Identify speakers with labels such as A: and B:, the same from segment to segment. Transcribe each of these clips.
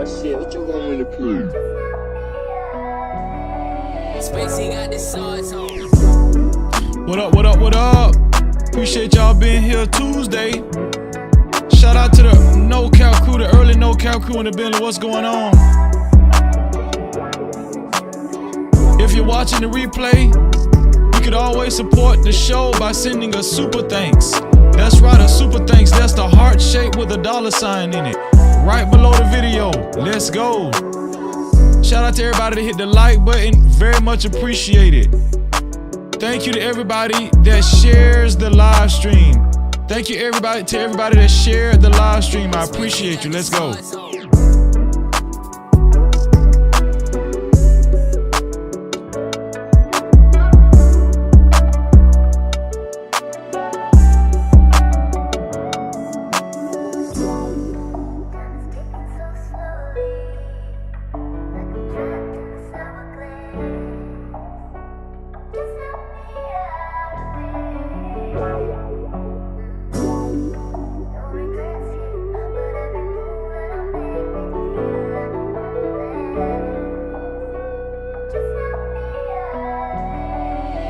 A: shit, what you want me to prove?
B: Spacey got the sauce on.
C: What up, what up, what up? Appreciate y'all being here Tuesday. Shout out to the No Cap crew, the early No Cap crew in the building. What's going on? If you're watching the replay, you could always support the show by sending a super thanks. That's right, a super thanks. That's the heart shape with a $sign in it. Right below the video. Let's go. Shout out to everybody that hit the like button. Very much appreciated. Thank you to everybody that shares the live stream. Thank you everybody that shared the live stream. I appreciate you. Let's go.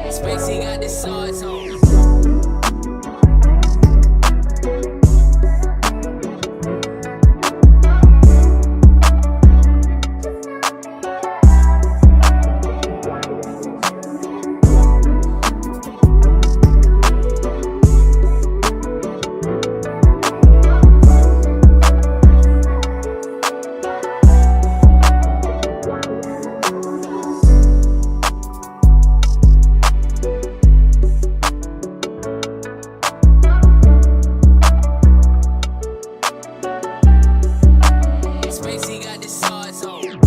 B: Spacey got the sauce on. Spacey got the sauce on.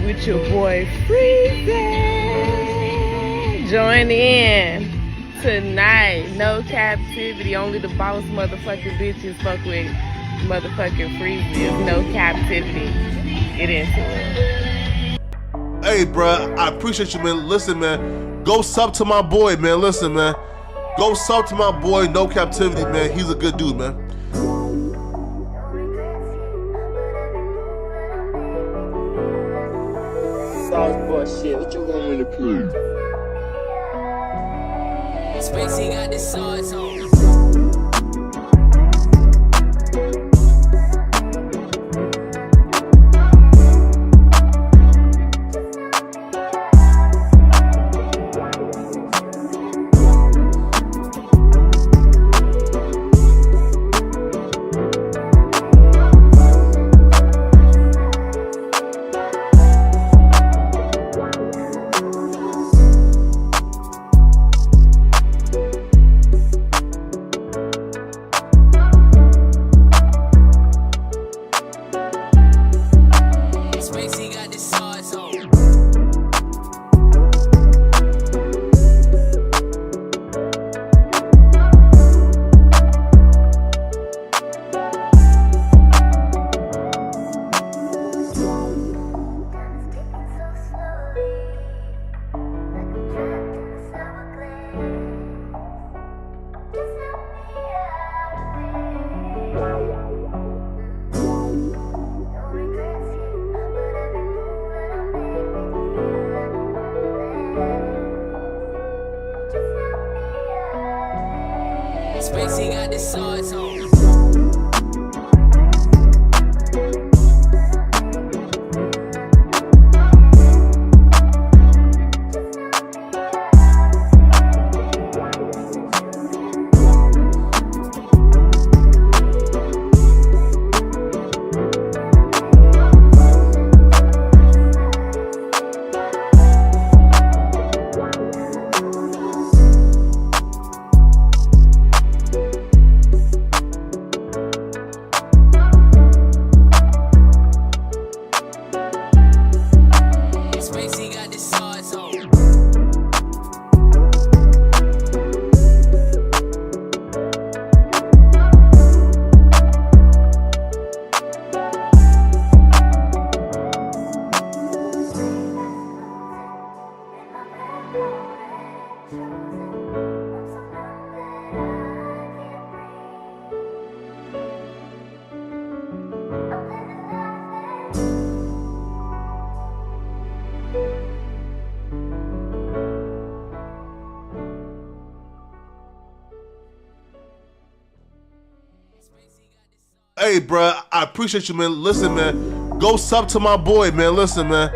D: With your boy Freezy. Join in tonight. No Cap-tivity. Only the boss motherfucking bitches fuck with motherfucking Freezy. No Cap-tivity. Get into it.
E: Hey, bruh, I appreciate you, man. Listen, man, go sub to my boy, man. Listen, man, go sub to my boy, No Cap-tivity, man. He's a good dude, man.
A: Sauce boy shit, what you want me to prove?
B: Spacey got the sauce on. Spacey got the sauce on. Spacey got the sauce on.
E: Hey, bro, I appreciate you, man. Listen, man, go sub to my boy, man. Listen, man,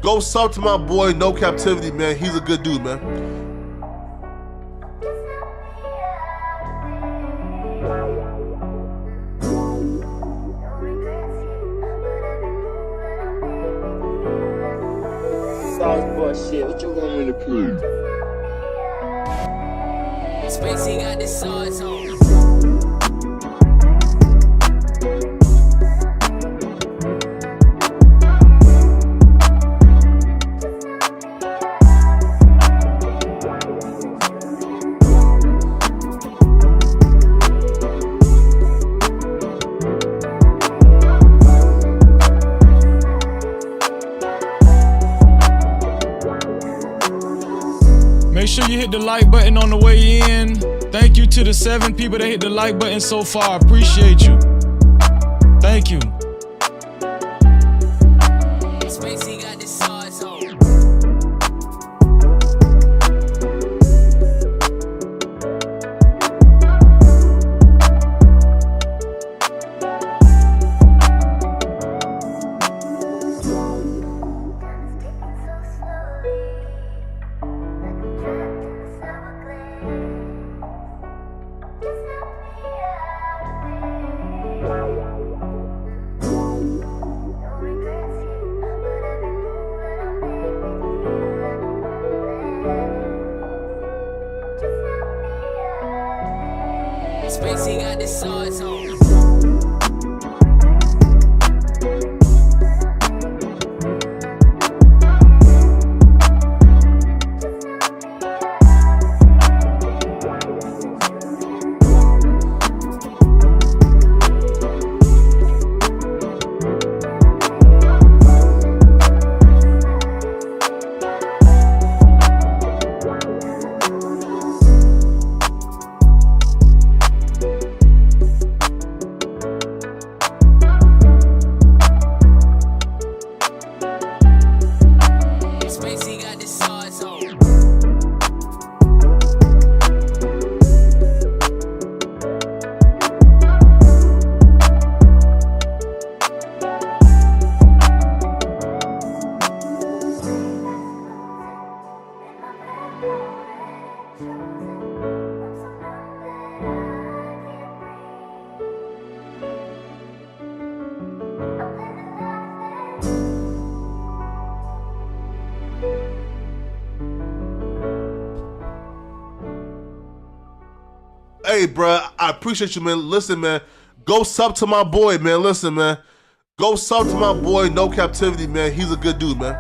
E: go sub to my boy, No Captivity, man. He's a good dude, man.
A: Softball shit, what you want me to prove?
B: Spacey got the sauce on.
C: Make sure you hit the like button on the way in. Thank you to the 7 people that hit the like button so far. Appreciate you. Thank you.
B: Spacey got the sauce on. Spacey got the sauce on. Spacey got the sauce on.
E: Hey, bro, I appreciate you, man. Listen, man, go sub to my boy, man. Listen, man, go sub to my boy, No Captivity, man. He's a good dude, man.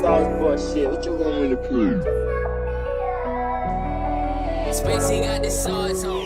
A: Softball shit, what you want me to prove?
B: Spacey got the sauce on.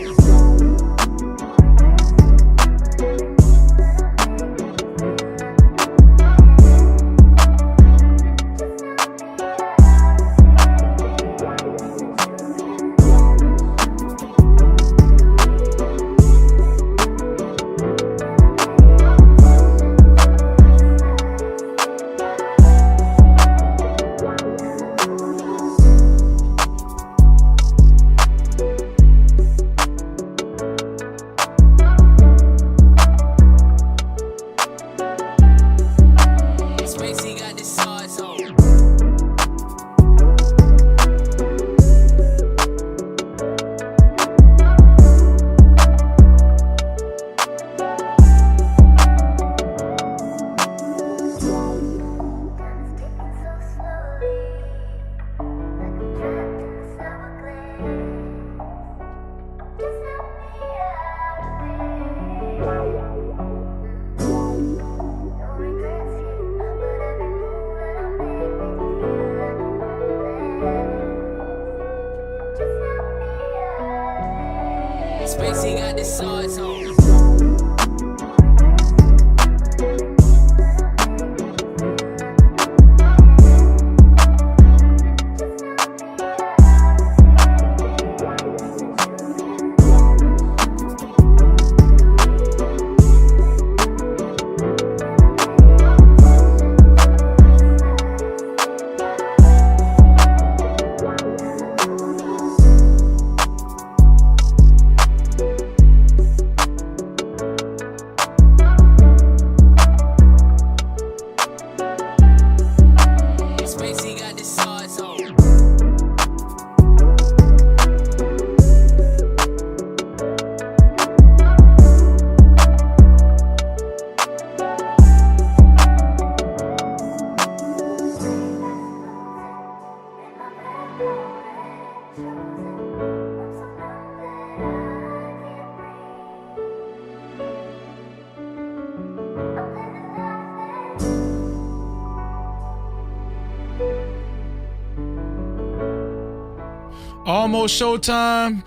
C: Almost showtime.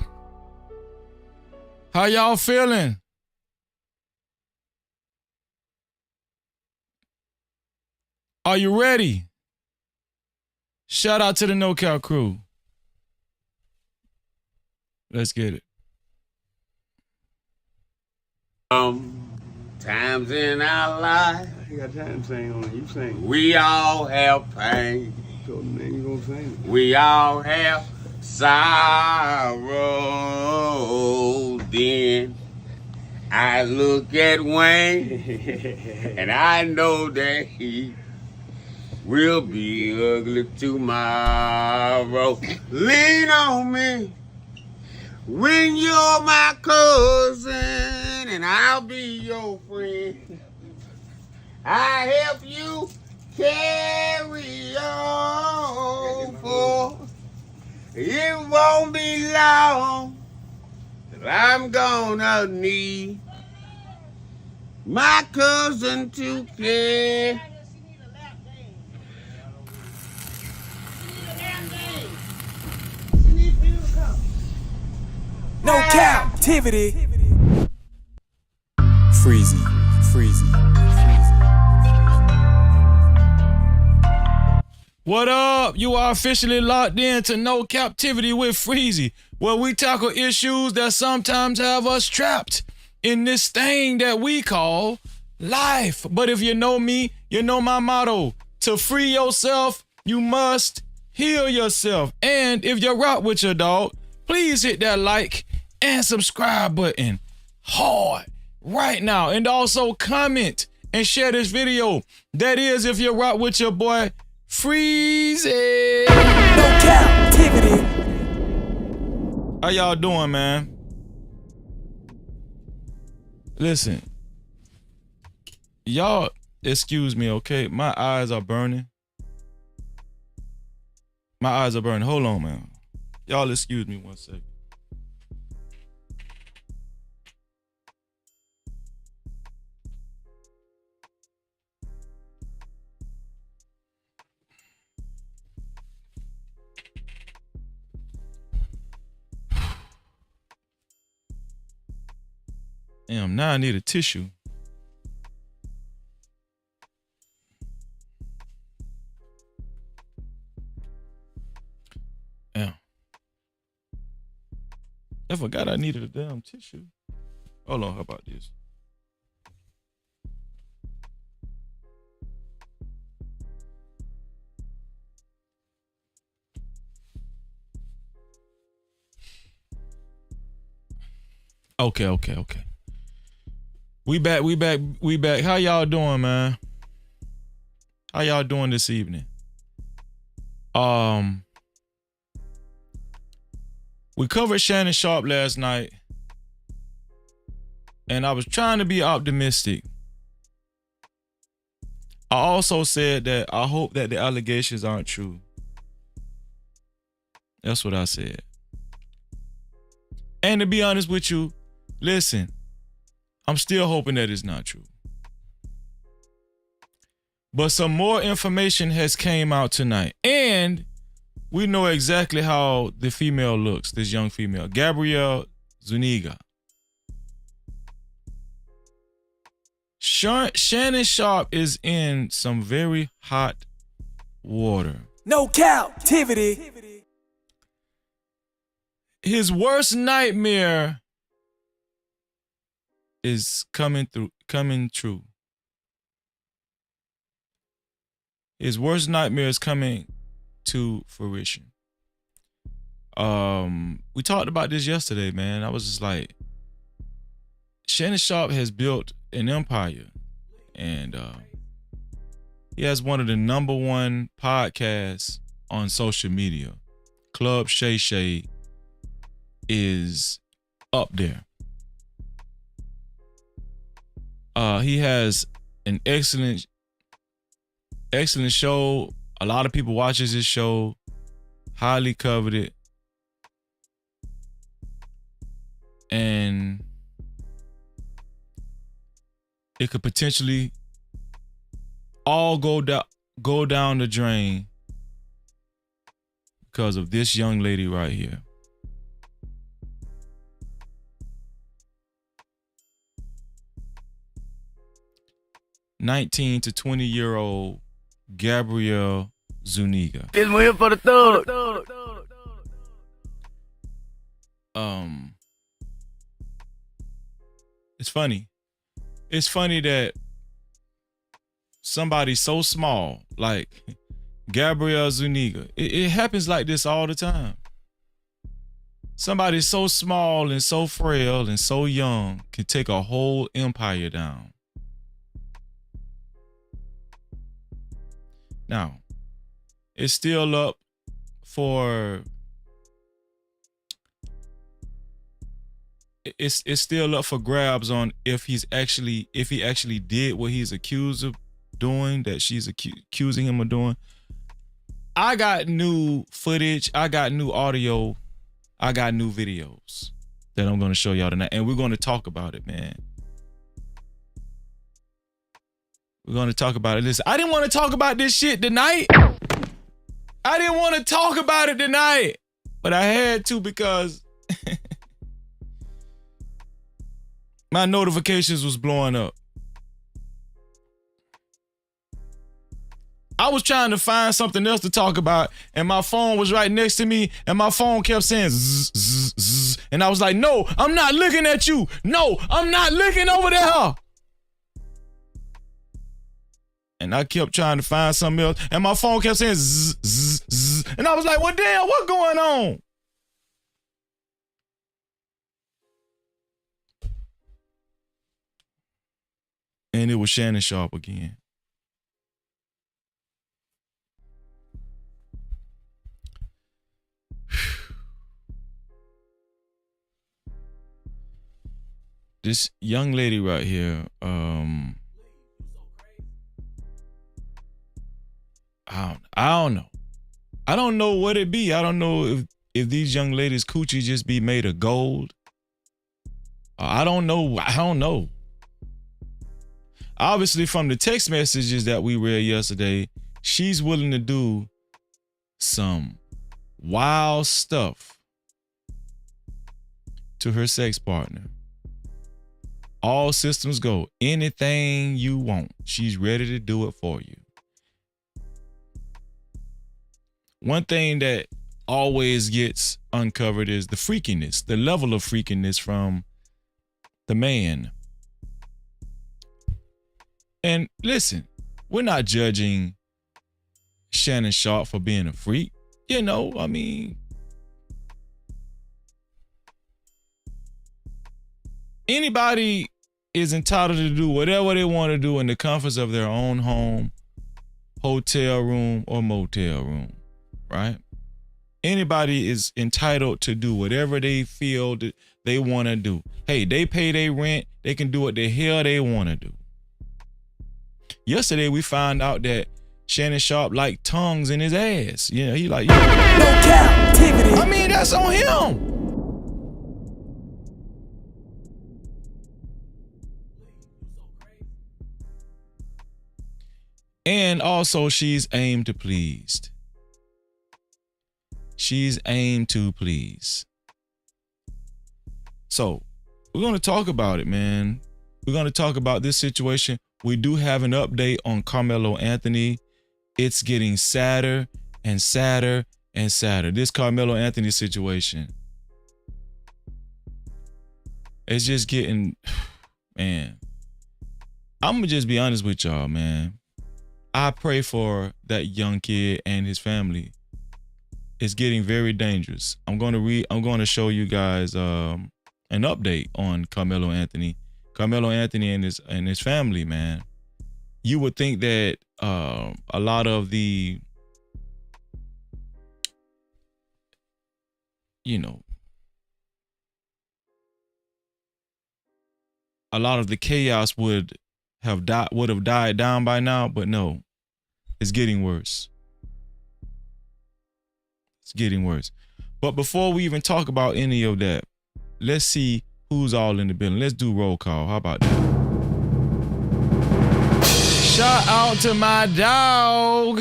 C: How y'all feeling? Are you ready? Shout out to the No Cap crew. Let's get it.
F: Times in our life,
G: You got time to sing on it. You sing.
F: we all have pain.
G: So then you gonna sing it.
F: We all have sorrow. Then I look at Wayne and I know that he will be ugly tomorrow. Lean on me when you're my cousin and I'll be your friend. I help you carry on, for it won't be long till I'm gonna need my cousin to care.
H: No captivity. Freezy.
C: What up? You are officially locked in to No Captivity with Freezy, where we tackle issues that sometimes have us trapped in this thing that we call life. But if you know me, you know my motto. To free yourself, you must heal yourself. And if you rock with your dog, please hit that like and subscribe button hard right now. And also comment and share this video. That is if you rock with your boy Freezy.
H: No captivity.
C: How y'all doing, man? Listen, y'all excuse me, okay? My eyes are burning. Hold on, man. Y'all excuse me 1 second. Damn, now I need a tissue. Damn. I forgot I needed a damn tissue. Hold on, how about this? Okay. We back. How y'all doing, man? How y'all doing this evening? We covered Shannon Sharpe last night, and I was trying to be optimistic. I also said that I hope that the allegations aren't true. That's what I said. And to be honest with you, listen, I'm still hoping that it's not true. But some more information has came out tonight. And we know exactly how the female looks, this young female, Gabrielle Zuniga. Shannon Sharpe is in some very hot water.
H: No captivity.
C: His worst nightmare is coming true. His worst nightmare is coming to fruition. We talked about this yesterday, man. I was just like, Shannon Sharpe has built an empire, and he has one of the #1 podcasts on social media. Club Shay Shay is up there. He has an excellent show. A lot of people watches his show. Highly coveted. And it could potentially all go down the drain because of this young lady right here. 19 to 20-year-old Gabrielle Zuniga.
H: This one here for the thug.
C: It's funny. It's funny that somebody so small, like Gabrielle Zuniga, it happens like this all the time. Somebody so small and so frail and so young can take a whole empire down. Now, it's still up for it's still up for grabs on if he actually did what he's accused of doing, that she's accusing him of doing. I got new footage, I got new audio, I got new videos that I'm going to show y'all tonight, and we're going to talk about it, man. We're going to talk about it. Listen, I didn't want to talk about this shit tonight. I didn't want to talk about it tonight, but I had to because my notifications was blowing up. I was trying to find something else to talk about, and my phone was right next to me, and my phone kept saying zzz, zzz, zzz. And I was like, no, I'm not looking at you. No, I'm not looking over there. And I kept trying to find something else, and my phone kept saying zzz, zzz, zzz. And I was like, well, damn, what's going on? And it was Shannon Sharpe again. This young lady right here, I don't know. I don't know what it be. I don't know if these young ladies' coochie just be made of gold. I don't know. Obviously, from the text messages that we read yesterday, she's willing to do some wild stuff to her sex partner. All systems go. Anything you want, she's ready to do it for you. One thing that always gets uncovered is the freakiness, the level of freakiness from the man. And listen, we're not judging Shannon Sharpe for being a freak. You know, I mean, anybody is entitled to do whatever they want to do in the comforts of their own home, hotel room, or motel room, right? Anybody is entitled to do whatever they feel that they want to do. Hey, they pay their rent. They can do what the hell they want to do. Yesterday, we found out that Shannon Sharpe liked tongues in his ass. You know, he like,
H: No Cap-tivity.
C: I mean, that's on him. And also, she's aimed to please. She's aimed to please. So, we're going to talk about it, man. We're going to talk about this situation. We do have an update on Karmelo Anthony. It's getting sadder and sadder and sadder. This Karmelo Anthony situation. It's just getting, man. I'm going to just be honest with y'all, man. I pray for that young kid and his family. It's getting very dangerous. I'm going to show you guys an update on Karmelo Anthony. Karmelo Anthony and his family, man. You would think that a lot of the, you know, a lot of the chaos would have died down by now, but no, it's getting worse. It's getting worse. But before we even talk about any of that, let's see who's all in the building. Let's do roll call. How about that? Shout out to my dog,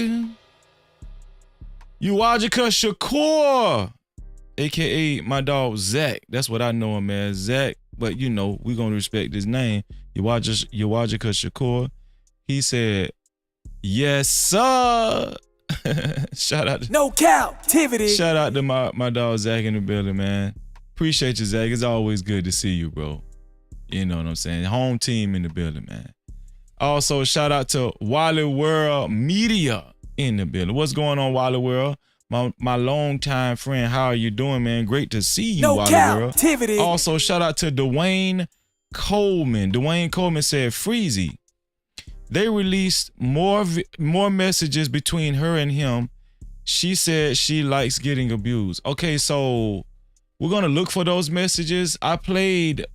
C: Uwajika Shakur, aka my dog Zach. That's what I know him as, Zach. But you know, we're gonna respect his name. Uwajika Shakur. He said, yes, sir. Shout out.
H: No Cap-tivity.
C: Shout out to my dog Zach in the building, man. Appreciate you, Zach. It's always good to see you, bro. You know what I'm saying? Home team in the building, man. Also, shout out to Wally World Media in the building. What's going on, Wally World? My longtime friend, how are you doing, man? Great to see you, Wally World.
H: Cap-tivity.
C: Also, shout out to Dwayne Coleman. Dwayne Coleman said, Freezy, they released more messages between her and him. She said she likes getting abused. Okay, so we're going to look for those messages. I played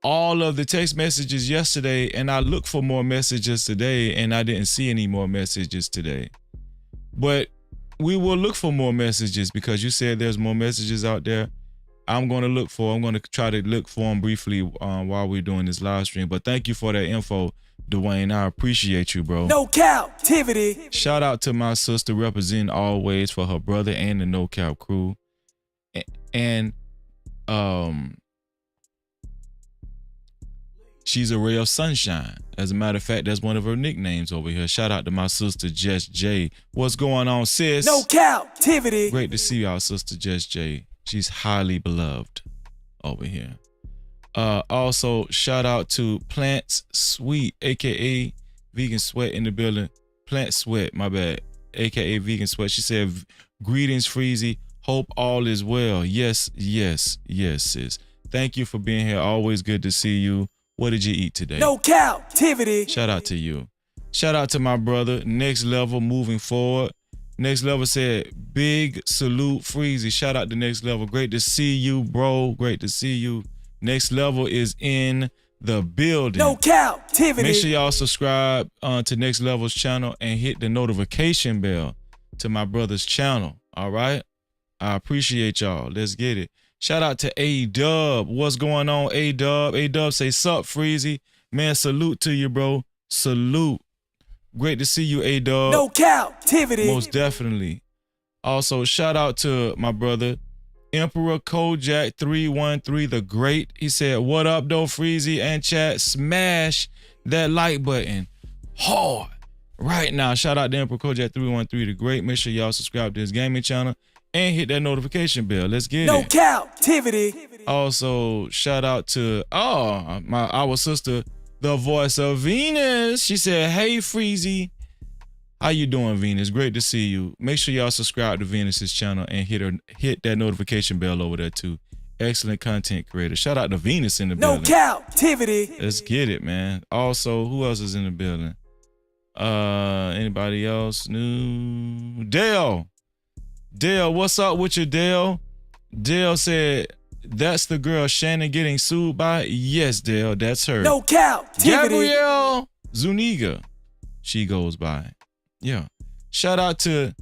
C: all of the text messages yesterday, and I looked for more messages today, and I didn't see any more messages today. But we will look for more messages because you said there's more messages out there. I'm going to try to look for them briefly while we're doing this live stream. But thank you for that info, Dwayne. I appreciate you, bro.
H: No Cap-tivity.
C: Shout out to my sister representing always for her brother and the No Cap crew. And she's a ray of sunshine. As a matter of fact, that's one of her nicknames over here. Shout out to my sister Jess J. What's going on, sis?
H: No Cap-tivity.
C: Great to see our sister Jess J. She's highly beloved over here. Also, shout out to Plants Sweet, aka Vegan Sweat in the building. Plant Sweat, my bad, aka Vegan Sweat. She said, greetings, Freezy. Hope all is well. Yes, sis. Thank you for being here. Always good to see you. What did you eat today?
H: No Cap-tivity.
C: Shout out to you. Shout out to my brother, Next Level Moving Forward. Next Level said, big salute, Freezy. Shout out to Next Level. Great to see you, bro. Great to see you. Next Level is in the building.
H: No Cap-tivity.
C: Make sure y'all subscribe to Next Level's channel and hit the notification bell to my brother's channel. All right? I appreciate y'all. Let's get it. Shout out to A-Dub. What's going on, A-Dub? A-Dub say, sup, Freezy. Man, salute to you, bro. Salute. Great to see you, A-Dub.
H: No Cap-tivity.
C: Most definitely. Also, shout out to my brother, Emperor Kojak 313 the Great. He said, what up, though, Freezy and chat? Smash that like button hard right now. Shout out to Emperor Kojak 313 the Great. Make sure y'all subscribe to his gaming channel and hit that notification bell. Let's get
H: no
C: it.
H: No Cap-tivity.
C: Also, shout out to our sister, the voice of Venus. She said, hey, Freezy. How you doing, Venus? Great to see you. Make sure y'all subscribe to Venus's channel and hit that notification bell over there too. Excellent content creator. Shout out to Venus in the building.
H: No Cap-tivity.
C: Let's get it, man. Also, who else is in the building? Anybody else new? Dale, what's up with you, Dale? Dale said, that's the girl Shannon getting sued by? Yes, Dale, that's her.
H: No Cap-tivity.
C: Gabrielle Zuniga, she goes by. Yeah. Shout out to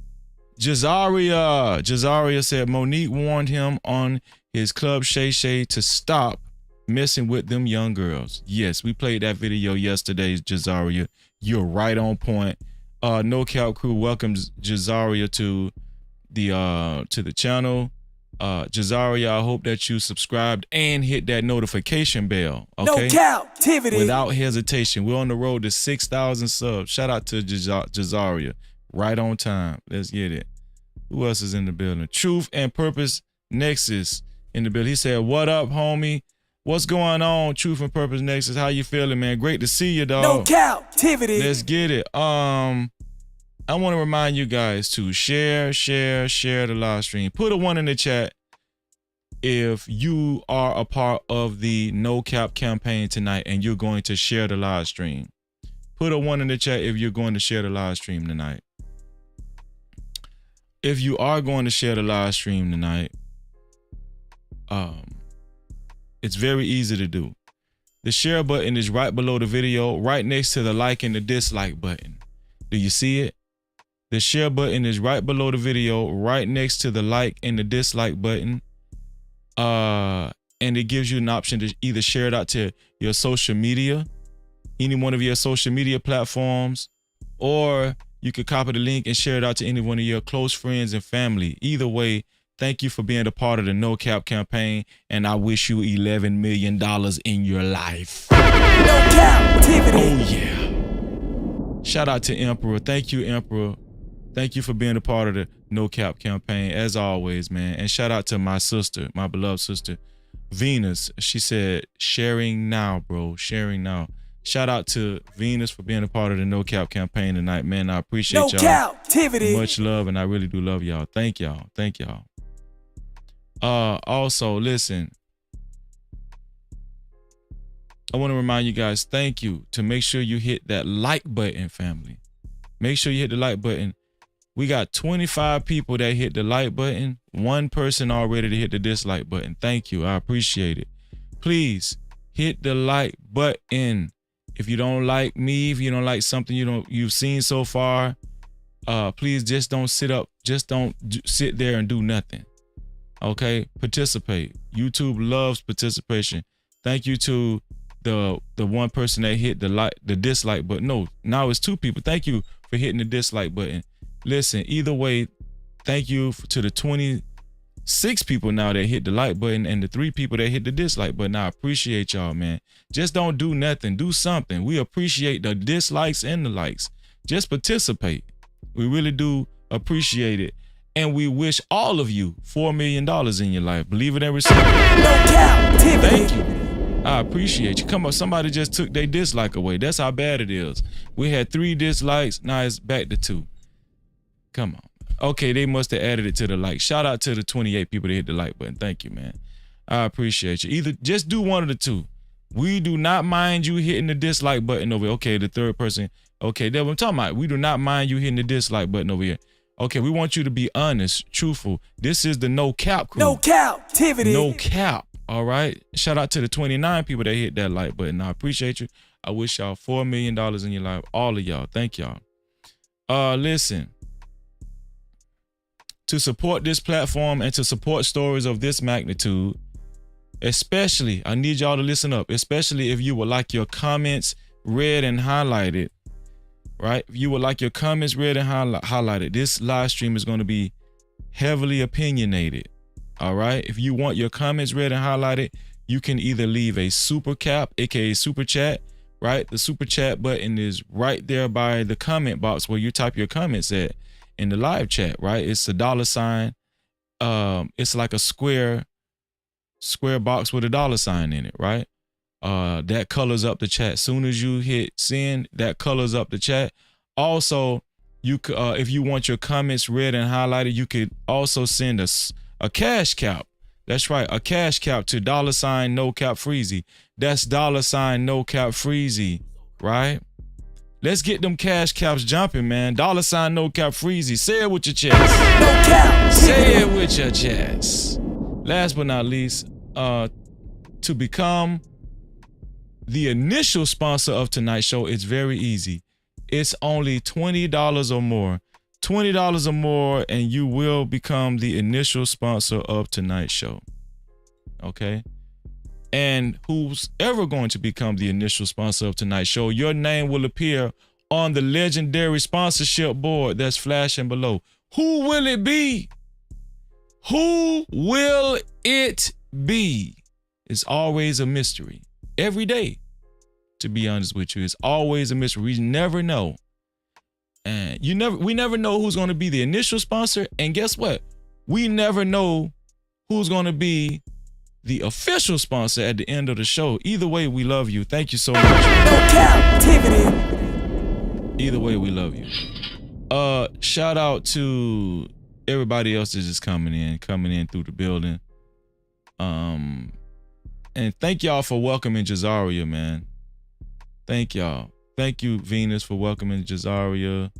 C: Jazaria. Jazaria said Monique warned him on his Club Shay Shay to stop messing with them young girls. Yes, we played that video yesterday, Jazaria. You're right on point. No Cap Crew welcomes Jazaria to the channel. Jazaria, I hope that you subscribed and hit that notification bell. Okay?
H: No Cap-tivity.
C: Without hesitation. We're on the road to 6,000 subs. Shout out to Jazaria. Right on time. Let's get it. Who else is in the building? Truth and Purpose Nexus in the building. He said, what up, homie? What's going on, Truth and Purpose Nexus? How you feeling, man? Great to see you, dog.
H: No Cap-tivity.
C: Let's get it. I want to remind you guys to share the live stream. Put a 1 in the chat if you are a part of the No Cap campaign tonight and you're going to share the live stream. Put a 1 in the chat if you're going to share the live stream tonight. If you are going to share the live stream tonight, it's very easy to do. The share button is right below the video, right next to the like and the dislike button. Do you see it? The share button is right below the video, right next to the like and the dislike button. And it gives you an option to either share it out to your social media, any one of your social media platforms, or you could copy the link and share it out to any one of your close friends and family. Either way, thank you for being a part of the No Cap campaign, and I wish you $11 million in your life.
H: No Cap-tivity.
C: Oh yeah. Shout out to Emperor. Thank you, Emperor. Thank you for being a part of the No Cap campaign, as always, man. And shout out to my sister, my beloved sister, Venus. She said, sharing now, bro. Sharing now. Shout out to Venus for being a part of the No Cap campaign tonight, man. I appreciate y'all.
H: Cap-tivity.
C: Much love, and I really do love y'all. Thank y'all. Thank y'all. Also, listen. I want to remind you guys, thank you, to make sure you hit that like button, family. Make sure you hit the like button. We got 25 people that hit the like button. One person already to hit the dislike button. Thank you. I appreciate it. Please hit the like button. If you don't like me, if you don't like something you've seen so far, please just don't sit up. Just don't sit there and do nothing. Okay? Participate. YouTube loves participation. Thank you to the one person that hit the dislike button. No, now it's two people. Thank you for hitting the dislike button. Listen, either way, thank you to the 26 people now that hit the like button and the 3 people that hit the dislike button. I appreciate y'all, man. Just don't do nothing. Do something. We appreciate the dislikes and the likes. Just participate. We really do appreciate it. And we wish all of you $4 million in your life. Believe it and receive it.
H: No Cap-tivity.
C: Thank you. I appreciate you. Come on, somebody just took their dislike away. That's how bad it is. We had 3 dislikes. Now it's back to 2. Come on. Okay, they must have added it to the like. Shout out to the 28 people that hit the like button. Thank you, man. I appreciate you. Either just do one of the two. We do not mind you hitting the dislike button over here. Okay, the third person. Okay, that's what I'm talking about. We do not mind you hitting the dislike button over here. Okay, we want you to be honest, truthful. This is the No Cap crew.
H: No Cap-tivity.
C: No cap. All right. Shout out to the 29 people that hit that like button. I appreciate you. I wish y'all $4 million in your life. All of y'all. Thank y'all. Listen. To support this platform and to support stories of this magnitude, especially, I need y'all to listen up, especially if you would like your comments read and highlighted, right? If you would like your comments read and highlighted, this live stream is going to be heavily opinionated, all right? If you want your comments read and highlighted, you can either leave a super cap, aka super chat, right? The super chat button is right there by the comment box where you type your comments at in the live chat, right? It's a $sign. It's like a square box with a $sign in it, right? That colors up the chat. Soon as you hit send, that colors up the chat. Also, you could, if you want your comments read and highlighted, you could also send us a cash cap. That's right, a cash cap to $sign No Cap Freezy. That's $sign No Cap Freezy, right? Let's get them cash caps jumping, man. $sign No Cap Freezy. Say it with your chest.
H: No Cap.
C: Say it with your chest. Last but not least, to become the initial sponsor of tonight's show, it's very easy. It's only $20 or more. $20 or more, and you will become the initial sponsor of tonight's show. Okay? And who's ever going to become the initial sponsor of tonight's show, your name will appear on the legendary sponsorship board that's flashing below. Who will it be? Who will it be? It's always a mystery. Every day, to be honest with you, it's always a mystery. We never know. And we never know who's going to be the initial sponsor. And guess what? We never know who's going to be the official sponsor at the end of the show. Either way, we love you. Thank you so much.
H: No Cap-tivity.
C: Either way, we love you. Shout out to everybody else that's just coming in through the building. And thank y'all for welcoming Jazaria, man. Thank y'all. Thank you, Venus, for welcoming Jazaria.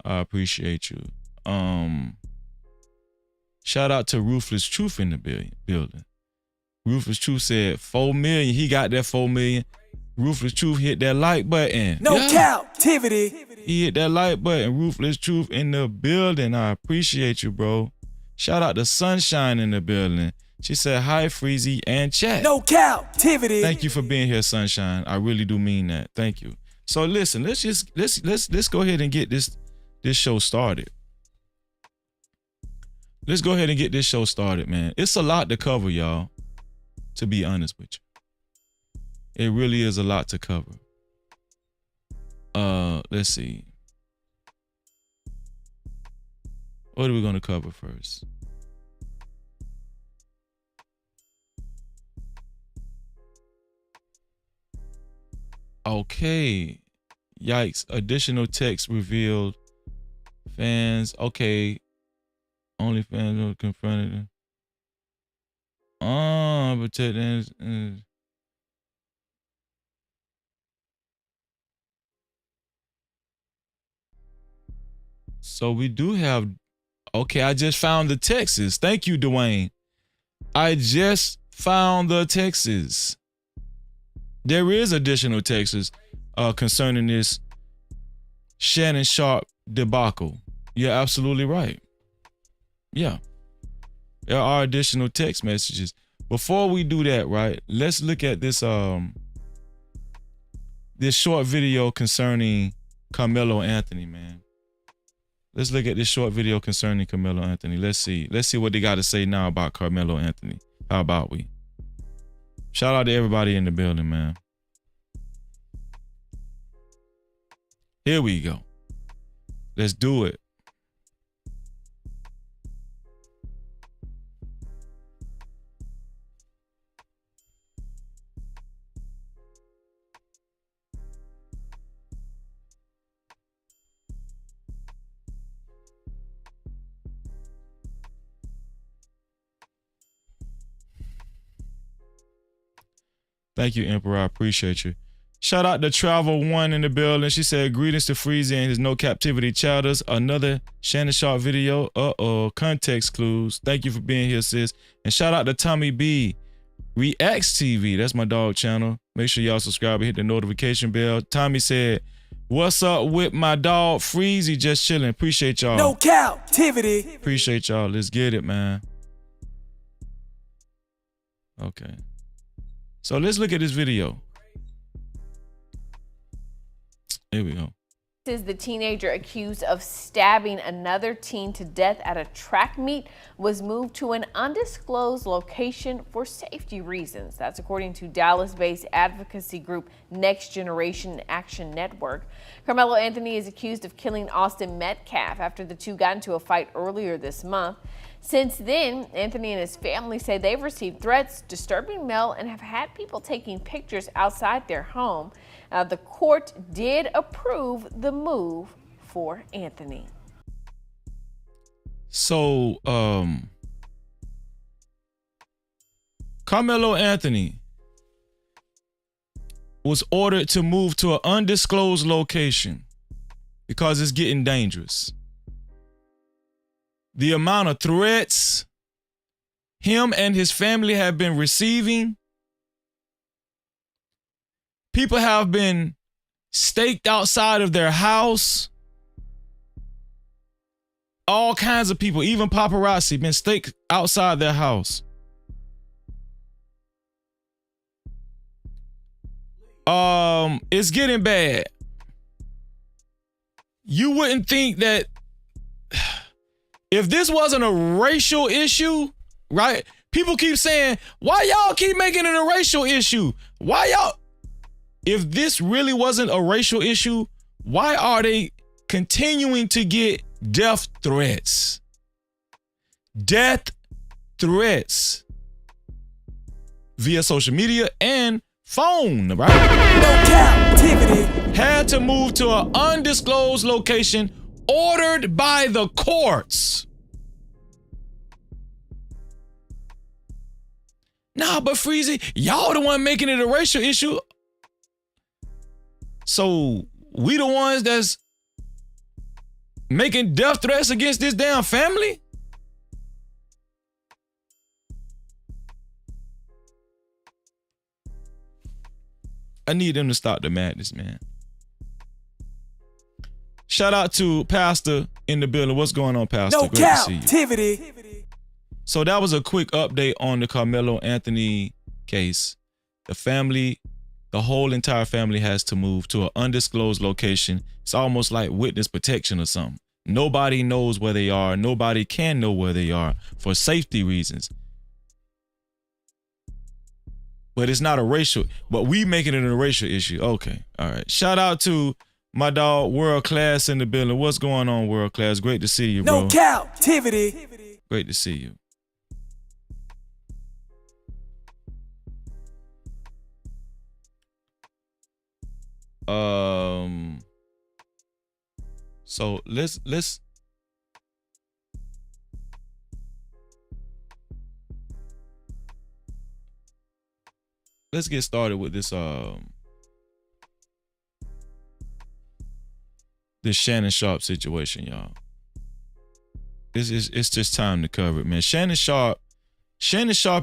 C: I appreciate you. Shout out to Ruthless Truth in the building. Ruthless Truth said 4 million. He got that 4 million. Ruthless Truth hit that like button.
H: No Cap-tivity.
C: He hit that like button. Ruthless Truth in the building. I appreciate you, bro. Shout out to Sunshine in the building. She said hi, Freezy and chat.
H: No Cap-tivity.
C: Thank you for being here, Sunshine. I really do mean that. Thank you. So listen, let's go ahead and get this show started. Let's go ahead and get this show started, man. It's a lot to cover, y'all. To be honest with you, it really is a lot to cover. Let's see. What are we gonna cover first? Okay. Yikes. Additional text revealed. Fans. Okay. Only fans were confronted. But so we do have. Okay, I just found the texts. Thank you, Dwayne. I just found the texts. There is additional texts concerning this Shannon Sharpe debacle. You're absolutely right. Yeah. There are additional text messages. Before we do that, right, let's look at this this short video concerning Karmelo Anthony, man. Let's look at this short video concerning Karmelo Anthony. Let's see what they got to say now about Karmelo Anthony. How about we? Shout out to everybody in the building, man. Here we go. Let's do it. Thank you, Emperor. I appreciate you. Shout out to Travel One in the building. She said, greetings to Freezy and his No Captivity chatters. Another Shannon Sharpe video. Context clues. Thank you for being here, sis. And shout out to Tommy B. Reacts TV. That's my dog channel. Make sure y'all subscribe and hit the notification bell. Tommy said, what's up with my dog Freezy? Just chilling. Appreciate y'all.
H: No captivity.
C: Appreciate y'all. Let's get it, man. Okay. So let's look at this video. Here we go.
I: Is the teenager accused of stabbing another teen to death at a track meet was moved to an undisclosed location for safety reasons. That's according to Dallas-based advocacy group Next Generation Action Network. Karmelo Anthony is accused of killing Austin Metcalf after the two got into a fight earlier this month. Since then, Anthony and his family say they've received threats, disturbing mail, and have had people taking pictures outside their home. The court did approve the move for Anthony.
C: So, Karmelo Anthony was ordered to move to an undisclosed location because it's getting dangerous. The amount of threats him and his family have been receiving. People have been staked outside of their house. All kinds of people, even paparazzi, been staked outside their house. It's getting bad. You wouldn't think that if this wasn't a racial issue, right? People keep saying, why y'all keep making it a racial issue? Why y'all? If this really wasn't a racial issue, why are they continuing to get death threats? Death threats via social media and phone, right?
H: No captivity.
C: Had to move to an undisclosed location ordered by the courts. Nah, but Freezy, y'all the one making it a racial issue. So we the ones that's making death threats against this damn family? I need them to stop the madness, man. Shout out to Pastor in the building. What's going on, Pastor?
H: No
C: Great to see you.
H: captivity.
C: So that was a quick update on the Karmelo Anthony case. The family, the whole entire family has to move to an undisclosed location. It's almost like witness protection or something. Nobody knows where they are. Nobody can know where they are for safety reasons. But it's not a racial, but we making it a racial issue. Okay, all right. Shout out to My dog, World Class in the building. What's going on, World Class? Great to see you, bro.
H: No captivity.
C: Great to see you. So let's get started with this this Shannon Sharpe situation, y'all. It's just time to cover it, man. Shannon Sharpe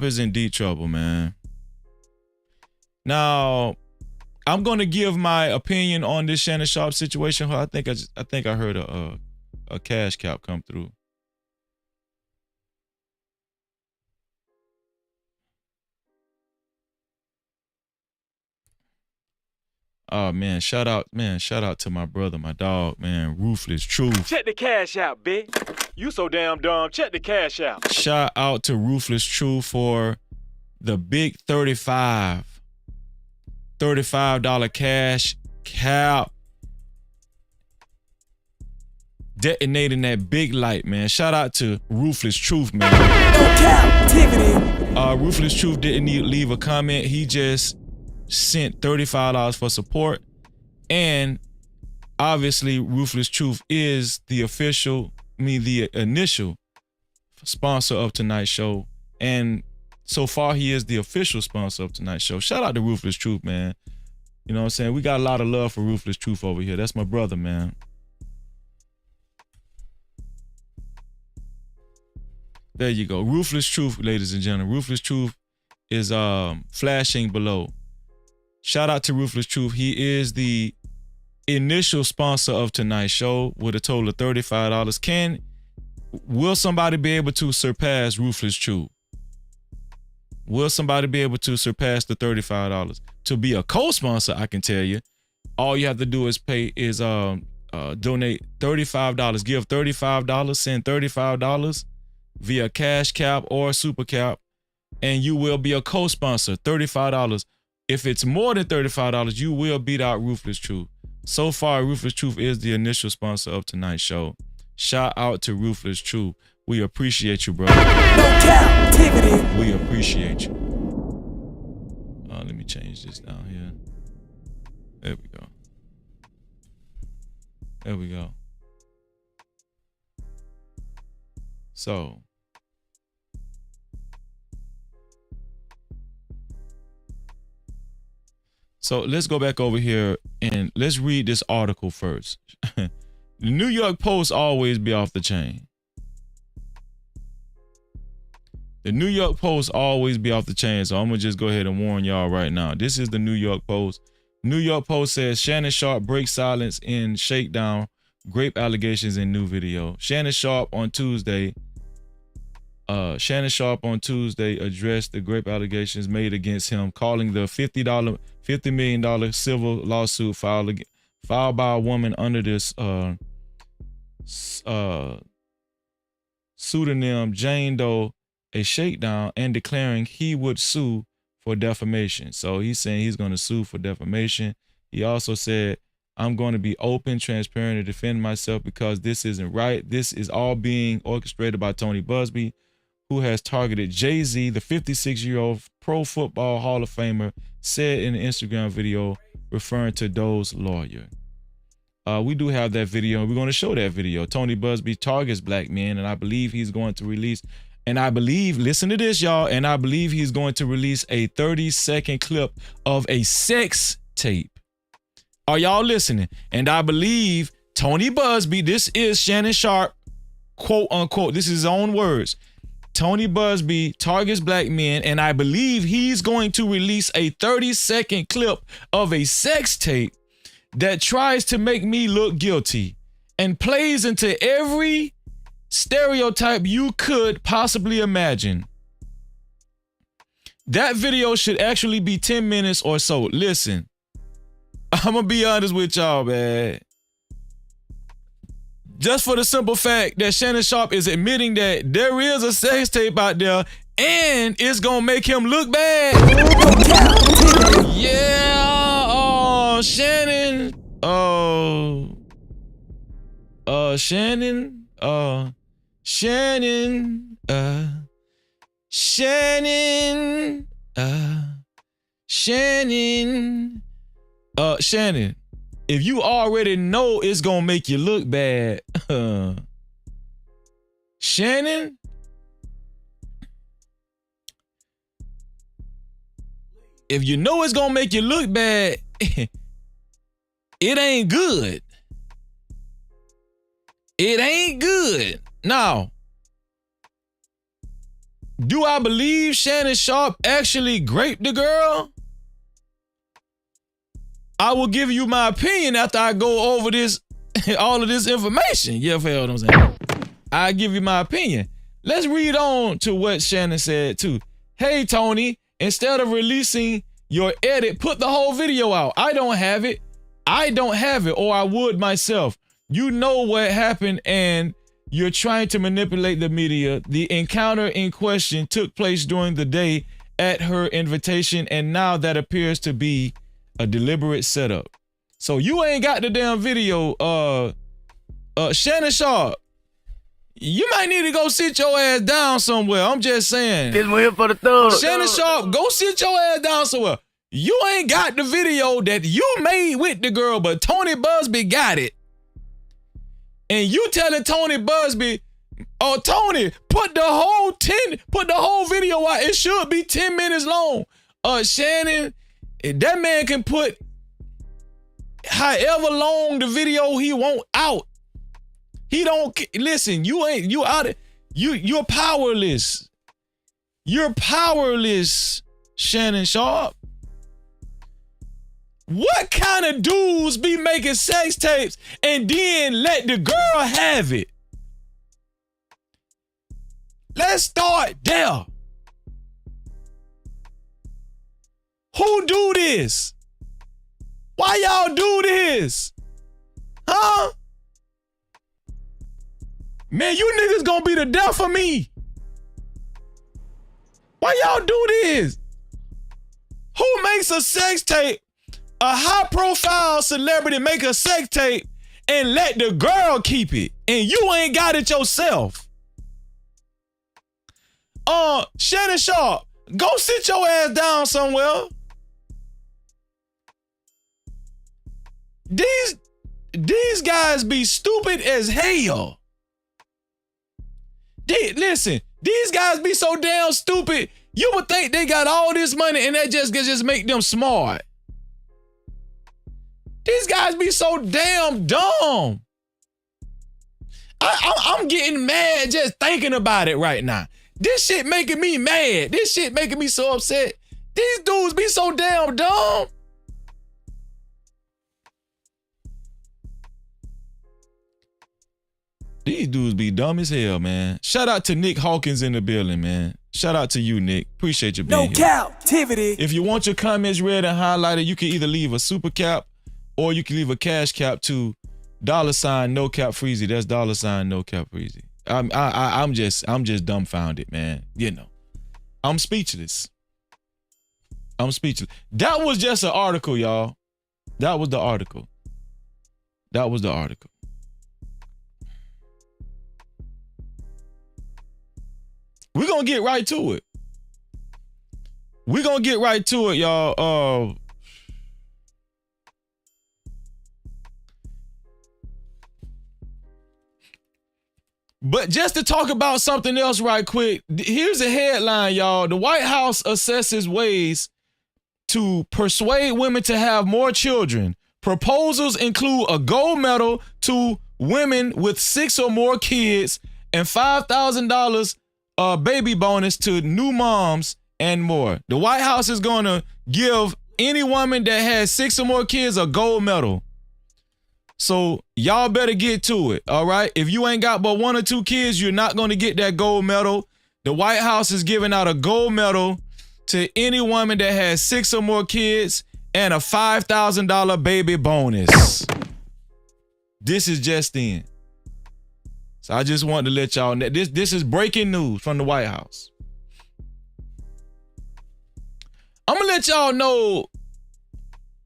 C: is in deep trouble, man. Now, I'm gonna give my opinion on this Shannon Sharpe situation. I think I heard a cash cap come through. Oh man, shout out to my brother, my dog, man, Ruthless Truth.
J: Check the cash out, bitch. You so damn dumb. Check the cash out.
C: Shout out to Ruthless Truth for the big $35 cash cap. Detonating that big light, man. Shout out to Ruthless Truth, man. Ruthless Truth didn't leave a comment. He just sent $35 for support. And obviously, Ruthless Truth is the initial sponsor of tonight's show. And so far, he is the official sponsor of tonight's show. Shout out to Ruthless Truth, man. You know what I'm saying? We got a lot of love for Ruthless Truth over here. That's my brother, man. There you go. Ruthless Truth, ladies and gentlemen. Ruthless Truth is flashing below. Shout out to Ruthless Truth. He is the initial sponsor of tonight's show with a total of $35. Will somebody be able to surpass Ruthless Truth? Will somebody be able to surpass the $35? To be a co-sponsor, I can tell you, all you have to do is donate $35. Give $35, send $35 via Cash Cap or Super Cap, and you will be a co-sponsor. $35. If it's more than $35, you will beat out Ruthless Truth. So far, Ruthless Truth is the initial sponsor of tonight's show. Shout out to Ruthless Truth. We appreciate you, brother.
H: No captivity.
C: We appreciate you. Let me change this down here. There we go. There we go. So let's go back over here and let's read this article first. The New York Post always be off the chain. The New York Post always be off the chain, so I'm going to just go ahead and warn y'all right now. This is the New York Post. New York Post says Shannon Sharpe breaks silence in shakedown, grape allegations in new video. Shannon Sharpe on Tuesday addressed the grape allegations made against him, calling the $50 million civil lawsuit filed by a woman under this pseudonym Jane Doe a shakedown, and declaring he would sue for defamation. So he's saying he's going to sue for defamation. He also said, I'm going to be open, transparent, and defend myself because this isn't right. This is all being orchestrated by Tony Busby, who has targeted Jay-Z, the 56-year-old Pro Football Hall of Famer, said in an Instagram video referring to Doe's lawyer. We do have that video, and we're going to show that video. Tony Busby targets black men, and I believe he's going to release, listen to this, y'all, and I believe he's going to release a 30-second clip of a sex tape. Are y'all listening? And I believe Tony Busby, this is Shannon Sharpe, quote unquote, this is his own words. Tony Busby targets black men, and I believe he's going to release a 30-second clip of a sex tape that tries to make me look guilty and plays into every stereotype you could possibly imagine. That video should actually be 10 minutes or so. Listen, I'm gonna be honest with y'all, man. Just for the simple fact that Shannon Sharpe is admitting that there is a sex tape out there and it's gonna make him look bad. Yeah, Shannon, Shannon, Shannon, if you already know it's gonna make you look bad, Shannon, if you know it's gonna make you look bad, it ain't good. It ain't good. Now, do I believe Shannon Sharpe actually raped the girl? I will give you my opinion after I go over this, all of this information. You feel what I'm saying? I'll give you my opinion. Let's read on to what Shannon said too. Hey, Tony, instead of releasing your edit, put the whole video out. I don't have it, or I would myself. You know what happened and you're trying to manipulate the media. The encounter in question took place during the day at her invitation, and now that appears to be a deliberate setup. So you ain't got the damn video. Shannon Sharpe, you might need to go sit your ass down somewhere. I'm just saying.
K: This one here for the thug.
C: Shannon Sharpe, go sit your ass down somewhere. You ain't got the video that you made with the girl, but Tony Busby got it. And you telling Tony Busby, oh, Tony, put the whole video out. It should be 10 minutes long. Shannon, that man can put however long the video he want out. He don't listen. You're powerless. You're powerless, Shannon Sharpe. What kind of dudes be making sex tapes and then let the girl have it? Let's start there. Who do this? Why y'all do this? Huh? Man, you niggas gonna be the death of me. Why y'all do this? Who makes a sex tape? A high-profile celebrity make a sex tape and let the girl keep it, and you ain't got it yourself. Shannon Sharpe, go sit your ass down somewhere. These guys be stupid as hell. Listen, these guys be so damn stupid. You would think they got all this money and that just make them smart. These guys be so damn dumb. I'm getting mad just thinking about it right now. This shit making me mad. This shit making me so upset. These dudes be so damn dumb. These dudes be dumb as hell, man. Shout out to Nick Hawkins in the building, man. Shout out to you, Nick. Appreciate you being here.
H: No Cap-tivity.
C: If you want your comments read and highlighted, you can either leave a super cap or you can leave a cash cap to $ no cap freezy. That's $ no cap freezy. I'm just dumbfounded, man. You know, I'm speechless. That was just an article, y'all. That was the article. We're gonna get right to it. Y'all. But just to talk about something else right quick, here's a headline, y'all. The White House assesses ways to persuade women to have more children. Proposals include a gold medal to women with 6 or more kids and $5,000 baby bonus to new moms and more. The White House is going to give any woman that has 6 or more kids a gold medal. So y'all better get to it, all right? If you ain't got but 1 or 2 kids, you're not going to get that gold medal. The White House is giving out a gold medal to any woman that has 6 or more kids and a $5,000 baby bonus. This is just in. So I just wanted to let y'all know. This is breaking news from the White House. I'm going to let y'all know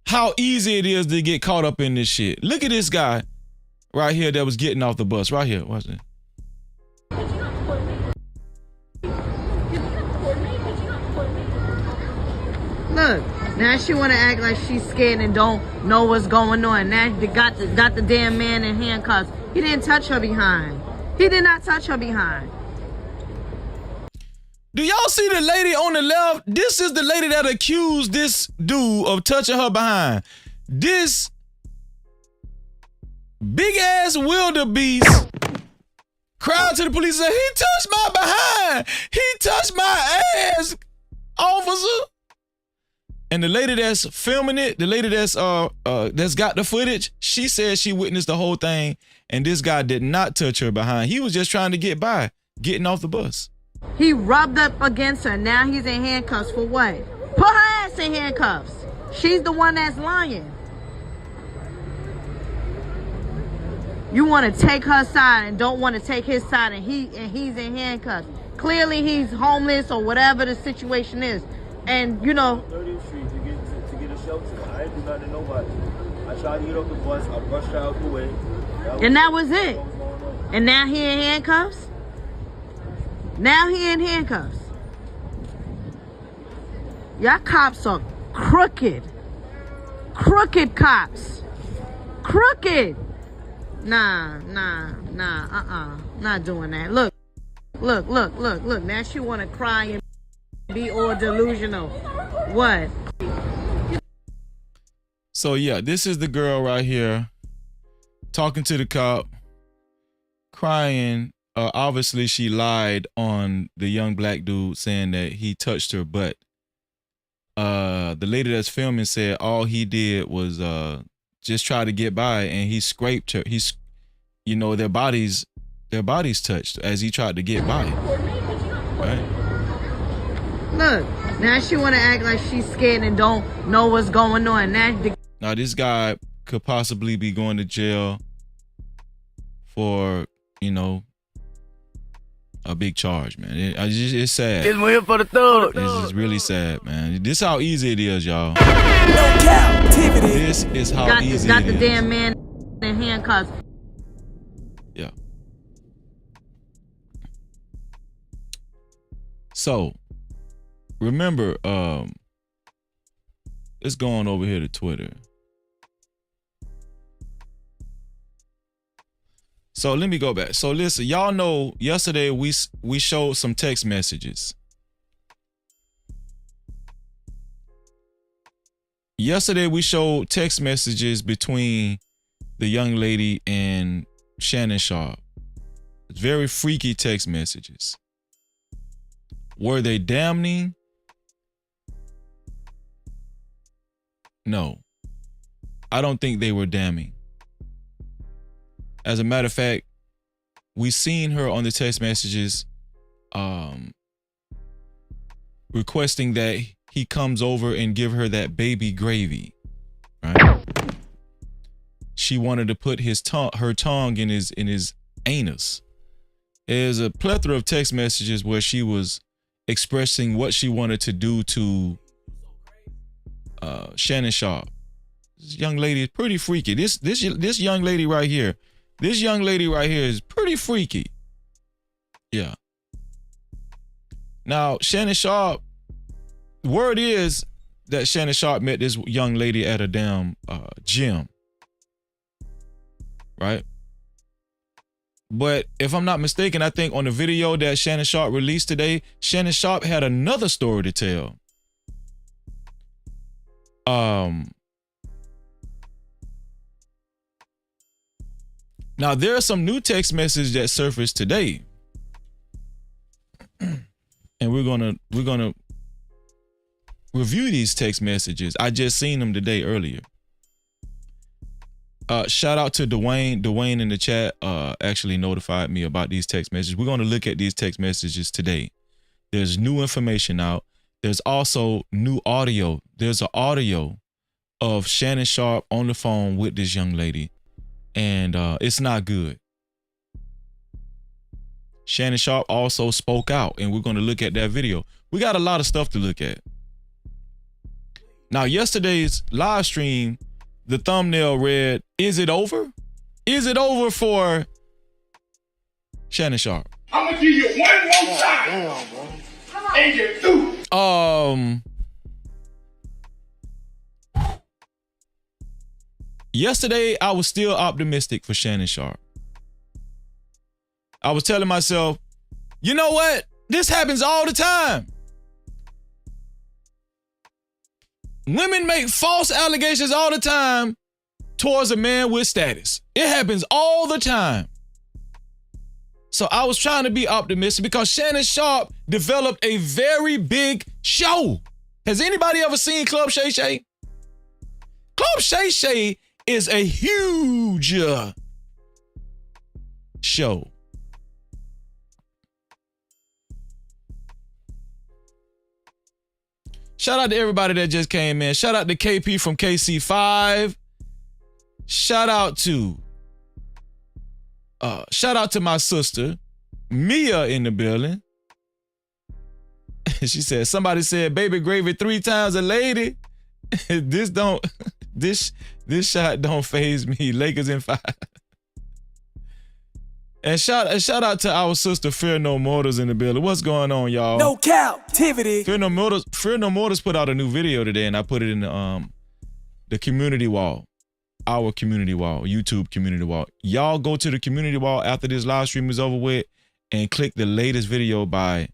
C: how easy it is to get caught up in this shit. Look at this guy right here that was getting off the bus. Right here. Watch it.
K: Look, now she want to act like she's scared and don't know what's going on. Now they got the damn man in handcuffs. He didn't touch her behind. He did not touch her behind.
C: Do y'all see the lady on the left? This is the lady that accused this dude of touching her behind. This big ass wildebeest cried to the police and said, he touched my behind. He touched my ass, officer. And the lady that's filming it, the lady that's got the footage, she said she witnessed the whole thing, and this guy did not touch her behind. He was just trying to get by, getting off the bus.
K: He rubbed up against her. Now he's in handcuffs for what? Put her ass in handcuffs. She's the one that's lying. You want to take her side and don't want to take his side, and he's in handcuffs. Clearly he's homeless or whatever the situation is. And you know,
A: 30th Street to get a shelter. I ain't do nothing to nobody. I tried to get off the bus. I brushed her out the way.
K: And that was it. And now he in handcuffs? Now he in handcuffs. Y'all cops are crooked. Crooked cops. Crooked. Nah. Not doing that. Look. Now she want to cry and be all delusional. What?
C: So yeah, this is the girl right here talking to the cop, crying. Obviously she lied on the young black dude saying that he touched her, but the lady that's filming said all he did was just try to get by, and he scraped her. He's, you know, their bodies touched as he tried to get by. Right?
K: Look, now she want to act like she's scared and don't know what's going on.
C: Now this guy could possibly be going to jail for, you know, a big charge, man. It's sad.
H: It's here for the thug.
C: This is really sad, man. This how easy it is, y'all.
H: No Cap-tivity.
C: This is how easy
K: got
C: it
K: the
C: is.
K: damn man in handcuffs.
C: Yeah. So, remember, let's go on over here to Twitter. So let me go back. So listen, y'all know yesterday we showed some text messages. Yesterday we showed text messages between the young lady and Shannon Sharpe. Very freaky text messages. Were they damning? No. I don't think they were damning. As a matter of fact, we seen her on the text messages requesting that he comes over and give her that baby gravy, right? She wanted to put her tongue in his anus. There's a plethora of text messages where she was expressing what she wanted to do to Shannon Sharpe. This young lady is pretty freaky. This young lady right here. This young lady right here is pretty freaky. Yeah. Now, Shannon Sharpe, word is that Shannon Sharpe met this young lady at a damn gym. Right? But if I'm not mistaken, I think on the video that Shannon Sharpe released today, Shannon Sharpe had another story to tell. Now there are some new text messages that surfaced today, and we're gonna review these text messages. I just seen them today earlier. Shout out to Dwayne. Dwayne in the chat actually notified me about these text messages. We're gonna look at these text messages today. There's new information out. There's also new audio. There's an audio of Shannon Sharpe on the phone with this young lady. And it's not good. Shannon Sharpe also spoke out, and we're going to look at that video. We got a lot of stuff to look at. Now, yesterday's live stream, the thumbnail read, "Is it over? Is it over for Shannon Sharpe?"
L: I'm gonna give you one more time. And you're through.
C: Yesterday, I was still optimistic for Shannon Sharpe. I was telling myself, you know what? This happens all the time. Women make false allegations all the time towards a man with status. It happens all the time. So I was trying to be optimistic because Shannon Sharpe developed a very big show. Has anybody ever seen Club Shay Shay? Club Shay Shay is a huge show. Shout out to everybody that just came in. Shout out to KP from KC5. Shout out to my sister, Mia, in the building. She said, somebody said baby gravy 3 times a lady. This shot don't faze me. Lakers in 5. And shout out to our sister Fear No Mortals in the building. What's going on, y'all?
H: No Cap-tivity.
C: Fear No Mortals put out a new video today, and I put it in the community wall. Our community wall, YouTube community wall. Y'all go to the community wall after this live stream is over with and click the latest video by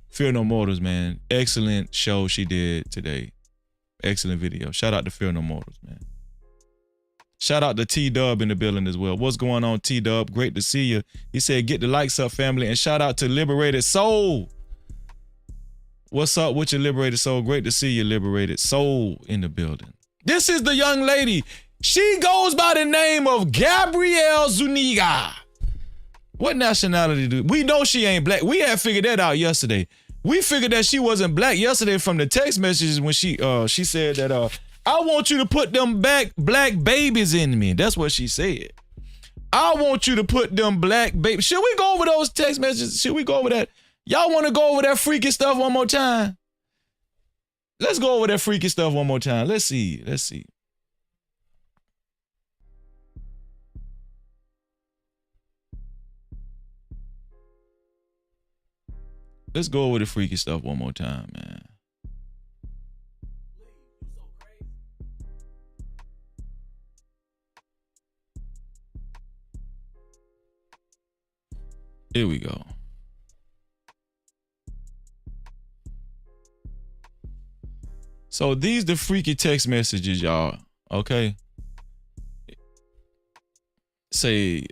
C: Fear No Mortals, man. Excellent show she did today. Excellent video. Shout out to Fear No Mortals, man. Shout out to T-Dub in the building as well. What's going on, T-Dub? Great to see you. He said, get the likes up, family. And shout out to Liberated Soul. What's up with your Liberated Soul? Great to see you, Liberated Soul, in the building. This is the young lady. She goes by the name of Gabrielle Zuniga. What nationality do we know? She ain't black. We had figured that out yesterday. We figured that she wasn't black yesterday from the text messages when she said that I want you to put them black babies in me. That's what she said. I want you to put them black babies. Should we go over those text messages? Should we go over that? Y'all want to go over that freaky stuff one more time? Let's go over that freaky stuff one more time. Let's see. Let's go over the freaky stuff one more time, man. Here we go. So these the freaky text messages, y'all. Okay. Say,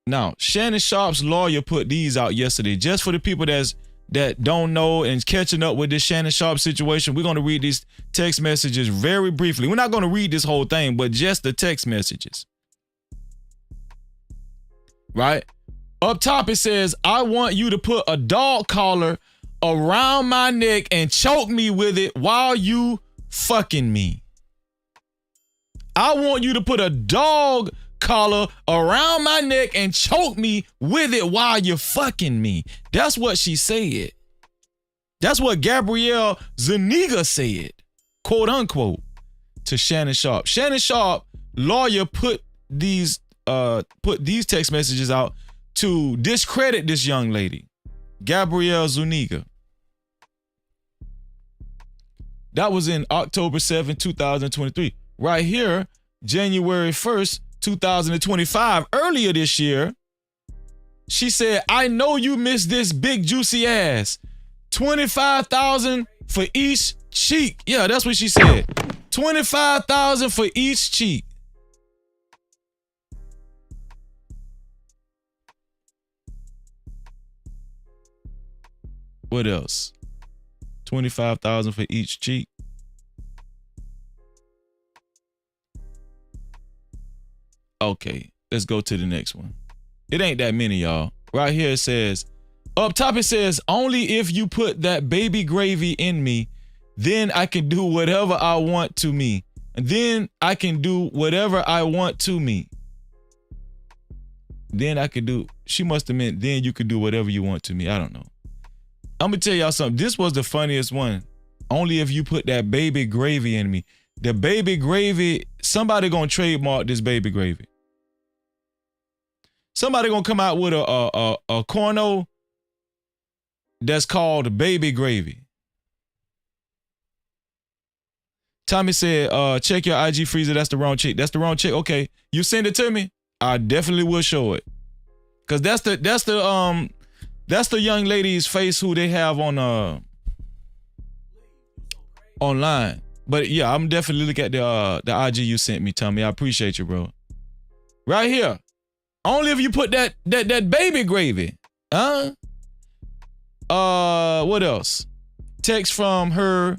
C: now Shannon Sharpe's lawyer put these out yesterday. Just for the people that don't know and catching up with this Shannon Sharpe situation, we're gonna read these text messages very briefly. We're not gonna read this whole thing, but just the text messages. Right? Up top it says, I want you to put a dog collar around my neck and choke me with it while you fucking me. I want you to put a dog collar around my neck and choke me with it while you're fucking me. That's what she said. That's what Gabrielle Zuniga said, quote unquote, to Shannon Sharpe. Shannon Sharpe lawyer put these text messages out to discredit this young lady, Gabrielle Zuniga. That was in October 7, 2023. Right here, January 1st, 2025, earlier this year, she said, I know you miss this big juicy ass. 25,000 for each cheek. Yeah, that's what she said. 25,000 for each cheek. What else? 25,000 for each cheek. Okay, let's go to the next one. It ain't that many, y'all. Right here it says, up top it says, only if you put that baby gravy in me, then I can do whatever I want to me. And then I can do whatever I want to me. Then I could do, she must have meant then you could do whatever you want to me. I don't know. I'm gonna tell y'all something. This was the funniest one. Only if you put that baby gravy in me. The baby gravy, somebody gonna trademark this baby gravy. Somebody gonna come out with a corno that's called baby gravy. Tommy said, check your IG freezer. That's the wrong chick. That's the wrong chick. Okay, you send it to me. I definitely will show it. Cause that's the young lady's face who they have on online. But yeah, I'm definitely looking at the IG you sent me, Tommy. I appreciate you, bro. Right here. Only if you put that baby gravy. Huh? What else? Text from her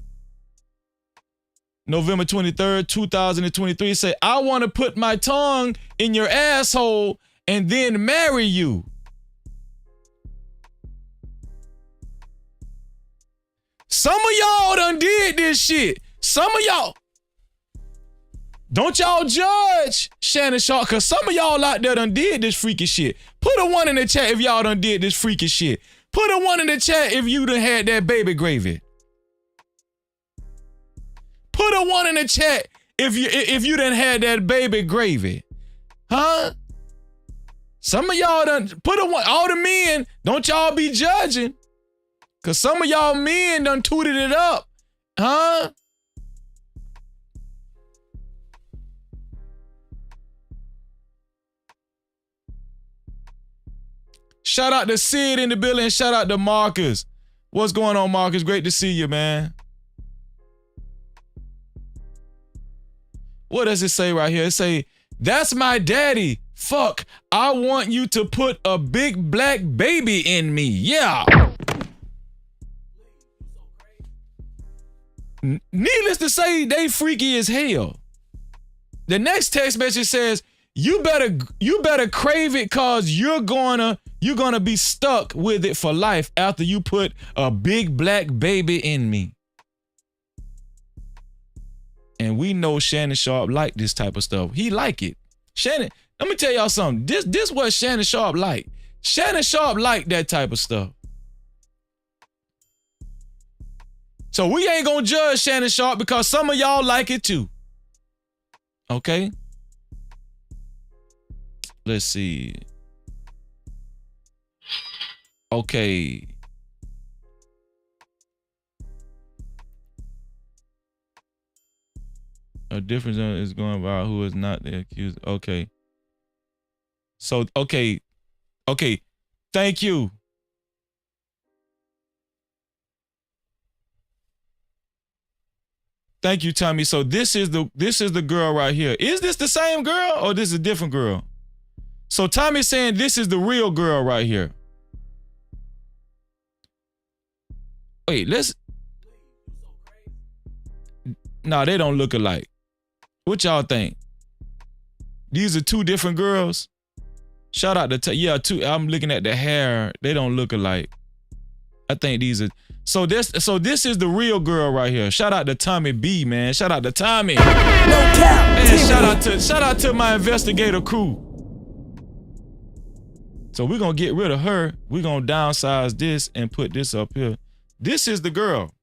C: November 23rd, 2023 say, I want to put my tongue in your asshole and then marry you. Some of y'all done did this shit. Some of y'all. Don't y'all judge Shannon Sharpe, because some of y'all out there done did this freaky shit. Put a 1 in the chat if y'all done did this freaky shit. Put a 1 in the chat if you done had that baby gravy. Put a 1 in the chat if you done had that baby gravy. Huh? Some of y'all done put a 1. All the men, don't y'all be judging. Cause some of y'all men done tooted it up. Huh? Shout out to Sid in the building. Shout out to Marcus. What's going on, Marcus? Great to see you, man. What does it say right here? It say, that's my daddy. Fuck, I want you to put a big black baby in me. Yeah. Needless to say, they freaky as hell. The next text message says, you better crave it cause you're gonna be stuck with it for life after you put a big black baby in me. And we know Shannon Sharpe like this type of stuff. He like it. Shannon, let me tell y'all something. This what Shannon Sharpe like. Shannon Sharpe like that type of stuff. So we ain't gonna judge Shannon Sharpe because some of y'all like it too. Okay? Let's see. Okay. A difference is going about who is not the accused. Okay. So, okay. Okay. Thank you. Thank you, Tommy. So this is the girl right here. Is this the same girl or this is a different girl? So Tommy's saying this is the real girl right here. Wait, nah, they don't look alike. What y'all think? These are two different girls? Shout out to two. I'm looking at the hair. They don't look alike. I think these are. So this is the real girl right here. Shout out to Tommy B, man. Shout out to Tommy. No cap. Man, shout out to my investigator crew. So we're gonna get rid of her. We're gonna downsize this and put this up here. This is the girl.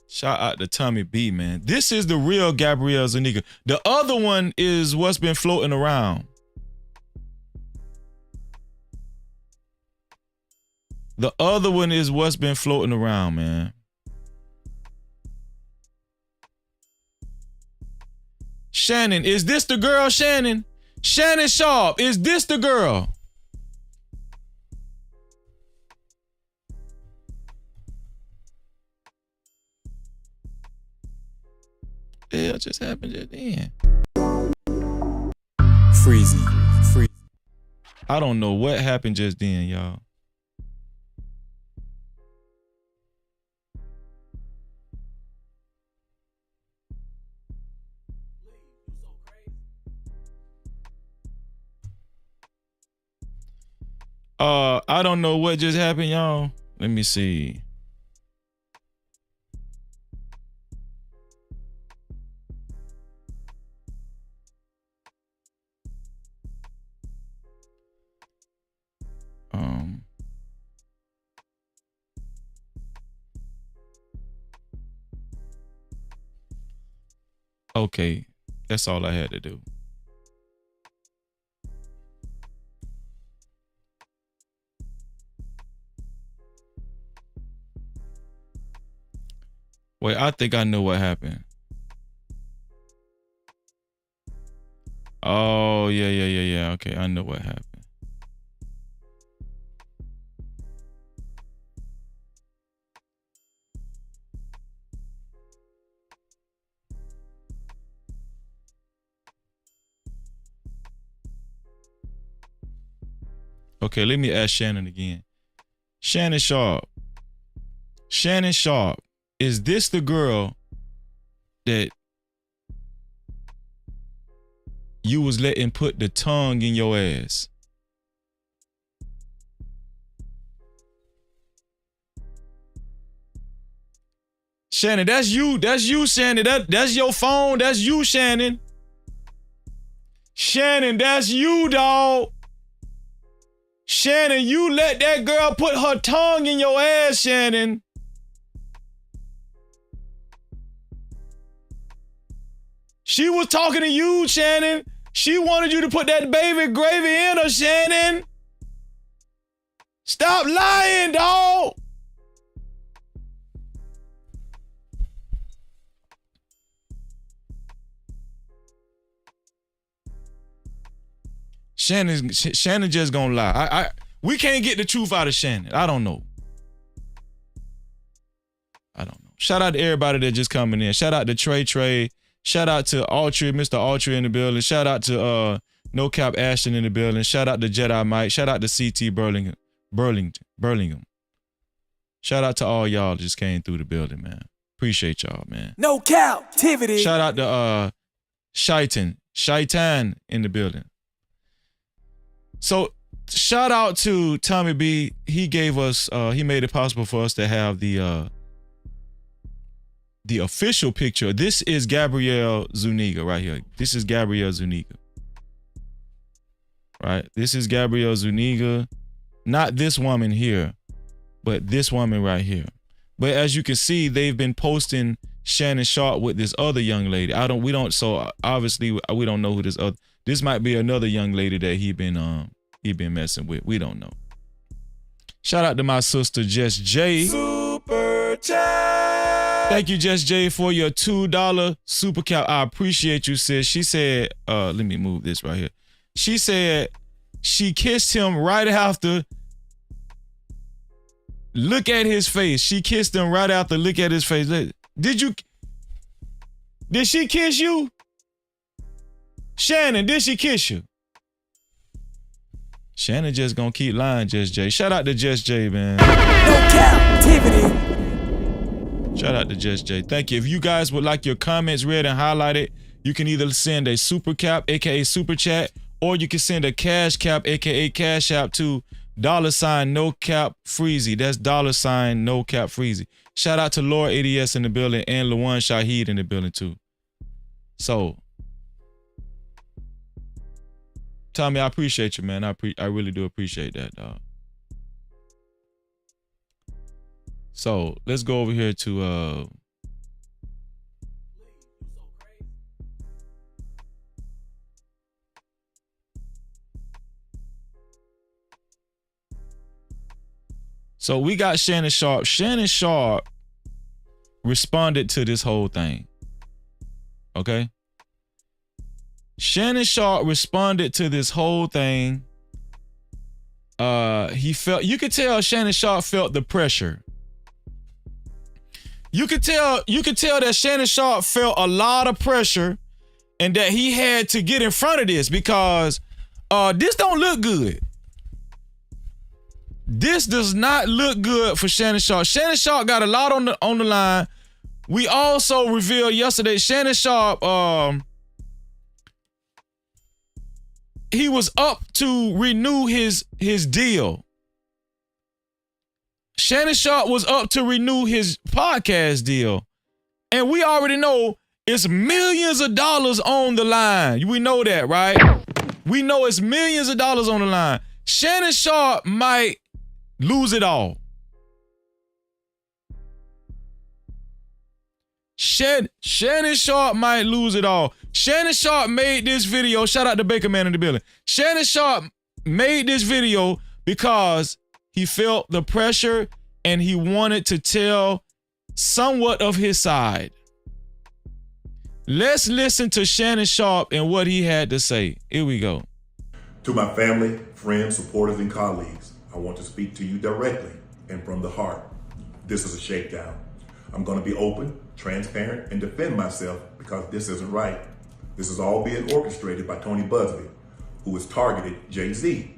C: Shout out to Tommy B, man. This is the real Gabrielle Zuniga. The other one is what's been floating around. The other one is what's been floating around, man. Shannon, is this the girl, Shannon? Shannon Sharpe, is this the girl? What the hell just happened just then? Freezy. I don't know what happened just then, y'all. I don't know what just happened, y'all. Let me see. Okay, that's all I had to do. Wait, I think I know what happened. Oh, yeah. Okay, I know what happened. Okay, let me ask Shannon again. Shannon Sharpe. Shannon Sharpe, is this the girl that you was letting put the tongue in your ass? Shannon, that's you. That's you, Shannon. That's your phone. That's you, Shannon. Shannon, that's you, dog. Shannon, you let that girl put her tongue in your ass, Shannon. She was talking to you, Shannon. She wanted you to put that baby gravy in her, Shannon. Stop lying, dog. Shannon just gonna lie. We can't get the truth out of Shannon. I don't know. Shout out to everybody that just coming in. Shout out to Trey. Shout out to Altry, Mr. Altry in the building. Shout out to No Cap Ashton in the building. Shout out to Jedi Mike. Shout out to CT Burlingame. Shout out to all y'all that just came through the building, man. Appreciate y'all, man.
H: No Cap-tivity.
C: Shout out to Shaitan in the building. So shout out to Tommy B. He gave us, he made it possible for us to have the official picture. This is Gabrielle Zuniga right here. This is Gabrielle Zuniga. Right? This is Gabrielle Zuniga. Not this woman here, but this woman right here. But as you can see, they've been posting Shannon Sharpe with this other young lady. So obviously we don't know who this might be another young lady that he been messing with. We don't know. Shout out to my sister Jess J. Super chat. Thank you, Jess J, for your $2 super cap. I appreciate you, sis. She said, let me move this right here. She said she kissed him right after. Look at his face. She kissed him right after. Look at his face. Did she kiss you? Shannon, did she kiss you? Shannon just gonna keep lying, Jess J. Shout out to Jess J, man.
H: No Cap-tivity.
C: Shout out to Jess J. Thank you. If you guys would like your comments read and highlighted, you can either send a super cap, aka super chat, or you can send a cash cap, aka cash app to $ no cap freezy. That's $ no cap freezy. Shout out to Laura ADS in the building and Lawan Shaheed in the building too. So, Tommy, I appreciate you, man. I really do appreciate that, dog. So let's go over here to so we got Shannon Sharpe. Shannon Sharpe responded to this whole thing. Okay? Shannon Sharpe responded to this whole thing. You could tell Shannon Sharpe felt the pressure. You could tell that Shannon Sharpe felt a lot of pressure and that he had to get in front of this because this don't look good. This does not look good for Shannon Sharpe. Shannon Sharpe got a lot on the line. We also revealed yesterday Shannon Sharpe he was up to renew his deal. Shannon Sharpe was up to renew his podcast deal. And we already know it's millions of dollars on the line. We know that, right? We know it's millions of dollars on the line. Shannon Sharpe might lose it all. Shannon Sharpe might lose it all. Shannon Sharpe made this video. Shout out to Baker Man in the building. Shannon Sharpe made this video because he felt the pressure and he wanted to tell somewhat of his side. Let's listen to Shannon Sharpe and what he had to say. Here we go.
M: To my family, friends, supporters, and colleagues, I want to speak to you directly and from the heart. This is a shakedown. I'm going to be open, transparent, and defend myself because this isn't right. This is all being orchestrated by Tony Busby, who has targeted Jay-Z.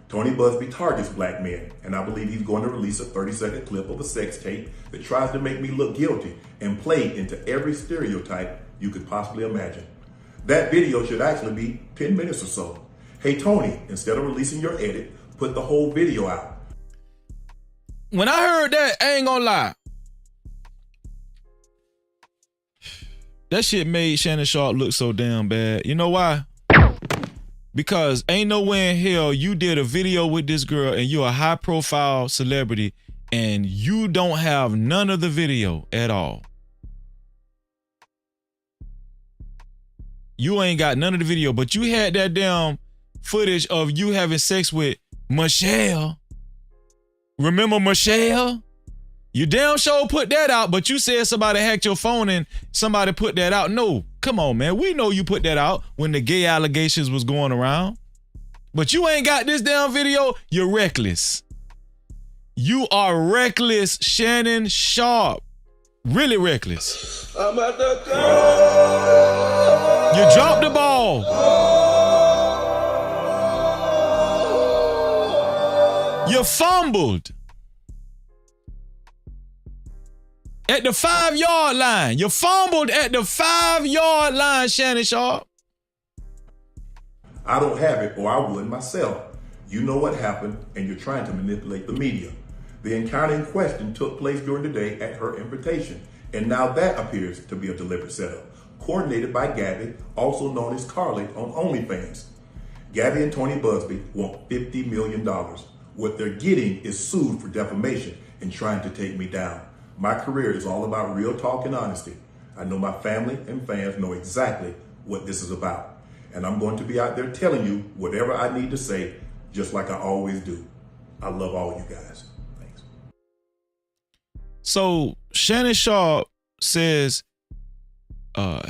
M: Tony Busby targets black men, and I believe he's going to release a 30-second clip of a sex tape that tries to make me look guilty and play into every stereotype you could possibly imagine. That video should actually be 10 minutes or so. Hey, Tony, instead of releasing your edit, put the whole video out.
C: When I heard that, I ain't gonna lie. That shit made Shannon Sharpe look so damn bad. You know why? Because ain't no way in hell you did a video with this girl and you're a high profile celebrity and you don't have none of the video at all. You ain't got none of the video, but you had that damn footage of you having sex with Michelle. Remember Michelle? You damn sure put that out, but you said somebody hacked your phone and somebody put that out. No, come on, man. We know you put that out when the gay allegations was going around. But you ain't got this damn video. You're reckless. You are reckless, Shannon Sharpe. Really reckless.
L: I'm at the club.
C: You dropped the ball. You fumbled. At the 5-yard line. You fumbled at the 5-yard line, Shannon Sharpe.
M: I don't have it, or I would myself. You know what happened, and you're trying to manipulate the media. The encounter in question took place during the day at her invitation, and now that appears to be a deliberate setup, coordinated by Gabby, also known as Carly on OnlyFans. Gabby and Tony Busby want $50 million. What they're getting is sued for defamation and trying to take me down. My career is all about real talk and honesty. I know my family and fans know exactly what this is about. And I'm going to be out there telling you whatever I need to say, just like I always do. I love all you guys. Thanks.
C: So Shannon Sharpe says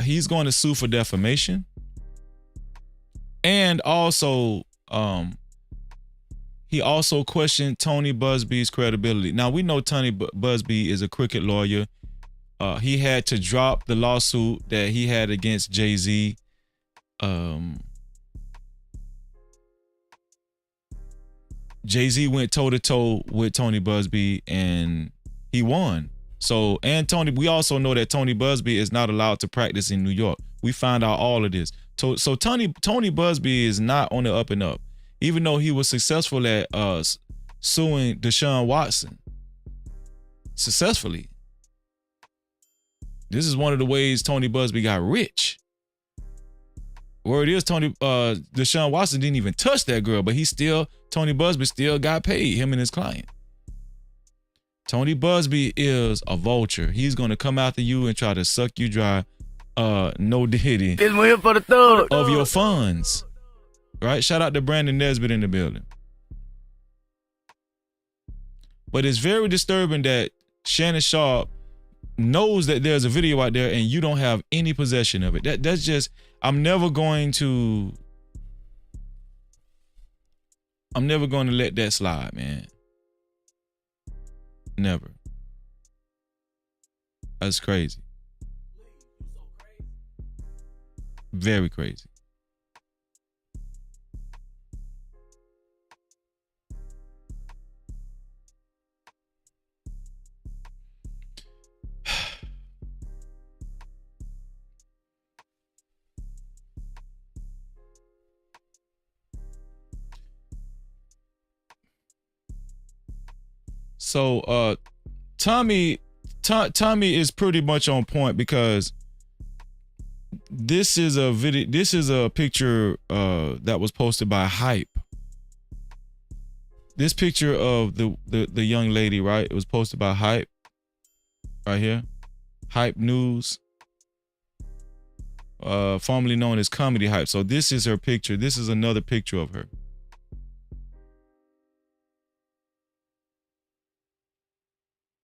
C: he's going to sue for defamation. And also, he also questioned Tony Busby's credibility. Now, we know Tony Busby is a crooked lawyer. He had to drop the lawsuit that he had against Jay-Z. Jay-Z went toe-to-toe with Tony Busby and he won. So, and Tony, we also know that Tony Busby is not allowed to practice in New York. We found out all of this. So Tony Busby is not on the up and up, even though he was successful at suing Deshaun Watson successfully. This is one of the ways Tony Busby got rich. Word is Deshaun Watson didn't even touch that girl, but Tony Busby still got paid, him and his client. Tony Busby is a vulture. He's going to come after you and try to suck you dry. No Diddy.
L: This one here for the thug.
C: Of your funds. Right? Shout out to Brandon Nesbitt in the building. But it's very disturbing that Shannon Sharpe knows that there's a video out there and you don't have any possession of it. That's just, I'm never going to let that slide, man. Never. That's crazy. Very crazy. So Tommy is pretty much on point because this is a video. This is a picture that was posted by Hype. This picture of the young lady, right? It was posted by Hype, right here. Hype News, formerly known as Comedy Hype. So this is her picture. This is another picture of her.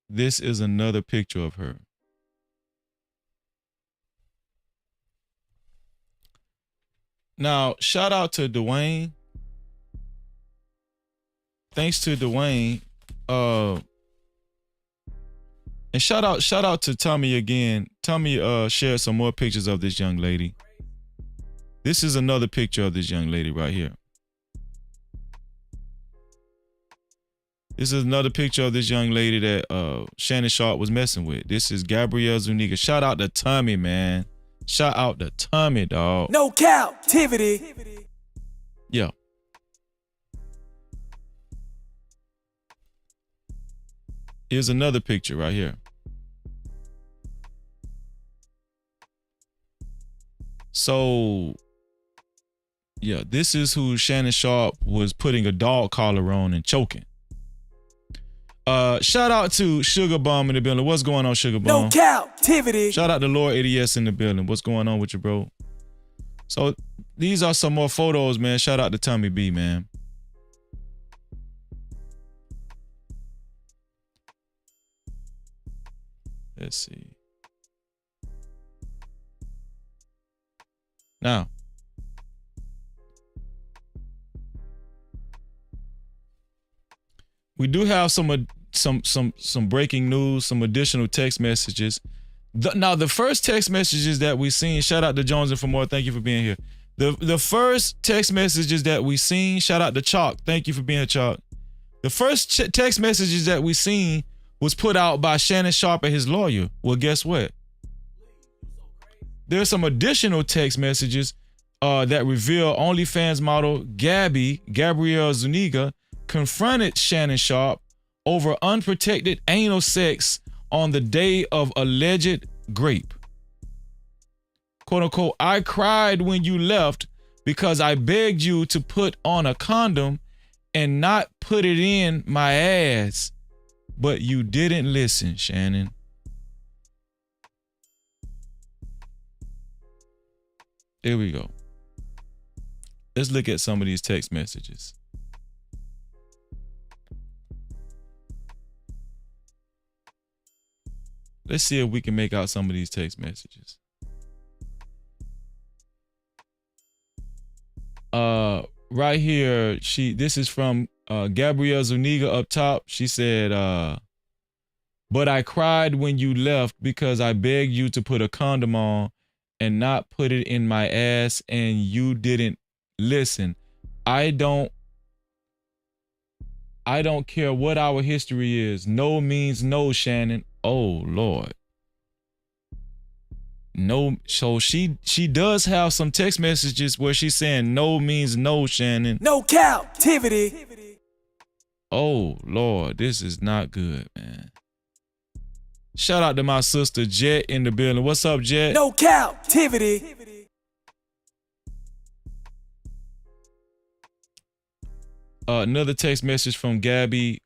C: This is another picture of her. Now, shout out to Dwayne. Thanks to Dwayne. And shout out to Tommy again. Tommy shared some more pictures of this young lady. This is another picture of this young lady right here. This is another picture of this young lady that Shannon Sharpe was messing with. This is Gabrielle Zuniga. Shout out to Tommy, man. Shout out to Tommy, dog.
H: No Cap-tivity.
C: Yeah. Here's another picture right here. So, yeah, this is who Shannon Sharpe was putting a dog collar on and choking. Shout out to Sugar Bomb in the building. What's going on, Sugar Bomb?
H: No Cap-tivity.
C: Shout out to Lord ADS in the building. What's going on with you, bro? So these are some more photos, man. Shout out to Tommy B, man. Let's see. Now, we do have some breaking news, some additional text messages. Now, the first text messages that we seen, shout out to Jones and for more, thank you for being here. The first text messages that we seen, shout out to Chalk, thank you for being here, Chalk. The first text messages that we seen was put out by Shannon Sharpe and his lawyer. Well, guess what? There's some additional text messages that reveal OnlyFans model Gabrielle Zuniga confronted Shannon Sharpe over unprotected anal sex on the day of alleged rape. Quote unquote, I cried when you left because I begged you to put on a condom and not put it in my ass, but you didn't listen, Shannon. There we go. Let's look at some of these text messages. Let's see if we can make out some of these text messages. Right here, this is from Gabrielle Zuniga up top. She said, but I cried when you left because I begged you to put a condom on and not put it in my ass, and you didn't listen. I don't care what our history is. No means no, Shannon. Oh, Lord. No, so she does have some text messages where she's saying no means no, Shannon.
H: No Cap-tivity.
C: Oh, Lord, this is not good, man. Shout out to my sister Jet in the building. What's up, Jet?
H: No Cap-tivity.
C: Another text message from Gabrielle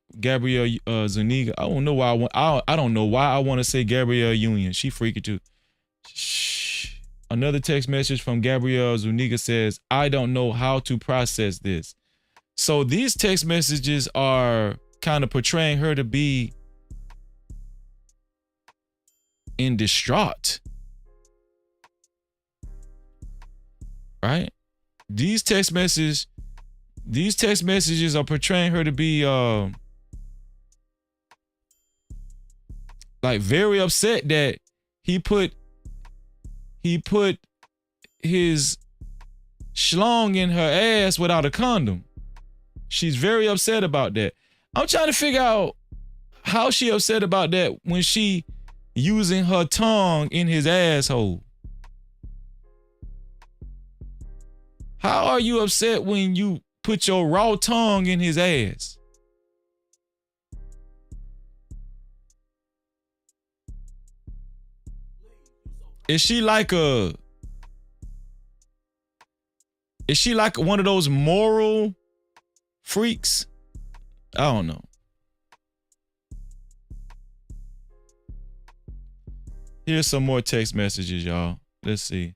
C: Zuniga. I don't know why I don't know why I want to say Gabrielle Union. She freaking too. Shh. Another text message from Gabrielle Zuniga says, I don't know how to process this. So these text messages are kind of portraying her to be in distraught. Right? These text messages are portraying her to be like very upset that he put his schlong in her ass without a condom. She's very upset about that. I'm trying to figure out how she upset about that when she using her tongue in his asshole. How are you upset when you put your raw tongue in his ass? Is she like one of those moral freaks? I don't know. Here's some more text messages, y'all. Let's see.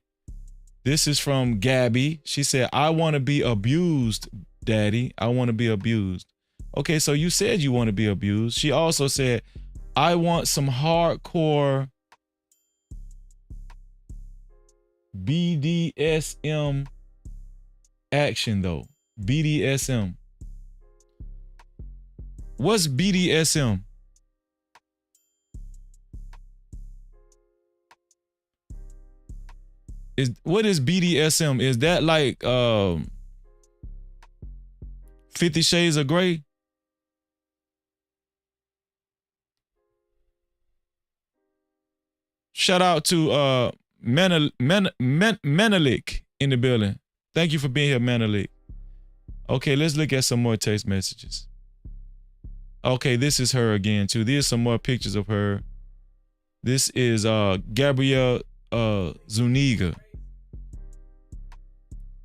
C: This is from Gabby. She said, I want to be abused, Daddy. I want to be abused. Okay, so you said you want to be abused. She also said, I want some hardcore BDSM action, though. BDSM. What's BDSM? What is BDSM? Is that like 50 Shades of Grey? Shout out to Menelik in the building. Thank you for being here, Menelik. Okay, let's look at some more text messages. Okay, this is her again too. There's some more pictures of her. This is Gabrielle Zuniga.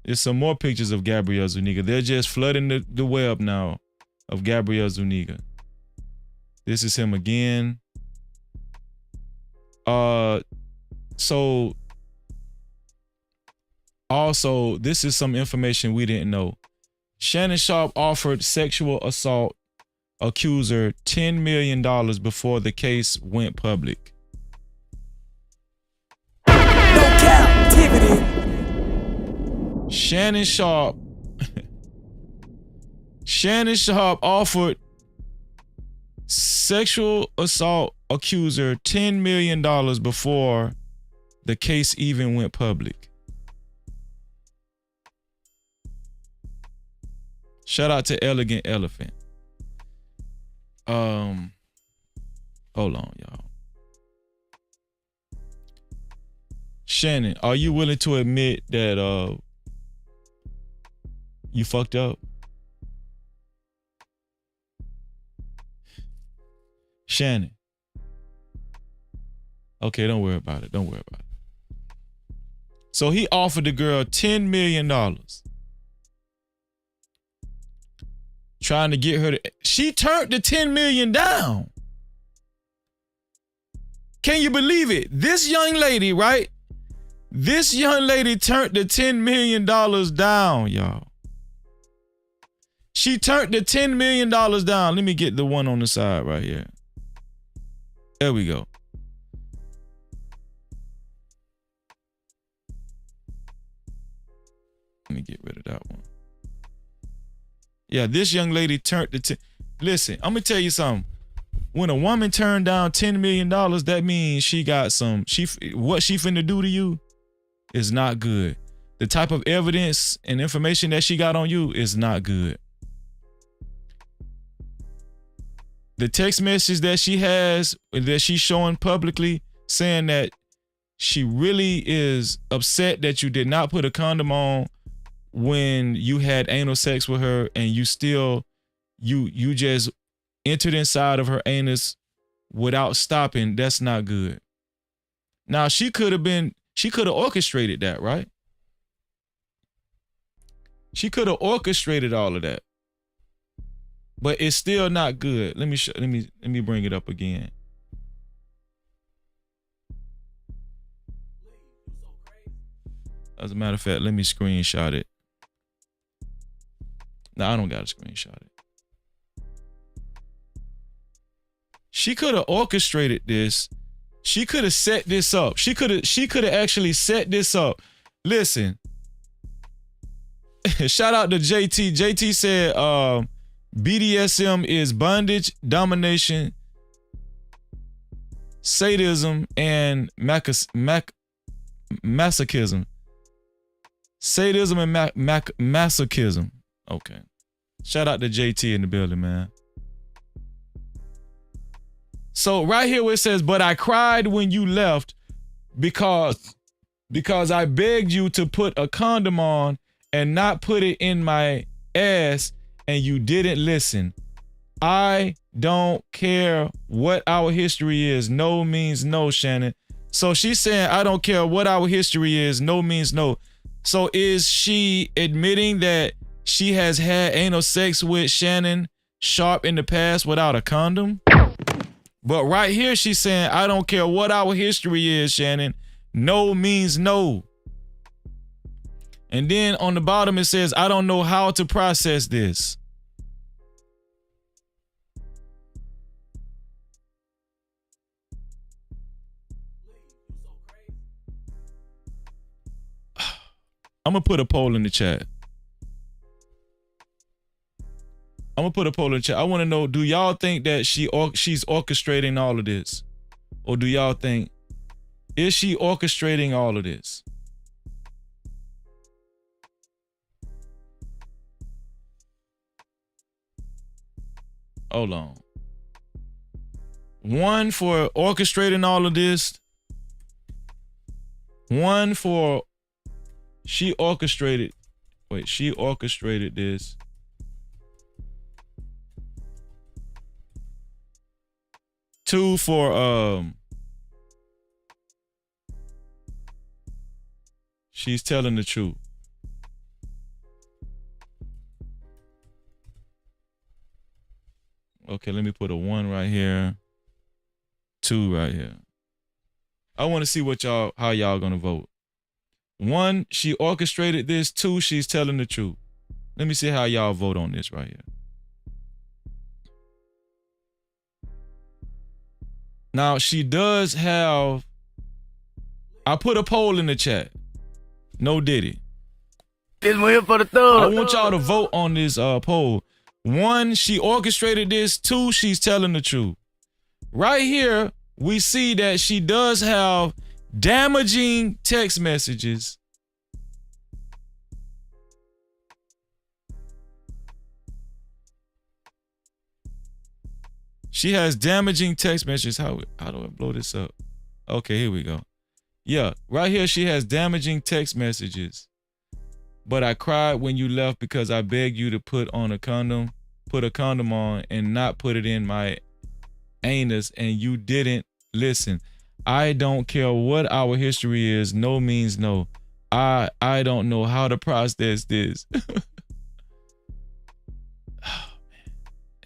C: There's some more pictures of Gabrielle Zuniga. They're just flooding the web now of Gabrielle Zuniga. This is him again. So also, this is some information we didn't know. Shannon Sharpe offered sexual assault accuser $10 million before the case went public.
H: No Cap-tivity.
C: Shannon Sharpe offered sexual assault accuser $10 million before the case even went public. Shout out to Elegant Elephant. Hold on, y'all. Shannon, are you willing to admit that you fucked up? Shannon. Okay, don't worry about it. Don't worry about it. So he offered the girl $10 million. Trying to get her to... She turned the $10 million down. Can you believe it? This young lady, right? This young lady turned the $10 million down, y'all. She turned the $10 million down. Let me get the one on the side right here. There we go. Let me get rid of that one. Yeah, this young lady turned the Listen, I'm gonna tell you something. When a woman turned down $10 million, that means she got some. What she finna do to you is not good. The type of evidence and information that she got on you is not good. The text message that she has, that she's showing publicly, saying that she really is upset that you did not put a condom on when you had anal sex with her, and you still, you just entered inside of her anus without stopping. That's not good. Now, she could have orchestrated that, right? She could have orchestrated all of that. But it's still not good. Let me bring it up again. As a matter of fact, let me screenshot it. No, I don't got to screenshot it. She could have orchestrated this. She could have set this up. She could have actually set this up. Listen. Shout out to JT. JT said BDSM is bondage, domination, sadism, and masochism. Sadism and masochism. Okay. Shout out to JT in the building, man. So right here where it says, but I cried when you left because I begged you to put a condom on and not put it in my ass, and you didn't listen. I don't care what our history is. No means no, Shannon. So she's saying, I don't care what our history is. No means no. So is she admitting that she has had anal sex with Shannon Sharpe in the past without a condom? But right here, she's saying, I don't care what our history is, Shannon. No means no. And then on the bottom, it says, I don't know how to process this. I'm going to put a poll in the chat. I want to know, do y'all think that she's orchestrating all of this? Or do y'all think, is she orchestrating all of this? Hold on. 1 for orchestrating all of this. 1 for she orchestrated this. Two for she's telling the truth. Okay, let me put a 1 right here. 2 right here. I want to see how y'all gonna vote. 1, she orchestrated this. 2, she's telling the truth. Let me see how y'all vote on this right here. Now, she does have, I put a poll in the chat. No Diddy.
N: This one here for the thug.
C: I want y'all to vote on this poll. 1, she orchestrated this. 2, she's telling the truth. Right here, we see that she does have damaging text messages. She has damaging text messages. How do I blow this up? Okay, here we go. Yeah, right here she has damaging text messages. But I cried when you left because I begged you to put a condom on and not put it in my anus, and you didn't listen. I don't care what our history is. No means no. I don't know how to process this.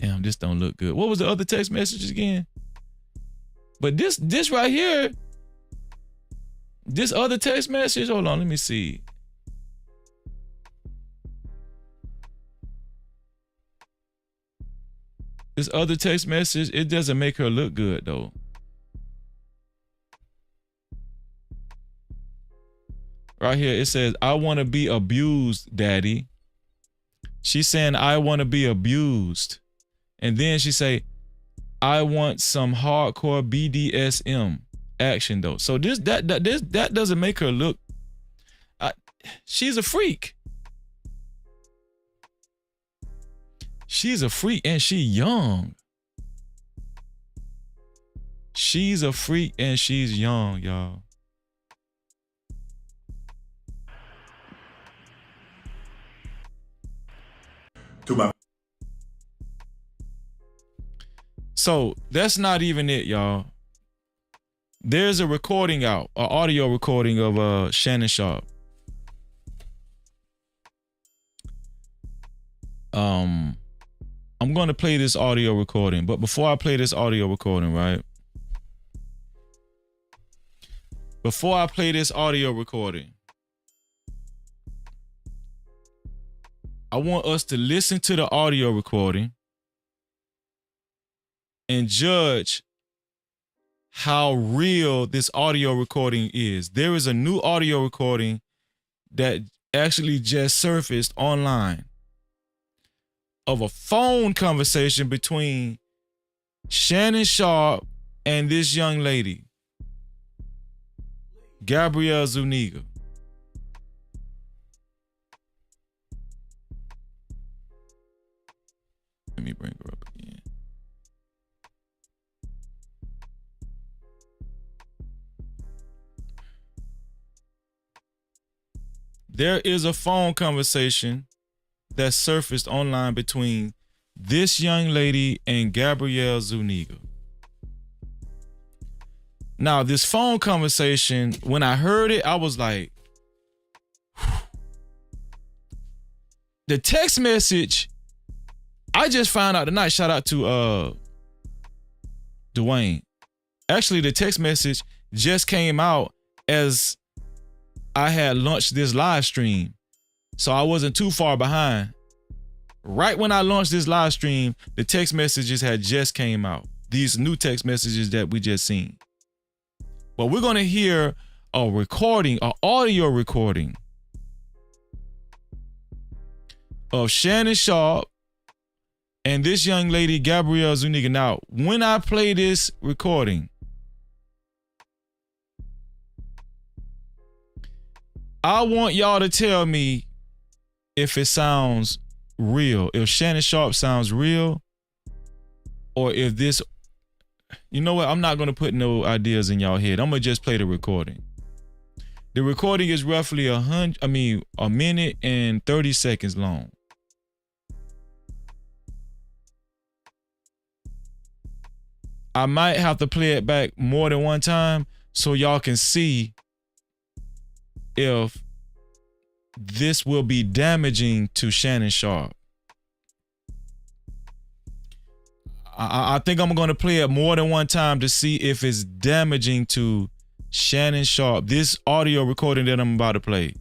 C: Damn, this don't look good. What was the other text messages again? But this right here, this other text message, hold on, let me see. This other text message, it doesn't make her look good though. Right here, it says, I want to be abused, daddy. She's saying, I want to be abused. And then she say, I want some hardcore BDSM action though. So that doesn't make her look. She's a freak. She's a freak and she young. She's a freak and she's young, y'all. So that's not even it, y'all. There's a recording out, an audio recording of Shannon Sharpe. I'm going to play this audio recording, but before I play this audio recording, right? Before I play this audio recording, I want us to listen to the audio recording and judge how real this audio recording is. There is a new audio recording that actually just surfaced online of a phone conversation between Shannon Sharpe and this young lady, Gabrielle Zuniga. Let me bring her up again. There is a phone conversation that surfaced online between this young lady and Gabrielle Zuniga. Now, this phone conversation, when I heard it, I was like, the text message, I just found out tonight, shout out to Dwayne. Actually, the text message just came out as I had launched this live stream. So I wasn't too far behind. Right when I launched this live stream, the text messages had just came out. These new text messages that we just seen. But we're going to hear a recording, an audio recording of Shannon Sharpe and this young lady, Gabrielle Zuniga. Now, when I play this recording, I want y'all to tell me if it sounds real, if Shannon Sharpe sounds real, or if this, you know what, I'm not going to put no ideas in y'all head. I'm going to just play the recording. The recording is roughly a minute and 30 seconds long. I might have to play it back more than one time so y'all can see if this will be damaging to Shannon Sharpe. I think I'm going to play it more than one time to see if it's damaging to Shannon Sharpe. This audio recording that I'm about to play.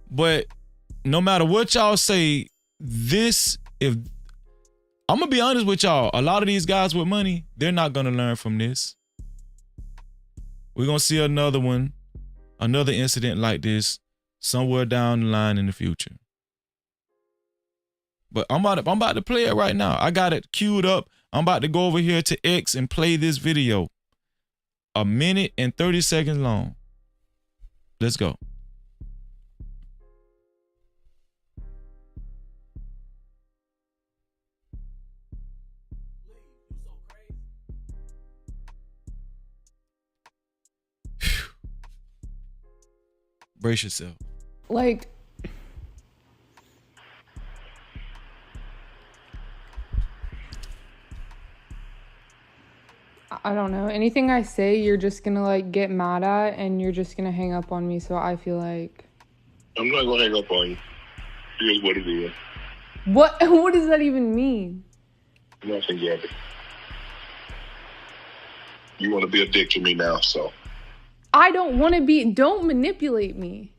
C: But no matter what y'all say, I'm going to be honest with y'all, a lot of these guys with money, they're not going to learn from this. We're going to see another one, another incident like this somewhere down the line in the future. But I'm about to play it right now. I got it queued up. I'm about to go over here to X and play this video. A minute and 30 seconds long. Let's go. Brace yourself.
O: Like, I don't know. Anything I say, you're just gonna like get mad at and you're just gonna hang up on me. So I feel like
L: I'm not gonna hang up on you. Here's what it is.
O: what does that even mean?
L: Nothing, Gabby. You want to be a dick to me now, so.
O: I don't want to be. Don't manipulate me.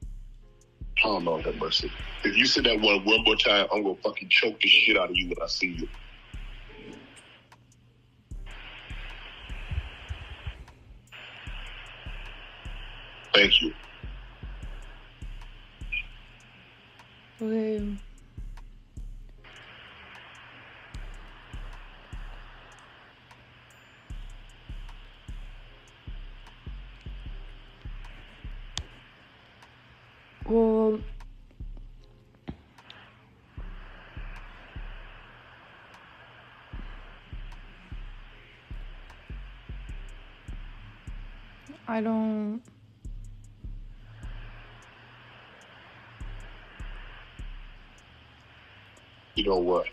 L: Oh, Lord have mercy. If you say that one more time, I'm gonna fucking choke the shit out of you when I see you. Thank you.
O: Okay. Well, I don't.
L: You know what?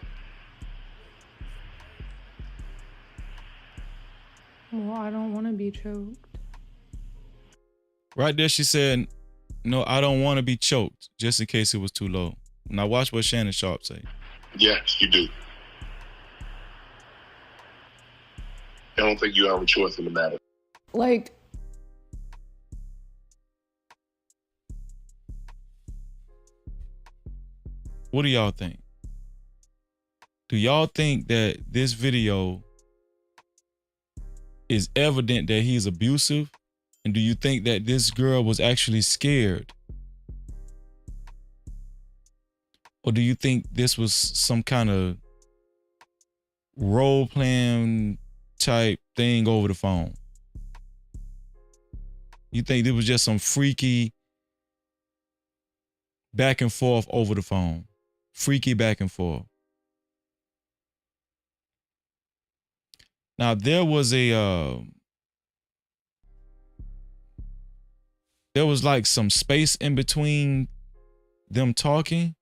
O: Well, I don't want to be choked.
C: Right there, she said, no, I don't want to be choked, just in case it was too low. Now watch what Shannon Sharpe say.
L: Yes, you do. I don't think you have a choice in the matter.
O: Like,
C: what do y'all think? Do y'all think that this video is evident that he's abusive? And do you think that this girl was actually scared? Or do you think this was some kind of role-playing type thing over the phone? You think it was just some freaky back and forth over the phone? Freaky back and forth. Now, there was like some space in between them talking.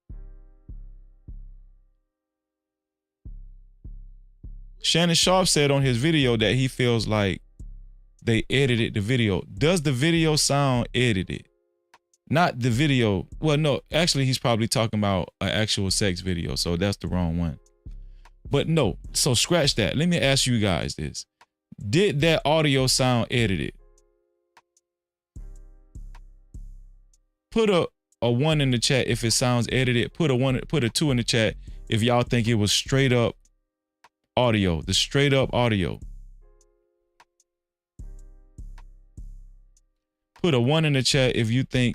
C: Shannon Sharpe said on his video that he feels like they edited the video. Does the video sound edited? Not the video. Well, no, actually, he's probably talking about an actual sex video, so that's the wrong one. But no, so scratch that. Let me ask you guys this. Did that audio sound edited? Put a 1 in the chat if it sounds edited. Put a 2 in the chat if y'all think it was straight up audio. The straight up audio. Put a 1 in the chat if you think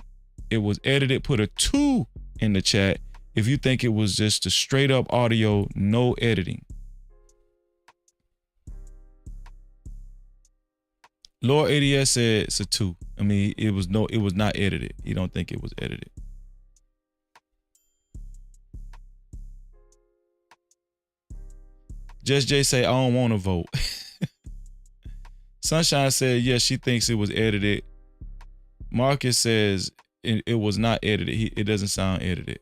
C: it was edited. Put a 2 in the chat if you think it was just a straight up audio, no editing. Lord ADS said it's a 2. I mean, it was not edited. He don't think it was edited. Just Jay say, I don't want to vote. Sunshine said, yes, she thinks it was edited. Marcus says it was not edited. It doesn't sound edited.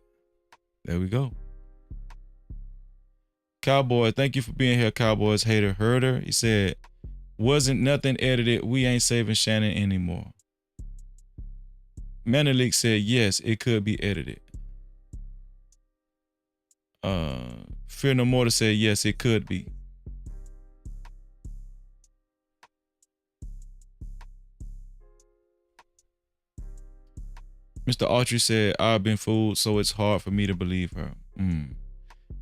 C: There we go. Cowboy, thank you for being here, Cowboys hater herder. He said, wasn't nothing edited. We ain't saving Shannon anymore. Manelik said, yes, it could be edited. Fear No More said, yes, it could be. Mr. Autry said, I've been fooled, so it's hard for me to believe her.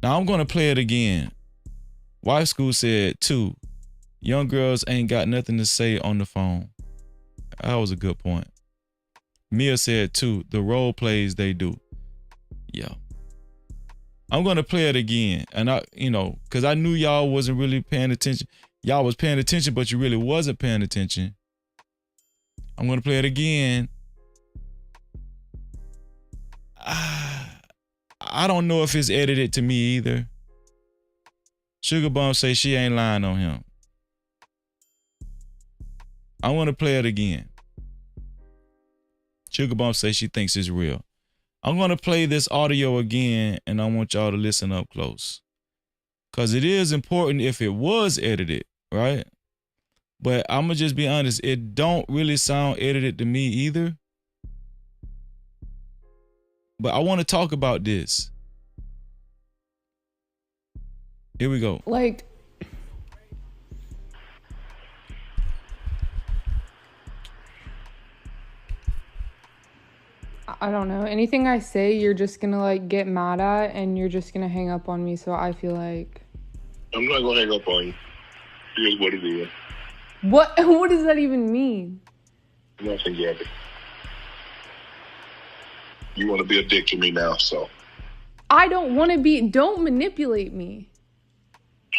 C: Now I'm going to play it again. Wife School said, 2. Young girls ain't got nothing to say on the phone. That was a good point. Mia said, 2. The role plays they do. Yeah. I'm going to play it again. And because I knew y'all wasn't really paying attention. Y'all was paying attention, but you really wasn't paying attention. I'm going to play it again. I don't know if it's edited to me either. Sugar Bum say she ain't lying on him. I want to play it again. Sugar Bum say she thinks it's real. I'm going to play this audio again, and I want y'all to listen up close. Because it is important if it was edited, right? But I'm going to just be honest. It don't really sound edited to me either. But I want to talk about this. Here we go.
O: Like, I don't know. Anything I say, you're just gonna like get mad at, and you're just gonna hang up on me. So I feel like
L: I'm not gonna hang up on you. Here's what it is.
O: what does that even mean?
L: Nothing, Gabby. You want to be a dick to me now, so.
O: I don't want to be. Don't manipulate me.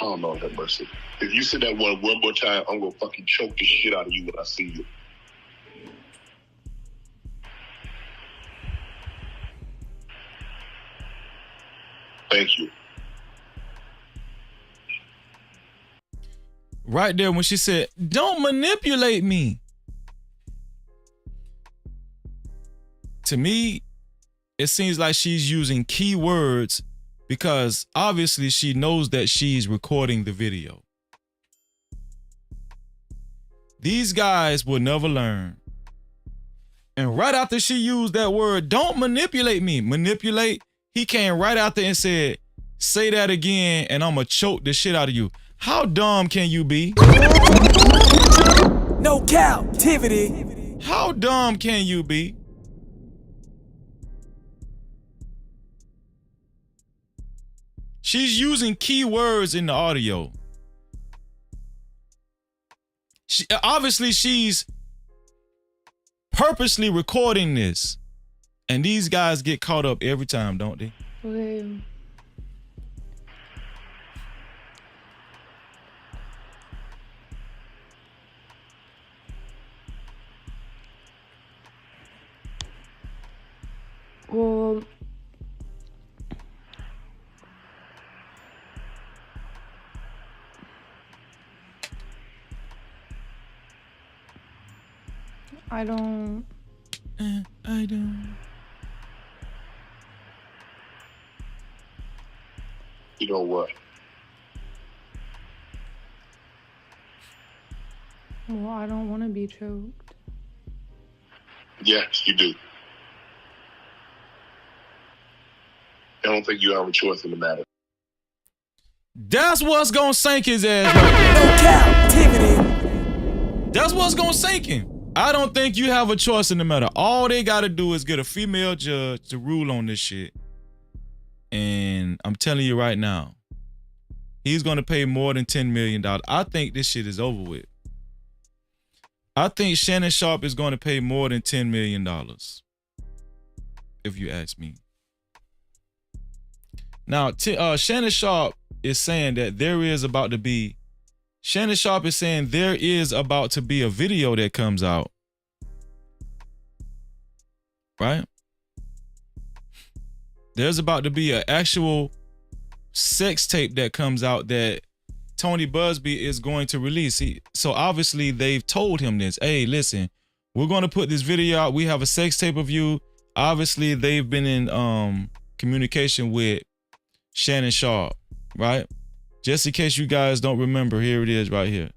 L: Oh, Lord have mercy. If you say that one more time, I'm gonna fucking choke the shit out of you when I see you. Thank you.
C: Right there when she said, don't manipulate me. To me, it seems like she's using key words because obviously she knows that she's recording the video. These guys will never learn. And right after she used that word, don't manipulate me. Manipulate. He came right after and said, say that again and I'm going to choke the shit out of you. How dumb can you be?
H: No Cap-tivity.
C: How dumb can you be? She's using key words in the audio. Obviously, she's purposely recording this. And these guys get caught up every time, don't they?
O: Okay. Well, I don't.
L: You know what?
O: Well, I don't want to be choked.
L: Yes, you do. I don't think you have a choice in the matter.
C: That's what's gonna sink his ass right there.
H: No captivity.
C: That's what's gonna sink him. I don't think you have a choice in the matter. All they gotta do is get a female judge to rule on this shit. And I'm telling you right now, he's gonna pay more than $10 million. I think this shit is over with. I think Shannon Sharpe is gonna pay more than $10 million. If you ask me. Now, Shannon Sharpe is saying that Shannon Sharpe is saying there is about to be a video that comes out. Right? There's about to be an actual sex tape that comes out that Tony Busby is going to release. So obviously they've told him this. Hey, listen, we're going to put this video out. We have a sex tape of you. Obviously they've been in communication with Shannon Sharpe, right? Just in case you guys don't remember, here it is right here.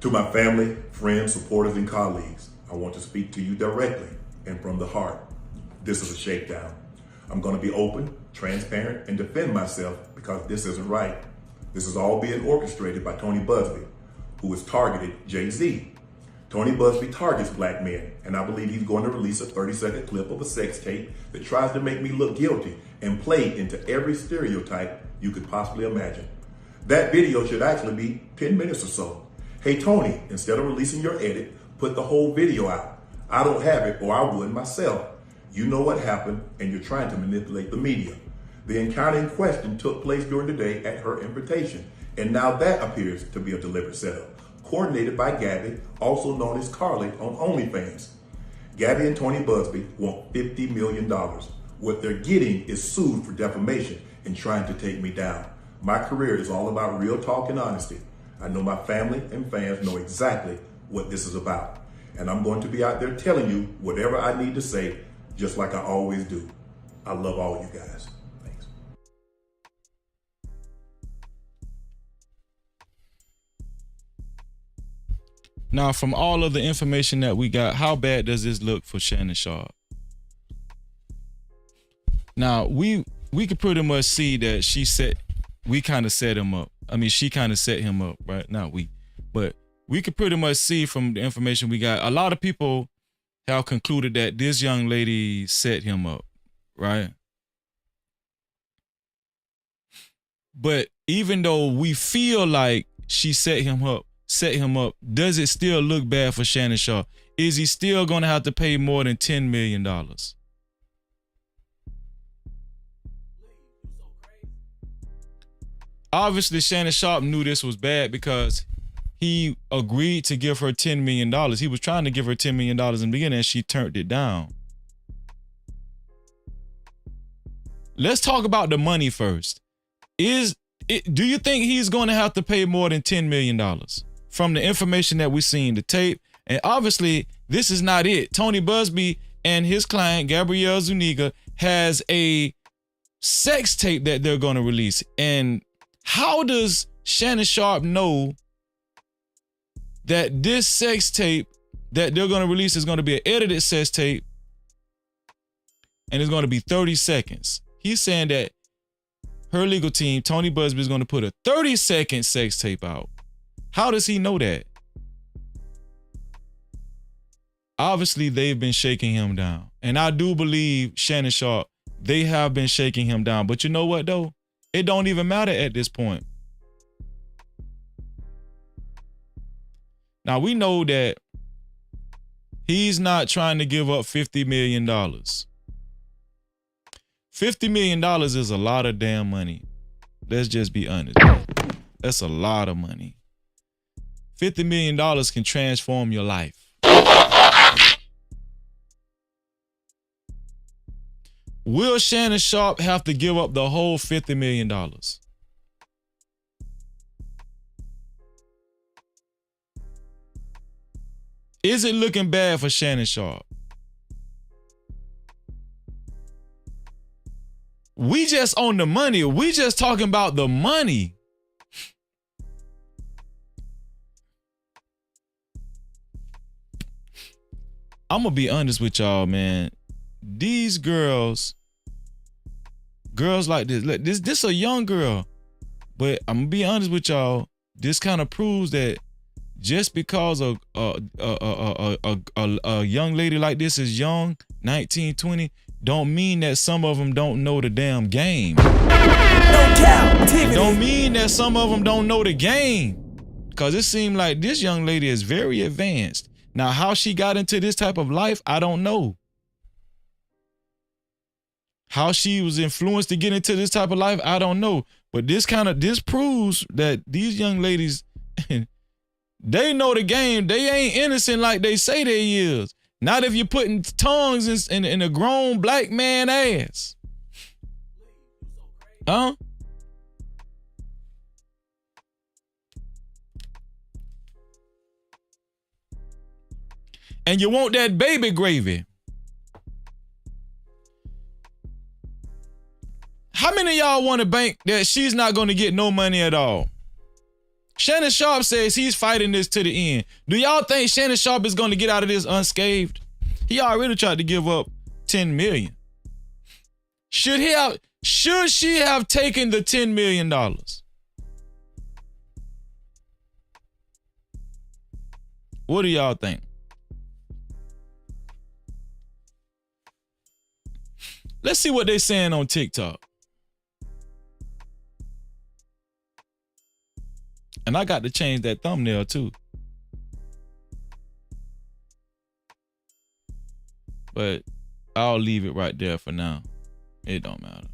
M: To my family, friends, supporters, and colleagues, I want to speak to you directly and from the heart. This is a shakedown. I'm going to be open, transparent, and defend myself because this isn't right. This is all being orchestrated by Tony Busby, who has targeted Jay-Z. Tony Busby targets black men, and I believe he's going to release a 30-second clip of a sex tape that tries to make me look guilty and play into every stereotype you could possibly imagine. That video should actually be 10 minutes or so. Hey, Tony, instead of releasing your edit, put the whole video out. I don't have it, or I would myself. You know what happened, and you're trying to manipulate the media. The encounter in question took place during the day at her invitation, and now that appears to be a deliberate setup, coordinated by Gabby, also known as Carly on OnlyFans. Gabby and Tony Busby want $50 million. What they're getting is sued for defamation and trying to take me down. My career is all about real talk and honesty. I know my family and fans know exactly what this is about. And I'm going to be out there telling you whatever I need to say, just like I always do. I love all you guys. Thanks.
C: Now, from all of the information that we got, how bad does this look for Shannon Sharpe? Now, we could pretty much see that we kind of set him up. I mean, she kind of set him up, right? But we could pretty much see from the information we got, a lot of people have concluded that this young lady set him up, right? But even though we feel like she set him up, does it still look bad for Shannon Sharpe? Is he still going to have to pay more than $10 million? Obviously, Shannon Sharpe knew this was bad because he agreed to give her $10 million. He was trying to give her $10 million in the beginning and she turned it down. Let's talk about the money first. Do you think he's going to have to pay more than $10 million? From the information that we've seen, the tape, and obviously this is not it. Tony Busby and his client, Gabrielle Zuniga, has a sex tape that they're going to release. And how does Shannon Sharpe know that this sex tape that they're going to release is going to be an edited sex tape and it's going to be 30 seconds? He's saying that her legal team, Tony Busby, is going to put a 30-second sex tape out. How does he know that? Obviously, they've been shaking him down. And I do believe Shannon Sharpe, they have been shaking him down. But you know what, though? It don't even matter at this point. Now, we know that he's not trying to give up $50 million. $50 million is a lot of damn money. Let's just be honest. That's a lot of money. $50 million can transform your life. Will Shannon Sharpe have to give up the whole $50 million? Is it looking bad for Shannon Sharpe? We just on the money. We just talking about the money. I'm gonna be honest with y'all, man. these girls like this, this a young girl, but I'm gonna be honest with y'all. This kind of proves that just because a young lady like this is young, 19, 20, don't mean that some of them don't know the damn game. It don't mean that some of them don't know the game. Because it seemed like this young lady is very advanced. Now, how she got into this type of life, I don't know. How she was influenced to get into this type of life, I don't know. But this proves that these young ladies, they know the game. They ain't innocent like they say they is. Not if you're putting tongues in a grown black man ass. Huh? And you want that baby gravy. How many of y'all want to bank that she's not going to get no money at all? Shannon Sharpe says he's fighting this to the end. Do y'all think Shannon Sharpe is going to get out of this unscathed? He already tried to give up $10 million. Should she have taken the $10 million? What do y'all think? Let's see what they're saying on TikTok. And I got to change that thumbnail too. But I'll leave it right there for now. It don't matter.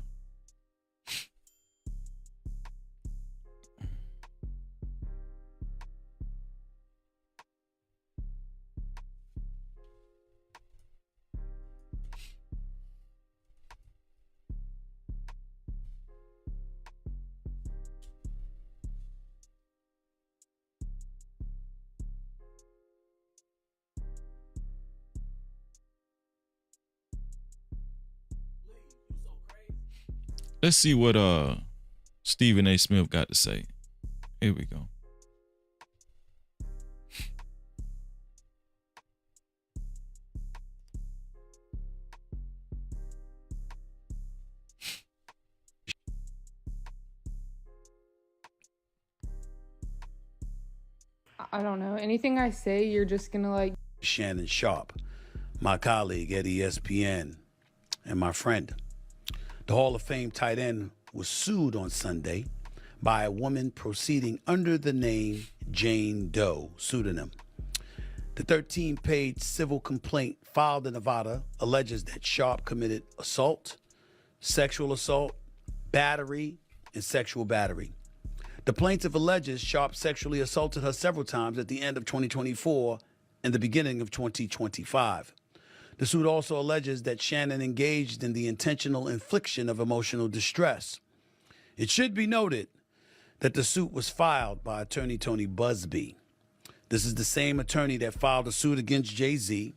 C: Let's see what Stephen A. Smith got to say. Here we go.
O: I don't know. Anything I say, you're just gonna like.
N: Shannon Sharpe, my colleague at ESPN, and my friend. The Hall of Fame tight end was sued on Sunday by a woman proceeding under the name Jane Doe pseudonym. The 13-page civil complaint filed in Nevada alleges that Sharpe committed assault, sexual assault, battery, and sexual battery. The plaintiff alleges Sharpe sexually assaulted her several times at the end of 2024 and the beginning of 2025. The suit also alleges that Shannon engaged in the intentional infliction of emotional distress. It should be noted that the suit was filed by attorney Tony Busby. This is the same attorney that filed a suit against Jay-Z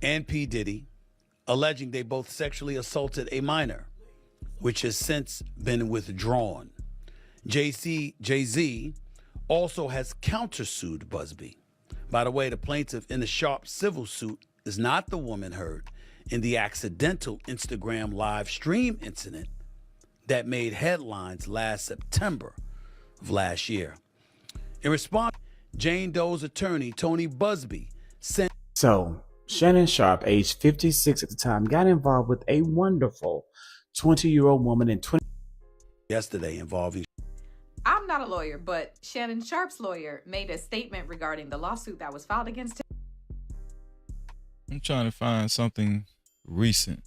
N: and P. Diddy, alleging they both sexually assaulted a minor, which has since been withdrawn. Jay-Z also has countersued Busby. By the way, the plaintiff in the Sharpe civil suit is not the woman heard in the accidental Instagram live stream incident that made headlines last September of last year. In response, Jane Doe's attorney, Tony Busby, sent...
P: So, Shannon Sharpe, age 56 at the time, got involved with a wonderful 20-year-old woman in
N: yesterday involving...
Q: I'm not a lawyer, but Shannon Sharpe's lawyer made a statement regarding the lawsuit that was filed against him.
C: I'm trying to find something recent.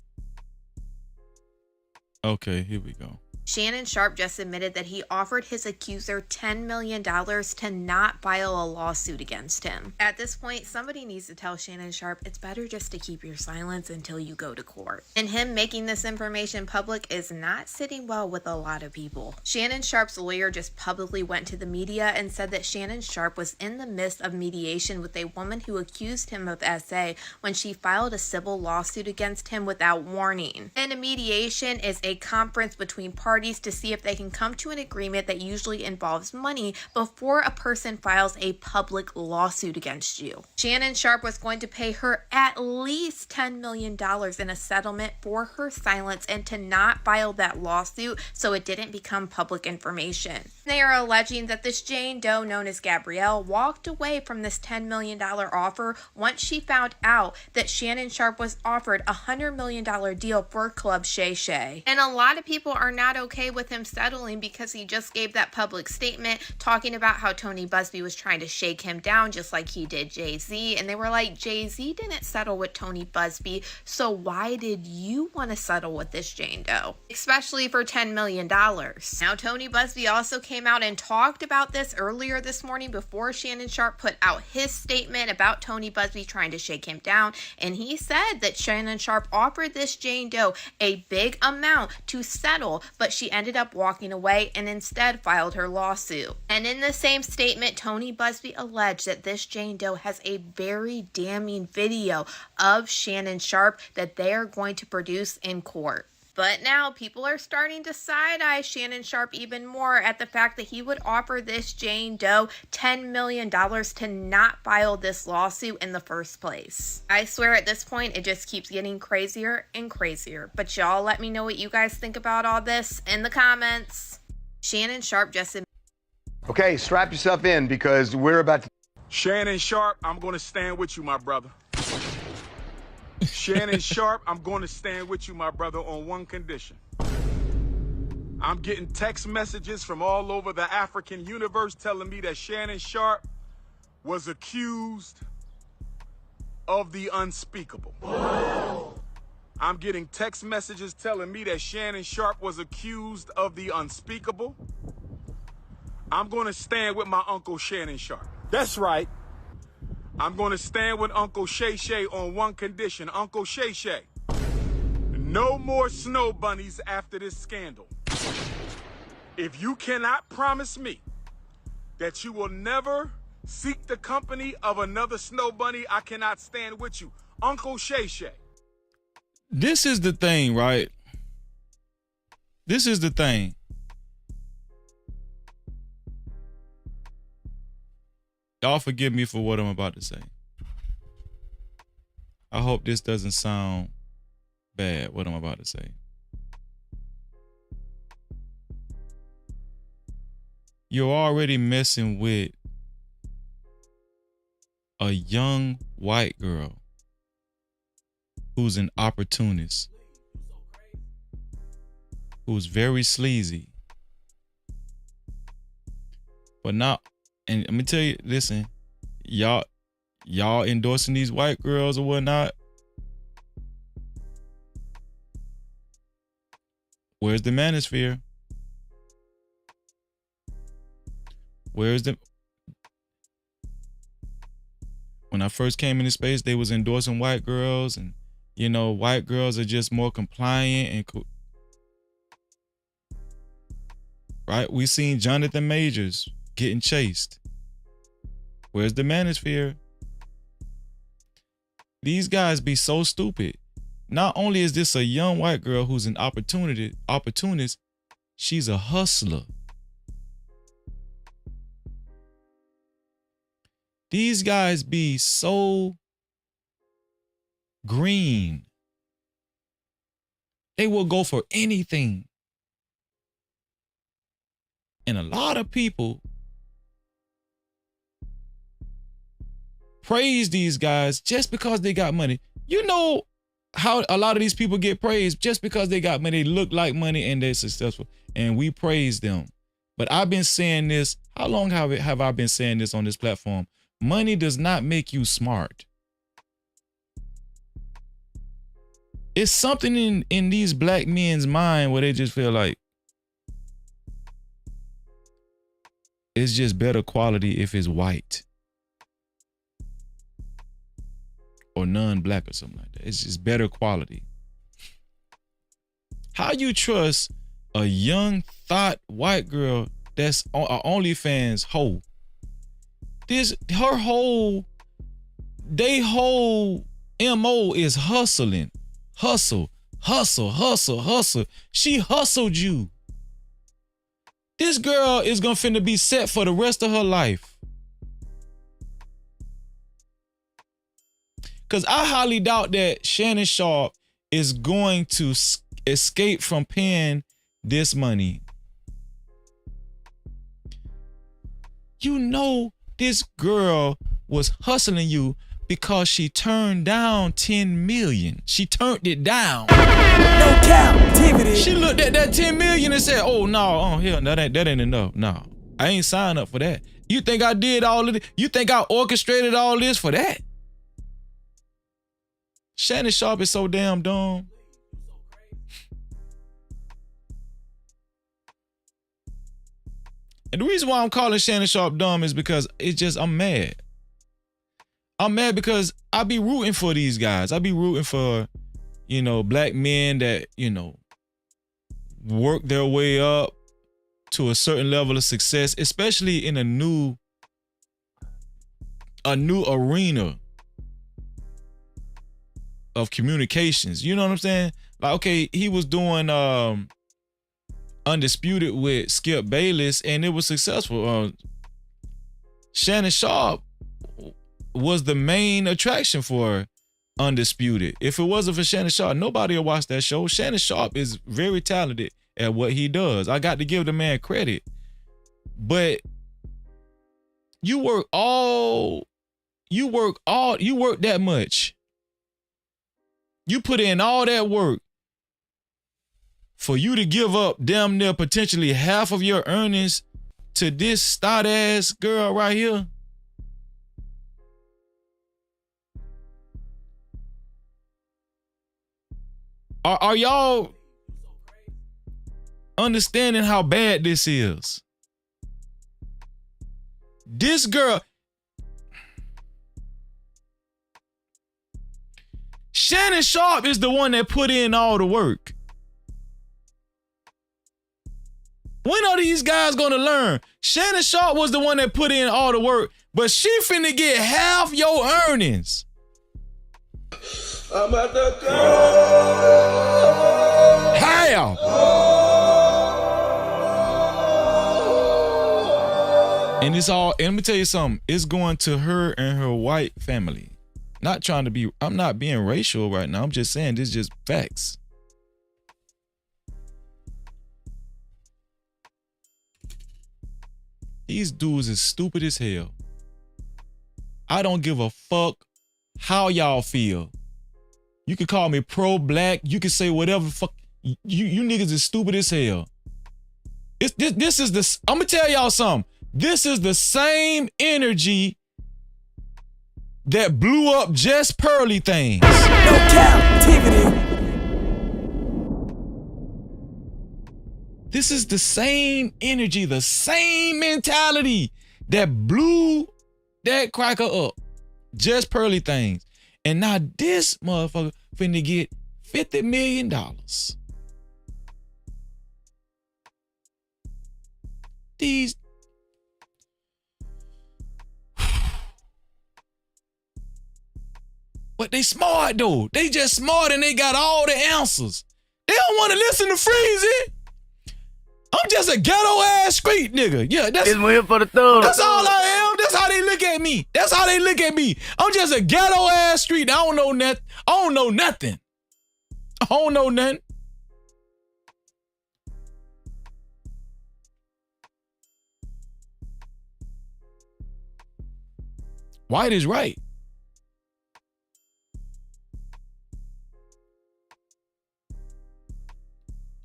C: Okay, here we go.
I: Shannon Sharpe just admitted that he offered his accuser $10 million to not file a lawsuit against him. At this point, somebody needs to tell Shannon Sharpe it's better just to keep your silence until you go to court. And him making this information public is not sitting well with a lot of people. Shannon Sharpe's lawyer just publicly went to the media and said that Shannon Sharpe was in the midst of mediation with a woman who accused him of SA when she filed a civil lawsuit against him without warning. And a mediation is a conference between parties
R: parties to see if they can come to an agreement that usually involves money before a person files a public lawsuit against you. Shannon Sharpe was going to pay her at least $10 million in a settlement for her silence and to not file that lawsuit so it didn't become public information. They are alleging that this Jane Doe known as Gabrielle walked away from this $10 million offer once she found out that Shannon Sharpe was offered a $100 million deal for Club Shay Shay. And a lot of people are not okay with him settling because he just gave that public statement talking about how Tony Busby was trying to shake him down just like he did Jay-Z. And they were like, Jay-Z didn't settle with Tony Busby, so why did you want to settle with this Jane Doe? Especially for $10 million. Now, Tony Busby also came out and talked about this earlier this morning before Shannon Sharpe put out his statement about Tony Busby trying to shake him down. And he said that Shannon Sharpe offered this Jane Doe a big amount to settle, but she ended up walking away and instead filed her lawsuit. And in the same statement, Tony Busby alleged that this Jane Doe has a very damning video of Shannon Sharpe that they are going to produce in court. But now people are starting to side-eye Shannon Sharpe even more at the fact that he would offer this Jane Doe $10 million to not file this lawsuit in the first place. I swear at this point, it just keeps getting crazier and crazier. But y'all let me know what you guys think about all this in the comments. Shannon Sharpe just admitted.
S: Okay, strap yourself in because we're about to...
J: Shannon Sharpe, I'm going to stand with you, my brother. Shannon Sharpe, I'm going to stand with you, my brother, on one condition. I'm getting text messages from all over the African universe telling me that Shannon Sharpe was accused of the unspeakable. I'm getting text messages telling me that Shannon Sharpe was accused of the unspeakable. I'm going to stand with my Uncle Shannon Sharpe. That's right. I'm going to stand with Uncle Shay Shay on one condition. Uncle Shay Shay, no more snow bunnies after this scandal. If you cannot promise me that you will never seek the company of another snow bunny, I cannot stand with you. Uncle Shay Shay.
C: This is the thing, right? This is the thing. Y'all forgive me for what I'm about to say. I hope this doesn't sound bad, what I'm about to say. You're already messing with a young white girl who's an opportunist, who's very sleazy. But not, and let me tell you, listen, y'all endorsing these white girls or whatnot. Where's the manosphere? Where's the... When I first came into space, they was endorsing white girls, and you know, white girls are just more compliant and right? We seen Jonathan Majors getting chased. Where's the manosphere? These guys be so stupid. Not only is this a young white girl who's an opportunist, she's a hustler. These guys be so green. They will go for anything. And a lot of people praise these guys just because they got money. You know how a lot of these people get praised just because they got money, they look like money, and they're successful. And we praise them. But I've been saying this. How long have I been saying this on this platform? Money does not make you smart. It's something in these black men's mind where they just feel like it's just better quality if it's white or non-black or something like that. It's just better quality. How you trust a young thought white girl that's a OnlyFans hoe? Her whole MO is hustling. Hustle. She hustled you. This girl is gonna finna be set for the rest of her life. Cause I highly doubt that Shannon Sharpe is going to escape from paying this money. You know this girl was hustling you because she turned down 10 million. She turned it down.
H: No Cap-tivity.
C: She looked at that 10 million and said, oh no, hell, that ain't enough. No, I ain't signed up for that. You think I did all of this? You think I orchestrated all this for that? Shannon Sharpe is so damn dumb. And the reason why I'm calling Shannon Sharpe dumb is because it's just, I'm mad. I'm mad because I be rooting for these guys. I be rooting for, you know, black men that, you know, work their way up to a certain level of success, especially in a new arena of communications. You know what I'm saying? Like, okay, he was doing Undisputed with Skip Bayless and it was successful. Shannon Sharpe was the main attraction for Undisputed. If it wasn't for Shannon Sharpe, nobody will watch that show. Shannon Sharpe is very talented at what he does. I got to give the man credit. But you work that much. You put in all that work for you to give up damn near potentially half of your earnings to this stout ass girl right here. Are y'all understanding how bad this is? This girl, Shannon Sharpe is the one that put in all the work. When are these guys gonna learn? Shannon Sharpe was the one that put in all the work, but she finna get half your earnings.
A: I'm at the go.
C: Half. And it's all, and let me tell you something, it's going to her and her white family. Not trying to be, I'm not being racial right now. I'm just saying this is just facts. These dudes is stupid as hell. I don't give a fuck how y'all feel. You can call me pro-black. You can say whatever the fuck. You niggas is stupid as hell. This is the, I'm gonna tell y'all something. This is the same energy that blew up Just Pearly things.
H: No Cap-tivity.
C: This is the same energy, the same mentality that blew that cracker up. Just Pearly things. And now this motherfucker finna get $50 million. These. But they smart though. They just smart and they got all the answers. They don't want to listen to Freezy. I'm just a ghetto ass street nigga. Yeah, that's
A: for the thug.
C: That's all I am. That's how they look at me. That's how they look at me. I'm just a ghetto ass street. I don't know nothing. I don't know nothing. I don't know nothing. White is right.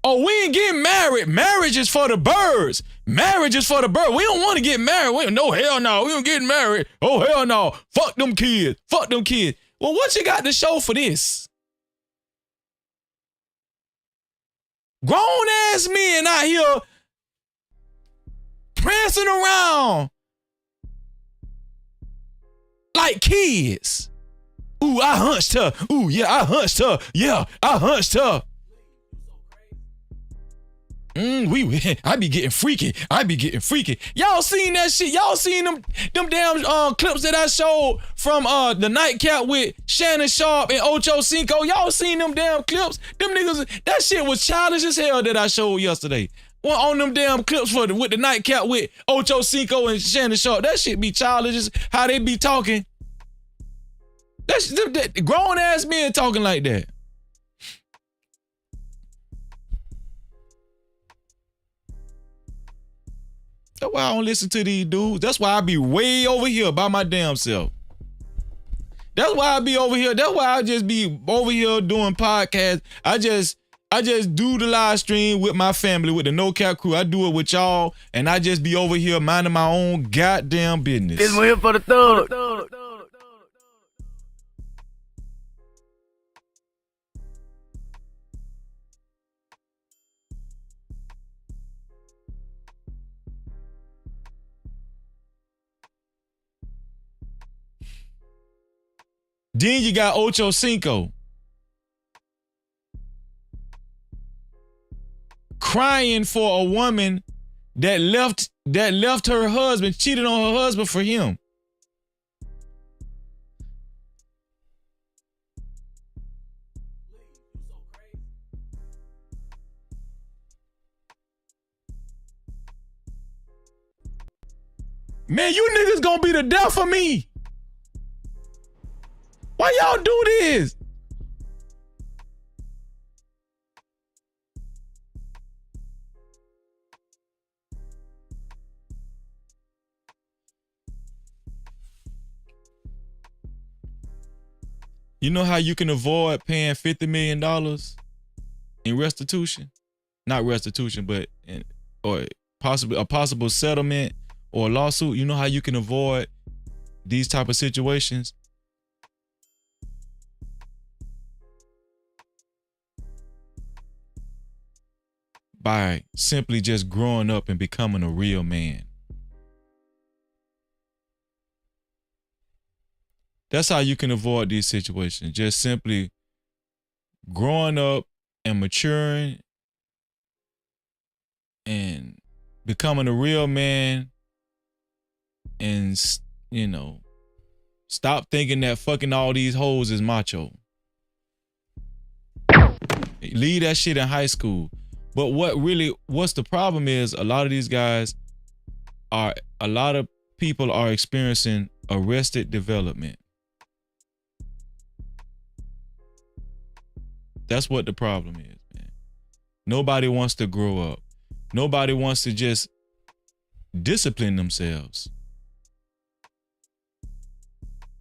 C: Oh, we ain't getting married. Marriage is for the birds. Marriage is for the birds. We don't want to get married. No, hell no. We don't get married. Oh, hell no. Fuck them kids. Fuck them kids. Well, what you got to show for this? Grown ass men out here prancing around like kids. Ooh, I hunched her. Ooh, yeah, I hunched her. Yeah, I hunched her. I be getting freaky. Y'all seen that shit? Y'all seen them damn clips that I showed from the nightcap with Shannon Sharpe and Ocho Cinco? Y'all seen them damn clips? Them niggas, that shit was childish as hell that I showed yesterday. on them damn clips with the nightcap with Ocho Cinco and Shannon Sharpe. That shit be childish as how they be talking. That's grown ass men talking like that. That's why I don't listen to these dudes. That's why I be way over here by my damn self. That's why I be over here. That's why I just be over here doing podcasts. I just do the live stream with my family, with the No Cap crew. I do it with y'all, and I just be over here minding my own goddamn business.
T: This one here for the thug.
C: Then you got Ocho Cinco crying for a woman that left her husband, cheated on her husband for him. Man, you niggas gonna be the death of me. Why y'all do this? You know how you can avoid paying $50 million in restitution? Not restitution, but or possibly a possible settlement or a lawsuit. You know how you can avoid these type of situations? By simply just growing up and becoming a real man. That's how you can avoid these situations. Just simply growing up and maturing and becoming a real man, and, you know, stop thinking that fucking all these hoes is macho. Leave that shit in high school. But what's the problem is a lot of people are experiencing arrested development. That's what the problem is, man. Nobody wants to grow up. Nobody wants to just discipline themselves.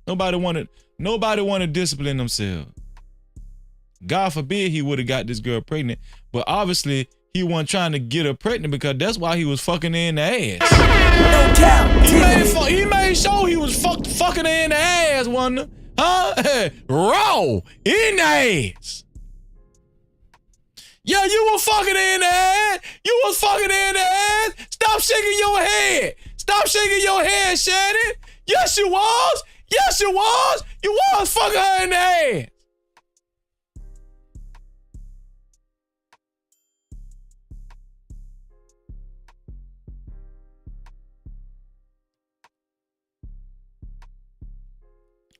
C: Nobody want to discipline themselves. God forbid he would have got this girl pregnant, but obviously he wasn't trying to get her pregnant because that's why he was fucking her in the ass.
H: No cap.
C: He made sure he was fucking her in the ass, wasn't he? Huh? Raw in the ass. Yeah, you was fucking her in the ass. You was fucking her in the ass. Stop shaking your head. Stop shaking your head, Shannon. Yes, you was. Yes, you was. You was fucking her in the ass.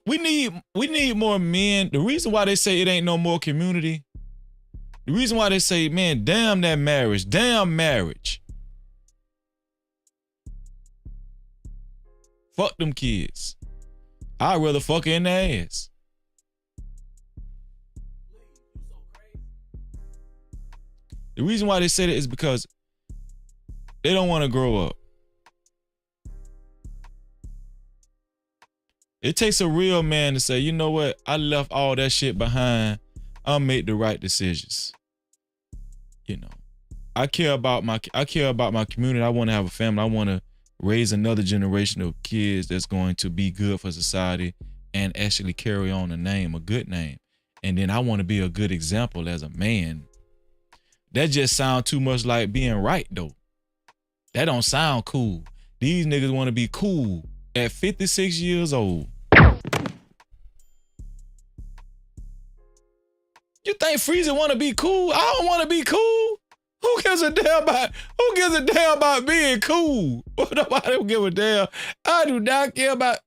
C: We need more men. The reason why they say it ain't no more community, the reason why they say, man, damn that marriage, damn marriage. Fuck them kids. I'd rather fuck her in the ass. The reason why they say that is because they don't want to grow up. It takes a real man to say, you know what? I left all that shit behind. I'll make the right decisions. You know, I care about my community. I want to have a family. I want to raise another generation of kids that's going to be good for society and actually carry on a good name. And then I want to be a good example as a man. That just sounds too much like being right, though. That don't sound cool. These niggas want to be cool at 56 years old. You think Freezy want to be cool? I don't want to be cool. Who gives a damn about being cool? Nobody don't give a damn. I do not care about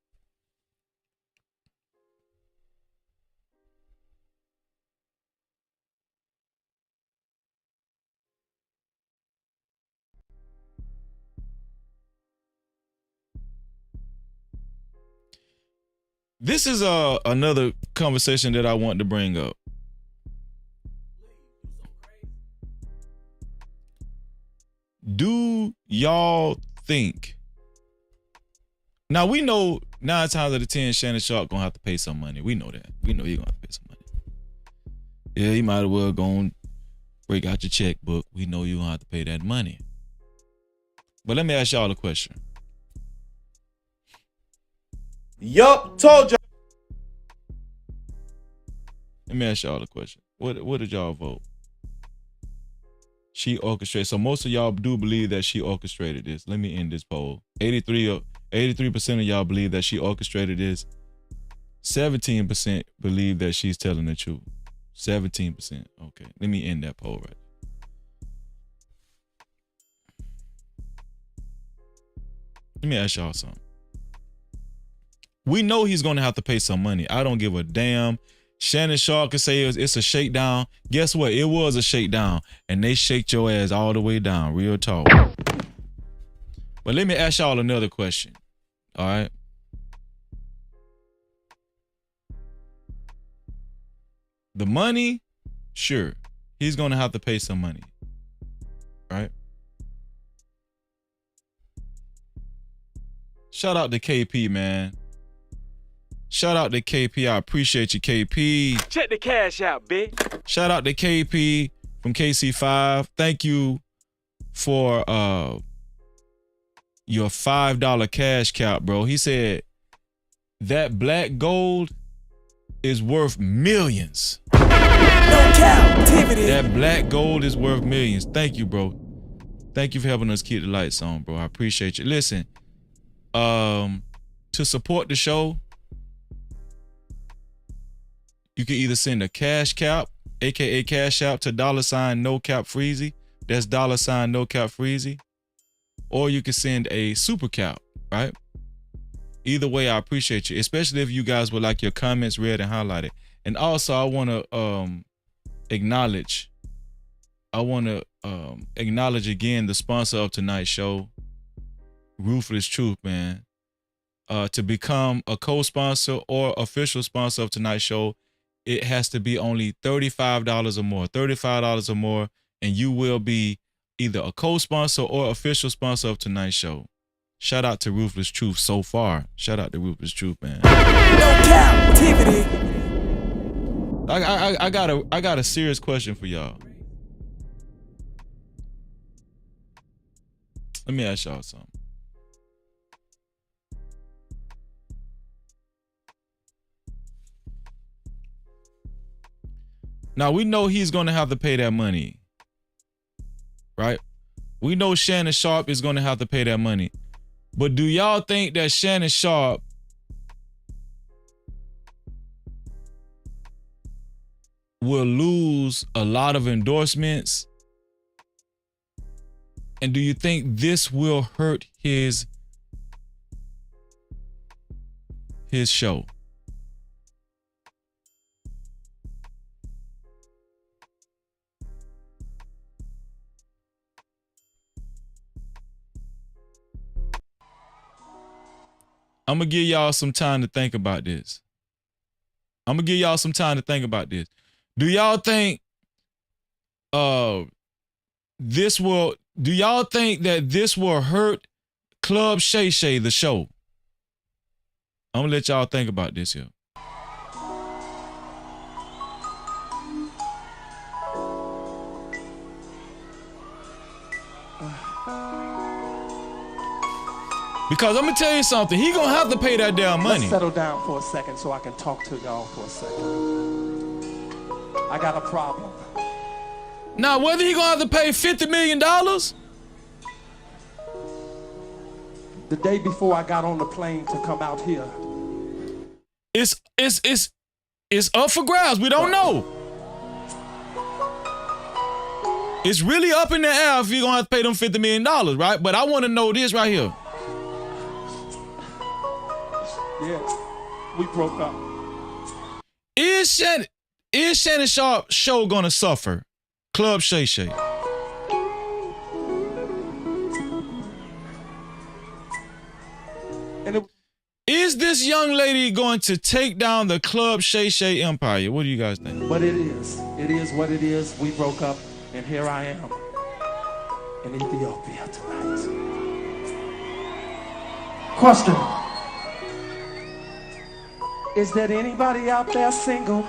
C: This is another conversation that I want to bring up. Do y'all think? Now we know 9 times out of 10 Shannon Sharpe gonna have to pay some money. We know that. We know he gonna have to pay some money. Yeah, he might as well go and break out your checkbook. We know you gonna have to pay that money. But let me ask y'all a question.
A: Yup, told y'all.
C: Let me ask y'all a question. What did y'all vote? She orchestrated. So most of y'all do believe that she orchestrated this. Let me end this poll. 83% of y'all believe that she orchestrated this. 17% believe that she's telling the truth. 17%. Okay. Let me end that poll right. Let me ask y'all something. We know he's going to have to pay some money. I don't give a damn. Shannon Sharpe can say it's a shakedown. Guess what? It was a shakedown. And they shaked your ass all the way down. Real talk. But let me ask y'all another question. All right. The money, sure. He's going to have to pay some money. Right? Shout out to KP, man. Shout out to KP. I appreciate you, KP.
T: Check the cash out, bitch.
C: Shout out to KP from KC5. Thank you for your $5 cash cap, bro. He said that black gold is worth millions.
H: No Cap-tivity.
C: That black gold is worth millions. Thank you, bro. Thank you for helping us keep the lights on, bro. I appreciate you. Listen, to support the show, you can either send a cash cap, aka cash out, to $ no cap freezy. That's $ no cap freezy. Or you can send a super cap, right? Either way, I appreciate you, especially if you guys would like your comments read and highlighted. And also, I want to acknowledge again the sponsor of tonight's show, Ruthless Truth, man. To become a co-sponsor or official sponsor of tonight's show, it has to be only $35 or more. $35 or more, and you will be either a co-sponsor or official sponsor of tonight's show. Shout out to Ruthless Truth so far. Shout out to Ruthless Truth, man.
H: No Cap-tivity.
C: I got a serious question for y'all. Let me ask y'all something. Now, we know he's going to have to pay that money, right? We know Shannon Sharpe is going to have to pay that money. But do y'all think that Shannon Sharpe will lose a lot of endorsements? And do you think this will hurt his show? I'm going to give y'all some time to think about this. Do y'all think do y'all think that this will hurt Club Shay Shay, the show? I'm going to let y'all think about this here. Because I'm going to tell you something. He going to have to pay that damn money.
U: Let's settle down for a second so I can talk to y'all for a second. I got a problem.
C: Now, whether he going to have to pay $50 million?
U: The day before I got on the plane to come out here.
C: It's up for grabs. We don't know. It's really up in the air if you're going to have to pay them $50 million, right? But I want to know this right here.
U: Yeah, we broke up.
C: Is Shannon Sharpe's show gonna suffer? Club Shay Shay. Is this young lady going to take down the Club Shay Shay empire? What do you guys think?
U: But it is what it is. We broke up, and here I am in Ethiopia tonight. Question. Is there anybody out there single?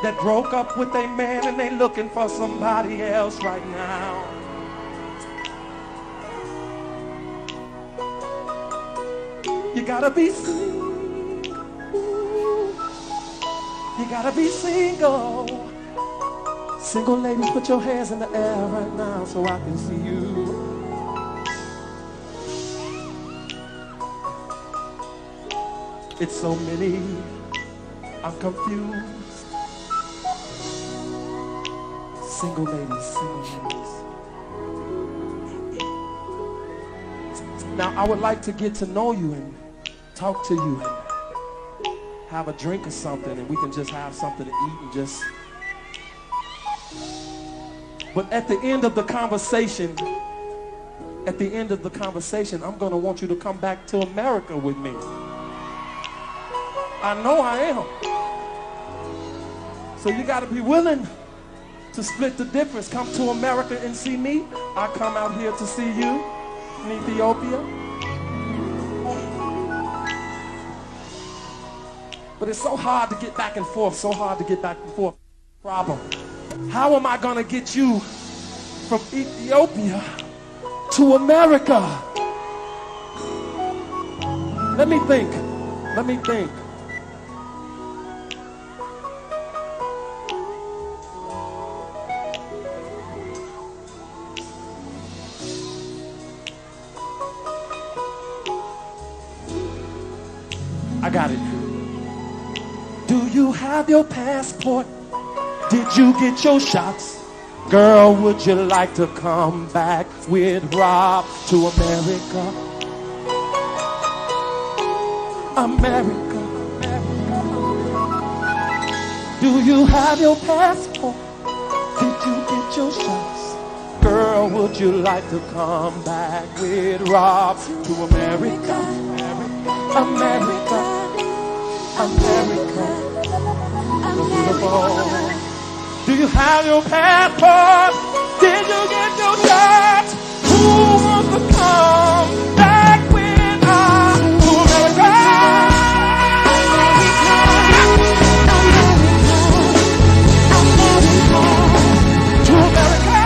U: That broke up with a man and they looking for somebody else right now? You gotta be single. You gotta be single. Single ladies, put your hands in the air right now so I can see you. It's so many, I'm confused. Single ladies, single ladies. Now I would like to get to know you and talk to you and have a drink or something, and we can just have something to eat and just... But at the end of the conversation, I'm gonna want you to come back to America with me. I know I am. So you gotta be willing to split the difference. Come to America and see me. I come out here to see you in Ethiopia. But it's so hard to get back and forth, Problem. How am I gonna get you from Ethiopia to America? Let me think. I got it. Do you have your passport? Did you get your shots? Girl, would you like to come back with Rob to America? America. Do you have your passport? Did you get your shots? Girl, would you like to come back with Rob to America? America. Beautiful. Do you have your passport? Did you get your shots? Who wants to come back with us to America? To America.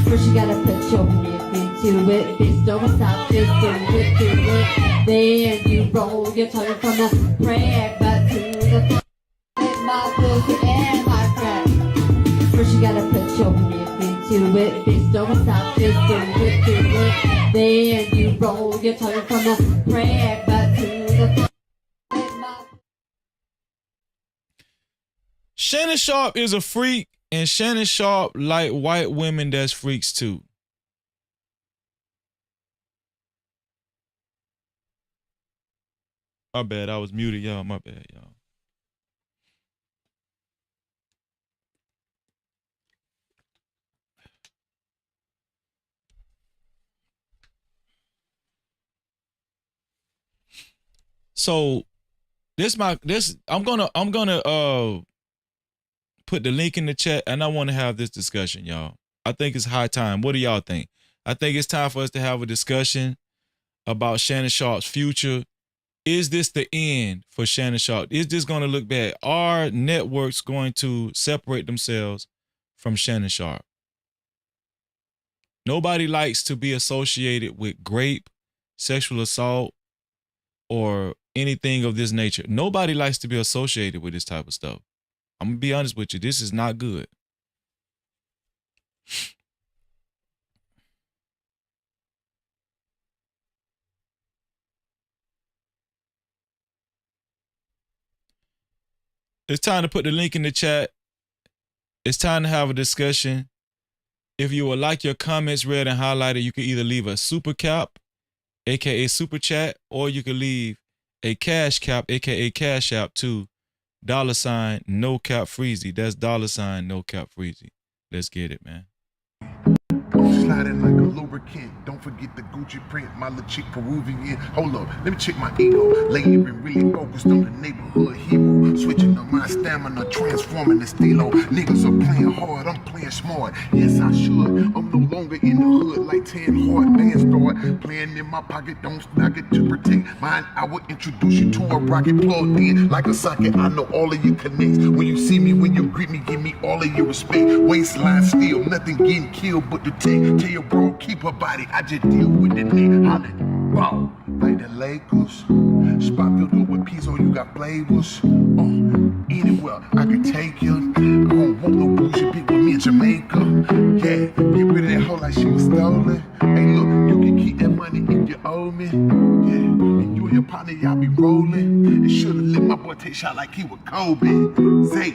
D: First you gotta put your hip into it, bitch, don't stop, just do it. Then you roll your tongue from the crack back to the front. My pussy and my crack. First you gotta put your hip into it, bitch, don't stop, just do it. Then you roll your tongue from the crack back to the front.
C: Shannon Sharpe is a freak, and Shannon Sharpe like white women that's freaks too. My bad, I was muted, y'all. My bad, y'all. So I'm gonna put the link in the chat, and I want to have this discussion, y'all. I think it's high time. What do y'all think? I think it's time for us to have a discussion about Shannon Sharpe's future. Is this the end for Shannon Sharpe? Is this going to look bad? Are networks going to separate themselves from Shannon Sharpe? Nobody likes to be associated with rape, sexual assault, or anything of this nature. Nobody likes to be associated with this type of stuff. I'm gonna be honest with you. This is not good. It's time to put the link in the chat. It's time to have a discussion. If you would like your comments read and highlighted, you can either leave a super cap, aka super chat, or you can leave a cash cap, aka cash app to $ no cap freezy. That's $ no cap freezy. Let's get it, man.
E: Sliding like a lubricant. Don't forget the Gucci print. My little chick Peruvian. Hold up, let me check my ego. Lately been really focused on the neighborhood hero. Switching up my stamina, transforming the stilo. Niggas are playing hard, I'm playing smart. Yes, I should. I'm no longer in the hood like 10 hard bands start. Playing in my pocket, don't knock it to protect mine. I will introduce you to a rocket plugged in like a socket. I know all of your connects. When you see me, when you greet me, give me all of your respect. Waistline still, nothing getting killed but the tech. Tell your bro, keep her body. I just deal with the neck. Holla, ball, like the Lakers. Spot filled up with pizza, you got flavors. Anywhere I can take you. I don't want no bullshit bitch with me in Jamaica. Yeah, get rid of that hoe like she was stolen. Hey, look, you can keep that money if you owe me. Yeah, and you and your partner, y'all be rolling. And should've let my boy take shot like he was Kobe. Zay,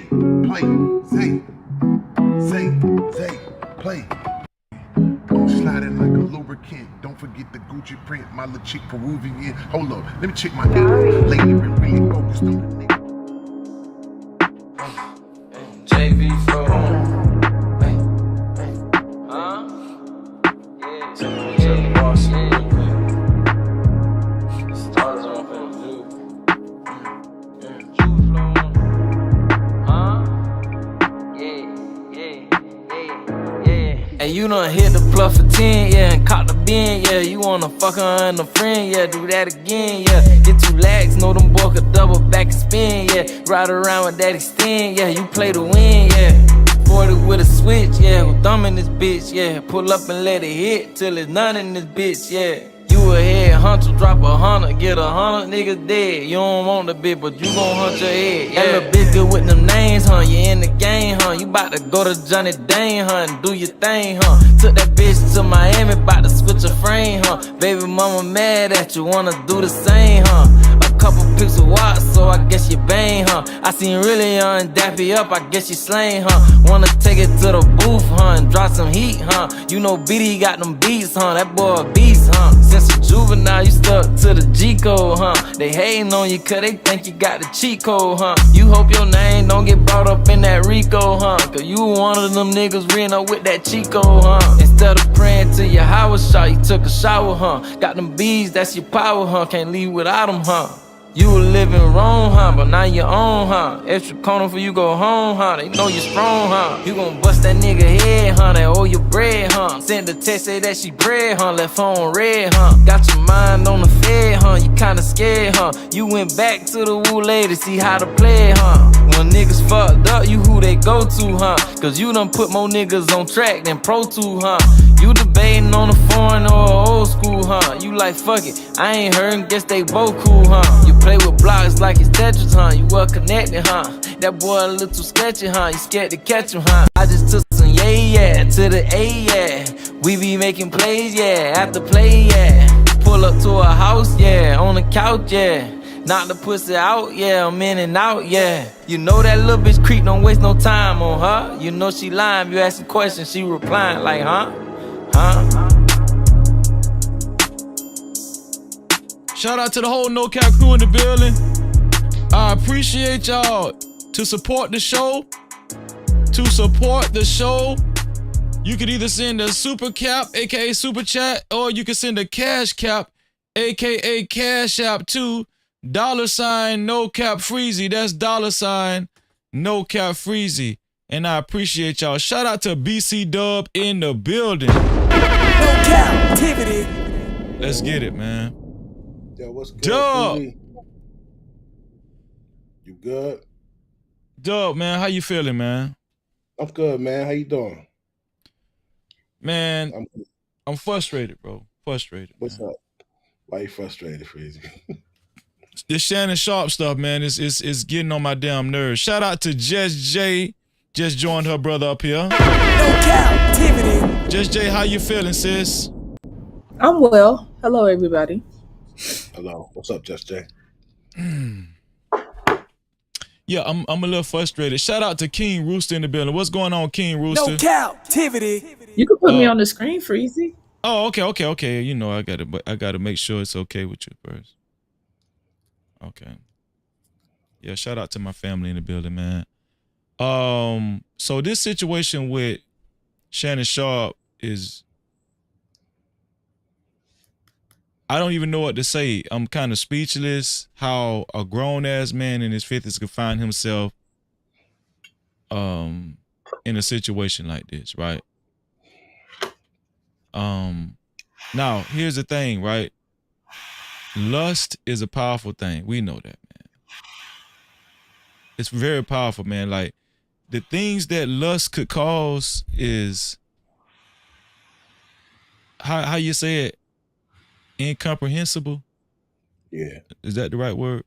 E: play, Zay, play. Sliding like a lubricant. Don't forget the Gucci print. My little chick Peruvian. Hold up, let me check my ego. Lately been really focused on the nigga.
T: JV for Hey, you done hit the plus for 10, yeah, and caught the bin, yeah. You wanna fuck her and a friend, yeah, do that again, yeah. Get 2 lags, know them boy could double back and spin, yeah. Ride around with that extend, yeah, you play to win, yeah. 40 with a switch, yeah, with thumb in this bitch, yeah. Pull up and let it hit till it's none in this bitch, yeah. You a head hunter, drop 100, get 100 niggas dead. You don't want the bitch, but you gon' hunt your head. Yeah. That little bitch good with them names, huh? You in the game, huh? You bout to go to Johnny Dane, huh? And do your thing, huh? Took that bitch to Miami, bout to switch a frame, huh? Baby mama mad at you, wanna do the same, huh? Couple pics of watch, so I guess you bang, huh? I seen really young dappy up, I guess you slain, huh? Wanna take it to the booth, huh? And drop some heat, huh? You know BD got them beats, huh? That boy a beast, huh? Since a juvenile, you stuck to the G code, huh? They hating on you cause they think you got the cheat code, huh? You hope your name don't get brought up in that Rico, huh? Cause you one of them niggas ran up with that Chico, huh? Instead of praying to your Howard shot, you took a shower, huh? Got them bees, that's your power, huh? Can't leave without them, huh? You were living wrong, huh? But now you own, huh? Extra corner for you go home, huh? They know you strong, huh? You gon' bust that nigga head, huh? They owe you bread, huh? Send the text, say that she bread, huh? Left phone red, huh? Got your mind on the fed, huh? You kinda scared, huh? You went back to the woo lady, see how to play, huh? When niggas fucked up, you who they go to, huh? Cause you done put more niggas on track than Pro 2, huh? You debating on a foreign or a old school, huh? You like, fuck it, I ain't heard and guess they both cool, huh? You play with blocks like it's Tetris, huh? You well connected, huh? That boy a little sketchy, huh? You scared to catch him, huh? I just took some yeah to the A, yeah. We be making plays, yeah, after play, yeah. Pull up to a house, yeah, on the couch, yeah. Knock the pussy out, yeah, I'm in and out, yeah. You know that little bitch creep, don't waste no time on her. You know she lying, you asking questions, she replying like, huh?
C: Shout out to the whole No Cap crew in the building. I appreciate y'all to support the show. To support the show, you can either send a super cap, aka super chat, or you can send a cash cap, aka cash app to $ no cap freezy. That's $ no cap freezy. And I appreciate y'all. Shout out to BC Dub in the building.
H: No Cap-tivity.
C: Let's get it, man.
V: Yo, what's good?
C: Dub.
V: You good?
C: Dub, man, how you feeling, man?
V: I'm good, man. How you doing?
C: Man, I'm frustrated, bro. Frustrated,
V: What's
C: man.
V: up? Why you frustrated, Freezy?
C: This Shannon Sharpe stuff, man, is getting on my damn nerves. Shout out to Jess J. Just joined her brother up here.
H: No Cap-tivity.
C: Jess J, how you feeling, sis?
B: I'm well. Hello, everybody.
V: Hello. What's up, Just Jay?
C: Yeah, I'm a little frustrated. Shout out to King Rooster in the building. What's going on, King Rooster?
H: No Cap-tivity.
B: You can put me on the screen, Freezy.
C: Oh, okay. You know, I gotta make sure it's okay with you first. Okay. Yeah, shout out to my family in the building, man. So this situation with Shannon Sharpe is, I don't even know what to say. I'm kind of speechless how a grown-ass man in his 50s could find himself in a situation like this, right? Now, here's the thing, right? Lust is a powerful thing. We know that, man. It's very powerful, man. Like, the things that lust could cause is, how you say it, incomprehensible.
V: Yeah.
C: Is that the right word?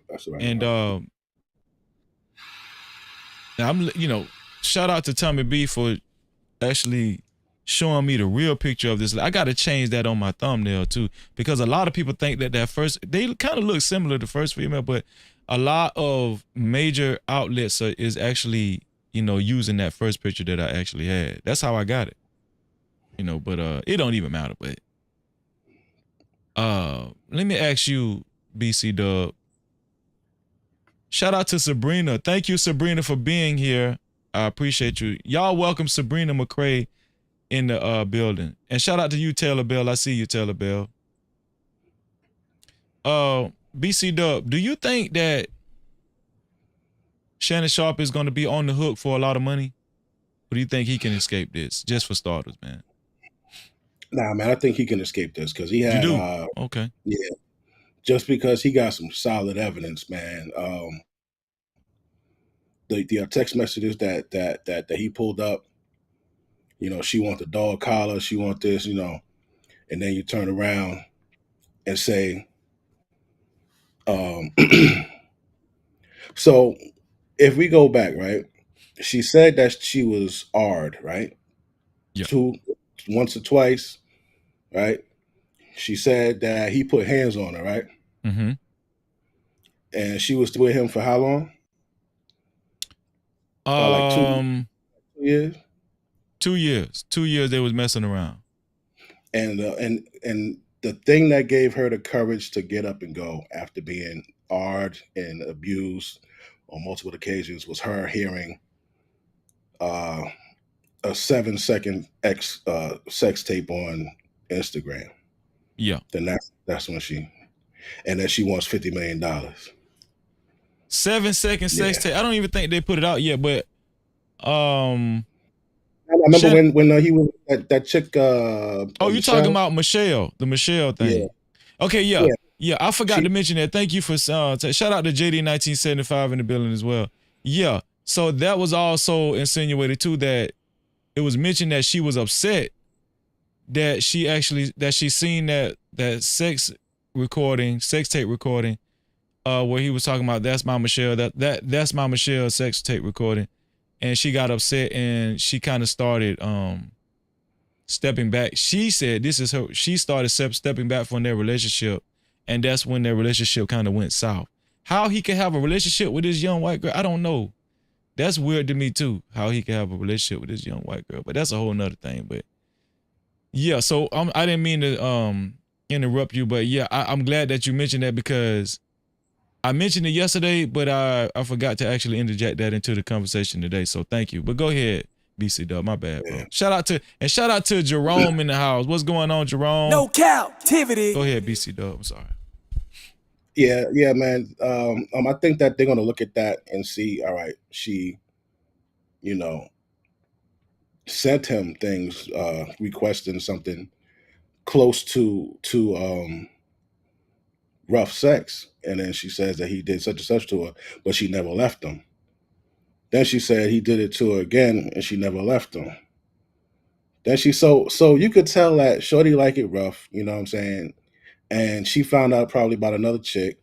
V: That's right.
C: And I'm, shout out to Tommy B for actually showing me the real picture of this. I got to change that on my thumbnail too, because a lot of people think that first, they kind of look similar to First Female, but a lot of major outlets is actually, using that first picture that I actually had. That's how I got it. But it don't even matter. But let me ask you, BC Dub. Shout out to Sabrina. Thank you, Sabrina, for being here. I appreciate you. Y'all welcome Sabrina McCray in the building. And shout out to you, Taylor Bell. I see you, Taylor Bell. BC Dub, do you think that Shannon Sharpe is going to be on the hook for a lot of money? Or do you think he can escape this? Just for starters, man.
V: Nah, man, I think he can escape this because he had.
C: You do? Okay.
V: Yeah, just because he got some solid evidence, man. The text messages that he pulled up. She want the dog collar. She want this. And then you turn around and say, so if we go back, right? She said that she was AR'd, right?
C: Yeah.
V: Once or twice, right? She said that he put hands on her, right?
C: Mm-hmm.
V: And she was with him for how long? Like 2 years.
C: 2 years. 2 years they was messing around.
V: And the thing that gave her the courage to get up and go after being AR'd and abused on multiple occasions was her hearing a 7-second sex tape on Instagram.
C: Yeah.
V: Then that's when and then she wants $50 million.
C: 7-second sex tape. I don't even think they put it out yet, but
V: I remember when he was that chick.
C: Oh, you talking about Michelle, the Michelle thing?
V: Yeah.
C: Okay, yeah. I forgot to mention that. Thank you for shout out to JD 1975 in the building as well. Yeah. So that was also insinuated too, that it was mentioned that she was upset that she seen that sex tape recording, where he was talking about that's my Michelle, that's my Michelle sex tape recording. And she got upset and she kind of started stepping back. She said this is her. She started stepping back from their relationship, and that's when their relationship kind of went south. How he could have a relationship with this young white girl, I don't know. That's weird to me too, how he could have a relationship with this young white girl. But that's a whole nother thing. But yeah, so I didn't mean to interrupt you, but yeah, I'm glad that you mentioned that because I mentioned it yesterday, but I forgot to actually interject that into the conversation today. So thank you. But go ahead, BC Dub. My bad, bro. Shout out to Jerome in the house. What's going on, Jerome?
H: No Cap-tivity.
C: Go ahead, BC Dub. I'm sorry.
V: Yeah, man. I think that they're gonna look at that and see. All right, she, sent him things requesting something close to rough sex, and then she says that he did such and such to her, but she never left him. Then she said he did it to her again, and she never left him. Then so you could tell that Shorty like it rough, you know what I'm saying? And she found out probably about another chick.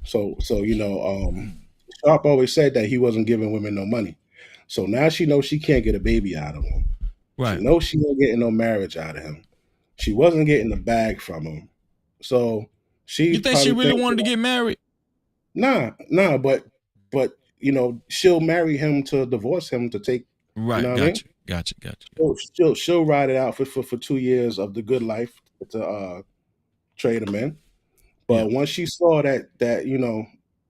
V: So Sharpe always said that he wasn't giving women no money. So now she knows she can't get a baby out of him. She
C: Right.
V: knows she ain't getting no marriage out of him. She wasn't getting the bag from him. So she
C: You think she
V: probably
C: really
V: thinks,
C: wanted to get married?
V: nah, but she'll marry him to divorce him to take, you know
C: Right.
V: what I mean?
C: Gotcha.
V: She'll ride it out for 2 years of the good life to trade him in.
C: Yeah.
V: But once she saw that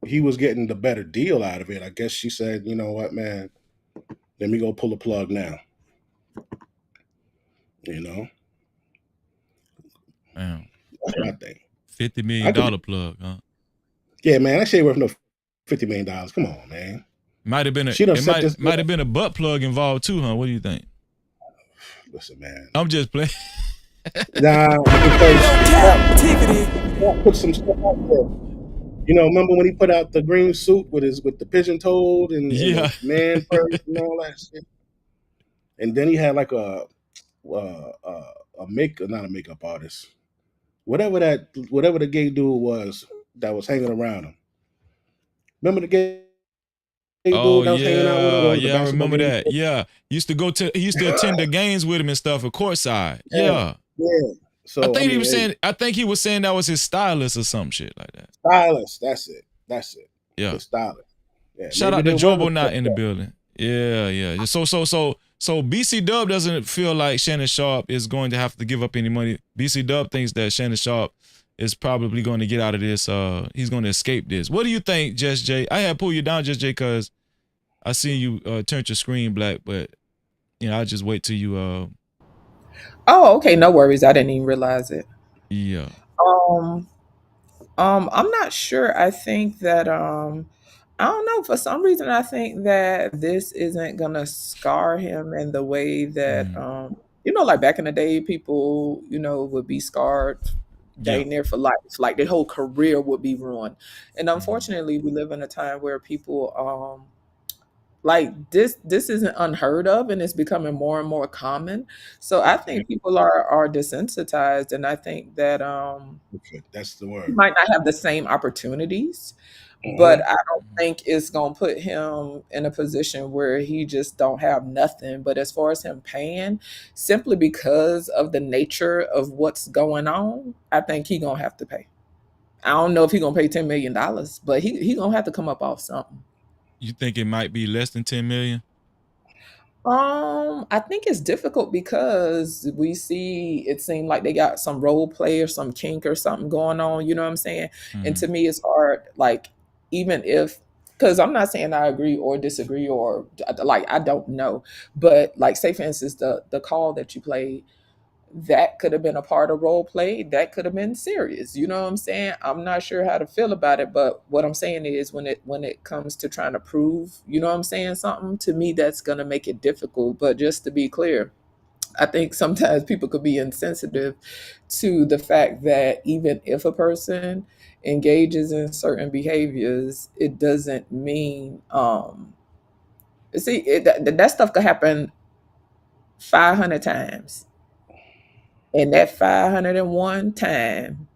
V: he was getting the better deal out of it, I guess she said, you know what, man, let me go pull the plug now. You know?
C: Damn.
V: That's what I think.
C: $50 million plug, huh?
V: Yeah, man, that shit worth no $50 million. Come on, man.
C: Might have been
V: She done
C: it
V: set this.
C: might have been a butt plug involved too, huh? What do you think?
V: Listen, man.
C: I'm just playing.
V: Nah, because put some stuff out there. You know, remember when he put out the green suit with the pigeon toed and the man purse and all that shit? And then he had like not a makeup artist. Whatever the gay dude was that was hanging around him. Remember the gay
C: Oh
V: dude that was hanging out with him? What was the
C: yeah, I
V: basketball
C: remember
V: game?
C: that. Yeah. He used to attend the games with him and stuff at courtside. Yeah.
V: Yeah. So
C: I think he was saying that was his stylist or some shit like that.
V: Stylist, that's it.
C: Yeah.
V: The stylist. Yeah,
C: Shout out to Jobo not in the building. Yeah. So BC Dub doesn't feel like Shannon Sharpe is going to have to give up any money. BC Dub thinks that Shannon Sharpe is probably going to get out of this. He's going to escape this. What do you think, Just Jay? I had to pull you down, Just Jay, because I seen you turned your screen black, but I'll just wait till you
B: Oh, okay, no worries. I didn't even realize it.
C: yeah.
B: I'm not sure. I think that I don't know. For some reason, I think that this isn't gonna scar him in the way that like back in the day, people would be scarred dang near for life. Like their whole career would be ruined. And unfortunately, we live in a time where people like this isn't unheard of, and it's becoming more and more common. So I think people are desensitized, and I think that
V: Okay, that's the
B: he
V: word.
B: might not have the same opportunities, but I don't think it's gonna put him in a position where he just don't have nothing. But as far as him paying, simply because of the nature of what's going on, I think he gonna have to pay. I don't know if he gonna pay $10 million, but he gonna have to come up off something.
C: You think it might be less than 10 million?
B: I think it's difficult because we see it seemed like they got some role play or some kink or something going on, you know what I'm saying? And to me it's hard, like, even if, because I'm not saying I agree or disagree or like I don't know, but like say for instance the call that you played, that could have been a part of role play, that could have been serious, you know what I'm saying? I'm not sure how to feel about it, but what I'm saying is when it comes to trying to prove, you know what I'm saying, something, to me that's going to make it difficult. But just to be clear, I think sometimes people could be insensitive to the fact that even if a person engages in certain behaviors, it doesn't mean that stuff could happen 500 times. And that 501 time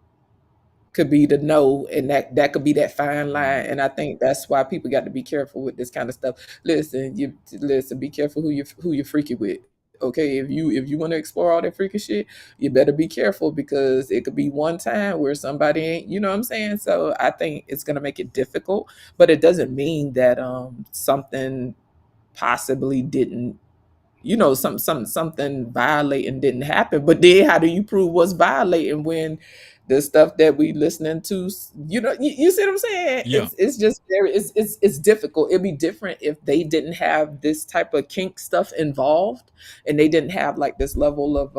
B: could be the no, and that could be that fine line. And I think that's why people got to be careful with this kind of stuff. Listen, be careful who you're freaky with. Okay, if you want to explore all that freaky shit, you better be careful, because it could be one time where somebody ain't, you know what I'm saying? So I think it's gonna make it difficult, but it doesn't mean that something possibly didn't, something violating didn't happen. But then how do you prove what's violating when the stuff that we listening to, you see what I'm saying?
C: Yeah.
B: It's just it's difficult. It'd be different if they didn't have this type of kink stuff involved, and they didn't have like this level of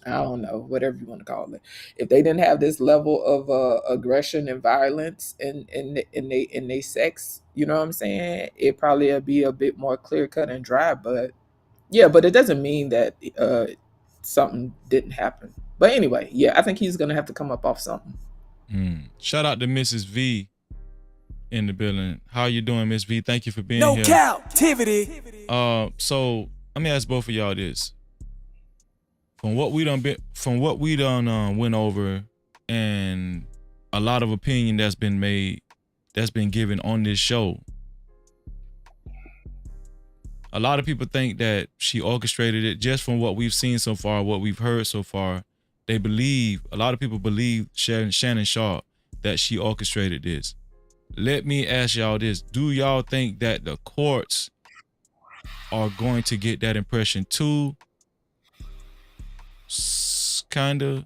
B: I don't know, whatever you want to call it. If they didn't have this level of aggression and violence in they sex, you know what I'm saying? It probably would be a bit more clear cut and dry. But yeah, but it doesn't mean that something didn't happen. But anyway, yeah, I think he's gonna have to come up off something.
C: Shout out to Mrs. V in the building. How you doing, Miss V? Thank you for being
H: No
C: here.
H: Cap-tivity.
C: So let me ask both of y'all this. from what we done went over, and a lot of opinion that's been given on this show. A lot of people think that she orchestrated it. Just from what we've seen so far, what we've heard so far, a lot of people believe Shannon Sharpe that she orchestrated this. Let me ask y'all this. Do y'all think that the courts are going to get that impression too? Kinda.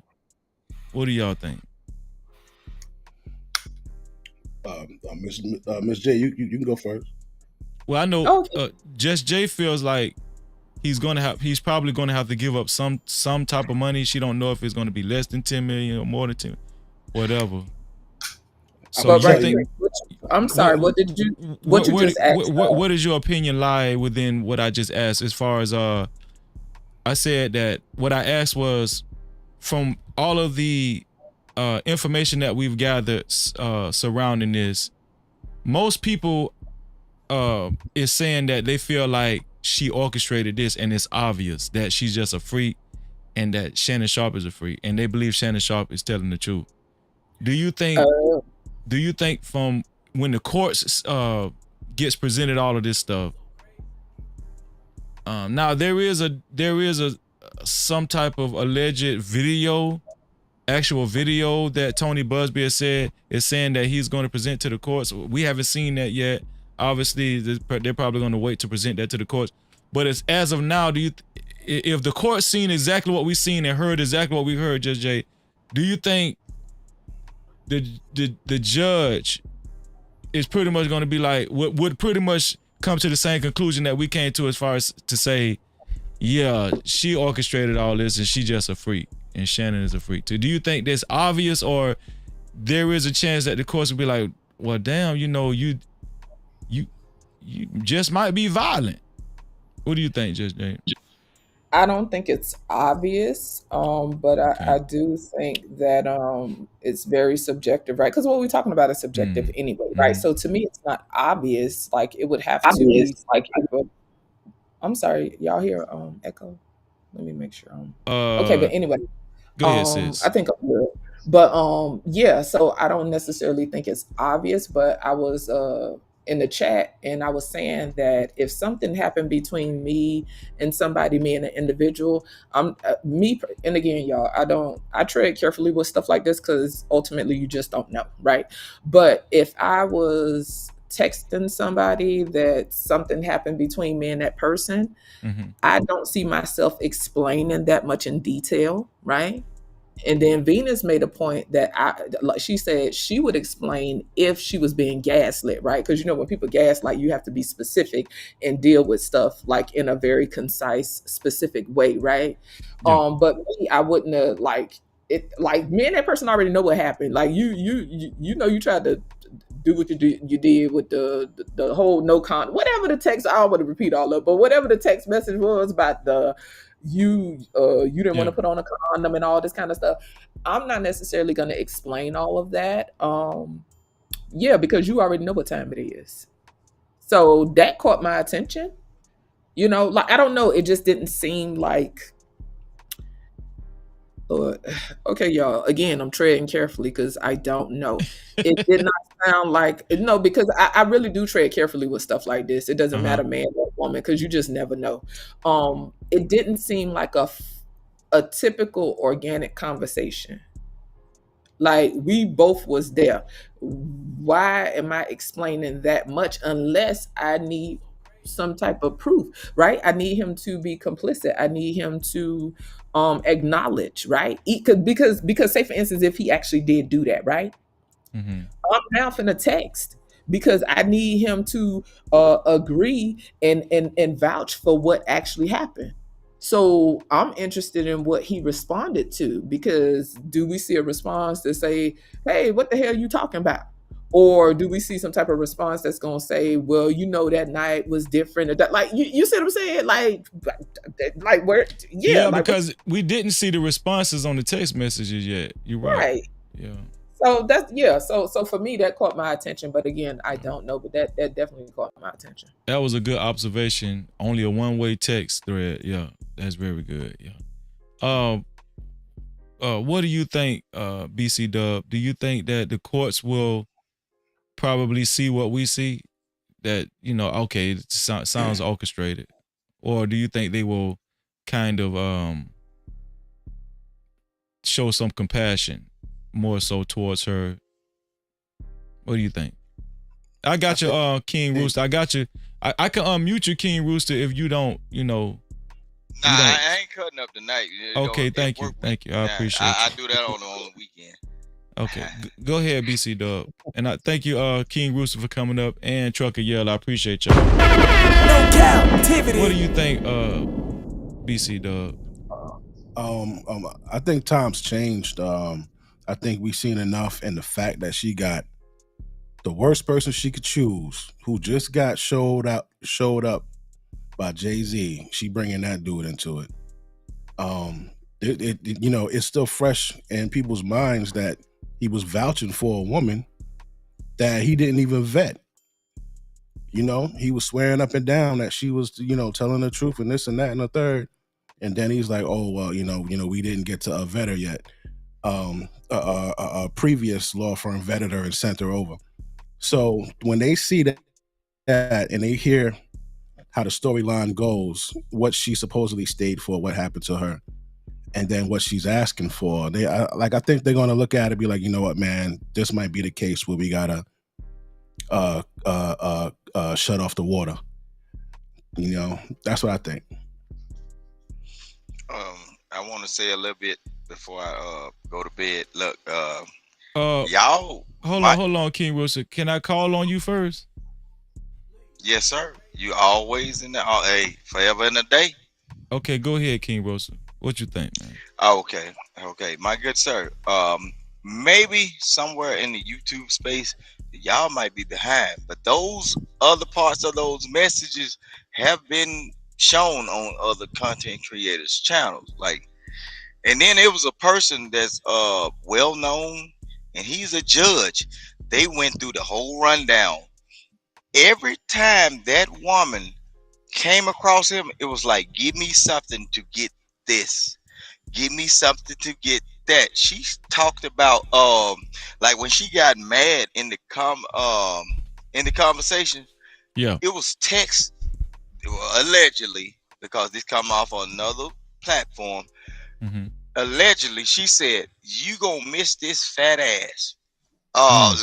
C: What do y'all think?
V: Miss J, you can go first.
C: Well, I know Just Jay feels like he's probably gonna have to give up some type of money. She don't know if it's gonna be less than 10 million or more than 10, whatever. So
B: I'm sorry. What you just asked?
C: What does your opinion lie within what I just asked? As far as I said that what I asked was, from all of the information that we've gathered surrounding this, most people is saying that they feel like she orchestrated this, and it's obvious that she's just a freak and that Shannon Sharpe is a freak, and they believe Shannon Sharpe is telling the truth. Do you think from when the courts gets presented all of this stuff, now there is some type of alleged actual video that Tony Busby has said is saying that he's going to present to the courts. We haven't seen that yet. Obviously, they're probably going to wait to present that to the courts. But as of now, if the court's seen exactly what we've seen and heard exactly what we heard, Just Jay, do you think the judge is pretty much going to be like, would pretty much come to the same conclusion that we came to, as far as to say, yeah, she orchestrated all this and she just a freak and Shannon is a freak too? Do you think that's obvious, or there is a chance that the courts will be like, well, damn, you just might be violent? What do you think, Judge James?
B: I don't think it's obvious, but I do think that it's very subjective, right? Because what we're talking about is subjective anyway, right? So to me, it's not obvious. Like, it would have to be like, I'm sorry, y'all hear echo? Let me make sure. Okay, but anyway,
C: go ahead, sis.
B: I think I'm good. But yeah, so I don't necessarily think it's obvious, but I was in the chat and I was saying that if something happened between me and an individual, and again, y'all, I tread carefully with stuff like this because ultimately you just don't know, right? But if I was texting somebody that something happened between me and that person, I don't see myself explaining that much in detail, right? And then Venus made a point that she said she would explain if she was being gaslit, right? Because when people gaslight, you have to be specific and deal with stuff like in a very concise, specific way, right? Yeah. But me, I wouldn't have like me and that person already know what happened. Like you tried to do what you did with the whole whatever the text. I don't want to repeat all of it, but whatever the text message was about you didn't want to put on a condom and all this kind of stuff. I'm not necessarily going to explain all of that. Because you already know what time it is. So that caught my attention. Like, I don't know. It just didn't seem like, okay, y'all, again, I'm treading carefully because I don't know. It did not sound like, no, because I really do tread carefully with stuff like this. It doesn't matter, man or woman, because you just never know. It didn't seem like a typical organic conversation. Like, we both was there. Why am I explaining that much unless I need some type of proof, right? I need him to be complicit. I need him to acknowledge, right? Because say, for instance, if he actually did do that, right? I'm now finna text because I need him to agree and vouch for what actually happened. So I'm interested in what he responded to, because do we see a response to say, hey, what the hell are you talking about? Or do we see some type of response that's going to say, well, that night was different? Like, you see what I'm saying? Like where? Yeah,
C: because we didn't see the responses on the text messages yet. You're right. Yeah.
B: So So for me, that caught my attention. But again, I don't know. But that definitely caught my attention.
C: That was a good observation. Only a one-way text thread. Yeah, that's very good. Yeah. What do you think, BC Dub? Do you think that the courts will probably see what we see? That, okay, it sounds orchestrated. Or do you think they will kind of show some compassion more so towards her? What do you think? I got you, King Rooster. I got you. I can unmute you, King Rooster, if you don't,
F: Nah, I ain't cutting up tonight.
C: Okay, thank you. Thank you. I appreciate
F: I
C: you.
F: do that on the weekend.
C: Okay, go ahead, BC Dub. And I thank you, King Rooster, for coming up, and Trucker Yell. I appreciate y'all.
H: No Cap-tivity.
C: What do you think, BC Dub?
V: I think times changed. I think we've seen enough in the fact that she got the worst person she could choose, who just got showed up by Jay-Z. She bringing that dude into it. It's still fresh in people's minds that he was vouching for a woman that he didn't even vet. He was swearing up and down that she was, telling the truth and this and that and the third. And then he's like, oh, well, we didn't get to vet her yet. A previous law firm vetted her and sent her over. So when they see that and they hear how the storyline goes, what she supposedly stayed for, what happened to her, and then what she's asking for, I think they're going to look at it and be like, you know what, man, this might be the case where we gotta shut off the water. That's what I think.
F: I want to say a little bit before I go to bed. Look,
C: y'all. Hold on, King Wilson. Can I call on you first?
F: Yes, sir. You always in the forever and a day.
C: Okay, go ahead, King Wilson. What you think, man?
F: Okay, my good sir. Maybe somewhere in the YouTube space, y'all might be behind, but those other parts of those messages have been shown on other content creators' channels. And then it was a person that's well known, and he's a judge. They went through the whole rundown. Every time that woman came across him, it was like, give me something to get this. Give me something to get that. She talked about like when she got mad in the conversation.
C: Yeah.
F: It was text, allegedly, because this come off on another platform.
C: Mm-hmm.
F: Allegedly, she said, you gonna miss this fat ass.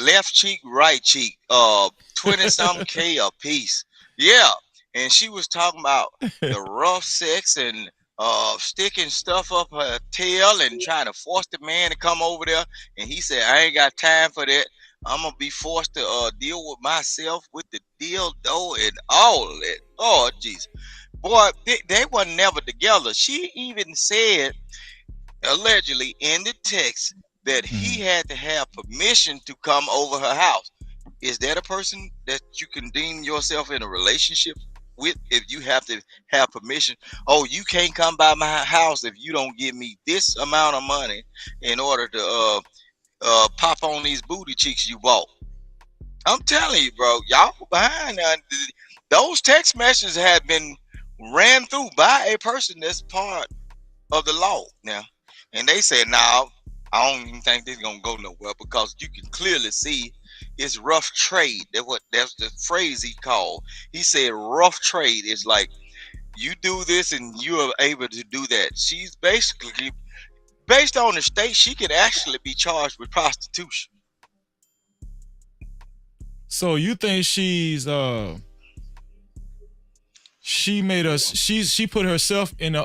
F: Left cheek, right cheek, 20-something K a piece. Yeah. And she was talking about the rough sex and sticking stuff up her tail and trying to force the man to come over there. And he said, I ain't got time for that. I'm gonna be forced to deal with myself with the dildo and all of that. Oh, jeez. Boy, they were never together. She even said, allegedly in the text, that he had to have permission to come over her house. Is that a person that you can deem yourself in a relationship with if you have to have permission? Oh, you can't come by my house if you don't give me this amount of money in order to pop on these booty cheeks you bought. I'm telling you, bro, y'all behind now. Those text messages have been ran through by a person that's part of the law now. And they said, now, I don't even think this is gonna go nowhere because you can clearly see it's rough trade. That's the phrase he called. He said rough trade is like you do this and you are able to do that. She's basically, based on the state, she could actually be charged with prostitution.
C: So you think she put herself in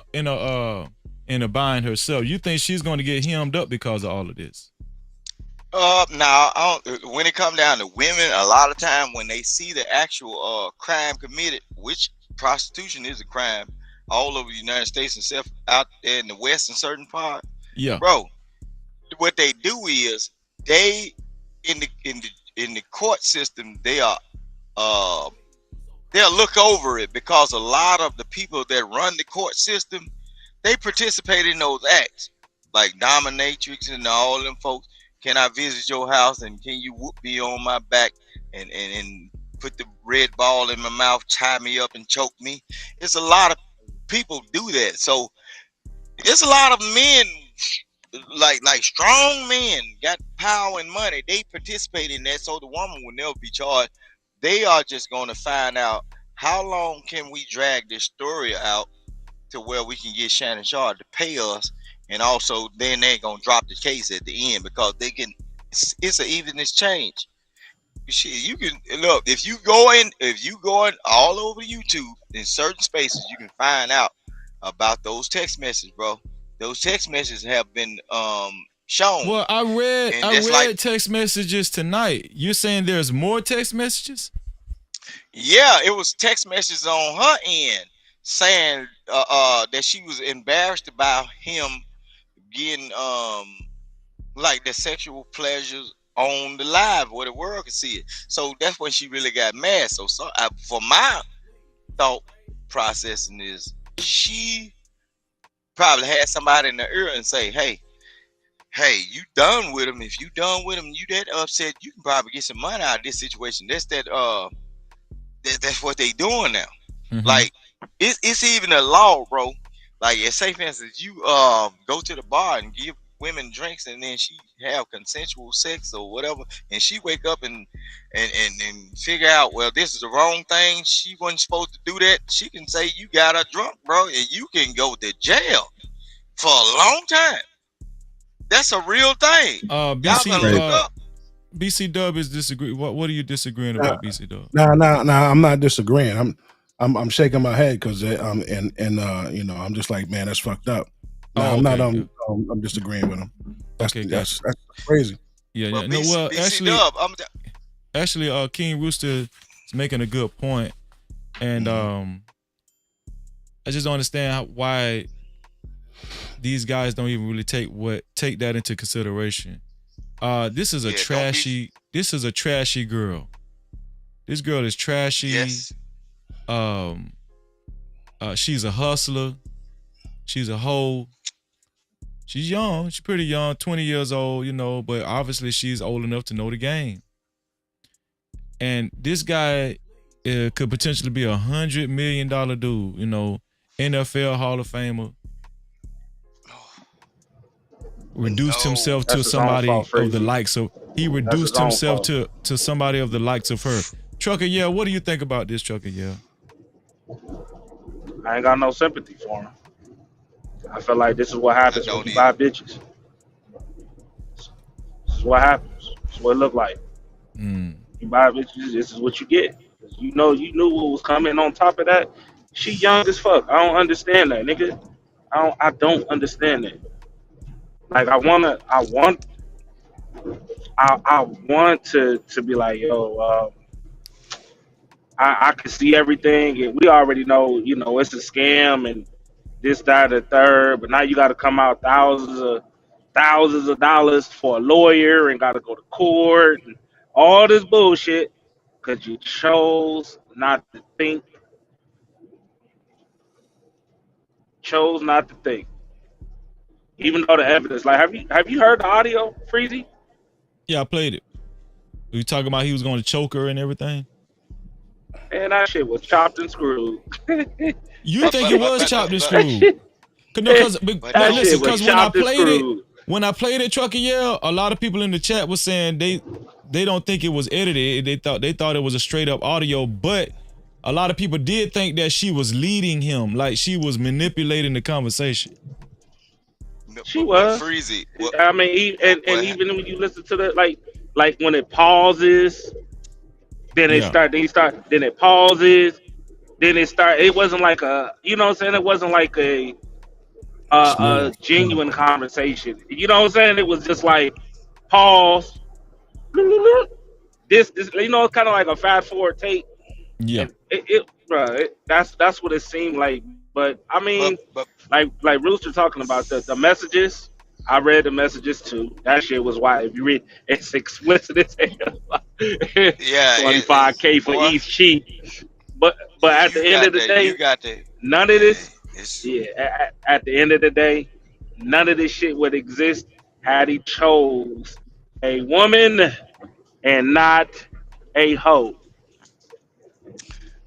C: a bind herself? You think she's going to get hemmed up because of all of this?
F: Now, when it comes down to women, a lot of time when they see the actual crime committed, which prostitution is a crime all over the United States, except out there in the West in certain part.
C: Yeah,
F: bro. What they do is they in the court system they'll look over it because a lot of the people that run the court system, they participate in those acts like dominatrix and all them folks. Can I visit your house and can you whoop me on my back and put the red ball in my mouth, tie me up and choke me? It's a lot of people do that. So It's a lot of men, like strong men, got power and money. They participate in that, so the woman will never be charged. They are just going to find out how long can we drag this story out to where we can get Shannon Sharpe to pay us, and also then they're gonna drop the case at the end because they can. It's an even exchange. Shit, you can look if you go in all over YouTube in certain spaces, you can find out about those text messages, bro. Those text messages have been shown.
C: Well, I
F: And just like,
C: read text messages tonight. You're saying there's more text messages?
F: yeah, it was text messages on her end saying that she was embarrassed about him getting like the sexual pleasures on the live where the world can see it. So that's when she really got mad. So for my thought processing is she probably had somebody in the ear and say, hey, you done with him. If you done with him, you that upset, you can probably get some money out of this situation. That's that's what they doing now.
C: Mm-hmm.
F: Like it's even a law, bro. Like, say for instance, you go to the bar and give women drinks, and then she have consensual sex or whatever, and she wake up and figure out, well, this is the wrong thing. She wasn't supposed to do that. She can say you got her drunk, bro, and you can go to jail for a long time. That's a real thing. Y'all better look up.
C: BC Dub is disagree. What are you disagreeing about, BC Dub?
V: No, I'm not disagreeing. I'm shaking my head because you know, I'm just like, man, that's fucked up. No, I'm not. I'm disagreeing with him. That's crazy.
C: Yeah.
F: Well,
C: No, well,
F: BC Dub,
C: actually, King Rooster is making a good point, and I just don't understand why these guys don't even really take that into consideration. This is a trashy girl. This girl is trashy.
F: Yes.
C: She's a hustler. She's a hoe. She's young. She's pretty young, 20 years old, you know, but obviously she's old enough to know the game. And this guy could potentially be $100 million dude, you know, NFL Hall of Famer. Reduced himself to somebody of the likes of. He reduced himself to somebody of the likes of her. Trucker, yeah, what do you think about this, Trucker? Yeah,
G: I ain't got no sympathy for him. I feel like this is what happens when you buy bitches. This is what happens. This is what it look like. You buy bitches, this is what you get. You know, you knew what was coming on top of that. She young as fuck. I don't understand that, nigga. I don't understand that. Like, I want to be like, yo, I can see everything, and we already know, you know, it's a scam and this, that, and the third. But now you got to come out thousands of dollars for a lawyer and got to go to court and all this bullshit because you chose not to think. Chose not to think. Even though the evidence, like, have you heard the audio, Freezy?
C: Yeah, I played it. You talking about he was going to choke her and everything?
G: Man, that shit was chopped and screwed.
C: You think it was chopped and screwed? Because when I played it, Trucker, yeah, a lot of people in the chat was saying they don't think it was edited. They thought it was a straight up audio, but a lot of people did think that she was leading him, like she was manipulating the conversation.
G: She was.
F: Freezy.
G: I mean, and even when you listen to the like when it pauses, then it then it pauses, then it start. It wasn't like a, you know what I'm saying? It wasn't like a genuine conversation. You know what I'm saying? It was just like pause. This you know, it's kind of like a fast forward tape.
C: Yeah.
G: That's what it seemed like. But I mean, like Rooster talking about the messages. I read the messages too. That shit was wild. If you read, it's explicit as hell.
F: Yeah,
G: 25K for each cheat. But at the end of the day, none of this. Yeah, at the end of the day, none of this shit would exist had he chose a woman and not a hoe.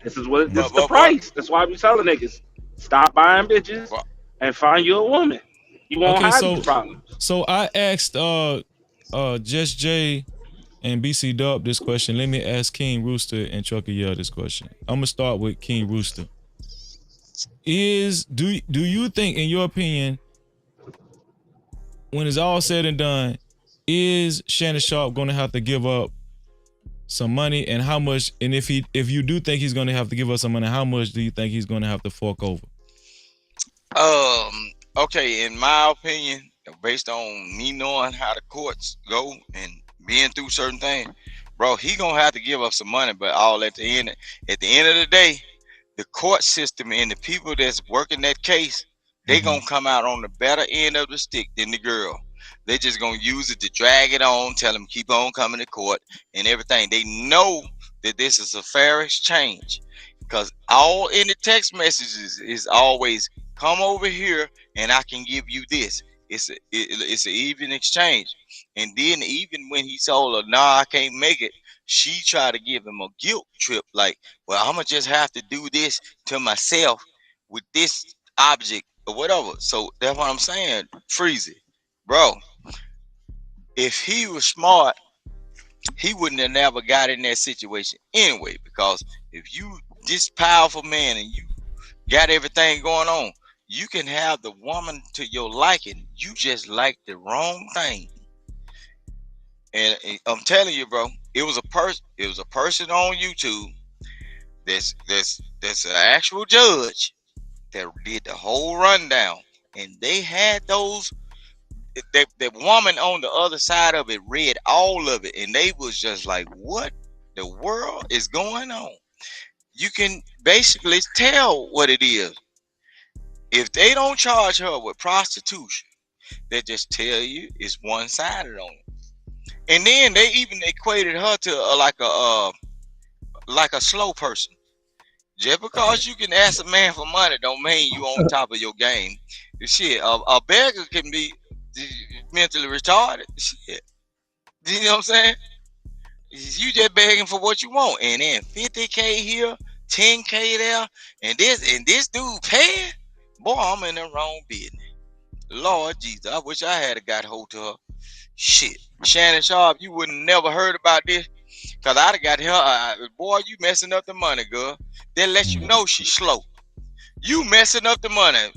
G: This is the price. That's why we telling niggas, stop buying bitches and find you a woman. You won't
C: Okay,
G: have these problems.
C: so I asked Just J and BC Dub this question. Let me ask King Rooster and Trucker Yell this question. I'm gonna start with King Rooster. Do you think, in your opinion, when it's all said and done, is Shannon Sharpe gonna have to give up some money, and how much? And if you do think he's gonna have to give up some money, how much do you think he's gonna have to fork over?
F: Okay, in my opinion, based on me knowing how the courts go and being through certain things, bro, he gonna have to give up some money. But all at the end of the day, the court system and the people that's working that case, they gonna come out on the better end of the stick than the girl. They just gonna use it to drag it on, tell them keep on coming to court and everything. They know that this is a fair exchange, because all in the text messages is always come over here and I can give you this. It's an even exchange. And then even when he told her, nah, I can't make it, she tried to give him a guilt trip, like, well, I'm gonna just have to do this to myself with this object or whatever. So that's what I'm saying. Freeze it, bro. If he was smart, he wouldn't have never got in that situation anyway. Because if you this powerful man and you got everything going on, you can have the woman to your liking. You just like the wrong thing. And I'm telling you, bro, it was a person on YouTube that's an actual judge that did the whole rundown, and they had that woman on the other side of it read all of it, and they was just like, what the world is going on? You can basically tell what it is. If they don't charge her with prostitution, they just tell you it's one-sided on it. And then they even equated her to like a slow person. Just because you can ask a man for money don't mean you on top of your game. Shit, a beggar can be mentally retarded. Shit. You know what I'm saying? You just begging for what you want. And then 50K here, 10K there, and this dude paying? Boy, I'm in the wrong business. Lord Jesus, I wish I had got hold to her. Shit. Shannon Sharpe, you wouldn't never heard about this. Cause I'd have got her, boy, you messing up the money, girl. Then let you know she's slow. You messing up the money.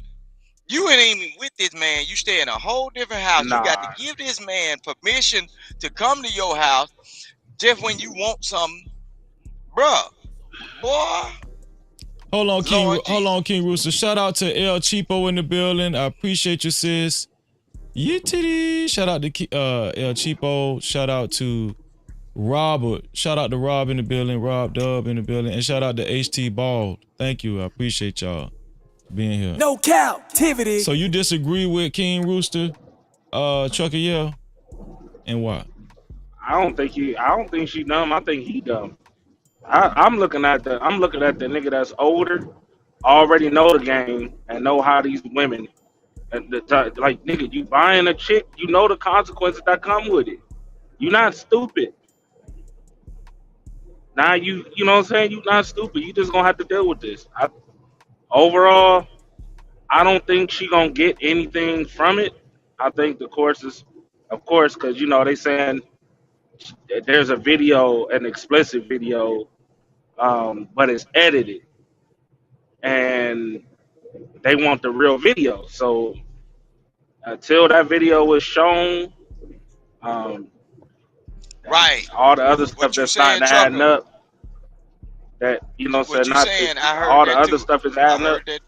F: You ain't even with this man. You stay in a whole different house. You got to
G: Nah.
F: give this man permission to come to your house just when you want something. Bruh, boy.
C: Hold on, King Rooster. Shout out to El Cheapo in the building. I appreciate you, sis. Yittity. Shout out to El Cheapo. Shout out to Robert. Shout out to Rob in the building. Rob Dub in the building. And shout out to HT Bald. Thank you. I appreciate y'all being here.
H: No Cap-tivity.
C: So you disagree with King Rooster, Trucker Yell, and why?
G: I don't think she dumb. I think he dumb. I'm looking at the nigga that's older, already know the game and know how these women and like, nigga, you buying a chick, you know the consequences that come with it. You're not stupid. Now you know what I'm saying? You're not stupid. You just gonna have to deal with this. Overall, I don't think she gonna get anything from it. I think the course is, of course, because you know they saying there's a video, an explicit video, but it's edited, and they want the real video. So until that video was shown,
F: right,
G: all the other stuff
F: what you
G: that's not
F: saying,
G: adding
F: Trucker?
G: up, that you know,
F: What you saying? I heard
G: all the
F: that
G: other
F: too.
G: stuff is
F: I
G: adding up.
F: heard that.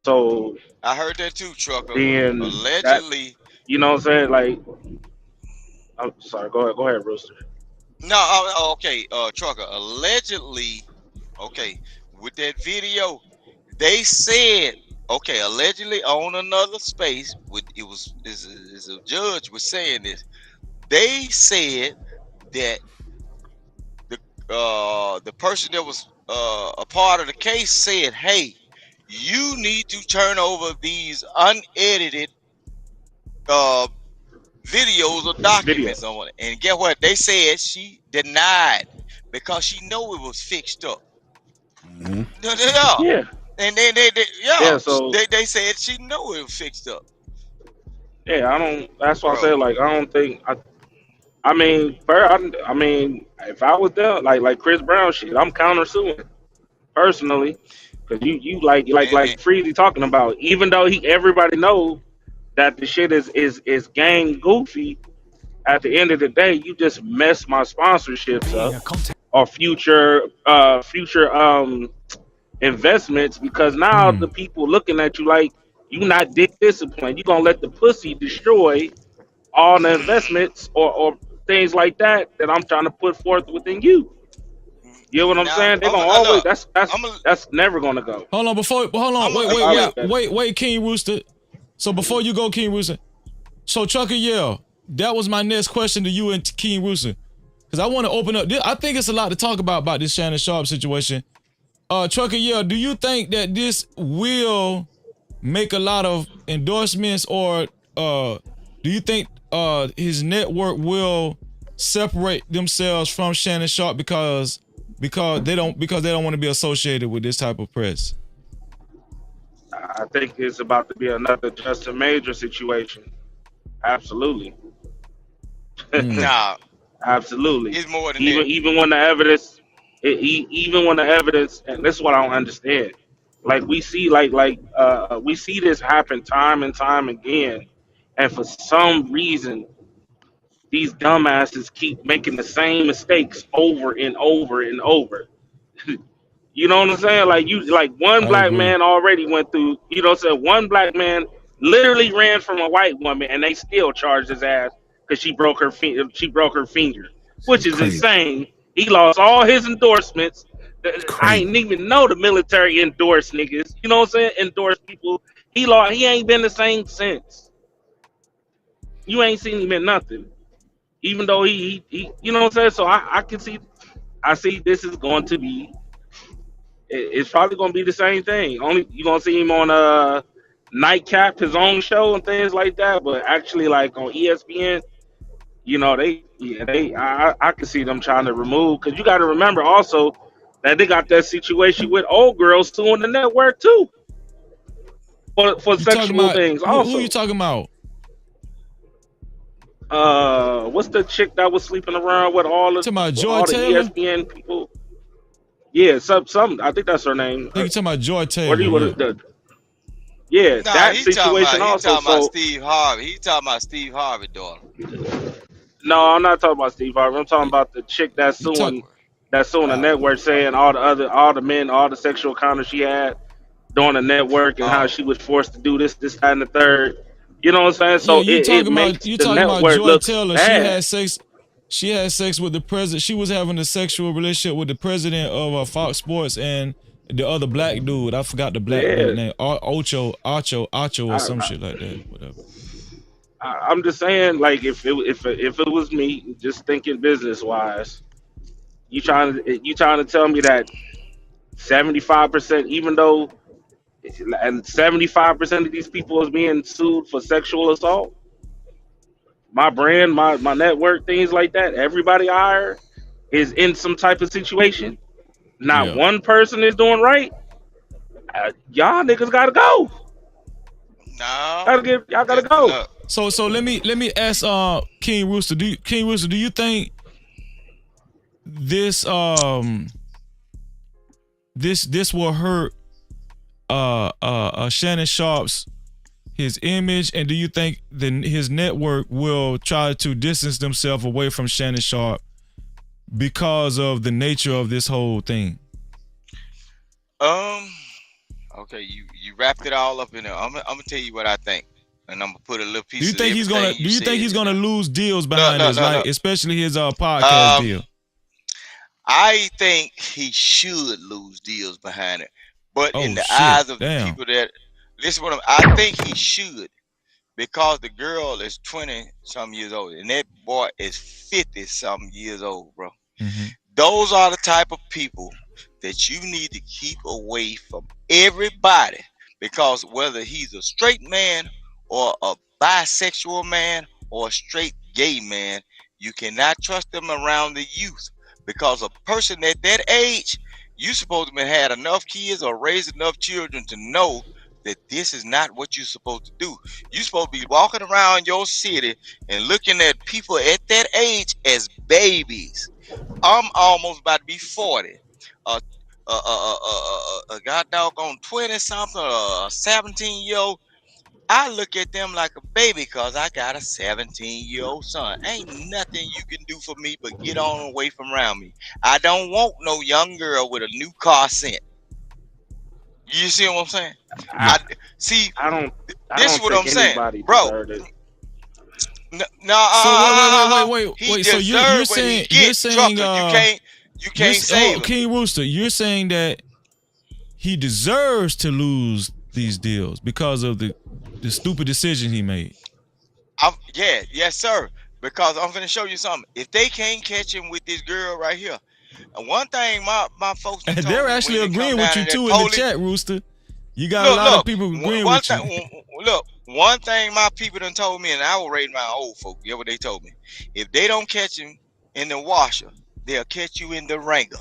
G: So
F: I heard that too, Trucker.
G: then that,
F: Allegedly.
G: you know what I'm saying? Like, I'm sorry. Go ahead, Rooster.
F: No, okay, Trucker. Allegedly, okay, with that video, they said, okay, allegedly on another space, with is a judge was saying this. They said that the person that was a part of the case said, hey, you need to turn over these unedited uh videos or
G: Video.
F: documents on it. And guess what? They said she denied because she know it was fixed up.
V: Mm-hmm.
F: No.
G: Yeah.
F: And they
G: Yeah, so
F: they said she knew it was fixed up,
G: yeah, I don't. That's why I
F: bro.
G: said like I don't think I mean, I mean, if I was there, like Chris Brown shit, I'm countersuing personally, because you
F: And
G: like Freezy talking about. Even though everybody knows that the shit is gang goofy. At the end of the day, you just mess my sponsorships
C: Being
G: up
C: a content.
G: or future investments, because now the people looking at you like you not disciplined. You gonna let the pussy destroy all the investments or things like that I'm trying to put forth within you. You know what I'm
F: now
G: saying? They're gonna always
F: look,
G: that's
F: I'm a
G: that's never gonna go.
C: Hold on, hold on,
F: I'm a
G: That's
F: leave
G: how I
F: y'all.
G: look at it.
C: wait, King Rooster. So before you go, King Rooster. So Trucker Yell, that was my next question to you and King Rooster. Because I want to open up. I think it's a lot to talk about this Shannon Sharpe situation. Trucker Yell, do you think that this will make a lot of endorsements, or do you think his network will separate themselves from Shannon Sharpe because they don't want to be associated with this type of press?
G: I think it's about to be another Justin Major situation. Absolutely.
F: Nah,
G: Absolutely.
F: it's more than that.
G: Even when the evidence, even when the evidence, and this is what I don't understand. Like we see, we see this happen time and time again, and for some reason, these dumbasses keep making the same mistakes over and over and over. You know what I'm saying? Like one
C: I
G: black
C: agree.
G: man already went through. You know what I'm saying? One black man literally ran from a white woman, and they still charged his ass because she broke her finger, which is
N: Crazy.
G: insane. He lost all his endorsements.
N: It's
G: I
N: crazy.
G: ain't even know the military endorsed niggas. You know what I'm saying? Endorsed people. He lost. He ain't been the same since. You ain't seen him in nothing. Even though he you know what I'm saying? So I can see. I see this is going to be it's probably gonna be the same thing. Only you're gonna see him on Nightcap, his own show and things like that. But actually, like on ESPN, you know, I can see them trying to remove, because you got to remember also that they got that situation with old girls suing the network too for
C: You talking
G: sexual
C: about
G: things
C: who you
G: also.
C: talking about?
G: What's the chick that was sleeping around with
C: You talking about Joy
G: all the
C: Taylor?
G: ESPN people? Yeah, some I think that's her name.
C: I think you talking about Joy
G: What do
C: Taylor,
G: you
C: yeah.
G: want to? Yeah,
F: Nah,
G: that situation
F: he
G: also.
F: talking about
G: So
F: Steve Harvey. He talking about Steve Harvey daughter.
G: no, I'm not talking about Steve Harvey. I'm talking about the chick
C: You talk
G: that's suing the network, saying all the men, all the sexual encounters she had during the network, and how
F: Oh,
G: she was forced to do this, that, and the third. You know what I'm saying?
C: yeah,
G: So it makes
C: you
G: the
C: talking about
G: network
C: Joy
G: looks
C: Taylor.
G: bad.
C: She had sex with the president. She was having a sexual relationship with the president of Fox Sports and the other black dude. I forgot the black dude
G: Yeah,
C: name. Ocho or
G: I,
C: some shit like that. Whatever.
G: I'm just saying, like if it was me, just thinking business wise, you trying to tell me that 75%, even though and 75% of these people is being sued for sexual assault. My brand, my network, things like that. Everybody I hire is in some type of situation. Not
C: Yeah.
G: one person is doing right. Y'all niggas gotta go.
F: no.
G: Y'all gotta go.
F: Look,
C: So let me ask King Rooster. King Rooster, do you think this this will hurt Shannon Sharpe's his image, and do you think his network will try to distance themselves away from Shannon Sharpe because of the nature of this whole thing?
F: okay, you wrapped it all up in there. I'm gonna tell you what I think, and I'm gonna put a little
C: Do you
F: piece of
C: think
F: everything you
C: do you think
F: said
C: he's
F: in
C: gonna
F: there.
C: lose deals
F: Look,
C: behind
F: look,
C: this,
F: look,
C: like
F: look.
C: especially his podcast
F: Um,
C: deal?
F: I think he should lose deals behind it, but in
C: Oh
F: the
C: shit.
F: eyes of the
C: Damn.
F: people that listen, I think he should, because the girl is 20 some years old and that boy is 50 some years old, bro.
C: Mm-hmm.
F: Those are the type of people that you need to keep away from everybody, because whether he's a straight man or a bisexual man or a straight gay man, you cannot trust them around the youth, because a person at that age You supposed to have had enough kids or raised enough children to know that this is not what you're supposed to do. You're supposed to be walking around your city and looking at people at that age as babies. I'm almost about to be 40. A god doggone 20 something, a 17-year-old. I look at them like a baby because I got a 17-year-old son. Ain't nothing you can do for me but get on away from around me. I don't want no young girl with a new car scent. You see what I'm saying?
G: I,
F: See.
G: I don't
F: This is what
G: think
F: I'm saying,
G: anybody
F: bro.
G: deserved it.
C: So
F: He
C: wait. So you're
F: deserved what he get, trucker. You can't save him.
C: King Rooster, you're saying that he deserves to lose these deals because of the stupid decision he made.
F: Yes, sir. Because I'm gonna show you something. If they can't catch him with this girl right here, and one thing my folks
C: And
F: told
C: they're
F: me
C: actually
F: when they come
C: agreeing with
F: down
C: you
F: to that
C: too in the
F: police,
C: chat, Rooster. You got a lot of people agreeing with you.
F: One thing my people done told me, and I will rate my old folk. Hear what they told me? If they don't catch him in the washer, they'll catch you in the wringer.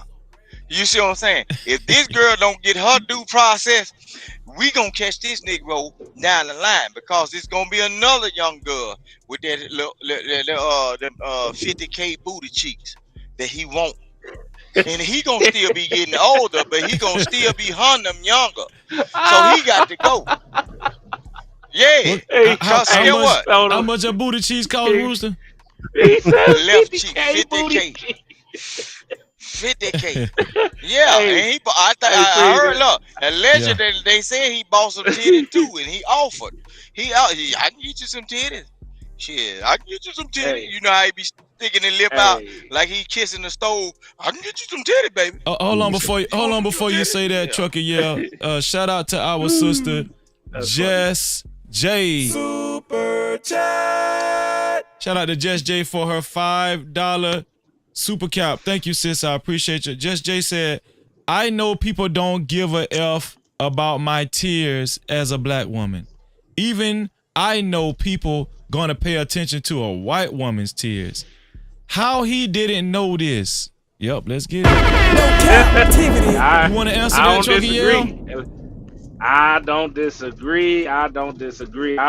F: You see what I'm saying? If this girl don't get her due process, we gonna catch this Negro down the line because it's gonna be another young girl with that them 50K booty cheeks that he won't, and he gonna still be getting older, but he gonna still be hunting them younger. So he got to go. Yeah, cause
C: How
F: get
C: much?
F: what?
C: How much a booty cheese cost, Rooster?
G: He said
F: Left cheek
G: 50K.
F: 50K. Yeah,
G: Hey,
F: and I
G: Freezer.
F: heard. Look, allegedly they said he bought some titties too, and he offered. I can get you some titties. Shit, I can get you some titties.
G: Hey.
F: You know how he be sticking his lip out like he kissing the stove. I can get you some titties, baby.
C: Hold on before you say that, Trucker. Yeah. Shout out to our sister Jess J. Super chat. Shout out to Jess J for her $5 super cap. Thank you, sis. I appreciate you. Jess J said, "I know people don't give a f about my tears as a black woman. Even I know people gonna pay attention to a white woman's tears. How he didn't know this?" Yep, let's get it.
G: I,
C: You want to answer
G: I
C: that,
G: don't
C: Trucker
G: disagree.
C: Yell?
G: I don't disagree. I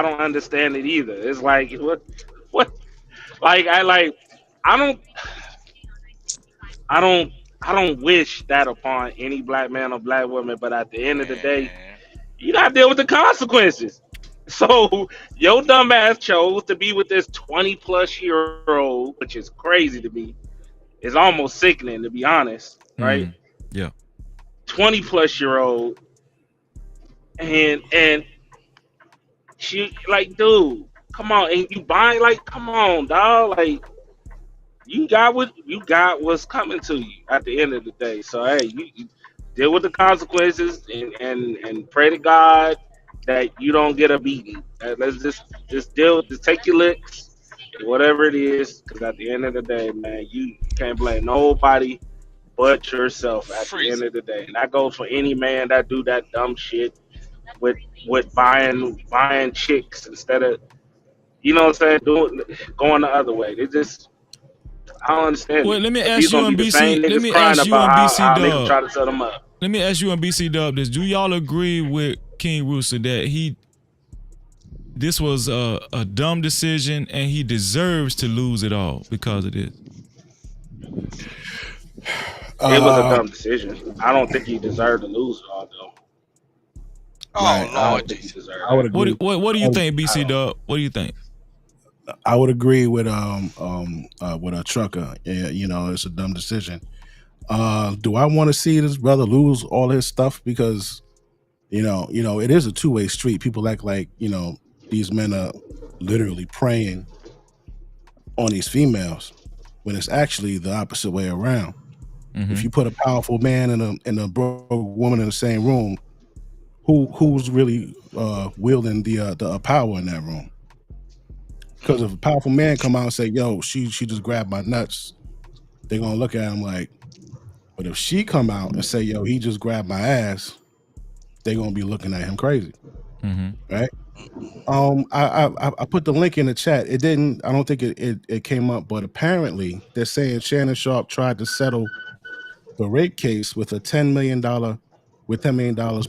G: don't understand it either. It's like what? Like I don't I don't wish that upon any black man or black woman. But at the end of the day, you gotta deal with the consequences. So your dumb ass chose to be with this 20+ year old, which is crazy to me. It's almost sickening to be honest, right?
C: Yeah.
G: 20+year-old, and she like, dude, come on, and you buying like, come on, dog, like you got what's coming to you at the end of the day. So hey, you deal with the consequences and pray to God that you don't get a beating. Let's just take your licks, whatever it is, because at the end of the day, man, you can't blame nobody but yourself at the end of the day. And that goes for any man that do that dumb shit with buying chicks instead of, you know what I'm saying, going the other way. They just, I don't understand
C: Well,
G: it.
C: let me
G: These
C: ask you
G: gonna
C: on
G: be the
C: BC.
G: same
C: Let
G: niggas
C: me
G: crying
C: ask you
G: about
C: on BC
G: how niggas try
C: Dub.
G: to set them up.
C: Let me ask you on BC Dub this. Do y'all agree with King Rooster that this was a dumb decision and he deserves to lose it all because of this?
G: It was a dumb decision. I don't think he deserved to lose it all though.
F: Oh
G: I
F: Lord
G: don't think he
F: Jesus.
G: deserved
V: I would
G: it.
V: agree.
C: What do you think, BC Dub? What do you think?
V: I would agree with a trucker. Yeah, you know, it's a dumb decision. Do I want to see this brother lose all his stuff? Because you know, it is a two-way street. People act like, you know, these men are literally preying on these females when it's actually the opposite way around. If you put a powerful man and a broke woman in the same room, who's really wielding the power in that room? Because if a powerful man come out and say, "Yo, she just grabbed my nuts," they're gonna look at him like. But if she come out and say, "Yo, he just grabbed my ass," they're gonna be looking at him crazy, right? I put the link in the chat. It didn't. I don't think it came up, but apparently they're saying Shannon Sharpe tried to settle the rape case with $10 million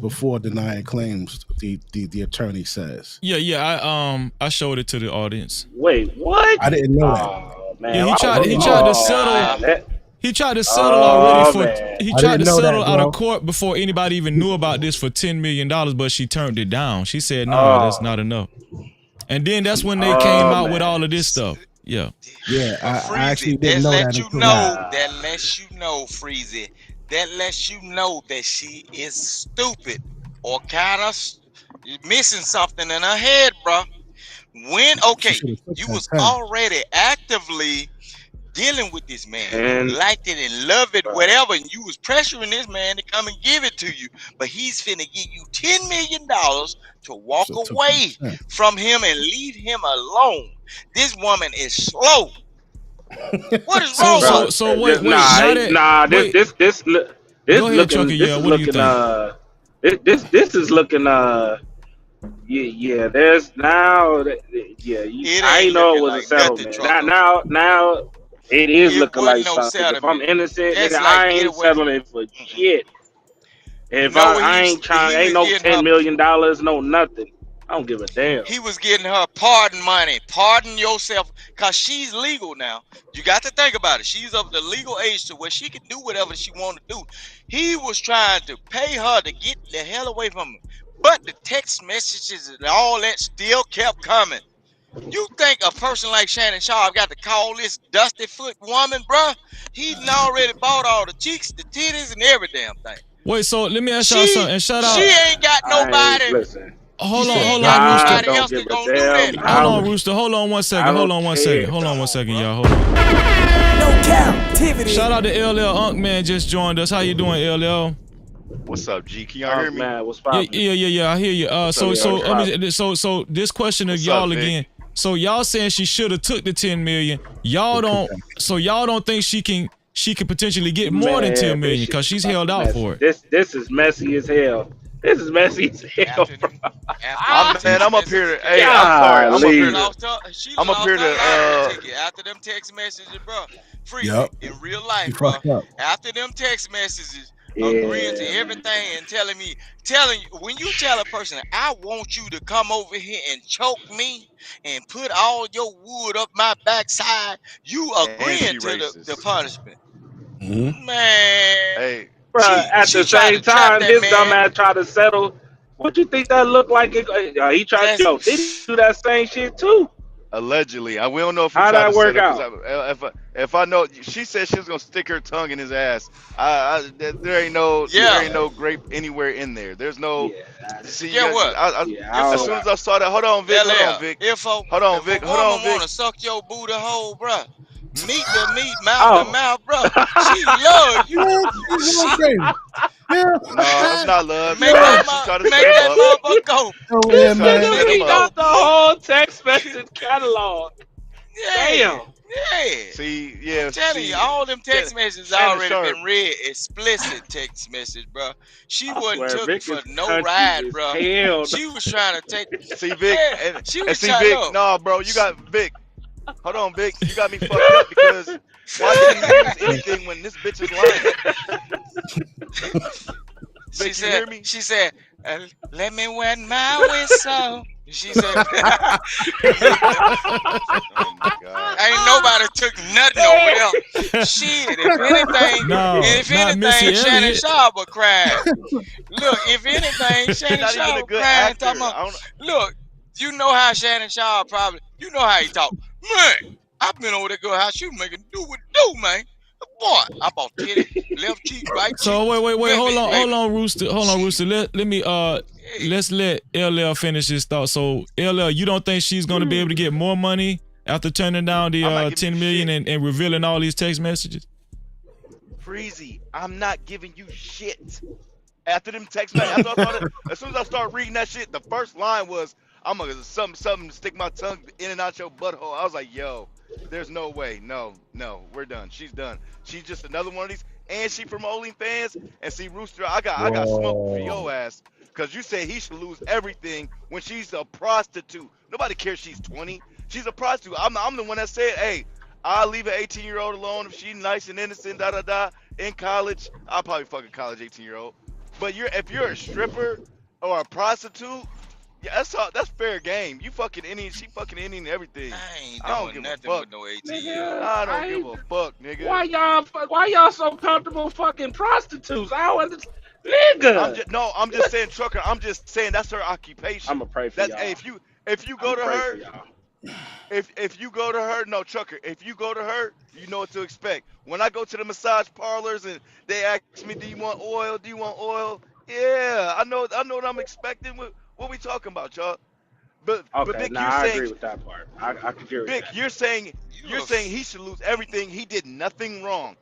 V: before denying claims. The attorney says.
C: Yeah. I showed it to the audience.
G: Wait, what?
V: I didn't know that.
G: Oh man,
C: Yeah, he tried to settle. He tried to settle already for. He tried to settle out of court before anybody even knew about this for $10 million, but she turned it down. She said, "No, that's not enough." And then that's when they came out with all of this stuff. Yeah.
V: Yeah, I actually didn't
F: That
V: know that.
F: lets you know. That lets you know, Freezy. That lets you know that she is stupid or kind of missing something in her head, bro. When you was already actively dealing with this man,
G: And-
F: you liked it and loved it, whatever, and you was pressuring this man to come and give it to you, but he's finna give you $10 million to walk away from him and leave him alone. This woman is slow. What is wrong with her?
C: So wait.
G: This
C: Go ahead,
G: looking.
C: Chucky.
G: This
C: Yeah,
G: is
C: what do you
G: looking.
C: think?
G: This is looking. Yeah. There's now. I ain't know it was a settlement. Now it is looking like something. If I'm innocent, nigga, I ain't settling for shit. If I ain't no $10 million, no nothing. I don't give a damn.
F: He was getting her pardon money. Pardon yourself, cause she's legal now. You got to think about it. She's of the legal age to where she can do whatever she want to do. He was trying to pay her to get the hell away from him, but the text messages and all that still kept coming. You think a person like Shannon Sharpe got to call this dusty foot woman, bruh? He already bought all the cheeks, the titties, and every damn thing.
C: Wait, so let me ask y'all something. And shout out.
F: She ain't got nobody.
G: Listen.
C: Hold on, Rooster.
G: I don't give a damn.
C: Hold on, Rooster. Hold on one second. Hold on one second, y'all. Hold on.
H: No Cap-tivity.
C: Shout out to LL Unk Man just joined us. How you doing, LL?
K: What's up, G? Can y'all hear me?
G: Man, what's poppin'?
C: Yeah. I hear you. So this question to y'all again. So y'all saying she should have took the 10 million. Y'all don't think she can potentially get more than 10 million because she's held out for it.
G: This is messy as hell. This is messy as hell, bro.
K: I'm up here to. Hey, I'm up here to.
F: After them text messages, bro. In real life, bro. After them text messages, agreeing to everything and telling you, when you tell a person, I want you to come over here and choke me and put all your wood up my backside, you agreeing to the punishment. Man.
K: Hey.
G: Bro, at the same time, this dumbass tried to settle. What you think that looked like? He tried to did he do that same shit too?
K: Allegedly, we don't know if he
G: how'd
K: tried
G: that
K: to
G: work
K: settle,
G: out.
K: If I know, she said she was gonna stick her tongue in his ass. There ain't no grape anywhere in there. There's no. See,
F: what?
K: As soon as I saw that, hold on, Vic.
F: If a woman wanna suck your booty hole, bro, meat to meat, mouth to mouth, bro. She love you.
K: No, it's not love.
F: Make that motherfucker go.
G: He got the whole text message catalog. Damn.
F: Yeah.
K: See, yeah.
F: I'm telling you, all them text messages already been read. Explicit text message, bro. She wasn't took for no ride, bro. She was trying to take.
K: See, Vic,
F: Vic.
K: No, bro, you got Vic. Hold on, Vic. You got me fucked up because why didn't you use anything when this bitch is lying? Vic, you hear me?
F: She said, let me wet my whistle. She said, oh my God. Ain't nobody took nothing over there. Shit, if anything, Shannon Sharpe would cry. Look, if anything, Shannon Sharpe would cry. Look, you know how Shannon Sharpe probably, you know how he talk. Man, I've been over there girl house. You making do what do, man. Boy, I bought titty, left cheek, right cheek.
C: So wait, hold on, Rooster. Let's let LL finish his thought. So LL, you don't think she's gonna be able to get more money after turning down the 10 million and revealing all these text messages?
K: Freezy, I'm not giving you shit. After them text messages, as soon as I started reading that shit, the first line was, I'm gonna something stick my tongue in and out your butthole. I was like, yo, there's no way. No, we're done. She's done. She's just another one of these. And she from OnlyFans. And see, Rooster, I got smoked for your ass. Because you say he should lose everything when she's a prostitute. Nobody cares she's 20. She's a prostitute. I'm the one that said, hey, I'll leave an 18-year-old alone if she's nice and innocent, da-da-da. in college, I'll probably fuck a college 18-year-old. But if you're a stripper or a prostitute, yeah, that's fair game. You fucking Indian, she fucking Indian and everything.
F: I ain't
K: I don't
F: doing
K: give a
F: nothing
K: fuck.
F: with no 18-year-old.
G: Nigga,
K: I don't give a fuck, nigga.
G: Why y'all so comfortable fucking prostitutes? I don't understand. Nigga.
K: I'm just saying, trucker. I'm just saying that's her occupation.
G: I'ma pray for y'all.
K: Hey, if you go to her, if you go to her, no, trucker. If you go to her, you know what to expect. When I go to the massage parlors and they ask me, "Do you want oil? Do you want oil?" Yeah, I know what I'm expecting. What we talking about, y'all? But Vic, you're
G: I
K: saying,
G: agree with that part. I can agree with
K: Vic,
G: that.
K: you're saying he should lose everything. He did nothing wrong.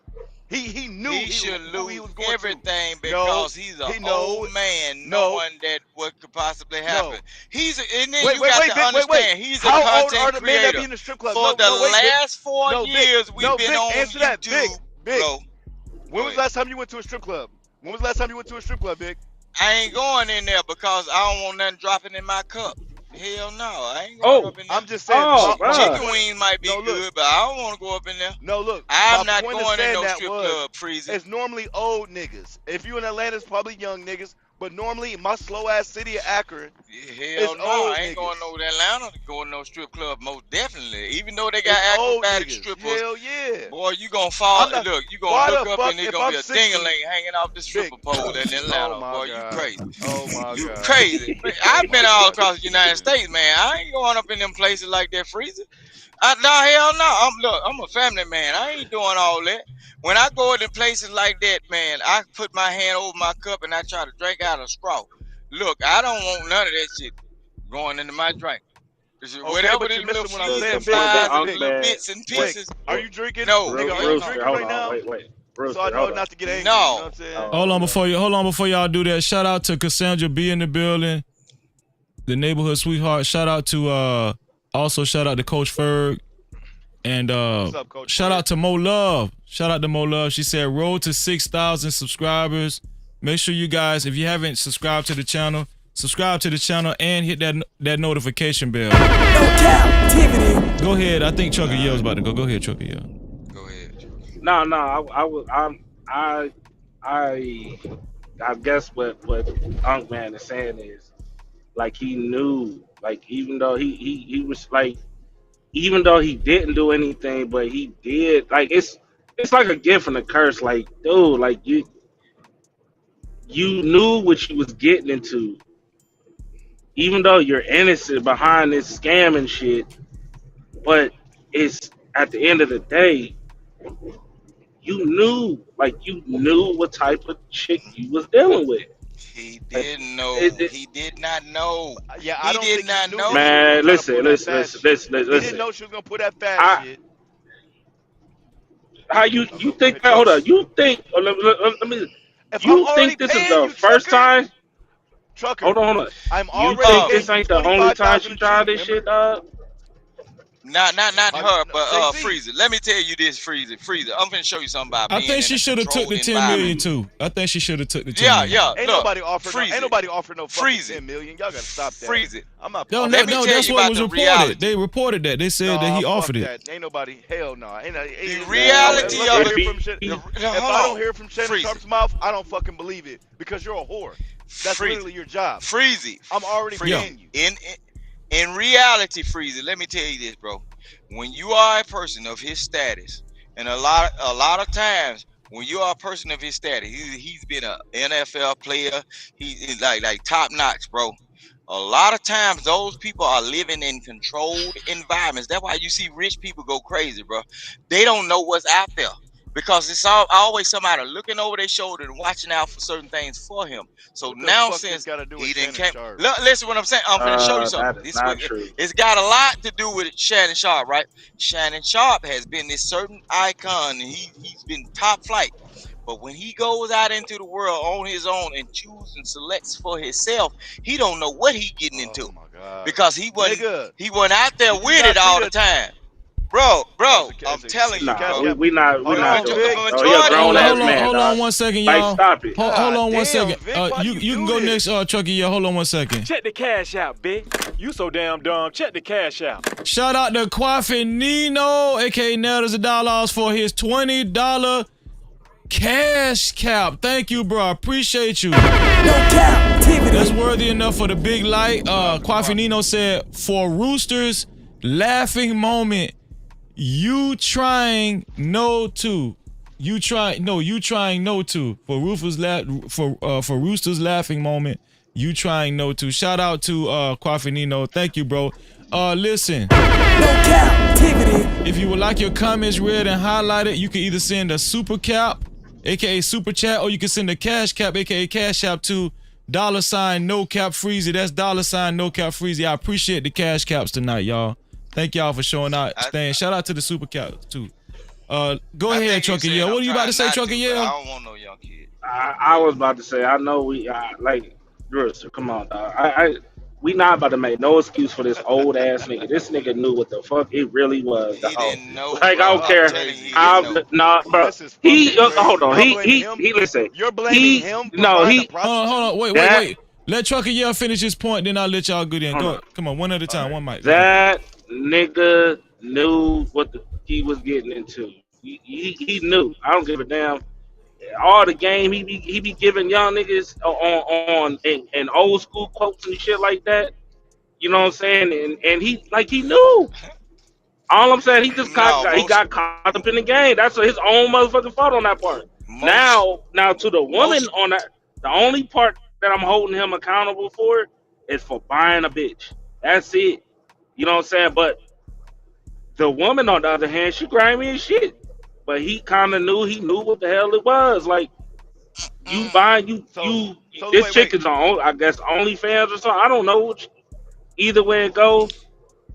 K: He knew
F: he should
K: who he
F: lose
K: was going
F: everything
K: to.
F: because he's an old man, knowing that what could possibly happen. And then you got to understand, he's a
K: How old
F: content
K: are the men that
F: creator.
K: be in the strip club?
F: For the last 4 years, we've been
K: Vic,
F: on
K: answer
F: YouTube.
K: that. Vic,
F: Bro.
K: When was the last time you went to a strip club? When was the last time you went to a strip club, Vic?
F: I ain't going in there because I don't want nothing dropping in my cup. Hell no, I ain't going up in there.
K: I'm just saying.
F: Chicken wings might be good, but I don't want to go up in there.
K: No, look.
F: I'm not
K: point
F: going in no
K: that
F: strip club, Freezy.
K: It's normally old niggas. If you in Atlanta, it's probably young niggas. But normally, in my slow ass city of Akron,
F: Hell no, I ain't going to Atlanta to go in no strip club. Most definitely, even though they got acrobatic strippers.
K: Hell yeah.
F: Boy, you gonna fall. Look, you gonna look up and there's gonna be a
K: 60,
F: ding-a-ling hanging off the stripper pole in Atlanta.
K: Oh my
F: boy,
K: God.
F: you crazy.
K: Oh my
F: you
K: God.
F: crazy. I've been all across the United States, man. I ain't going up in them places like that, Freezer. No, hell no. I'm a family man. I ain't doing all that. When I go into places like that, man, I put my hand over my cup and I try to drink out a straw. Look, I don't want none of that shit going into my drink. Whatever these little flies and little bits and pieces.
K: Are you drinking?
F: No.
K: Nigga, are you drinking right now?
G: Wait.
K: So I know not to get angry.
F: No.
K: You know what I'm saying?
C: Hold on before y'all do that. Shout out to Cassandra B in the building, the neighborhood sweetheart. Shout out to Coach Ferg. And
K: up,
C: shout out to Mo Love. Shout out to Mo Love. She said road to 6,000 subscribers. Make sure you guys, if you haven't subscribed to the channel, subscribe to the channel and hit that notification bell.
H: No Cap-tivity.
C: Go ahead. I think Trucker Yell's about to go. Go ahead, Trucker Yell.
F: Go ahead.
G: No, I guess what Unk Man is saying is, like, he knew, like, even though he was like, even though he didn't do anything, but he did, like, it's like a gift and a curse. Like, dude, like, you knew what you was getting into, even though you're innocent behind this scam and shit. But it's at the end of the day, you knew what type of chick you was dealing with.
F: He didn't know. He did not know.
K: Yeah, I don't think he knew.
G: Man, listen.
K: He didn't know she was gonna put that fat shit.
G: How you think that? Hold on. You think? Let me. You think this is the first time?
K: Trucker.
G: Hold on.
K: I'm
G: you
K: already
G: think this ain't the only time she tried this shit, dog?
F: Not her, but Freezer. Let me tell you this, Freezer. I'm finna show you something about
C: I think she should have took the 10 million too. I think she should have took the 10 million.
F: Yeah.
K: Ain't nobody offered no fucking 10 million. Y'all gotta stop that.
F: Freeze it.
K: I'm not.
C: No, that's what was reported. They reported that. They said that he offered it.
K: Ain't nobody. Hell no.
F: The reality of it.
K: If I don't hear from Shannon Sharpe's mouth, I don't fucking believe it because you're a whore. That's literally your job.
F: Freezy.
K: I'm already paying you.
F: In reality, Freezy, let me tell you this, bro. When you are a person of his status, and a lot of times when you are a person of his status, he's been an NFL player. He's like top notch, bro. A lot of times those people are living in controlled environments. That's why you see rich people go crazy, bro. They don't know what's out there. Because it's always somebody looking over their shoulder and watching out for certain things for him. So now since he didn't came, listen what I'm saying. I'm going to show you something. It's got a lot to do with Shannon Sharpe, right? Shannon Sharpe has been this certain icon, and he's been top flight. But when he goes out into the world on his own and chooses and selects for himself, he don't know what he's getting into. Because he wasn't out there with it all the time. Bro, I'm telling you, bro.
G: We not. He
C: a grown ass man. Hold on 1 second, y'all.
G: Stop it.
C: Hold on 1 second. You can go next, Trucky. Yeah, hold on 1 second.
H: Check the cash out, bitch. You so damn dumb. Check the cash out.
C: Shout out to Kwafe Nino, aka Nettles $1 for his $20 Cash Cap. Thank you, bro. I appreciate you. No Cap-tivity. That's worthy enough for the big light. Kwafi Nino said, for Roosters laughing moment, you trying no to. You trying no to. For Roosters laughing moment, you trying no to. Shout out to Kwafi Nino. Thank you, bro. Listen. No Cap-tivity. If you would like your comments read and highlighted, you can either send a super cap, aka super chat, or you can send a cash cap, aka cash app to $ no cap freezy. That's $ no cap freezy. I appreciate the cash caps tonight, y'all. Thank y'all for showing out. Staying. Shout out to the super cap too. Go ahead, Trucker. Yeah, what are you about to say, Trucker? Yeah.
F: I don't want no young kid.
G: I was about to say, I know we like, Drewster, come on, dog. We not about to make no excuse for this old ass nigga. This nigga knew what the fuck it really was.
F: He didn't know.
G: Like,
F: bro.
G: I don't care how. Nah, bro. He hold on. He listen.
K: You're blaming him for
G: no,
K: buying
G: he.
K: a prostitute?
C: Hold on. Wait. Let Trucker Yell finish his point, then I'll let y'all go in. Go. Come on, one at a time. One mic.
G: That nigga knew what he was getting into. He knew. I don't give a damn. All the game he be giving young niggas on and old school quotes and shit like that. You know what I'm saying? And he knew. All I'm saying, he got caught up in the game. That's his own motherfucking fault on that part. Now to the woman on that, the only part that I'm holding him accountable for is for buying a bitch. That's it. You know what I'm saying? But the woman, on the other hand, she grimy as shit. But he kind of knew. He knew what the hell it was. Like, you buying this chick is on, I guess, OnlyFans or something. I don't know. Either way it goes,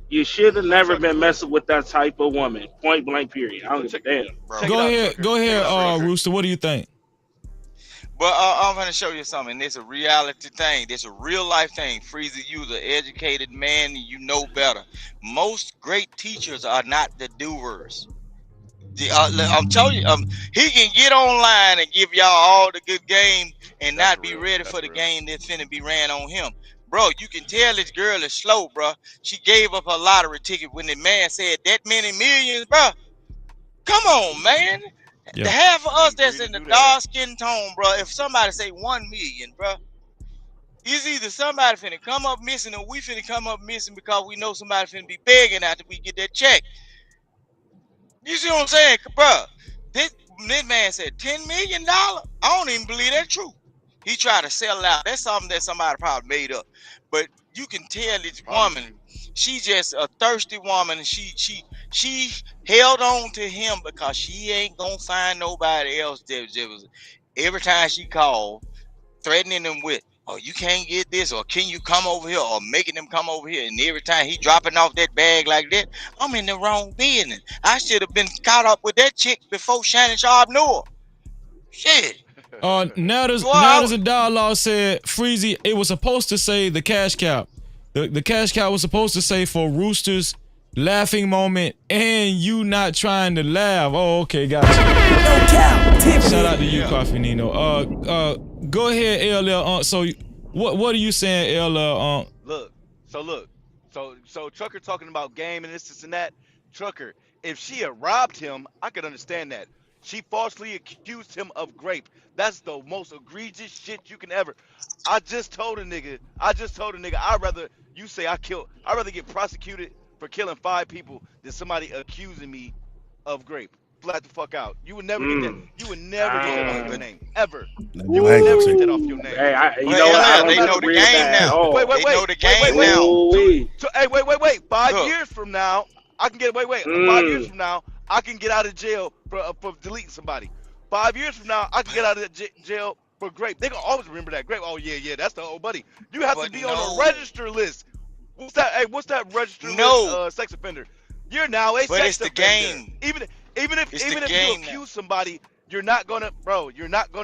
G: you should have never been messing with that type of woman. Point blank. Period. I don't give a damn.
C: Go ahead, Rooster. What do you think?
F: But I'm gonna show you something. This a reality thing. This a real life thing. Freezy, you's an educated man. You know better. Most great teachers are not the doers. I'm telling you, he can get online and give y'all all the good game and not be ready for the game that's finna be ran on him. Bro, you can tell this girl is slow, bro. She gave up her lottery ticket when the man said that many millions, bro. Come on, man.
C: Yeah.
F: The half of us that's in the dark skin tone, bro, if somebody say 1 million, bro, it's either somebody finna come up missing or we finna come up missing because we know somebody finna be begging after we get that check. You see what I'm saying, bro? This man said $10 million. I don't even believe that's true. He tried to sell it out. That's something that somebody probably made up. But you can tell this woman, she just a thirsty woman. She held on to him because she ain't gonna find nobody else. That was every time she called, threatening them with, "Oh, you can't get this," or "Can you come over here?" or making them come over here. And every time he dropping off that bag like that, I'm in the wrong business. I should have been caught up with that chick before Shannon Sharpe knew her. Shit.
C: Now there's a dialogue said, Freezy, it was supposed to say the cash cow. The cash cow was supposed to say for Roosters laughing moment and you not trying to laugh. Oh, okay, gotcha. Shout out to you, Coffee Nino. Go ahead, LL. So what are you saying, LL?
K: So Trucker talking about game and this and that. Trucker, if she had robbed him, I could understand that. She falsely accused him of grape. That's the most egregious shit you can ever. I just told a nigga, I'd rather get prosecuted for killing 5 people than somebody accusing me of grape. Flat the fuck out. You would never get that. You would never get that off your name. Ever. You would never get that off your name.
G: Hey, you know what?
F: They know the game now. Wait. They know the game now.
K: Wait. 5 years from now, I can get 5 years from now, I can get out of jail for deleting somebody. 5 years from now, I can get out of jail for grape. They gonna always remember that grape. Oh yeah, that's the old buddy. You have to be on a register list. What's that? Hey, what's that register list? Sex offender. You're now a sex offender.
F: Game.
K: Even if you accuse somebody, you're not gonna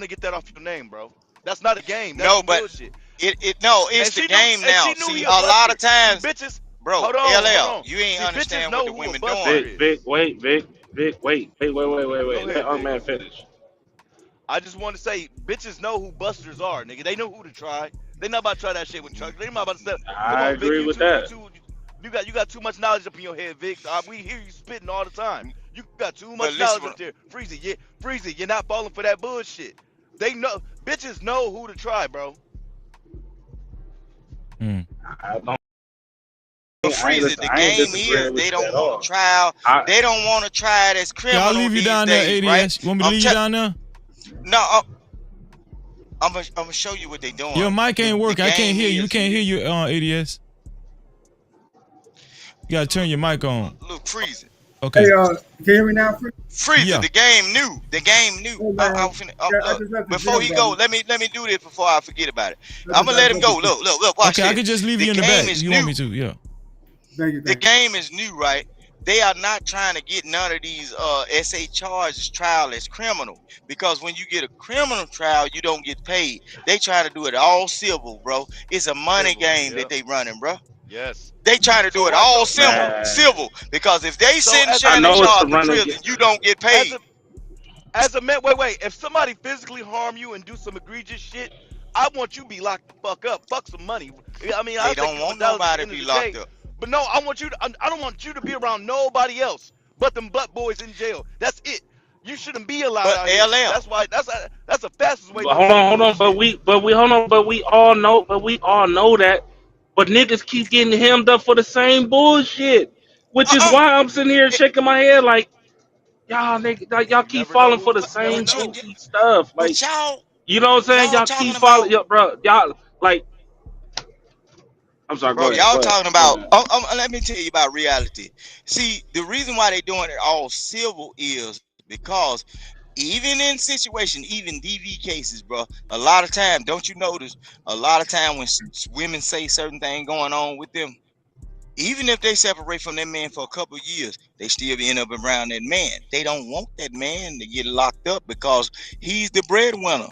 K: get that off your name, bro. That's not a game. That's bullshit.
F: It's the game now. See, a lot of times, bitches. Bro, hold on. You ain't understand what the women doing.
G: Vic, wait. Let our man finish.
K: I just want to say, bitches know who busters are, nigga. They know who to try. They not about to try that shit with Chuck. They not about to step.
G: I agree with that.
K: You got too much knowledge up in your head, Vic. We hear you spitting all the time. You got too
F: But
K: much
F: listen,
K: knowledge up there. Freezy, you're not falling for that bullshit. They know, bitches know who to try, bro.
G: I don't.
F: but
G: I ain't
F: Freezy,
G: listen.
F: the
G: I ain't
F: game is
G: disagreeing
F: they
G: with you
F: don't
G: at
F: want to
G: all.
F: try. They don't want to try it as
C: Yeah, I'll
F: criminal
C: leave you
F: these
C: down there,
F: days, right?
C: ADS. You want me to leave you down there?
F: No, I'm gonna show you what they doing.
C: Your mic ain't
F: The
C: working. I can't
F: game
C: hear you. We
F: is
C: can't hear you, ADS. You gotta turn your mic on.
F: look Freezy.
C: Okay.
L: Hey, can you hear me now?
F: Freezy,
C: Yeah.
F: the game new. The game new.
L: Hey, man. I
F: Look,
L: just left the
F: before
L: gym,
F: he go,
L: brother.
F: let me do this before I forget about it.
L: I
F: I'm
L: just
F: gonna let him
L: left
F: go.
L: the gym.
F: Look, watch
C: Okay,
F: this.
C: I could just leave
F: the
C: you in the
F: game
C: back
F: is
C: if you
F: new.
C: want me to. Yeah.
L: Thank you.
F: The game is new, right? They are not trying to get none of these SA charges trial as criminal, because when you get a criminal trial, you don't get paid. They try to do it all civil, bro. It's a money
K: Civil,
F: game
K: yeah.
F: that they running, bro.
K: Yes.
F: They try to do
K: So
F: it
K: what?
F: all
K: So
F: civil, because if they
K: so
F: send
K: as a
G: I
F: Shannon
G: know it's a
F: Sharpe to
G: running
F: prison,
G: game.
F: you don't get
K: as
F: paid.
K: a man, wait. If somebody physically harm you and do some egregious shit, I want you to be locked the fuck up. Fuck some money. I mean,
F: They
K: I'll take
F: don't
K: a couple
F: want
K: dollars at
F: nobody
K: the
F: to
K: end of
F: be
K: the
F: locked
K: day.
F: up.
K: But no, I want you to. I don't want you to be around nobody else but them butt boys in jail. That's it. You shouldn't be allowed
F: But
K: out here.
F: LL,
K: That's why. That's the fastest way
G: But
K: to
G: hold on.
K: bullshit.
G: But we all know that. But niggas keep getting hemmed up for the same bullshit, which is why I'm sitting here shaking my head like y'all nigga, like y'all
K: You
G: keep
K: never know
G: falling
K: who's.
G: for the
K: You never
G: same
K: know.
G: goofy stuff. Like,
F: but
G: you know what I'm saying?
F: y'all
G: Y'all
F: talking
G: keep falling,
F: about,
G: yo, bro. Y'all like. I'm sorry.
F: bro,
G: Go ahead.
F: y'all
G: Go ahead.
F: talking
G: Go
F: about.
G: ahead.
F: Let me tell you about reality. See, the reason why they doing it all civil is because even in situation, even DV cases, bro, a lot of time, don't you notice? A lot of time when women say certain thing going on with them, even if they separate from that man for a couple of years, they still end up around that man. They don't want that man to get locked up because he's the breadwinner.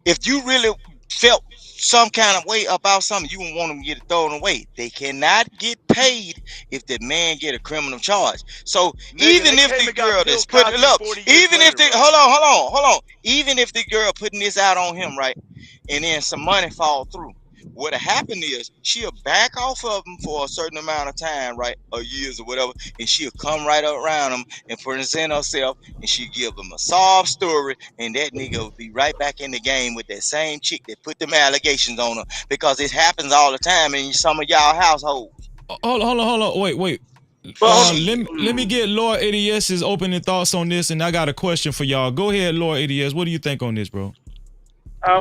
F: If you really felt some kind of way about something, you wouldn't want them to get it thrown away. They cannot get paid if the man get a criminal charge. So
K: Nigga,
F: even
K: they
F: if
K: came
F: the
K: and got
F: girl
K: Bill
F: that's putting it
K: Cosby
F: up,
K: 40 years
F: even if
K: later,
F: the
K: bro.
F: hold on, even if the girl putting this out on him, right, and then some money fall through, what'll happen is she'll back off of him for a certain amount of time, right, or years or whatever, and she'll come right around him and present herself, and she'll give him a sob story, and that nigga will be right back in the game with that same chick that put them allegations on her, because it happens all the time in some of y'all households.
C: Hold on. Wait.
G: But hold
C: Let me get Lord ADS's opening thoughts on this, and I got a question for y'all. Go ahead, Lord ADS. What do you think on this, bro?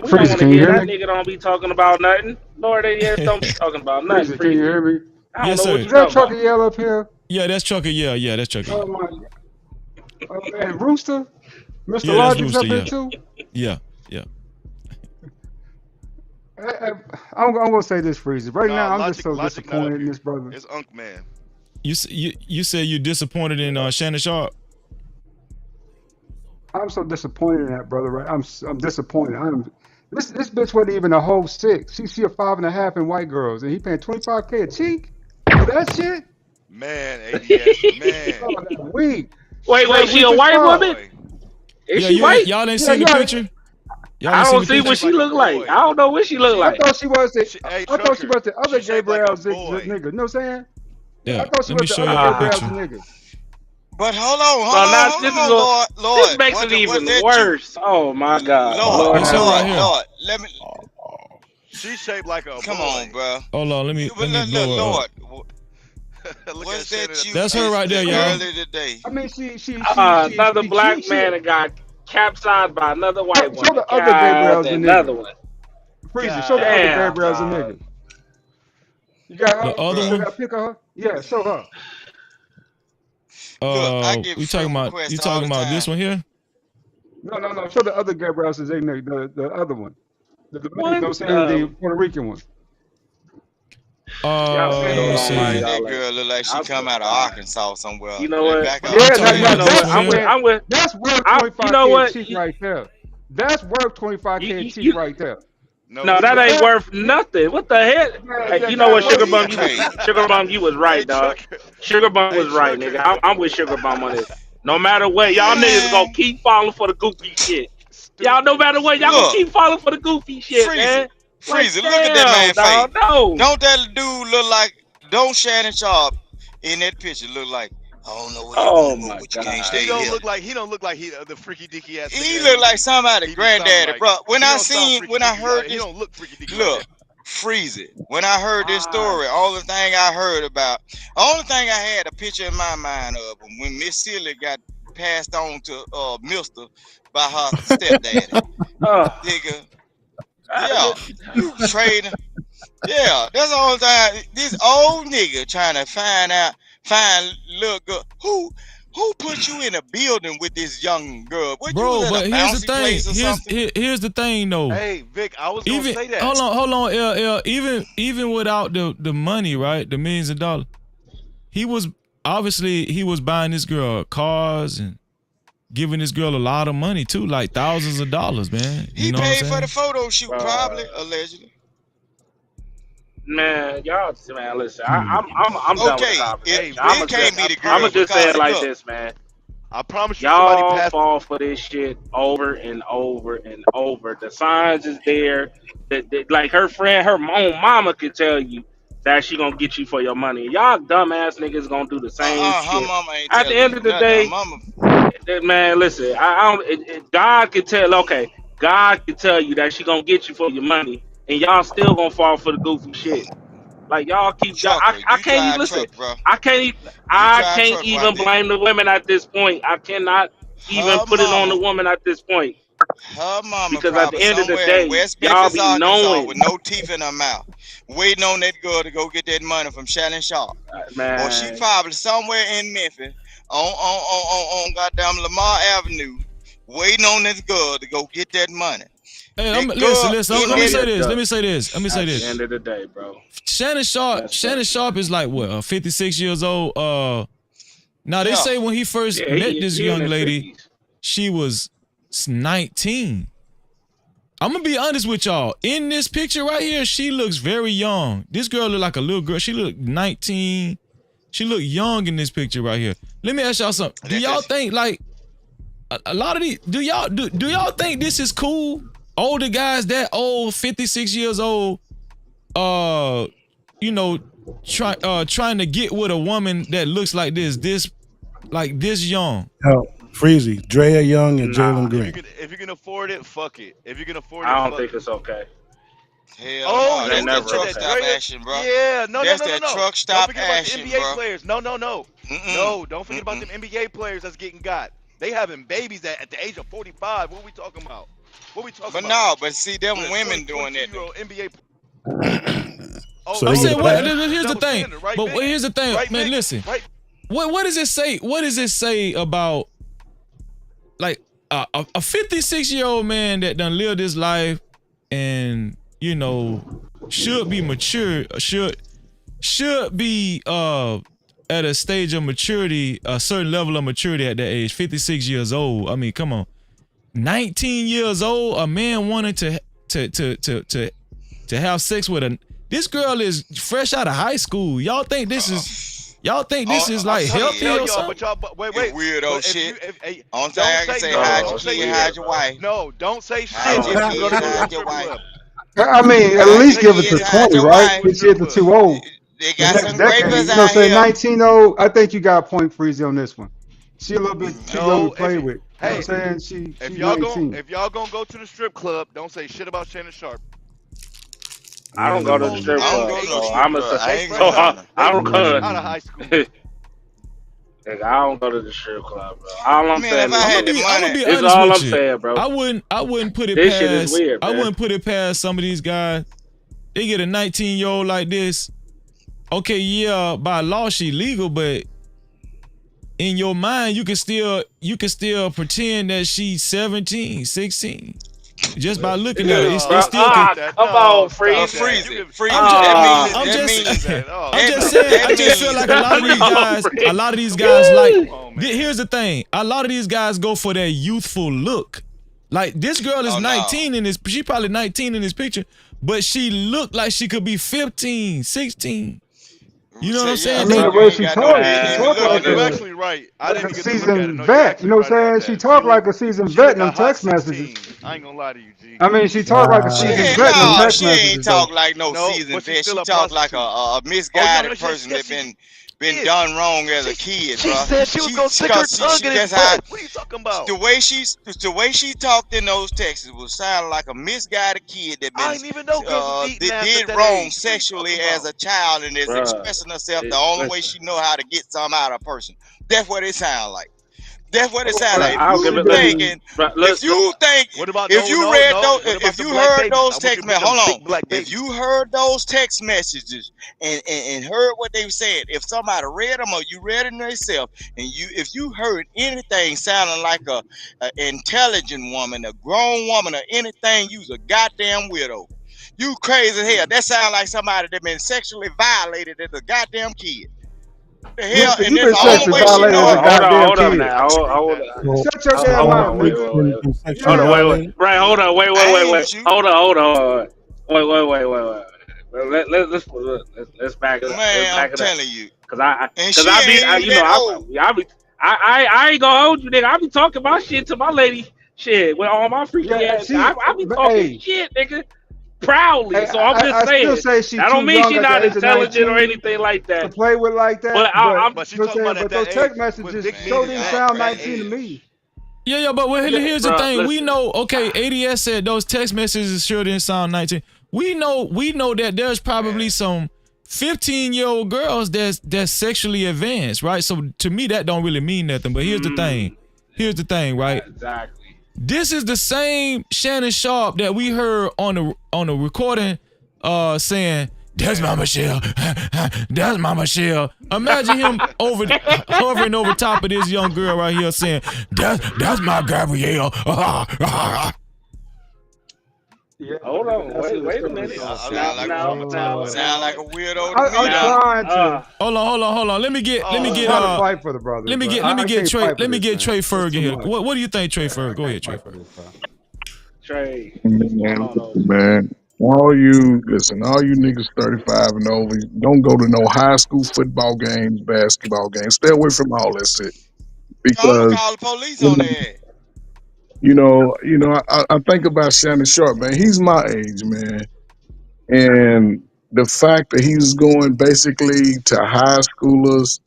G: We don't
U: Freezer,
G: want to
U: can you
G: hear
U: hear
G: that
U: me?
G: nigga. Don't be talking about nothing. Lord ADS don't be talking about nothing.
U: Freezer, can you
G: Freezy.
U: hear me?
G: I don't
C: Yes,
G: know what
C: sir.
G: you
U: Is that
G: talking
U: trucker
G: about.
U: yell up here?
C: Yeah, that's Chucker. Yeah, that's Chucker.
U: Oh my and Rooster? Mr.
C: Yeah, that's
U: Logic's
C: Rooster.
U: up here
C: Yeah.
U: too?
C: Yeah.
U: I'm gonna say this, Freezer. Right
K: Nah,
U: now, I'm just
K: Logic
U: so
K: not up
U: disappointed in
K: here.
U: this brother.
K: It's Unk Man.
C: You said you disappointed in Shannon Sharpe.
U: I'm so disappointed in that brother. Right? I'm disappointed. This bitch wasn't even a whole six. She a 5.5 in white girls, and he paying 25K a cheek for that shit.
K: Man, ADS, man.
U: Oh, that weak.
G: Wait,
U: That
G: she
U: weak
G: a
U: as
G: white
U: fuck.
G: woman?
K: Boy.
G: Is
C: Yeah,
G: she white?
C: y'all ain't
U: Yeah,
C: seen the
U: yeah.
C: picture. Y'all
G: I
C: ain't seen
G: don't
C: the
G: see
C: picture.
G: what she
K: Like a
G: look like.
K: boy.
G: I don't know what she look
U: I
G: like.
U: thought she was the
K: Hey,
U: I thought she
K: Trucker.
U: was the other
K: She shaped like a
U: Gabriel's
K: boy.
U: nigga. You know what I'm saying? Yeah, I
C: Yeah,
U: thought she
C: let
U: was
C: me
U: the
C: show
U: other
C: y'all the
U: Gabriel's
C: picture.
U: nigga.
F: But
G: Well, now this
F: Lord,
G: makes
F: what
G: it
F: was
G: even
F: that you,
G: worse. Oh my God,
F: Lord,
G: Lord
C: It's
G: have
C: her right
G: mercy.
C: here.
F: Let me,
K: She shaped like a
F: come
K: boy.
F: on, bro.
C: Hold on, let me blow her up.
F: Lord,
K: Look at
F: was
K: Shannon
F: that
K: at the
F: you
C: That's her
K: top.
C: right there,
F: just
U: I mean,
C: y'all.
F: earlier today?
U: I mean,
G: Another black
U: she
G: man that got capsized by another white
U: show
G: woman.
U: the other
G: God,
U: Gabriel's a
G: another
U: nigga.
G: one.
U: Freezer, show the other
G: Damn,
U: Gabriel's a
G: dog.
U: nigga. You got
C: The other
U: you still
F: Bro,
C: one.
U: got a pic of her? Yeah, show her.
F: look, I get
C: You
F: friend
C: you
F: requests all
C: talking
F: the
C: about this
F: time.
C: one here?
U: No. Show the other Gabriel's a nigga. The other one. The you know what
G: What?
U: I'm saying? The Puerto Rican one.
G: Y'all some
C: Let me
G: doggone lie,
F: Man,
C: see.
F: that
G: y'all
F: girl look like she
G: I swear
F: come
G: to
F: out of
G: God.
F: Arkansas somewhere.
G: You know
F: Let
G: what?
F: back
C: You
F: up.
U: Yeah,
C: talking
U: now
C: about
G: You know
C: this
U: that's
G: what?
C: one
U: I'm
C: here?
U: saying
G: I'm with.
U: that's worth
G: You know
U: 25K a
G: what?
U: cheek right there. That's worth 25K a cheek
G: You
U: right there.
K: No,
G: no,
K: it's
G: that ain't
K: not.
U: That,
G: worth nothing. What the heck? Hey, you know
U: that's
G: what,
U: worth
G: Sugar
F: You
G: Bum?
F: crazy.
G: Sugar Bum, you was
K: Hey,
G: right, dog.
K: Trucker.
G: Sugar Bum
K: Hey,
G: was right,
K: Trucker.
G: nigga. I'm with Sugar Bum on this. No matter what, y'all niggas gonna
F: Man,
G: keep falling for the goofy shit. Y'all, no
K: Stupid.
G: matter what, y'all gonna
F: look,
G: keep falling for the goofy shit,
F: Freezy.
G: man. Like,
F: Freezy, look at that
G: damn,
F: man face.
G: dog, no.
F: Don't that dude look like, don't Shannon Sharpe in that picture look like I don't know where you want
G: Oh
F: to move,
G: my
F: but you can't
G: god.
F: stay
K: He don't
F: here.
K: look like he the freaky dicky ass nigga
F: He
K: that
F: look like somebody
K: he be sounding
F: granddaddy,
K: like.
F: bro. When
K: He
F: I
K: don't sound
F: seen,
K: freaky
F: when I
K: dicky.
F: heard
K: He
F: this,
K: don't look freaky dicky like
F: look,
K: that.
F: freeze it. When I heard this
G: Why?
F: story, all the thing I heard about, the only thing I had a picture in my mind of when Miss Silly got passed on to Mister by her stepdaddy.
G: Oh,
F: Nigga, yeah, you trading. Yeah, that's the only thing. This old nigga trying to find little girl. Who put you in a building with this young girl? What, you was
C: Bro,
F: at a
C: but here's the
F: bouncy
C: thing.
F: place or something?
C: Here's the thing though.
K: Hey Vic, I was gonna
C: Even
K: say that.
C: hold on, LL. Even without the money, right? The millions of dollars, he was buying this girl cars and giving this girl a lot of money too, like thousands of dollars, man. You
F: He
C: know what I'm
F: paid for the
C: saying?
F: photo shoot, probably, allegedly.
G: man, y'all, man, listen.
C: Hmm.
G: I'm done with the
F: Okay,
G: conversation.
F: it can't be the
G: I'm
F: girl
G: gonna just say
F: because
G: it like
F: look,
G: this, man.
K: I promise you, somebody
G: Y'all
K: passed.
G: fall for this shit over and over and over. The signs is there. That like her friend, her own mama could tell you that she gonna get you for your money. Y'all dumbass niggas gonna do the same
F: her
G: shit.
F: mama ain't
G: At the
F: telling
G: end
F: you
G: of the
F: nothing. Her
G: day,
F: mama,
G: man, listen. I don't. God could tell. Okay, God could tell you that she gonna get you for your money, and y'all still gonna fall for the goofy shit. Like y'all keep.
F: trucker,
G: I
F: you
G: can't even
F: drive
G: listen.
F: truck, bro.
G: I can't.
F: You
G: I
F: drive
G: can't
F: truck right
G: even
F: there.
G: blame the women at this point. I cannot even
F: Her
G: put it on the
F: mama,
G: woman at this point
F: her mama
G: because at the
F: probably
G: end of the
F: somewhere in
G: day,
F: West
G: y'all
F: Memphis,
G: be
F: Arkansas, with
G: knowing,
F: no teeth in her mouth, waiting on that girl to go get that money from Shannon Sharpe. Or she
G: man.
F: probably somewhere in Memphis on goddamn Lamar Avenue, waiting on this girl to go get that money.
C: Hey,
F: That
C: listen.
F: girl in
C: Let me
F: that
C: say this.
G: Look,
C: Let me say
G: at the
C: this.
G: end of the day, bro,
C: Shannon
G: messed up.
C: Sharpe is like what, 56 years old. Now they
F: yeah.
C: say when he first
G: Yeah,
C: met this
G: he in
C: young
G: his
C: lady,
G: 50s.
C: she was 19. I'm gonna be honest with y'all. In this picture right here, she looks very young. This girl look like a little girl. She look 19. She look young in this picture right here. Let me ask y'all something. Do
F: That's
C: y'all
F: just,
C: think like a lot of these? Do y'all think this is cool? Older guys that old, 56 years old, uh, you know, trying to get with a woman that looks like this young.
V: Hell, Freezy, Drea Young, and
G: Nah,
V: Jalen Green.
K: If you can afford it, fuck it. If you can afford it,
G: I don't
K: fuck
G: think
K: it.
G: it's okay.
F: hell
K: Oh
F: no.
G: It
K: yeah,
G: ain't
F: That's
K: we
F: that
K: just
G: never
K: said
F: truck
K: that.
G: okay.
F: stop
K: Drea.
F: action, bro.
K: Yeah,
F: That's that truck
K: Don't
F: stop
K: forget about the
F: action,
K: NBA
F: bro.
K: players. No.
F: Mm-mm.
K: No, don't forget about them NBA players that's getting got. They having babies at the age of 45. What we talking about? What we talking
F: But
K: about?
F: no, but see them
K: With a
F: women doing
K: 22
F: that
K: year
F: though.
K: old NBA.
V: So
C: I'm
V: they
C: saying
V: get
C: what?
V: passed.
C: Here's the
K: Double
C: thing.
K: standard, right,
C: But
K: Vic?
C: here's the thing,
K: Right,
C: man.
K: Vic?
C: Listen.
K: Right.
C: What does it say? What does it say about like a 56-year-old man that done lived his life and should be mature, should be at a stage of maturity, a certain level of maturity at that age, 56 years old. I mean, come on. 19 years old, a man wanted to have sex with this girl is fresh out of high school. Y'all think this is
K: I'm
C: like
K: trying to
C: healthy
K: tell
C: or
K: y'all,
C: something?
K: but wait.
F: It's weirdo
K: But if
F: shit.
K: you, if
F: Only thing
K: don't
F: I can
K: say
F: say,
K: no,
F: hide
G: Bro,
F: your
K: don't
G: it's
K: say
F: kid,
K: shit.
G: weird,
F: hide your
G: bro.
F: wife.
K: No, don't say
F: Hide
K: shit
F: your
K: if you go to
F: kids,
K: the
F: hide your
K: strip
F: wife.
K: club.
M: I mean, at
F: Hide
M: least
F: your
M: give it to
F: kids, hide
M: 20,
F: your
M: right?
F: wife.
M: Get you to 2-0.
F: They
M: The
F: got
M: next
F: some
M: decade,
F: rapers
M: you know,
F: out
M: say
F: here.
M: 19-0. I think you got a point, Freezy, on this one. She a little bit too young to
K: No, if
M: play
K: you,
M: with. You know
K: hey,
M: what I'm saying?
K: if
M: She's
K: y'all gon'
M: 19.
K: if y'all gonna go to the strip club, don't say shit about Shannon Sharpe.
G: I don't
K: Them
G: go to the
K: hoes
G: strip
K: there
F: I
K: is
F: don't
G: club,
F: go to the
G: so
K: aging.
F: strip
G: I'm a
F: club. I
K: They
F: ain't
K: fresh
G: so
F: going
K: out.
F: to.
G: I
K: They
G: don't
K: fresh
G: go.
K: out of high school.
G: Nigga, I don't go to the strip club, bro. All I'm
F: Man, if
G: saying
F: I
G: is
C: I'm
F: had the
G: this.
C: gonna
F: money,
C: be
G: This is
C: honest
G: all I'm
C: with you.
G: saying, bro.
C: I wouldn't put it
G: This shit is
C: past
G: weird, man.
C: some of these guys. They get a 19-year-old like this. Okay, yeah, by law she legal, but in your mind you can still pretend that she's 17, 16. Just by looking at her. It
G: Bro,
K: No,
C: still can.
K: stop that.
G: come on,
K: No,
F: but
K: stop
G: freeze.
K: that.
F: freeze
K: You
F: it,
K: can
F: freeze
C: I'm
F: it.
C: just
F: That
K: no,
F: means
G: Ah,
K: you
F: that
K: can
C: I'm
K: freeze
F: means
K: that. Oh,
C: just
K: stop
C: saying,
K: that.
F: that
C: I just feel
F: means
C: like a lot of these
G: come on,
C: guys,
G: freeze.
K: Come on,
C: here's
K: man.
C: the thing. A lot of these guys go for that youthful look. Like this girl is
F: oh no.
C: 19 in this, she probably 19 in this picture, but she looked like she could be 15, 16. You know what
F: Say
C: I'm
M: I
F: yeah,
C: saying?
M: mean,
F: so
M: the
C: So
F: you
M: way
F: ain't
M: she
F: got no
M: talks,
F: business
M: she
F: even
K: Man,
M: talk
K: no,
F: looking
M: like
F: at
K: you're
F: her.
M: a
K: actually right. I
M: like
K: didn't
M: a
K: even get to look at it.
M: seasoned
K: No, you're
M: vet. You
K: actually
M: know what
K: right
M: I'm
K: about
M: saying? She
K: that.
M: talk like a seasoned
K: She
M: vet
K: look
M: in
K: a
M: them
K: hot
M: text messages.
K: 16. I ain't gonna lie to you, G.
M: I mean, she talk like a
F: She
V: Wow.
M: seasoned
F: ain't
M: vet in them
F: no,
M: text
F: she ain't
M: messages, though.
F: talk like no
K: No,
F: seasoned
K: but she's
F: vet.
K: still
F: She
K: a
F: talk like
K: prostitute.
F: a
K: Oh no,
F: misguided
K: no,
F: person that
K: she
F: been
K: did.
F: done wrong as a kid,
K: She
F: bro.
K: said she was gonna stick her tongue
F: She
K: in his
F: that's how
K: butt. What are you talking about?
F: the way she talked in those texts was sounding like a misguided kid that
K: I
F: been
K: didn't even know girls was eating ass at
F: did
K: that
F: wrong
K: age. What are you
F: sexually
K: talking
F: as
K: about?
F: a child and is
G: Bruh,
F: expressing herself the only way
G: listen.
F: she know how to get something out of a person. That's what it sound like. That's what it sound like.
G: I'll give it. Listen, bruh,
K: What about
F: If
K: no,
F: you
K: no,
F: read
K: no?
F: those,
K: What about
F: if
K: the
F: you
K: black
F: heard
K: babies?
F: those
K: I want you
F: text
K: to bring
F: messages,
K: them
F: hold on.
K: big black
F: If
K: babies.
F: you heard those text messages and heard what they said, if somebody read them or you read it yourself, and if you heard anything sounding like a intelligent woman, a grown woman, or anything, you's a goddamn widow. You crazy as hell. That sound like somebody that been sexually violated as a goddamn kid. The hell,
M: Listen,
F: and
M: you've
F: that's
M: been
F: the only
M: sexually
F: way she
M: violated
F: know
M: as
G: Hold
M: a
G: on,
F: how.
M: goddamn
G: hold up
M: kid.
G: now. Hold up.
M: Shut your
G: Hold
M: damn
G: on,
M: mouth,
G: wait,
M: nigga.
G: wait, wait.
V: Been
G: Hold
V: sexually
G: on,
M: Yeah.
V: violated.
G: Right, hold on,
F: I ain't
G: wait.
F: shoot.
G: Hold on. Wait. Let's back it up. Let's
F: Man, I'm
G: back it up.
F: telling you.
G: Cause I,
F: And
G: cause
F: she
G: I be,
F: ain't even
G: you know,
F: that old.
G: I ain't gonna hold you, nigga. I be talking my shit to my lady, shit, with all my freaky
M: Yeah,
G: ass.
M: she,
G: I be talking
M: hey,
G: shit, nigga, proudly.
M: hey,
G: So I'm just
M: I still
G: saying.
M: say she
G: That don't
M: too
G: mean
M: young
G: she
M: at the
G: not
M: age of
G: intelligent or
M: 19
G: anything like
M: to
G: that.
M: play with like
G: But
M: that. But
K: But
M: you
K: she
M: know what I'm
K: talking
M: saying?
K: about at
M: But
K: that
M: those
K: age
M: text
K: when
M: messages
K: big
M: sure
K: meaning
F: Man,
K: is
M: didn't
F: y'all
K: that
M: sound
K: that
M: 19 to
F: crazy.
K: age.
M: me.
C: Yeah, but well,
G: Yeah,
C: here's the
G: bro,
C: thing. We
G: listen.
C: know, okay, ADS said those text messages sure didn't sound 19. We know that there's probably
K: Man.
C: some 15-year-old girls that's sexually advanced, right? So to me, that don't really mean nothing. But here's the thing. Here's the thing, right?
G: Exactly.
C: This is the same Shannon Sharpe that we heard on the recording saying, "That's my Michelle. That's my Michelle." Imagine him hovering over top of this young girl right here saying, "That's my Gabrielle."
M: Yeah,
G: Hold
M: but
G: on,
M: that's
G: wait a
K: I'm
G: minute.
K: gonna
F: Sound
K: tell
F: like
K: you. I'm gonna tell you.
F: sound like a weirdo to me
M: I'm
G: Now,
F: now.
M: trying to.
C: Hold on. Let me get
M: I'm trying to fight for the brother, but I can't fight for this, man.
C: Trey
M: It's
C: Ferg in
M: too
C: here.
M: much.
C: What do you think, Trey
M: Yeah, I
C: Ferg? Go
M: can't
C: ahead, Trey
M: fight for
C: Ferg.
M: this, bro.
G: Trey, what's going
V: Man,
G: on over
V: listen,
G: there?
V: man. All you listen, all you niggas 35 and over, don't go to no high school football games, basketball games. Stay away from all that shit
F: I'm gonna
V: because
F: call the police
V: you
F: on
V: know,
F: that.
V: I think about Shannon Sharpe, man. He's my age, man, and the fact that he's going basically to high schoolers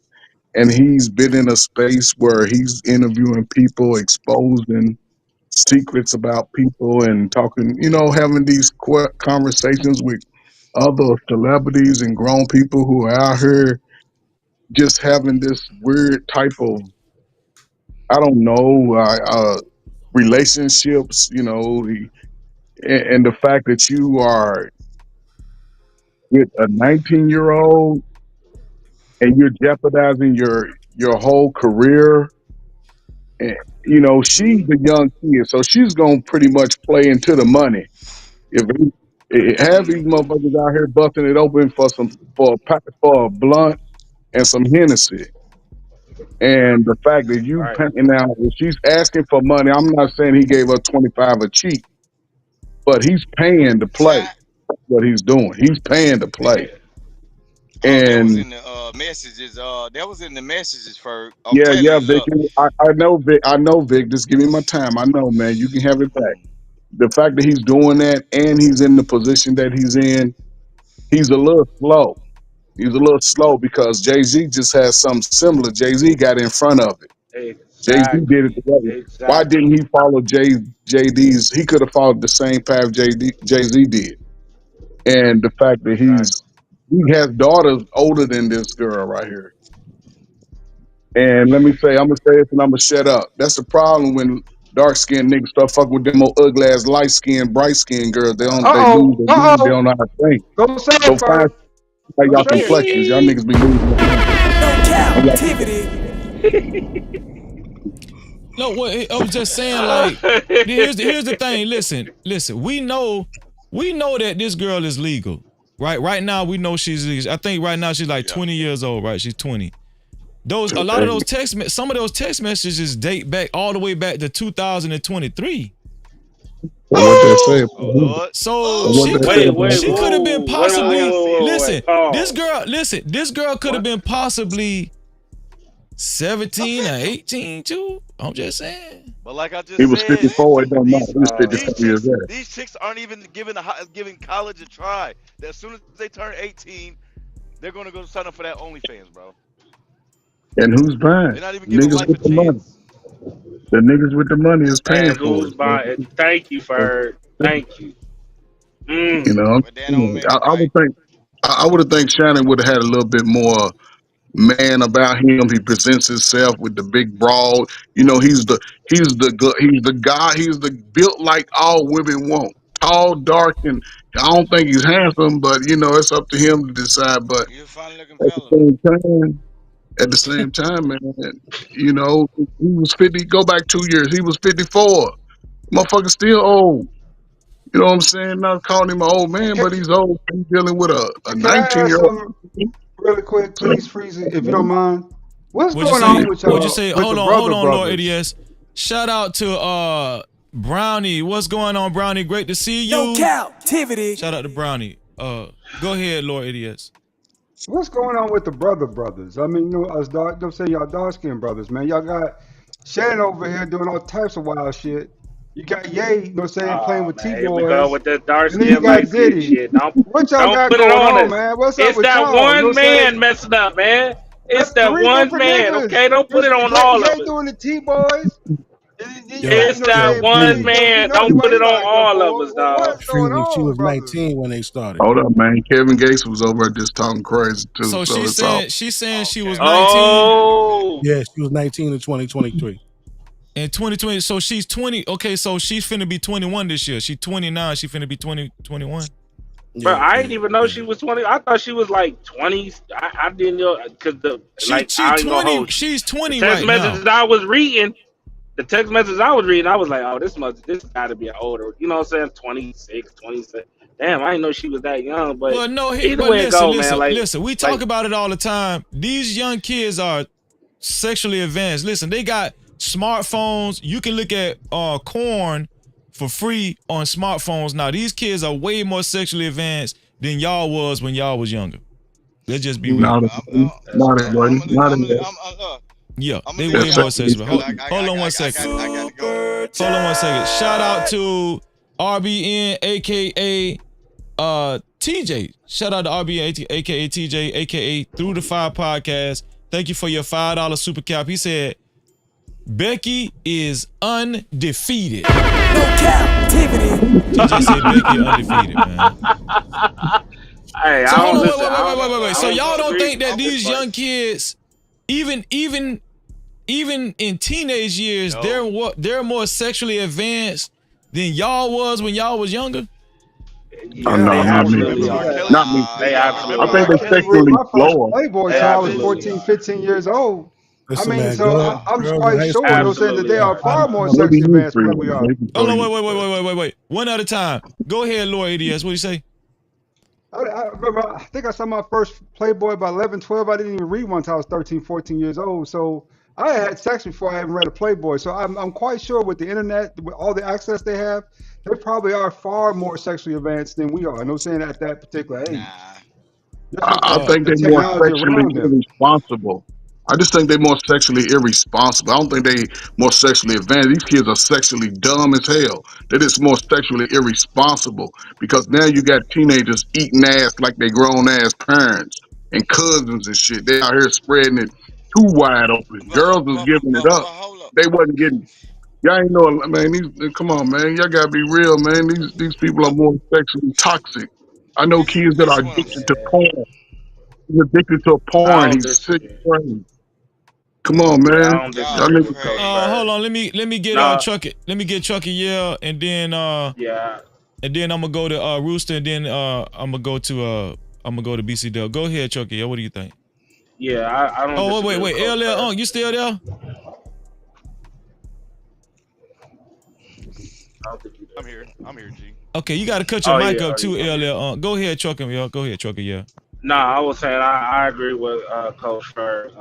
V: and he's been in a space where he's interviewing people, exposing secrets about people and talking, having these conversations with other celebrities and grown people who are out here just having this weird type of, I don't know, relationships, and the fact that you are with a 19-year-old and you're jeopardizing your whole career. And, she's a young kid, so she's gonna pretty much play into the money. Have these motherfuckers out here busting it open for a blunt and some Hennessy. And the fact that you
G: Right.
V: paying now, if she's asking for money, I'm not saying he gave her 25 a cheat, but he's paying to play. That's what he's doing. He's paying to play.
G: Yeah.
F: Oh, that was
V: And
F: in the messages. That was in the messages, Ferg. I'm
V: yeah,
F: telling
V: yeah,
F: you,
V: Vic.
F: look.
V: I know Vic. I know Vic. Just give me my time. I know, man. You can have it back. The fact that he's doing that and he's in the position that he's in, he's a little slow. He's a little slow because Jay-Z just has something similar. Jay-Z got in front of it. Jay-Z did it
G: Exactly.
V: the way. Why
G: Exactly.
V: didn't he follow JD's? He could have followed the same path Jay-Z did. And the fact that
G: Exactly.
V: he has daughters older than this girl right here. And let me say, I'm gonna say this and I'm gonna shut up. That's the problem when dark skinned niggas start fucking with them old ugly ass light skinned, bright skinned girls. They lose their mind. They don't know how to think.
M: Go say
V: Go
M: it,
V: find
M: Ferg.
V: like
M: Go
V: y'all
M: say it.
V: complexions. Y'all niggas be losing their mind.
T: No
V: On y'all
T: Cap-tivity.
C: No, what I was just saying, like, here's the thing. Listen. We know that this girl is legal, right? Right now, we know she's legal. I think right now she's like 20 years old, right? She's 20. A lot of those some of those text messages date back all the way back to 2023.
V: So what they say.
K: Oh Lord.
C: So
V: What they say about
C: she could have been
K: I
C: possibly
K: gotta see it.
C: this girl could have been possibly 17 or 18 too. I'm just saying.
K: But like I just
V: he was
K: said,
V: 54. It don't matter.
K: these
V: He was
K: these
V: 54 years
K: chicks
V: old.
K: these chicks aren't even giving college a try. That as soon as they turn 18, they're gonna go sign up for that OnlyFans, bro.
O: And who's
K: They're
O: buying?
K: not even giving
O: Niggas
K: life a
O: with the money.
K: chance.
O: The niggas with the money is paying
G: And
O: for
G: who's
O: it. So,
G: buying? Thank you, Ferg. Thank you.
O: you
G: Mm.
O: know,
F: But that don't make it
O: I
F: right.
O: would think I would have think Shannon would have had a little bit more man about him. He presents himself with the big broad. You know, he's the guy. He's the built like all women want. Tall, dark, and I don't think he's handsome, but you know, it's up to him to decide. But
F: You're a fine looking
O: at the
F: fella though.
O: same time, man, you know, he was 50. Go back 2 years, he was 54. Motherfucker still old. You know what I'm saying? Not calling him an old man,
M: Can,
O: but he's old. He's dealing with a
M: can I
O: 19
M: ask
O: year old.
M: something really quick, please, Freezy, if you don't mind? What's
C: What'd you
M: going
C: say?
M: on with
C: What'd you
M: y'all
C: say?
M: with the
C: Hold
M: brother
C: on, Lord
M: brothers?
C: ADS. Shout out to Brownie. What's going on, Brownie? Great to see you.
P: No Cap-tivity.
C: Shout out to Brownie. Go ahead, Lord ADS.
M: What's going on with the brother brothers? I mean, you know, us dark, don't say y'all dark skinned brothers, man. Y'all got Shannon over here doing all types of wild shit. You got Ye, you know what I'm saying, playing
G: Oh
M: with T
G: man, here we go
M: Boys.
G: with that dark
M: And then you
G: skin
M: got
G: light skin
M: Diddy.
G: shit. Don't
M: What y'all
G: don't
M: got
G: put it
M: going
G: on
M: on,
G: us.
M: man? What's up
G: It's
M: with
G: that
M: y'all? You know
G: one
M: what I'm
G: man
M: saying?
G: messing up, man. It's
M: That's
G: that
M: three
G: one
M: different
G: man.
M: niggas.
G: Okay, don't put
M: It's
G: it on all
M: Ye
G: of us.
M: doing the T Boys. And then you
V: Yo,
M: got, you
G: It's
M: know what I'm
G: that
V: yo,
M: saying,
G: one
V: Freezy,
M: Kevin
G: man.
M: Gundy,
G: Don't
M: why
G: put
M: he
G: it on
M: locked up
G: all of
M: for?
G: us,
M: What
G: dog.
M: is going
V: Freezy, she
M: on,
V: was
M: brothers?
V: 19 when they started.
O: Hold up, man. Kevin Gates was over just talking crazy too,
C: So
O: so it's all.
C: she's saying she was
F: Okay,
C: 19
F: okay.
G: Oh,
V: Yeah, she was 19 in 2023.
C: in 2020. So she's 20. Okay, so she's finna be 21 this year. She's 29. She finna be 21.
G: bro,
V: Yeah,
G: I
V: yeah,
G: didn't even know
V: yeah.
G: she was 20. I thought she was like 20. I didn't know because
C: She
G: I ain't gonna
C: 20.
G: hold you.
C: She's
G: The
C: 20
G: text
C: right now.
G: messages I was reading, I was like, oh, this got to be an older. You know what I'm saying? 26, 27. Damn, I didn't know she was that young. But
C: Well, no,
G: either
C: but
G: way it
C: listen,
G: go, man.
C: listen, listen. We talk
G: Like
C: about it all the time. These young kids are sexually advanced. Listen, they got smartphones. You can look at corn for free on smartphones now. These kids are way more sexually advanced than y'all was when y'all was younger. Let's just be real.
O: Not it,
G: that's
O: not it,
G: fact.
O: buddy. Not it.
C: Yeah,
F: I'm gonna
C: they
F: leave
C: way
F: y'all
C: more
F: with
O: That's
F: this
C: sexual.
F: because
C: Hold, hold on one second.
F: I got to go.
C: Hold on one second. Shout out to RBN, aka TJ. Shout out to RBN, aka TJ, aka Through the Fire Podcast. Thank you for your $5 super cap. He said Becky is undefeated.
P: No Cap-tivity.
C: TJ said Becky undefeated, man.
G: Hey,
C: So
G: I
C: hold
G: don't
C: on,
G: listen. I don't,
C: wait.
G: I
C: So
G: don't
C: y'all don't
G: disagree
C: think that
G: with the
C: these young
G: advice.
C: kids, even in teenage years,
F: No.
C: they're more sexually advanced than y'all was when y'all was younger?
O: Oh
G: Yeah,
O: no,
G: they
M: Hell,
O: not me.
G: absolutely
M: remember
G: are.
M: that.
O: Not me.
G: They
O: I
G: absolutely
O: think
K: Remember
O: they
G: are.
M: I used to read
O: sexually
M: my first
O: explore.
M: Playboy
G: They
M: till I was
G: absolutely
M: 14,
G: are.
M: 15 years old. I
V: Listen,
M: mean,
V: man,
M: so
V: girls,
M: I'm
V: girls in
M: quite
V: high
M: sure, you know what I'm
V: school,
M: saying, that
G: Absolutely
M: they are
G: are.
M: far more
O: Maybe
M: sexually
O: you
M: advanced than
O: three.
M: what we are.
O: Maybe
C: Hold on,
O: three.
C: wait. One at a time. Go ahead, Lord ADS. What do you say?
M: I remember, I think I saw my first Playboy by 11, 12. I didn't even read one until I was 13, 14 years old. So I had sex before I even read a Playboy. So I'm quite sure with the internet, with all the access they have, they probably are far more sexually advanced than we are. And I'm saying at that particular age.
F: Nah.
M: Just with
O: I think
M: the
O: they're more
M: technology
O: sexually
M: around them.
O: irresponsible. I just think they're more sexually irresponsible. I don't think they more sexually advanced. These kids are sexually dumb as hell. They're just more sexually irresponsible because now you got teenagers eating ass like they grown ass parents and cousins and shit. They out here spreading it too wide open. Girls was giving it up.
F: Hold up.
O: They wasn't getting. Y'all ain't know, man. Come on, man. Y'all gotta be real, man. These people are
F: But
O: more sexually toxic. I know kids that
F: this
O: are
F: is what I'm
O: addicted to
G: Yeah,
O: porn. He's addicted to
G: I
O: porn.
G: don't
O: He's sick
G: disagree.
O: crazy. Come on,
G: Yeah, I
O: man.
G: don't
O: Y'all
G: disagree
F: y'all
G: with
O: niggas.
G: Coach
F: crazy.
C: Hold
G: Bird.
C: on. Let me get
G: Nah,
C: Chucky. Let me get Chucky yeah, and then
G: yeah,
C: I'm gonna go to Rooster, and then I'm gonna go to BC Dell. Go ahead, Chucky. Yeah, what do you think?
G: yeah, I don't
C: Oh
G: disagree with
C: wait.
G: Coach
C: LL,
G: Bird.
C: you still there?
G: I don't think he
K: I'm
G: did.
K: here. I'm here, G.
C: Okay, you got to cut your
G: Oh
C: mic
G: yeah,
C: up
G: oh
C: too,
G: yeah, I'm here.
C: LL. Go ahead, Chucky. Yeah, go ahead, Chucky. Yeah.
G: Nah, I was saying I agree with Coach Bird.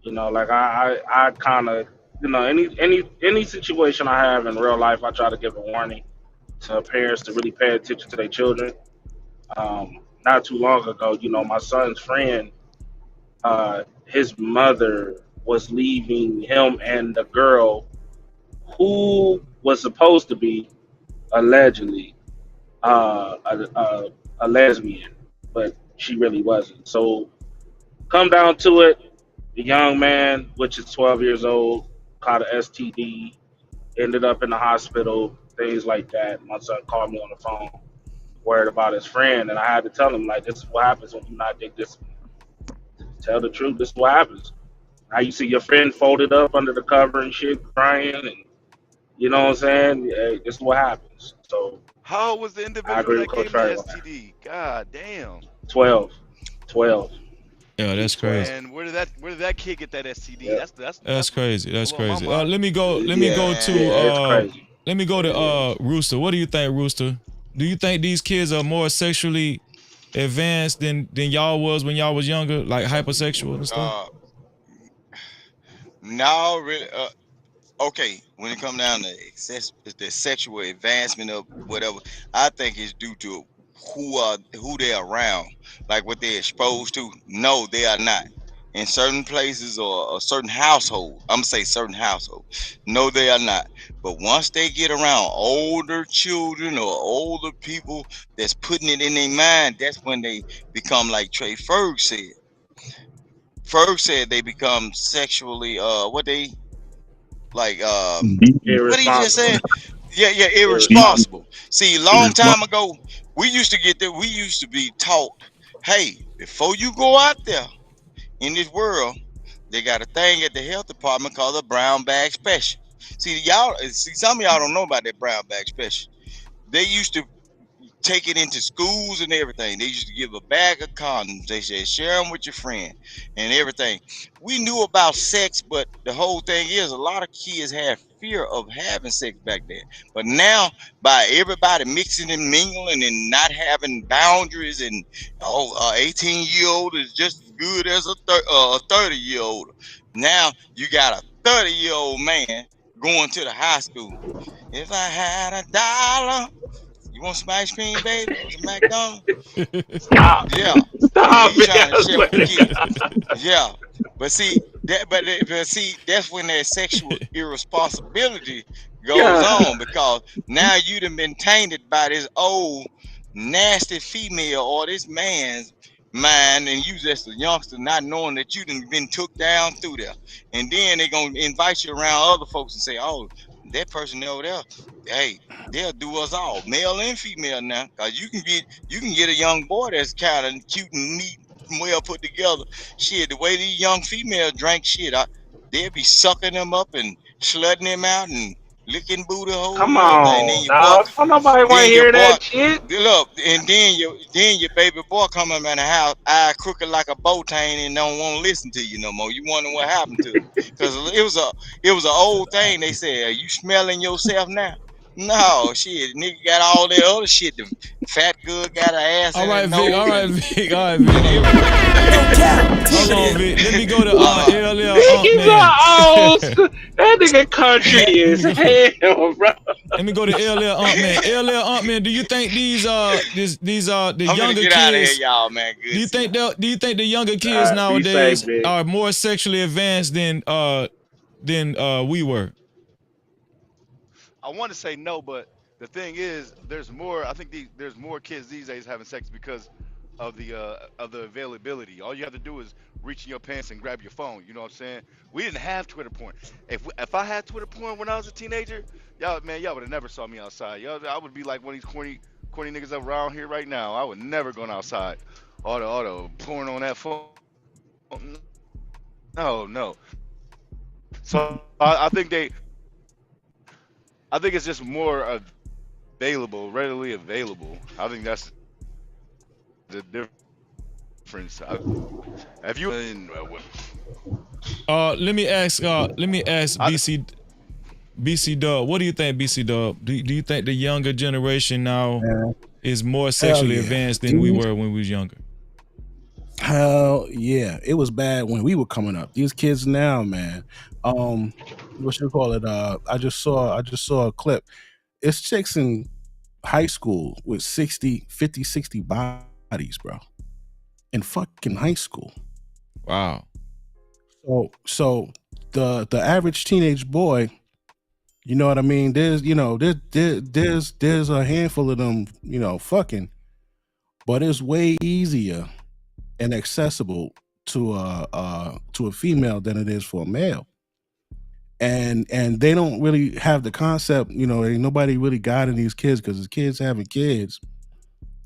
G: You know, like I kind of, you know, any situation I have in real life, I try to give a warning to parents to really pay attention to their children. Not too long ago, you know, my son's friend, his mother was leaving him and the girl who was supposed to be allegedly uh, a, a, a lesbian, but she really wasn't. So come down to it, The young man, which is 12 years old, caught a STD, ended up in the hospital, things like that. My son called me on the phone, worried about his friend, and I had to tell him, like, this is what happens when you not get this. Tell the truth, this is what happens. Now you see your friend folded up under the cover and shit, crying, and you know what I'm saying? Hey, this is what happens. So
K: How old was the
G: I
K: individual
G: agree with
K: that gave
G: Coach
K: him the
G: Ray on that.
K: STD? God damn.
G: 12. 12.
C: Yeah, that's
G: He's 12.
C: crazy.
K: And where did that kid get that STD?
G: Yep.
K: That's
C: Crazy. That's
K: blowing my
C: crazy.
K: mind.
C: Let me go to
G: It's crazy.
C: Rooster. What do you think, Rooster? Do you think these kids are more sexually advanced than y'all was when y'all was younger, like hypersexual and stuff?
F: No, really. Okay, when it comes down to the sexual advancement of whatever, I think it's due to who they're around, like what they're exposed to. No, they are not. In certain places or a certain household, I'm gonna say certain household. No, they are not. But once they get around older children or older people that's putting it in their mind, that's when they become like Trey Ferg said. Ferg said they become sexually what they like what he just
G: Irresponsible.
F: said? Yeah,
G: Irresponsible.
F: irresponsible. See, long time ago, we used to get that. We used to be taught, hey, before you go out there in this world, they got a thing at the health department called a brown bag special. See, some of y'all don't know about that brown bag special. They used to take it into schools and everything. They used to give a bag of condoms. They said share them with your friend and everything. We knew about sex, but the whole thing is a lot of kids had fear of having sex back then. But now, by everybody mixing and mingling and not having boundaries, and 18-year-old is just as good as a 30-year-old. Now you got a 30-year-old man going to the high school. If I had $1. You want some ice cream, baby? Some McDonald's?
G: Stop.
F: Yeah. And
G: Stop
F: he
G: it.
F: trying to
G: I
F: share
G: swear
F: with the
G: to
F: kids.
G: God.
F: Yeah. But see, that's when that sexual irresponsibility goes
G: God.
F: on, because now you done been tainted by this old nasty female or this man's mind, and you just a youngster not knowing that you done been took down through there. And then they gonna invite you around other folks and say, oh, that person over there, hey, they'll do us all, male and female now. Cause you can get a young boy that's kind of cute and neat and well put together. Shit, the way these young females drink shit, they'll be sucking them up and slutting them out and licking booty holes
G: Come
F: and everything. Then
G: on,
F: your boy,
G: dog. Don't nobody want to
F: then your
G: hear
F: boy,
G: that shit.
F: look, and then your baby boy come up in the house, eye crooked like a bow tie, and don't want to listen to you no more. You wonder what happened to him? Cause it was an old thing. They said, "Are you smelling yourself now?" No, shit, nigga got all that other shit. The fat good got an ass
C: All
F: in his
C: right, Vic. All
F: nose
C: right,
F: and
C: Vic. All right, Vic.
F: everything.
C: Hold on, Vic. Let me go to LL
G: He's
C: Man.
G: an old school. That nigga country
C: Let
G: is
C: me go.
G: hell, bro.
C: Let me go to LL Man. LL Man, do you think these the
F: I'm gonna
C: younger
F: get out of here,
C: kids?
F: y'all, man.
C: Do
F: Good
C: you
F: see
C: think
F: y'all.
C: the younger kids
G: Be safe,
C: nowadays
G: Vic.
C: are more sexually advanced than we were?
K: I want to say no, but the thing is, there's more. I think there's more kids these days having sex because of the availability. All you have to do is reach in your pants and grab your phone. You know what I'm saying? We didn't have Twitter porn. If I had Twitter porn when I was a teenager, y'all would have never saw me outside. I would be like one of these corny niggas around here right now. I would never gone outside. All the porn on that phone. No, no. So I think it's just more readily available. I think that's the difference. Have you?
C: Let me ask BC Dub. What do you think, BC Dub? Do you think the younger generation now is more sexually advanced than we were when we was younger?
N: Hell yeah, it was bad when we were coming up. These kids now, man. What you call it? I just saw a clip. It's chicks in high school with 50, 60 bodies, bro. In fucking high school.
C: Wow.
N: So the average teenage boy, you know what I mean? There's a handful of them, fucking, but it's way easier and accessible
V: a female than it is for a male. And they don't really have the concept, you know, ain't nobody really guiding these kids because the kids having kids.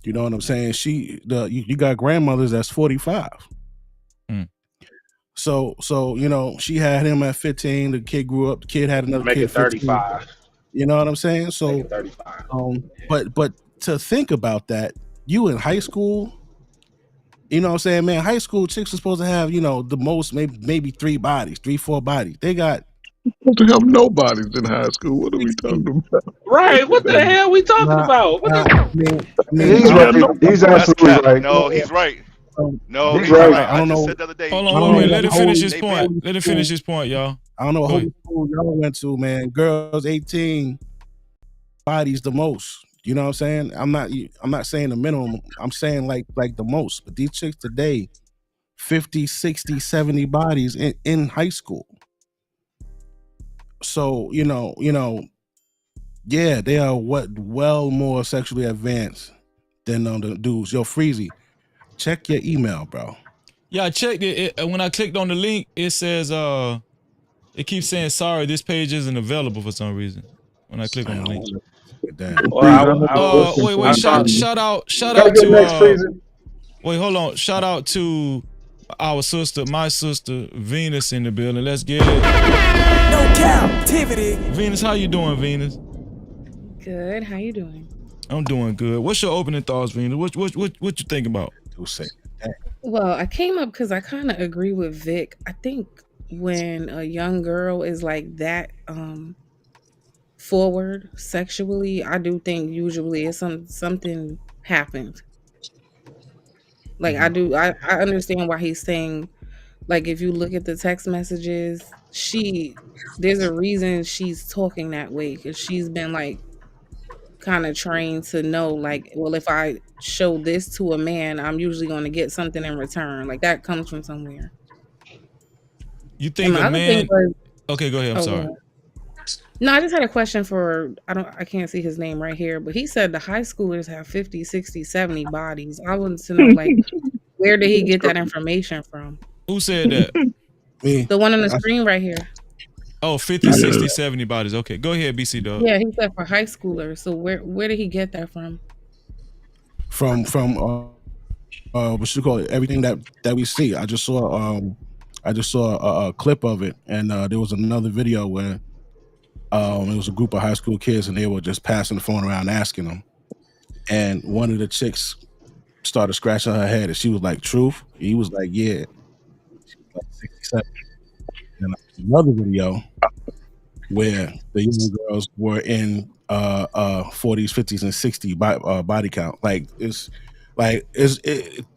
V: You know what I'm saying? You got grandmothers that's 45. So you know, she had him at 15. The kid grew up. The kid had another
G: Make
V: kid
G: it
V: 15.
G: 35.
V: You know what I'm saying? So
G: Make it 35.
V: but to think about that, you in high school, you know what I'm saying, man, high school chicks are supposed to have, you know, the most maybe 3 bodies, 3-4 bodies. They got
O: supposed to have nobodies in high school. What are we
V: 16.
O: talking about?
G: Right? What the hell we talking
V: Nah,
G: about? What
V: I
G: the?
V: mean,
M: He's
V: I
O: Yeah,
M: right.
O: no.
M: He's
K: That's
M: absolutely
K: cap.
M: right.
K: No, he's right. No,
M: He's
K: he's
M: right.
K: right.
V: I
K: I
V: don't
K: just
V: know.
K: said the other day.
C: Hold
V: I
C: on,
V: don't know
C: wait.
V: what
C: Let him finish his
K: They
C: point.
K: been
C: Let him finish his point, y'all.
V: I don't know
C: Go
V: what
C: ahead.
V: school y'all went to, man. Girls 18 bodies the most. You know what I'm saying? I'm not saying the minimum. I'm saying like the most. But these chicks today, 50, 60, 70 bodies in high school. So, you know, yeah, they are well more sexually advanced than the dudes. Yo, Freezy, check your email, bro.
C: Yeah, I checked it. When I clicked on the link, it says it keeps saying sorry, this page isn't available for some reason. When I click on the link.
G: Well,
C: Wait. Shout out
M: Gotta get next,
C: to
M: Freezer.
C: wait, hold on. Shout out to my sister, Venus in the building. Let's get it.
P: No Cap-tivity.
C: Venus, how you doing, Venus?
I: Good. How you doing?
C: I'm doing good. What's your opening thoughts, Venus? What you think about?
I: Well, I came up because I kind of agree with Vic. I think when a young girl is like that forward sexually, I do think usually it's something happened. Like I understand why he's saying, like, if you look at the text messages, there's a reason she's talking that way, because she's been like kind of trained to know, like, well, if I show this to a man, I'm usually going to get something in return. Like, that comes from somewhere.
C: You
I: And
C: think
I: my
C: a
I: other thing
C: man
I: was,
C: Okay, go ahead. I'm
I: go
C: sorry.
I: ahead. No, I just had a question for, I can't see his name right here, but he said the high schoolers have 50, 60, 70 bodies. I wanted to know, like, where did he get that information from?
C: Who said that?
V: Me.
I: The one on the screen right here.
C: Oh, 50, 60, 70 bodies. Okay, go ahead, BC Dub.
I: Yeah, he said for high schoolers. So where did he get that from?
V: From what you call it, everything that we see. I just saw a clip of it, and there was another video where it was a group of high school kids, and they were just passing the phone around asking them, and one of the chicks started scratching her head, and she was like, "Truth?" He was like, "Yeah." She was like 67. And another video where the young girls were in 40s, 50s, and 60s body count.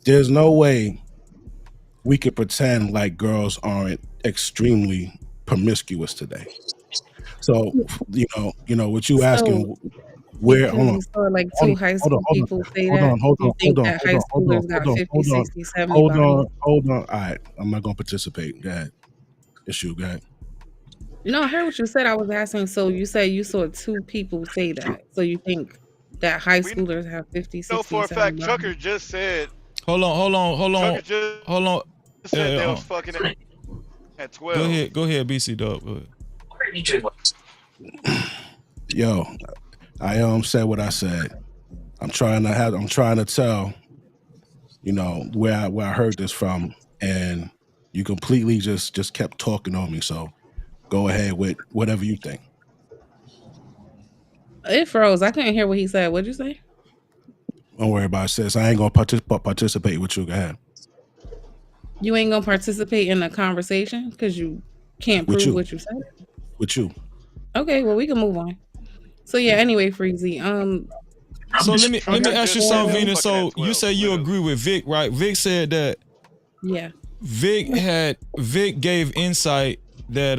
V: There's no way we could pretend like girls aren't extremely promiscuous today. So you know what you asking,
I: So
V: where
I: because you saw like two high school people say that, you think that high schoolers got 50, 60, 70 bodies?
V: Hold on. All right, I'm not gonna participate. Go ahead. Issue, go ahead.
I: No, I heard what you said. I was asking, so you said you saw two people say that. So you think that high schoolers have 50,
K: know
I: 60,
K: for a
I: 70
K: fact,
I: bodies?
K: Trucker just said.
C: Hold on.
K: Trucker just said they was fucking at 12.
C: Go ahead, BC Dub. Go ahead.
V: Yo, I said what I said. I'm trying to tell, you know, where I heard this from, and you completely just kept talking on me. So go ahead with whatever you think.
I: It froze. I couldn't hear what he said. What'd you say?
V: Don't worry about it, sis. I ain't gonna participate with you. Go ahead.
I: You ain't gonna participate in the conversation because you can't
V: With
I: prove
V: you.
I: what you said?
V: With you.
I: Okay, well, we can move on. So yeah, anyway, Freezy.
C: So let me ask you something, Venus. So
K: Fucking at 12,
C: you say you agree with Vic, right? Vic said that
I: Yeah.
C: Vic gave insight that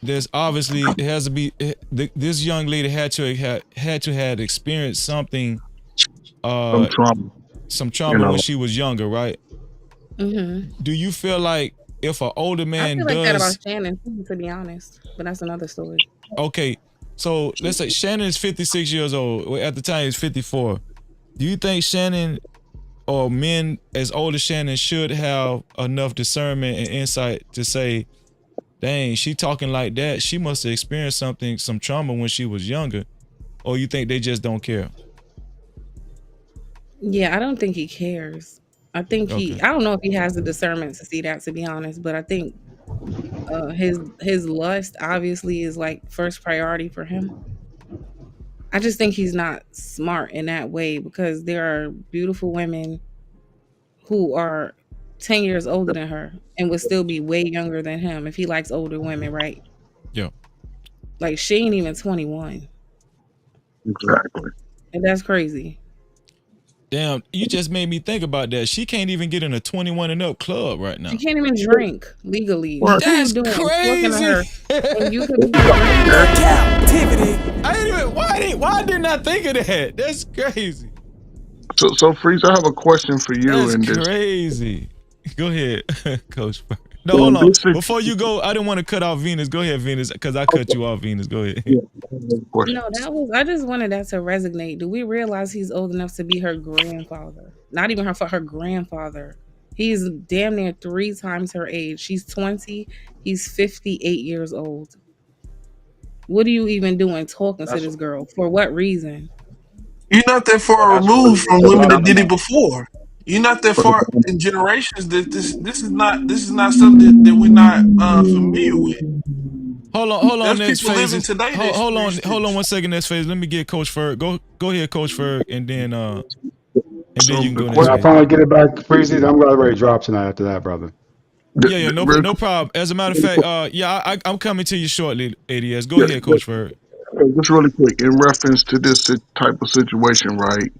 C: there's obviously it has to be this young lady had to have experienced something some trauma
O: You know.
C: when she was younger, right?
I: Mm-hmm.
C: Do you feel like if an older
I: I
C: man
I: feel like that
C: does
I: about Shannon too, to be honest, but that's another story.
C: okay, so let's say Shannon is 56 years old. Well, at the time he's 54. Do you think Shannon or men as old as Shannon should have enough discernment and insight to say, dang, she talking like that, she must have experienced something, some trauma when she was younger? Or you think they just don't care?
I: Yeah, I don't think he cares. I think
C: Okay.
I: I don't know if he has the discernment to see that, to be honest, but I think his lust obviously is like first priority for him. I just think he's not smart in that way because there are beautiful women who are 10 years older than her and would still be way younger than him if he likes older women, right?
C: Yeah.
I: Like she ain't even 21.
O: Exactly.
I: And that's crazy.
C: Damn, you just made me think about that. She can't even get in a 21 and up club right
I: She
C: now.
I: can't even drink legally.
O: Right.
I: What are you
C: That's
I: doing? Talking to
C: crazy.
I: her when you could be her grandmother.
P: Captivity.
C: I didn't even, why didn't I think of that? That's crazy.
O: So Freeze, I have a question for you
C: That's
O: in this.
C: crazy. Go ahead, Coach. No, hold
O: In
C: on.
O: this situ-
C: Before you go, I didn't want to cut off Venus. Go ahead, Venus, because I cut you off, Venus. Go ahead.
O: Yeah, I have a question.
I: No, I just wanted that to resonate. Do we realize he's old enough to be her grandfather? Not even her grandfather. He's damn near 3 times her age. She's 20. He's 58 years old. What are you even doing talking to
G: That's
I: this girl? For what reason?
Q: You're not that
G: well,
Q: far
G: that's really
Q: removed from
G: what we're
Q: women that
G: talking
Q: did it
G: about.
Q: before. You're not that far in generations that this is not something that we're not familiar with.
C: Hold on,
Q: There's
C: next
Q: people living
C: phases.
Q: today that
C: Hold
Q: experienced
C: on
Q: this.
C: 1 second, next phase. Let me get Coach Ferg. Go ahead, Coach Ferg, and then
O: So
C: you can
O: the
C: go
M: When
C: next
M: I
O: question,
C: phase.
M: finally get it back, Freezy, I'm gonna ready to drop tonight after that, brother.
C: Yeah,
O: real
C: no problem. As a matter of fact, yeah, I'm coming to you shortly, ADS. Go
O: quick,
C: ahead, Coach Ferg.
O: just really quick, in reference to this type of situation, right?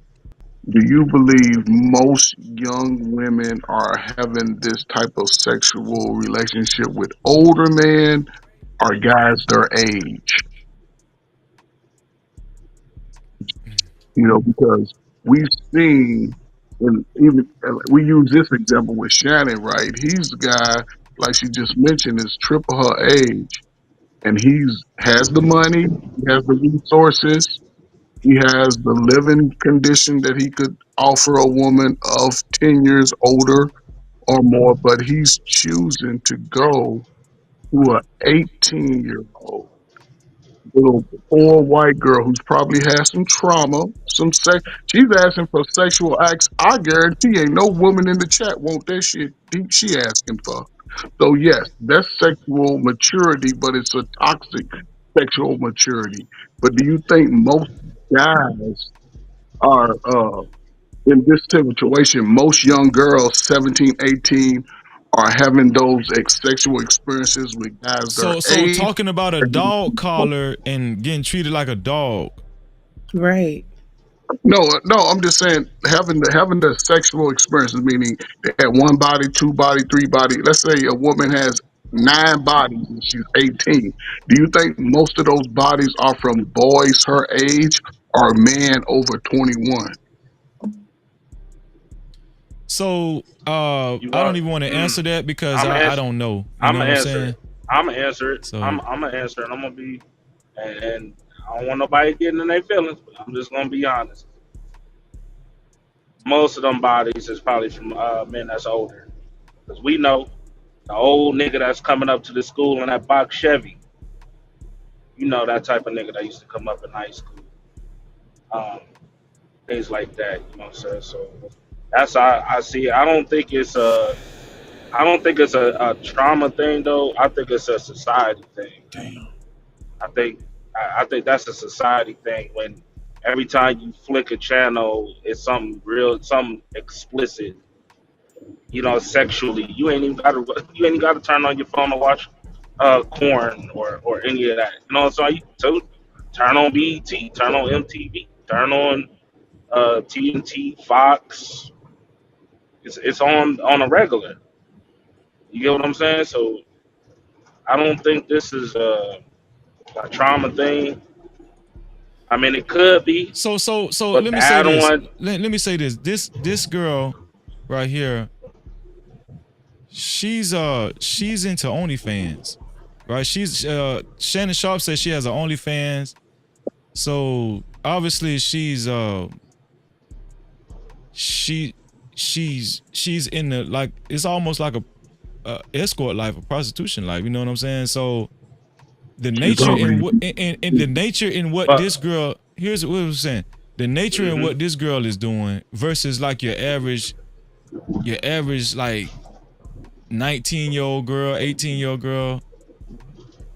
O: Do you believe most young women are having this type of sexual relationship with older men or guys their age? Because we've seen, and even we use this example with Shannon, right? He's the guy, like she just mentioned, is triple her age, and has the money, he has the resources, he has the living condition that he could offer a woman of 10 years older or more, but he's choosing to go to an 18-year-old little poor white girl who's probably had some trauma, some sex. She's asking for sexual acts. I guarantee ain't no woman in the chat want that shit she asking for. So yes, that's sexual maturity, but it's a toxic sexual maturity. But do you think most guys are in this situation? Most young girls, 17, 18, are having those sexual experiences with guys their
C: So
O: age.
C: talking about a dog collar and getting treated like a dog.
I: Right.
O: No. I'm just saying having the sexual experiences, meaning they had one body, two body, three body. Let's say a woman has 9 bodies and she's 18. Do you think most of those bodies are from boys her age or men over 21?
C: So
G: You
C: I don't
G: want?
C: even want to answer that because
G: I'm
C: I
G: answer.
C: don't know. You
G: I'm
C: know
G: gonna
C: what I'm
G: answer
C: saying?
G: it. I'm gonna answer it.
C: So
G: I'm gonna answer it. I'm gonna be, and I don't want nobody getting in their feelings, but I'm just gonna be honest. Most of them bodies is probably from men that's older, because we know the old nigga that's coming up to the school in that box Chevy. You know that type of nigga that used to come up in high school. Um, Things like that. You know what I'm saying? So that's how I see it. I don't think it's a trauma thing though. I think it's a society thing.
Q: Damn.
G: I think that's a society thing. When every time you flick a channel, it's something real, something explicit. You know, sexually. You ain't even got to turn on your phone to watch corn or any of that. You know, so turn on BET, turn on MTV, turn on TNT, Fox. It's on a regular. You get what I'm saying? So I don't think this is a trauma thing. I mean, it could be,
C: so
G: but
C: let
G: the
C: me say this.
G: add-on,
C: Let me say this. This girl right here, she's into OnlyFans. Right? She's Shannon Sharpe says she has an OnlyFans. So obviously she she's in the like it's almost like a escort life, a prostitution life. You know what I'm saying? So the
O: She's
C: nature in
O: already.
C: what and the nature in what
G: But
C: this girl here's what I was saying. The nature in
G: hmm
C: what this girl is doing versus like your average like 19-year-old girl, 18-year-old girl,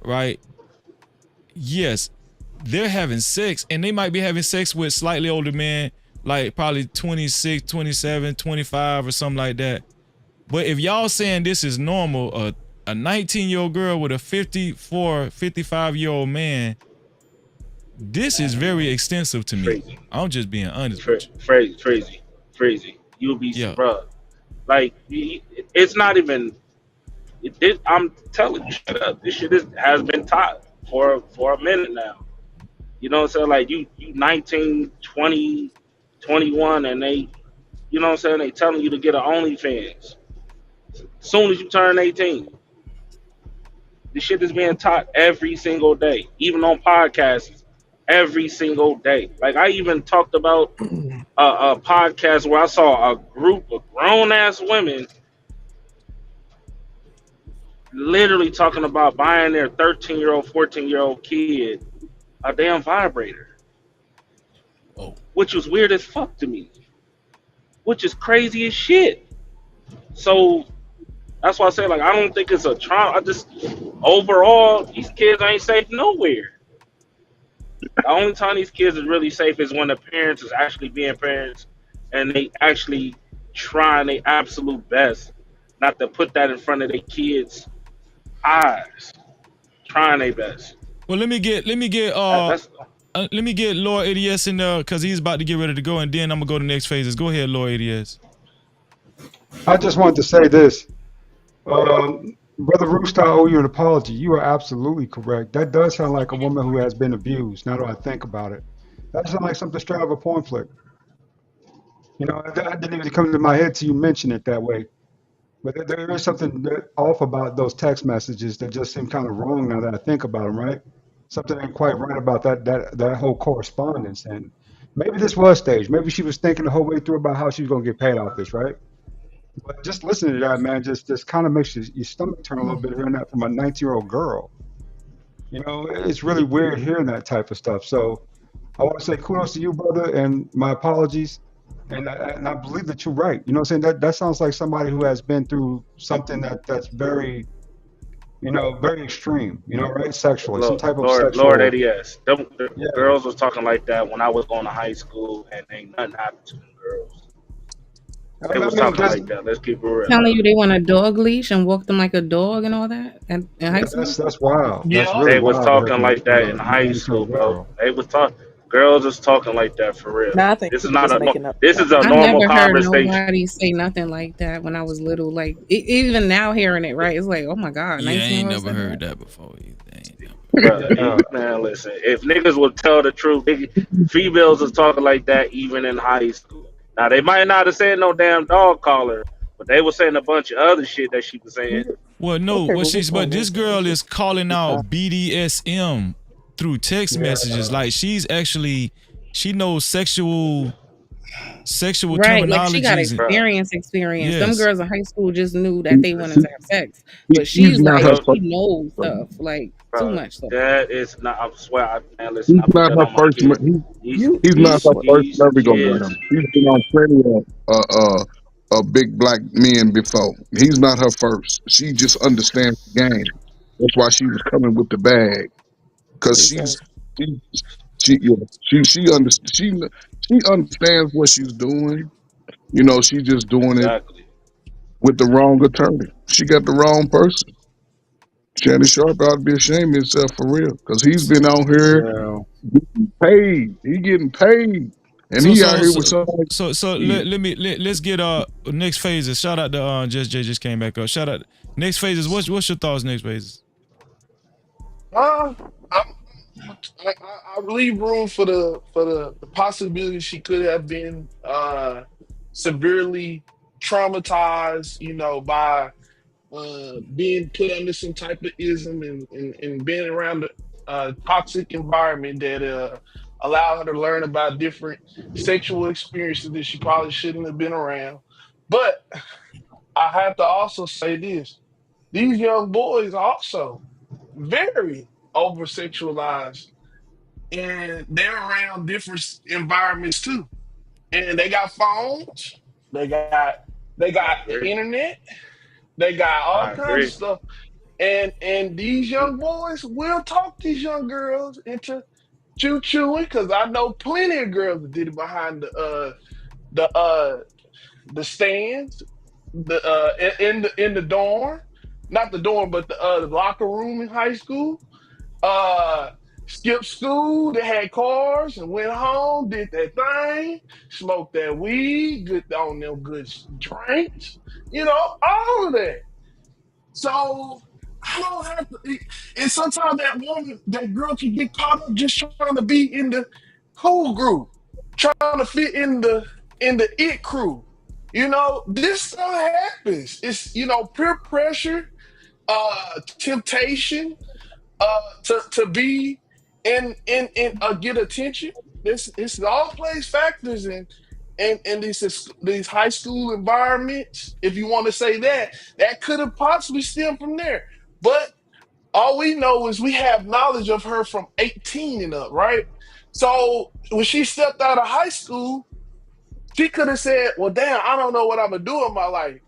C: right? Yes, they're having sex and they might be having sex with slightly older men, like probably 26, 27, 25 or something like that. But if y'all saying this is normal, a 19-year-old girl with a 54, 55-year-old man, this is very extensive to me.
G: crazy,
C: I'm just being honest with you.
G: crazy. You'll be
C: Yeah.
G: bruh. Like it's not even. I'm telling you, shut up. This shit has been taught for a minute now. You know what I'm saying? Like you 19, 20, 21, and they, you know what I'm saying? They telling you to get an OnlyFans. As soon as you turn 18, this shit is being taught every single day, even on podcasts, every single day. Like I even talked about a podcast where I saw a group of grown ass women literally talking about buying their 13-year-old, 14-year-old kid a damn vibrator,
C: Oh.
G: which was weird as fuck to me, which is crazy as shit. So that's why I say, like, I don't think it's a trauma. I just, overall, these kids ain't safe nowhere. The only time these kids is really safe is when the parents is actually being parents and they actually trying their absolute best not to put that in front of their kids' eyes, trying their best.
C: Well,
G: That's
C: let me get Lord ADS in there because he's about to get ready to go, and then I'm gonna go to the next phases. Go ahead, Lord ADS.
M: I just wanted to say this. Brother Rooster, I owe you an apology. You are absolutely correct. That does sound like a woman who has been abused. Now that I think about it, that sounds like something straight out of a porn flick. You know, that didn't even come to my head till you mentioned it that way. But there is something off about those text messages that just seem kind of wrong now that I think about them, right? Something ain't quite right about that whole correspondence. And maybe this was staged. Maybe she was thinking the whole way through about how she was gonna get paid off this, right? But just listening to that, man, just kind of makes your stomach turn a little bit hearing that from a 19-year-old girl. You know, it's really weird hearing that type of stuff. So I want to say kudos to you, brother, and my apologies. And I believe that you're right. You know what I'm saying? That sounds like somebody who has been through something that's very, very extreme, right? Sexually, some type of
G: Lord
M: sexual.
G: ADS. The
M: Yeah.
G: girls was talking like that when I was going to high school, and ain't nothing happened to them girls. They
M: I
G: was
M: mean,
G: talking
M: that's
G: like that. Let's keep it real.
I: Telling you they want a dog leash and walk them like a dog and all that in high
M: yeah,
I: school.
M: that's wild. That's
Q: Yeah.
M: really
G: They was
M: wild to hear
G: talking
M: from
G: like
M: from
G: that
M: a
G: in high school,
M: 19-year-old
G: bro.
M: girl.
G: They was talk. Girls was talking like that for real.
B: Now I think
G: This is
B: she's
G: not
B: just
G: a.
B: making up
G: This
B: stuff.
G: is a
I: I
G: normal
I: never heard
G: conversation.
I: nobody say nothing like that when I was little. Like even now, hearing it, right? It's like, oh my god,
C: Yeah, I
I: 19
C: ain't
I: year old
C: never
I: said
C: heard
I: that.
C: that before. I ain't never.
G: Bruh,
M: Yeah.
G: man, listen. If niggas would tell the truth, females was talking like that even in high school. Now they might not have said no damn dog collar, but they were saying a bunch of other shit that she was saying.
C: Well, no,
B: Okay,
C: what
B: but which
C: she's but
B: one
C: this
B: is it? It's
C: girl is
B: just
C: calling out BDSM through text
M: Yeah.
C: messages. Like she knows sexual
I: Right, like she got
C: terminologies and
G: Bruh,
I: experience. Them
C: yes.
I: girls in high school just knew that they wanted to have sex, but
O: He's
I: she's
O: not
I: like
O: her
G: girl,
I: she
O: first.
I: knows stuff, like too
G: bruh,
I: much stuff.
G: that is not. I swear, man, listen.
O: He's
G: I put
O: not
G: that
O: her
G: on my
O: first.
G: kids. These,
B: you
O: He's not
B: you
G: these,
O: her
B: swear.
O: first
G: these
O: merry-go-round.
G: kids.
O: He's been on plenty of big black men before. He's not her first. She just understands the game. That's why she was coming with the bag because
B: Because
O: she yeah, she understands what she's doing. You know, she's just doing it
G: Exactly.
O: with the wrong attorney. She got the wrong person. Shannon Sharpe ought to be ashamed of himself for real because he's been out here
M: Yeah.
O: getting paid. He getting paid, and
C: So
O: he out
C: so
O: here with
C: so
O: somebody.
C: so let's get next phases. Shout out to Just J just came back up. Shout out next phases. What's your thoughts next phases?
Q: Uh, I leave room for the possibility she could have been severely traumatized, by being put under some type of ism and being around a toxic environment that allowed her to learn about different sexual experiences that she probably shouldn't have been around. But I have to also say this: these young boys also very over sexualized, and they're around different environments too. And they got phones, they got
G: I agree.
Q: internet, they got all
G: I
Q: kinds of
G: agree.
Q: stuff. And these young boys will talk these young girls into chewing, because I know plenty of girls that did it behind the the stands, in the dorm, not the dorm, but the locker room in high school. Uh, Skipped school, they had cars and went home, did that thing, smoked that weed, good on them good drinks, all of that. So I don't have to. And sometimes that woman, that girl, can get caught up just trying to be in the cool group, trying to fit in the it crew. This stuff happens. It's peer pressure, temptation, to be in get attention. This all plays factors in these high school environments. If you want to say that could have possibly stemmed from there. But all we know is we have knowledge of her from 18 and up, right? So when she stepped out of high school, she could have said, "Well, damn, I don't know what I'm gonna do in my life."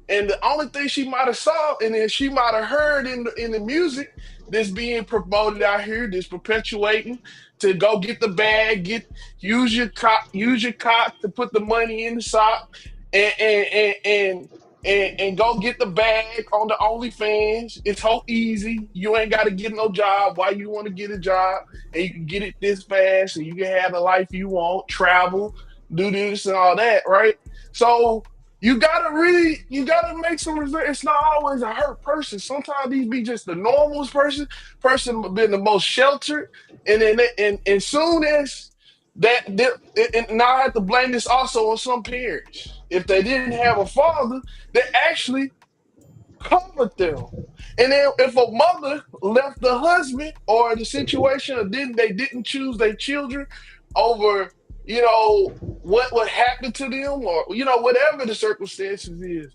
Q: And the only thing she might have saw, and then she might have heard in the music that's being promoted out here, that's perpetuating to go get the bag, use your cock to put the money in the sock, and and go get the bag on the OnlyFans. It's so easy. You ain't got to get no job. Why you want to get a job? And you can get it this fast, and you can have the life you want, travel, do this and all that, right? So you gotta make some reserve. It's not always a hurt person. Sometimes these be just the normalest person been the most sheltered, and then and soon as and now I have to blame this also on some parents. If they didn't have a father, they actually covered them. And then if a mother left the husband or the situation, or they didn't choose their children over, what happened to them, or whatever the circumstances is.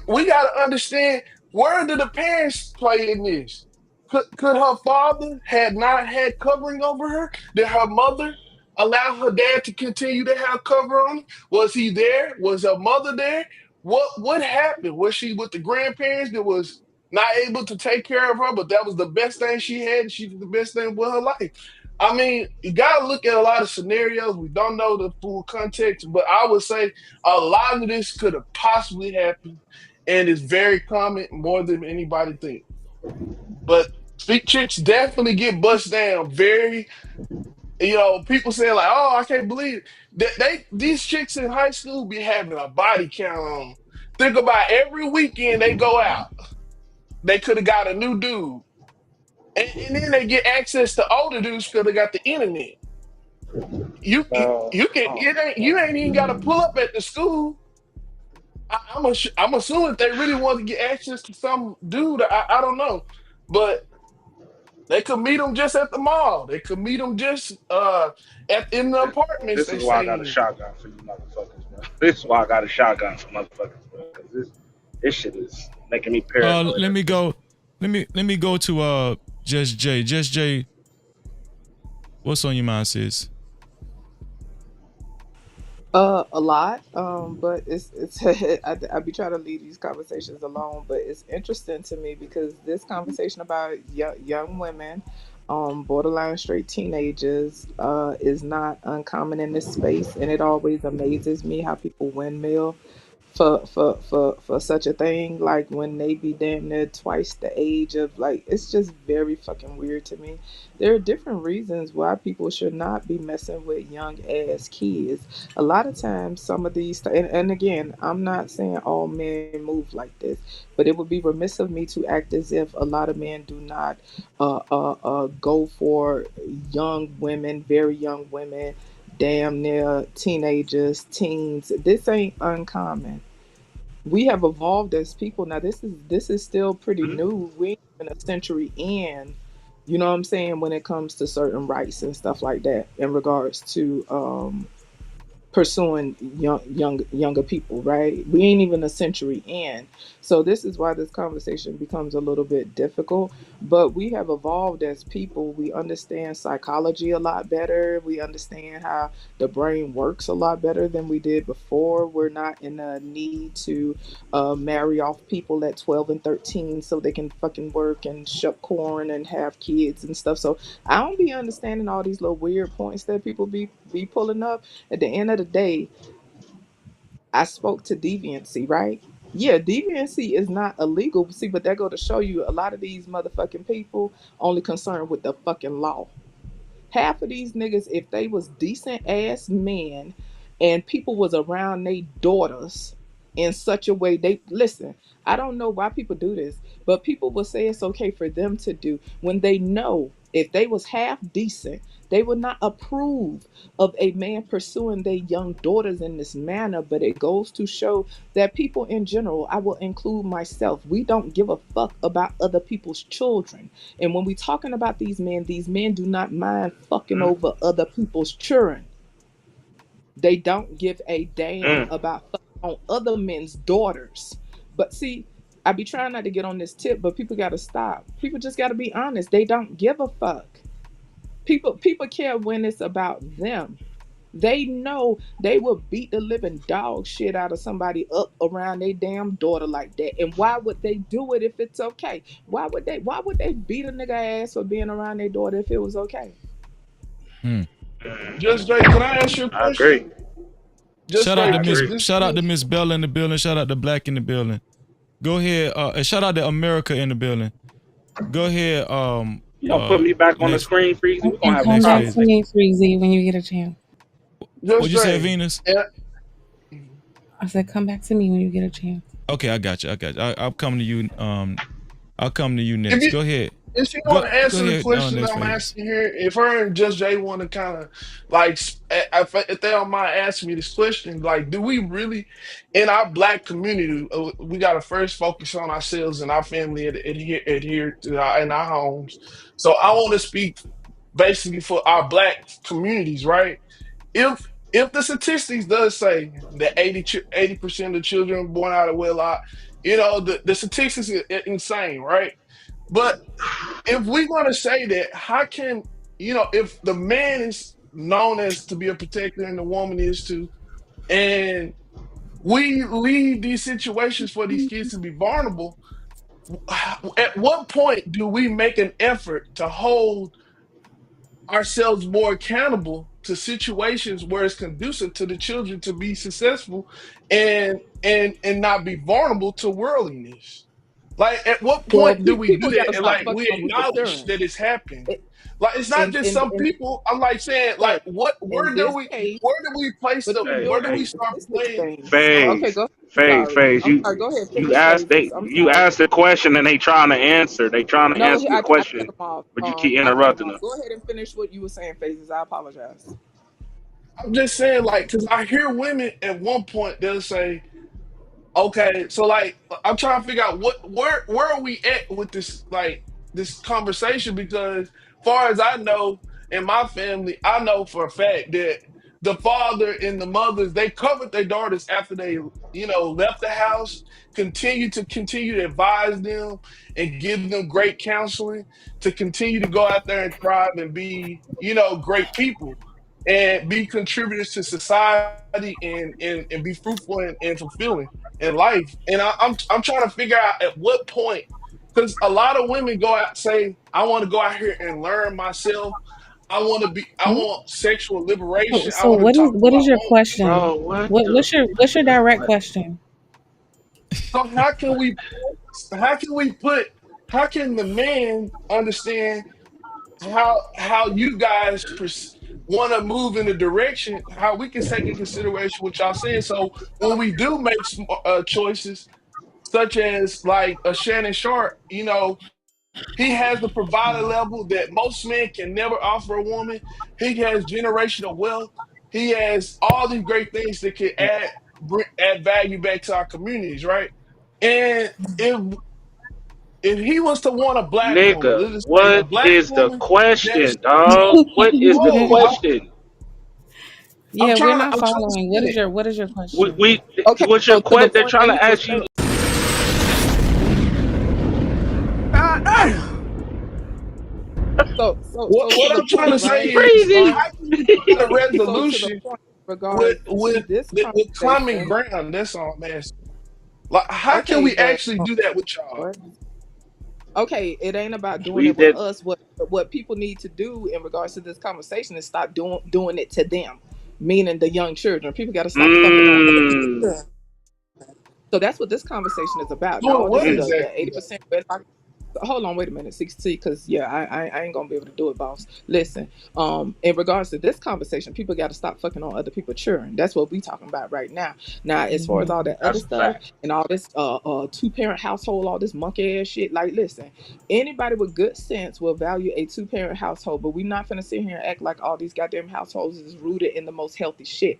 Q: We gotta understand, where did the parents play in this? Could her father had not had covering over her? Did her mother allow her dad to continue to have cover on her? Was he there? Was her mother there? What happened? Was she with the grandparents that was not able to take care of her, but that was the best thing she had, and she did the best thing with her life? I mean, you gotta look at a lot of scenarios. We don't know the full context, but I would say a lot of this could have possibly happened, and it's very common, more than anybody thinks. But big chicks definitely get bust down. Very, people saying like, "Oh, I can't believe it." These chicks in high school be having a body count on 'em. Think about every weekend they go out, they could have got a new dude, and then they get access to older dudes because they got the internet. You can it ain't you ain't even got to pull up at the school. I'm assuming they really want to get access to some dude. I don't know, but they could meet them just at the mall. They could meet them just in the apartments
G: This
Q: they
G: is why I got a
Q: stay
G: shotgun for you motherfuckers, bro. This is why I got a shotgun for motherfuckers, bro. Because this shit is making me paranoid.
C: Let me go. Let me go to Just Jay. Just Jay, what's on your mind, sis?
B: A lot. But it's I be trying to leave these conversations alone, but it's interesting to me because this conversation about young women, borderline straight teenagers, is not uncommon in this space, and it always amazes me how people windmill for such a thing, like when they be damn near twice the age of, like, it's just very fucking weird to me. There are different reasons why people should not be messing with young ass kids. A lot of times some of these and again, I'm not saying all men move like this, but it would be remiss of me to act as if a lot of men do not go for young women, very young women, damn near teenagers, teens. This ain't uncommon. We have evolved as people. Now this is still pretty new. We ain't even a century in, you know what I'm saying, when it comes to certain rights and stuff like that in regards to pursuing younger people, right? We ain't even a century in. So this is why this conversation becomes a little bit difficult. But we have evolved as people. We understand psychology a lot better. We understand how the brain works a lot better than we did before. We're not in a need to marry off people at 12 and 13 so they can fucking work and shuck corn and have kids and stuff. So I don't be understanding all these little weird points that people be pulling up. At the end of the day, I spoke to deviancy, right? Yeah, deviancy is not illegal. See, but that go to show you a lot of these motherfucking people only concerned with the fucking law. Half of these niggas, if they was decent ass men and people was around their daughters in such a way, they listen. I don't know why people do this, but people will say it's okay for them to do when they know if they was half decent, they would not approve of a man pursuing their young daughters in this manner. But it goes to show that people in general, I will include myself, we don't give a fuck about other people's children. And when we talking about these men do not mind fucking over other people's children. They don't give a damn
G: Mm.
B: about fucking on other men's daughters. But see, I be trying not to get on this tip, but people gotta stop. People just gotta be honest. They don't give a fuck. People care when it's about them. They know they will beat the living dog shit out of somebody up around their damn daughter like that. And why would they do it if it's okay? Why would they beat a nigga ass for being around their daughter if it was okay?
C: Hmm.
H: Just Jay, can I ask you a
G: I agree.
H: question? Just
C: Shout out
H: Jay,
C: to
G: I
C: Miss
H: because
G: agree.
H: this
C: Shout out to
H: is
C: Miss Bella in the building. Shout out to Black in the building. Go ahead. And shout out to America in the building. Go ahead.
G: You don't put me back on the
C: Next
G: screen, Freezy. We're gonna
I: And
G: have a
I: come
C: next
I: back
C: phase.
I: to
G: conversation.
I: me, Freezy, when you get a chance.
C: What'd
H: just
C: you say,
H: Jay.
C: Venus?
H: And
I: I said, come back to me when you get a chance.
C: Okay, I got you. I'll come to you. I'll come to you
H: if
C: next.
H: you
C: Go ahead.
H: if she
C: Go
H: want to
C: go
H: answer the
C: ahead.
H: question
C: Next
H: I'm
C: phase.
H: asking here, if her and Just Jay want to kind of like, if they don't mind asking me this question, like, do we really, in our black community, we got to first focus on ourselves and our family and adhere to in our homes. So I want to speak basically for our black communities, right? If the statistics does say that 80% of children born out of wedlock, the statistics are insane, right? But if we're going to say that, how can, if the man is known as to be a protector and the woman is to, and we leave these situations for these kids to be vulnerable, at what point do we make an effort to hold ourselves more accountable to situations where it's conducive to the children to be successful and not be vulnerable to worldliness? Like, at what
B: Well,
H: point do we do
B: people got
H: that
B: to
H: and
B: stop
H: like
B: fucking
H: we
B: on people's
H: acknowledge
B: children.
H: that it's happening?
B: It-
H: Like, it's not
B: In
H: just
B: in
H: some
B: in
H: people. I'm like saying,
B: sir,
H: like, what
B: in this case,
H: where do we place
B: but
H: the
B: you're
G: Hey,
H: where
B: doing
H: do
B: a
H: we
G: hey,
H: start
B: statistics
H: playing?
B: thing. Okay,
G: Phase,
B: go ahead. I'm
G: phase,
B: sorry.
G: phase.
B: I'm sorry. Go ahead.
G: You
B: Finish
G: asked
B: phases.
G: they
B: I'm
G: you
B: sorry.
G: asked the question and they trying to answer. They trying to
B: No,
G: answer your
B: I cut
G: question,
B: him off.
G: but you keep
B: I cut him
G: interrupting
B: off.
G: them.
B: Go ahead and finish what you were saying, phases. I apologize.
H: I'm just saying, like, because I hear women at one point they'll say, okay, so like I'm trying to figure out where are we at with this, like, this conversation, because far as I know, in my family, I know for a fact that the father and the mothers, they covered their daughters after they, left the house, continue to advise them and give them great counseling to continue to go out there and thrive and be, great people and be contributors to society and be fruitful and fulfilling in life. And I'm trying to figure out at what point, because a lot of women go out say, I want to go out here and learn myself. I
I: Hmm?
H: want sexual
I: So,
H: liberation. I
I: so
H: want to
I: what is
H: talk to
I: what
H: my
I: is your
H: woman.
I: question?
G: Bro, what
I: What
G: the
I: what's your direct
G: what?
I: question?
H: So how can we put how can the man understand how you guys want to move in the direction, how we can take in consideration what y'all saying, so when we do make choices such as like a Shannon Sharp, he has the provider level that most men can never offer a woman. He has generational wealth. He has all these great things that can add value back to our communities, right? And if he was to want a black woman,
G: Nigga,
H: let's just say a
G: what
H: black
G: is the
H: woman that's
G: question, dog? What is the
H: hold,
G: question?
Q: I'm
I: Yeah, we're
Q: trying to.
I: not
Q: I'm trying to
I: following.
Q: spin it.
I: What is your
G: We,
I: question?
G: we
B: Okay,
G: what's your
B: so to the
G: They're
B: point
G: trying
B: that
G: to
B: he was
G: ask you.
B: saying,
L: God damn.
B: so to
Q: What
B: the
Q: I'm trying
B: point,
Q: to say
B: right?
Q: is,
G: Crazy.
Q: how
B: Regardless,
Q: can we find a
B: so to the
Q: resolution
B: point, regards to this
Q: with common
B: conversation.
Q: ground? That's all I'm asking. Like, how can
B: Okay,
Q: we
B: but
Q: actually do that with y'all?
B: what? Okay, it ain't about doing
G: We
B: it with
G: did.
B: us. What people need to do in regards to this conversation is stop doing it to them, meaning the young children. People got to stop fucking on other people's
G: Mmm.
B: children. So that's what this conversation is about. Now,
Q: Doing
B: all this
Q: what
G: Mm.
B: the
Q: exactly?
B: 80% hold on, wait a minute, 60, because yeah, I ain't gonna be able to do it, boss. Listen, in regards to this conversation, people got to stop fucking on other people's children. That's what we talking about right now. Now, as far as
I: Mhm.
B: all that other
G: That's a
B: stuff
G: fact.
B: and all this two-parent household, all this monkey ass shit, like, listen, anybody with good sense will value a two-parent household, but we not finna sit here and act like all these goddamn households is rooted in the most healthy shit.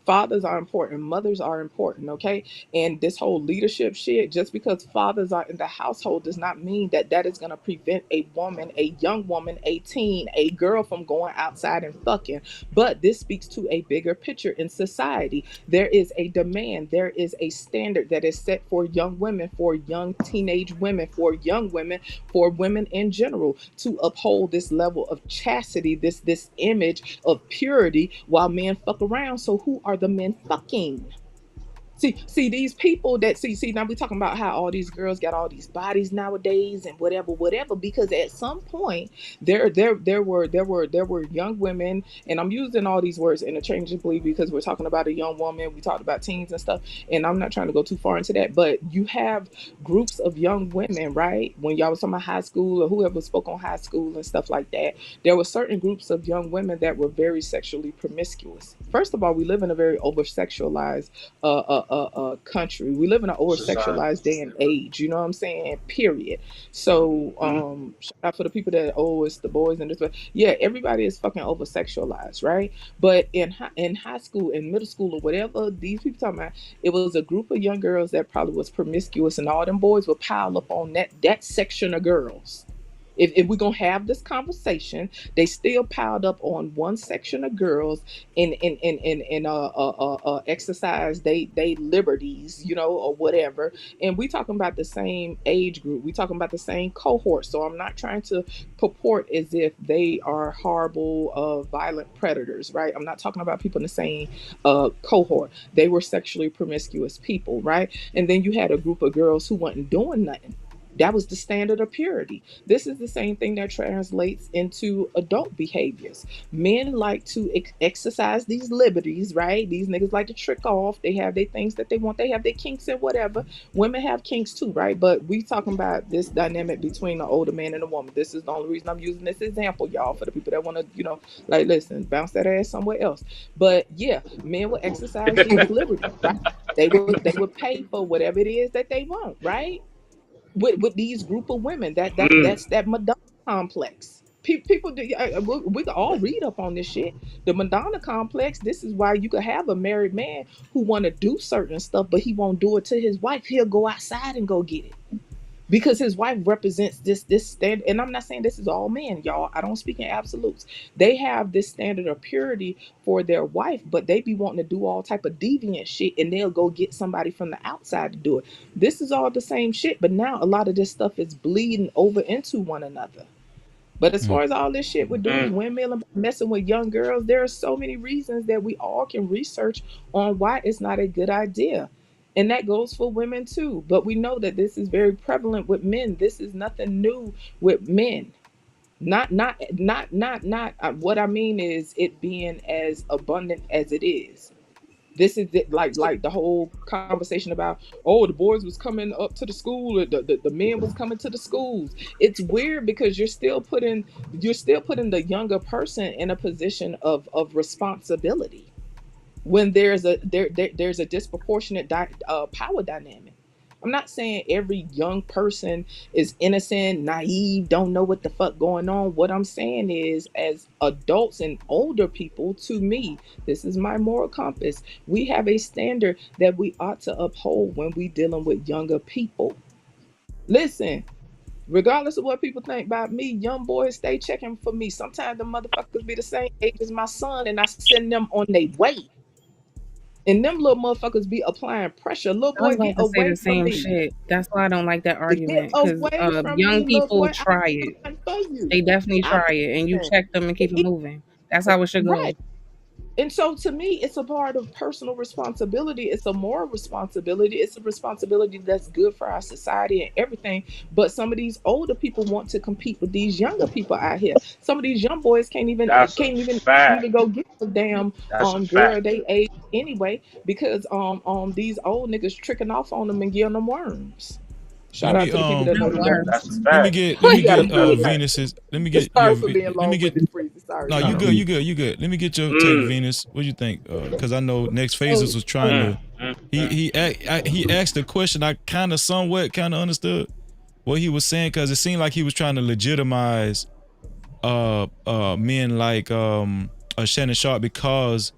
B: Fathers are important, mothers are important, okay? And this whole leadership shit, just because fathers are in the household does not mean that that is going to prevent a woman, a young woman, a teen, a girl from going outside and fucking. But this speaks to a bigger picture in society. There is a demand, there is a standard that is set for young women, for young teenage women, for young women, for women in general to uphold this level of chastity, this image of purity while men fuck around. So who are the men fucking? See these people that see now we talking about how all these girls got all these bodies nowadays and whatever because at some point there were young women, and I'm using all these words interchangeably because we're talking about a young woman, we talked about teens and stuff, and I'm not trying to go too far into that, but you have groups of young women, right? When y'all was talking about high school or whoever spoke on high school and stuff like that, there were certain groups of young women that were very sexually promiscuous. First of all, we live in a very over sexualized country. We live in an over
G: Society.
B: sexualized day and age. You know what I'm saying? Period. So
G: Hmm.
B: shout out for the people that, oh, it's the boys and this, but yeah, everybody is fucking over sexualized, right? But in high school, in middle school, or whatever, these people talking about, it was a group of young girls that probably was promiscuous, and all them boys would pile up on that section of girls. If we're gonna have this conversation, they still piled up on one section of girls and exercise they liberties, or whatever. And we talking about the same age group. We talking about the same cohort. So I'm not trying to purport as if they are horrible, violent predators, right? I'm not talking about people in the same cohort. They were sexually promiscuous people, right? And then you had a group of girls who wasn't doing nothing. That was the standard of purity. This is the same thing that translates into adult behaviors. Men like to exercise these liberties, right? These niggas like to trick off. They have their things that they want. They have their kinks and whatever. Women have kinks too, right? But we talking about this dynamic between the older man and the woman. This is the only reason I'm using this example, y'all, for the people that want to, like, listen, bounce that ass somewhere else. But yeah, men will exercise these liberties, right? They would pay for whatever it is that they want, right? With these group of women,
G: Mm.
B: that's that Madonna complex. People do. We can all read up on this shit. The Madonna complex. This is why you could have a married man who want to do certain stuff, but he won't do it to his wife. He'll go outside and go get it because his wife represents this standard. And I'm not saying this is all men, y'all. I don't speak in absolutes. They have this standard of purity for their wife, but they be wanting to do all type of deviant shit, and they'll go get somebody from the outside to do it. This is all the same shit, but now a lot of this stuff is bleeding over into one another. But as far as all this shit with dudes,
G: Mm.
B: windmilling, messing with young girls, there are so many reasons that we all can research on why it's not a good idea. And that goes for women too. But we know that this is very prevalent with men. This is nothing new with men. Not. What I mean is it being as abundant as it is. This is it, like the whole conversation about, oh, the boys was coming up to the school, or the men was coming to the schools. It's weird because you're still putting the younger person in a position of responsibility when there's a disproportionate power dynamic. I'm not saying every young person is innocent, naive, don't know what the fuck going on. What I'm saying is, as adults and older people, to me, this is my moral compass. We have a standard that we ought to uphold when we dealing with younger people. Listen, Regardless of what people think about me, young boys stay checking for me. Sometimes the motherfuckers be the same age as my son, and I send them on their way. And them little motherfuckers be applying pressure. Little
I: I was
B: boy,
I: about
B: get
I: to say
B: away
I: the
B: from
I: same
B: me.
I: shit. That's why I don't like that
B: Get
I: argument because
B: away from
I: young
B: me, little
I: people
B: boy. I
I: try
B: got
I: it.
B: time for you.
I: They definitely
B: I
I: try it, and you
B: listen.
I: check them and keep it moving. That's how it should
B: Right.
I: go.
B: And so to me, it's a part of personal responsibility. It's a moral responsibility. It's a responsibility that's good for our society and everything. But some of these older people want to compete with these younger people out here. Some of these young boys can't even
G: That's a
B: can't even
G: fact.
B: even go get a damn
G: That's a
B: girl
G: fact.
B: they age anyway because these old niggas tricking off on them and giving them worms. Shout
C: Let
B: out
C: me
B: to the people that know
I: Not
B: the
I: worse.
G: That's a
B: worms.
G: fact.
C: let me
B: You gotta
C: get
B: be
G: That's a fact.
C: Venus's. Let me get
B: sorry for being
C: let me
B: long
C: get.
B: winded, Freezy. Sorry,
C: No, you
B: sorry.
C: good, you good, you good. Let me get your take,
G: Mm,
C: Venus. What do you think? Because I know next phases
B: So
C: was trying to.
G: mm.
C: He asked a question I kind of somewhat kind of understood what he was saying because it seemed like he was trying to legitimize men like Shannon Sharpe because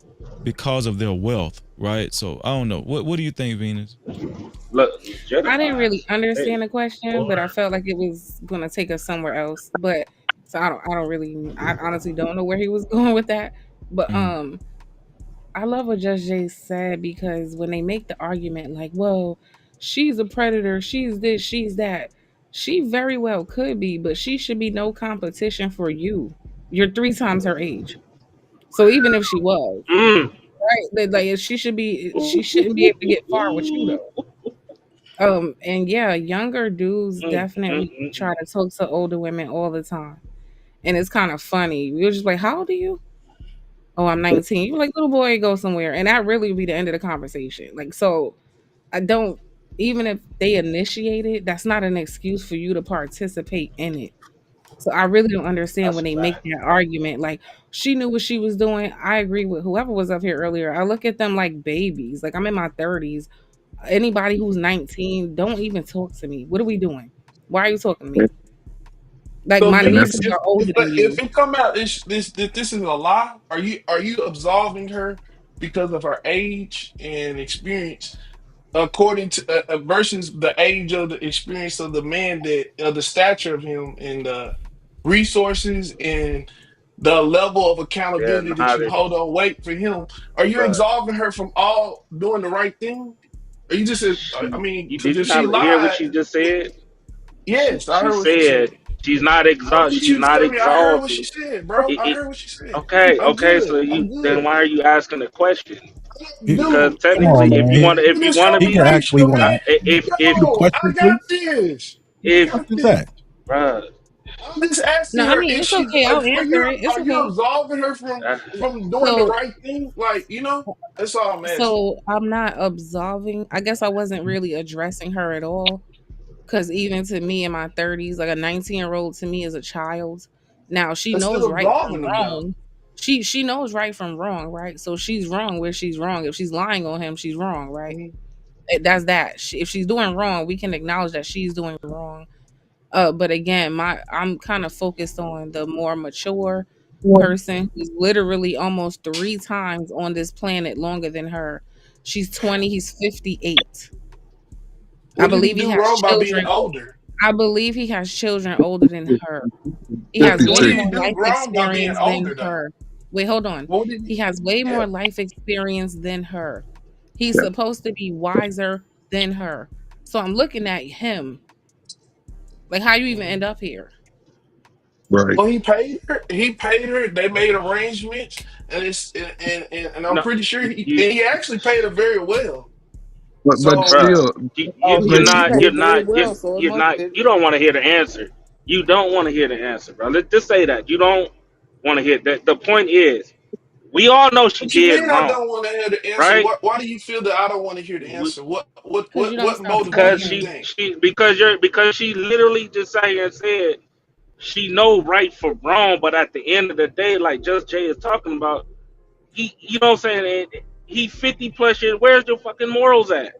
C: of their wealth, right? So I don't know. What do you think, Venus?
G: Look,
I: I didn't really
G: legitimize. Hey,
I: understand the question,
G: boy.
I: but I felt like it was gonna take us somewhere else. But so I honestly don't know where he was going with that. But
C: Mm.
I: I love what Just Jay said because when they make the argument like, well, she's a predator, she's this, she's that, she very well could be, but she should be no competition for you. You're 3 times her age. So even if she was,
G: Mm.
I: right, like she shouldn't be able to get far with you though. And yeah, younger dudes definitely try to talk to older women all the time. And it's kind of funny. We were just like, how old are you? Oh, I'm 19. You're like, little boy, go somewhere. And that really would be the end of the conversation. Like, so I don't, even if they initiate it, that's not an excuse for you to participate in it. So I really don't understand
G: That's
I: when
G: a
I: they make
G: fact.
I: that argument. Like, she knew what she was doing. I agree with whoever was up here earlier. I look at them like babies. Like, I'm in my 30s. Anybody who's 19, don't even talk to me. What are we doing? Why are you talking to me? Like,
Q: So
I: my
O: And
Q: Venus,
O: that's
I: nieces are older than
Q: if
I: you.
Q: it come out that this is a lie, are you absolving her because of her age and experience, according to versus the age of the experience of the man that the stature of him and the resources and the level of
G: Yeah,
Q: accountability that
G: nah,
Q: you hold on wait for him? Are you
G: bruh.
Q: absolving her from all doing the right thing? Or you just, I mean,
G: You
Q: because
G: did you
Q: if she
G: not hear what
Q: lied,
G: she just said?
Q: yes, I
G: She
Q: heard what she said.
G: said she's not
Q: I don't need
G: she's
Q: you to
G: not
Q: tell me. I heard what she
G: exalting.
Q: said, bro. I
G: It,
Q: heard what she said.
G: okay,
Q: I'm
G: okay.
Q: good.
G: So
Q: I'm
G: you then
Q: good.
G: why are you asking the question? Because
Q: Dude,
U: Come on,
G: technically,
U: man.
G: if you
Q: this
G: want to
U: He
G: be,
U: can actually
Q: information,
U: want
Q: man.
U: to.
G: if
U: The
Q: Yo, I
U: question,
Q: got
U: please.
Q: this. I
G: if
Q: got
U: What's
Q: this.
U: that?
G: bruh,
Q: I'm just asking
I: No, I
Q: her
I: mean,
Q: if
I: it's
Q: she's.
I: okay. I'll answer it. It's
Q: Are you
I: okay.
Q: absolving her from
G: uh,
Q: doing the
I: So,
Q: right thing? Like, that's all I'm asking.
I: so I'm not absolving. I guess I wasn't really addressing her at all. Because even to me in my 30s, like a 19-year-old to me is a child. Now she
Q: That's
I: knows
Q: still
I: right
Q: absolving
I: from
Q: them, though.
I: wrong. She knows right from wrong, right? So she's wrong where she's wrong. If she's lying on him, she's wrong, right?
Q: Mhm.
I: That's that. If she's doing wrong, we can acknowledge that she's doing wrong. But again, I'm kind of focused on the more mature person who's literally almost 3 times on this planet longer than her. She's 20, he's 58. I
Q: What did he
I: believe he
Q: do
I: has
Q: wrong by being
I: children.
Q: older?
I: I believe he has children older than her. He has
Q: What
I: way
Q: did
O: 56.
Q: he
I: more
Q: do
I: life
Q: wrong by being
I: experience than
Q: older, though?
I: her. Wait, hold on.
Q: What did
I: He has way
Q: yeah.
I: more life experience than her. He's supposed to be wiser than her. So I'm looking at him. Like, how you even end up here?
O: right.
Q: Well, he paid her. He paid her. They made arrangements, and and I'm
G: no,
Q: pretty sure
G: you,
Q: he actually paid her very well.
O: But
Q: So
G: bruh,
O: still,
B: oh,
G: you're
B: he
G: not
B: paid very well, so it must
G: you don't want to hear the answer. You don't want to hear the answer, bro. Let's just say that you don't want to hear that. The point is, we all know she
Q: what you
G: did
Q: mean? I
G: wrong,
Q: don't want to hear the answer.
G: right?
Q: Why do you feel that I don't want to hear the
G: We,
Q: answer?
I: Because you don't
Q: What
I: stop
Q: motive do
G: because
Q: you
I: talking.
Q: think?
G: because she literally just sat here and said she know right from wrong, but at the end of the day, like Just Jay is talking about, you know what I'm saying? He 50 plus years. Where's your fucking morals at?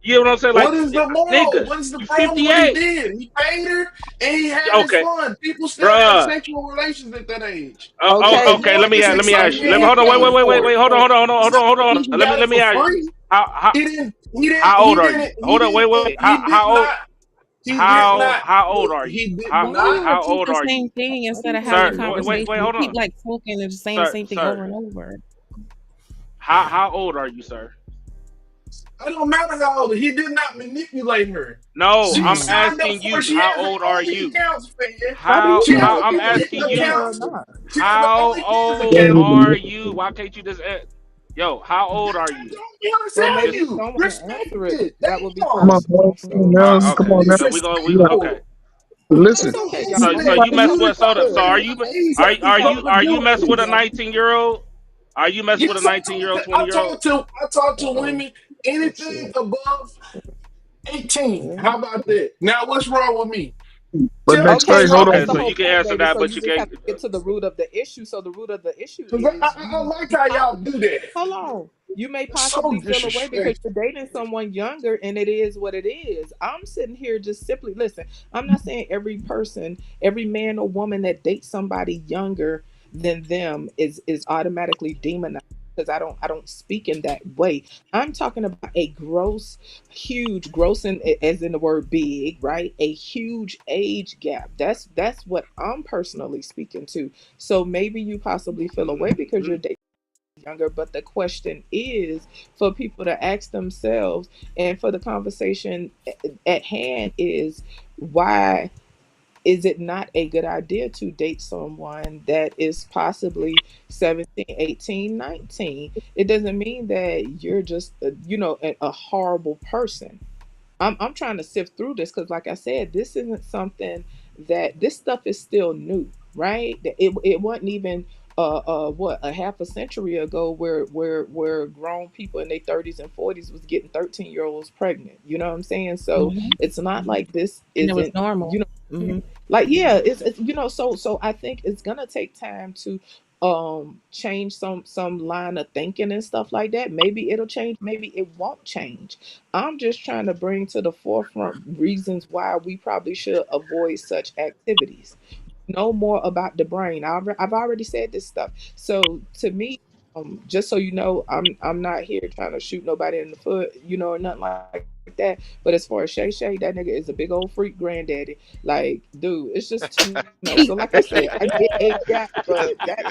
G: You know what I'm saying?
Q: What
G: Like,
Q: is the moral?
G: nigga,
Q: What is the
G: you
Q: problem? What he
G: 58.
Q: did? He paid her and he had his
G: Okay,
Q: fun. People still have
G: bruh.
Q: sexual relations at that age.
B: okay.
Q: The
G: Okay.
Q: point is
G: Let me ask
Q: excitement
G: you.
Q: and he
G: Hold on.
Q: paid for it.
G: Wait. Hold on.
Q: It's not like he got
G: Let
Q: it
G: me
Q: for
G: ask you.
Q: free.
G: How
Q: He didn't.
G: old are you? Hold on. Wait.
Q: He did
G: How old?
Q: not. He did not.
G: how old are you?
Q: He did
G: How
I: Why do
Q: not.
I: you
G: how
I: repeat
G: old
I: the
G: are
I: same
G: you,
I: thing
B: How do
I: instead
B: you
I: of
B: know
I: having a
G: sir?
B: your age?
G: Wait,
I: conversation? You
G: hold
I: keep
G: on,
I: like talking and just saying the
G: sir,
I: same thing
G: sir.
I: over and over.
G: How old are you, sir?
Q: It don't matter how old. He did not manipulate her.
G: No,
Q: She
G: I'm
I: Mm.
Q: signed up
G: asking
Q: for it.
G: you.
Q: She
G: How
Q: has her
G: old are
Q: own
G: you?
Q: accounts, man.
B: How do
G: How
B: you
Q: She
B: know
Q: has
G: how
B: if
Q: her
G: I'm
B: you're
Q: own hidden
G: asking
B: manipulating
G: you.
B: her or
Q: accounts.
B: not?
Q: She has her
G: How
Q: own hidden
G: old
Q: accounts.
G: are you? Why can't you just? Yo, how old are
Q: I
G: you?
Q: don't be honest
B: Well,
Q: tell
B: maybe
G: Just
B: you
Q: you.
B: don't want to
Q: Respect
B: answer it.
Q: it.
B: That would be
O: Come
Q: Damn.
O: on, man.
B: personal.
O: Come on
B: So
O: now. Come
G: Okay.
O: on now.
G: So we
Q: Disrespectful.
G: okay.
O: Listen.
B: that's
Q: Don't
B: okay,
Q: answer
B: y'all.
G: So
B: I'm
G: so
B: gonna
Q: that.
G: you
B: let
Q: And
G: mess
B: y'all
Q: you
G: with
B: get
G: so
Q: talking
G: so
B: to
G: are
B: it.
Q: to
G: you
Q: age has nothing to
G: are
Q: do
G: you
Q: with
G: messing with a
Q: it.
G: 19-year old? Are you messing with a
Q: Yes,
G: 19-year-old,
Q: I
G: 20-year-old?
Q: talk to
B: Uh-oh.
Q: women
B: Oh
Q: anything
B: shit.
Q: above 18.
B: Yeah.
Q: How about that? Now what's wrong with me?
O: But
Q: Tell me
O: next
B: Okay,
O: day,
Q: what's
B: no,
O: hold
Q: wrong
B: that's
G: Okay,
Q: with
B: the
G: so
Q: me.
B: whole
G: you can
B: point,
G: answer
B: baby.
G: that,
B: So
G: but
B: you
G: you
B: just have
G: can't.
B: to get to the root of the issue. So the root of the issue
Q: Cause
B: is
Q: I like how y'all do that.
B: hold on. You may
Q: It's so
B: possibly feel away because
Q: disrespectful.
B: you're dating someone younger and it is what it is. I'm sitting here just simply listen. I'm not saying every person, every man or woman that dates somebody younger than them is automatically demonized because I don't speak in that way. I'm talking about a gross, huge, gross in as in the word big, right? A huge age gap. That's what I'm personally speaking to. So maybe you possibly feel away because you're dating younger, but the question is for people to ask themselves and for the conversation at hand is why is it not a good idea to date someone that is possibly 17, 18, 19? It doesn't mean that you're just a horrible person. I'm trying to sift through this because, like I said, this isn't something that this stuff is still new, right? It wasn't even what a half a century ago where grown people in their 30s and 40s was getting 13-year-olds pregnant. You know what I'm saying? So
I: Hmm.
B: it's not like this
I: And it was
B: isn't
I: normal. Hmm.
B: like yeah it's so I think it's gonna take time to change some line of thinking and stuff like that. Maybe it'll change, maybe it won't change. I'm just trying to bring to the forefront reasons why we probably should avoid such activities. Know more about the brain. I've already said this stuff. So to me, just so you know, I'm not here trying to shoot nobody in the foot, or nothing like that. But as far as Shay, that nigga is a big old freak granddaddy. Like, dude, it's just too much. So like I said, I get age gap, but that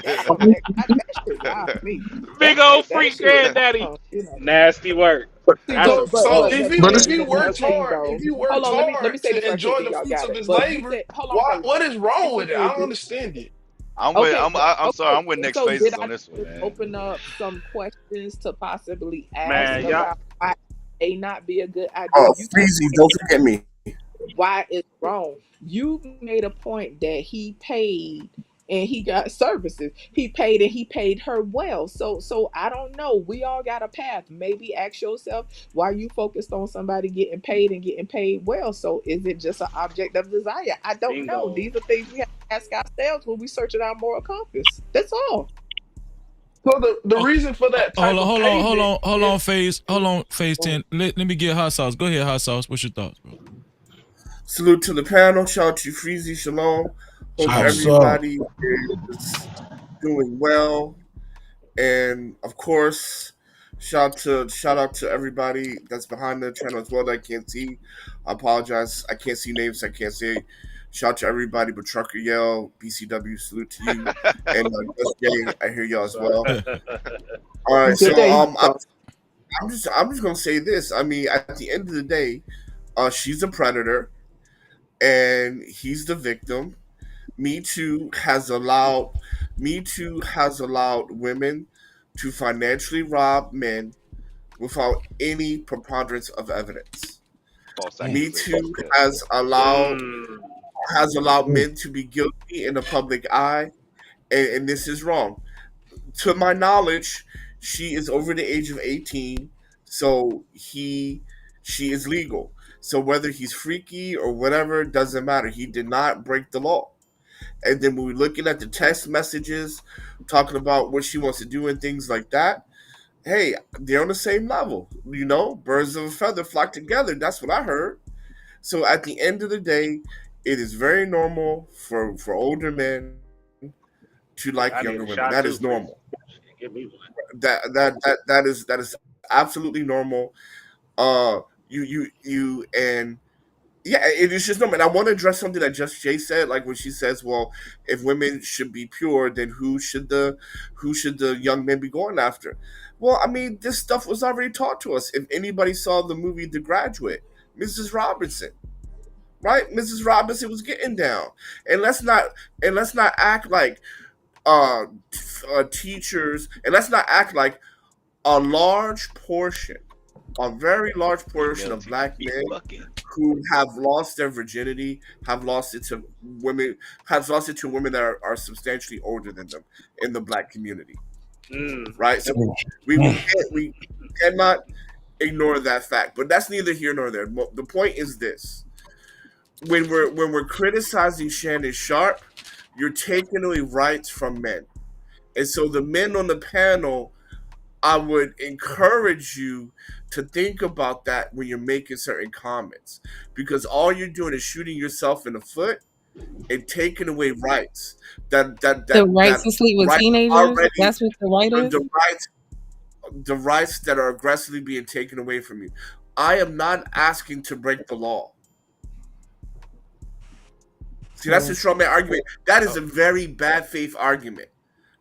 B: shit wild to me.
G: Big old
B: That
G: freak
B: shit,
G: granddaddy.
B: you know.
G: Nasty work.
B: See,
G: That's
Q: So
G: a
Q: so
B: but
Q: if
B: but
Q: he
B: but
O: But
B: but
O: it's
Q: if
B: but
Q: he
B: the one
Q: works
B: thing
Q: hard,
B: though,
Q: if he
B: hold
Q: works
B: on, let me
Q: hard
B: say this
Q: to
B: right quick,
Q: enjoy
B: then
Q: the
B: y'all
Q: fruits
B: got
Q: of
B: it.
Q: his
B: But you
Q: labor,
B: said, hold on, baby.
Q: what is wrong
B: Did you
Q: with it?
B: say
Q: I don't
B: did
Q: understand it.
B: okay,
K: I'm sorry.
B: okay.
K: I'm with Nick's
B: So did
K: faces
B: I
K: on this one,
B: just
K: man.
B: open up some questions to possibly ask
G: man, y'all.
B: about why it may not be a good idea?
A: Oh,
B: You told
A: Freezy, don't forget me.
B: why it's wrong. You made a point that he paid and he got services. He paid and he paid her well. So I don't know. We all got a path. Maybe ask yourself why you focused on somebody getting paid and getting paid well. So is it just an object of desire? I don't know.
G: Bingo.
B: These are things we have to ask ourselves when we searching our moral compass. That's all.
Q: So the
C: Oh,
Q: reason for that
C: hold
Q: type
C: on,
Q: of
C: hold on, hold
Q: payment
C: on, hold
Q: is
C: on, phase 10. Let me get hot sauce. Go ahead, hot sauce. What's your thoughts, bro?
A: Salute to the panel. Shout out to you, Freezy. Shalom. Hope
V: How
C: Shalom.
V: so?
A: everybody is doing well. And of course, shout out to everybody that's behind the channel as well that I can't see. I apologize. I can't see names. I can't say. Shout out to everybody but Trucker Yell, BCW, salute to you. And Just Jay, I hear y'all as well. All right,
B: Good
A: so
B: day, hot sauce.
A: I'm just gonna say this. I mean, at the end of the day, she's a predator and he's the victim. Me Too has allowed Me Too has allowed women to financially rob men without any preponderance of evidence.
K: False
A: Me
K: accusations.
A: Too
K: Yes.
G: Mm.
A: has allowed men to be guilty in the public eye, and this is wrong. To my knowledge, she is over the age of 18, so she is legal. So whether he's freaky or whatever doesn't matter. He did not break the law. And then when we're looking at the text messages, talking about what she wants to do and things like that, hey, they're on the same level. Birds of a feather flock together. That's what I heard. So at the end of the day, it is very normal for older men to like younger
G: I
A: women.
G: need a
A: That is
G: shot too,
A: normal.
G: Freeze. Give me one.
A: That is absolutely normal. You and Yeah, it is just normal. And I want to address something that Just Jay said, like when she says, "Well, if women should be pure, then who should the young men be going after?" Well, I mean, this stuff was already taught to us. If anybody saw the movie The Graduate, Mrs. Robinson, right? Mrs. Robinson was getting down, and let's not act like uh, teachers, and let's not act like a large portion, a very large portion
K: Female
A: of
K: teachers
A: black
K: be
A: men
K: fucking.
A: who have lost their virginity have lost it to women that are substantially older than them in the black community, right? So we cannot ignore that fact, but that's neither here nor there. The point is this: when we're criticizing Shannon Sharpe, you're taking away rights from men, and so the men on the panel, I would encourage you to think about that when you're making certain comments, because all you're doing is shooting yourself in the foot and taking away rights
I: The
A: that
I: right to sleep with
A: rights
I: teenagers.
A: already
I: That's what the right is.
A: the rights that are aggressively being taken away from you. I am not asking to break the law. See, that's a
I: So
A: straw man argument. That is a very bad faith argument.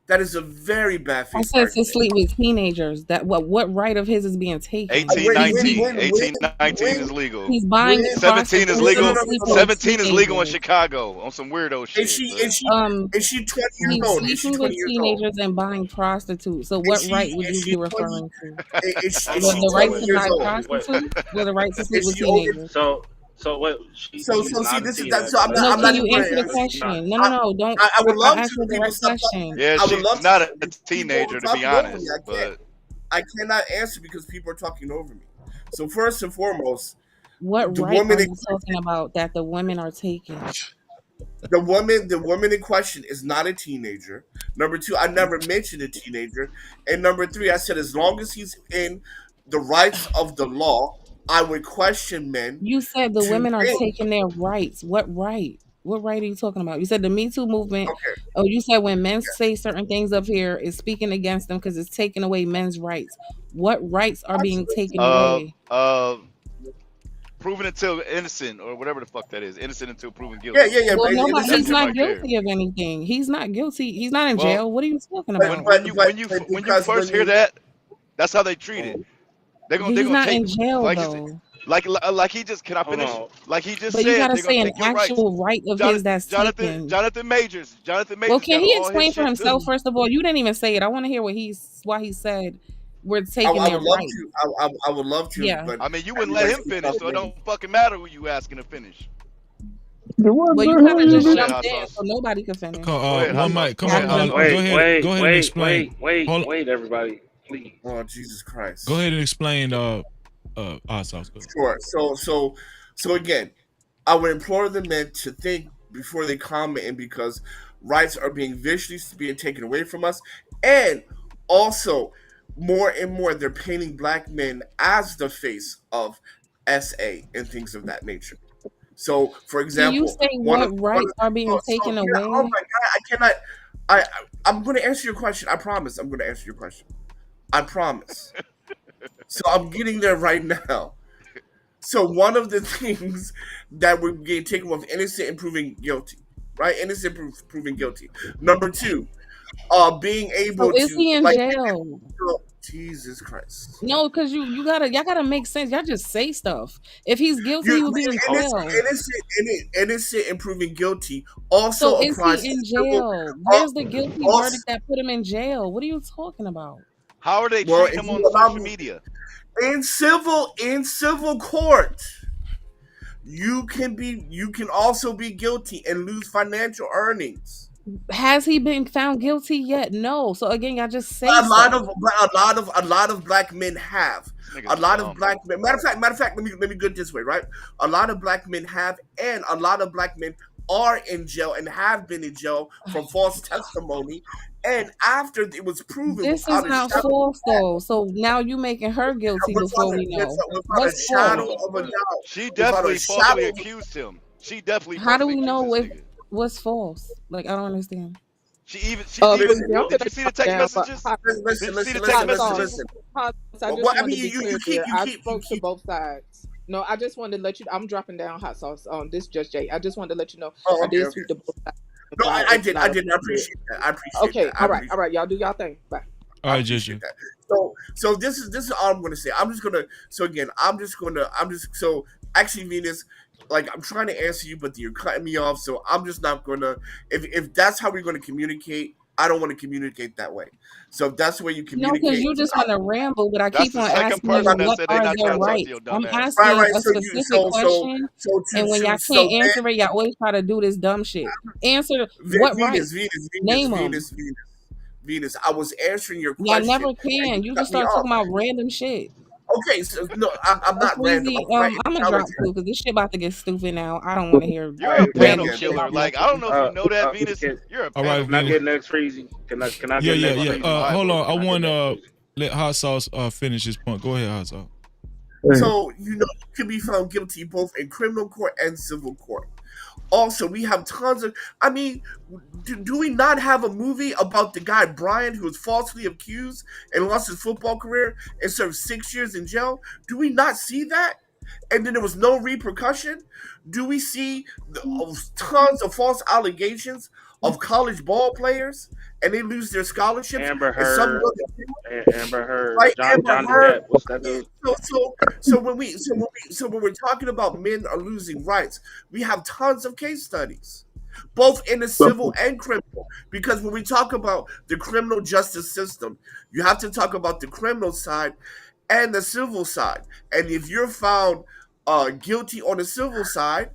A: That is a very bad
I: I
A: faith
I: said to
A: argument.
I: sleep with teenagers. That what right of his is being taken?
K: 18,
A: When,
I: He's
A: when,
K: 19.
A: when,
K: 18,
A: when,
K: 19 is
A: when,
K: legal.
I: he's buying
K: 17 is
A: no, no,
K: legal.
A: no,
I: prostitutes,
A: no,
I: sleeping
A: no.
I: with
K: 17 is legal in
I: teenagers.
K: Chicago on some weirdo
A: And
K: shit.
A: she and
K: But
A: she
I: Um,
A: and she 20 years
I: he's
A: old. And she
I: sleeping
A: 20
I: with
A: years old.
I: teenagers and buying prostitutes. So
A: And
I: what
A: she
I: right would
A: and
I: you be
A: she 20
I: referring to?
A: and
G: Hold
I: The,
A: she
G: on,
I: the
G: wait,
A: 20
I: right
G: wait,
I: to
A: years
I: buy
A: old.
G: wait.
I: prostitutes or the right to
A: And
I: sleep with
A: she older.
I: teenagers?
G: So what?
A: So
G: She's
A: see,
G: not a
A: this is that. So
G: teenager.
I: No,
A: I'm
I: can
A: not
I: you
A: even
I: answer
A: going
I: the
A: to.
G: She's not.
I: question? No, no,
A: I,
I: no. Don't.
A: I would
I: I
A: love
I: asked
A: to
I: you
A: if
I: the
A: people
I: right
A: stop talking.
I: question.
K: yeah,
A: I would
K: she's
A: love
K: not
A: to,
K: a
A: but people are
K: teenager to be
A: talking over me.
K: honest. But
A: I cannot answer because people are talking over me. So first and foremost,
I: What
A: the
I: right
A: woman
I: are
A: in
I: you talking about that the women are taking?
A: the woman in question is not a teenager. Number two, I never mentioned a teenager. And number three, I said as long as he's in the rights of the law, I would question men
I: You said the
A: to
I: women are
A: think,
I: taking their rights. What right? What right are you talking about? You said the Me Too movement.
A: okay,
I: Oh, you said when men say certain things up here is speaking against them because it's taking away men's rights. What rights are being taken
K: uh
I: away?
K: uh proven until innocent or whatever the fuck that is. Innocent until proven
A: yeah,
K: guilty.
A: yeah, yeah,
I: Well,
A: but
I: nobody.
A: this
K: That
I: He's
A: is,
K: shit
I: not
K: right there.
I: guilty of anything. He's not guilty. He's not in
K: Well,
I: jail. What are you talking
A: but
I: about?
K: when you
A: because
K: first
A: when
K: hear
A: you
K: that, that's how they treat it. They're
I: He's
K: gonna
I: not
K: take
I: in jail
K: like
I: though.
K: like he just can I
G: Hold
K: finish?
G: on.
K: Like he just
I: But you
K: said,
I: gotta
K: they're gonna
I: say an
K: take your rights.
I: actual right of his that's taken.
K: Jonathan
I: Well,
K: Majors
I: can
K: got
I: he
K: all his
I: explain for
K: shit too.
I: himself first of all? You didn't even say it. I want to hear why he said we're taking
A: I
I: their
A: would love
I: right.
A: to. I would love to,
I: Yeah.
A: but
K: I mean, you wouldn't let
A: everybody
K: him
A: keeps
K: finish, so
A: talking
K: it
A: over me.
K: don't fucking matter who you asking to finish.
I: Well, you kind of just
K: Go ahead,
I: jumped
K: hot
I: in, so
K: sauce.
I: nobody could finish.
K: Go ahead, hot
C: One
K: sauce.
C: mic.
K: Go
C: Come
I: I
C: on.
K: ahead,
I: had to
K: hot
I: jump
K: sauce.
C: Go
I: in.
C: ahead. Go ahead and explain. Hold.
G: Wait, everybody, please.
A: Oh Jesus
C: Go
A: Christ!
C: ahead and explain. Sauce. Go ahead.
A: Sure. So again, I would implore the men to think before they comment, and because rights are being viciously being taken away from us, and also more and more they're painting black men as the face of SA and things of that nature. So, for
I: Can you
A: example,
I: say what
A: one
I: rights
A: of
I: are being taken
A: yeah. Oh
I: away?
A: my God, I cannot. I'm going to answer your question. I promise. I'm going to answer your question. I promise. So I'm getting there right now. So one of the things that we're getting taken off innocent and proven guilty, right? Innocent proven guilty. Number two, being
I: So
A: able
I: is
A: to
I: he in
A: like
I: jail?
A: Jesus Christ.
I: No, because y'all gotta make sense. Y'all just say stuff. If he's guilty,
A: You
I: he would be in jail.
A: innocent and proven guilty
I: So
A: also
I: is
A: applies
I: he
A: to
I: in
A: civil.
I: jail? Where's the guilty
A: Also,
I: verdict that put him in jail? What are you talking about?
K: How are they
A: well,
K: treating
A: if
K: him
A: you
K: on
A: allow
K: social
A: me,
K: media?
A: in civil court, you can also be guilty and lose financial earnings.
I: Has he been found guilty yet? No. So again, y'all just say
A: A lot
I: stuff.
A: of a lot of black men have.
K: This
A: A
K: nigga's
A: lot of
K: dumb.
A: black men. Matter of fact, let me go this way, right? A lot of black men have, and a lot of black men are in jail and have been in jail for false testimony. And after it was proven
I: This is
A: without a
I: not
A: shadow,
I: false though. So now you making her guilty
A: without
I: before
A: a,
I: we know.
A: without a
I: What's
A: shadow
I: false?
A: of a doubt,
K: She
A: without a
K: definitely falsely
A: shadow of
K: accused him. She definitely
I: How do
K: falsely
I: we
K: accused
I: know
K: this
I: if
K: nigga.
I: what's false? Like I don't understand.
K: She even
A: listen,
K: did you see the text messages? Did
A: listen,
K: you see
A: listen,
K: the text
A: listen, listen,
K: messages?
A: listen. Well, I mean, you keep.
B: No, I just wanted to let you. I'm dropping down hot sauce on this. Just Jay. I just wanted to let you know
A: Oh,
B: I
A: okay,
B: did
A: okay.
B: sweep the board and
A: No,
B: why
A: I
B: it's
A: did.
B: not
A: I
B: a
A: did. I
B: bid.
A: appreciate that. I appreciate
B: Okay,
A: that. I
B: all
A: appreciate.
B: right. Y'all do y'all thing. Bye.
C: All
A: I
C: right,
A: appreciate
C: Ginger.
A: that. So this is all I'm gonna say. I'm just gonna so again, I'm just so actually Venus, like I'm trying to answer you, but you're cutting me off, so I'm just not gonna if that's how we're gonna communicate, I don't want to communicate that way. So if that's the way you
I: No, because
A: communicate,
I: you just want to ramble, but I
K: That's
I: keep
K: the
I: on
K: second
I: asking you
A: right,
K: person that
I: what
K: said they
I: are
K: not
I: their
K: trying to talk to
I: rights.
K: your dumb
I: I'm
K: ass.
A: right,
I: asking
A: right.
I: a
A: So you
I: specific question, and when y'all can't
A: then
I: answer it, y'all always try to do this dumb shit. Answer what
A: Venus,
I: rights?
A: Venus, Venus,
I: Name them.
A: Venus, Venus, Venus. I was answering your
I: Y'all
A: question
I: never
A: and you
I: can. You
A: cut
I: just
A: me
I: start
A: off.
I: talking about random shit.
A: Okay, so no, I'm not random. I'm
I: Breezy,
A: quite
I: I'm gonna drop
A: intelligent.
I: too because this shit about to get stupid now. I don't want to hear
K: You're
A: All
K: a
A: right, thank
K: panel
I: random
A: you,
I: shit
A: thank
K: killer.
I: about
A: you.
K: Like I don't
I: nothing.
K: know if you know that, Venus.
G: Can,
K: You're a
C: All right,
K: panel
G: can I
C: Venus.
K: killer.
G: get next freezy? Can I
C: Yeah,
G: get
C: yeah,
G: next
C: yeah.
G: freezy?
K: All right,
C: Hold
K: bro.
C: on. I
G: Can I get
C: want
G: next
C: to
G: freezy?
C: let Hot Sauce finish his point. Go ahead, Hot Sauce.
A: So you can be found guilty both in criminal court and civil court. Also, we have tons of. I mean, do we not have a movie about the guy Brian who was falsely accused and lost his football career and served 6 years in jail? Do we not see that? And then there was no repercussion. Do we see tons of false allegations of college ball players and they lose their scholarships
G: Amber
A: and some go
G: Heard,
A: to
G: Amber Heard,
A: right? Amber
G: Johnny
A: Heard.
G: Depp. What's that dude?
A: So when we're talking about men are losing rights, we have tons of case studies, both in the civil and criminal. Because when we talk about the criminal justice system, you have to talk about the criminal side and the civil side. And if you're found guilty on the civil side,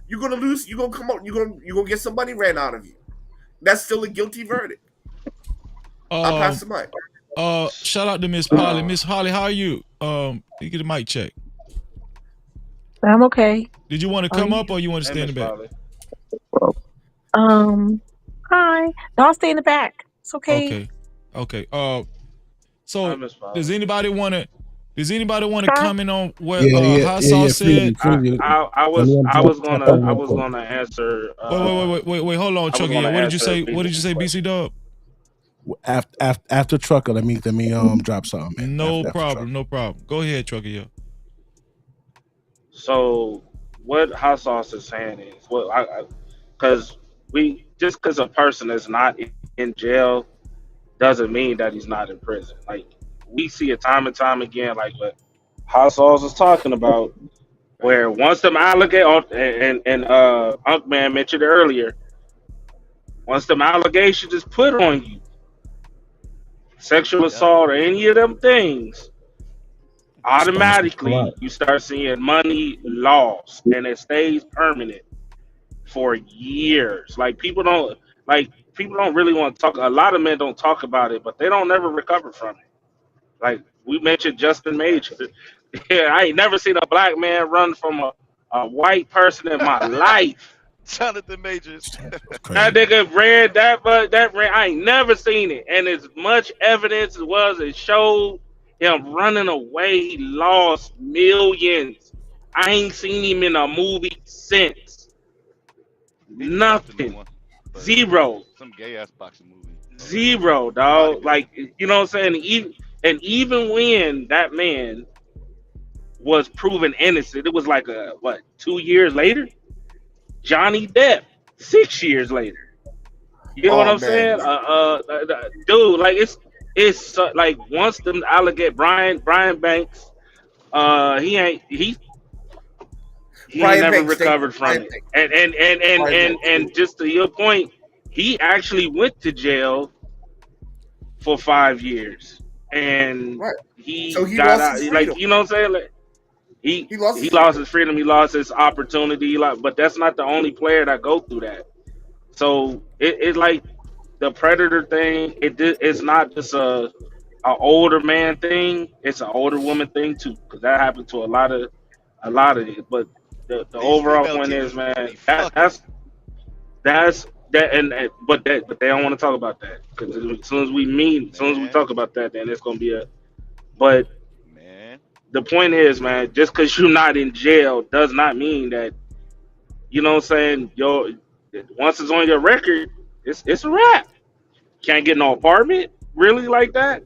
A: you're gonna lose. You're gonna come out. You're gonna get some money ran out of you. That's still a guilty verdict. I'll pass
C: Um,
A: the mic.
C: shout out to Miss Polly.
G: Uh,
C: Miss Holly, how are you? You get a mic check.
R: I'm okay.
C: Did you want to
R: How are
C: come
R: you?
C: up or you want to
G: hey,
C: stay in
G: Miss
C: the back?
G: Polly.
R: Um, hi. No, I'll stay in the back. It's okay.
C: Okay, okay.
G: Hi,
C: So
G: Miss
C: does
G: Polly.
C: anybody want to? Does anybody want to
R: Hi.
C: comment on what
V: Yeah, yeah,
C: Hot
V: yeah, yeah.
C: Sauce said?
V: Freezy, Freezy. Let me jump in
G: I
V: real
G: was
V: quick.
G: gonna answer
C: Wait. Hold on,
G: I was
C: Chucky.
G: gonna
C: What did you
G: answer
C: say? What did you
G: Venus's
C: say, BC
G: question.
C: Dub?
V: After Trucker, let me drop something, man.
C: No
V: After
C: problem.
V: Trucker.
C: No problem. Go ahead, Chucky. Yeah.
G: So what hot sauce is saying is what I because we just because a person is not in jail doesn't mean that he's not in prison. Like we see it time and time again, like what hot sauce is talking about,
K: Thank
G: where
K: you.
G: once them allegate and Unk Man mentioned earlier, once them allegations is put on you, sexual
K: Yep.
G: assault or any of them things,
V: Sponsor. All
G: automatically
V: right.
G: you start seeing money lost and it stays permanent for years. People don't really want to talk. A lot of men don't talk about it, but they don't never recover from it. Like we mentioned Justin Major.
K: Facts.
G: Yeah, I ain't never seen a black man run from a white person in my life.
K: Jonathan Majors.
V: That's
G: That
V: crazy.
G: nigga ran that, but that ran. I ain't never seen it, and as much evidence as was, it showed him running away. He lost millions. I ain't seen him in a movie since.
K: He just popped into
G: Nothing.
K: one, but
G: Zero.
K: some gay ass boxing movie or
G: Zero, dog.
K: bodybuilding.
G: Like you know what I'm saying. Even when that man was proven innocent, it was like a what 2 years later. Johnny Depp 6 years later. You know what
A: Oh
G: I'm
A: man,
G: saying? Dude, like it's like once them allegate Brian Banks, he ain't he ain't
A: Brian
G: never
A: Banks, thank you,
G: recovered
A: Brian
G: from it.
A: Banks, Brian Banks.
G: And just to your point, he actually went to jail for 5 years, and
A: Right. So
G: he
A: he
G: got
A: lost
G: out.
A: his freedom.
G: Like you know what I'm saying? Like,
A: He lost
G: he
A: his
G: lost
A: freedom.
G: his freedom. He lost his opportunity. Like, but that's not the only player that go through that. So it's like the predator thing. It's not just a older man thing. It's an older woman thing too, because that happened to a lot of it. But the
K: These
G: overall
K: female
G: point is,
K: killers
G: man,
K: be fucking.
G: that's but they don't want to talk about that because as soon as we
K: Man,
G: talk about that, then it's gonna be a. But
K: man.
G: the point is, man, just because you're not in jail does not mean that you know what I'm saying. Once it's on your record, it's a wrap. Can't get no apartment really like that.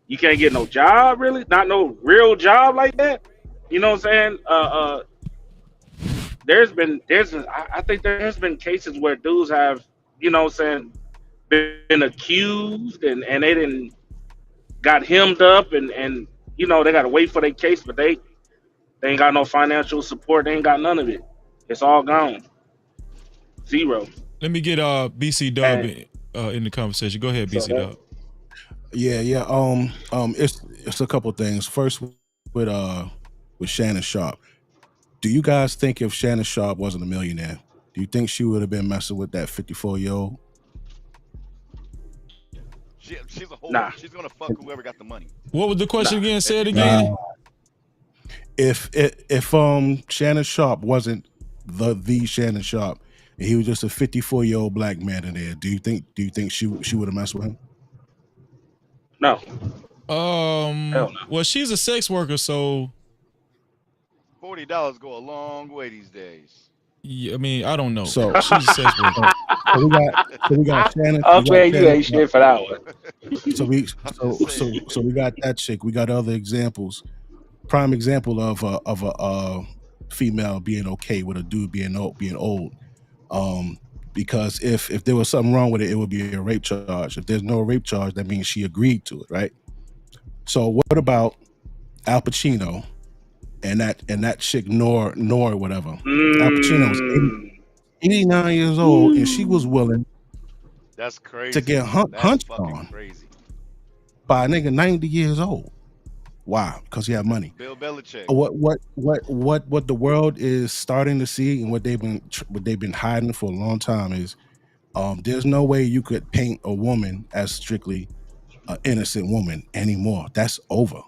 G: You can't get no job really, not no real job like that. You know what I'm saying? I think there's been cases where dudes have, you know what I'm saying, been accused and they didn't got hemmed up and you know they got to wait for their case, but they ain't got no financial support. They ain't got none of it. It's all gone, zero.
C: Let me get BC Dub
G: And
C: in the conversation. Go ahead,
G: so
C: BC
G: that
C: Dub.
V: Yeah, yeah. It's a couple things. First, with with Shannon Sharpe. Do you guys think if Shannon Sharpe wasn't a millionaire, do you think she would have been messing with that 54-year-old?
K: She's a whore.
G: nah,
K: She's gonna fuck whoever got the money.
C: What was the
G: nah.
C: question again? Say it
V: Nah.
C: again.
V: If Shannon Sharpe wasn't the Shannon Sharpe, and he was just a 54-year-old black man in there, do you think she would have messed with him?
G: No, hell no.
C: Well, she's a sex worker, so
K: $40 go a long way these days.
C: yeah, I mean, I don't know.
V: So
C: She's a sex worker.
V: we got Shannon.
G: I'm
V: We got
G: saying you
V: Shannon
G: ain't
V: Sharpe.
G: shit for that one.
V: So we
K: I'm just saying.
V: we got that chick. We got other examples. Prime example of a female being okay with a dude being old. Because if there was something wrong with it, it would be a rape charge. If there's no rape charge, that means she agreed to it, right? So what about Al Pacino and that chick Nor whatever? Al Pacino was
G: Mm.
V: 89 years old, and she was willing
K: That's
V: to
K: crazy.
V: get
K: That's
V: hunched
K: fucking
V: on
K: crazy.
V: by a nigga 90 years old. Why? Because he had money.
K: Bill Belichick.
V: What the world is starting to see, and what they've been hiding for a long time is, there's no way you could paint a woman as strictly an innocent woman anymore. That's over,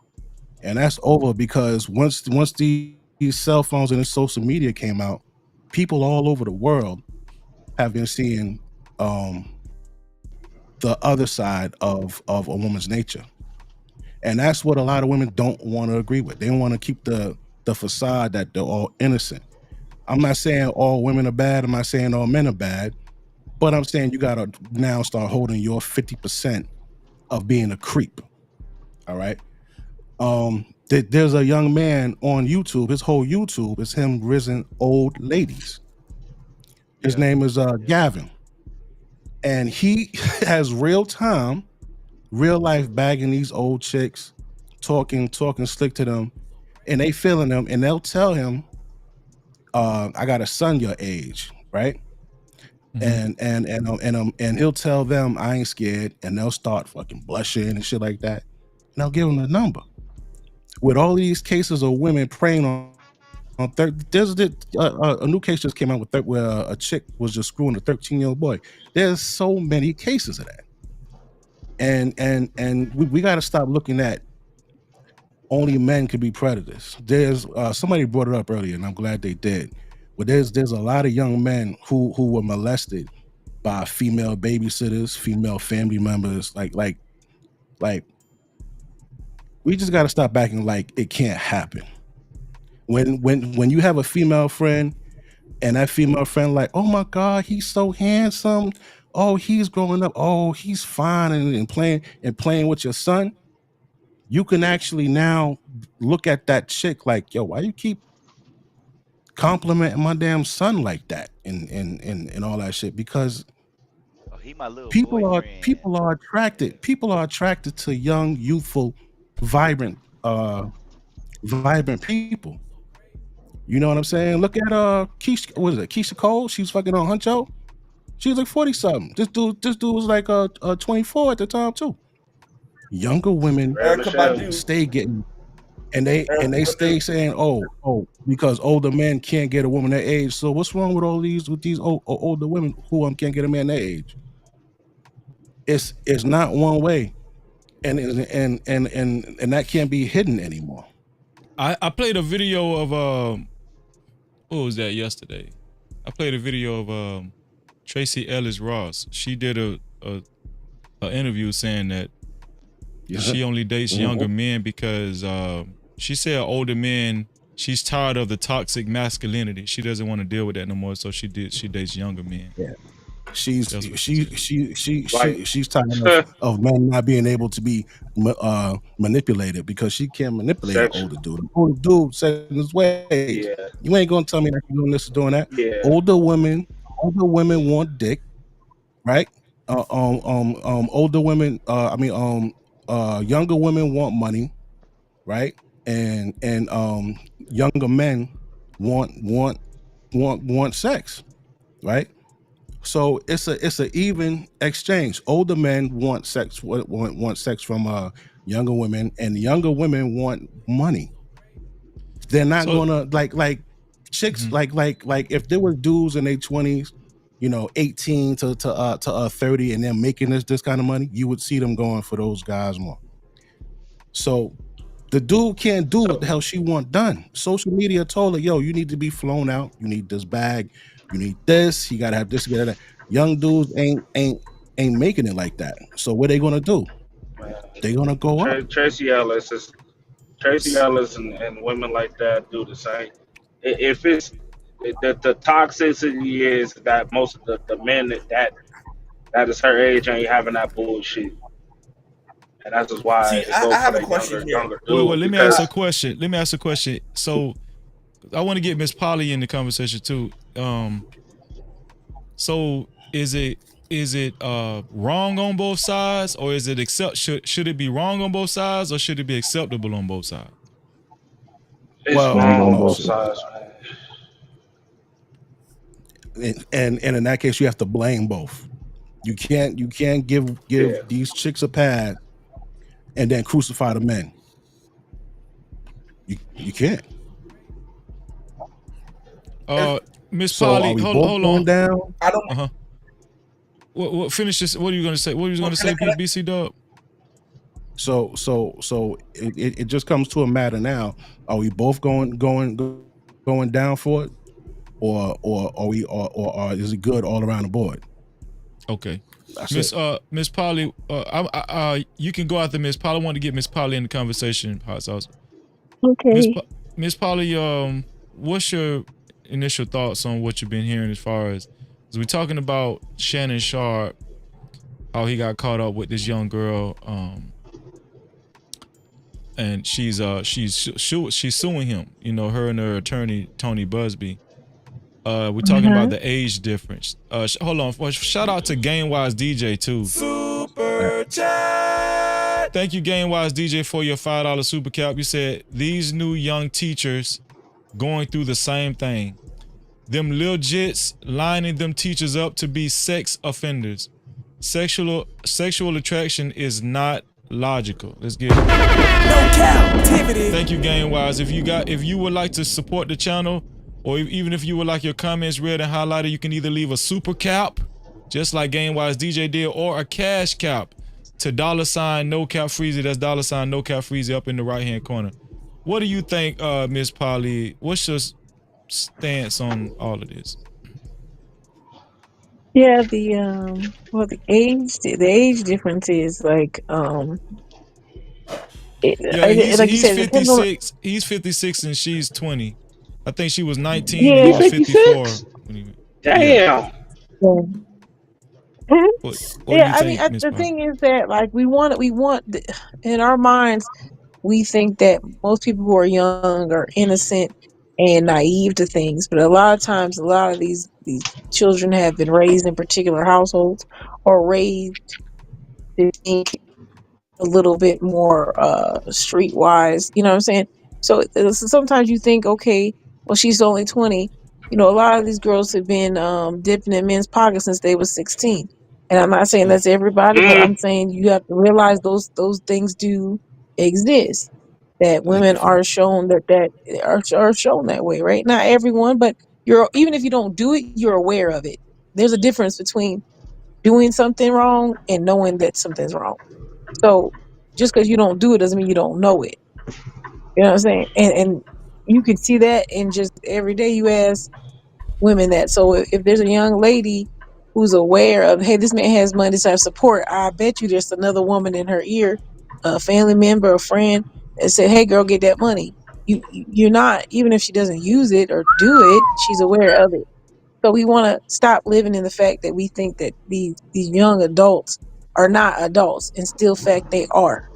V: and that's over because once these cell phones and this social media came out, people all over the world have been seeing the other side of a woman's nature. And that's what a lot of women don't want to agree with. They want to keep the facade that they're all innocent. I'm not saying all women are bad. I'm not saying all men are bad. But I'm saying you got to now start holding your 50% of being a creep. All right. There's a young man on YouTube. His whole YouTube is him rizzing old ladies. His name is Gavin. And he has real life bagging these old chicks, talking slick to them, and they feeling them, and they'll tell him, I got a son your age, right? And he'll tell them, I ain't scared, and they'll start fucking blushing and shit like that. And I'll give them the number. With all these cases of women preying on there's a new case just came out where a chick was just screwing a 13-year-old boy. There's so many cases of that. And we got to stop looking at only men could be predators. There's somebody brought it up earlier, and I'm glad they did. But there's a lot of young men who were molested by female babysitters, female family members. Like we just got to stop acting like it can't happen. When you have a female friend, and that female friend like, oh my God, he's so handsome. Oh, he's growing up. Oh, he's fine, and playing with your son. You can actually now look at that chick like, yo, why you keep complimenting my damn son like that and all that shit? Because
K: Oh, he my little
V: people
K: boyfriend.
V: are attracted to young, youthful, vibrant people. You know what I'm saying? Look at Keisha, what is it? Keisha Cole. She's fucking on Huncho. She was like 40 something. This dude was like 24 at the time too. Younger women
A: Erica Badu.
V: stay getting, and they stay saying, oh, because older men can't get a woman their age. So what's wrong with these older women who can't get a man their age? It's not one way, and that can't be hidden anymore.
C: I played a video of what was that yesterday? I played a video of Tracy Ellis Ross. She did a interview saying that she only dates younger men because she said older men, she's tired of the toxic masculinity. She doesn't want to deal with that no more, so she dates younger men.
V: Yeah. She's
C: That's what she
V: she
C: said.
V: she she
G: Like,
V: she she's tired of men not being able to be manipulated because she can't manipulate an older
G: sexual.
V: dude. An older dude set in his ways.
G: Yeah,
V: You ain't gonna tell me that you're doing this or doing that.
G: yeah.
V: Older women, older women want dick, right? Older women, younger women want money, right? And younger men want want want sex, right? So it's a even exchange. Older men want sex from younger women, and younger women want money. They're not
C: So,
V: gonna like chicks
C: mhm.
V: like if there were dudes in their 20s, 18 to 30, and they're making this kind of money, you would see them going for those guys more. So the dude can't do what
G: So,
V: the hell she want done. Social media told her, yo, you need to be flown out. You need this bag. You need this. You gotta have this. You gotta have that. Young dudes ain't making it like that. So what they gonna do?
G: man,
V: They gonna go up.
G: Tracy Ellis is Tracy Ellis and women like that do the same. If it's the toxicity is that most of the men that is her age ain't having that bullshit, and that's just why
A: See,
G: it goes
A: I
G: for
A: have a
G: the
A: question here.
G: younger
C: Well,
G: dude
C: let me ask
G: because
C: a question. Let me ask a question. So I want to get Miss Polly in the conversation too. So is it wrong on both sides, or is it should it be wrong on both sides, or should it be acceptable on both sides?
G: it's
V: Well,
G: wrong on
V: no.
G: both
V: So,
G: sides, man.
V: and in that case, you have to blame both. You can't give
G: Yeah.
V: these chicks a pad and then crucify the men. You can't.
A: If,
C: Miss
V: So are
C: Polly,
V: we
C: hold
V: both
C: hold
V: going
C: on.
V: down?
A: I don't.
C: Uh-huh. What finish this? What are you gonna say? What are you
A: Well,
C: gonna
A: can I,
C: say,
A: can I,
C: BC Dub?
V: So it just comes to a matter now. Are we both going down for it, or are we or is it good all around the board?
C: Okay.
V: That's it.
C: Miss Polly, you can go after Miss Polly. I want to get Miss Polly in the conversation. Hot sauce. Miss
R: Okay.
C: Miss Polly, what's your initial thoughts on what you've been hearing as we're talking about Shannon Sharpe, how he got caught up with this young girl, and she's suing him. Her and her attorney Tony Busby. We're talking about
R: Mhm.
C: the age difference. Hold on. Well, shout out to Gamewise DJ too.
P: Super chat.
C: Thank you, Gamewise DJ, for your $5 super cap. You said these new young teachers going through the same thing. Them lil jits lining them teachers up to be sex offenders. Sexual attraction is not logical. Let's get it.
P: No captivity.
C: Thank you, Gamewise. If you would like to support the channel, or even if you would like your comments read and highlighted, you can either leave a super cap, just like Gamewise DJ did, or a cash cap to $ no cap freezy. That's $ no cap freezy up in the right hand corner. What do you think, Miss Polly? What's your stance on all of this?
R: Yeah, the age difference is like
C: Yeah, he's
R: like you
C: he's
R: said, it depends on
C: 56. He's 56 and she's 20. I think she was 19 and he
G: He
R: yeah,
C: was 54
G: 56.
C: when he. Yeah.
G: Damn.
R: yeah. Mhm.
C: What do
R: Yeah,
C: you
R: I mean,
C: think, Miss
R: the
C: Polly?
R: thing is that like in our minds, we think that most people who are young are innocent and naive to things, but a lot of times, a lot of these children have been raised in particular households or raised to think a little bit more streetwise. You know what I'm saying? So sometimes you think, okay, well, she's only 20. A lot of these girls have been dipping in men's pockets since they were 16. And I'm not saying
V: Mm,
R: that's everybody, but
G: Mm.
R: I'm saying you have to realize those things do exist. That
V: thank you
R: women
V: for that.
R: are shown are shown that way, right? Not everyone, but you're even if you don't do it, you're aware of it. There's a difference between doing something wrong and knowing that something's wrong. So just because you don't do it doesn't mean you don't know it. You know what I'm saying? And you can see that in just every day you ask women that. So if there's a young lady who's aware of, hey, this man has money to support, I bet you there's another woman in her ear, a family member, a friend, that said, hey, girl, get that money. You're not, even if she doesn't use it or do it, she's aware of it. So we want to stop living in the fact that we think that these young adults are not adults, and still fact they are.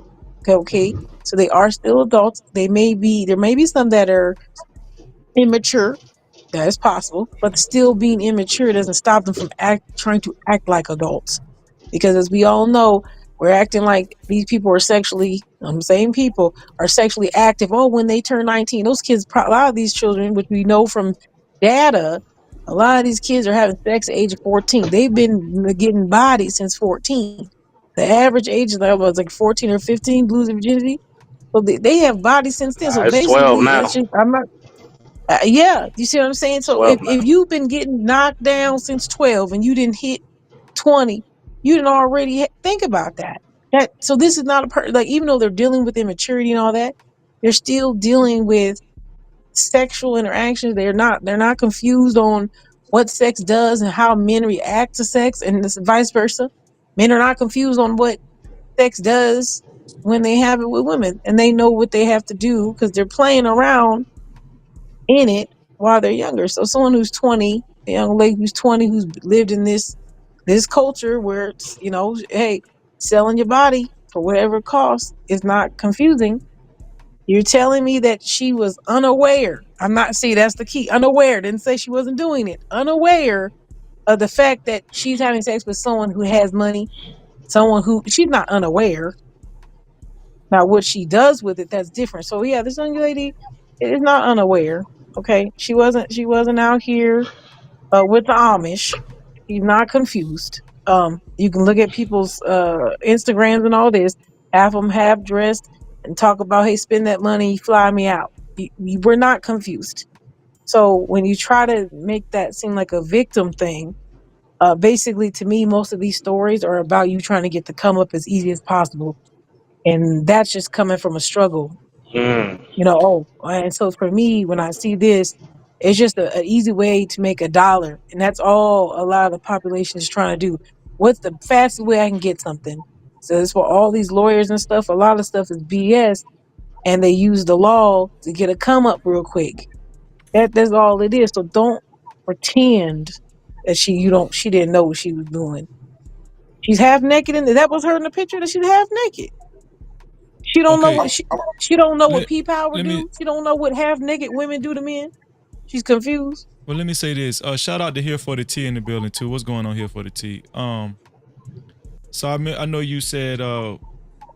R: Okay, so they are still adults. There may be some that are immature. That is possible, but still being immature doesn't stop them from trying to act like adults. Because as we all know, we're acting like these people are sexually, same people are sexually active. Oh, when they turn 19, those kids, a lot of these children, which we know from data, a lot of these kids are having sex at the age of 14. They've been getting bodied since 14. The average age is like 14 or 15, losing virginity. So they have bodies since then. So
G: It's 12
R: basically,
G: now.
R: I'm not yeah, you see what I'm saying? So
G: 12
R: if
G: now.
R: you've been getting knocked down since 12 and you didn't hit 20, you didn't already think about that. So this is not like, even though they're dealing with immaturity and all that, they're still dealing with sexual interactions. They're not confused on what sex does and how men react to sex, and this vice versa. Men are not confused on what sex does when they have it with women, and they know what they have to do because they're playing around in it while they're younger. So someone who's 20, a young lady who's 20, who's lived in this culture where it's, hey, selling your body for whatever it costs is not confusing. You're telling me that she was unaware. I'm not see that's the key. Unaware. Didn't say she wasn't doing it. Unaware of the fact that she's having sex with someone who has money, someone who she's not unaware. Now what she does with it, that's different. So yeah, this young lady is not unaware. Okay. She wasn't out here with the Amish. She's not confused. You can look at people's Instagrams and all this, have them half dressed and talk about, hey, spend that money, fly me out. We're not confused. So when you try to make that seem like a victim thing, basically to me, most of these stories are about you trying to get the come up as easy as possible. And that's just coming from a struggle,
G: Mm.
R: and so for me, when I see this, it's just an easy way to make $1, and that's all a lot of the population is trying to do. What's the fastest way I can get something? So it's for all these lawyers and stuff. A lot of stuff is BS, and they use the law to get a come up real quick. That's all it is. So don't pretend that she didn't know what she was doing. She's half naked, and that was her in the picture, that she's half naked. She don't know
C: Okay,
R: what she don't know what
C: let
R: P power
C: let me
R: do. She don't know what half naked women do to men. She's confused.
C: let me say this. Shout out to Here for the T in the building too. What's going on here for the T? So I know you said there's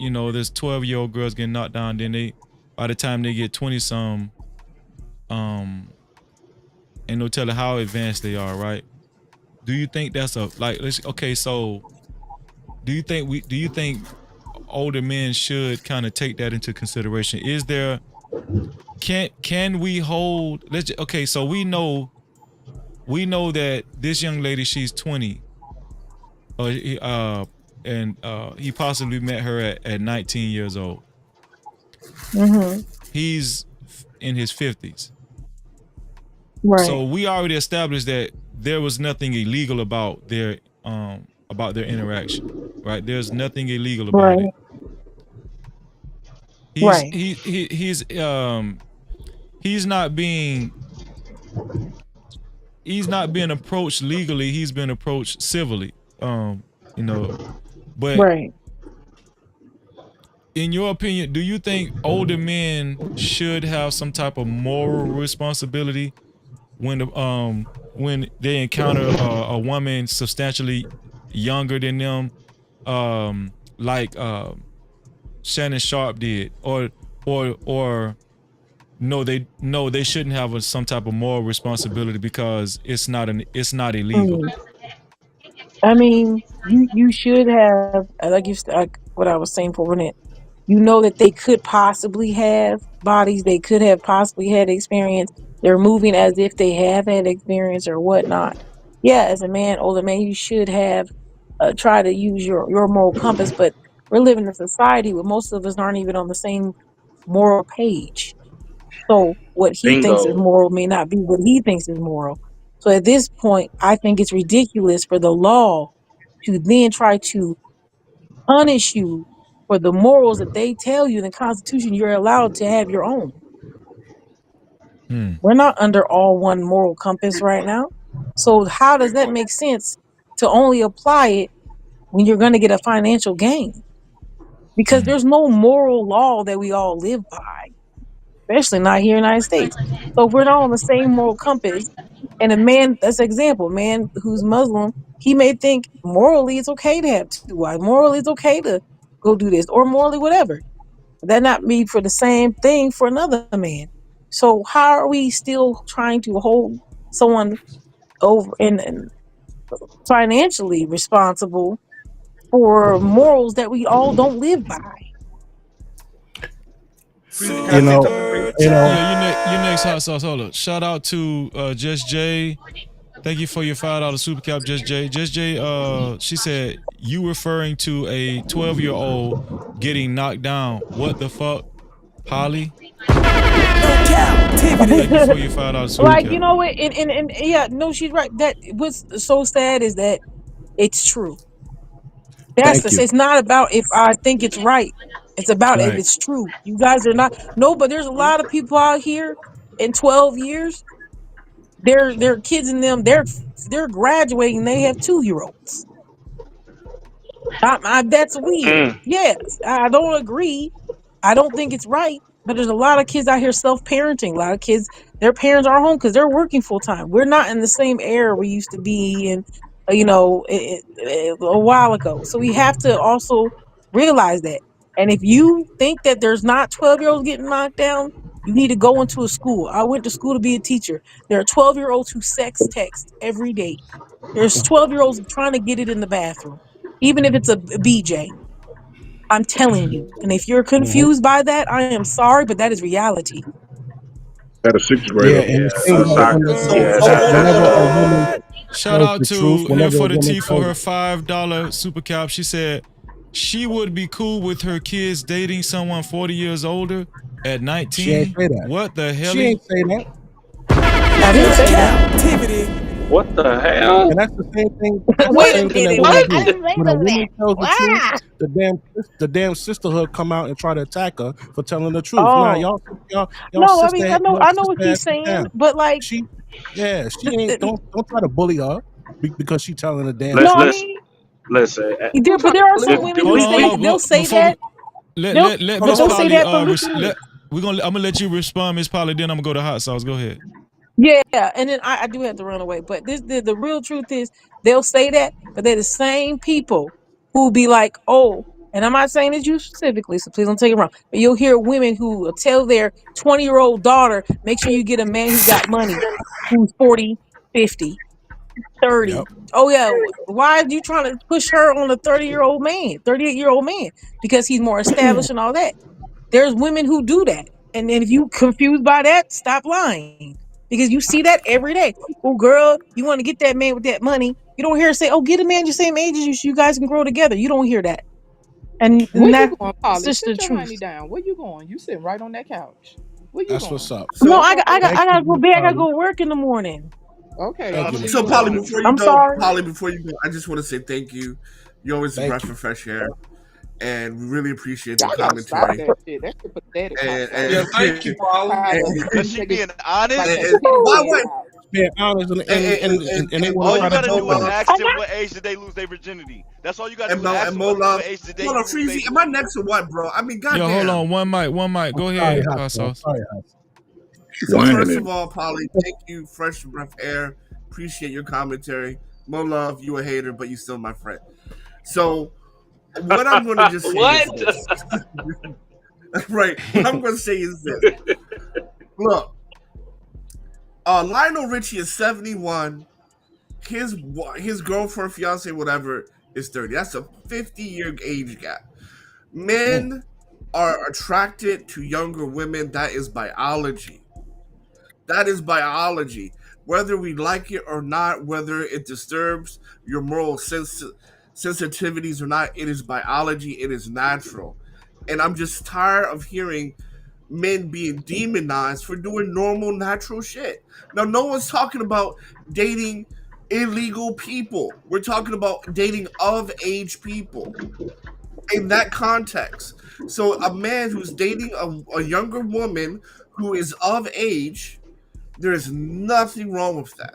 C: 12-year-old girls getting knocked down. Then by the time they get 20 some, um, ain't no telling how advanced they are, right? Do you think that's okay? So do you think older men should kind of take that into consideration? Is there can we hold? Okay. So we know that this young lady, she's 20, and he possibly met her at 19 years old.
R: Mm-hmm.
C: He's in his 50s.
R: Right.
C: So we already established that there was nothing illegal about their interaction, right? There's nothing illegal about it.
R: Right.
C: He's
R: Right.
C: he's not being approached legally. He's been approached civilly. You know, but
R: Right.
C: in your opinion, do you think older men should have some type of moral responsibility when they encounter a woman substantially younger than them, like Shannon Sharpe did, or no, they shouldn't have some type of moral responsibility because it's not illegal.
R: Mm. I mean, you should have, like what I was saying for a minute. You know that they could possibly have bodies. They could have possibly had experience. They're moving as if they have had experience or whatnot. Yeah, as a man, older man, you should have try to use your moral compass. But we're living in a society where most of us aren't even on the same moral page. So what he thinks is
G: Bingo.
R: moral may not be what he thinks is moral. So at this point, I think it's ridiculous for the law to then try to punish you for the morals that they tell you in the Constitution you're allowed to have your own.
C: Hmm.
R: We're not under all one moral compass right now. So how does that make sense to only apply it when you're going to get a financial gain? Because there's no moral law that we all live by, especially not here in the United States. So if we're not on the same moral compass, and a man, that's an example, a man who's Muslim, he may think morally it's okay to have two wives, morally it's okay to go do this, or morally whatever. That not be for the same thing for another man. So how are we still trying to hold someone over and financially responsible for morals that we all don't live by?
A: Freezy, can I
C: You
A: say
C: know,
A: something, Freezy?
C: you know. Yeah, you next hot sauce. Hold up. Shout out to Just J. Thank you for your $5 super cap, Just J. Just J. She said you referring to a 12-year-old getting knocked down. What the fuck, Polly? Thank you for your $5 super
R: Like, you
C: cap.
R: know what? And yeah, no, she's right. That what's so sad is that it's true. That's
V: Thank
R: the.
V: you.
R: It's not about if I think it's right. It's about if
V: Right.
R: it's true. You guys are not. No, but there's a lot of people out here in 12 years. Their kids in them. They're graduating. They have 2-year olds. That's weird.
G: Mm.
R: Yes, I don't agree. I don't think it's right. But there's a lot of kids out here self-parenting. A lot of kids, their parents are home because they're working full time. We're not in the same era we used to be in, a while ago. So we have to also realize that. And if you think that there's not 12-year-olds getting knocked down, you need to go into a school. I went to school to be a teacher. There are 12-year-olds who sex text every day. There's 12-year-olds trying to get it in the bathroom, even if it's a BJ. I'm telling you. And if you're
V: Hmm.
R: confused by that, I am sorry, but that is reality.
O: At a sixth
V: Yeah,
O: grader.
V: and
G: Yeah,
V: the thing about
G: I,
V: women,
G: yeah,
A: So
G: that,
A: hold
V: whenever
G: that's
V: a
A: on.
V: woman
C: Shout
V: tells
C: out
V: the truth,
C: to Here
V: whenever a
C: for the
V: woman
C: Tea for
V: tells,
C: her $5 super cap. She said she would be cool with her kids dating someone 40 years older at
V: she ain't
C: 19.
V: say that.
C: What the
V: She
C: helly?
V: ain't say that.
R: I
V: She
R: didn't
V: ain't
R: say
V: say that.
R: that.
G: what the hell?
V: And that's the same thing. That's the
R: Wait a
V: same thing that
R: minute.
V: women
R: What? I
V: do.
G: What?
R: didn't say
V: When a
R: none of that.
V: woman tells the truth,
R: Ah.
V: the damn sisterhood come out and try to attack her for telling the truth. Nah,
R: Oh
V: y'all
R: no, I mean
V: y'all
R: I know what
V: sister
R: he's
V: ass
R: saying,
V: down.
R: but like,
V: She, yeah, she ain't. Don't try to bully her because she telling the damn
R: no, I
V: truth.
G: Listen,
R: mean,
G: listen.
B: Who
R: but
B: trying to
R: there are
B: bully
R: some
G: If
B: who?
R: women
G: do
R: who
C: Hold on, hold
R: say
G: we,
C: on.
R: they'll say
C: Before we
R: that
C: let let
R: but
C: Miss
R: they'll say
C: Polly
R: that from
C: let I'm gonna let you respond, Miss Polly. Then I'm gonna go to hot sauce. Go ahead.
R: yeah, and then I do have to run away. But the real truth is they'll say that, but they're the same people who be like, oh, and I'm not saying it's you specifically, so please don't take it wrong. But you'll hear women who will tell their 20-year-old daughter, make sure you get a man who got money, who's 40, 50,
V: Yep.
R: 30. Oh yeah, why are you trying to push her on a 30-year-old man, 38-year-old man? Because he's more established and all that. There's women who do that. And then if you confused by that, stop lying. Because you see that every day. Oh, girl, you want to get that man with that money. You don't hear her say, oh, get a man your same age as you so you guys can grow together. You don't hear that.
B: Where
R: And
B: you
R: that's
B: going, Polly?
R: just the
B: Sit your
R: truth.
B: honey down. Where you going? You sitting right on that couch. Where you
V: That's what's
B: going?
V: up.
R: No,
A: So
V: Thank
R: I
V: you,
R: gotta go
V: Miss
R: bed. I gotta
V: Polly.
R: go work in the morning.
B: Okay,
V: Thank
B: I'll
V: you,
B: see
V: Miss
A: so
B: you
A: Polly,
V: Polly.
B: later.
A: before you
R: I'm
A: go,
R: sorry.
A: I just want to say thank you. You're always a
V: Thank
A: breath
V: you.
A: of fresh air, and we really appreciate the
B: Y'all gotta stop
A: commentary.
B: that shit. That shit pathetic, hot
A: And
B: sauce.
H: Yeah,
A: and
H: thank you,
B: I'm
H: Polly.
B: tired of
A: and,
B: it.
K: Cause
B: You
K: she
B: niggas
K: being
B: like
K: honest.
B: a
A: and
B: pit
A: why
B: head
A: wait
B: out.
V: Being honest and they want
K: All
V: to
K: you
V: try to
K: gotta
V: jump
K: do is
V: in
A: Mola
V: it.
K: ask them what age did they lose their virginity. That's all you gotta do is ask
A: and
K: them
A: Mo
K: what
A: Love.
K: age did they
A: Hold on,
K: lose their
A: Freezy, am I
K: virginity.
A: next or what, bro? I mean,
C: Yo, hold
A: goddamn.
C: on. One mic. Go
V: Sorry,
C: ahead,
V: hot
C: hot
V: sauce.
C: sauce.
V: Sorry, hot sauce.
A: So first of
O: Whining.
A: all, Polly, thank you, fresh breath air. Appreciate your commentary. Mo Love, you a hater, but you still my friend. So what I'm going to just say is
G: What?
A: this. Right. What I'm going to say is this. Look, Lionel Richie is 71. His girlfriend, fiance, whatever, is 30. That's a 50-year age gap.
V: Mm.
A: Men are attracted to younger women. That is biology. That is biology. Whether we like it or not, whether it disturbs your sensitivities or not, it is biology. It is natural. And I'm just tired of hearing men being demonized for doing normal, natural shit. Now, no one's talking about dating illegal people. We're talking about dating of age people in that context. So, a man who's dating a younger woman who is of age, there is nothing wrong with that.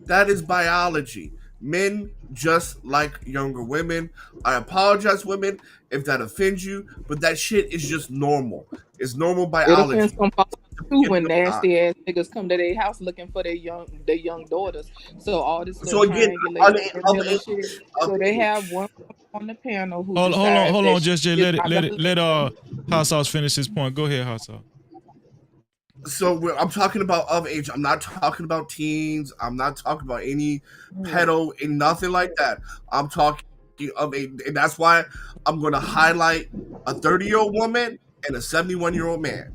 A: That is biology. Men just like younger women. I apologize, women, if that offends you, but that shit is just normal. It's normal
B: It offends
A: biology.
B: some fathers
A: At
B: too
A: the end
B: when
A: of time.
B: nasty ass niggas come to their house looking for their young daughters. So all this little
A: So again,
B: triangulation,
A: of
B: and shit.
A: age, of
B: So they have
A: age.
B: one on the panel who
C: Hold on,
B: decides
C: hold
B: that
C: on,
B: she
C: Just Jay.
B: is
C: Let it,
B: not
C: let
B: gonna
C: it, let
B: listen.
C: Hot Sauce finish his point. Go ahead, Hot Sauce.
A: So I'm talking about of age. I'm not talking about teens. I'm not talking about any pedo and nothing like that. I'm talking of age, and that's why I'm going to highlight a 30-year-old woman and a 71-year-old man.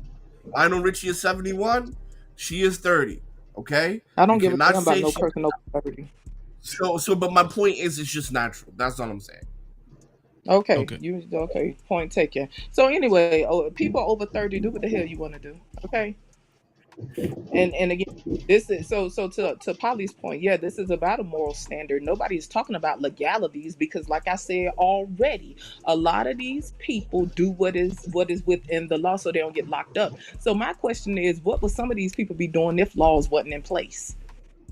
A: Lionel Richie is 71. She is 30. Okay,
B: I
A: you
B: don't give a
A: cannot
B: damn about
A: say
B: no
A: she.
B: person over 30.
A: But my point is, it's just natural. That's all I'm saying.
B: Okay,
C: Okay.
B: you okay? Point taken. So anyway, people over 30 do what the hell you want to do. Okay, and again, this is so to Polly's point. Yeah, this is about a moral standard. Nobody's talking about legalities because, like I said already, a lot of these people do what is within the law, so they don't get locked up. So my question is, what would some of these people be doing if laws wasn't in place?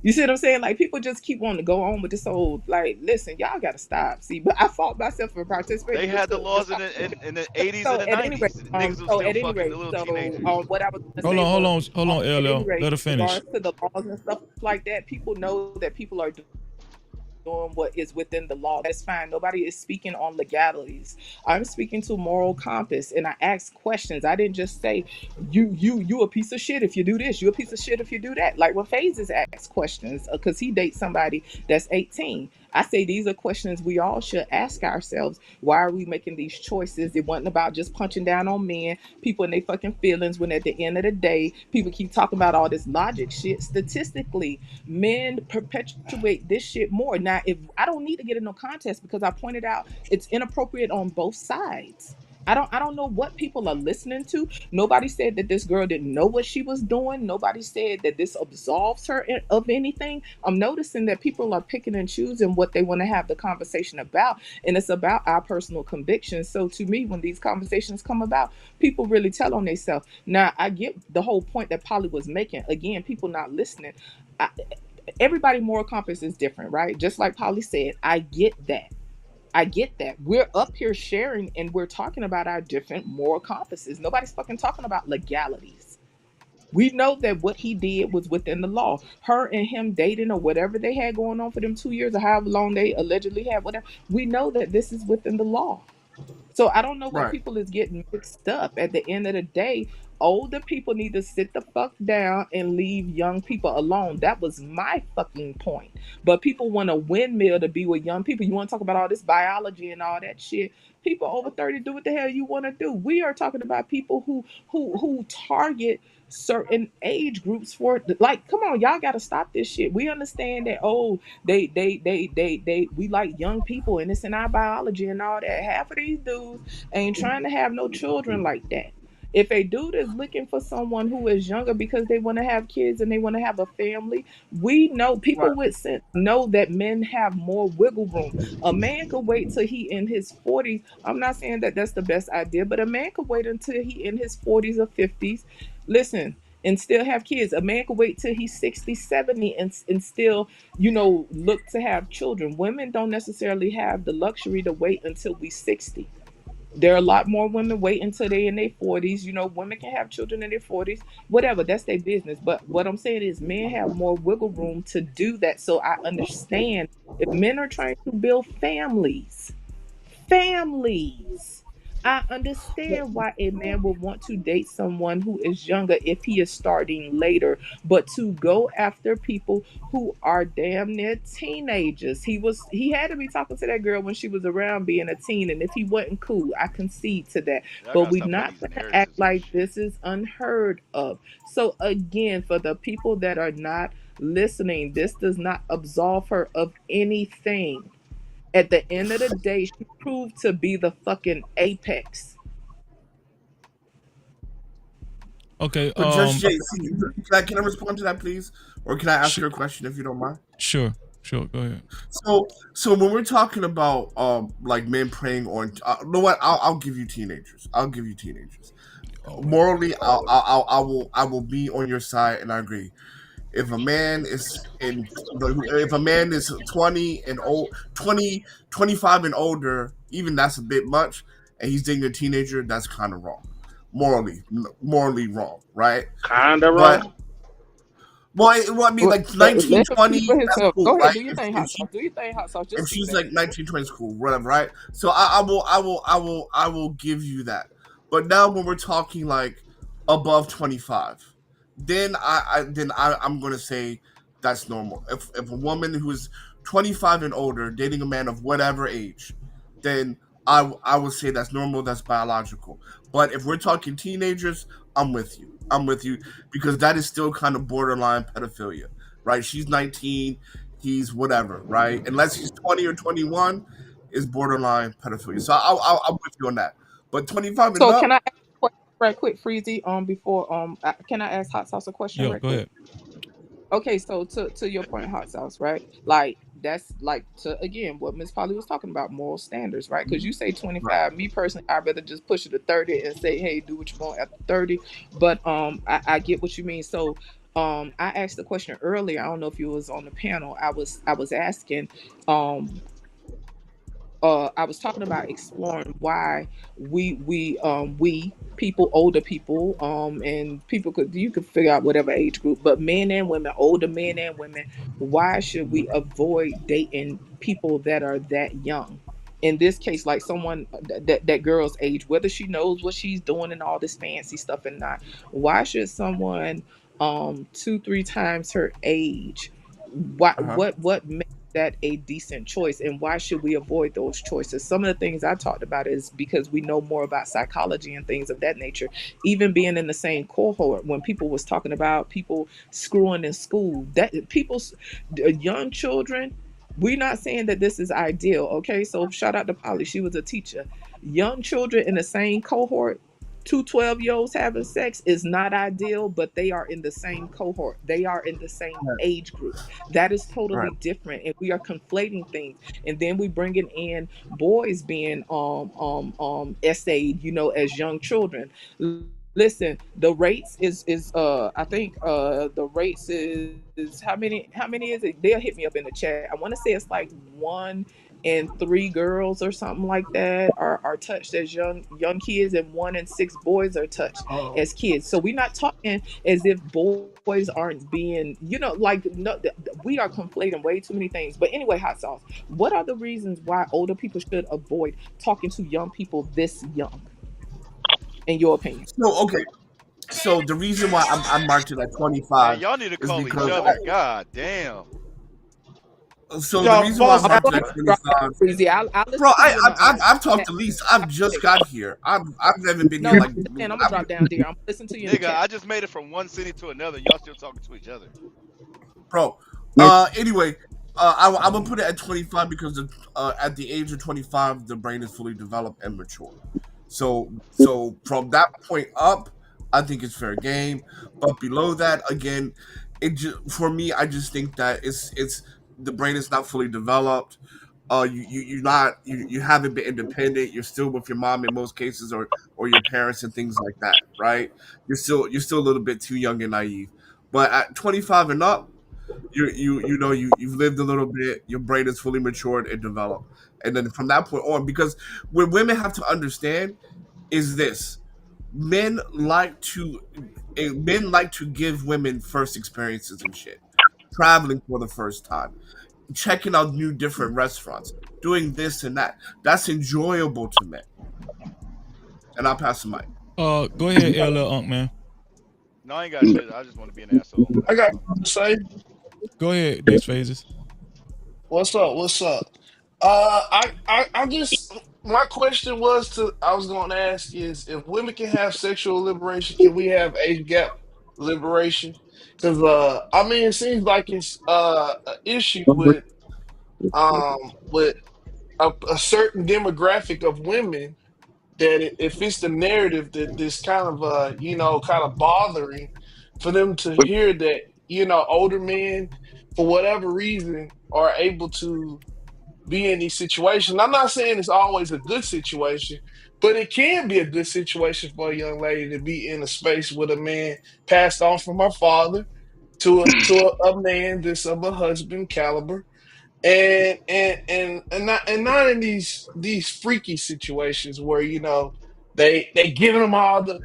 B: You see what I'm saying? Like people just keep wanting to go on with this whole like, listen, y'all gotta stop. See, but I fought myself for
K: They
B: participating
K: had the
B: to
K: laws
B: stop.
K: in the 80s and
B: So
K: the
B: at any rate,
K: 90s. Niggas was
B: so
K: still
B: at any
K: fucking the
B: rate,
K: little
B: so
K: teenagers.
B: what I was gonna
C: Hold
B: say
C: on, hold
B: was,
C: on, hold on,
B: at any
C: LL.
B: rate,
C: Let her
B: in
C: finish.
B: regards to the laws and stuff like that, people know that people are doing what is within the law. That's fine. Nobody is speaking on legalities. I'm speaking to moral compass, and I ask questions. I didn't just say you a piece of shit if you do this. You a piece of shit if you do that. Like when Phases asks questions because he dates somebody that's 18. I say these are questions we all should ask ourselves. Why are we making these choices? It wasn't about just punching down on men, people and their fucking feelings. When at the end of the day, people keep talking about all this logic shit. Statistically, men perpetuate this shit more. Now, if I don't need to get in no contest because I pointed out it's inappropriate on both sides. I don't know what people are listening to. Nobody said that this girl didn't know what she was doing. Nobody said that this absolves her of anything. I'm noticing that people are picking and choosing what they want to have the conversation about, and it's about our personal convictions. So to me, when these conversations come about, people really tell on themselves. Now, I get the whole point that Polly was making. Again, people not listening. I, everybody moral compass is different, right? Just like Polly said, I get that. I get that. We're up here sharing and we're talking about our different moral compasses. Nobody's fucking talking about legalities. We know that what he did was within the law. Her and him dating or whatever they had going on for them 2 years or however long they allegedly had, whatever. We know that this is within the law. So I don't know what
A: Right.
B: people is getting mixed up. At the end of the day, older people need to sit the fuck down and leave young people alone. That was my fucking point. But people want a windmill to be with young people. You want to talk about all this biology and all that shit. People over 30 do what the hell you want to do. We are talking about people who target certain age groups for like, come on, y'all gotta stop this shit. We understand that, oh, they we like young people and it's in our biology and all that. Half of these dudes ain't trying to have no children like that. If a dude is looking for someone who is younger because they want to have kids and they want to have a family, we know people
A: Right.
B: with sense know that men have more wiggle room. A man could wait till he in his 40s. I'm not saying that that's the best idea, but a man could wait until he in his 40s or 50s. Listen, and still have kids. A man could wait till he's 60, 70 and still, look to have children. Women don't necessarily have the luxury to wait until we 60. There are a lot more women wait until they in their 40s. Women can have children in their 40s, whatever, that's their business. But what I'm saying is men have more wiggle room to do that. So I understand if men are trying to build families. I understand why a man would want to date someone who is younger if he is starting later, but to go after people who are damn near teenagers. He had to be talking to that girl when she was around being a teen, and if he wasn't cool, I concede to that.
K: Y'all
B: But
K: gotta
B: we
K: stop putting
B: not
K: these
B: gonna act
K: narratives in this
B: like
K: shit.
B: this is unheard of. So again, for the people that are not listening, this does not absolve her of anything. At the end of the day, she proved to be the fucking apex.
C: Okay.
A: But just Jay, see, can I respond to that, please, or can I ask
C: Sh-
A: her a question if you don't mind?
C: sure, sure. Go ahead.
A: So when we're talking about like men preying on, you know what? I'll give you teenagers. I'll give you teenagers.
C: All right.
A: Morally, I will be on your side, and I agree. If a man is if a man is 20 and old, 20, 25 and older, even that's a bit much, and he's dating a teenager, that's kind of wrong, morally wrong, right?
G: Kinda
A: But
G: wrong.
A: well, I mean, like nineteen,
B: Let him speak
A: twenty,
B: for
A: that's
B: himself.
A: cool,
B: Go ahead,
A: right?
B: do your thing, hot sauce. Do your thing, hot sauce. Just
A: If
B: speak,
A: she's
B: baby.
A: like 19, 20 is cool, whatever, right? So I will give you that. But now when we're talking like above 25, I'm gonna say that's normal. If a woman who is 25 and older dating a man of whatever age, then I would say that's normal, that's biological. But if we're talking teenagers, I'm with you. I'm with you because that is still kind of borderline pedophilia, right? She's 19, he's whatever, right? Unless he's 20 or 21, is borderline pedophilia. So I'm with you on that. But 25 and
B: So can
A: up,
B: I ask a question right quick, Freezy? Before can I ask hot sauce a question
C: Yeah,
B: right
C: go
B: quick?
C: ahead.
B: Okay, so to your point, hot sauce, right? Like that's like to again what Miss Polly was talking about, moral standards, right? Because you say
A: right?
B: 25. Me personally, I'd rather just push it to 30 and say, hey, do what you want after 30. But I get what you mean. So I asked the question earlier. I don't know if you was on the panel. I was asking um I was talking about exploring why we people, older people, and people could, you could figure out whatever age group, but men and women, older men and women, why should we avoid dating people that are that young? In this case, like someone that girl's age, whether she knows what she's doing and all this fancy stuff and not, why should someone 2 3 times her age,
A: Uh huh.
B: what makes that a decent choice, and why should we avoid those choices? Some of the things I talked about is because we know more about psychology and things of that nature. Even being in the same cohort, when people was talking about people screwing in school, that people, young children, we're not saying that this is ideal, okay? So shout out to Polly, she was a teacher. Young children in the same cohort, 2 12-year-olds having sex is not ideal, but they are in the same cohort. They are in the same
A: Right.
B: age group. That is
A: Right.
B: totally different, and we are conflating things. And then we bringing in boys being essayed, as young children. Listen, the rates is I think the rates is how many is it? They'll hit me up in the chat. I want to say it's like 1 in 3 girls or something like that are touched as young kids, and 1 in 6 boys are touched
Q: Oh,
B: as kids. So we're not talking as if boys aren't being, like, no, we are conflating way too many things. But anyway, hot sauce, what are the reasons why older people should avoid talking to young people this young, in your opinion?
A: So okay. So the reason why I'm marked it at
K: Man,
A: 25
K: y'all need to
A: is
K: call each
A: because
K: other. God damn.
A: so the
Q: y'all
A: reason why I'm
Q: both
B: I'm
Q: have
A: marked it
B: going
A: at
B: to drop down
A: 25,
B: Breezy. I'll
A: bro.
B: listen to you in
A: I've
B: the
A: talked
B: chat.
A: to Lisa. I've just got here. I've never been here
B: No,
A: like
B: I'm just saying I'm gonna drop down there. I'm gonna listen to you in the
K: Nigga,
B: chat.
K: I just made it from one city to another. Y'all still talking to each other.
A: bro. Anyway, I'm gonna put it at 25 because at the age of 25, the brain is fully developed and mature. So from that point up, I think it's fair game. But below that, again, for me, I just think that it's the brain is not fully developed. You haven't been independent. You're still with your mom in most cases, or your parents and things like that, right? You're still a little bit too young and naive. But at 25 and up, you've lived a little bit, your brain is fully matured and developed, and then from that point on, because what women have to understand is this: men like to men like to give women first experiences and shit, traveling for the first time, checking out new different restaurants, doing this and that. That's enjoyable to men. And I'll pass the mic.
C: Go ahead, LL Unk man.
K: No, I ain't got shit. I just want to be an asshole.
Q: I
K: That's
Q: got
K: all.
Q: to say,
C: Go ahead, next phases.
Q: what's up? What's up? I just my question was to I was going to ask is if women can have sexual liberation, can we have age gap liberation? Because I mean, it seems like it's an issue with a certain demographic of women that it fits the narrative that this kind of kind of bothering for them to hear that older men for whatever reason are able to be in these situations. I'm not saying it's always a good situation, but it can be a good situation for a young lady to be in a space with a man passed on from her father. to a man that's of a husband caliber, and not in these freaky situations where they giving them all the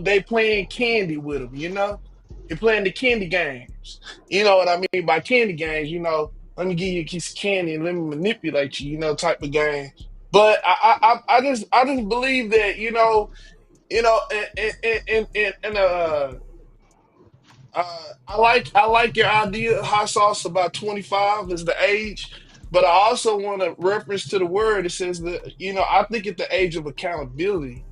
Q: they playing candy with them, they're playing the candy games. You know what I mean by candy games? Let me give you a piece of candy and let me manipulate you, type of game. But I just believe that and I like your idea. Hot sauce about 25 is the age, but I also want to reference to the word. It says that I think at the age of accountability,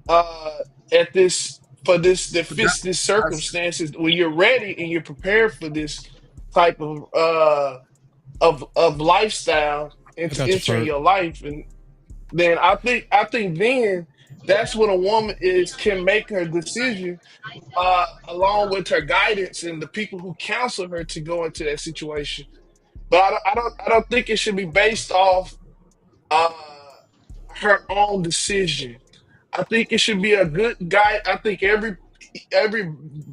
Q: uh, at this for this that
A: But that,
Q: fits this
A: that's
Q: circumstances when you're ready and you're prepared for this type of lifestyle
C: I
Q: into
C: got you,
Q: entering
C: Ferg.
Q: your life, and then I think then that's when a woman is can make her decision along with her guidance and the people who counsel her to go into that situation. But I don't think it should be based off uh, her own decision. I think it should be a good guy. I think every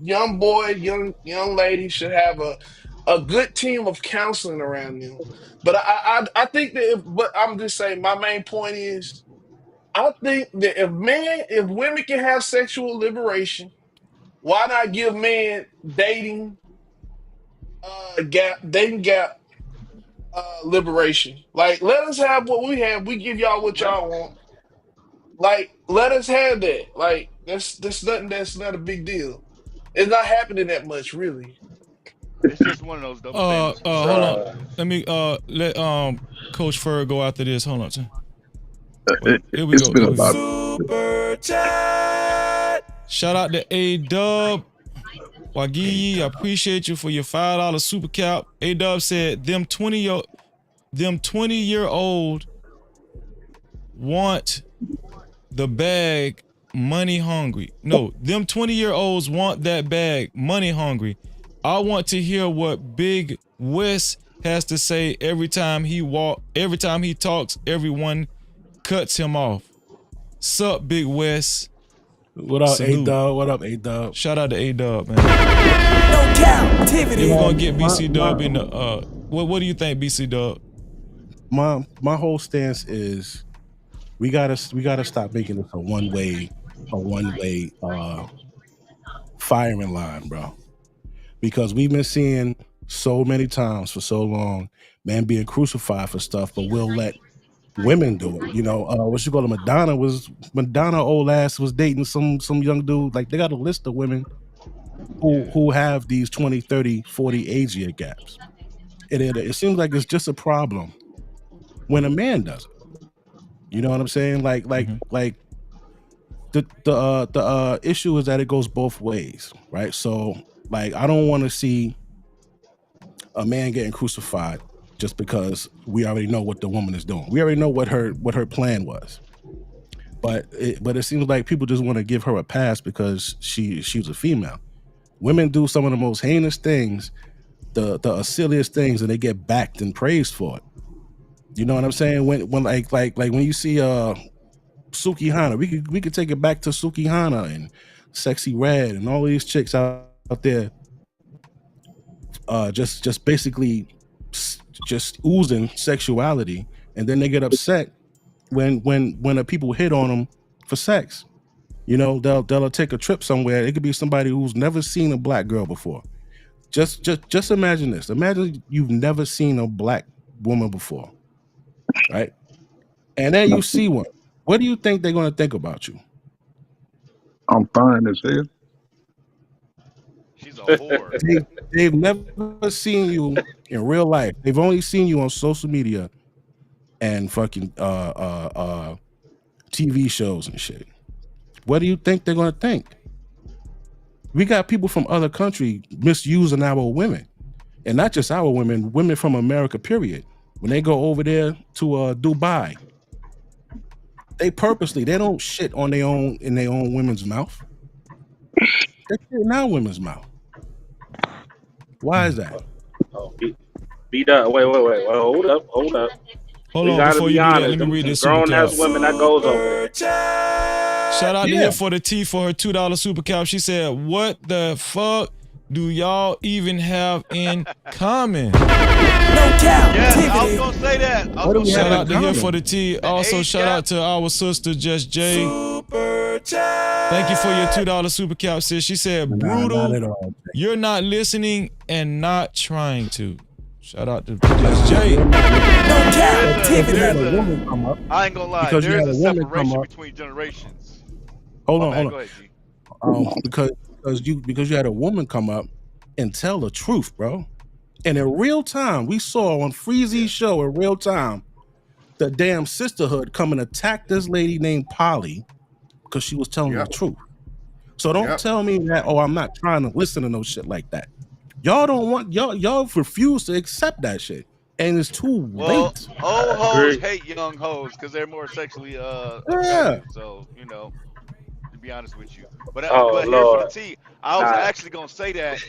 Q: young boy, young lady should have a good team of counseling around them. But I think that but I'm just saying my main point is I think that if women can have sexual liberation, why not give men dating gap liberation? Like, let us have what we have. We give y'all what y'all want. Like, let us have that. Like, that's nothing. That's not a big deal. It's not happening that much, really.
K: It's just one of those double standards for sure.
C: Hold on. Let me let Coach Ferg go after this. Hold on. Wait, here we
O: It's
C: go.
O: been
C: Here we go.
O: about.
P: Super chat.
C: Shout out to A Dub. Wagii, I appreciate you for your $5 super cap. A Dub said them 20-year-old want the bag money hungry. No, them 20-year-olds want that bag money hungry. I want to hear what Big West has to say every time he talks, everyone cuts him off. Sup, Big West.
V: What up,
C: Salute.
V: A-Dub? What up, A-Dub?
C: Shout out to A-Dub, man.
P: No Cap-tivity.
C: We're gonna get BC Dub in the what do you think, BC Dub?
V: My whole stance is we gotta stop making this a one way firing line, bro. Because we've been seeing so many times for so long, man being crucified for stuff, but we'll let women do it. What you call it? Madonna old ass was dating some young dude. Like, they got a list of women who have these 20, 30, 40 age year gaps. It seems like it's just a problem when a man does it. You know what I'm saying? Like the issue is that it goes both ways, right? So, like, I don't want to see a man getting crucified just because we already know what the woman is doing. We already know what her plan was. But it seems like people just want to give her a pass because she's a female. Women do some of the most heinous things, the silliest things, and they get backed and praised for it. You know what I'm saying? When like when you see Suki Hana, we could take it back to Suki Hana and Sexy Red and all these chicks out there, just basically just oozing sexuality, and then they get upset when the people hit on them for sex. They'll take a trip somewhere. It could be somebody who's never seen a black girl before. Just imagine this. Imagine you've never seen a black woman before, right? And then you see one. What do you think they're going to think about you?
O: I'm fine as hell.
K: She's a whore.
V: They've never seen you in real life. They've only seen you on social media and fucking TV shows and shit. What do you think they're going to think? We got people from other countries misusing our women, and not just our women from America, period. When they go over there to Dubai, they don't shit on in their own women's mouth. They shit in our women's mouth. Why is that?
G: Oh, be done. Wait. Hold up.
C: Hold
G: We
C: on,
G: gotta
C: before
G: be
C: you do that,
G: honest.
C: let me
G: Them
C: read this
G: grown
C: super
G: ass
C: cap.
G: women that goes over there.
C: Shout out to
V: Yeah.
C: her for the T for her $2 super cap. She said, "What the fuck do y'all even have in common?
K: Yes, I was gonna say that. I was
V: What do
K: gonna
V: we
K: say
V: have
C: Shout
V: in
K: that.
C: out to here for
V: common?
C: the T.
K: The
C: Also,
K: age
C: shout
K: gap.
C: out to our sister Just Jay.
P: Super chat.
C: Thank you for your $2 super cap, sis. She said,
V: Nah, not
C: brutal,
V: at all.
C: you're not listening and not trying to. Shout out to Just Jay.
V: Because you had
K: There's
V: a
K: a.
V: woman come up,
K: I ain't gonna lie.
V: because you
K: There
V: had
K: is
V: a
K: a
V: woman come
K: separation
V: up.
K: between generations.
V: Hold
K: My
V: on,
K: bad.
V: hold
K: Go ahead, G.
V: on. Because you had a woman come up and tell the truth, bro. And in real time, we saw on
K: Yeah.
V: Freezy's show in real time the damn sisterhood come and attack this lady named Polly because she was telling the
A: Yep.
V: truth. So don't
A: Yep.
V: tell me that, oh, I'm not trying to listen to no shit like that. Y'all don't want y'all refuse to accept that shit. And it's too
K: Well,
V: late.
K: old
G: I
K: hoes
G: agree.
K: hate young hoes because they're more sexually
V: Yeah.
K: attractive. So to be honest with you.
G: Oh
K: But here for the
G: Lord.
K: T, I was
G: Nah.
K: actually gonna say that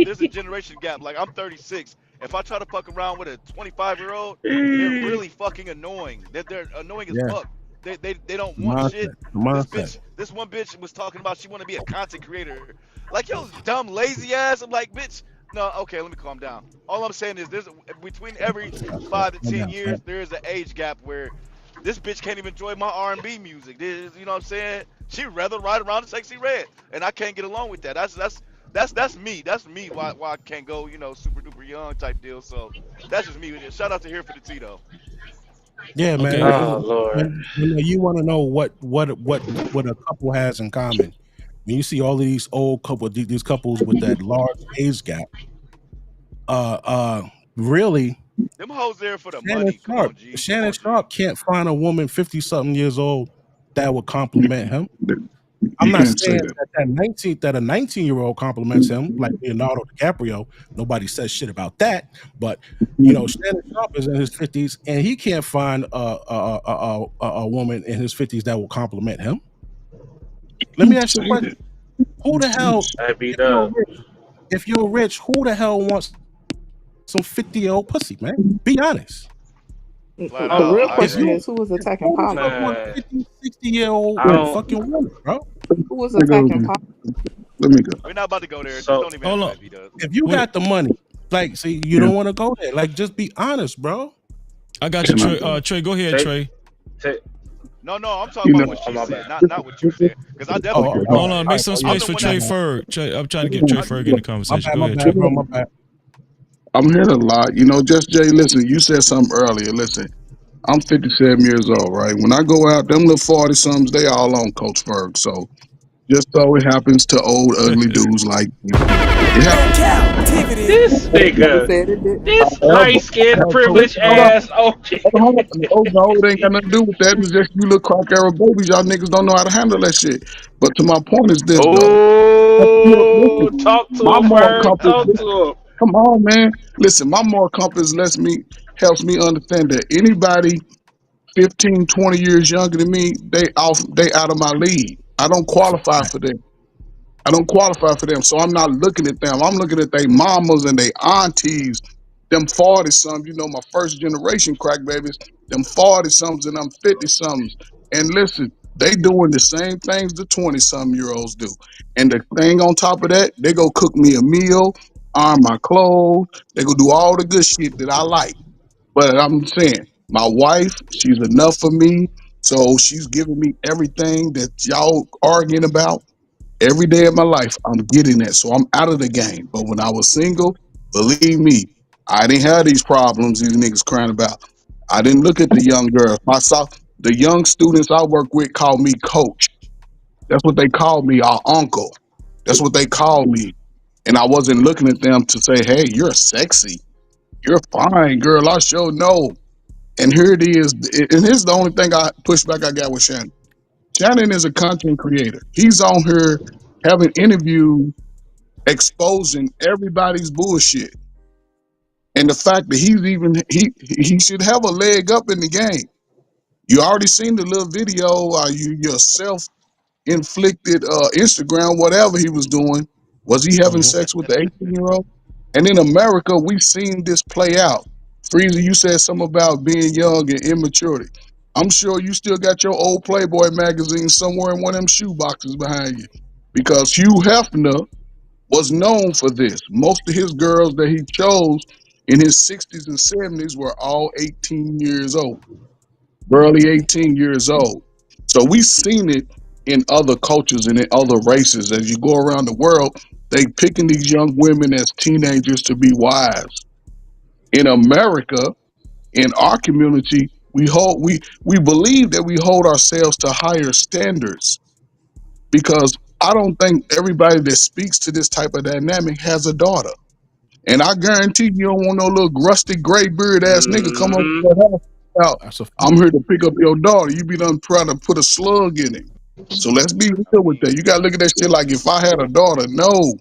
K: there's a generation gap. Like I'm 36. If I try to fuck around with a 25-year-old, they're really fucking annoying. They're annoying as
V: Yeah.
K: fuck. They don't
V: The
K: want shit.
V: mindset. The mindset.
K: This one bitch was talking about she want to be a content creator. Like yo, dumb lazy ass. I'm like, bitch. No, okay, let me calm down. All I'm saying is between every 5 to 10 years, there is an age gap where this bitch can't even enjoy my R&B music. You know what I'm saying? She'd rather ride around in sexy red, and I can't get along with that. That's me. That's me. Why I can't go super duper young type deal. So that's just me. Shout out to here for the T though.
V: Yeah, man.
C: Okay.
G: Oh Lord.
V: When you want to know what a couple has in common, when you see all of these old couple, these couples with that large age gap, uh, uh, really,
K: Them hoes there for the
V: Shannon
K: money. Come
V: Sharp,
K: on, G. Come
V: Shannon
K: on, G.
V: Sharp can't find a woman 50 something years old that would compliment him. I'm
O: You
V: not
O: can't say
V: saying
O: that.
V: that a 19-year-old compliments him like Leonardo DiCaprio. Nobody says shit about that. But Shannon Sharp is in his 50s and he can't find a woman in his 50s that will compliment him. Let me ask you a
O: Say
V: question:
O: that.
V: Who the hell,
G: Hey, B
V: if you're
G: Dub.
V: rich, who the hell wants some 50-year-old pussy, man? Be honest.
K: Flat
B: The
K: out,
B: real
K: I
V: If
B: question
K: agree.
V: you
B: is who was attacking
V: who the
B: Polly?
V: fuck wants
G: Man,
V: 50, 60-year-old
G: I don't.
V: fucking woman, bro?
B: Who was
O: Let me go.
B: attacking Polly?
O: Let me go.
K: We're not about to go there. Just
G: So
K: don't even
C: Hold
K: answer
C: on.
K: that, B-Dub.
V: If you
C: Wait,
V: got the money, like, see, you
O: Yeah.
V: don't want to go there. Like, just be honest, bro.
C: I got you,
O: Can I
C: Trey.
O: go?
C: Trey, go ahead,
G: take
C: Trey.
G: take.
K: No, I'm talking
O: You
K: about
O: know.
K: what
G: Oh
K: she
G: my
K: said,
G: bad.
K: not what you're saying. Because I definitely
V: Oh,
K: agree
V: oh,
K: with
V: oh,
K: what
V: all
K: you
V: right,
K: said.
V: all
C: Make some
K: I'm
V: right.
C: space
K: the
C: for
K: one
V: My
C: Trey
K: that
V: bad.
C: Ferg. Trey, I'm trying to get Trey
K: I,
C: Ferg in the
V: My
C: conversation.
V: bad,
C: Go
V: my
C: ahead,
V: bad,
C: Trey.
V: bro, my bad.
O: I'm hearing a lot. Just Jay, listen, you said something earlier. Listen, I'm 57 years old, right? When I go out, them little 40 somethings, they all on Coach Ferg. So just so it happens to old ugly dudes like me. It happens.
P: Captivity.
G: This
B: Never
G: nigga,
B: said it didn't.
G: this
O: However,
G: light skinned
V: Coach,
G: privileged
V: hold on,
G: ass OG.
O: hold on. Oh, no, it ain't got nothing to do with that. It's just you little crack arrow babies. Y'all niggas don't know how to handle that shit. But to my point is this, though.
G: Oh,
O: Listen,
G: talk to
O: my
G: him,
O: moral
G: Ferg.
O: compass,
G: Talk to him.
O: come on, man. Listen, my moral compass helps me understand that anybody 15, 20 years younger than me, they out of my league. I don't
V: that's a
O: qualify
V: fact.
O: for them. I don't qualify for them. So I'm not looking at them. I'm looking at their mamas and their aunties, them 40 somethings, my first generation crack babies, them 40 somethings and them 50 somethings. And listen, they doing the same things the 20 something year olds do. And the thing on top of that, they go cook me a meal, iron my clothes, they go do all the good shit that I like. But I'm saying, my wife, she's enough for me. So she's giving me everything that y'all arguing about. Every day of my life, I'm getting that. So I'm out of the game. But when I was single, believe me, I didn't have these problems these niggas crying about. I didn't look at the young girls. I saw the young students I work with call me coach. That's what they called me, our uncle. That's what they called me. And I wasn't looking at them to say, hey, you're sexy. You're fine, girl. I sure know. And here it is. And here's the only thing I pushback I got with Shannon. Shannon is a content creator. He's on here having interviews exposing everybody's bullshit. And the fact that he should have a leg up in the game. You already seen the little video, your self inflicted Instagram, whatever he was doing. Was he having
V: Mhm.
O: sex with the 18-year-old? And in America, we've seen this play out. Freezer, you said something about being young and immaturity. I'm sure you still got your old Playboy magazine somewhere in one of them shoe boxes behind you. Because Hugh Hefner was known for this. Most of his girls that he chose in his 60s and 70s were all 18 years old, barely 18 years old. So we've seen it in other cultures and in other races. As you go around the world, they picking these young women as teenagers to be wives. In America, in our community, we believe that we hold ourselves to higher standards because I don't think everybody that speaks to this type of dynamic has a daughter. And I guarantee you don't want no little rusty gray beard ass nigga come up
G: Mm-hmm.
O: with that house out.
V: That's a
O: I'm here to pick up your daughter. You be done trying to put a slug in it. So let's be
K: I
O: real with that.
K: mean,
O: You gotta look at that shit like if I had a daughter. No.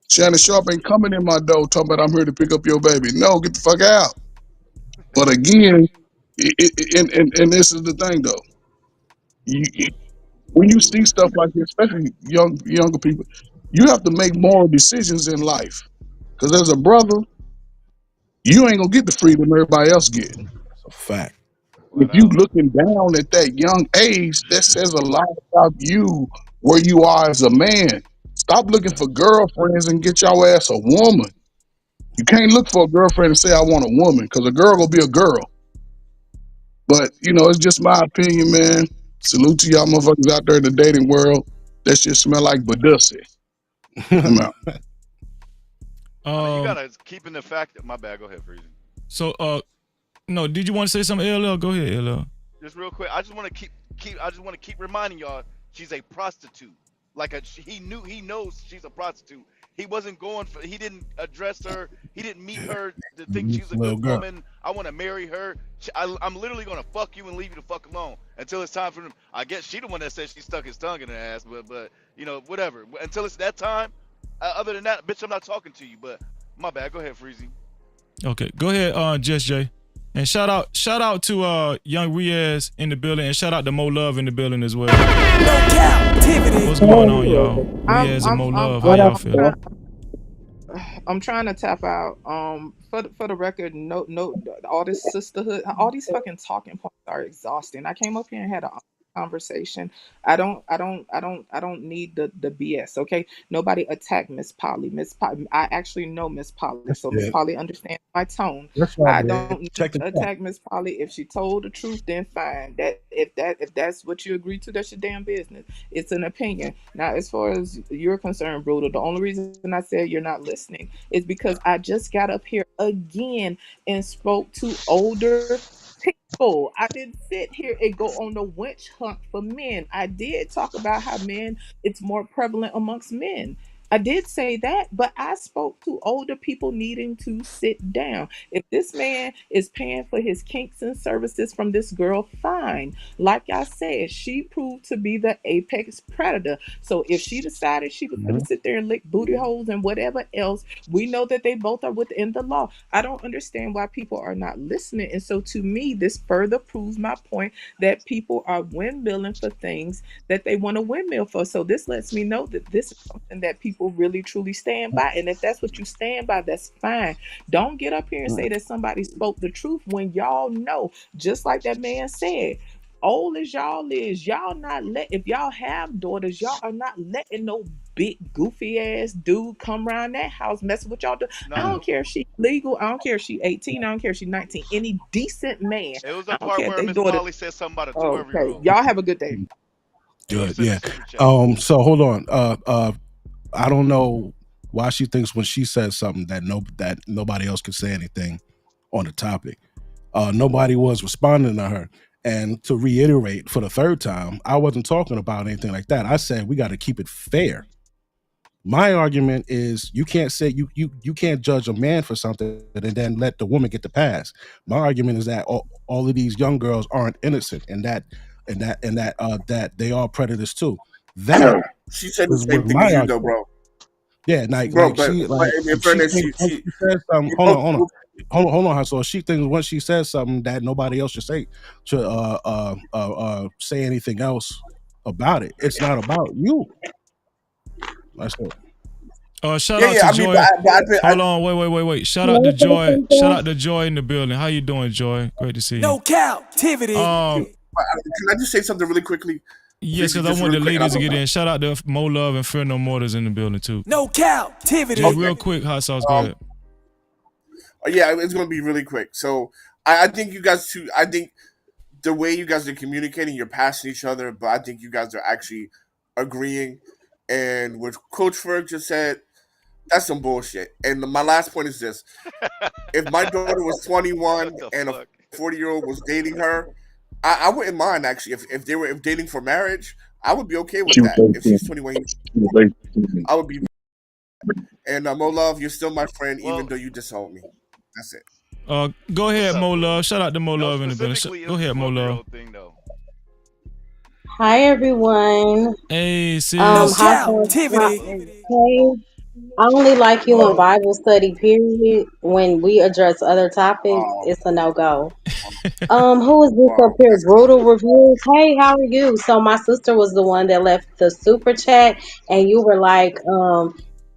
O: Shannon Sharpe ain't coming in my door talking about I'm here to pick up your baby. No, get the fuck out. But again, and this is the thing though. When you see stuff like this, especially younger people, you have to make moral decisions in life. Because as a brother, you ain't gonna get the freedom everybody else get.
V: That's a fact.
O: If
K: flat
O: you
K: out.
O: looking down at that young age, that says a lot about you, where you are as a man. Stop looking for girlfriends and get your ass a woman. You can't look for a girlfriend and say I want a woman, because a girl gonna be a girl. But it's just my opinion, man. Salute to y'all motherfuckers out there in the dating world. That shit smell like Badussy. I'm out.
K: I mean, you
V: um.
K: gotta keep in the fact that my bad. Go ahead, Freezy.
C: So no, did you want to say something, LL? Go ahead, LL.
K: Just real quick, I just want to keep. I just want to keep reminding y'all, she's a prostitute. Like he knows she's a prostitute. He wasn't going for. He didn't address her. He didn't meet her to think she's a
V: Little
K: good
V: girl.
K: woman. I want to marry her. I'm literally gonna fuck you and leave you the fuck alone until it's time for him. I guess she the one that said she stuck his tongue in her ass, but whatever. Until it's that time. Other than that, bitch, I'm not talking to you. But my bad. Go ahead, Freezy.
C: Okay, go ahead, Just Jay. And shout out to Young Riaz in the building, and shout out to Mo Love in the building as well.
P: No Cap-tivity.
C: What's going on, y'all?
B: I'm
C: Riaz and
B: I'm
C: Mo
B: I'm
C: Love, how
B: I'm,
C: y'all
B: I'm
C: feeling?
B: trying I'm trying to tap out. For the record, no, all this sisterhood, all these fucking talking points are exhausting. I came up here and had a conversation. I don't need the BS. Okay, nobody attacked Miss Polly. Miss Polly, I actually know Miss Polly, so Miss
V: Yeah.
B: Polly understands my tone.
V: That's right,
B: I
V: man.
B: don't need
V: Check the
B: to
V: chat.
B: attack Miss Polly. If she told the truth, then fine. If that's what you agree to, that's your damn business. It's an opinion. Now, as far as you're concerned, Brutal, the only reason I said you're not listening is because I just got up here again and spoke to older people. I didn't sit here and go on the witch hunt for men. I did talk about how men, it's more prevalent amongst men. I did say that, but I spoke to older people needing to sit down. If this man is paying for his kinks and services from this girl, fine. Like I said, she proved to be the apex predator. So if she decided she was going to sit there and lick booty holes and whatever else, we know that they both are within the law. I don't understand why people are not listening. And so to me, this further proves my point that people are windmilling for things that they want to windmill for. So this lets me know that this is something that people really truly stand by. And if that's what you stand by, that's fine. Don't get up here and say that somebody spoke the truth when y'all know, just like that man said, old as y'all is, y'all not let, if y'all have daughters, y'all are not letting no big goofy ass dude come around that house messing with y'all. I
K: No,
B: don't care if she's legal. I don't care if she's 18. I don't care if she's 19. Any decent man.
K: it was
B: I
K: a
B: don't
K: part
B: care if
K: where
B: they
K: Miss
B: daughter.
K: Polly said something about a 12 year
B: Okay.
K: old.
B: Y'all have a good day.
K: And you
V: Good,
K: sent the
V: yeah.
K: super chat.
V: So hold on. I don't know why she thinks when she says something that nobody else can say anything on the topic. Nobody was responding to her. And to reiterate for the third time, I wasn't talking about anything like that. I said we got to keep it fair. My argument is you can't say you can't judge a man for something and then let the woman get the pass. My argument is that all of these young girls aren't innocent and that they are predators too. That
A: She said the
V: was
A: same thing
V: my
A: as you, though,
V: argument.
A: bro.
V: Yeah,
A: Bro,
V: like
A: but
V: she like
A: in
V: if she
A: fairness,
V: thinks once she says something,
A: you
V: hold on,
A: both,
V: hold on. Hold on, so she thinks once she says something that nobody else should say anything else about it. It's not about you. That's it.
C: Shout
A: yeah,
C: out
A: yeah.
C: to
A: I mean,
C: Joy.
A: I
C: Hold on, wait. Shout out to Joy. Shout out to Joy in the building. How you doing, Joy? Great to see you.
P: No Cap-tivity.
A: can I just say something really quickly?
C: Yes,
A: Freezy,
C: because I
A: just
C: want
A: real
C: the
A: quick.
C: ladies to get in. Shout out to Mo Love and Fear No Mortars in the building too.
P: No captivity.
C: Just
A: Okay.
C: real quick, hot sauce. Go ahead.
A: Yeah, it's gonna be really quick. So I think you guys too. I think the way you guys are communicating, you're passing each other, but I think you guys are actually agreeing. And what Coach Ferg just said, that's some bullshit. And my last point is this: if my daughter was 21
K: What the
A: and a
K: fuck?
A: 40-year-old was dating her, I wouldn't mind actually. If they were if dating for marriage, I would be okay with
O: She was
A: that. If
O: 18.
A: she's 21,
O: She was 18.
A: I would be. And Mo Love, you're still my friend, even
K: Well,
A: though you disowned me. That's it.
C: Go
K: what's
C: ahead,
K: up,
C: Mo
K: Lou?
C: Love. Shout out to Mo
K: No,
C: Love in the building.
K: specifically, it
C: Go
K: was the
C: ahead, Mo Love.
K: 12-year-old thing, though.
J: Hi everyone.
C: Hey,
P: No
C: sis.
J: Hot sauce.
P: captivity.
J: Hey, I only like you in Bible study. Period. When we address other topics,
A: Oh,
J: it's a no go. Who is this up
A: wow.
J: here? Brutal reviews. Hey, how are you? So my sister was the one that left the super chat, and you were like,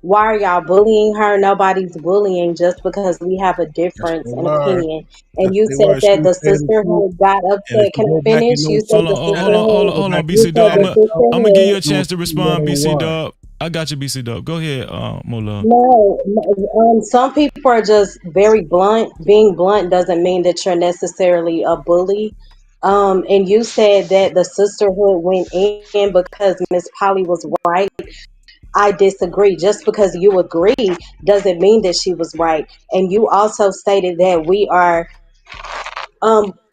J: why are y'all bullying her? Nobody's bullying just because we have a
N: Yes,
J: difference
N: they
J: in
N: were.
J: opinion.
N: Yes,
J: And you
N: they
J: said
N: were. She
J: that
N: was
J: the
N: saying the truth.
J: sisterhood got
N: And if
J: upset.
N: you
J: Can I
N: go back
J: finish?
N: and
J: You
N: notes,
J: said
C: Hold
J: the
C: on, hold
N: Shannon,
C: on, hold on,
J: sisterhood.
N: go
C: hold
N: back
C: on,
N: and
J: You
C: BC
J: said
C: Dub.
N: Shannon,
J: the
C: I'm gonna give you
J: sisterhood.
C: a chance to respond, BC
N: 101.
C: Dub. I got you, BC Dub. Go ahead, Mo Love.
J: No, some people are just very blunt. Being blunt doesn't mean that you're necessarily a bully. And you said that the sisterhood went in because Miss Polly was right. I disagree. Just because you agree doesn't mean that she was right. And you also stated that we are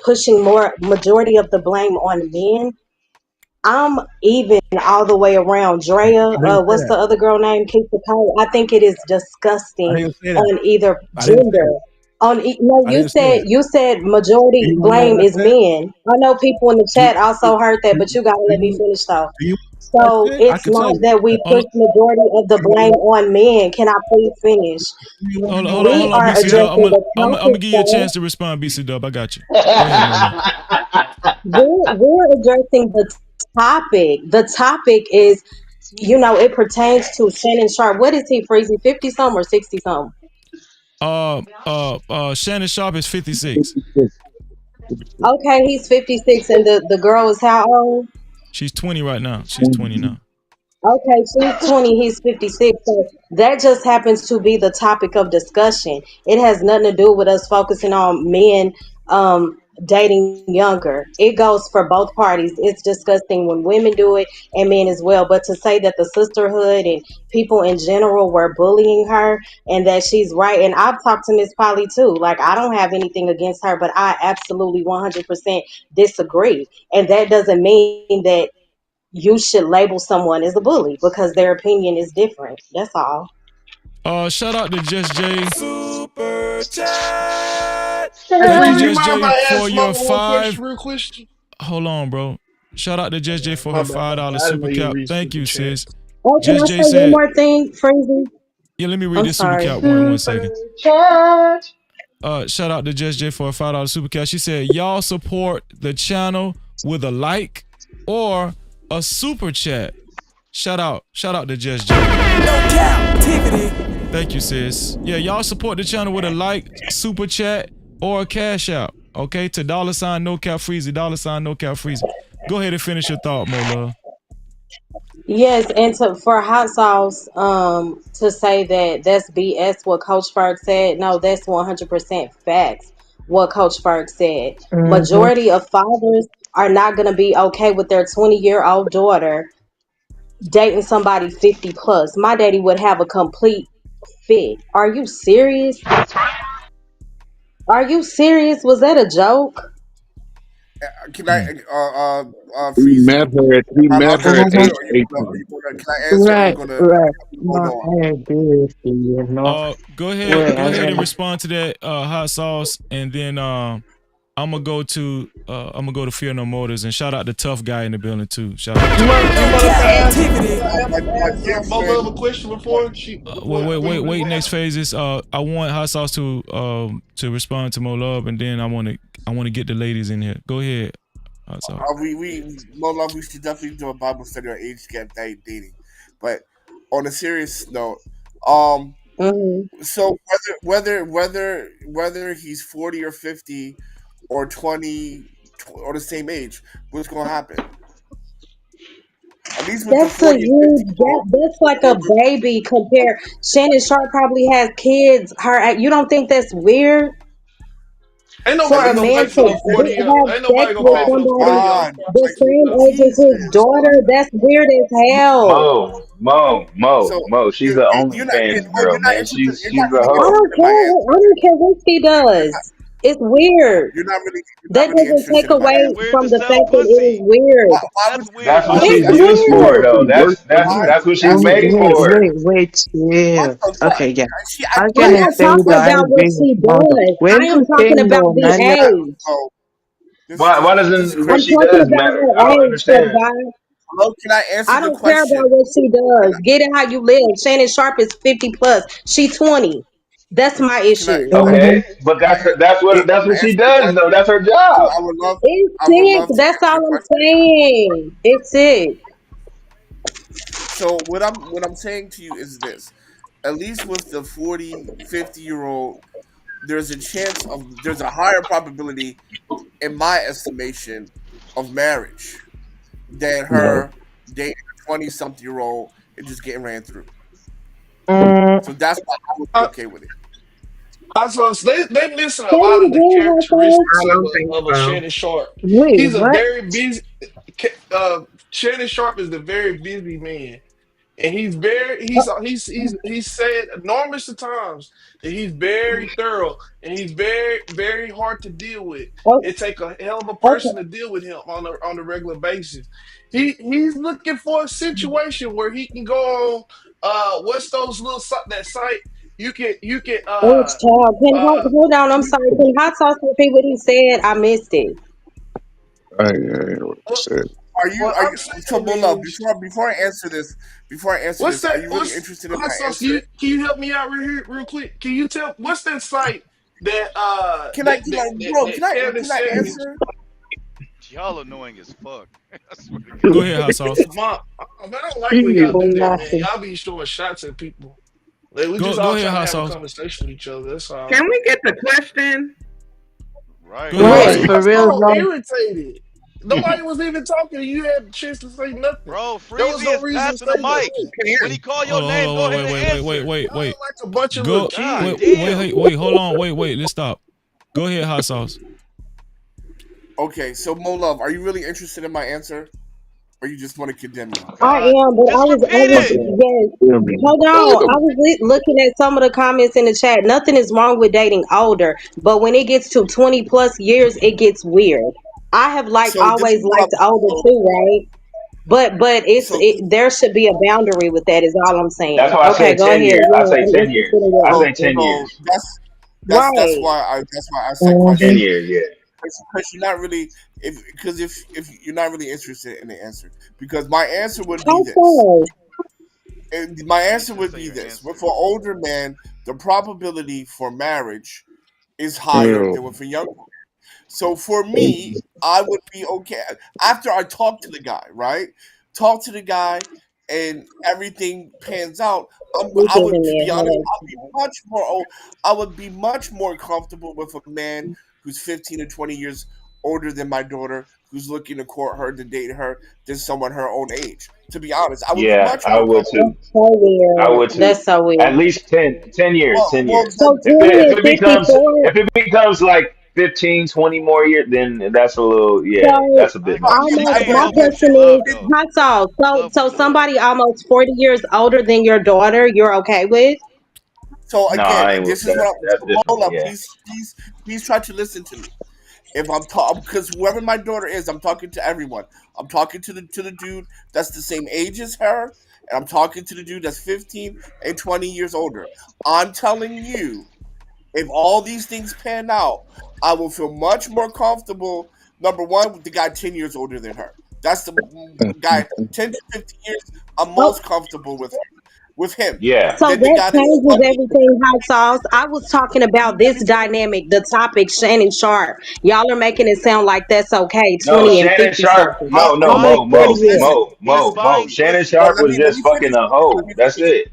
J: pushing more majority of the blame on men. I'm even all the way around. Drea,
N: I didn't say
J: what's
N: that.
J: the other girl name? Keep the Power. I think it is
N: I
J: disgusting
N: didn't say that.
J: on either
N: I didn't say
J: gender.
N: that.
J: No,
N: I didn't say that.
J: you said
N: Do
J: majority
N: you want to know
J: blame
N: what I
J: is
N: said?
J: men. I know people in the
N: Do,
J: chat also heard that, but you gotta
N: do
J: let me
N: you
J: finish though.
N: do you what I
J: So
N: said? I
J: it's
N: can tell
J: not
N: you
J: that
N: what I
J: we
N: said.
J: push
C: Hold,
J: majority of the
N: Do you
J: blame on men. Can I please finish?
C: hold on, hold on,
J: We
C: hold on,
J: are
C: BC Dub.
J: addressing the
C: I'm gonna
J: topic
C: give you a
J: though.
C: chance to respond, BC Dub. I got you. Go ahead, Mo Love.
J: We're addressing the topic. The topic is, it pertains to Shannon Sharpe. What is he, Freezy? 50 some or 60 some?
C: Shannon Sharpe is 56.
J: Okay, he's 56 and the girl is how old?
C: She's 20 right now. She's 20 now.
J: Okay, she's 20, he's 56. So that just happens to be the topic of discussion. It has nothing to do with us focusing on men dating younger. It goes for both parties. It's disgusting when women do it and men as well. But to say that the sisterhood and people in general were bullying her and that she's right, and I've talked to Miss Polly too. Like, I don't have anything against her, but I absolutely 100% disagree. And that doesn't mean that you should label someone as a bully because their opinion is different. That's all.
C: Shout out to Just J.
P: Super chat.
H: Hey,
C: Thank you,
H: Freeze, you
C: Just
H: mind if
C: J,
H: I
C: for
H: ask my
C: your
H: one
C: five.
H: question real quick?
C: Hold on, bro. Shout out to Just J for
H: My
C: her
H: bad, my
C: $5
H: bad. I didn't know
C: super
H: you
C: cap.
H: read
C: Thank
H: super
C: you,
H: chat.
C: sis.
J: Oh, can I
C: Just J
J: say one
C: said,
J: more thing, Freezy?
C: yeah, let me read
J: I'm
C: this super
J: sorry.
C: cap one
S: Super
C: second.
S: chat.
C: Shout out to Just J for a $5 super cap. She said, y'all support the channel with a like or a super chat. Shout out to Just J.
P: No captivity.
C: Thank you, sis. Yeah, y'all support the channel with a like, super chat, or a cash out. Okay, to $ no cap freezy, $ no cap freezy. Go ahead and finish your thought, Mo Love.
J: Yes, and for hot sauce, to say that that's BS what Coach Ferg said. No, that's 100% facts. What Coach Ferg said.
R: Mm-hmm.
J: Majority of fathers are not going to be okay with their 20-year-old daughter dating somebody 50 plus. My daddy would have a complete fit. Are you serious? Are you serious? Was that a joke?
A: Can I,
O: He
A: Freezy?
O: met her at
A: Am I allowed to
R: Mm-hmm.
A: answer?
O: age
A: Or are
O: 18.
A: you gonna? Can I answer? Or are you
R: Right,
A: gonna
R: right.
A: hold
R: No,
A: on?
R: I agree with you,
C: Go ahead,
R: Well,
C: go ahead and
R: yeah.
C: respond to that hot sauce, and then I'm gonna go to Fear No Motors and shout out the tough guy in the building too. Shout out
H: You
C: to
H: mind, you
P: No
H: mind if I ask,
P: captivity.
A: My
H: ask
A: dear
H: Mo
A: friend,
H: Love a question before she before
C: wait. Next phase is I want hot sauce to respond to Mo Love, and then I want to get the ladies in here. Go ahead, hot sauce.
A: we more love. We should definitely do a Bible study on age gap dating. But on a serious note, um,
J: Hmm.
A: so whether he's 40 or 50 or 20 or the same age, what's gonna happen? At least with the
J: That's a
A: 40 and 50
J: huge
A: year
J: gap.
A: old,
J: That's like a
A: older
J: baby compared. Shannon Sharp probably has kids. You don't think that's weird
Q: Ain't
J: for
A: at
Q: nobody
J: a
A: least
Q: gonna
A: with
J: man
Q: pay
A: the
Q: for
J: to
Q: no
A: 40
Q: 40 year
J: have
Q: ain't
J: sex
Q: nobody gonna
J: with
Q: pay
A: Oh
Q: for no
A: my
Q: 40
J: somebody
Q: year old
A: God,
J: the
Q: prostitute
J: same
Q: though.
J: age as his
A: Jesus.
J: daughter? That's weird as hell.
A: So
D: Mo. She's an
A: you're not
D: OnlyFans
A: well,
D: girl, man.
A: you're
D: She's
A: not
D: a
A: really
J: I
D: hoe.
A: interested
J: don't
A: in my
J: care.
A: answer.
J: I don't care what she
A: You're not
J: does. It's weird.
A: you're not
J: That
A: really
J: doesn't take
A: interested in my
J: away
K: It's
A: answer.
K: weird
J: from
K: to
J: the
K: sell
J: fact that it is
K: pussy.
J: weird.
A: Why would
K: That's
A: you say
K: weird
D: That's
K: to
D: what
A: why
K: sell
A: would
J: It's
D: she's
A: you ask me
D: used
A: that
K: pussy.
D: for,
J: weird.
D: though.
A: why?
D: That's what she's
A: Ask me
D: made
A: that
S: Wait,
D: for.
A: question.
S: wait, wait. Yeah.
A: Because what?
S: Okay, yeah.
A: I
S: I'm
J: I'm
A: can't
S: gonna
J: not
S: say
A: answer this
J: talking
S: though, I
A: question.
J: about what
S: agree with
J: she
S: Mother.
J: does.
S: When
J: I am
S: you
J: talking
S: saying
J: about
S: though,
J: the
S: none of
J: age.
A: So this is
D: Why
J: I'm
A: crazy.
D: doesn't what
J: talking
D: she
J: about
D: does
J: her
D: matter? I don't
J: age, so
D: understand.
J: guys.
A: Hello, can I answer
J: I
A: the
J: don't care about
A: question?
J: what she
A: Can
J: does. Get it how you live. Shannon Sharp is 50 plus. She 20. That's my issue.
A: I
S: hmm
D: Okay, but that's what she
A: answer the
D: does, though.
A: question?
D: That's her job.
J: It's
A: I would
J: sick.
A: love to
J: That's
A: answer the
J: all I'm
A: question.
J: saying. It's sick.
A: So what I'm saying to you is this. At least with the 40, 50-year old, there's a higher probability in my estimation of marriage than
S: No.
A: her dating a 20 something year old and just getting ran through.
S: Mm,
A: So that's why I would be
Q: I,
A: okay with it.
Q: I suppose they missing a
J: Say
Q: lot
J: it
Q: of the
J: again,
Q: characteristics
S: I don't think
Q: of a
S: so.
Q: Shannon Sharp.
S: Wait,
Q: He's a
S: what?
Q: very busy Shannon Sharp is a very busy man. And he's said enormous of times that he's very thorough and he's very hard to deal with.
J: Oh,
Q: It take a hell of a
J: okay.
Q: person to deal with him on a regular basis. He's looking for a situation where he can go on what's those little that site you can
J: Oh, child.
Q: uh
J: Hold on. I'm
Q: you
J: sorry. Can Hot Sauce repeat what he said? I missed it.
S: What you
Q: what,
S: said.
Q: what
A: Are
Q: I'm
A: you so
Q: saying
A: Mola,
Q: is
A: before I answer
Q: what's
A: this, are
Q: that?
A: you really
Q: What's
A: interested in
Q: hot
A: my
Q: sauce?
A: answer?
Q: Can you help me out real here, real quick? Can you tell what's that site that
A: Can
Q: that Kevin
A: I
Q: Samuels?
A: answer?
K: Y'all annoying as fuck. I swear to
C: Go
K: God.
C: ahead, hot sauce.
Q: Mom, man, I don't like when y'all
S: Shit.
Q: do
J: Oh,
Q: that, man.
J: nothing.
Q: Y'all be showing shots at people. Like, we just
C: Go
Q: all
C: ahead,
Q: trying to
C: hot
Q: have a
C: sauce.
Q: conversation with each other. That's all.
I: Can we get the question?
K: Right.
C: Go ahead, hot
Q: Why
S: Right,
Q: you
C: sauce.
S: for
Q: got
S: real,
Q: so
S: no.
Q: irritated? Nobody was even talking. You had a chance to say nothing.
K: Bro,
Q: There was
K: Freezy
Q: no
K: is
Q: reason to
K: passing the
Q: say
K: mic.
Q: nothing.
K: When he call your
C: Hold
K: name,
C: on,
K: go
C: hold
K: ahead
C: on,
K: and
C: wait,
K: answer.
C: wait.
Q: Y'all like a bunch of little
C: Go,
K: God
Q: kids.
K: damn.
C: hold on, let's stop. Go ahead, hot sauce.
A: Okay, so Mo Love, are you really interested in my answer? Or you just want to condemn me?
J: I
K: God.
J: am, but
K: Just repeat
J: I was,
K: it.
J: yes. Hold on. I was looking at some of the comments in the chat. Nothing is wrong with dating older, but when it gets to 20 plus years, it gets weird. I have
A: So this is
J: always
A: what
J: liked older
A: so
J: too, right? But
A: so this,
J: there should be a boundary with that. Is all I'm
D: That's
J: saying.
D: why I
J: Okay,
D: said
J: go
D: 10
J: ahead.
D: years. I
J: Yeah,
D: say
J: I'm
D: 10
J: interested
D: years.
J: in your
D: I
A: so
D: say 10
J: answer.
A: so
D: years.
J: Right.
A: that's why I asked that
D: 10
S: hmm
A: question.
D: years, yeah.
A: Because you're not really if you're not really interested in the answer. Because my answer would be
J: How
A: this.
J: so?
A: And my
K: You need
A: answer
K: to
A: would
K: say
A: be
K: your
A: this.
K: answer.
A: For older men, the probability for marriage is higher
S: Yeah.
A: than with a younger. So for me, I would be okay after I talk to the guy, right? Talk to the guy, and everything pans out.
J: We
A: I would,
J: giving
A: to
J: me
A: be
J: a
A: honest,
J: headache.
A: I would be much more comfortable with a man who's 15 to 20 years older than my daughter, who's looking to court her to date her, than someone her own age. To be honest, I would be
D: Yeah,
A: much
D: I
A: more
D: would
A: comfortable.
D: too.
J: That's so
D: I
J: weird.
D: would too.
J: That's so
D: At
J: weird.
D: least 10 years, 10 years.
J: So
A: Well,
J: 20
D: If
J: and
D: it becomes
J: 54.
D: if it becomes like 15, 20 more years, then that's a little, yeah,
J: So
D: that's a
K: I
D: bit
K: ain't gonna.
D: much.
K: She's
J: almost,
K: saying
J: my
K: love
A: yeah,
K: who she
J: question
K: love
J: is,
K: though.
J: hot sauce. So,
K: Love who you love.
J: somebody almost 40 years older than your daughter, you're okay with?
A: so
D: No,
A: again,
D: I ain't with
A: this is what I'm,
D: that's
A: so
D: different.
A: Mola,
D: Yeah.
A: please try to listen to me. If I'm talking, because whoever my daughter is, I'm talking to everyone. I'm talking to the dude that's the same age as her, and I'm talking to the dude that's 15 and 20 years older. I'm telling you, if all these things pan out, I will feel much more comfortable. Number one, with the guy 10 years older than her. That's the guy 10 to 15 years. I'm
J: Oh,
A: most comfortable with him.
D: Yeah.
J: so
A: Then the
J: that
A: guy that's
J: changes
A: 20.
J: everything, hot sauce. I was talking about
A: Let me
J: this
A: finish.
J: dynamic, the topic, Shannon Sharp. Y'all are making it sound like that's okay,
D: No,
J: 20 and
D: Shannon
J: 50
D: Sharp.
J: something.
D: No, no,
J: Almost
D: Mo,
A: Listen,
J: 40
D: Mo,
J: years.
A: listen,
D: Mo,
K: He's
D: Mo, Mo.
K: buying
D: Shannon
K: pussy.
A: but
D: Sharp was
A: let
D: just
A: me
D: fucking
A: finish.
D: a
A: Let
D: hoe.
A: me
D: That's
A: finish.
D: it.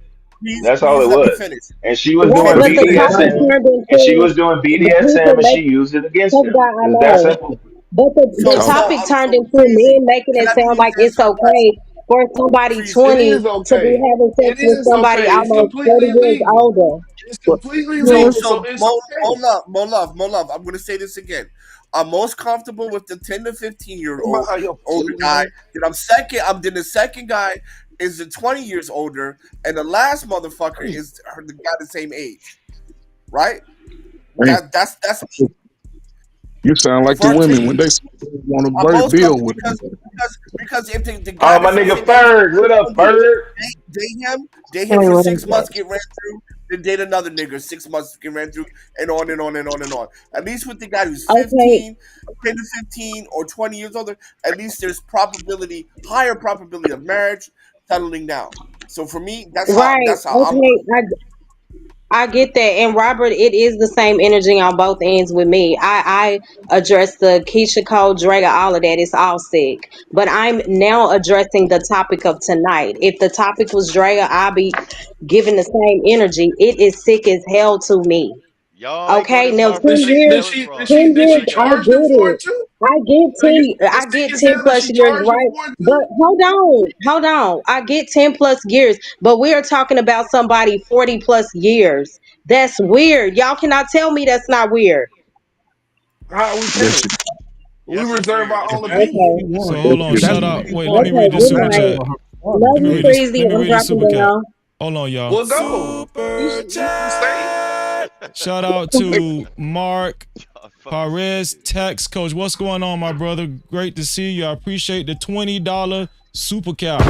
D: That's all
A: Please
D: it
A: let me
D: was.
A: finish.
D: And she was
J: Right,
D: doing
J: but the
A: Please let
J: topic
A: me finish.
D: BDSM,
J: turned
D: and she
J: into
D: was doing
J: the
D: BDSM,
J: people
D: and she
J: make,
D: used it against
J: because
D: him.
J: God, I
D: It's that
J: know.
D: simple.
J: But the
A: So
J: topic turned
A: so
J: into
A: Breezy,
J: men making
A: can
J: it
A: I
J: sound
A: please
J: like it's
A: answer the
J: okay
A: question?
J: for somebody
A: Freezy.
Q: It
J: 20
Q: is
J: to be
Q: okay.
J: having sex
Q: It
J: with
Q: is
J: somebody
Q: okay. It's
J: almost 30
Q: completely
J: years
Q: legal.
J: older.
Q: It's
O: But
Q: completely
A: So,
J: Hmm.
Q: legal,
A: so
Q: so it's
A: more,
Q: okay.
A: more love. I'm gonna say this again. I'm most comfortable with the 10 to 15 year
Q: About
A: old
Q: how your
A: older
Q: feelings,
A: guy.
Q: man.
A: Then I'm second. Then the second guy is the 20 years older, and the last motherfucker is the guy the same age, right?
O: hey,
A: That's
O: you sound like the
A: for
O: women
A: me.
O: when they want to
A: I'm most
O: build
A: comfortable
O: with
A: because if the guy
D: Oh, my
A: that's the
D: nigga
A: same age,
D: Ferg. What up, Ferg?
A: date
J: Hey,
A: him for
J: what is
A: 6 months,
J: that?
A: get ran through, then date another nigga 6 months, get ran through, and on and on and on and on. At least with the guy who's
J: Okay,
A: 10 to 15 or 20 years older, at least there's higher probability of marriage settling down. So for me,
J: right.
A: that's how I'm.
J: Okay, I get that. And Robert, it is the same energy on both ends with me. I address the Keisha Cole, Draga, all of that. It's all sick. But I'm now addressing the topic of tonight. If the topic was Draga, I'll be giving the same energy. It is sick as hell to me.
K: Y'all ain't go
J: Okay,
K: this
J: now
K: far, but
Q: Did
J: ten
K: she
Q: she
K: can
J: years,
Q: did
K: tell us
Q: she did
K: raw.
Q: she
J: 10
Q: did
J: years,
Q: she
K: Straight
J: I
K: up.
Q: charge him
J: get
Q: for
J: it.
Q: it too?
J: I get
Q: Are you
J: 10,
Q: is
J: I
Q: sick
J: get
Q: as
J: 10
Q: hell that
J: plus
Q: she
J: years,
Q: charged him
J: right?
Q: for it
J: But
Q: too?
J: hold on. I get 10 plus years, but we are talking about somebody 40 plus years. That's weird. Y'all cannot tell me that's not weird.
Q: How we
O: yes,
Q: can't? We
K: Yes, it's
Q: reserve
K: weird.
Q: our
K: It's
Q: own
K: weird.
Q: opinion.
B: She
J: Okay.
O: yes,
B: won.
C: So hold on,
O: yes,
C: shout
B: That's
O: it
B: what
O: is.
C: out.
B: she
C: Wait, let me
B: won.
J: Okay,
C: read this
J: good
C: super
B: That's
J: night.
C: chat.
B: for her father.
J: Love you, Freezy.
C: Let me
J: I'm
C: read this
J: dropping
C: super chat.
J: down.
C: Hold on, y'all.
Q: Well, go.
P: Super
Q: You can stay.
P: chat.
C: Shout out to Mark
K: Y'all fucking
C: Perez,
K: stupid.
C: tax coach. What's going on, my brother? Great to see you. I appreciate the $20 super cap.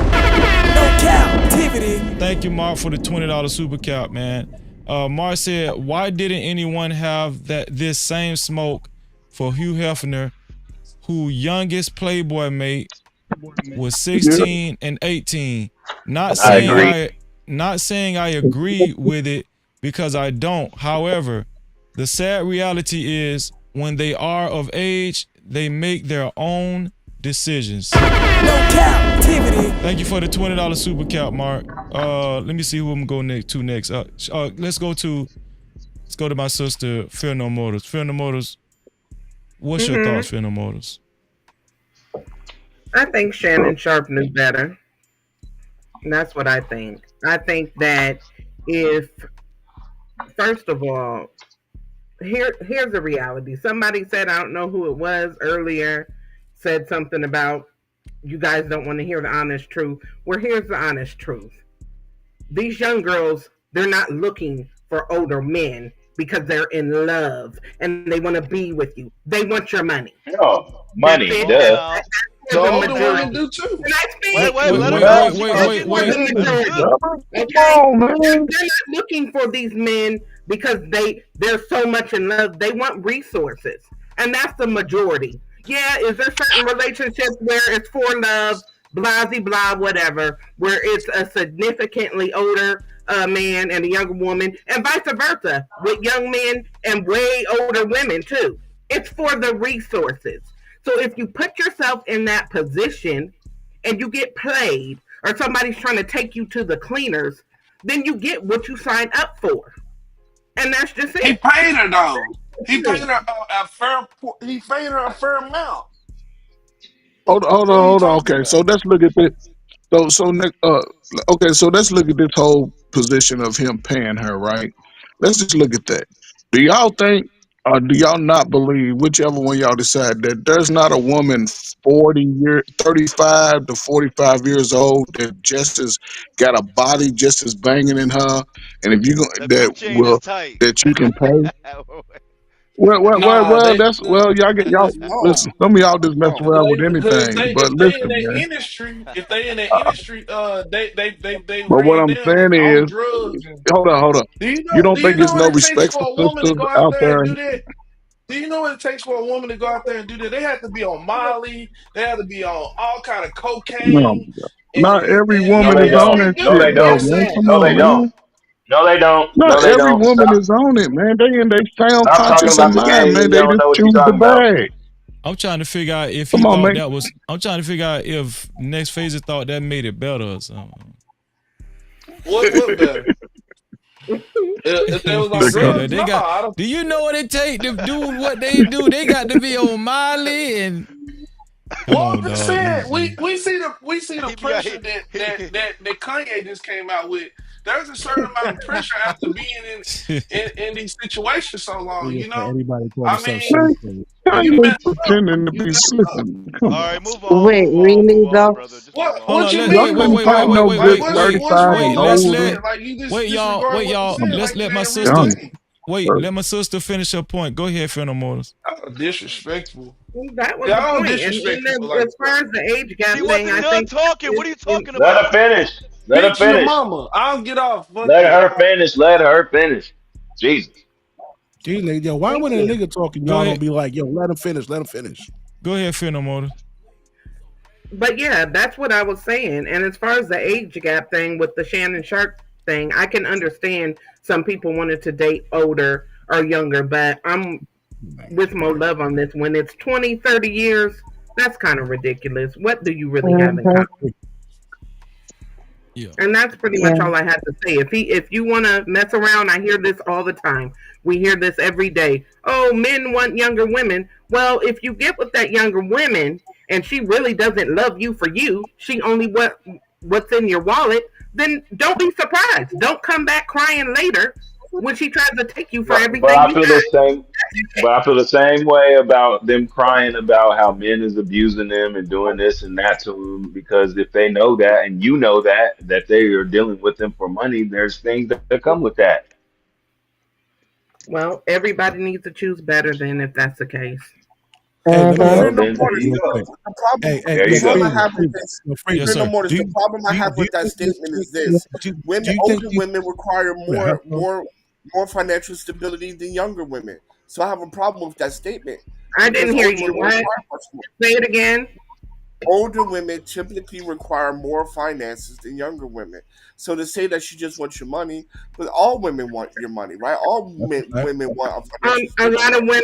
P: No captivity.
C: Thank you, Mark, for the $20 super cap, man. Mark said, why didn't anyone have this same smoke for Hugh Hefner, who youngest Playboy mate was
O: Yeah.
C: 16 and 18? Not
D: I
C: saying
D: agree.
C: I not saying I agree with it because I don't. However, the sad reality is when they are of age, they make their own decisions.
P: No captivity.
C: Thank you for the $20 super cap, Mark. Let me see who I'm going to next. Let's go to my sister, Fear No Motors. Fear No Motors, what's your
B: Hmm.
C: thoughts, Fear No Motors?
B: I think Shannon Sharpe knew better. That's what I think. I think that if, first of all, here's the reality. Somebody said, I don't know who it was earlier, said something about you guys don't want to hear the honest truth. Well, here's the honest truth. These young girls, they're not looking for older men because they're in love and they want to be with you. They want your money.
D: Oh,
B: That's
D: money,
B: it.
K: Hold on
D: duh.
K: now.
Q: The
B: For the
Q: older
B: majority.
Q: women do too.
B: Can I
K: Wait,
B: speak?
K: wait,
C: Wait,
K: let her
C: wait,
K: go.
C: wait,
K: She
C: wait,
K: gonna
C: wait,
K: get
B: For
K: one
C: wait.
B: the
K: in. That's
B: majority.
K: good.
O: Come
B: Okay?
O: on, man.
B: They're not looking for these men because they're so much in love. They want resources. And that's the majority. Yeah, is there certain relationships where it's for love, blah, blah, whatever, where it's a significantly older man and a younger woman, and vice versa, with young men and way older women too. It's for the resources. So if you put yourself in that position and you get played, or somebody's trying to take you to the cleaners, then you get what you signed up for, and that's just
Q: He
B: it.
Q: paid her though. He paid her a fair amount. What are you
O: Hold on.
Q: talking
O: Okay, so
Q: about?
O: let's look at this. Okay, so let's look at this whole position of him paying her, right? Let's just look at that. Do y'all think, or do y'all not believe, whichever one y'all decide, that there's not a woman 35 to 45 years old that just as got a body just as banging in her, and if you go,
K: The
O: that
K: coochie ain't as
O: will
K: tight.
O: that you can pay?
Q: Nah,
O: Well, y'all get y'all.
A: No,
O: Listen, some of y'all just mess
A: no.
O: around with
Q: because
O: anything, but
Q: if they in
O: listen,
Q: that
O: man.
Q: industry, if they in that industry, they
O: But what
Q: ran
O: I'm
Q: down
O: saying
Q: on
O: is,
Q: drugs. And
O: hold on. You don't
Q: do you
O: think
Q: know
O: it's
Q: what
O: no
Q: it takes
O: respect
Q: for
O: for
Q: a woman to
O: sisters
Q: go out
O: out
Q: there and
O: there?
Q: do that? Do you know what it takes for a woman to go out there and do that? They have to be on Molly. They have to be on all kind of
O: No,
Q: cocaine,
O: not every
Q: and
D: No,
O: woman
D: they
O: is
Q: just
O: on
Q: to
D: don't.
O: that
Q: get
D: No,
Q: good.
D: they
O: shit,
Q: You
O: though,
Q: can't
D: don't.
O: man.
Q: say
O: Come
D: No, they
O: on,
D: don't.
O: man.
D: No, they don't. No,
O: Not
D: they
O: every
D: don't.
O: woman
D: Stop.
O: is on it, man. They sound
D: Stop talking
O: conscious of
D: about the
O: mind,
D: game
O: man.
D: when you
O: They
D: don't
O: just
D: know what you're
O: choose the
D: talking about.
O: bag.
C: I'm trying to figure out if he
O: Come on,
C: thought
O: man.
C: that was. I'm trying to figure out if Next Phaser thought that made it better or something.
Q: what better. If they
C: When
Q: was
C: he
Q: on
C: said that
Q: drugs,
C: they
Q: no,
C: got.
Q: I don't.
C: Do you know what it take to do what they do? They got to be on Miley and Come
Q: Well, I'm
C: on,
Q: just
C: dog.
Q: saying
C: You, you.
Q: we see the
K: He be out here.
Q: pressure that Kanye just came out with. There's a certain amount of pressure after being in these situations so long.
V: Nigga
Q: You
V: said
Q: know,
V: anybody call
Q: I
V: themselves
Q: mean,
V: safe.
Q: you
O: Kanye
Q: mess up.
O: pretending to
Q: You
O: be
Q: mess up.
O: slipping. Come
K: All
O: on.
K: right, move on,
S: Wait,
K: move on, move
S: really
K: on,
S: though?
K: brother. Just move
Q: What
K: on.
C: Hold
Q: what
C: on.
Q: you
C: Let
O: Y'all
C: wait,
Q: mean
C: wait,
O: couldn't
Q: move
C: wait,
O: fight
C: wait,
Q: on?
C: wait,
O: no
C: wait,
Q: Like
O: good
C: wait,
Q: what's
C: wait,
Q: wrong
C: wait.
O: certified
Q: with what
C: Let's
Q: you
O: older
C: let
Q: saying? Like you just
C: wait, y'all,
Q: disregarding
C: wait,
Q: what I'm
C: y'all.
Q: saying?
C: Let's
Q: Like it
C: let my
Q: ain't really
C: sister
O: young.
Q: saying.
C: wait. Let my sister finish her point. Go ahead, Fernando Motors.
Q: Oh, disrespectful.
B: That was the
Q: Y'all
B: point.
Q: disrespect
B: And
Q: people
B: then
Q: like
B: as
Q: that.
B: far as the age
K: He
B: gap thing,
K: wasn't
B: I
K: done
B: think
K: talking. What are you
B: in
K: talking
D: Let her
K: about?
D: finish. Let her
Q: Bitch your
D: finish.
Q: mama. I'll get off. Fuck
D: Let
Q: that.
D: her finish. Let her finish. Jesus.
V: These niggas, yo, why
B: thank
V: when a
B: you.
V: nigga talking,
C: Go
V: y'all
C: ahead.
V: don't be like, yo, let him finish, let him finish.
C: Go ahead, Fernando Motors.
B: But yeah, that's what I was saying. And as far as the age gap thing with the Shannon Sharp thing, I can understand some people wanted to date older or younger, but I'm with Mo Love on this. When it's 20, 30 years, that's kind of ridiculous. What do you really have in
S: Mm-hmm.
B: common?
C: Yeah.
B: And that's pretty
S: Yeah.
B: much all I had to say. If you want to mess around, I hear this all the time. We hear this every day. Oh, men want younger women. Well, if you get with that younger woman and she really doesn't love you for you, she only what's in your wallet, then don't be surprised. Don't come back crying later when she tries to take you for
D: But
B: everything
D: I
B: you
D: feel the
B: got.
D: same. But I feel the same way about them crying about how men is abusing them and doing this and that to them. Because if they know that, and you know that they are dealing with them for money, there's things that come with that.
B: Well, everybody needs to choose better then if that's the case.
V: Hey, let me
J: Mm-hmm.
V: ask
D: Well,
V: you
A: Freedom
D: then there
V: something
A: Waters.
D: you
V: real
D: go.
V: quick.
A: The problem,
V: Hey,
D: There
A: the
V: yo,
D: you go.
A: problem I
V: Freezy,
A: have with
V: Freezy,
A: this,
V: yo,
C: Yes,
V: Freezy.
A: Freedom
C: sir.
A: Waters. The problem I have
V: Do
A: with
V: you
A: that
V: think this,
A: statement is this: women,
V: do you think
A: older
V: these,
A: women require
V: yeah,
A: more financial stability than younger women. So I have a problem with that statement
B: I
A: because
B: didn't hear
A: older
B: you.
A: women
B: What?
A: require much more.
B: Say it again.
A: Older women typically require more finances than younger women. So to say that she just wants your money, but all women want your money, right? All
V: that's a fact.
A: women want a financial
B: A
A: stable
B: lot of
A: man.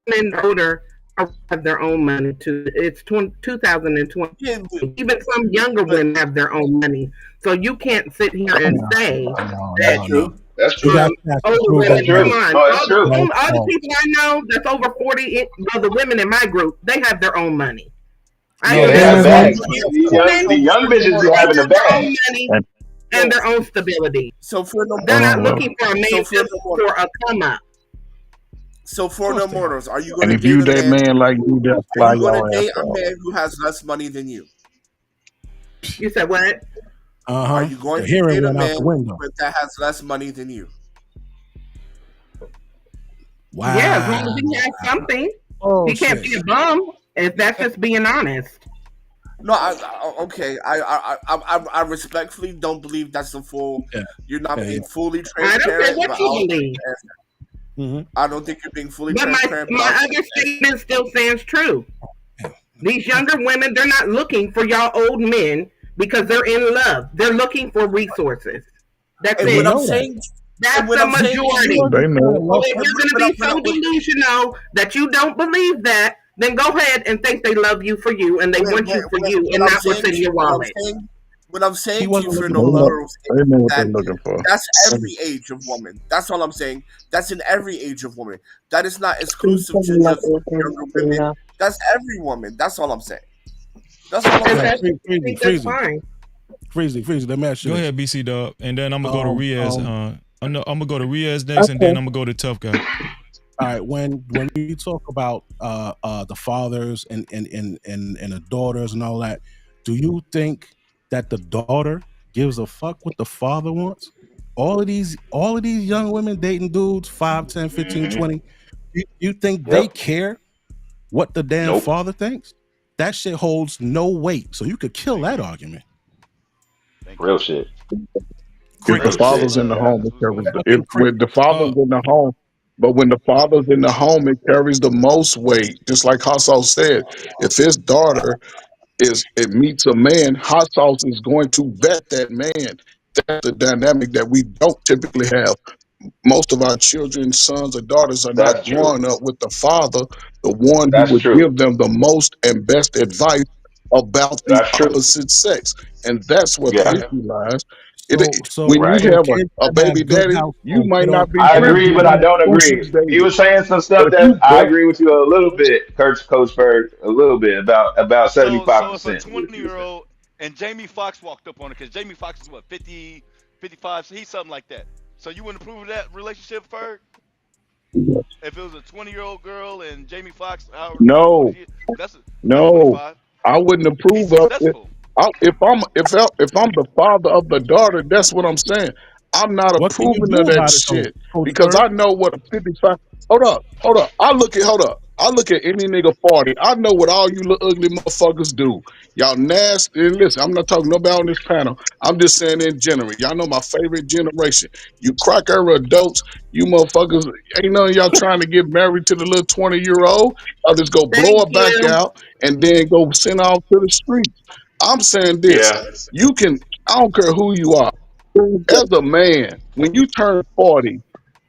B: women older have their own money too. It's 2020.
A: Yeah,
B: Even some younger
A: but
B: women have their own money. So you can't sit here and
V: No,
B: say
V: no,
B: that
D: That's
V: no, no.
D: true. That's
V: We
D: true.
V: got stats to
B: older
V: prove
D: That's
B: women. Come
D: true.
V: otherwise.
B: on,
D: No, that's true.
V: No,
B: all the
V: no,
B: people I know that's over 40, the women in my group, they have their own money. I
D: Yeah,
V: no,
B: know
D: they
V: they
B: that
D: have
B: for
V: don't.
B: sure.
S: Mm-hmm.
D: bags.
A: yeah,
D: The
A: so,
D: young,
B: Women,
D: the
A: so
D: young
A: Freedom
D: bitches be
B: they
A: Waters.
D: having the
B: have their own
D: bags.
B: money
S: And,
B: and
A: So
B: their own stability.
A: so Freedom
B: They're not
S: uh,
B: looking for a man
A: so
B: just
A: Freedom
B: for
A: Waters.
B: a come up.
A: So
V: Of course
A: Freedom
V: they are.
A: Waters. Are you going
O: and
A: to
O: if
A: date
O: you
A: a
O: that
A: man?
O: man like you, just
A: Are
O: fly
A: you going to
O: your ass
A: date a
O: off.
A: man who has less money than you?
B: You said what?
A: Are
V: Uh-huh.
A: you going
V: The
A: to
V: hearing
A: date a
V: went out
A: man
V: the window.
A: that has less money than you?
B: Yeah, as long as
V: Wow.
B: he has something,
V: Oh
B: he can't be
V: shit.
B: a bum. If that's just being honest.
A: No, okay. I respectfully don't believe that's the full.
V: Yeah,
A: You're not
V: yeah, yeah.
A: being fully
B: I don't care
A: transparent,
B: what
A: but
B: you believe.
V: Mm-hmm.
A: I don't think you're being fully
B: But
A: transparent. But I'll
B: my other statement still stands true.
V: Yeah.
B: These younger women, they're not looking for y'all old men because they're in love. They're looking for resources. That's
A: and
V: And we
A: when
B: it.
A: I'm
V: know that.
A: saying and
B: That's
A: when
B: the
A: I'm saying to
V: You
A: you,
B: majority.
O: They
V: understand
O: know.
B: So
V: what?
B: if you're going to be so delusional that you don't believe that, then go ahead and think they love you for you and they want you for you
A: when
B: and
A: I'm
B: not what's
A: saying
B: in
A: to you,
B: your wallet.
A: what I'm
V: He
A: saying to you,
V: wasn't
A: for
V: looking
A: no
O: They
V: for
O: know.
V: love.
A: morals, is
O: They know what they're
A: that
O: looking for.
A: that's every age of woman. That's all I'm saying. That's in every age of woman. That is not exclusive to just younger women. That's every woman. That's all I'm saying. That's all I'm
B: If
V: Yeah,
A: saying.
B: that's I
V: freezy,
B: think that's
V: freezy,
B: fine.
V: freezy, freezy. Let me ask you
C: Go
V: this.
C: ahead, BC Dub, and then I'm gonna go to Riaz.
V: Um,
C: I know I'm gonna go to Riaz next, and then
S: okay.
C: I'm gonna go to Tough Guy.
V: all right, when we talk about the fathers and the daughters and all that, do you think that the daughter gives a fuck what the father wants? All of these young women dating dudes 5, 10, 15,
D: Hmm.
V: 20. You think they
D: Yep.
V: care what the damn
D: Nope.
V: father thinks? That shit holds no weight. So you could kill
K: Thank
V: that
K: you.
V: argument.
K: Thank you.
D: Real shit.
O: If the
K: Real
V: Crickets.
K: shit.
O: father's in the home,
K: That's
O: it
K: what's
O: carries
K: going
O: the.
K: on.
O: If
V: Fucking
O: with the
V: crickets.
O: father's in the home, but when the father's in the home, it carries the most weight. Just like Hassel said, if his daughter it meets a man, hot sauce is going to vet that man. That's the dynamic that we don't typically have. Most of our children, sons or daughters, are not
D: That's true.
O: growing up with the father, the one who
D: That's
O: would
D: true.
O: give them the most and best advice about the
D: That's true.
O: opposite sex. And that's where the
D: Yeah.
O: issue lies.
U: So
O: When you
D: Right.
U: so
O: have
U: kids
O: a
U: that
O: baby
U: have good
O: daddy, you
U: households, they
O: might
U: don't
O: not be
D: I
U: they
O: privy
D: agree,
U: don't
D: but I
O: to
D: don't
O: who
D: agree.
O: she's
D: He
O: dating.
D: was saying some
O: But
D: stuff
O: if
D: that
O: you
D: I
O: broke,
D: agree with you a little bit, Coach Bird, a little bit about
K: So if a
D: 75% what
K: 20
D: you were
K: year
D: saying.
K: old and Jamie Foxx walked up on her, because Jamie Foxx is what, 50, 55, he's something like that. So you wouldn't approve of that relationship, Ferg? If it was a 20-year-old girl and Jamie Foxx, however old
O: no,
K: he is, that's
O: no,
K: 25.
O: I wouldn't
K: He's
O: approve of it.
K: successful.
O: If I'm the father of the daughter, that's what I'm saying. I'm not
U: what can you
O: approving
U: do
O: of that
U: about it though,
O: shit
U: Coach
O: because
U: Bird?
O: I know what a 55. Hold up. Hold up. I look at any nigga 40. I know what all you little ugly motherfuckers do. Y'all nasty. And listen, I'm not talking nobody on this panel. I'm just saying in general. Y'all know my favorite generation. You crack era adults. You motherfuckers ain't none of y'all trying to get married to the little 20-year-old. I'll just go blow
B: Thank
O: her back
B: you.
O: out and then go send off to the streets. I'm saying this.
D: Yeah,
O: You can, I don't care who you are. As a man, when you turn 40,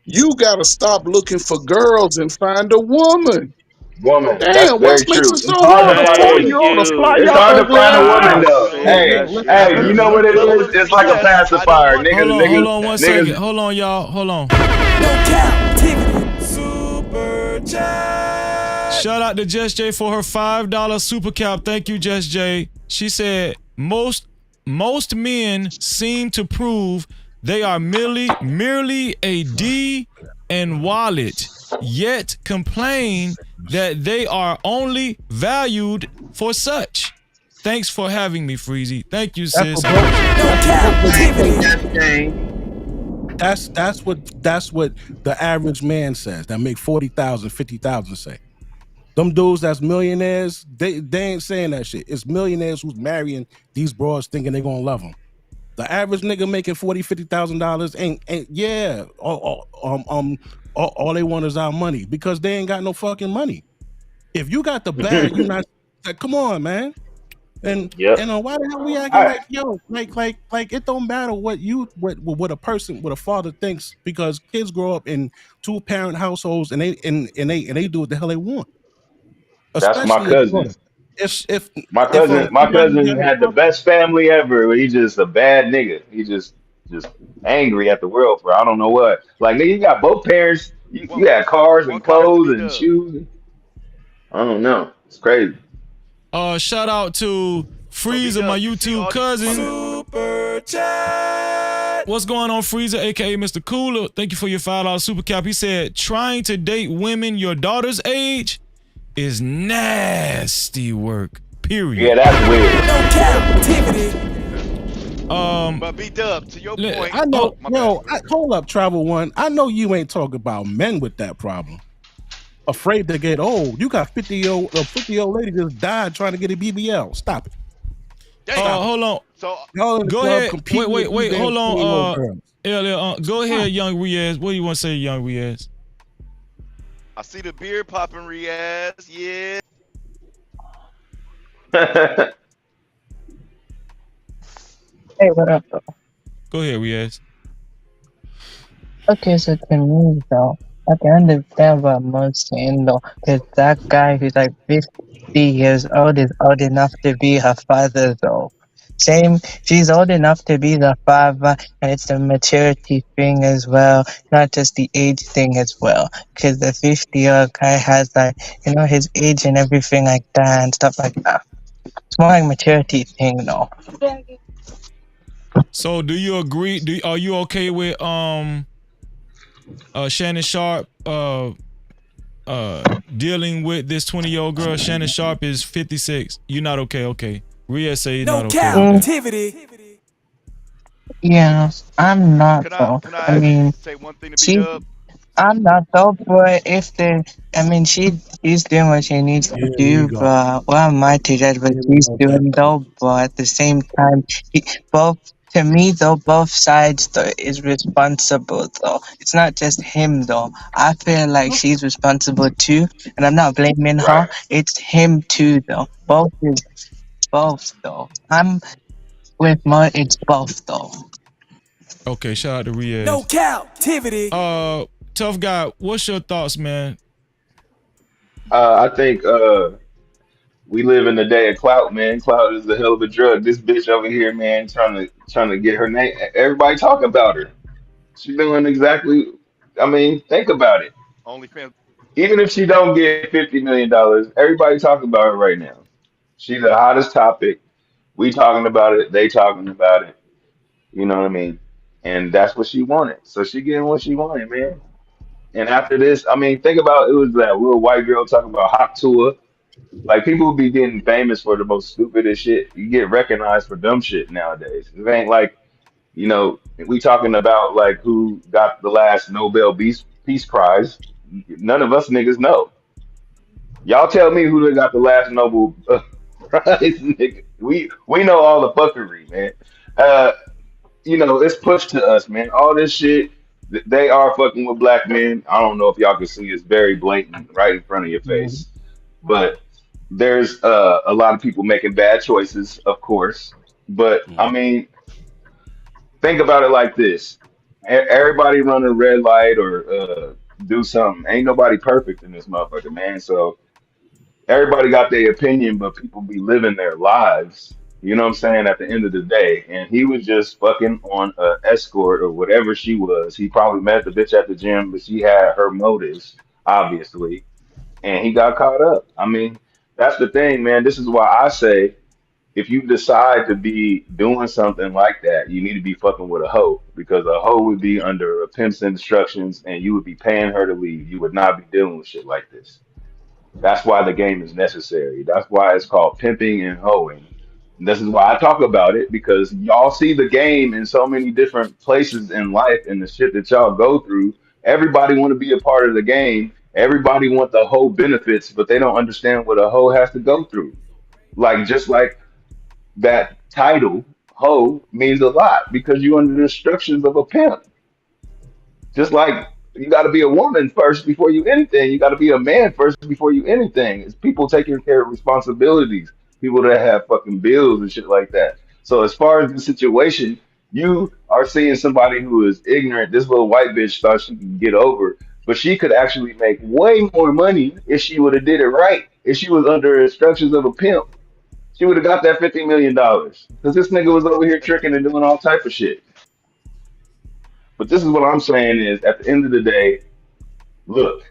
O: you got to stop looking for girls and find a woman.
D: woman. That's
O: Damn, what
D: very
O: makes
D: true.
O: it so
D: It's hard to
O: hard? A
D: find a
O: 40
D: woman.
G: Thank
O: year old to fly
G: you.
D: It's
O: your
D: hard to
O: ugly
D: find a
O: ass
D: woman
O: out?
G: I
D: though.
G: said
D: Hey, you know what it
G: love
D: is?
G: and
D: It's like a
G: success. I don't
D: pacifier.
G: want
C: Hold
G: that.
C: on, hold
D: Niggas,
C: on one second.
D: niggas.
C: Hold on, y'all. Hold on.
P: No captivity.
C: Super chat. Shout out to Jess J for her $5 super cap. Thank you, Jess J. She said most men seem to prove they are merely a D and wallet, yet complain that they are only valued for such. Thanks for having me, Freezy. Thank you,
U: That's
C: sis.
U: what
C: I
U: broke.
C: appreciate
P: No
C: that.
U: That's what broke women
B: Thank you,
U: say.
P: captivity.
B: Jeff Jane.
U: That's what the average man says that make 40,000, 50,000 say. Them dudes that's millionaires, they ain't saying that shit. It's millionaires who's marrying these broads thinking they gonna love them. The average nigga making 40, $50,000 ain't yeah. All they want is our money because they ain't got no fucking money. If you got the bag, you not like, come on, man. And
D: Yep.
U: why the hell we acting
D: I
U: like yo, like it don't matter what a person, what a father thinks because kids grow up in two parent households and they do what the hell they want,
D: that's my
U: especially a
D: cousin.
U: daughter. If
D: My
U: if
D: cousin, my
U: somebody
D: cousin
U: got a
D: had the
U: father,
D: best family ever, but he's just a bad nigga. He just angry at the world for I don't know what. Like nigga, you got both parents. You
K: One,
D: had cars and
K: one call out to
D: clothes
K: B
D: and
K: Dub.
D: shoes. I don't know. It's crazy.
C: Shout out to
K: So B
C: Freezer, my
K: Dub, you see
C: YouTube
K: all these. My
C: cousin.
K: bad.
C: Super chat. What's going on, Freezer, aka Mr. Cooler? Thank you for your $5 super cap. He said, trying to date women your daughter's age is nasty work.
D: Yeah,
C: Period.
D: that's weird.
P: No captivity.
K: But B Dub, to your point.
U: I know,
K: Oh, my bad.
U: yo, hold up, Travel One. I know you ain't talking about men with that problem. Afraid to get old. You got 50-year-old lady just died trying to get a BBL. Stop it.
K: Damn.
U: Stop it.
C: Hold on.
K: So
U: Y'all in the
C: Go
U: club
C: ahead.
U: competing with these damn
C: Hold
U: 20-year-old
C: on.
U: girls.
C: Elliot, go
U: Stop
C: ahead, young Riaz. What do you want to say, young Riaz?
K: I see the beard popping, Riaz. Yeah.
E: Hey, what up, though?
C: Go ahead, Riaz.
E: Okay, so to me, though, I can understand what Mo's saying, though, because that guy who's like 50 years old is old enough to be her father, though. Same, she's old enough to be the father, and it's the maturity thing as well, not just the age thing as well. Because the 50-year-old guy has, like, his age and everything like that and stuff like that. It's more like maturity thing, though.
C: So, do you agree? Are you okay with Shannon Sharpe dealing with this 20-year-old girl? Shannon Sharpe is 56. You're not okay. Okay. Riaz say you're
P: No
C: not okay with that.
P: captivity.
E: Yeah, I'm not,
K: Can I
E: though.
K: can
E: I
K: I
E: mean,
K: say one thing to B
E: she
K: Dub?
E: I'm not though, but she's doing what she needs to
U: Here we
E: do,
U: go.
E: but what am I to judge what
U: Here we
E: she's
U: go with that
E: doing though? But at the same time, both to me though, both sides though is responsible though. It's not just him though. I feel like she's responsible too, and I'm not blaming
D: Right.
E: her. It's him too though. Both is both though. I'm with my. It's both though.
C: Okay. Shout out to
P: No
C: Riaz.
P: captivity.
C: Tough guy. What's your thoughts, man?
D: I think we live in the day of clout, man. Clout is a hell of a drug. This bitch over here, man, trying to trying to get her name. Everybody talking about her. She doing exactly. I mean, think about it.
K: OnlyFans.
D: Even if she don't get $50 million, everybody talking about her right now. She's the hottest topic. We talking about it. They talking about it. You know what I mean? And that's what she wanted. So she getting what she wanted, man. And after this, I mean, think about it was that little white girl talking about hot tour. Like people be getting famous for the most stupidest shit. You get recognized for dumb shit nowadays. It ain't like, we talking about like who got the last Nobel Peace Prize. None of us niggas know. Y'all tell me who they got the last Nobel Prize, nigga. We know all the fuckery, man. Uh, it's pushed to us, man. All this shit, they are fucking with black men. I don't know if y'all can see it's very blatant right in front of your
E: Mhm.
D: face. But there's a lot of people making bad choices, of course. But I mean, think about it like this: everybody run a red light or do something. Ain't nobody perfect in this motherfucker, man. So everybody got their opinion, but people be living their lives. You know what I'm saying? At the end of the day, and he was just fucking on a escort or whatever she was. He probably met the bitch at the gym, but she had her motives, obviously, and he got caught up. I mean, that's the thing, man. This is why I say if you decide to be doing something like that, you need to be fucking with a hoe because a hoe would be under a pimp's instructions and you would be paying her to leave. You would not be dealing with shit like this. That's why the game is necessary. That's why it's called pimping and hoeing. And this is why I talk about it because y'all see the game in so many different places in life and the shit that y'all go through. Everybody want to be a part of the game. Everybody want the hoe benefits, but they don't understand what a hoe has to go through. Like just like that title, hoe, means a lot because you under the instructions of a pimp. Just like you got to be a woman first before you anything. You got to be a man first before you anything. It's people taking care of responsibilities, people that have fucking bills and shit like that. So as far as the situation, you are seeing somebody who is ignorant. This little white bitch thought she could get over, but she could actually make way more money if she would have did it right. If she was under instructions of a pimp, she would have got that $50 million because this nigga was over here tricking and doing all type of shit. But this is what I'm saying is at the end of the day, look,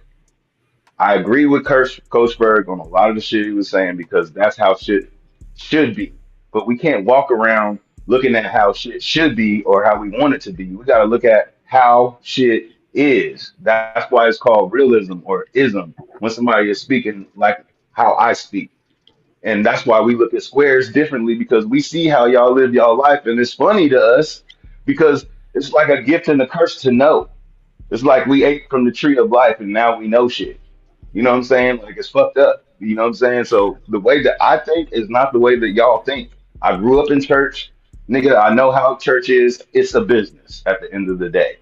D: I agree with Coach Berg on a lot of the shit he was saying because that's how shit should be. But we can't walk around looking at how shit should be or how we want it to be. We got to look at how shit is. That's why it's called realism or ism when somebody is speaking like how I speak. And that's why we look at squares differently because we see how y'all live y'all life. And it's funny to us because it's like a gift and a curse to know. It's like we ate from the tree of life and now we know shit. You know what I'm saying? Like it's fucked up. You know what I'm saying? So the way that I think is not the way that y'all think. I grew up in church. Nigga, I know how church is. It's a business at the end of the day.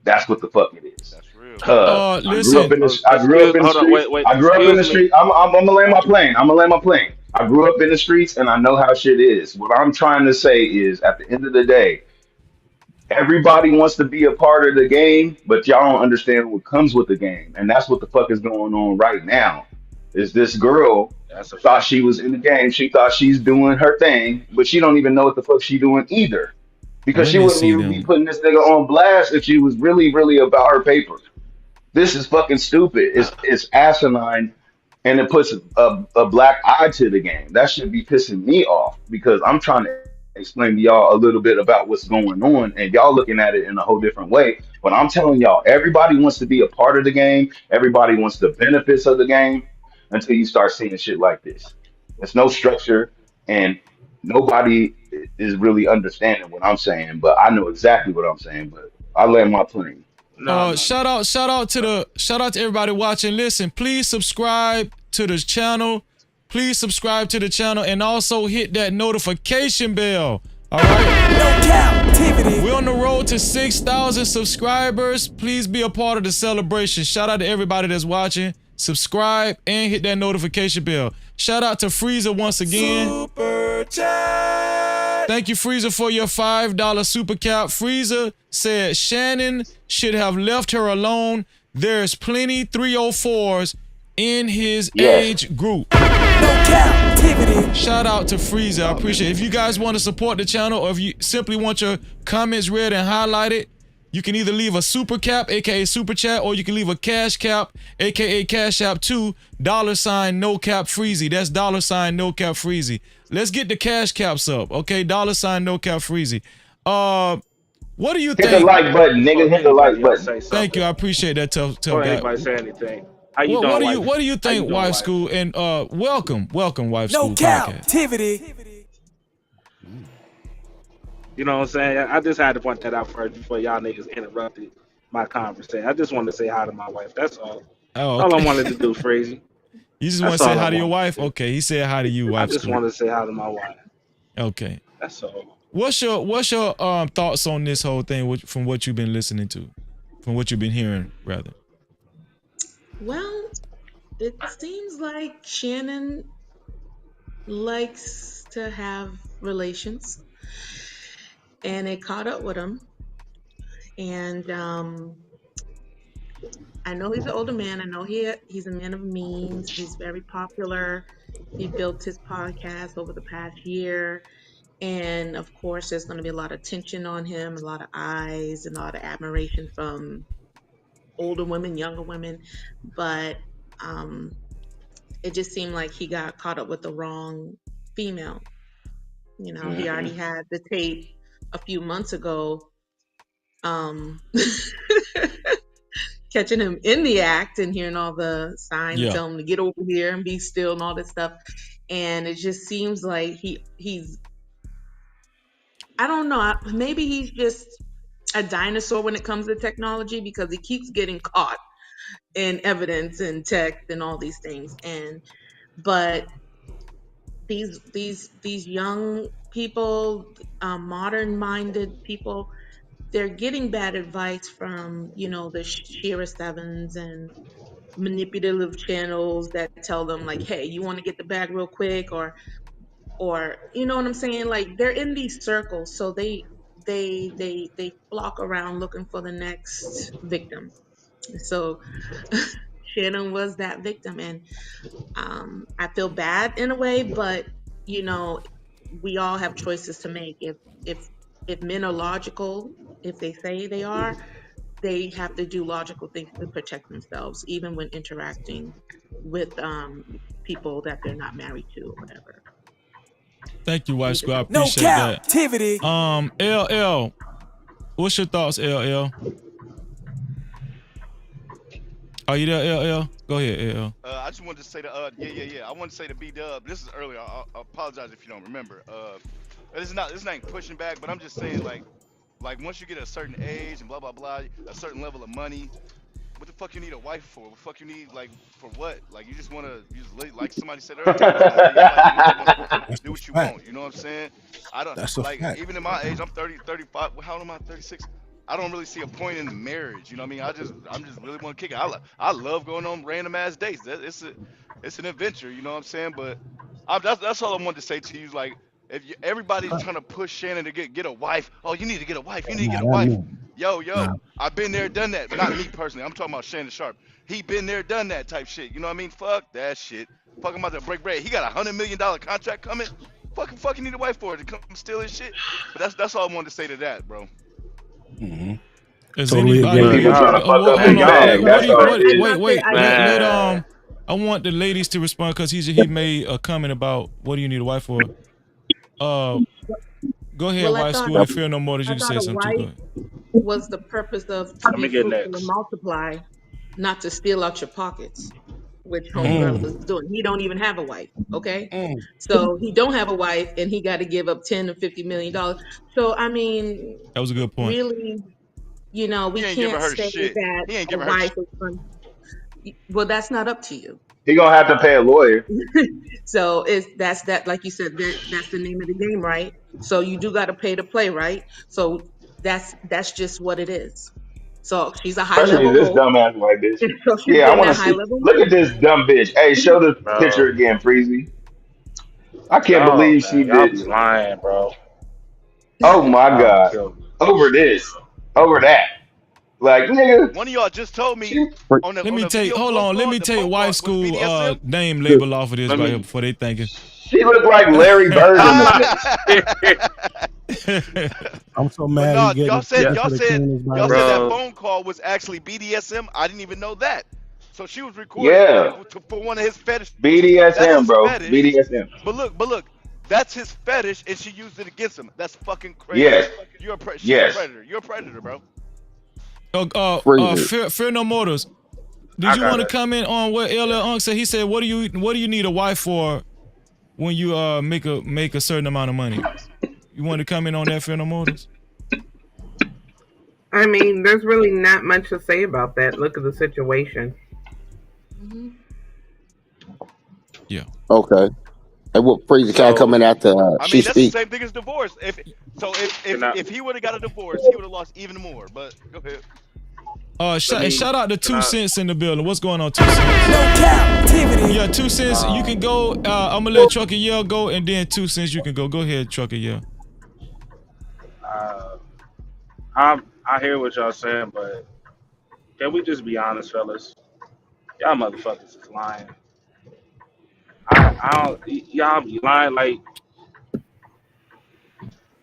D: That's what the fuck it is.
K: That's real.
D: I grew up
C: Listen.
D: in the I grew up
G: Excuse,
D: in the
G: hold on,
D: streets.
G: wait,
D: I grew up in
G: excuse
D: the
G: me.
D: street. I'm gonna land my plane. I'm gonna land my plane. I grew up in the streets and I know how shit is. What I'm trying to say is at the end of the day, everybody wants to be a part of the game, but y'all don't understand what comes with the game. And that's what the fuck is going on right now. Is this girl
G: That's a
D: thought
G: fact.
D: she was in the game. She thought she's doing her thing, but she don't even know what the fuck she doing either. Because she
C: Women
D: wouldn't
C: see
D: even be
C: them.
D: putting this nigga on blast if she was really, really about her paper. This is fucking stupid. It's asinine, and it puts a black eye to the game. That should be pissing me off because I'm trying to explain to y'all a little bit about what's going on, and y'all looking at it in a whole different way. But I'm telling y'all, everybody wants to be a part of the game. Everybody wants the benefits of the game until you start seeing shit like this. There's no structure, and nobody is really understanding what I'm saying. But I know exactly what I'm saying. But I land my plane.
G: No, no, no.
C: Shout out to everybody watching. Listen, please subscribe to the channel. Please subscribe to the channel and also hit that notification bell. All right.
P: No captivity.
C: We're on the road to 6,000 subscribers. Please be a part of the celebration. Shout out to everybody that's watching. Subscribe and hit that notification bell. Shout out to Freezer once again.
P: Super chat.
C: Thank you, Freezer, for your $5 super cap. Freezer said Shannon should have left her alone. There's plenty 304s in his
D: Yes.
C: age group.
P: No captivity.
C: Shout out to Freezer. I
A: Oh man.
C: appreciate it. If you guys want to support the channel or if you simply want your comments read and highlighted, you can either leave a super cap, aka super chat, or you can leave a cash cap, aka cash app to $ no cap freezy. That's $ no cap freezy. Let's get the cash caps up, okay? $ no cap freezy. What do you
D: Hit the
C: think?
D: like button, nigga.
G: Before
D: Hit the like
G: anybody else
D: button.
G: say
C: Thank you.
G: something,
C: I appreciate that, tough
G: before
C: guy.
G: anybody say anything, how you
C: What
G: doing,
C: do you
G: wife?
C: what do you
G: How you
C: think,
G: doing,
C: Wife
G: wife?
C: School? And welcome, Wife
P: No
C: School podcast.
P: captivity.
G: You know what I'm saying? I just had to point that out first before y'all niggas interrupted my conversation. I just wanted to say hi to my wife. That's all.
C: Oh,
G: All I
C: okay.
G: wanted to do, Freezy.
C: You just want
G: That's
C: to say
G: all I
C: hi to your
G: wanted
C: wife?
G: to do.
C: Okay, he said hi to you,
G: I
C: Wife
G: just
C: School.
G: wanted to say hi to my wife.
C: Okay.
G: That's all.
C: What's your thoughts on this whole thing from what you've been listening to, from what you've been hearing rather?
B: Well, it seems like Shannon likes to have relations, and it caught up with him. And I know he's an older man. I know he's a man of means. He's very popular. He built his podcast over the past year. And of course, there's going to be a lot of attention on him, a lot of eyes, and a lot of admiration from older women, younger women. But um, it just seemed like he got caught up with the wrong female. You know, he
G: Hmm.
B: already had the tape a few months ago, um, catching him in the act and hearing all the signs
C: Yeah.
B: telling him to get over here and be still and all this stuff. And it just seems like he's I don't know, maybe he's just a dinosaur when it comes to technology because he keeps getting caught in evidence and text and all these things. And but these young people, modern minded people, they're getting bad advice from the Shira Sevens and manipulative channels that tell them like, hey, you want to get the bag real quick, or you know what I'm saying, like they're in these circles, so they flock around looking for the next victim. So Shannon was that victim, and I feel bad in a way, but you know, we all have choices to make. If if men are logical, if they say they are, they have to do logical things to protect themselves, even when interacting with people that they're not married to or whatever.
C: Thank you, Wife
B: We just
C: School. I
B: have
P: No
C: appreciate that.
P: captivity.
C: LL, what's your thoughts, LL? Are you there, LL? Go ahead, LL.
K: I just wanted to say to yeah. I wanted to say to B Dub. This is earlier. I apologize if you don't remember. This ain't pushing back, but I'm just saying like once you get a certain age and blah blah blah, a certain level of money, what the fuck you need a wife for? What the fuck you need like for what? Like you just like somebody said earlier, you just want to live your life, do what you want,
V: That's
K: do
V: a
K: what you
V: fact.
K: want. You know what I'm saying? I don't
V: That's a
K: like
V: fact.
K: even in my age, I'm 30, 35. How old am I? 36. I don't really see a point in marriage. You know what I mean? I'm just really want to kick it. I love going on random ass dates. It's an adventure. You know what I'm saying? But that's all I wanted to say to you. Like if everybody's trying to push Shannon to get a wife. Oh, you need to get a wife. You need to
V: Nah,
K: get a
V: that
K: wife.
V: me. Nah.
K: Yo, I've been there, done that. But not me personally. I'm talking about Shannon Sharpe. He been there, done that type shit. You know what I mean? Fuck that shit. Fuck him out to break bread. He got $100 million contract coming. Fucking need a wife for it to come steal his shit. But that's all I wanted to say to that, bro.
V: Mm-hmm.
C: Is
V: Totally
C: anybody?
D: Them
G: Man,
V: agree.
D: people trying to
G: y'all,
D: fuck up
C: Hold
D: his
G: man,
C: on.
G: y'all,
D: bag.
C: What do
D: That's
C: you?
D: all it
C: What?
B: I
D: is.
C: Wait,
B: must say,
C: wait.
B: I
C: Let
B: do.
C: let
G: man.
C: I want the ladies to respond because he made a comment about what do you need a wife for? Uh, Go ahead,
B: Well,
C: Wife School. If you no more, that you
B: I
C: can
B: thought
C: say
B: a
C: something too. Go
B: wife
C: ahead.
B: was the purpose of to
G: Let me
B: be
G: get
B: fruitful and
G: next.
B: multiply, not to steal out your pockets, which
C: Mm.
B: homegirl
V: Mm,
B: is doing. He don't even have a wife. Okay,
V: mm.
B: so he don't have a wife, and he got to give up $10 to $50 million. So I mean,
C: That was a good point.
B: really, we
K: He ain't giving
B: can't
K: her
B: say
K: shit.
B: that
K: He ain't
B: a
K: giving her.
B: wife is well, that's not up to you.
D: He gonna have to pay a lawyer.
B: So that's that, like you said, that's the name of the game, right? So you do got to pay to play, right? So that's just what it is. So she's a high
D: Especially
B: level
D: this
B: hoe.
D: dumbass like this.
B: So she's
D: Yeah, I
B: getting
D: want to
B: that high
D: see.
B: level
D: Look at this dumb bitch. Hey, show the picture
G: Bro.
D: again, Freezy. I can't
G: Y'all,
D: believe she
G: man, y'all be
D: did.
G: lying, bro.
D: Oh my
G: Y'all
D: God.
G: kill me.
D: Over this. Over that. Like, nigga,
K: One of y'all just told me
D: she,
K: on a video
C: Hold
K: phone
C: on, let
K: call
C: me
K: the
C: take
K: phone
C: wife
K: call was
C: school
K: BDSM.
C: name label off of this
G: Let
C: right here
G: me.
C: before they thinking.
D: she looked like Larry Bird in this bitch.
F: I'm so
K: But
F: mad he
K: no,
F: getting
G: Yeah,
F: he could have cleaned his
K: y'all
F: body
K: said
F: up.
K: that
G: bro.
K: phone call was actually BDSM. I didn't even know that. So she was recording
D: Yeah,
K: for one of his fetishes. That's
D: BDSM,
K: his
D: bro,
K: fetish.
D: BDSM.
K: But look, that's his fetish, and she used it against him. That's fucking
D: Yes,
K: crazy. She's a
D: yes.
K: predator. You're a predator, bro.
S: Freezer.
C: Fear No Motors. Did
G: I
C: you want to
G: gotta.
C: comment on what
G: Yeah.
C: LL Unk said? He said, what do you need a wife for when you make a certain amount of money? You want to comment on that, Fear No Motors?
B: I mean, there's really not much to say about that. Look at the situation.
I: Mhm.
C: Yeah.
S: Okay. And what Freezer can
G: So
S: coming after
K: I
S: she
K: mean, that's the
S: speak?
K: same thing as divorce.
G: can I?
K: If he would have got a divorce, he would have lost even more. But go ahead.
G: Let
C: And
G: me.
C: shout out to
G: Can
C: Two
G: I?
C: Cents in the building. What's going on, Two Cents?
P: No captivity.
C: Yeah, 2 cents. You can
G: Um.
C: go. I'm gonna let Trucker Yell go, and then 2 cents you can go. Go ahead, Trucker Yell.
G: Uh. I hear what y'all saying, but can we just be honest, fellas? Y'all motherfuckers is lying. I don't. Y'all be lying, like,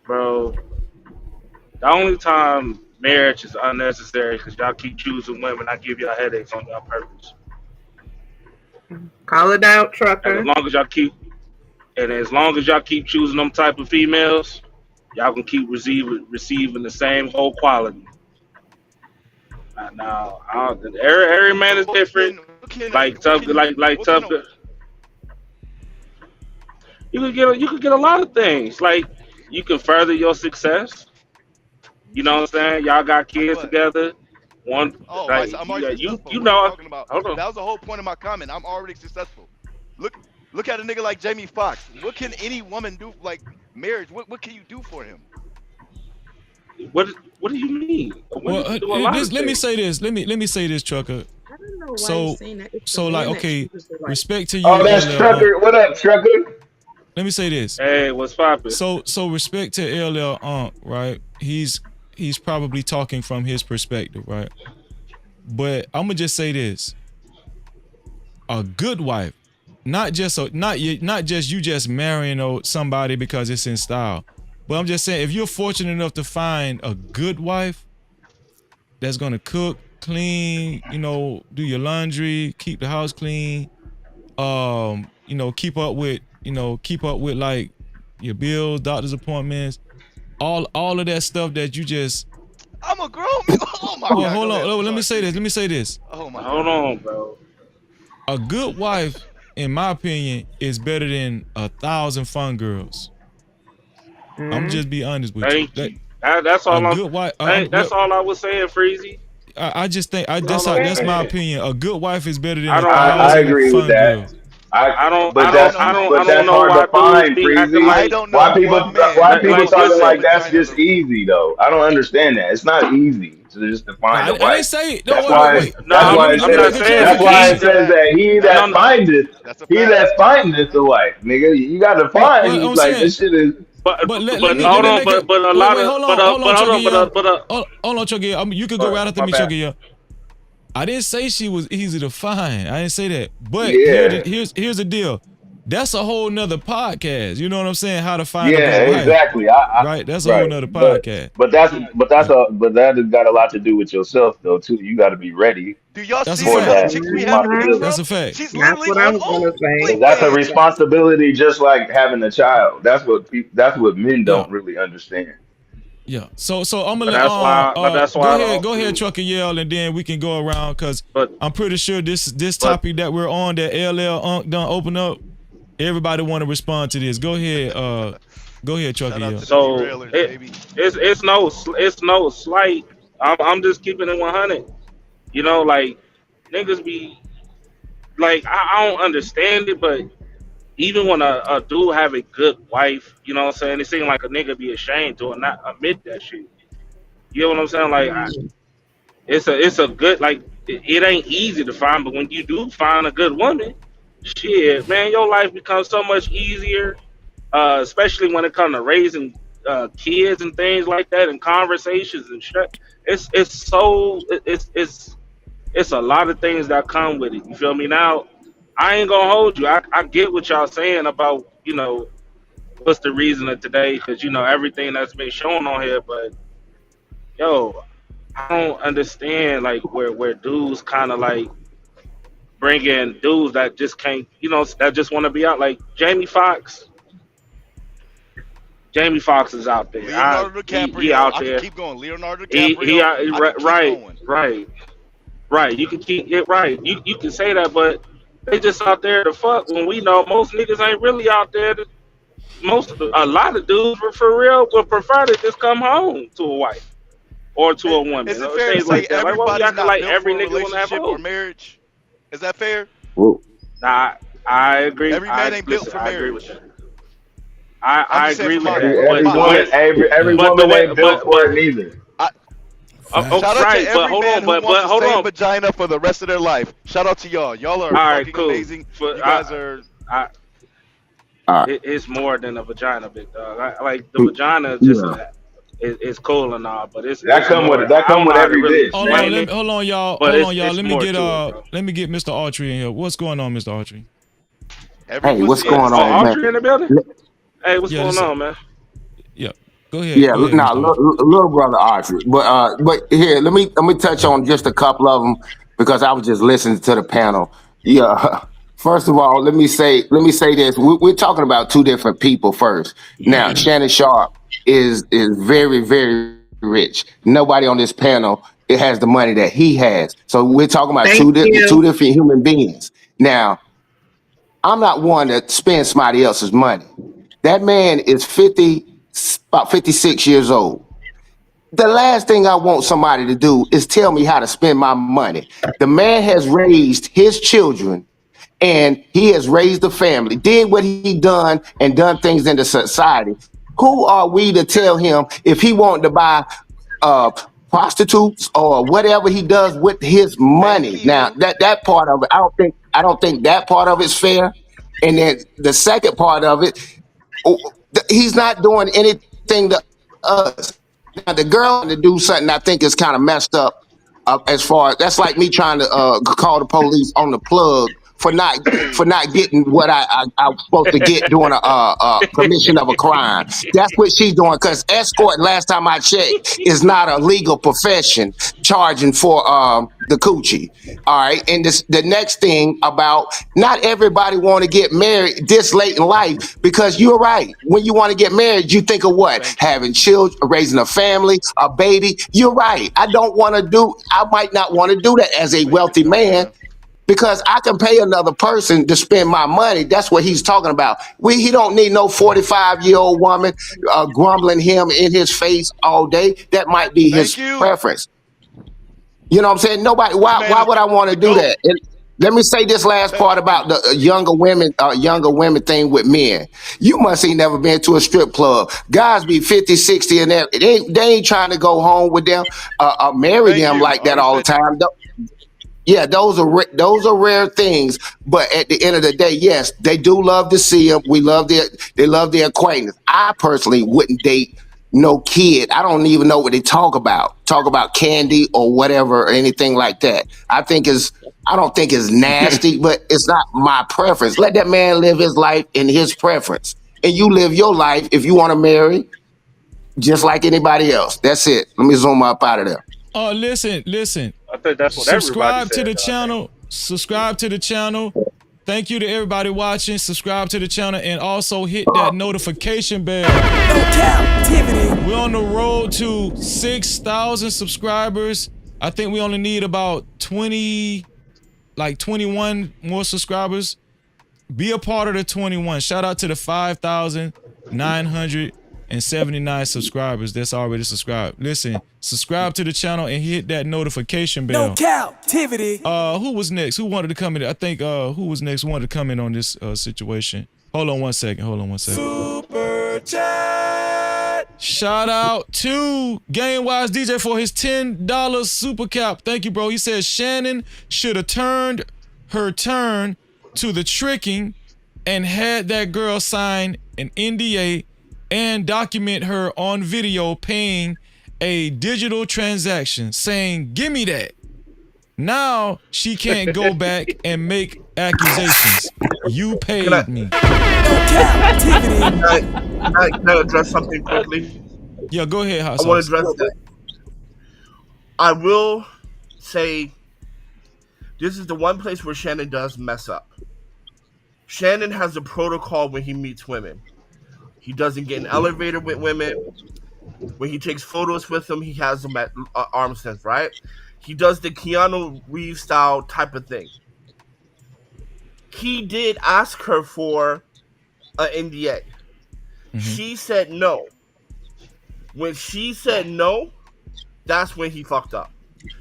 G: bro. The only time marriage is unnecessary because y'all keep choosing women. I give y'all headaches on y'all purpose.
B: Call it out,
G: And as
B: trucker.
G: long as y'all keep choosing them type of females, y'all can keep receiving the same whole quality. Now, every man is different. Like tough, like
K: what can
G: tough.
K: a
G: You could get a lot of things. Like you can further your success. You know what I'm saying? Y'all got
K: like
G: kids
K: what?
G: together. One
K: Oh,
G: like
K: I'm already
G: yeah,
K: successful.
G: you
K: What are you
G: know.
K: talking about?
G: Hold on.
K: That was the whole point of my comment. I'm already successful. Look, look at a nigga like Jamie Foxx. What can any woman do? Like marriage, what can you do for him?
G: What what do you mean? A woman
C: Well,
G: can do a lot of
C: let me
G: things.
C: say this. Let me say this, Trucker.
T: I don't know why you're
C: So
T: saying that. It's the
C: so like
T: man that
C: okay,
T: chooses the wife.
C: respect to
D: Oh,
C: you,
D: that's
C: LL Unk.
D: Trucker. What up, Trucker?
C: Let me say this.
G: Hey, what's poppin'?
C: So respect to LL Unk, right? He's probably talking from his perspective, right? But I'm gonna just say this: a good wife, not just you just marrying somebody because it's in style. But I'm just saying, if you're fortunate enough to find a good wife that's gonna cook, clean, do your laundry, keep the house clean, keep up with like your bills, doctor's appointments, all of that stuff that you just.
K: I'm a grown man. Oh my
C: Well,
K: god,
C: hold
K: go
C: on.
K: ahead. I'm
C: Let me
K: sorry,
C: say this. Let
K: Freezy.
C: me say this.
K: Oh my
G: Hold
K: god.
G: on, bro.
C: A good wife, in my opinion, is better than 1,000 fun girls. I'm
B: Mm.
C: just be honest with you.
G: Thank you. That's
C: A
G: all I'm.
C: good wife.
G: Hey, that's all I was saying, Freezy.
C: I just think
G: That's all I was
C: that's my
G: saying.
C: opinion. A good wife is better than
G: I
C: a
G: don't. I
D: I
G: don't.
C: thousand
D: agree with
C: fun
D: that.
C: girls.
D: I
K: I don't know.
D: but
G: I don't
D: that's
G: know
D: hard
G: why
D: to
G: dudes
D: find,
G: be acting
D: Freezy.
K: I
G: like
K: don't know one man
D: Why
G: that.
D: people
G: Like,
K: who
D: talking
K: has a
D: like
G: listen.
D: that's
K: vagina
D: just
K: though.
D: easy though? I don't understand that. It's not easy to just to find a
C: I
D: wife.
C: didn't say no.
D: That's
C: Wait, wait,
D: why
C: wait.
G: No,
C: Let
G: I'm
C: me
G: not
C: make a
G: saying
D: that's
G: it's
D: why it
C: clarification.
G: easy.
D: says that
K: That's a fact. That's a
D: he
K: fact.
D: that findeth the wife, nigga. You gotta
C: Well,
D: find
C: I'm
D: like
C: saying,
D: this shit is
C: but let me
G: Hold on.
C: make it.
G: But a
C: Wait,
G: lot
C: wait,
G: of.
C: hold on,
G: But hold
C: Chucky.
G: on.
C: Hold on, Chucky. You could go right after
G: My
C: me,
G: bad.
C: Chucky. I didn't say she was easy to find. I didn't say that. But
D: yeah.
C: here's the deal. That's a whole nother podcast. You know what I'm saying? How to find a
D: Yeah,
C: good wife,
D: exactly.
C: right? That's a whole
D: Right,
C: nother podcast. Yeah,
D: but that has got a lot to do with yourself though too. You got to be ready
K: Do y'all
C: that's a
K: see the
D: for
K: amount
C: fact.
K: of
D: that
K: chicks we have to pick
B: Mhm.
C: That's
K: from?
C: a fact.
K: She's
B: That's
K: literally
B: what I
K: on
B: was gonna say.
D: because that's a
K: OnlyFans.
D: responsibility, just like having a child. That's what men
C: Yeah,
D: don't really understand.
C: yeah. So I'm gonna
G: But
C: let
G: that's why
C: go
G: I
C: ahead,
G: also.
C: Trucker Yell, and then we can go around because
G: But
C: I'm pretty sure this
G: but
C: topic that we're on that LL Unk done open up. Everybody want to respond to this. Go ahead, Trucker
K: Shout out
C: Yell.
K: to the
G: so
K: derailers, baby.
G: it's no slight. I'm just keeping it 100. You know, like niggas be like I don't understand it, but even when a dude have a good wife, you know what I'm saying? It seems like a nigga be ashamed to not admit that shit. You know what I'm saying? Like
B: Mm.
G: it's a good like it ain't easy to find, but when you do find a good woman, shit, man, your life becomes so much easier. Especially when it comes to raising. kids and things like that, and conversations and shit. It's a lot of things that come with it. You feel me? Now, I ain't gonna hold you. I get what y'all saying about what's the reason of today, because everything that's been shown on here, but yo, I don't understand like where dudes kind of like bring in dudes that just can't, that just want to be out. Like Jamie Foxx is out there.
K: Leonardo
G: He
K: DiCaprio.
G: out
K: I can
G: there.
K: keep going. Leonardo
G: He
K: DiCaprio. I can keep
G: right,
K: going.
G: right, right. You can keep it right. You can say that, but they just out there to fuck. When we know most niggas ain't really out there. A lot of dudes for real would prefer to just come home to a wife or to a woman
K: Is it
G: or
K: fair to
G: things
K: say
G: like that. Like, well,
K: everybody's
G: y'all can
K: not
G: like
K: built
G: every
K: for a
G: nigga want to have a
K: relationship or
G: hoe.
K: marriage? Is that fair?
S: Well,
G: Nah, I agree.
K: Every man ain't built for
G: I agree with
K: marriage.
G: that.
K: I'm
G: I
K: just saying
G: agree
K: from
G: with
K: my
G: that.
K: from
D: Every
K: my
D: woman,
K: honest.
D: every
G: But the
D: woman
G: way,
D: ain't built for it neither.
K: I,
G: oh,
K: shout out to
G: right. But
K: every
G: hold
K: man
G: on.
K: who wants
G: But
K: the
G: hold
K: same
G: on.
K: vagina for the rest of their life. Shout out to y'all. Y'all are
G: All right,
K: fucking
G: cool.
K: amazing.
G: But
K: You guys are.
G: I
S: all
G: it's more than a vagina, big dog. Like the
S: right.
G: vagina, just
S: Yeah.
G: it's cool and all, but
D: That
G: it's
D: come
G: more.
D: with that
G: I
D: come
G: don't know
D: with
G: how to
D: every
G: really
D: bitch,
C: Hold on,
G: explain
D: man.
G: it,
C: hold on, y'all.
G: but
C: Hold on, y'all.
G: it's more to it, bro.
C: Let me get Mr. Archery in here. What's going on, Mr. Archery?
K: Every
S: Hey, what's
K: pussy
G: Oh,
K: ain't the
S: going
G: oh,
S: on,
K: same.
S: man?
G: Audrey in the building. Hey, what's
C: Yeah,
G: going
C: this.
G: on, man?
C: Yeah,
S: Yeah,
C: go ahead,
S: nah,
C: Mr. Archery.
S: little brother Archie. But here, let me touch on just a couple of them because I was just listening to the panel. Yeah. First of all, let me say this. We're talking about two different people first. Now, Shannon Sharpe is very very rich. Nobody on this panel it has the money that he has. So we're talking about
B: Thank
S: two
B: you.
S: different human beings. Now, I'm not one to spend somebody else's money. That man is about 56 years old. The last thing I want somebody to do is tell me how to spend my money. The man has raised his children and he has raised a family, did what he done and done things in the society. Who are we to tell him if he wanted to buy uh, prostitutes or whatever he does with his
K: Thank
S: money? Now
K: you.
S: that part of it, I don't think that part of it's fair. And then the second part of it, he's not doing anything to us. Now, the girl to do something I think is kind of messed up. As far as that's like me trying to call the police on the plug for not getting what I was supposed to get during a commission of a crime. That's what she's doing because escort, last time I checked, is not a legal profession charging for the coochie. All right, and the next thing about not everybody want to get married this late in life because you're right. When you want to get married, you think of what?
K: Thank you.
S: Having children, raising a family, a baby. You're right. I might not want to do that as a
K: Wait,
S: wealthy man
K: Joanna.
S: because I can pay another person to spend my money. That's what he's talking about. He don't need no 45-year-old woman grumbling him in his face all day. That might be
K: Thank
S: his
K: you.
S: preference. You know what I'm saying? Nobody.
K: This
S: Why?
K: man
S: Why
K: is
S: would I want
K: the
S: to do
K: goat.
S: that? And let me say this last
K: Thank
S: part about
K: you.
S: the younger women thing with men. You must ain't never been to a strip club. Guys be 50, 60, and they ain't trying to go home with them, marry
K: Thank
S: them
K: you.
S: like
K: I
S: that all the
K: respect you.
S: time. Yeah, those are rare things. But at the end of the day, yes, they do love to see them. They love their acquaintance. I personally wouldn't date no kid. I don't even know what they talk about. Talk about candy or whatever or anything like that. I don't think it's nasty, but it's not my preference. Let that man live his life in his preference, and you live your life if you want to marry just like anybody else. That's it. Let me zoom up out of there.
C: Listen.
G: I think that's what everybody
C: Subscribe to
G: said,
C: the
G: though. I think.
C: channel. Subscribe to the channel. Thank you to everybody watching. Subscribe to the channel and also hit that notification bell.
P: No Cap-tivity.
C: We're on the road to 6,000 subscribers. I think we only need about 21 more subscribers. Be a part of the 21. Shout out to the 5,979 subscribers that's already subscribed. Listen, subscribe to the channel and hit that notification
P: No
C: bell.
P: Cap-tivity.
C: Who was next? Who wanted to come in? I think who was next? Who wanted to come in on this situation? Hold on one second.
P: Super chat.
C: Shout out to GameWise DJ for his $10 super cap. Thank you, bro. He says Shannon should have turned her turn to the tricking and had that girl sign an NDA and document her on video paying a digital transaction saying, "Give me that." Now she can't go back and make accusations. You
A: Can I
C: paid me.
P: Cap-tivity.
A: can I address something quickly?
C: Yeah, go ahead, hot
A: I want to
C: sauce.
A: address that. I will say this is the one place where Shannon does mess up. Shannon has a protocol when he meets women. He doesn't get an elevator with women. When he takes photos with them, he has them at arm's length, right? He does the Keanu Reeves style type of thing. He did ask her for an NDA.
C: Mm-hmm.
A: She said no. When she said no, that's when he fucked up.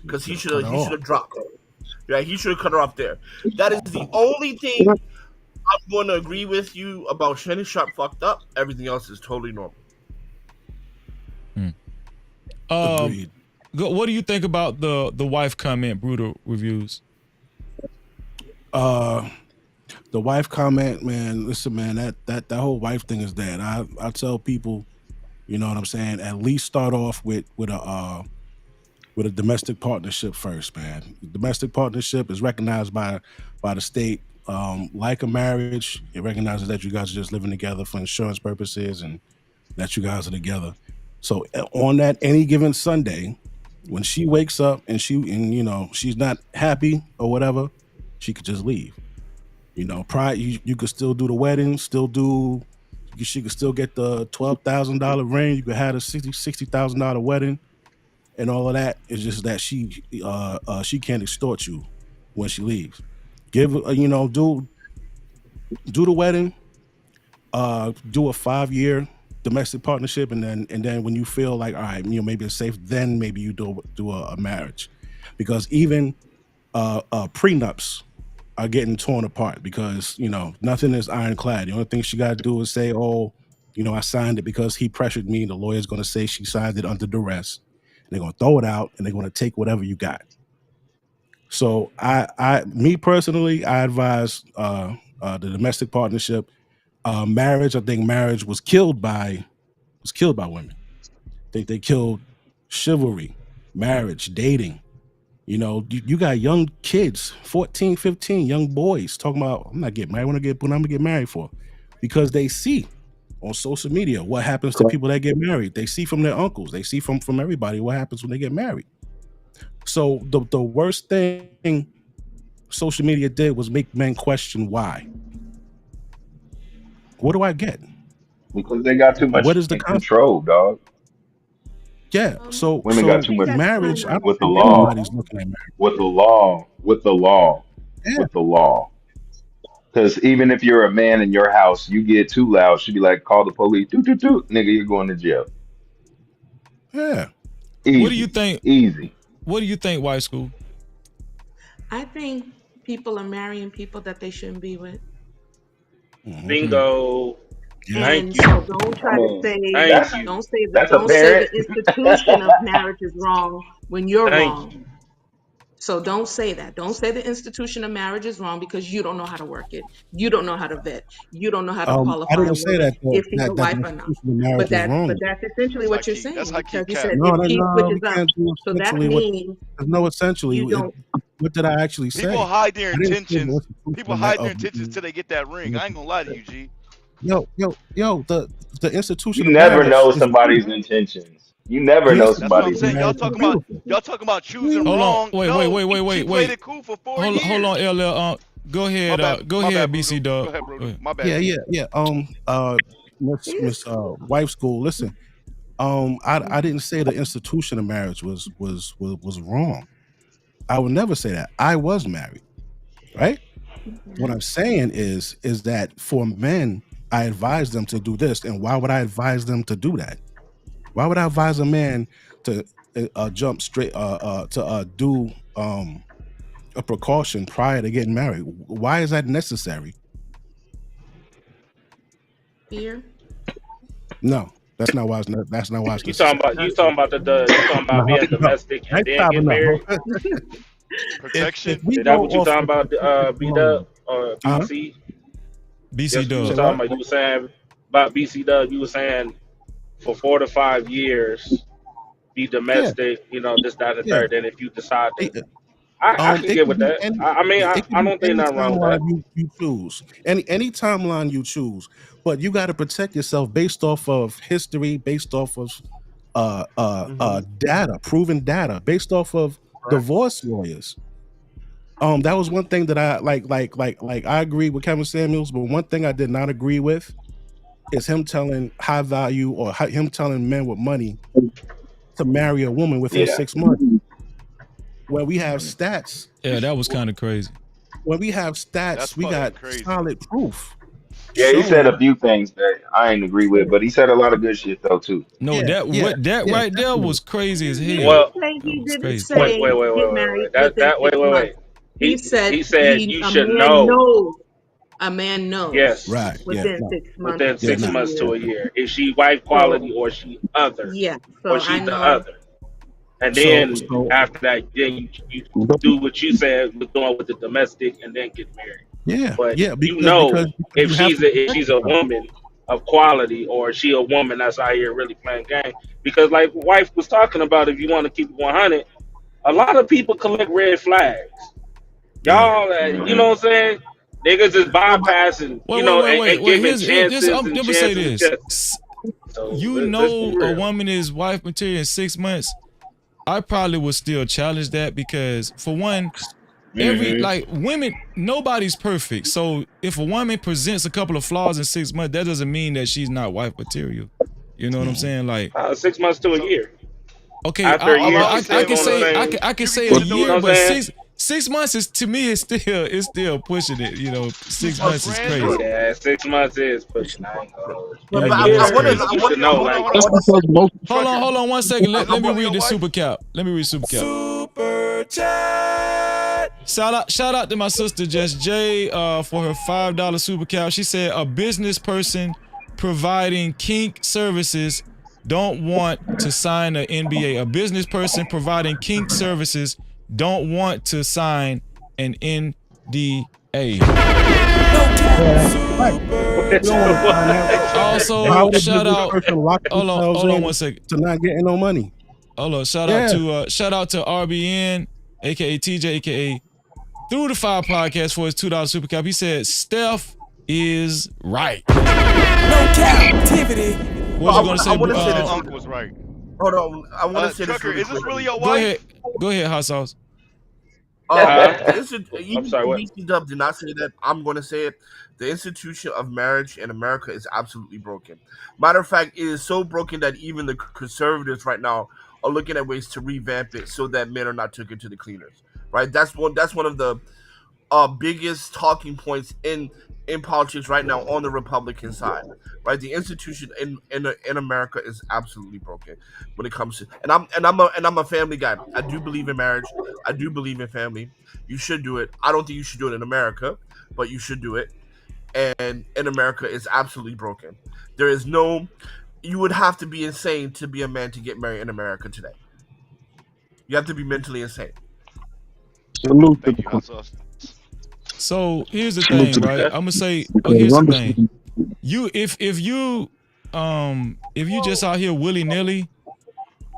A: Because he
V: Should have
A: should
V: cut
A: have
V: her
A: he should
V: off.
A: have dropped her. Right? He should have cut her off there. That is the only thing I'm going to agree with you about. Shannon Sharpe fucked up. Everything else is totally normal.
V: Agreed.
C: What do you think about the wife comment? Brutal reviews.
V: The wife comment, man. Listen, man, that whole wife thing is dead. I tell people, you know what I'm saying. At least start off with a domestic partnership first, man. Domestic partnership is recognized by the state. Like a marriage, it recognizes that you guys are just living together for insurance purposes and that you guys are together. So on that any given Sunday, when she wakes up and she's not happy or whatever, she could just leave. You could still do the wedding, she could still get the $12,000 ring. You could have a $60,000 wedding and all of that. It's just that she can't extort you when she leaves. Do the wedding, do a 5-year domestic partnership, and then when you feel like, all right, maybe it's safe, then maybe you do a marriage, because even prenups are getting torn apart because nothing is ironclad. The only thing she got to do is say, oh, I signed it because he pressured me. The lawyer's going to say she signed it under duress. They're going to throw it out and they're going to take whatever you got. So me personally, I advise the domestic partnership. Marriage, I think marriage was killed by women. I think they killed chivalry, marriage, dating. You got young kids, 14, 15, young boys talking about, I'm not getting married. When I'm going to get married for, because they see on social media what happens to people that get married. They see from their uncles. They see from everybody what happens when they get married. So the worst thing social media did was make men question why. What do I get?
D: because they got too
V: What
D: much
V: is the
D: in
V: concept?
D: control, dog.
V: Yeah. So
D: Women got too
J: You
D: much
J: got to
V: marriage,
J: time
V: I
J: out.
V: don't
D: with the
V: think
D: law,
V: anybody's looking at marriage.
D: with the law, with the law,
V: Yeah.
D: with the law. Because even if you're a man in your house, you get too loud, she'd be like, call the police. Doot, doot, doot. Nigga, you're going to jail.
V: Yeah.
C: What do you
D: Easy.
C: think?
D: Easy.
C: What do you think, White School?
F: I think people are marrying people that they shouldn't be with.
V: Mm-hmm.
G: Bingo.
V: Yeah.
G: Thank
F: And
G: you.
F: so don't
D: I
F: try to
D: mean,
F: say
G: Thank
D: that's
G: you.
D: that's
F: don't say the
D: apparent.
F: institution of marriage is wrong when you're
G: Thank
F: wrong.
G: you.
F: So don't say that. Don't say the institution of marriage is wrong because you don't know how to work it. You don't know how to vet. You don't know how to
V: I
F: qualify a
V: didn't say
F: woman
V: that
F: if she's a
V: that
F: wife
V: the
F: or not.
V: institution of marriage is
F: But
V: wrong.
F: that's essentially
K: That's high
F: what you're
K: key. That's
F: saying
K: high key
F: because you
K: cap.
F: said
V: No,
F: if
V: no,
F: she
V: no,
F: switches
V: we
F: up.
V: can't do
F: So that
V: essentially what.
F: means
V: There's no essentially.
F: you don't.
V: What did I actually
K: People
V: say?
K: hide their
V: I didn't say the
K: intentions.
V: institution
K: People
V: of
K: hide their intentions till they get that ring. I ain't gonna lie to you, G.
V: Yo. The institution
D: You
V: of
D: never
V: marriage
D: know
V: is
D: somebody's
V: beautiful.
D: intentions. You never
V: The
D: know
K: That's what I'm
V: institution
D: somebody's
V: of
K: saying. Y'all
V: marriage is
K: talking
D: intentions.
K: about
V: beautiful.
K: choosing
C: Hold on.
K: wrong. No, she played
C: Wait.
K: it cool for 4 years.
C: Hold on, LL. Go
K: My
C: ahead.
K: bad.
C: Go
K: My
C: ahead,
K: bad,
C: BC
K: Brutal. Go
C: Dub.
K: ahead,
C: Go
K: Brutal.
C: ahead.
K: My bad, G.
V: Yeah. Miss Wife School. Listen, I didn't say the institution of marriage was wrong. I would never say that. I was married, right? What I'm saying is that for men, I advise them to do this. And why would I advise them to do that? Why would I advise a man to jump straight to do a precaution prior to getting married? Why is that necessary?
F: Fear.
V: No, that's not why it's
G: You talking
V: necessary.
G: about you talking about
V: No,
G: being
V: no,
G: domestic and
V: next
G: then
V: time,
G: get
V: no.
G: married?
V: If
K: Protection.
V: we
G: Is that
V: go
G: what you
V: off
G: talking
V: of
G: about, B Dub or
V: huh?
G: BC?
C: BC
G: That's what you
V: Say
G: was
C: Dub.
G: talking
V: what?
G: about. You were saying about BC Dub. You were saying for 4 to 5 years, be
V: Yeah,
G: domestic, this, that, and the
V: yeah.
G: third. Then if you decide to,
V: It,
G: I can
V: it
G: get
V: could
G: with
V: be
G: that.
V: any.
G: I mean,
V: It could
G: I
V: be
G: don't think
V: any
G: nothing wrong with
V: timeline
G: that.
V: you choose, any timeline you choose, but you got to protect yourself based off of history, based off of
A: Hmm.
V: data, proven data, based off of
A: Correct.
V: divorce lawyers. That was one thing that I like. I agree with Kevin Samuels, but one thing I did not agree with is him telling high value or him telling men with money to marry a woman within
S: Yeah.
V: 6 months. When we have stats,
C: Yeah, that was kind of crazy.
V: when we have
K: That's
V: stats, we
K: fucking
V: got
K: crazy.
V: solid proof
D: Yeah, he said a
V: showing.
D: few things that I ain't agree with, but he said a lot of good shit though too.
C: No,
V: Yeah,
C: that
V: yeah,
C: what that
V: yeah,
C: right there
V: definitely.
C: was crazy as
F: He
C: hell.
F: didn't
G: Well,
F: say,
C: That
F: he
C: was
F: didn't
C: crazy.
G: wait,
F: say
G: wait, wait, wait,
F: get
G: wait,
F: married
G: wait.
F: within
G: Wait,
F: six
G: wait,
F: months.
G: wait.
F: He
G: He
F: said
G: he said you
F: a
G: should
F: man
G: know.
F: knows. A man knows
G: Yes,
V: Right. Yeah.
F: within
V: No.
F: 6 months
G: within
V: Yeah.
F: to
G: six
V: No.
F: 2
G: months to
F: years.
G: a year. Is she wife
F: So
G: quality or she other,
F: yeah,
G: or
F: so I
G: she the
F: know.
G: other? And
V: So
G: then
V: so
G: after that, then you do what you said was doing with the domestic, and then get married.
V: yeah,
G: But
V: yeah,
G: you
V: because
G: know
V: you have to
G: if
V: protect
G: she's a
V: yourself.
G: woman of quality, or she a woman that's out here really playing game. Because like wife was talking about, if you want to keep it 100, a lot of people collect red flags.
V: Yeah.
G: Y'all, you
D: Hmm.
G: know what I'm saying? Niggas just
A: No, but
G: bypassing, and
C: Wait.
G: giving
C: Here's this.
G: chances
C: I'm
G: and
C: let me say
G: chances and
C: this.
G: chances. So
C: You
G: let's be
C: know, a
G: real.
C: woman is wife material in 6 months. I probably would still challenge that because, for one, every
D: Hmm.
C: like women, nobody's perfect. So if a woman presents a couple of flaws in 6 months, that doesn't mean that she's not wife material. You know what I'm
V: Mhm.
C: saying? Like,
G: 6 months to a
K: So
G: year.
C: okay,
G: After a
K: all
G: year,
K: I'm
G: she's
C: I
G: still
C: can
K: saying
G: doing the
C: say
K: is
G: same.
C: I can
K: you can
C: say a
K: get
G: What
K: to know
G: you
K: her.
C: year,
G: know what
C: but
G: I'm saying?
C: six months is to me it's still pushing it. You know, six
K: A
C: months is
K: brand
C: crazy.
K: new.
G: Yeah, 6 months is pushing. I ain't gonna hold
A: but,
G: you.
C: Yeah,
A: but
G: A
C: but
A: I
C: it's
G: year
A: want to.
G: is
C: crazy.
A: I
G: you
A: want
G: should
A: to. I
G: know.
A: want to.
G: Like,
A: I
O: That's
A: want
O: because most
C: Hold
K: Trucker,
C: on 1 second.
A: to.
C: Let,
A: I
C: let me
A: want.
K: for
C: read
K: your
C: the
K: wife.
C: super cap. Let me read super cap.
P: Super chat.
C: Shout out to my sister Jess J for her $5 super cap. She said a business person providing kink services don't want to sign an NBA. A business person providing kink services don't want to sign an NDA.
P: No cap.
V: Yeah, that's right.
G: what?
V: You don't want to sign that. Why
C: Also,
V: would a
C: shout
V: business
C: out.
V: person lock themselves
C: Hold on
V: in
C: 1 second.
V: to not getting no money?
C: Hold on.
V: Yeah.
C: Shout out to RBN, aka TJ, aka Through the Fire podcast for his $2 super cap. He said Steph is right.
P: No Cap-tivity.
C: What
A: But
C: you gonna
A: I
C: say?
A: want to say
K: His
A: this.
K: uncle was right.
A: Hold on. I want to say this
K: Trucker,
A: really
K: is this really
A: quickly.
K: your
C: Go ahead.
K: wife?
C: Go ahead, hot sauce.
G: Huh? I'm
A: Even
G: sorry. What?
A: DC Dub did not say that. I'm going to say it. The institution of marriage in America is absolutely broken. Matter of fact, it is so broken that even the conservatives right now are looking at ways to revamp it so that men are not taken to the cleaners. Right. That's one of the biggest talking points in politics right now on the Republican side. Right, the institution in America is absolutely broken when it comes to, and I'm a family guy. I do believe in marriage. I do believe in family. You should do it. I don't think you should do it in America, but you should do it. And in America, it's absolutely broken. There is no. You would have to be insane to be a man to get married in America today. You have to be mentally insane.
O: salute to
K: Thank
O: the
K: you, hot
O: queen.
K: sauce.
C: So here's the
O: Salute to
C: thing,
O: the
C: right?
G: Okay.
C: I'm gonna say, oh,
O: because
C: here's the
O: I'm
C: thing.
O: just
C: If you just out here willy nilly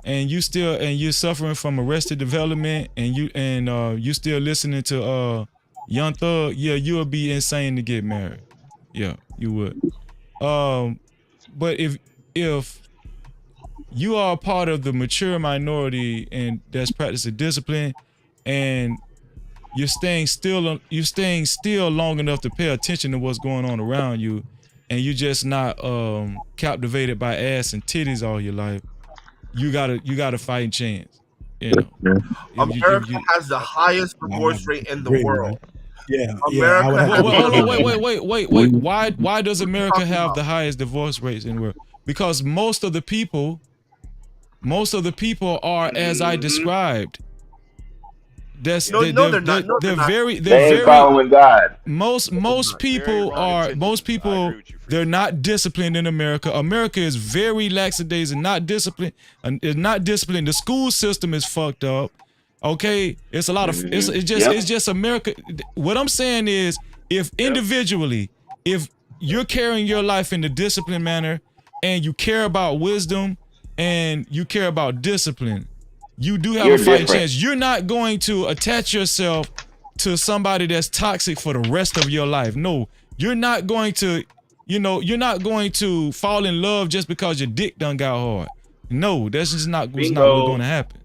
C: and you're suffering from arrested development and you still listening to Young Thug, yeah, you'll be insane to get married. Yeah, you would. But if you are a part of the mature minority and that's practicing discipline, and you're staying still long enough to pay attention to what's going on around you, and you're just not captivated by ass and titties all your life, you got a fighting chance. You know,
O: yeah.
C: if
A: America
C: you
A: has the highest
V: I would
A: divorce rate in the
V: agree, man.
A: world.
V: Yeah, yeah, I would
A: America
V: have to
A: has
C: well,
A: one of
C: hold
V: disagree,
A: the.
C: on,
V: man.
C: wait.
O: We
C: Why does
A: What are you
C: America
A: talking
C: have
A: about?
C: the highest divorce rates in the world? Because most of the people are as I
G: Hmm.
C: described. That's
A: No, no, they're not. No, they're not.
C: they're
D: They ain't
C: very
D: following God.
C: most
A: No, they're
C: most
A: not.
K: Very
C: people
K: wrong
C: are most
K: intentions. I agree
C: people
K: with you,
C: they're
K: Freezy.
C: not disciplined in America. America is very lackadaisical and not disciplined, and is not disciplined. The school system is fucked up. Okay, it's a lot of
D: Hmm.
C: it's
D: Yep.
C: just America. What I'm saying is, if
G: Yep.
C: individually, if you're carrying your life in a disciplined manner, and you care about wisdom and you care about discipline, you do have
D: You're
C: a fighting
D: different.
C: chance. You're not going to attach yourself to somebody that's toxic for the rest of your life. No, you're not going to, you're not going to fall in love just because your dick done got hard. No, that's just not what's going to happen.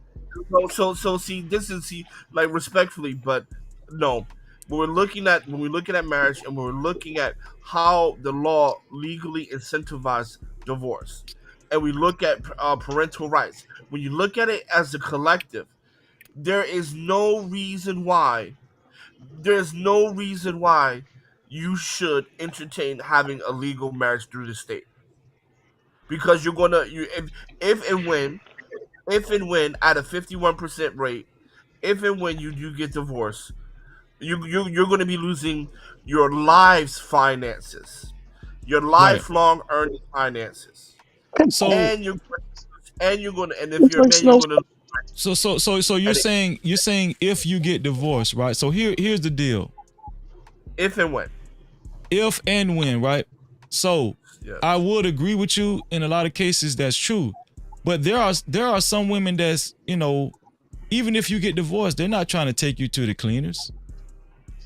A: So see, this is like respectfully, but no. When we're looking at marriage and we're looking at how the law legally incentivizes divorce, and we look at parental rights. When you look at it as a collective, there is no reason why. There's no reason why you should entertain having a legal marriage through the state, because you're gonna if and when at a 51% rate, if and when you do get divorced, you're going to be losing your life's finances, your
C: Right.
A: lifelong earning finances,
C: So
A: and if you're a man, you're going to.
C: So you're saying if you get divorced, right? So here's the deal.
A: If and when.
C: If and when, right? So
A: Yes.
C: I would agree with you in a lot of cases. That's true, but there are some women that's even if you get divorced, they're not trying to take you to the cleaners.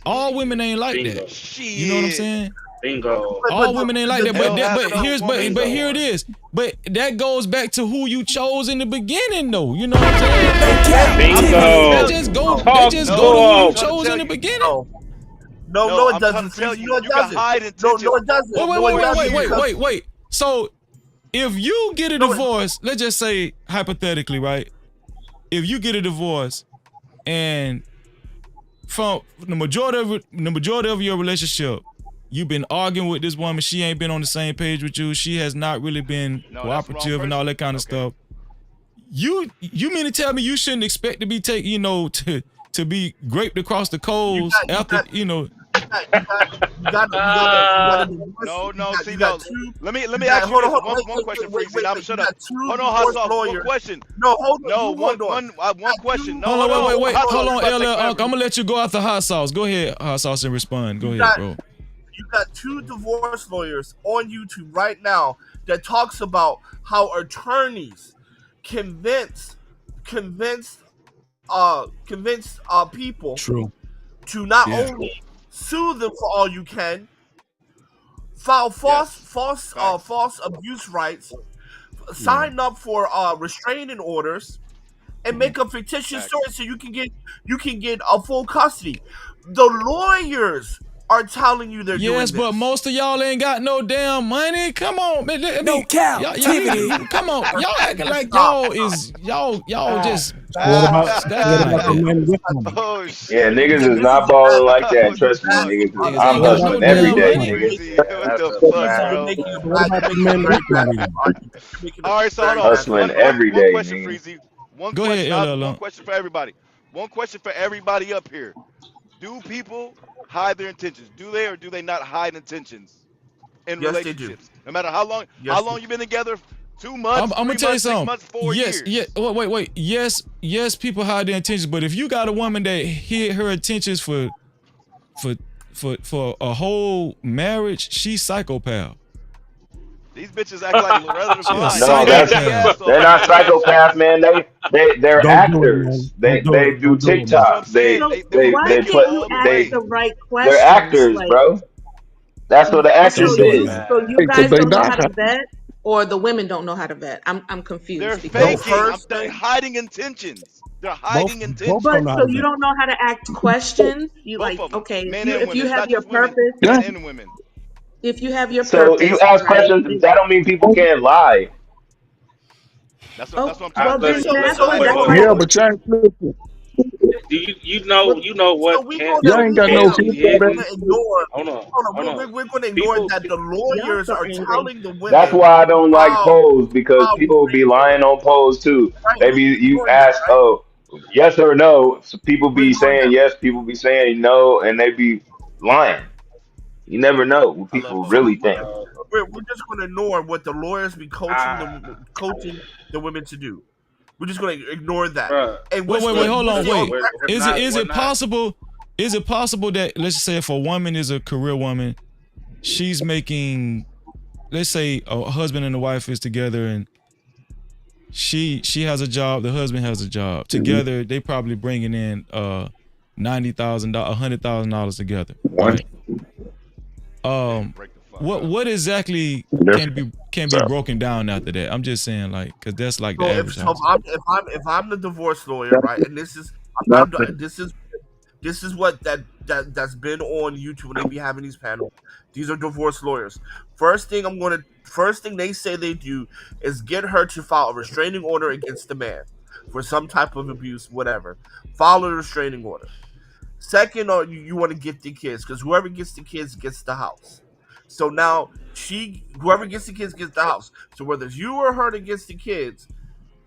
C: All women ain't like
G: Bingo.
C: that. You know what I'm saying?
G: Bingo.
C: All women ain't like that. But
K: woman.
C: here it is. But that goes back to who you chose in the beginning, though. You know what I'm saying?
G: Bingo.
C: They just go
G: Talk
C: to who you
G: to
C: chose in the
K: you.
C: beginning.
A: No, it
K: I'm
A: doesn't.
K: trying to tell you,
A: No, it
K: you can
A: doesn't.
K: hide intentions.
A: No, it doesn't.
C: Wait. So if you get a divorce, let's just say hypothetically, right? If you get a divorce and from the majority of your relationship, you've been arguing with this woman, she ain't been on the same page with you, she has not really been cooperative and all that kind of stuff. You mean to tell me you shouldn't expect to be taken, to be graped across the coals after.
A: You gotta divorce.
K: No. See,
A: you
K: no.
A: got two.
K: Let me
A: you
K: ask
A: got-
K: you
A: hold
K: this.
A: on,
K: One question,
A: wait,
K: Freezy. I'm
A: you
K: shut
A: got
K: up.
A: two
K: Hold on, hot
A: divorce
K: sauce. One
A: lawyers.
K: question.
A: No, hold on.
K: No,
A: you hold on.
K: one question. No,
C: Hold on, wait.
K: Hot
C: Hold
K: sauce
C: on,
K: is about to
C: LL.
K: take
C: I'm gonna let you go after hot sauce. Go ahead, hot sauce, and respond. Go ahead, bro.
A: You got two divorce lawyers on YouTube right now that talks about how attorneys convince people
V: True.
A: to not
V: Yeah.
A: only sue them for all you can, file false abuse rights, sign up for restraining orders, and make a fictitious story so you can get a full custody. The lawyers are telling you they're doing
C: Yes,
A: this.
C: but most of y'all ain't got no damn money. Come on, man.
P: No Cap-tivity.
C: Come on, y'all acting like y'all just
M: What about
C: stepping like
M: the
C: that.
M: men with money?
K: Oh
D: Yeah,
K: shit.
D: niggas is
A: This
D: not
A: is a
D: balling
A: bad
D: like that.
K: What the
D: Trust me,
K: fuck?
D: niggas.
C: Niggas
D: I'm
C: ain't got
M: What
C: no
M: about
D: hustling
M: the
D: every
M: men
C: damn
M: with
D: day,
C: money.
M: money?
D: nigga.
K: Freezy, what
D: That's
K: the
D: a
K: fuck,
D: fact.
K: bro?
M: What about the men with money then?
K: All right, so hold on.
D: Hustling every
K: One
D: day,
K: question,
D: nigga.
K: Freezy. One
C: Go ahead,
K: question. One
C: LL.
K: question for everybody. One question for everybody up here. Do people hide their intentions? Do they or do they not hide intentions in
A: Yes, they do.
K: relationships? No matter how long
A: Yes,
K: you've been together? 2
C: I'm
K: months,
C: gonna
K: 3
C: tell you
K: months, 6
C: something.
K: months, 4
C: Yes,
K: years.
C: wait. Yes, people hide their intentions, but if you got a woman that hid her intentions for a whole marriage, she's psychopath.
K: These bitches act like Loretta
C: She a
K: Devine. They
D: No,
K: cut their
C: psychopath.
K: ass
D: they're
K: off,
D: not
K: man.
D: psychopaths, man. They're
M: Don't do it, man.
D: actors.
M: Don't do
D: They
M: it.
D: do
M: Don't do it,
K: That's
M: man.
K: what I'm
D: TikTok.
K: saying.
J: So
K: They will
J: why
D: They
K: fake it
J: can't
D: put
J: you
K: all the
J: ask
D: they
K: way.
J: the right
D: they're
J: questions?
D: actors,
J: Like,
D: bro. That's what the
J: so
D: actor
M: Don't do it,
J: you
D: says.
M: man.
J: so you
O: Hey, because
J: guys
O: they
J: don't know
O: not.
J: how to vet, or the women don't know how to vet? I'm
K: They're
J: confused
A: the
J: because.
K: faking.
A: first
K: They're
A: thing.
K: hiding intentions. They're
M: Both
K: hiding
J: But
M: don't know how
K: intentions.
J: so
M: to
J: you
M: vet.
J: don't know how to ask questions. You
K: Both
J: like,
K: of them,
J: okay,
K: men and
J: if
K: women.
J: you
K: It's
J: have
K: not
J: your
K: just women,
J: purpose,
K: men
O: Yeah.
K: and women.
J: if you have your
D: So you
J: purpose,
D: ask
J: right?
D: questions. That don't mean people can't lie.
J: Oh,
K: That's what I'm trying
J: well
K: to tell
J: then
K: you.
J: that's
A: So
J: what
A: we
J: that's
A: hold
J: like.
O: Yeah,
A: on.
O: but y'all, listen,
G: Do you know
A: So
G: what
A: we
G: can't
A: gonna
O: y'all ain't
A: we
O: got
A: gonna
O: no
G: be
A: we're
O: feedback.
G: hidden?
A: gonna ignore.
G: Hold on,
A: Hold on,
G: hold on.
A: we're gonna ignore
G: People,
A: that the
J: Y'all
A: lawyers
J: so
A: are
J: angry.
A: telling the
D: That's
A: women
D: why I don't like
A: how
D: polls because people be
A: restraining
D: lying
A: orders.
D: on polls too.
A: Right,
D: They
A: we're
D: be you
A: ignoring that,
D: ask,
A: right?
D: oh, yes or no. So people
A: We're
D: be
A: ignoring
D: saying
A: that.
D: yes, people be saying no, and they be lying. You never know what
K: I love
D: people
A: So
K: polls.
D: really think.
A: we're just gonna ignore what the lawyers be
G: I,
A: coaching the women to do. We're just gonna ignore that.
G: bruh,
A: And
C: Wait, hold
A: which
C: on,
A: they on
C: wait.
A: record.
C: Is
G: we're
C: it
G: not.
C: possible? Is it possible that, let's just say, if a woman is a career woman, she's making let's say a husband and a wife is together and she has a job, the husband has a job.
D: Mhm.
C: Together, they probably bringing in $90,000, $100,000 together,
D: One.
C: right?
K: Hey,
C: Um,
K: break the fuck
C: what
K: up.
C: what exactly
O: Different.
C: can
O: So
C: be broken down after that? I'm just saying, like, because that's like the
A: So if
C: average
A: so,
C: household.
A: if I'm the divorce lawyer,
O: that's
A: right, and this is
O: that's
A: I'm,
O: it.
A: this is what that's been on YouTube when they be having these panels. These are divorce lawyers. First thing they say they do is get her to file a restraining order against the man for some type of abuse, whatever. File a restraining order. Second, or you want to get the kids because whoever gets the kids gets the house. So now whoever gets the kids gets the house. So whether it's you or her that gets the kids,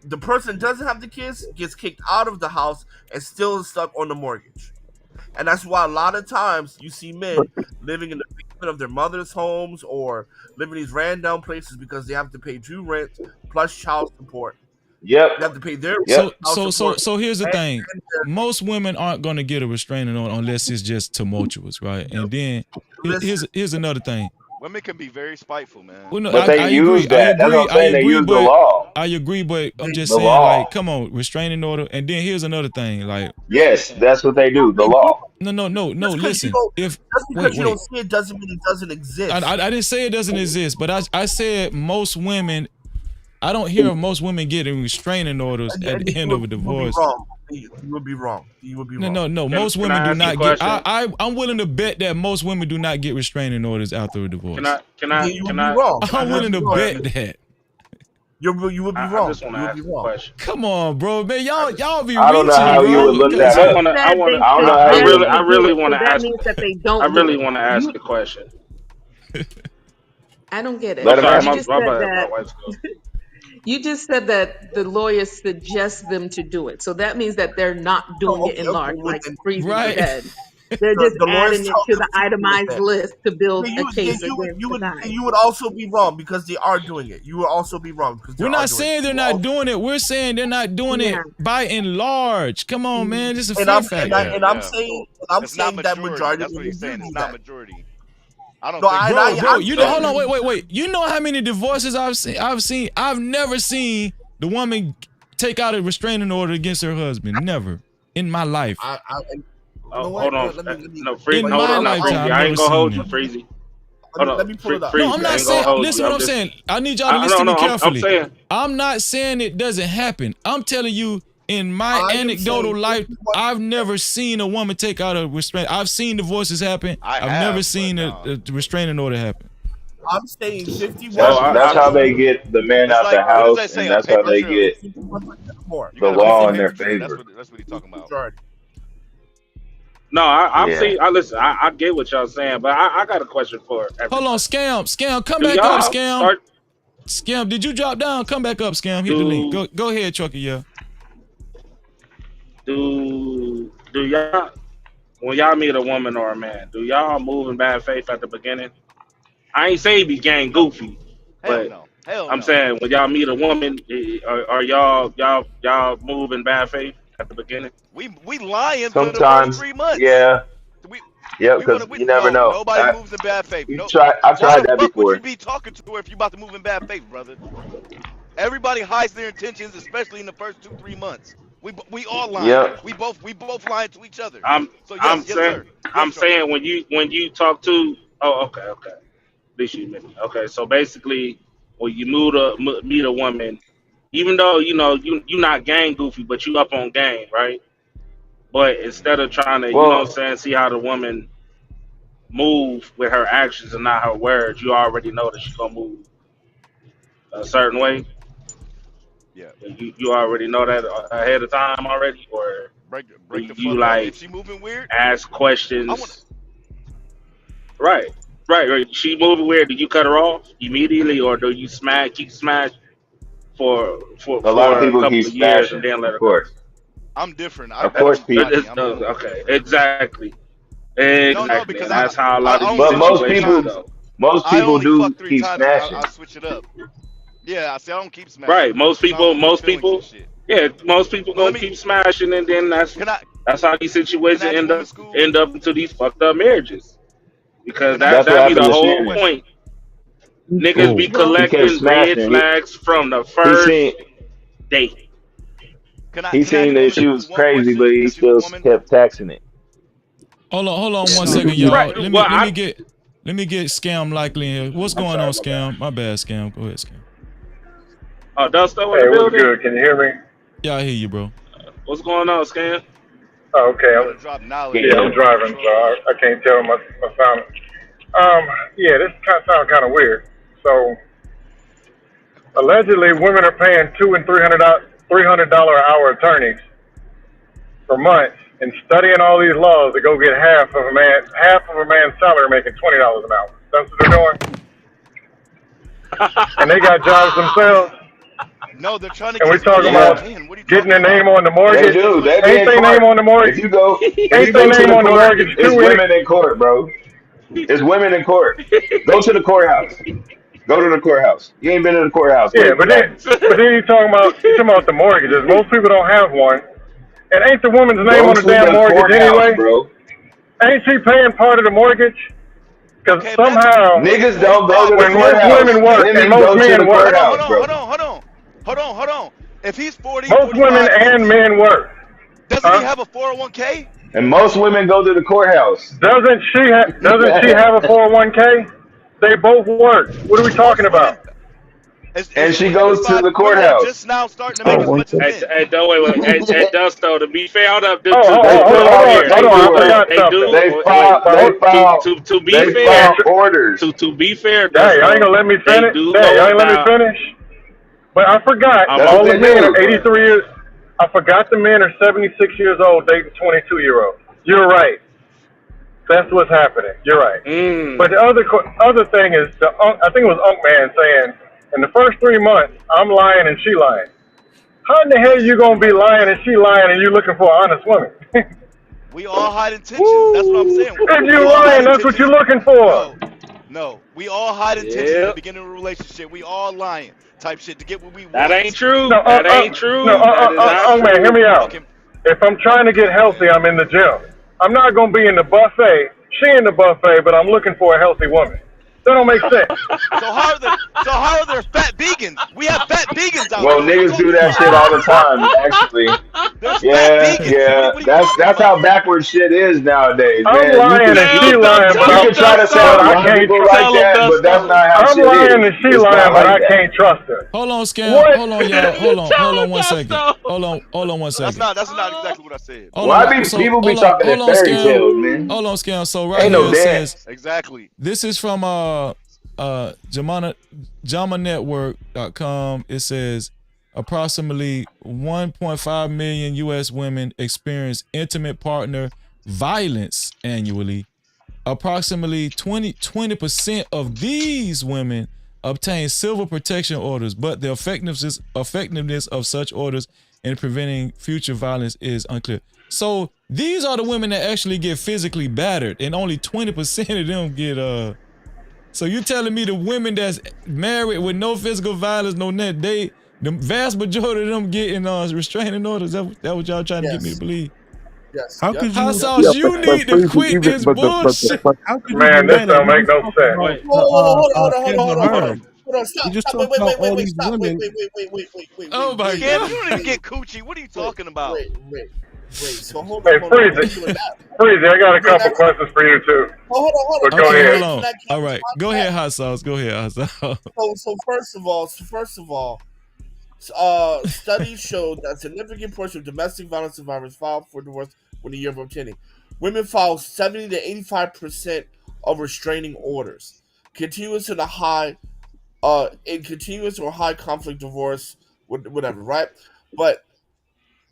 A: the person that doesn't have the kids gets kicked out of the house and still is stuck on the mortgage. And that's why a lot of times you see men living in the basement of their mother's homes or living in these ran down places because they have to pay due rent plus child support.
D: Yep.
A: They have to pay their
D: Yep.
A: child support.
C: So here's the
A: And,
C: thing. Most women aren't going to get a restraining order unless it's just tumultuous, right? And then
A: listen,
C: here's another thing.
K: Women can be very spiteful, man.
C: Well, no,
D: But they
C: I
D: use
C: agree.
D: that. That's what I'm
C: I
D: saying. They
C: agree,
D: use the
C: but
D: law.
C: I'm just
D: The
C: saying, like,
D: law.
C: come on, restraining order. And then here's another thing, like,
D: Yes, that's what they do. The
A: they do.
D: law.
C: no. Listen, if
A: Just because you
C: wait,
A: don't see it doesn't mean it doesn't exist.
C: I didn't say it doesn't exist, but I said most women. I don't hear of most women getting restraining orders at
A: And
C: the end of a
A: you would be
C: divorce.
A: wrong. You would be wrong. You would be wrong.
C: No.
G: Can
C: Most
G: can
C: women
G: I
C: do
G: ask a
C: not get.
G: question?
C: I'm willing to bet that most women do not get restraining orders after a
G: Can
C: divorce.
G: I can
A: Then
G: I
A: you would
G: can
A: be
G: I
A: wrong.
G: can I
C: I'm
A: You would
G: ask
C: willing
A: be
G: a
C: to
A: wrong.
C: bet
G: question?
C: that.
A: You would be
G: I
A: wrong.
G: just want to
A: You would be
G: ask a
A: wrong.
G: question.
C: Come on, bro, man.
A: I
C: Y'all be
D: I don't know
C: reaching,
D: how you would
C: bro.
D: look
C: Cause
D: that
F: You
D: up.
G: I
F: said
G: want
F: they
G: to
D: I don't know how
G: I
D: you
F: suggest
D: would.
G: really
F: to do it,
G: want
F: so
G: to
F: that
G: ask
F: means that they
G: I
F: don't do
G: really
F: it.
G: want to ask
F: You,
G: a question.
F: I don't get
G: Oh,
F: it.
D: Let him
G: sorry,
F: You
D: answer.
F: just
G: my
F: said
G: bad. My
F: that.
G: wife's go.
F: You just said that the lawyers suggest them to do it, so that means that they're not doing
A: Oh,
F: it
A: okay,
F: in
A: okay.
F: large,
A: Well,
F: like
A: then
F: Freezy
C: right.
F: said. They're just
A: the lawyers
F: adding it
A: tell
F: to
A: them
F: the
A: to do it.
F: itemized list to build
A: Then
F: a case against the guy.
A: you would also be wrong because they are doing it. You would also be wrong because they
C: We're
A: are
C: not
A: doing it.
C: saying they're
A: You will
C: not
A: also,
C: doing it. We're saying they're not doing
F: Yeah.
C: it by and large. Come on,
F: Mhm.
C: man. This is a
A: and
C: fear
A: I'm
K: Yeah,
C: factor.
K: yeah. It's not
A: saying that
K: majority.
A: majority of
K: That's what
A: women
K: he's
A: do
K: saying. It's
A: do
K: not
A: that.
K: majority. I don't
A: No,
K: think so.
C: Bro,
A: I'm
C: you know, hold
A: saying
C: on, wait. You know how many divorces I've never seen the woman take out a restraining order against her husband. Never. In my life.
A: you know
G: Oh,
A: what?
G: hold on.
A: Let me
G: No,
C: In
G: hold
C: my
G: on,
C: lifetime,
G: Freezy.
C: I've
G: I
C: never
G: ain't gonna
C: seen
G: hold you,
C: that.
G: Freezy. Hold on,
A: let me pull it up.
C: No, I'm
G: Freezy. I
C: not
G: ain't gonna
C: saying.
G: hold
C: Listen,
G: you.
C: what
G: I'm
C: I'm
G: just.
C: saying. I need y'all to listen
G: No,
C: to me
G: no. I'm
C: carefully.
G: saying.
C: I'm not saying it doesn't happen. I'm telling you, in my
A: I am
C: anecdotal
A: saying
C: life,
A: 51.
C: I've never seen a woman take out a restraint. I've seen divorces happen.
K: I
C: I've never
K: have, but
C: seen
K: no.
C: a restraining order happen.
A: I'm saying
G: So
A: fifty-one
D: That's
G: I
D: how
A: percent
D: they get the man
K: It's
D: out
K: like,
D: the
K: what does
D: house,
K: that say?
D: and
K: A
D: that's how
K: paper
D: they
A: I'm
K: trail.
A: saying
D: get
A: 51% or more.
K: You
D: the
K: got to
A: I'm
K: prove
D: law
A: saying
D: in their
A: 50%
K: That's
D: favor.
K: what he's talking about.
A: majority.
G: no. I'm
D: Yeah.
G: saying. I listen. I get what y'all saying, but I got a question for
C: Hold on,
G: everybody.
C: scam, come
G: Do
C: back up,
G: y'all
C: scam.
G: start?
C: Scam, did you drop down? Come back up, scam. Hit the link.
G: Do
C: Go ahead, Chucky. Yeah.
G: do y'all when y'all meet a woman or a man? Do y'all move in bad faith at the beginning? I ain't saying be gang
K: No.
G: goofy,
K: Hell
G: but
K: no. Hell
G: I'm
K: no.
G: saying when y'all meet a woman, are y'all move in bad faith at the beginning?
K: We lying for the first
D: Sometimes,
K: 3 months.
D: yeah,
K: We
D: yeah,
K: we want
D: because
K: to.
D: you never
K: No,
D: know.
K: nobody moves in bad faith.
D: You
K: No.
D: try. I
K: Why
D: tried
K: the
D: that
K: fuck would you
D: before.
K: be talking to her if you about to move in bad faith, brother? Everybody hides their intentions, especially in the first 2 3 months. We all lying.
D: Yep.
K: We both lying to each other.
G: I'm
K: So
G: I'm
K: yes,
G: saying
K: sir. Yes, Chucky.
G: when you talk to okay. At least you admit it. Okay, so basically when you meet a woman, even though you not gang goofy, but you up on game, right? But instead of trying to
D: Well,
G: see how the woman move with her actions and not her words, you already know that she's gonna move a certain way.
K: Yeah.
G: You already know that ahead of time already, or do
K: Break the
G: you
K: fuck up.
G: like
K: If she moving weird,
G: ask
K: I want.
G: questions? Right, right. She moving weird. Do you cut her off immediately, or do you keep smash
D: a lot of
G: for a
D: people keep
G: couple of years and
D: smashing.
G: then let
D: Of
G: her go?
D: course,
K: I'm different. I
D: of
K: I
D: course,
K: don't
D: people.
K: body. I'm
G: Okay, exactly,
K: because
G: and that's how a lot of
K: I
G: these
K: only
D: But
K: fuck three
G: situations
K: times.
G: go.
D: most
K: I
D: people
K: only
D: do
K: fuck three
D: keep
K: times and I
D: smashing.
K: switch it up. Yeah, I say I don't keep
G: Right,
K: smashing because I don't want no
G: most
K: feelings and
G: people,
K: shit.
G: yeah, most people
K: But
G: gonna keep smashing, and then
K: can I
G: that's how these
K: can I
G: situations
K: ask a woman school?
G: end up into these fucked up marriages because
K: Can I ask
D: That's
K: a
D: what
G: that be
K: woman
G: the
D: happened to
K: school a
G: whole
D: Shannon.
K: question?
G: point. Niggas be
E: Ooh.
F: Well,
D: He kept
G: collecting red
D: smashing.
G: flags from the
D: He
G: first
D: seen
G: date.
D: he
K: can I ask
D: seen
K: the
D: that
K: woman
D: she was
K: one
D: crazy,
K: question
D: but he
K: since she's a
D: still
K: woman?
D: kept taxing it.
C: Hold on
K: Yeah,
C: one
K: no.
C: second,
G: Right.
C: y'all.
G: Well,
C: Let me get Scam likely in here. What's
L: I'm
C: going
L: sorry,
C: on,
L: my bad.
C: Scam? My bad, Scam. Go ahead, Scam.
G: Dusto in the
L: Hey, what's
G: building.
L: good? Can you hear me?
C: Yeah, I hear you, bro.
G: What's going on, Scan?
L: Oh, okay.
K: You gotta drop knowledge,
L: Yeah, I'm
K: bro.
L: driving, so I can't tell my sound. Yeah, this kind of sounds kind of weird. So allegedly, women are paying $200 and $300 an hour attorneys for months and studying all these laws to go get half of a man's salary, making $20 an hour. That's what they're doing, and they got jobs themselves.
K: No, they're trying to
L: And
K: get
L: we're
K: as much
L: talking
K: as they
L: about
D: Yeah,
K: can. What are you
L: getting
K: talking
L: their name
K: about?
L: on the
K: They're
D: they
K: trying to
L: mortgage.
K: get as
D: do.
K: much as
D: They
K: they
D: be
L: Ain't
D: in
L: they
K: can.
L: name
D: court.
L: on the
D: If
L: mortgage?
D: you go, if
L: Ain't
D: you
L: they
D: go to
L: name
D: the
L: on the
D: court,
L: mortgage
D: it's
L: too? Any
D: women in court, bro. It's women in court. Go to the courthouse. Go to the courthouse. You ain't been to the courthouse
L: Yeah,
D: lately, have you?
L: but then you're talking about the mortgages. Most people don't have one, and ain't the woman's name
D: Go
L: on the
D: to
L: damn
D: the
L: mortgage
D: courthouse,
L: anyway?
D: bro.
L: Ain't she paying part of the mortgage? Because
K: Okay, if that's
L: somehow,
D: Niggas
K: okay,
D: don't go
K: Bob,
D: to the
K: if
L: when
K: he's
L: most women
D: courthouse.
K: 40,
L: work and
D: Women
L: most
D: go to
L: men
D: the
L: work,
D: courthouse, bro.
K: hold on. If he's 40,
L: most women
K: 45,
L: and
K: 50,
L: men work,
K: doesn't he
L: huh?
K: have a 401k?
D: And most women go to the courthouse.
L: Doesn't she have a 401k? They both work. What are we talking
K: Most women
L: about?
K: is
D: And she
K: 40,
D: goes to
K: 45.
D: the
K: Women are
D: courthouse.
K: just now starting to make
E: Oh,
K: as
E: work
K: much as
E: it.
K: men.
G: Wait. Hey, Dusto, to be fair, hold up.
L: Oh,
D: They fill
L: hold
D: out
L: on,
D: the
L: hold on. I
D: paperwork.
L: forgot
G: They
L: something.
G: do.
D: They
G: Wait.
D: file
L: But
D: they
L: hold,
D: file
G: To be
D: they
L: yeah,
G: fair,
D: file orders.
G: to be fair,
L: dang, y'all ain't
G: Dusto,
L: gonna let me
G: they
L: finish.
G: do
L: Dang,
G: know
L: y'all ain't let me
G: about.
L: finish. But I forgot
G: I'm
D: That's
G: a,
D: what
L: all the
D: they
L: men are
D: do.
L: 83 years. I forgot the men are 76 years old dating 22-year-olds. You're right. That's what's happening. You're right. But the other thing is, I think it was Unk Man saying, in the first 3 months, I'm lying and she lying. How in the hell
K: Yes,
L: you
K: that's
L: gonna
K: what
L: be
K: happens.
L: lying and she lying and you looking for an honest woman?
K: We all hide intentions. That's what I'm
L: Woo!
K: saying.
L: If
K: We
L: you
K: all hide
L: lying, that's what
K: intentions.
L: you're looking for.
K: No, no. We all hide intentions in
G: yeah.
K: the beginning of a relationship. We all lying type shit to get what we
G: That ain't
K: want.
G: true.
L: No,
G: That ain't true. That is not
K: Yes.
L: man, hear
G: true.
L: me out.
K: Okay.
L: If I'm trying to get healthy, I'm in the gym. I'm not gonna be in the buffet. She in the buffet, but I'm looking for a healthy woman. That don't make sense.
K: So how are there fat vegans? We have fat vegans out
D: Well,
K: there. What are you
D: niggas do
K: talking
D: that
K: about?
D: shit all the time, actually.
K: There's fat
D: Yeah,
K: vegans.
D: yeah.
K: What are you talking
D: That's how
K: about?
D: backwards shit is nowadays,
L: I'm
D: man.
L: lying and she lying,
D: You can try to
L: but
D: sound
L: I
D: white
L: can't.
D: people like
G: Tell him,
D: that, but that's
G: Dusto.
D: not how
L: I'm
D: shit
L: lying
D: is.
L: and she
D: It's not
L: lying, but
D: like
L: I
D: that.
L: can't trust her.
C: Hold on, Scam.
L: What?
C: Hold on, y'all.
G: Tell
C: Hold
G: him,
C: on one second.
G: Dusto.
C: Hold on one second.
K: That's not exactly what I said.
C: Hold
D: Why
C: on.
D: be
C: So
D: people be talking in fairy
C: Scam.
D: tales, man?
C: Hold on, Scam. So right
D: Ain't
C: here
D: no
C: it says
D: dance.
K: Exactly.
C: this is from JamaNetwork.com. It says approximately 1.5 million US women experience intimate partner violence annually. Approximately 20% of these women obtain civil protection orders, but the effectiveness of such orders in preventing future violence is unclear. So these are the women that actually get physically battered, and only 20% of them get So you telling me the women that's married with no physical violence, no net, the vast majority of them getting restraining orders? That what y'all trying to get me to
A: Yes.
C: believe?
A: Yes.
M: How
A: Yep.
M: could
C: Hot
M: you?
A: Yep.
M: Yeah,
C: sauce, you
M: but
C: need to
M: Freezy,
C: quit
M: even
C: this
M: but
C: bullshit.
M: how could you be
L: Man, this
M: mad at?
L: don't
M: We
L: make
M: just
L: no
M: talked
L: sense.
M: about
G: Wait.
M: Amber
A: Hold on.
M: Heard.
A: Hold on.
M: We
A: Stop.
M: just
A: Stop.
M: talked about all
A: Wait.
M: these
A: Stop.
M: women.
C: Oh my
K: Scam,
C: god.
K: you don't even get coochie. What are you talking about?
A: Wait. So hold
L: Hey,
A: on.
L: Freezy,
A: You're not.
L: Freezy, I got a
A: You're
L: couple
A: not.
L: questions for you too.
A: Oh, hold
L: But
A: on.
L: go
C: Okay, hold
L: ahead.
C: on.
A: Can I
C: All right.
A: respond to
C: Go
A: that?
C: ahead, hot sauce. Go ahead, hot sauce.
A: So first of all, studies show that a significant portion of domestic violence survivors file for divorce within a year of obtaining. Women file 70 to 85% of restraining orders. Continuous to the high, in continuous or high conflict divorce, whatever, right? But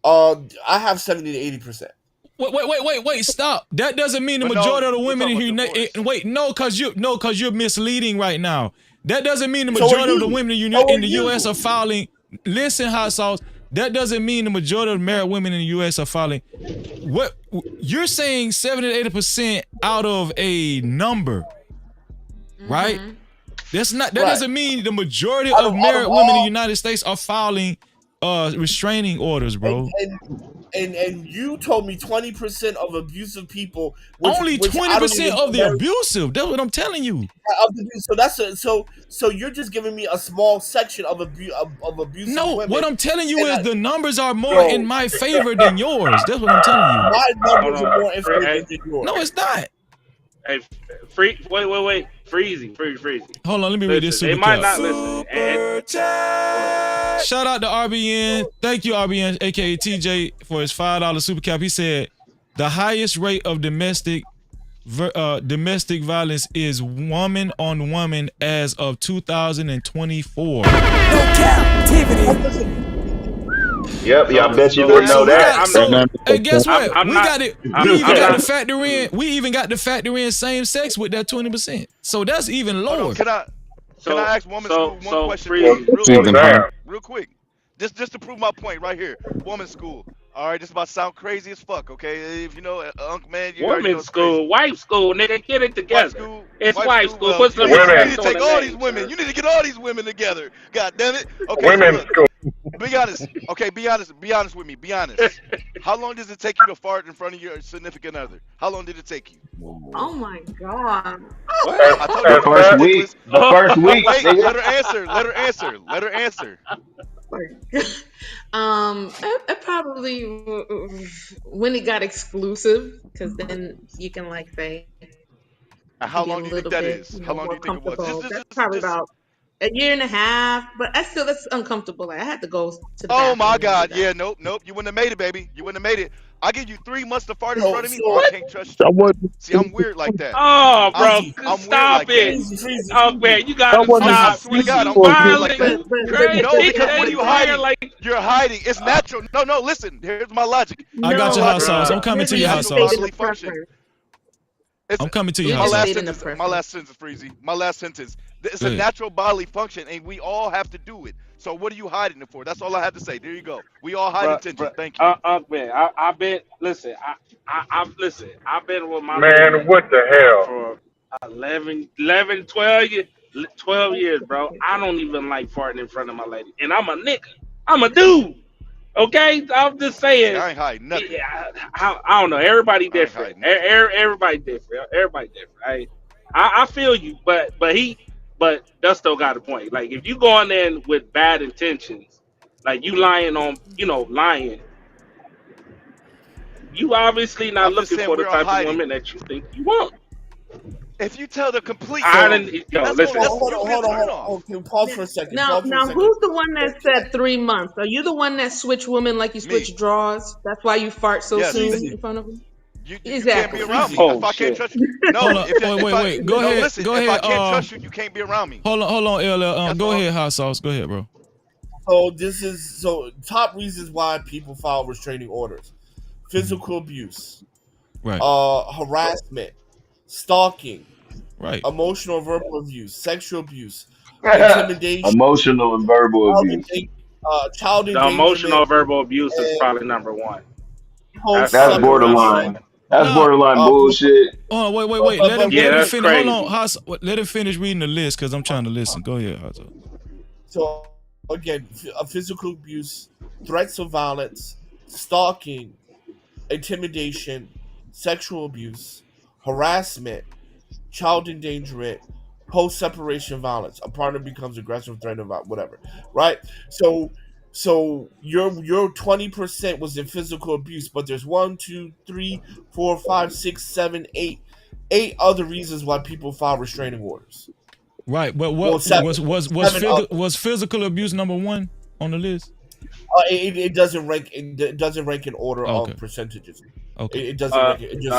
A: I have 70 to 80%.
C: Wait, stop. That doesn't mean the
K: But no,
C: majority of the
K: we're
C: women
K: talking
C: in
K: about
C: here
K: divorce.
C: wait, cause you're misleading right now. That doesn't mean the
A: So are
C: majority of the
A: you.
C: women
A: So are
C: in the US are
A: you.
C: filing. Listen, hot sauce. That doesn't mean the majority of married women in the US are filing. What you're saying 70 to 80% out of a number, right? That
A: Right.
C: doesn't mean the majority
A: Out of
C: of
A: out of
C: married women in the
A: all
C: United States are filing restraining orders,
A: and
C: bro.
A: and and you told me 20% of abusive people,
C: Only
A: which I don't
C: 20%
A: even
C: of
A: know
C: the abusive. That's what I'm telling you.
A: of the, so that's so you're just giving me a small section of of abusive
C: No, what
A: women,
C: I'm telling you
A: and
C: is the numbers are more in
L: So,
C: my favor than yours. That's what I'm telling you.
A: my
G: Hold
A: numbers are
G: on.
A: more in
G: Free,
A: favor
G: hey,
A: than
C: No,
A: yours.
C: it's not.
G: hey, free. Wait. Freezy.
C: Hold on, let me read this
G: Listen, they
C: super
G: might
C: cap.
G: not listen.
P: Super
G: Go ahead.
P: chat.
C: Shout out to RBN. Thank you, RBN, aka TJ, for his $5 super cap. He said the highest rate of domestic violence is woman on woman as of 2024.
P: No captivity.
D: Yep, yeah, I bet you
G: So
D: didn't
C: So
D: know
C: we
D: that.
C: got
G: I'm
O: That
C: so
O: number
C: and guess
G: I'm
C: what?
G: I'm
C: We
G: not
C: got it.
G: I'm
C: We even
G: I'm
C: got to
G: not.
C: factor in. We even got to factor in same sex with that 20%. So that's even
K: Hold on,
C: lower.
K: can I ask woman school one question
L: well,
K: then,
G: Freezy.
K: real
O: it's
L: well,
K: quick,
O: even higher.
L: damn.
K: real quick, just to prove my point right here. Woman school. All right, this about to sound crazy as fuck. Okay, if you know Unc man, you already know
G: Women's
K: it's crazy.
G: school, wife school, nigga, get it
K: Wife
G: together.
K: school,
G: It's
K: wife
G: wife
K: school.
G: school.
K: Well,
G: Put
K: you
G: some
K: need to you
L: Women,
K: need to
G: respect on
K: take
G: the
K: all these
G: name,
K: women.
G: sir.
K: You need to get all these women together. God damn it. Okay, so
L: women's
K: look,
L: school.
K: be honest. Okay, be honest. Be honest with me. Be honest. How long does it take you to fart in front of your significant other? How long did it take you?
F: Oh my God.
G: What?
K: I told you
D: The
K: I'm
L: As
K: gonna be
D: first
L: fast,
D: week.
K: ridiculous.
D: The first
K: But
D: week,
K: wait,
D: nigga.
K: let her answer. Let her answer. Let her answer.
F: Like, it probably when it got exclusive, because then you can like say
K: And
F: and
K: how
F: get
K: long
F: a
K: do you think
F: little
K: that
F: bit,
K: is? How long do
F: more
K: you think it was? Just,
F: comfortable.
K: just,
F: That's
K: just,
F: probably
K: just.
F: about a year and a half, but I still that's uncomfortable. Like I had to go to the
K: Oh my
F: bathroom and do
K: God.
F: that.
K: Yeah. Nope. Nope. You wouldn't have made it, baby. You wouldn't have made it. I give you 3 months to fart in
A: So
K: front of me, or I
A: so
G: What?
K: can't trust
O: I
K: you.
O: wasn't.
K: See, I'm weird like that.
G: Oh, bro,
A: freezy,
K: I'm weird
G: stop
K: like that.
G: it.
F: Mhm.
G: Oh man, you
O: I
G: gotta
O: wasn't
K: I
G: stop.
K: swear to
G: You
K: God,
O: speaking
G: you
K: I'm
O: for
K: weird
O: you.
K: like
G: violent.
F: But
K: that.
G: You
F: but but
G: crazy.
K: No,
F: but
K: because
F: but
K: what
F: but
K: are you
G: Saying
F: that
K: hiding?
G: like,
K: You're hiding. It's natural. No, no. Listen. Here's my logic.
C: I
K: Here's
C: got
K: my
C: your
F: no,
C: hot
K: logic.
C: sauce.
G: bruh.
C: I'm coming
F: we're
C: to
K: It's
C: your
F: just
C: hot
K: natural
C: sauce.
F: stating the
K: bodily function.
F: preference.
K: It's
C: I'm coming to your
F: We're
C: hot
K: my
F: just
K: last
C: sauce.
F: stating the
K: sentence. My
F: preference.
K: last sentence, Freezy. My last sentence. It's
C: Go
K: a
C: ahead.
K: natural bodily function, and we all have to do it. So what are you hiding it for? That's all I had to say. There you go. We all hide
G: Bruh,
K: intentions. Thank you.
G: man, I've been listen. Listen. I've been with my
L: man,
G: lady
L: what the hell?
G: for 12 years, 12 years, bro. I don't even like farting in front of my lady, and I'm a nigga. I'm a dude. Okay, I'm just
K: See,
G: saying.
K: I ain't hiding nothing.
G: Yeah, I don't know. Everybody
K: I ain't
G: different.
K: hiding nothing.
G: Everybody different. Everybody different. I feel you, but Dusto got a point. Like if you going in with bad intentions, like you lying on, lying, you obviously not
K: I'm just
G: looking
K: saying
G: for the
K: we're
G: type of
K: hiding.
G: woman that you think you want.
K: If you tell the complete
G: I
A: so
K: truth,
G: didn't. Yo,
K: that's
A: hold
K: gonna
A: on,
G: listen.
K: that's
A: hold on,
K: usually a
A: hold on,
K: turn
A: hold on.
K: off.
A: Okay, pause for a second.
F: Now,
A: Pause for a
F: now,
A: second.
F: who's the one that said 3 months? Are you the one that switch women like you
K: Me.
F: switch drawers? That's why you fart so
K: Yes.
F: soon
A: Freezy,
F: in front of them.
K: You can't be
F: Exactly.
K: around me
A: freezy.
K: if
G: Oh
K: I can't
G: shit.
K: trust you. No,
C: Hold on.
K: if
C: Wait,
K: if
C: wait,
K: I
C: wait. Go
K: no
C: ahead.
K: listen,
C: Go
K: if I
C: ahead.
K: can't trust you, you can't be around me.
C: Hold on, LL.
K: That's
C: Go
K: all.
C: ahead, hot sauce. Go ahead, bro.
A: So this is so top reasons why people file restraining orders:
C: Mhm.
A: physical abuse,
C: Right.
A: harassment, stalking,
C: Right.
A: emotional verbal abuse, sexual abuse, intimidation,
D: Emotional and verbal
A: child,
D: abuse.
A: child
G: The emotional
A: endangerment,
G: verbal abuse is
A: and
G: probably number one. That's
A: post
D: That's
G: probably the number
A: separation.
D: borderline.
G: one.
D: That's
C: Nah.
D: borderline
A: Uh,
D: bullshit.
C: Wait. Let him
G: Yeah,
C: let him
G: that's
A: Restraining.
C: finish. Hold on.
G: crazy.
C: Let him finish reading the list because I'm trying to listen. Go ahead, hot sauce.
A: So again, physical abuse, threats of violence, stalking, intimidation, sexual abuse, harassment, child endangerment, post separation violence. A partner becomes aggressive, threatening, whatever. Right. So your 20% was in physical abuse, but there's one, two, three, four, five, six, seven, eight other reasons why people file restraining orders.
C: Right. But
A: Well,
C: what
A: seven. Seven others.
C: was physical abuse number one on the list?
A: It doesn't rank. It doesn't rank in order
C: Oh,
A: of
C: okay.
A: percentages.
C: Okay.
A: It doesn't
G: Uh,
A: rank. It just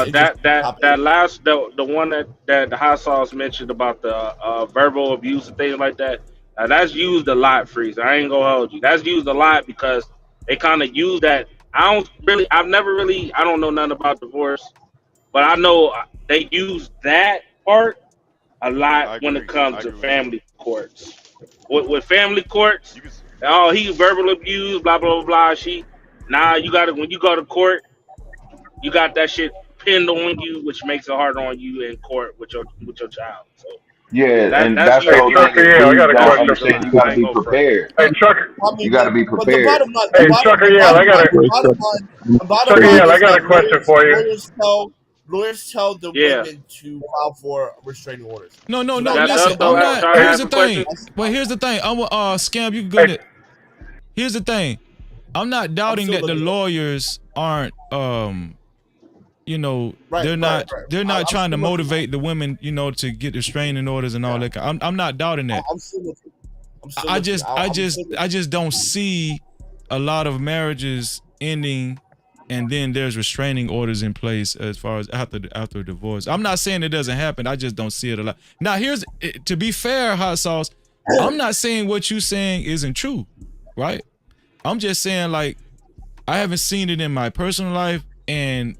A: top eight.
G: that last the one that the hot sauce mentioned about the verbal abuse and things like that. That's used a lot, Freeze. I ain't gonna hold you. That's used a lot because they kind of use that. I've never really. I don't know nothing about divorce, but I know they use that part a lot
K: I
G: when it
K: agree.
G: comes
K: I
G: to
K: agree with you.
G: family courts. With family courts,
K: You can.
G: oh, he verbal abused, blah blah blah blah. You got to when you go to court, you got that shit pinned on you, which makes it harder on you in court with your child. So
D: Yeah, and
G: That's
D: that's the
L: Hey,
G: more
D: whole thing
L: Trucker,
D: is
G: crazy.
L: yeah, I
D: dudes
L: got a
G: I
D: don't
G: won't
L: question.
D: understand
G: front.
D: you got
G: I
D: to
G: ain't
D: be
G: gonna front.
D: prepared.
L: Hey, Trucker,
A: I
D: You
A: mean,
D: got to be
A: but the
D: prepared.
A: bottom line,
L: hey, Trucker, yeah, I got a
A: the bottom
L: Trucker,
A: line
L: yeah, I
A: is
L: got
A: that
L: a question for you.
A: lawyers tell the
G: Yeah,
A: women to file for restraining orders.
C: No, no,
A: So
C: no.
G: you got
A: that's
G: done
C: Listen,
A: number
G: though.
C: I'm
A: one.
C: not.
G: Trying to
L: Hey,
C: Here's
G: ask
C: the
G: a question.
C: thing.
A: That's,
C: Well, here's the thing. Scam. You can go
L: hey,
C: to. Here's the thing. I'm not
A: I'm
C: doubting
A: still
C: that the
A: looking at it.
C: lawyers aren't.
A: Right,
C: They're
A: right,
C: not.
A: right.
C: They're not
A: I'm
C: trying to
A: still looking.
C: motivate the women. To get restraining orders and all
A: Yeah,
C: that. I'm not doubting that.
A: I'm still looking. I'm still
C: I
A: looking.
C: just I
A: I'm
C: just
A: still
C: I
A: looking.
C: just don't see a lot of marriages ending and then there's restraining orders in place as far as after a divorce. I'm not saying it doesn't happen. I just don't see it a lot. Now here's to be fair, hot sauce. I'm not saying what you saying isn't true, right? I'm just saying like I haven't seen it in my personal life and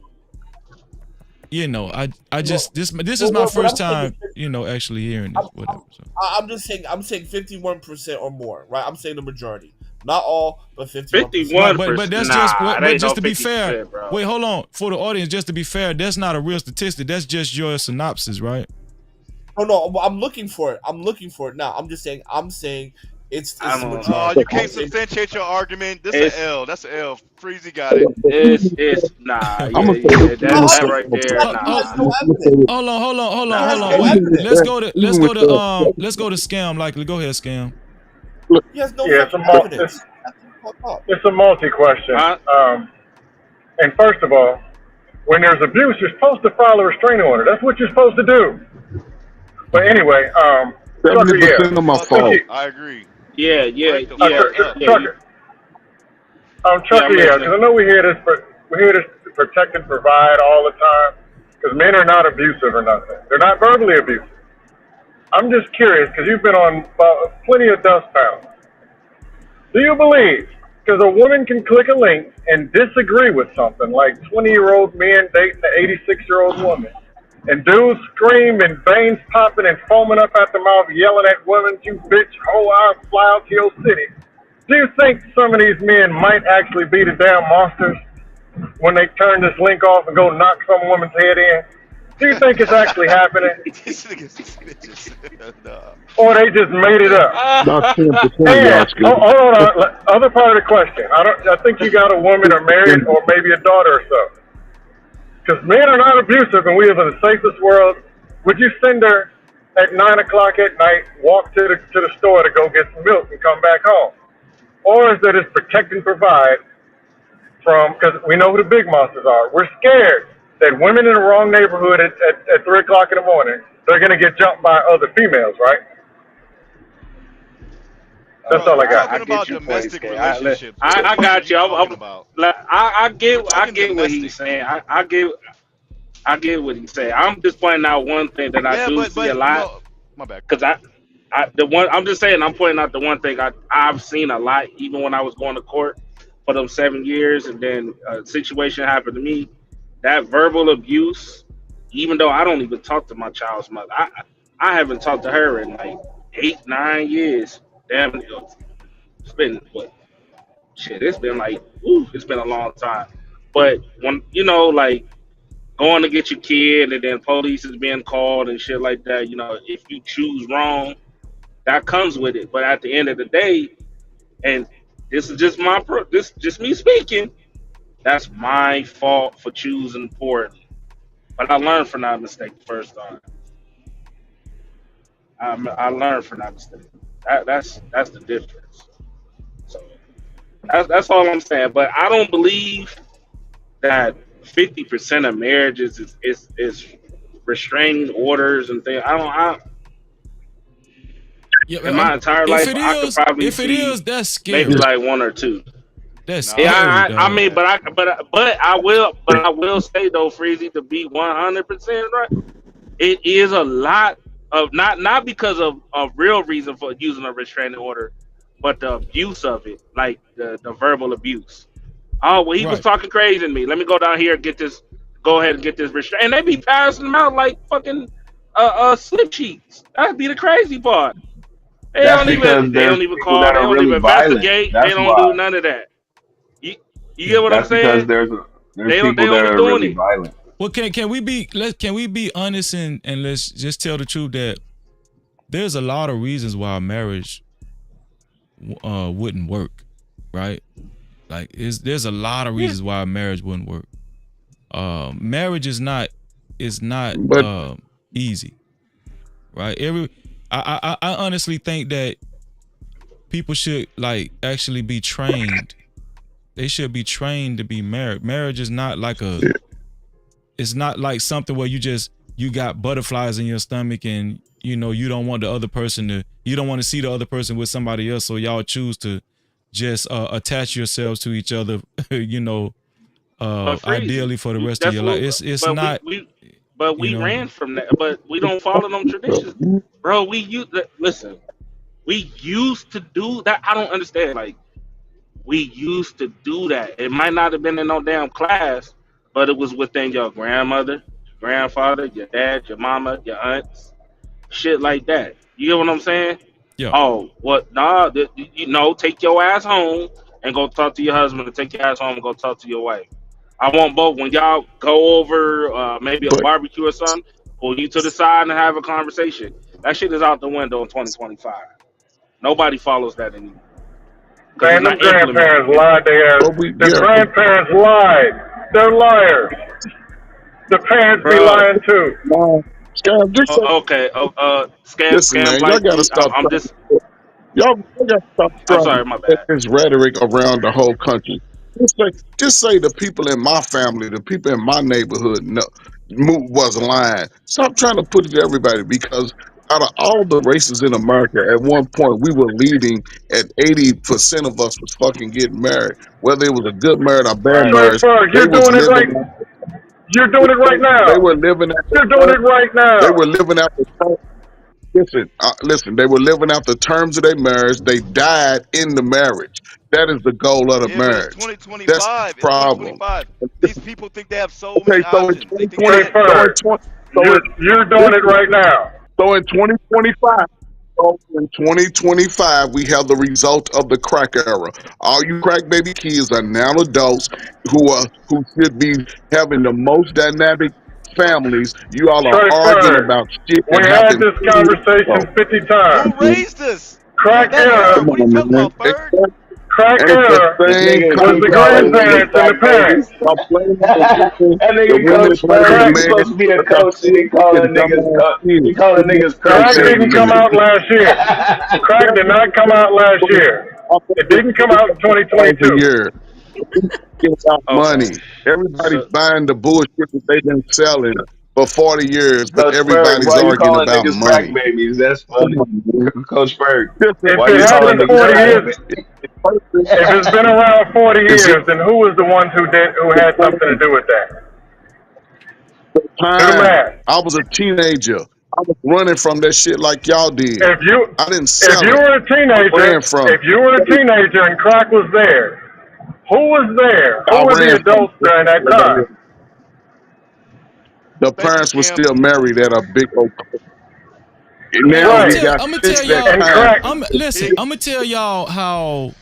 C: I
A: Well,
C: just this is
A: well,
C: my
A: what
C: first
A: I'm saying is,
C: time, actually hearing
A: I'm,
C: this whatever. So
A: I'm saying 51% or more, right? I'm saying the majority, not all, but 51%.
C: right,
G: 51%.
C: but that's just
G: Nah, it
C: but
G: ain't no
C: just to be fair,
G: 50%, bro.
C: wait, hold on. For the audience, just to be fair, that's not a real statistic. That's just your synopsis, right?
A: No, no, I'm looking for it. I'm looking for it now. I'm saying
G: I
A: it's the
G: don't
A: majority.
G: know.
K: You
A: I'm
K: can't
A: saying
K: substantiate your argument. This a
G: It's
K: L. That's a L. Freezy got it.
G: it's nah.
O: I'm
G: Yeah,
O: gonna say
G: yeah.
O: this. I'm
G: That
O: gonna
A: how
G: that
O: say
A: is
G: right
A: it?
G: there,
C: Hold,
A: He
C: hold,
A: has
G: nah,
A: no
O: I'm gonna say
A: evidence.
O: this.
C: hold on, hold on, hold
A: He
C: on,
A: has
C: hold on.
A: no
C: Wait, let's
A: evidence.
C: go to
O: Even with
C: let's go to scam likely. Go ahead, scam.
A: He has no
L: yeah,
A: fucking evidence. Shut the fuck up.
L: it's a multi question.
G: huh?
L: And first of all, when there's abuse, you're supposed to file a restraining order. That's what you're supposed to do. But
C: Mm-hmm.
L: anyway, Trucker,
K: 'Cause
L: yeah,
O: percent of
K: you
O: my
K: fucked
L: since
O: fault.
K: up.
L: you,
K: I agree.
G: Yeah, yeah,
K: Break the
G: yeah,
K: fuck up.
G: yeah. You,
L: Trucker,
G: yeah. I'm
L: Trucker, yeah,
G: listening.
L: because I know we hear this to protect and provide all the time. Because men are not abusive or nothing. They're not verbally abusive. I'm just curious because you've been on plenty of dust pounds. Do you believe? Because a woman can click a link and disagree with something, like 20-year-old men dating an 86-year-old woman, and dudes scream and veins popping and foaming up at the mouth, yelling at women, "You bitch, hoe, I'll fly out to your city." Do you think some of these men might actually be the damn monsters when they turn this link off and go knock some woman's head in? Do you think it's actually happening,
K: This nigga's snitches. Nah.
L: or they just made it up?
O: About 10% of y'all
L: And
O: scared.
L: hold on, other part of the question. I think you got a woman or married or maybe a daughter or so. Because men are not abusive and we live in the safest world. Would you send her at 9 o'clock at night, walk to the store to go get some milk and come back home? Or is that it's protect and provide from, because we know who the big monsters are. We're scared that women in the wrong neighborhood at 3 o'clock in the morning, they're going to get jumped by other females, right? That's
K: Bro,
L: all
K: we're
L: I got.
G: I
K: talking
G: get
K: about
G: you, Quays.
K: domestic relationships. What the
G: I
K: fuck are
G: got
K: you
G: you.
K: talking about?
G: Like,
K: We're
G: I
K: talking
G: get what he's
K: domestic.
G: saying. I get what he's saying. I'm just pointing out one thing that I
K: Yeah,
G: do
K: but
G: see a
K: but
G: lot.
K: no, my bad.
G: Because the one I'm just saying, I'm pointing out the one thing I've seen a lot, even when I was going to court for them 7 years, and then a situation happened to me. That verbal abuse, even though I don't even talk to my child's mother, I haven't talked to her in like 8 9 years. Damn, it's been what shit. It's been like, it's been a long time. But when like going to get your kid, and then police is being called and shit like that, if you choose wrong, that comes with it. But at the end of the day, and this is just this just me speaking. That's my fault for choosing poorly. But I learned from that mistake the first time. I learned from that mistake. That's the difference. So that's all I'm saying. But I don't believe that 50% of marriages is restraining orders and things.
C: Yeah,
G: In my entire life, I could probably
C: if it
G: see
C: is, that's
G: maybe
C: scary.
G: like one or two.
C: That's
G: Yeah,
K: Nah,
C: scary,
G: I
C: dog.
G: mean,
K: man.
G: but I will say though, Freezy, to be 100% right, it is a lot of not because of a real reason for using a restraining order, but the abuse of it, like the verbal abuse. Oh, well, he was
C: Right.
G: talking crazy to me. Let me go down here and get this. Go ahead and get this restraint. And they be passing them out like fucking slip sheets. That'd be the crazy part.
D: That's because
G: They
D: there's
G: don't even
D: people
G: call.
D: that
G: They
D: are
G: don't
D: really
G: even
D: violent.
G: investigate. They
D: That's
G: don't do
D: why.
G: none of that. You
C: Yeah.
G: get what I'm
D: That's because
G: saying?
D: there's
G: They
D: people
G: don't
D: that
G: be
D: are
G: doing
D: really
G: it.
D: violent.
C: Well, can we be honest and let's just tell the truth that there's a lot of reasons why marriage wouldn't work, right? Like there's a lot of
R: Yeah.
C: reasons why marriage wouldn't work. Marriage is not
O: But
C: easy, right? I honestly think that people should like actually be trained. They should be trained to be married. Marriage is not like it's not like something where you got butterflies in your stomach and you don't want you don't want to see the other person with somebody else, so y'all choose to just attach yourselves to each other,
G: But freezy.
C: ideally for the rest of
G: That's
C: your life.
G: what.
C: It's
G: But
C: not, you
G: we
C: know.
G: ran from that. But we don't follow them traditions, bro. Listen. We used to do that. I don't understand. Like we used to do that. It might not have been in no damn class, but it was within your grandmother, your grandfather, your dad, your mama, your aunts, shit like that. You get what I'm saying?
C: Yeah.
G: Oh, what? Nah, take your ass home and go talk to your husband, and take your ass home and go talk to your wife. I want both. When y'all go over maybe a
O: but
G: barbecue or something, pull you to the side and have a conversation. That shit is out the window in 2025. Nobody follows that anymore because it's
L: Man, them
G: not implemented
L: grandparents
G: anymore.
L: lied their ass.
O: but we
L: Them
O: yeah.
L: grandparents lied. They're liars. The parents be
G: Bro,
L: lying too.
O: Scam, just say,
G: okay.
O: listen,
G: Scam
O: man, y'all
G: like
O: gotta stop
G: I'm
O: trying.
G: just.
O: Y'all gotta stop
G: I'm
O: trying to
G: sorry, my
O: spread
G: bad.
O: this rhetoric around the whole country. Just say the people in my family, the people in my neighborhood, was lying. Stop trying to put it to everybody because out of all the races in America, at one point we were leading at 80% of us was fucking getting married, whether it was a good marriage or bad
G: Right.
O: marriage.
L: Straight
O: They
L: you're
O: was
L: doing it
O: living.
L: right. You're doing it right
O: They
L: now.
O: were living at
L: You're
O: the
L: doing it right
O: they
L: now.
O: were living out the listen. They were living out the terms of their marriage. They died in the marriage. That is the goal of the
K: Yeah, but it's
O: marriage. That's the
K: 2025. It's
O: problem.
K: 2025. These people think they have so many
O: Okay, so in
K: options. They think they
O: 2020,
L: Straight
K: get.
O: so in
L: first.
O: 20,
L: You're doing it
O: listen,
L: right now.
O: so in 2025, so in 2025, we have the result of the crack era. All you crack baby kids are now adults who should be having the most dynamic families. You all are
L: Straight
O: arguing
L: first.
O: about shit
L: We
O: that
L: had
O: happened
L: this
O: 20 years ago.
L: conversation 50 times.
K: Who raised us
L: Crack
K: during that
L: era.
K: era?
O: Come
K: What are you
O: on,
K: talking
O: man.
K: about, Bird?
L: Crack
O: Ain't the
L: era
N: This
O: same
N: nigga
L: was
N: keep
L: the
N: calling
O: conversation.
N: niggas
L: grandparents and the
N: crack
L: parents.
N: babies.
O: Stop playing with
N: That
O: the
N: nigga
O: women
N: Coach
O: blaming the
N: Bird,
L: Crack
N: he
O: man
N: supposed to be a
O: for y'all
N: coach and he
O: fucking
N: calling niggas
O: dumbass kids.
N: he calling
O: What
N: niggas
O: you
N: crack
L: Crack
O: saying to
L: didn't
N: babies.
L: come
O: me?
L: out last year. Crack did not come out last year. It didn't come out in
O: $1,000 a
L: 2022.
O: year. Get about
G: Okay.
O: money. Everybody's
G: So
O: buying the bullshit that they've been selling for 40 years, but
N: Coach Bird,
O: everybody's
N: why you
O: arguing
N: calling
O: about
N: niggas crack
O: money.
N: babies? That's
O: Come
N: funny.
O: on, man.
N: Coach Bird,
L: If
N: why
L: it
N: you calling
L: happened
O: If
N: niggas
L: 40
N: crack
L: years,
N: babies?
L: if it's been around 40
O: is it
L: years, then who was the ones who had something to do with that?
O: the
L: Do the
O: time?
L: math.
O: I was a teenager. I was running from that shit like y'all did.
L: If you
O: I didn't
L: if
O: sell
L: you
O: it.
L: were a
O: I ran
L: teenager,
O: from
L: if you were a
O: it.
L: teenager and crack was there, who was there? Who
O: I
L: were the
O: ran from
L: adults during that
O: it.
L: time?
O: The
K: Thank you,
O: parents were
K: Kim.
O: still married at a big old.
C: Man,
O: Now we
L: Right.
O: got
C: I'm gonna
O: since
C: tell
O: that
C: y'all.
L: And
O: time.
L: crack.
C: Listen.
K: Here,
C: I'm gonna tell y'all how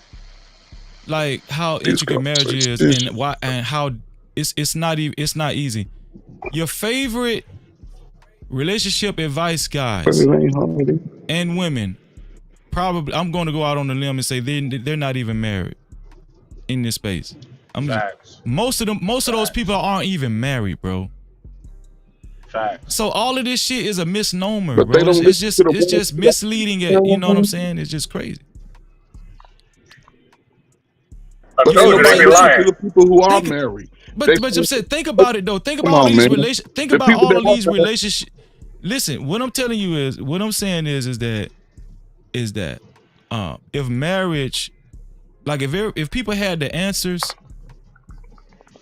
O: This
C: intricate marriage
O: conversation.
C: is,
O: This
C: and why, and how it's not easy. Your favorite relationship advice
O: but
C: guys
O: it ain't hard.
C: and women, probably, I'm going to go out on a limb and say they're not even married in this space. I'm just,
G: facts.
C: most of those people
G: Facts.
C: aren't even married, bro.
G: Facts.
C: So all of this shit is a misnomer,
O: But they
C: bro.
O: don't listen to the
C: It's just misleading. It, you know what I'm
O: ones.
C: saying? It's just crazy.
L: I
O: But ain't
L: told you
C: I'm
L: they
C: saying,
L: be
O: nobody
C: think,
O: listen to
L: lying.
O: the people who are
C: think,
O: married. They
C: but I'm
O: say,
C: saying, think about it though. Think
O: come
C: about all
O: on,
C: these
O: man.
C: think
O: The
C: about
O: people
C: all
O: that
C: of
O: are
C: these
O: married,
C: relationships. Listen, what I'm telling you is, what I'm saying is that if marriage, like if people had the answers,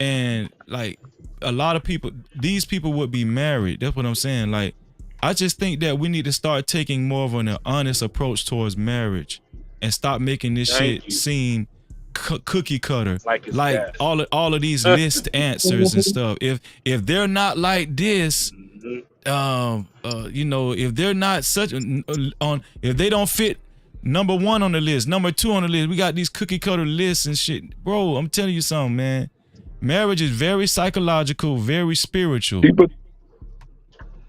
C: and like a lot of people, these people would be married. That's what I'm saying. Like, I just think that we need to start taking more of an honest approach towards marriage and stop making this
G: Thank
C: shit
G: you.
C: seem cookie cutter,
G: Like it's
C: like
G: gas.
C: all of these list answers and stuff. If they're not like this,
G: Mhm.
C: if they're not such on, if they don't fit number one on the list, number two on the list, we got these cookie cutter lists and shit, bro. I'm telling you something, man. Marriage is very psychological, very spiritual.
O: people,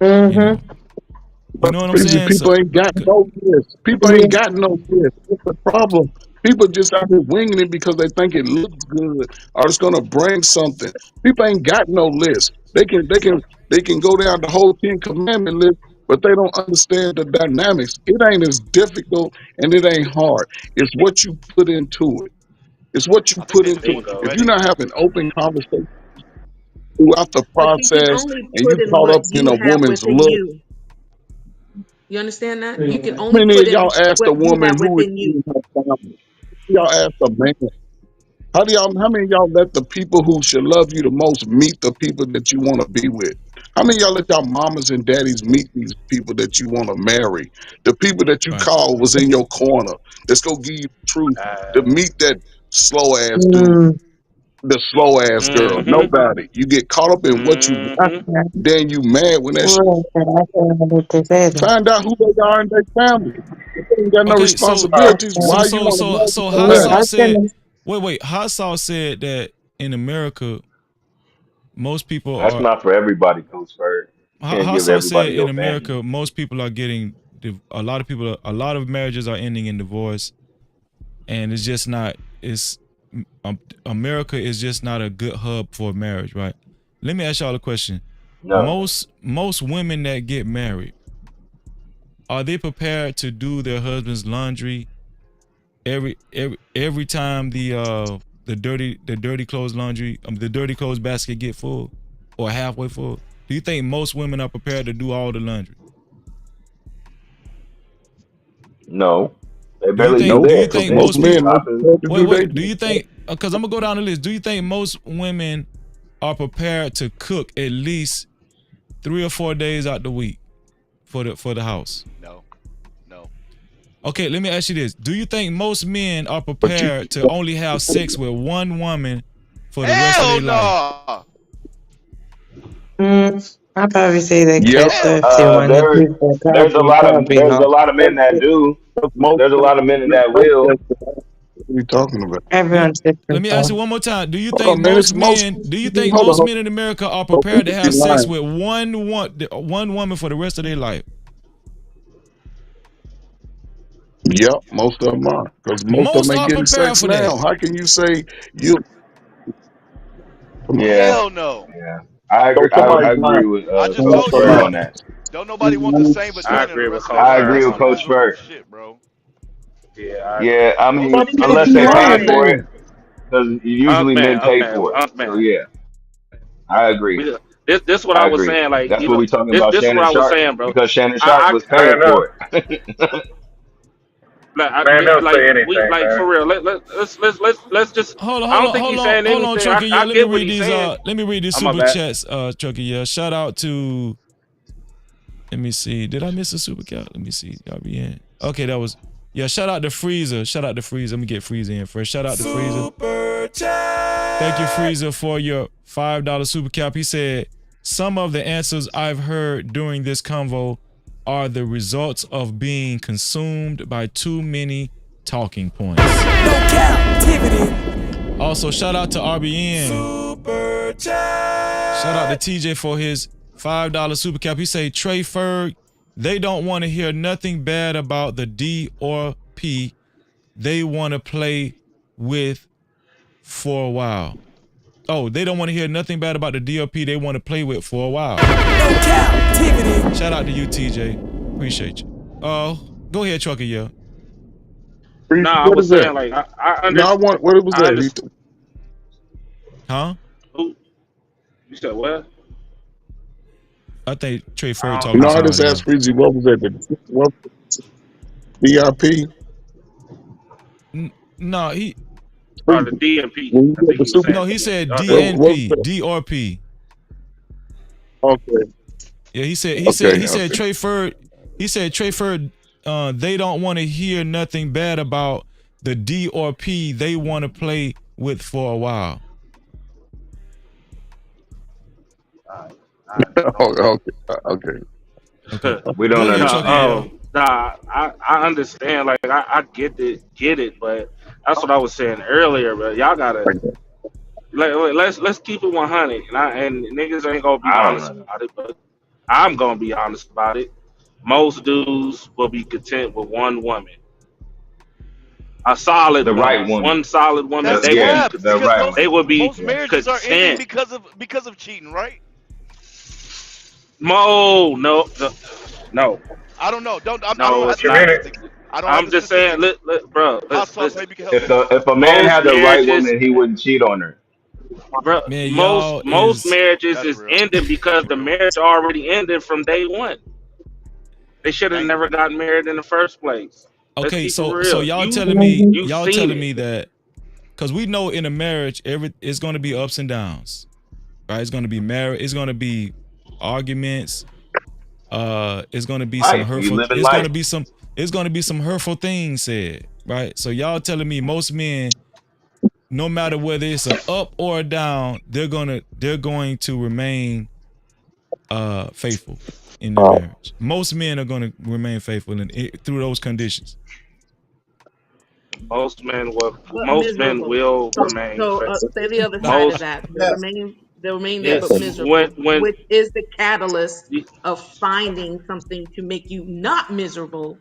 C: You know, You
O: But
C: know what I'm
O: crazy
C: saying? So,
O: people ain't got
C: c-
O: no list. People
E: Yeah.
O: ain't got no list. What's the problem? People just out here winging it because they think it looks good or it's gonna bring something. People ain't got no list. They can go down the whole Ten Commandment list, but they don't understand the dynamics. It ain't as difficult and it ain't hard. It's what you put into it. It's what you
K: I think
O: put
K: they just
O: into it.
K: want the
O: If you're
G: Bingo.
O: not
K: wedding.
O: having open conversation throughout the
F: But you can
O: process
F: only
O: and
F: put
O: you
F: in
O: caught
F: what
O: up in
F: you
O: a
F: have
O: woman's
F: within
O: look,
F: you. You understand that? You can
O: how
F: only
O: many
F: put
O: of y'all
F: in
O: asked
F: what
O: a
F: you
O: woman
F: have
O: who is
F: within you.
O: in her family? Y'all ask a man. How many of y'all let the people who should love you the most meet the people that you want to be with? How many of y'all let y'all mamas and daddies meet these people that you want to marry? The people that you
C: right.
O: call was in your corner. That's gonna give you the truth. To meet that slow ass dude,
E: Mm,
O: the slow ass girl.
G: Mm-hmm.
O: Nobody. You get caught up in what you want,
G: Mm-hmm.
E: okay.
O: then you mad when that shit.
E: Well, I can't do this either.
O: Find out who they are in their family. If they ain't got no
C: Okay, so
O: responsibilities,
C: so
O: why
E: Okay.
O: you
C: so
O: want to
C: so
O: marry
C: so Hot
E: Yeah,
O: somebody?
E: I
C: Sauce said,
E: can.
C: wait, Hot Sauce said that in America, most people
D: That's
C: are.
D: not for everybody, Coach Bird. You can't
C: Hot
D: give
C: Sauce said
D: everybody
C: in
D: your vanity.
C: America, most people are getting a lot of people, a lot of marriages are ending in divorce, and it's just not. It's America is just not a good hub for marriage, right? Let me ask y'all a question.
D: No.
C: Most women that get married, are they prepared to do their husband's laundry every time the dirty clothes laundry the dirty clothes basket get full or halfway full? Do you think most women are prepared to do all the laundry?
D: No. They
C: Do you
D: barely do
C: think
O: Nope.
C: do you
D: theirs.
O: Because
C: think
D: They
O: most
C: most people
O: men ain't
D: drop it.
O: prepared to
C: wait
O: do their
C: wait do you
O: job.
C: think because I'm gonna go down the list, do you think most women are prepared to cook at least 3 or 4 days out the week for the house?
K: No, no.
C: Okay, let me ask you this. Do you think most men are
O: But you,
C: prepared to only have sex with one woman for the rest of
K: Hell
C: their life?
K: no.
E: I'll probably say that
O: yep.
K: Hell
E: Cap-tivity
K: no.
E: one. The
D: There,
E: people probably
D: there's a
E: not.
D: lot of men that do.
O: Most
D: There's a lot of men
O: men
D: that will.
O: what are you talking about?
C: Let,
E: Everyone's
C: let
E: different
C: me ask you
E: though.
C: one more time.
O: Hold on, man. It's most.
C: Do you think
O: Hold on,
C: most
O: hold
C: men in America are
O: on.
C: prepared to
O: People be
C: have sex
O: lying.
C: with one woman for the rest of their life?
O: Yep, most of them are. Because most of them
C: Most
O: ain't
C: are
O: getting
C: prepared
O: sex
C: for
O: now.
C: that.
O: How can you say you? Come on.
D: Yeah,
K: Hell no.
D: yeah. I
O: So
D: agree. I
O: somebody's
D: agree
O: lying.
D: with
K: I just
O: So
K: told
D: Coach
K: you
D: Bird
O: somebody.
D: on
K: that.
D: that.
K: Don't nobody want the same
G: I
K: between the
G: agree with
K: rest of their
G: Coach
D: I
K: life.
G: Bird
D: agree
K: That's
D: with
K: some
G: on that.
D: Coach
K: miserable
D: Bird.
K: shit, bro.
G: Yeah, I agree.
D: Yeah, I
O: Well,
D: mean,
O: then
E: If
D: unless
E: you
D: they
O: it's
D: pay
E: want
O: fine
D: for
E: it.
D: it,
O: then.
D: because
G: Unk
D: usually men
G: man, Unk
D: pay
G: man,
D: for it.
G: Unk
D: So
G: man.
D: yeah, I agree.
G: This what I
D: I
G: was
D: agree.
G: saying. Like
D: That's what we talking about
G: this is what
D: Shannon
G: I was
D: Sharp
G: saying, bro.
D: because Shannon Sharp
G: I,
D: was
G: I
D: paying
L: Man up.
D: for it.
L: Man, they'll
G: like
L: say
G: we
L: anything,
G: like
L: man.
G: for real. Let's just.
C: Hold on,
G: I
C: hold
G: don't
C: on,
G: think
C: hold
G: he's
C: on,
G: saying
C: hold on,
G: anything.
C: Trucker. Yeah,
G: I get what he's saying.
C: let me read these
G: I'm my
C: super
G: bad.
C: chats, Trucker. Yeah, shout out to. Let me see. Did I miss a super cat? Let me see. Y'all be in. Okay, that was. Yeah, shout out to Freezer. Shout out to Freezer. Let me get Freezer in first. Shout out to Freezer.
P: Super chat.
C: Thank you, Freezer, for your $5 super cap. He said, some of the answers I've heard during this convo are the results of being consumed by too many talking points.
P: No captivity.
C: Also, shout out to RBN.
P: Super chat.
C: Shout out to TJ for his $5 super cap. He say, Trey Ferg, they don't want to hear nothing bad about the D or P. They want to play with for a while. Oh, they don't want to hear nothing bad about the DLP they want to play with for a while.
P: No captivity.
C: Shout out to you, TJ. Appreciate you. Go ahead, Trucker. Yeah.
G: Nah, I
O: What
G: was
O: is that?
G: saying like I
O: No,
G: under
O: I want. What it was
G: I
O: that?
G: understand.
C: Huh?
G: Who you said what?
C: I think Trey Furd
G: I
C: talking
O: No,
C: to
O: I just
C: somebody
O: asked
C: else.
O: Freezy. What was that? What DIP?
C: No, he
G: the
O: Freezy.
G: DMP.
O: When you
G: I
O: get
G: think
O: the
G: he was
O: super.
C: no,
G: saying
C: he said
O: What was
C: DNP,
O: that?
C: DRP.
O: Okay.
C: Yeah, he
O: Okay.
C: said
O: Okay.
C: Trey Furd. He said Trey Furd. They don't want to hear nothing bad about the D or P they want to play with for a while.
O: Okay. Okay.
C: Okay,
D: We
C: go
D: don't
C: ahead,
G: nah,
C: Trucker.
D: understand.
C: Yeah.
G: I understand. Like I get it, but that's what I was saying earlier. But y'all gotta
O: Okay.
G: let's keep it 100, and niggas ain't gonna be
D: I don't
G: honest
D: know.
G: about it, but I'm gonna be honest about it. most dudes will be content with one woman, a solid
D: The right
G: woman,
D: woman.
G: one solid woman.
K: That's
D: The,
G: They will
D: yeah,
G: be
K: cap
D: the
K: because
G: content.
D: right
K: most
G: They
D: one.
G: will be
K: most
D: Yeah.
K: marriages are ending
G: content.
K: because of cheating, right?
G: No, no,
K: I don't know. I don't
G: no.
K: have
G: It's
K: the
G: not.
L: Community.
K: statistics. I don't have
G: I'm
K: the
G: just saying,
K: statistics.
G: bro.
K: Hot sauce,
G: Listen.
K: maybe you can help me.
D: If a man
G: Most
D: had the right
G: marriages,
D: woman, he wouldn't cheat on her.
G: bro.
C: Man,
G: Most
C: y'all
G: most
C: is
G: marriages
K: That's
G: is
K: real.
G: ending because
K: That's
G: the
K: real.
G: marriage already ended from day one. They should have
K: Thank you.
G: never gotten married in the first place. Let's
C: okay.
G: keep it
C: So
G: real.
C: y'all
G: You
C: telling me
G: you seen it.
C: that because we know in a marriage it's going to be ups and downs, right? It's going to be marriage. It's going to be arguments. It's going to be some
D: Life. You
C: hurtful.
D: living life.
C: It's going to be some hurtful things said, right? So y'all telling me most men, no matter whether it's a up or a down, they're going to remain faithful in their marriage. Most men are going to remain faithful through those conditions.
F: but
G: Most men
F: miserable.
G: will
F: So,
G: remain
F: so
G: faithful.
F: say the other side of
G: Most
F: that.
A: Yes,
F: They remain there, but
A: yes.
F: miserable,
G: when
F: which is the catalyst of finding something to make you not miserable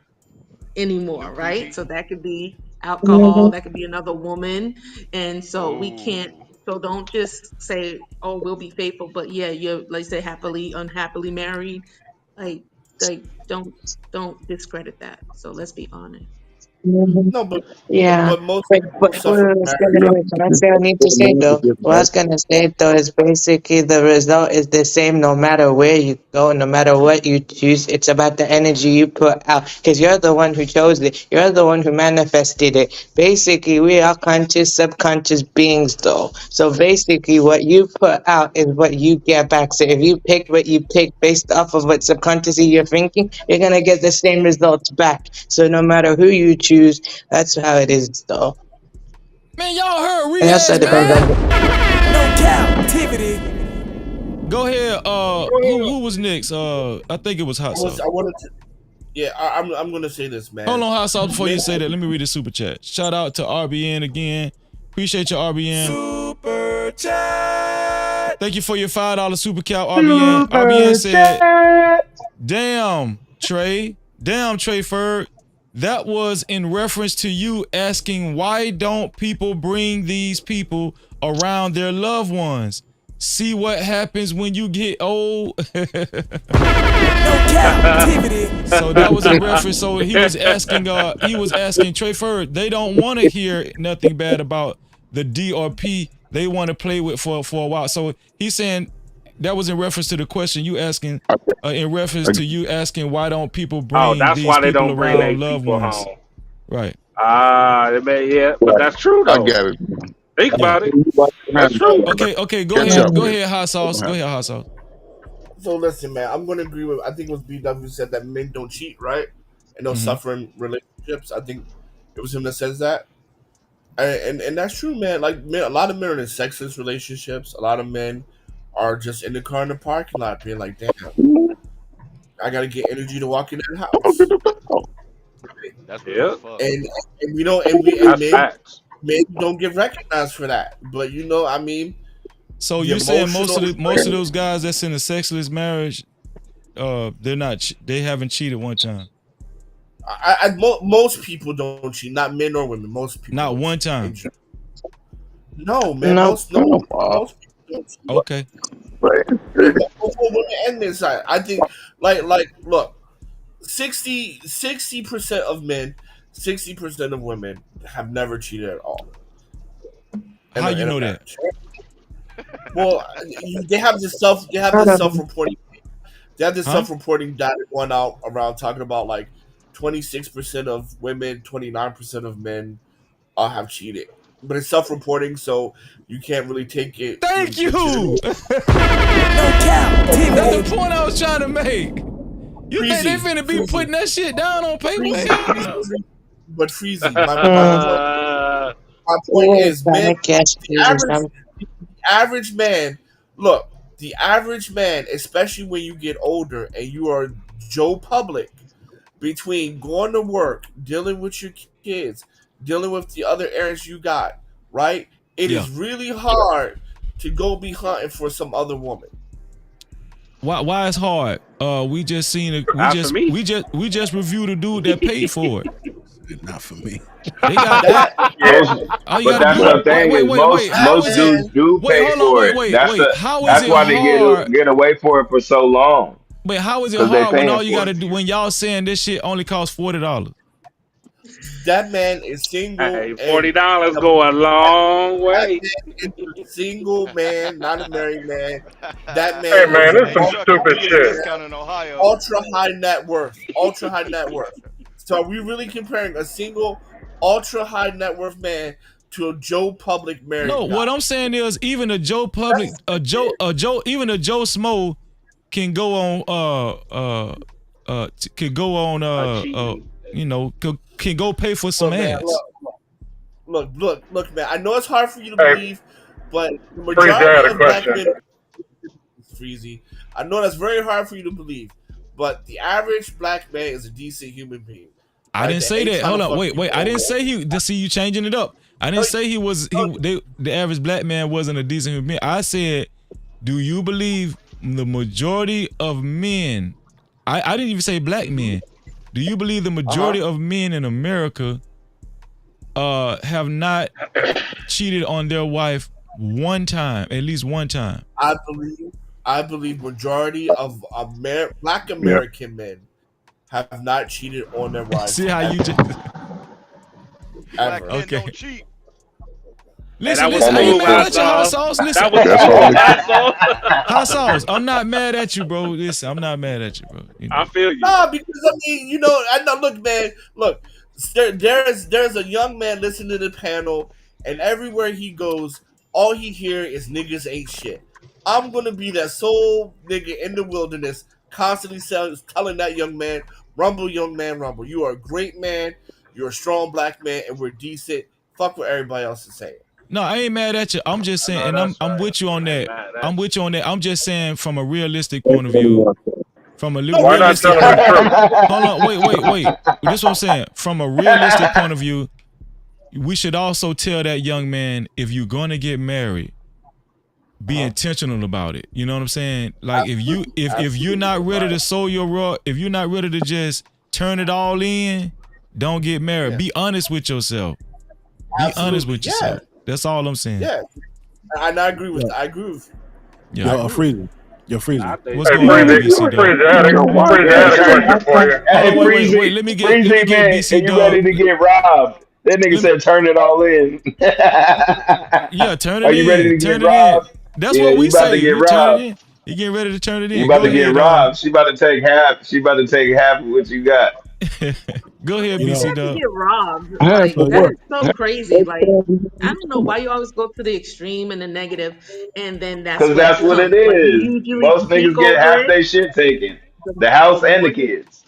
K: Them
F: anymore,
K: two
F: right? So
K: cheating.
F: that could be alcohol, that could be another woman, and so we can't.
K: Oh.
F: So don't just say, "Oh, we'll be faithful," but yeah, you're like say happily, unhappily married. Like, like don't discredit that. So let's be honest.
E: Mhm.
A: No,
E: Yeah,
A: but most
E: but
A: people
E: what
A: suffer
E: I
A: from
E: was
A: marriage.
E: gonna, can I say I need to say though? What I was gonna say though is basically the result is the same no matter where you go, no matter what you choose. It's about the energy you put out, because you're the one who chose it. You're the one who manifested it. Basically, we are conscious, subconscious beings though. So basically, what you put out is what you get back. So if you pick what you pick based off of what subconsciously you're thinking, you're gonna get the same results back. So no matter who you choose, that's how it is, though.
C: Man, y'all heard
E: It also
C: Riaz,
E: depends
C: man.
E: on the.
P: No captivity.
C: Go ahead.
A: Bro,
C: Who was next? I think it was Hot Sauce.
A: I wanted to. Yeah, I'm gonna say this,
C: Hold
A: man.
C: on, Hot Sauce. Before you
A: Men,
C: say that, let me read the super chat. Shout out to RBN again. Appreciate your RBN.
P: Super chat.
C: Thank you for your $5 super cow, RBN. RBN said, "Damn, Trey. Damn, Trey Ferg. That was in reference to you asking why don't people bring these people around their loved ones? See what happens when you get old."
P: No captivity.
C: So that was in reference. So he was asking Trey Ferd, they don't want to hear nothing bad about the D or P they want to play with for a while. So he's saying that was in reference to the question you asking, in reference to you asking why don't people
G: Oh,
C: bring
G: that's
C: these
G: why they
C: people
G: don't bring their
C: around loved
G: people
C: ones?
G: home.
C: Right.
G: Yeah, but
O: Right.
G: that's true
O: I
G: though.
O: got it.
G: Think
C: Yeah.
G: about it. That's true.
C: Okay, go
O: Catch
C: ahead.
O: up
C: Go
O: with
C: ahead, Hot Sauce. Go
O: it.
C: ahead, Hot Sauce.
A: so listen, man. I'm gonna agree with. I think it was BW said that men don't cheat, right? And don't
C: Mm-hmm.
A: suffer in relationships. I think it was him that says that. And that's true, man. Like men, a lot of men are in sexless relationships. A lot of men are just in the car in the parking lot, being like, "Damn, I gotta get energy to walk in that house."
K: That's real as
G: Yeah,
K: fuck.
A: And we don't and
G: that's
A: men
G: facts.
A: don't get recognized for that. But I mean,
C: So
A: the
C: you saying
A: emotional.
C: most of those guys that's in a sexless marriage, they haven't cheated one time.
A: Most people don't cheat, not men or women. Most people
C: Not
A: don't
C: one
A: cheat.
C: time.
A: No, man.
E: No,
A: Most people don't cheat.
C: Okay.
A: And both for women and men side. I think, look, 60% of men, 60% of women have never cheated at all
C: How you
A: in a
C: know that?
A: marriage. Well, they have
E: I
A: this
E: don't
A: self
E: know.
A: reporting. They have this
C: Huh?
A: self-reporting data going out around talking about like 26% of women, 29% of men have cheated. But it's self-reporting, so you can't really take it
C: Thank you.
A: legitimate.
P: No
C: That's the
P: captivity.
C: point I was trying to make. You think they
A: Freezy,
C: finna be
A: freezy,
C: putting that shit down on paper?
A: freezy,
C: Hell
A: freezy,
C: no.
A: freezy. But freezy,
E: Mm,
A: my point
E: yeah,
A: is, men,
E: trying to catch
A: the
E: Jesus.
A: average, average man. Look, the average man, especially when you get older and you are Joe Public, between going to work, dealing with your kids, dealing with the other errands you got, right? It
C: Yeah.
A: is really hard to go be hunting for some other woman.
C: Why it's hard? We just seen it.
G: Not for me.
C: We just reviewed a dude that paid for it.
V: Not for me.
C: They got they.
A: That
L: Yeah.
D: Most,
C: All you
D: but
C: gotta
D: that's
C: do.
D: the thing is
C: Wait.
D: most
A: that
C: How is
D: most
C: it?
D: dudes
A: man,
D: do
C: Wait,
D: pay
C: hold on.
D: for it.
C: Wait. How is
D: That's
C: it
D: why they
C: hard?
D: get away for it for so long
C: Wait, how is it
D: because they
C: hard when
D: paying
C: all you
D: for
C: gotta
D: it.
C: do when y'all saying this shit only costs $40?
A: that man is single
G: Hey,
A: and
G: $40
A: the,
G: go a long
A: that
G: way.
A: man is a single man, not a married man. That
L: Hey
A: man
L: man,
A: is
L: this is
K: Hey,
L: some
K: Sharpe,
L: stupid
K: you get a
L: shit.
K: discount in Ohio.
A: ultra high net worth. Ultra high net worth. So are we really comparing a single ultra high net worth man to a Joe Public
C: No,
A: married
C: what
A: guy?
C: I'm saying is even a Joe Public,
A: That's it.
C: even a Joe Smo can go on can go on
G: Cheating.
C: can go pay for some
A: Look, man.
C: ass.
A: Look, man. I know it's hard for you to
L: Hey,
A: believe, but the
L: Freeze, I
A: majority
L: had a
A: of black
L: question.
A: men is freezy. I know that's very hard for you to believe, but the average black man is a decent human being.
C: I
A: Right?
C: didn't
A: They
C: say
A: ain't
C: that.
A: trying to
C: Hold on,
A: fuck
C: wait.
A: you
C: I
A: over.
C: didn't say he. To see you changing it up. I
A: No,
C: didn't say he was the average black man wasn't a decent human being. I said, do you believe the majority of men? I didn't even say black men. Do you believe the
A: uh-huh.
C: majority of men in America have not cheated on their wife one time, at least one time?
A: I believe I believe majority of black
O: Yeah.
A: American men have not cheated on their wives
C: See how you
A: ever.
C: just
K: Black
A: Ever.
K: men
C: okay.
K: don't cheat.
G: Hey, that
C: Listen,
G: was
C: listen. I ain't
G: smooth,
C: mad
G: hot
C: at you, hot
G: sauce.
C: sauce. Listen,
G: That was
O: That's all
G: smooth,
O: it
G: hot sauce.
C: hot sauce. I'm not mad at you, bro. Listen, I'm not mad at you, bro.
G: I feel you.
A: Nah, because I mean, I know. Look, man, look. There's a young man listening to the panel, and everywhere he goes, all he hear is niggas ain't shit. I'm gonna be that soul nigga in the wilderness, constantly telling that young man, "Rumble, young man, rumble. You are a great man. You're a strong black man, and we're decent. Fuck what everybody else is saying."
C: No, I ain't mad at you. I'm just
G: I
C: saying,
G: know
C: and I'm
G: that's
C: I'm
G: right.
C: with you on
G: I ain't
C: that.
G: mad at
C: I'm
G: you.
C: with you on that. I'm just saying from a realistic point of view. From a
A: No,
L: Why not
C: realistic
L: tell
A: because
L: him the truth?
C: hold on, wait. This is what I'm saying. From a realistic point of view, we should also tell that young man if you're gonna get married, be
A: uh-huh.
C: intentional about it. You know what I'm saying? Like
A: Absolutely,
C: if you're
A: absolutely,
C: not ready
A: right?
C: to sow your raw, if you're not ready to just turn it all in, don't get married.
A: Yeah,
C: Be honest with yourself. Be honest
A: absolutely,
C: with
A: yeah,
C: yourself. That's all I'm saying.
A: yeah. And I agree with.
V: Yo,
A: I agree with.
C: Yeah.
A: I
V: yo,
A: agree with you.
V: Freezy. Yo,
G: I
V: Freezy.
G: think
C: What's
L: Hey,
C: going on,
L: Freezy,
C: BC Dub?
L: Freezy, Freezy, I
D: Yeah,
L: had a
D: turn.
L: question for you.
C: Hold
D: Hey,
C: on, wait.
D: Freezy,
C: Let me
D: Freezy,
C: get
D: man,
C: BC
D: and you
C: Dub.
D: ready to get robbed? That nigga
C: Let me,
D: said, "Turn it all in."
C: yeah, turn
D: Are
C: it
D: you ready
C: in.
D: to get
C: Turn it in.
D: robbed?
C: That's
D: Yeah,
C: what
D: you
C: we
D: about to
C: say.
D: get
C: You turn it
D: robbed.
C: in. You getting ready to turn it
D: You
C: in.
D: about
C: Go
D: to get
C: ahead,
D: robbed. She about to take half. She about to take half of what you got.
C: go ahead,
V: You
F: You
V: know,
C: BC
F: have to
C: Dub.
F: get robbed.
E: Half
F: Like
E: of
V: so
F: that
E: what?
F: is so crazy. Like I don't know why you always go to the extreme and the negative, and then that's
D: Cause
F: what
D: that's what
F: becomes.
D: it
F: Like you
D: is.
F: usually
D: Most
F: speak
D: niggas get
F: over
D: half
F: it.
D: their shit taken.
F: The
D: The
F: the
D: house and the
F: more
D: kids.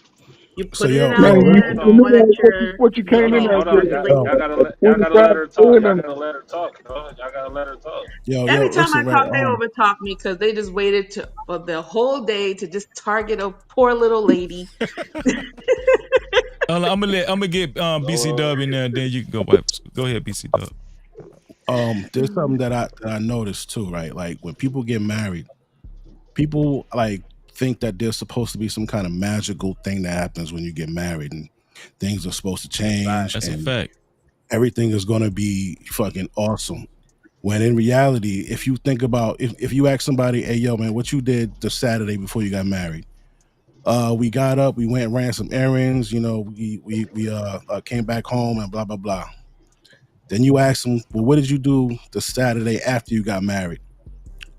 F: you
V: so
F: put it
V: yo,
F: out
E: Man,
V: yo,
E: you,
F: there,
V: right?
F: the
E: you
F: more that
E: know
F: you're
E: what you came in
G: Hold
E: there
G: on.
E: with?
V: Yo,
G: Y'all gotta let
E: 45
G: her talk. Y'all
E: and
G: gotta let her talk, dog. Y'all gotta let her talk.
V: yo,
F: every time I
V: listen, right?
F: talk, they overtalk me because they just waited for the whole day to just target a poor little lady.
C: I'm gonna get BC Dub
G: Lord
C: in there, and then
G: Jesus.
C: you can go. Go ahead, BC Dub.
V: There's something that I noticed too, right? Like when people get married, people like think that there's supposed to be some kind of magical thing that happens when you get married, and things are supposed to change,
C: That's a
V: and
C: fact.
V: everything is gonna be fucking awesome. When in reality, if you think about if you ask somebody, hey yo man, what you did the Saturday before you got married? We got up, we went and ran some errands, we came back home and blah blah blah. Then you ask them, well, what did you do the Saturday after you got married?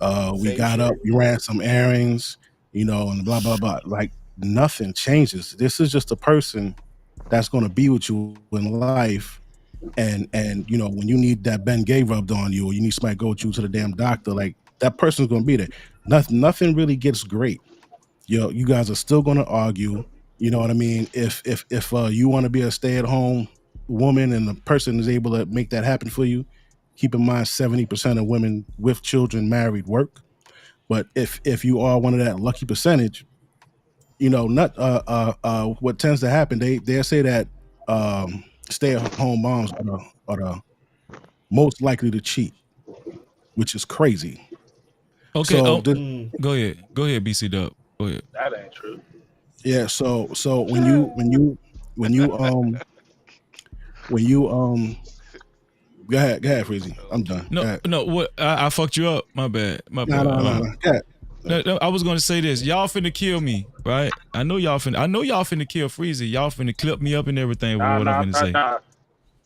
V: We
A: Same
V: got up,
A: shit.
V: we ran some errands, and blah blah blah. Like nothing changes. This is just a person that's going to be with you in life. And when you need that Ben Gay rubbed on you, or you need somebody to go with you to the damn doctor, like that person's going to be there. Nothing really gets great. You guys are still going to argue. You know what I mean? If you want to be a stay at home woman and the person is able to make that happen for you, keep in mind 70% of women with children married work. But if you are one of that lucky percentage, not what tends to happen, they say that stay at home moms are the most likely to cheat, which is crazy.
C: Okay.
V: So
C: Oh,
V: this
A: Mm.
C: go ahead. Go ahead, BC Dub. Go ahead.
G: That ain't true.
V: Yeah. So when you when you go ahead, Freezy.
K: Oh
V: I'm done. Go
K: Jesus.
V: ahead.
C: No, what I fucked you up. My bad. My
V: No,
C: bad.
V: no, no, no. Go ahead.
C: No, I was gonna say this. Y'all finna kill me, right? I know y'all finna kill Freezy. Y'all finna clip me up and everything with
G: Nah,
C: what I'm
G: nah,
C: finna
G: nah,
C: say.
G: nah.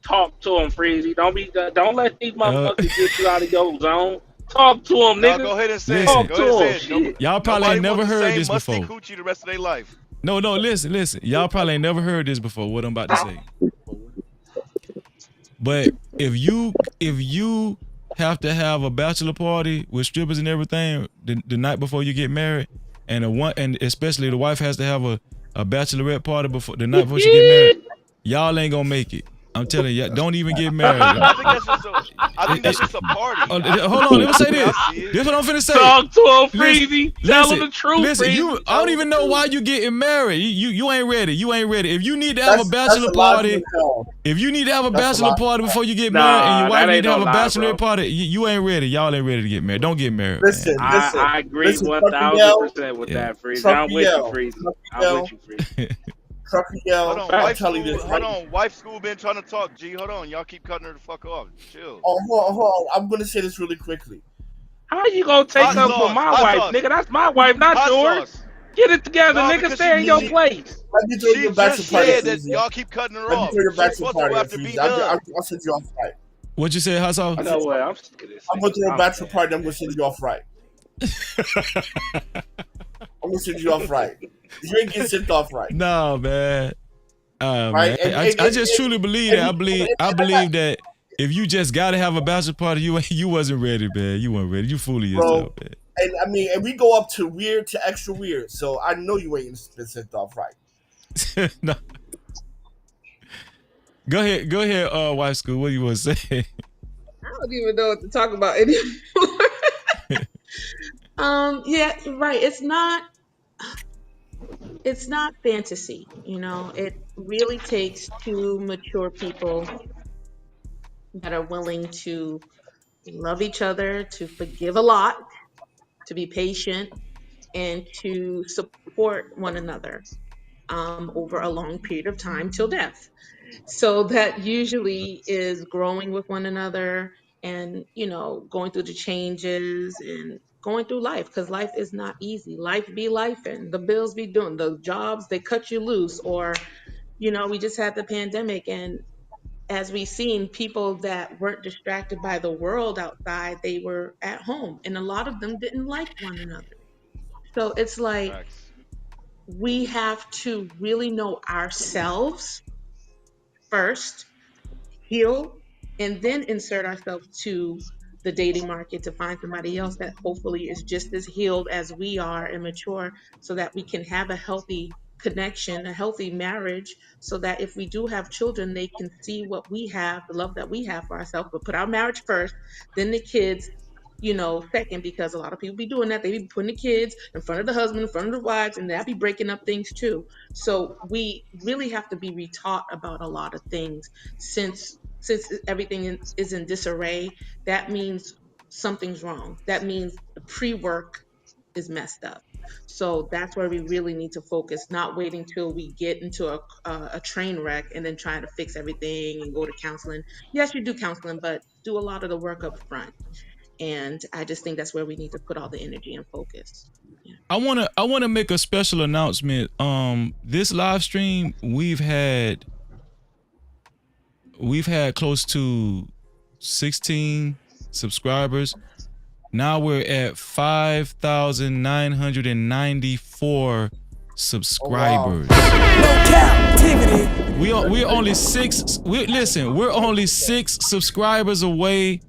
G: Talk to him, Freezy. Don't let these
C: Uh,
G: motherfuckers get you out of your zone. Talk to him,
K: No,
G: nigga.
K: go ahead and say it.
C: listen,
G: Talk
K: Go ahead and
G: to him.
K: say it. No,
G: Shit.
C: y'all probably
K: nobody
C: ain't
K: wants
C: never
K: the
C: heard
K: same
C: this
K: musty
C: before.
K: coochie the rest of their life.
C: No, listen. Y'all probably ain't never heard this before. What I'm about to say. But if you have to have a bachelor party with strippers and everything the night before you get married, and especially the wife has to have a bachelorette party before the night before she get married, y'all ain't gonna make it. I'm telling you, don't even get married.
K: I think that's just a. I think that's just a party.
C: Hold on, let me
K: That's
C: say
K: the way I
C: this.
K: see it.
C: This is what I'm finna say.
G: Talk to him,
C: Listen,
G: Freezy. Tell him
C: listen,
G: the truth,
C: listen.
G: Freezy.
C: I don't
G: Tell him
C: even
G: the
C: know
G: truth.
C: why you getting married. You ain't ready. You ain't ready. If you need to have a
A: That's
C: bachelor
A: a lie from
C: party,
A: hell.
C: if you need to have a
A: That's a
C: bachelor
A: lie
C: party
A: from hell.
C: before you get married, and your
G: Nah,
C: wife
G: that
C: need
G: ain't
C: to
G: no
C: have a
G: lie,
C: bachelorette
G: bro.
C: party, you ain't ready. Y'all ain't ready to get married. Don't get married, man.
A: Listen, listen,
G: I agree
A: listen, Trucker Yell,
G: 1000% with
C: Yeah.
G: that, Freezy.
A: Trucker
G: I'm with you,
A: Yell,
G: Freezy.
A: Trucker
G: I'm with
A: Yell,
G: you, Freezy.
A: Trucker
K: Hold
A: Yell.
K: on,
A: I'm
K: wife
G: Facts.
A: telling you
K: school.
A: this
K: Hold
A: right.
K: on, wife school been trying to talk. G, hold on, y'all keep cutting her the fuck off. Chill.
A: Oh, hold on. I'm gonna say this really quickly.
G: How you gonna take
K: Hot
A: You,
G: up for
K: sauce,
G: my
K: hot
G: wife,
K: sauce,
G: nigga? That's my wife, not
K: hot
G: yours.
K: sauce.
G: Get it together,
K: No,
G: nigga.
K: because
G: Stay in your
K: she
G: place.
A: let me throw you
K: she
A: a bachelor
K: just
A: party,
G: Shit.
K: said that
A: Freezy.
K: y'all keep cutting her
A: Let me
K: off.
A: throw your
K: She
A: bachelor
K: supposed to go
A: party,
K: after B
A: Freezy.
K: Dub.
A: I'll send you off right.
C: What you say, Hassau?
G: You
A: I'll
G: know
A: send,
G: what? I'm sick of this
A: I'm gonna
G: nigga.
A: throw a
G: I'm
A: bachelor
G: done.
A: party. I'm gonna send you off right. I'm gonna send you off right. You ain't get sent off right,
C: No, man.
A: right?
C: Man. I just truly believe that. I
A: I got,
C: believe that if you just gotta have a bachelor party, you wasn't ready, man. You weren't ready. You fooling yourself,
A: bro. And I mean, and we go up to weird to extra weird. So I know you ain't been sent off right.
C: man. No. Go ahead, wife school. What do you want to say?
F: I don't even know what to talk about anymore. Yeah, right. It's not fantasy, you know. It really takes two mature people that are willing to love each other, to forgive a lot, to be patient, and to support one another over a long period of time till death. So that usually is growing with one another and, going through the changes and going through life because life is not easy. Life be life and the bills be doing the jobs, they cut you loose or, we just had the pandemic and as we've seen people that weren't distracted by the world outside, they were at home and a lot of them didn't like one another. So it's like
K: Facts.
F: we have to really know ourselves first, heal, and then insert ourselves to the dating market to find somebody else that hopefully is just as healed as we are and mature so that we can have a healthy connection, a healthy marriage, so that if we do have children, they can see what we have, the love that we have for ourselves, but put our marriage first, then the kids, second, because a lot of people be doing that. They be putting the kids in front of the husband, in front of the wives, and that be breaking up things too. So we really have to be retaught about a lot of things since everything is in disarray. That means something's wrong. That means the pre-work is messed up. So that's where we really need to focus, not waiting till we get into a train wreck and then trying to fix everything and go to counseling. Yes, you do counseling, but do a lot of the work up front. And I just think that's where we need to put all the energy and focus. Yeah.
C: I wanna make a special announcement. This live stream we've had close to 16 subscribers. Now we're at 5,994
A: Oh wow.
C: subscribers.
P: No captivity.
C: We're only six. We're only 6 subscribers away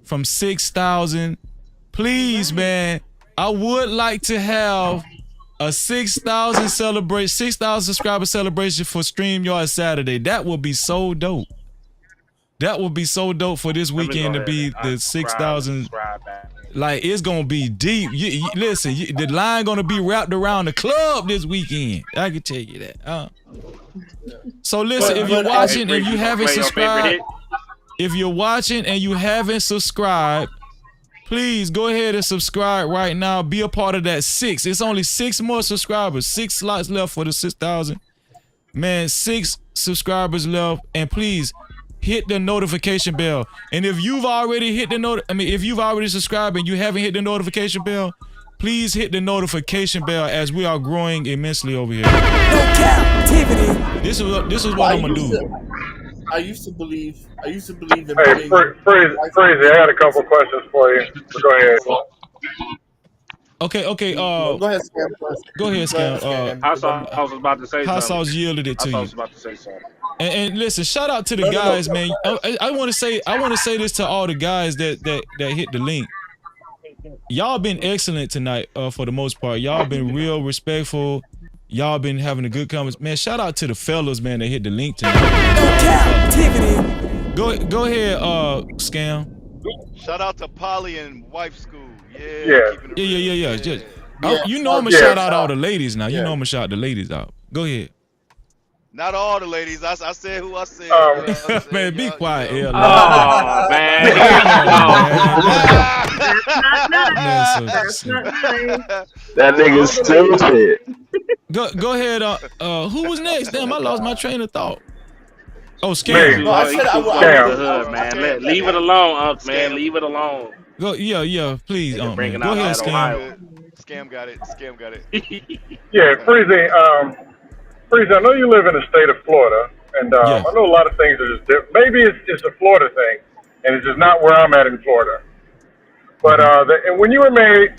C: from 6,000. Please,
F: Right.
C: man, I would like to have a 6,000 subscriber celebration for StreamYard Saturday. That would be so dope. That would be so dope for this
G: Let me go
C: weekend to
G: ahead
C: be
G: and
C: the
G: unsubscribe and
C: 6,000.
G: subscribe back.
C: Like it's gonna be deep. Listen, the line gonna be wrapped around the club this weekend. I can tell you that. So listen, if you're
A: But as
G: Hey,
C: watching and
G: Freeze,
C: you
G: you gonna
C: haven't
G: play your favorite
C: subscribed,
G: hit?
C: if you're watching and you haven't subscribed, please go ahead and subscribe right now. Be a part of that six. It's only 6 more subscribers. 6 slots left for the 6,000. Man, 6 subscribers left, and please hit the notification bell. And if you've already hit the if you've already subscribed and you haven't hit the notification bell, please hit the notification bell as we are growing immensely over here.
P: No Cap-tivity.
C: This is what I'm gonna do.
A: I used to believe in
L: Hey,
A: putting wife
L: Freezy, I got a couple questions for you. But go ahead.
C: Okay.
A: No, go ahead, Scam. First.
C: Go ahead,
A: Go ahead,
C: Scam.
A: Scam.
G: Hot
A: 'Cause I'm-
G: sauce was about to say
C: Hot
G: something.
C: sauce yielded it
G: Hot
C: to
G: sauce
C: you.
G: was about to say something.
C: And listen, shout out to the
A: No,
C: guys,
A: no.
C: man. I want to say this to all the guys that hit the link. Y'all been excellent tonight, for the most part. Y'all been real respectful. Y'all been having a good conversation. Man, shout out to the fellas, man, that hit the link tonight.
P: No Cap-tivity.
C: Go ahead, Scam.
K: Shout out to Polly and wife school. Yeah,
L: Yeah.
K: keeping it
C: Yeah.
K: real.
C: Just,
A: Yeah,
C: you know I'm gonna
L: yeah.
C: shout out all the ladies now. You
A: Yeah.
C: know I'm gonna shout the ladies out. Go ahead.
K: Not all the ladies. I said who I said. You
L: Um,
K: know what I'm saying?
C: Man, be
K: Y'all,
C: quiet,
K: you know.
C: L.
G: Oh man, here
C: Come
G: you
C: on,
G: go.
C: man.
J: That's not nice.
C: Man,
J: That's not nice.
D: That nigga's stupid.
C: go ahead. Who was next? Damn, I lost my train of thought. Oh,
L: Me.
C: Scam.
A: No, I
G: He
A: said I
G: too
A: will.
G: close
A: I
G: to
L: Scam.
G: the hood,
A: will.
G: man. Leave it alone, Unc, man.
K: Scam.
G: Leave it alone.
C: Go, yeah, please,
G: Nigga
C: man.
G: bringing
C: Go
G: out
C: ahead,
G: that
K: It's
C: Scam.
K: all
G: Ohio.
K: good. Scam got it. Scam got it.
L: Yeah, Freezy, I know you live in the state of Florida, and
C: Yes.
L: I know a lot of things are just different. Maybe it's a Florida thing, and it's just not where I'm at in Florida. But and when you were married,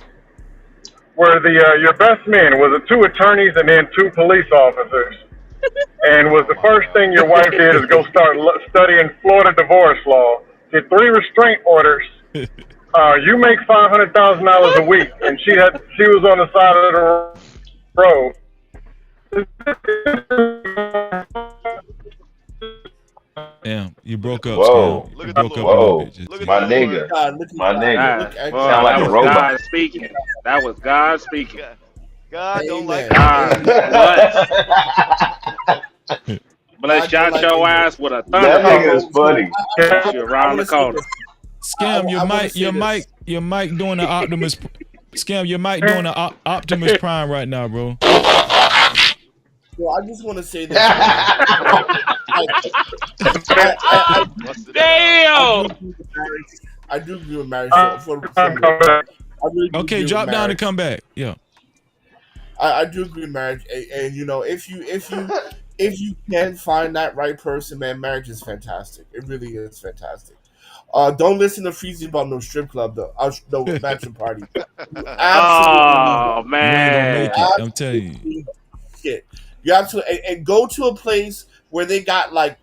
L: were your best men, was it 2 attorneys and then 2 police officers? And was
K: Oh
L: the
K: my
L: first thing
K: God.
L: your wife did is go start studying Florida divorce law, get 3 restraint orders. You make $500,000 a week, and she was on the side of the road.
C: Damn, you broke up, Scam.
D: Whoa,
K: Look
C: You
K: at the
C: broke up a little
K: Lord.
C: bit.
D: whoa,
C: Just,
K: Look at
C: just.
K: the
D: my
K: Lord.
D: nigga,
A: God, look
D: my
A: at God.
D: nigga.
A: Look
G: God,
A: at
G: boy,
D: Sound
A: God.
D: like
G: that
D: a
G: was
D: robot.
G: God speaking. That was God speaking.
K: God don't like
A: Amen.
K: ugly.
G: God
A: Amen.
G: bless. Bless
A: God don't
G: shot
A: like
G: your
A: ignorance.
G: ass with a
D: That nigga is
G: thunderbolt.
A: So
D: funny.
G: Hit you
A: I
G: around
A: want
G: the
A: to say
G: corner.
A: this.
C: Scam,
A: I want to say this.
C: your mic doing the Optimus. Scam, your mic doing the Optimus Prime right now, bro.
A: Well, I just want to say this, man. Like, I
K: Busted it out.
A: I do
G: Damn!
A: agree with marriage. I do agree with marriage for the most part. I really do
C: Okay,
A: agree with
C: drop down and
A: marriage.
C: come back. Yeah.
A: I do agree with marriage, and you know, if you can find that right person, man, marriage is fantastic. It really is fantastic. Don't listen to Freezy about no strip club, though. No bachelor party. You absolutely need
G: Oh
A: one.
C: You ain't gonna
A: You
C: make
G: man.
C: it. I'm telling
A: absolutely
C: you.
A: need shit. You absolutely and go to a place where they got like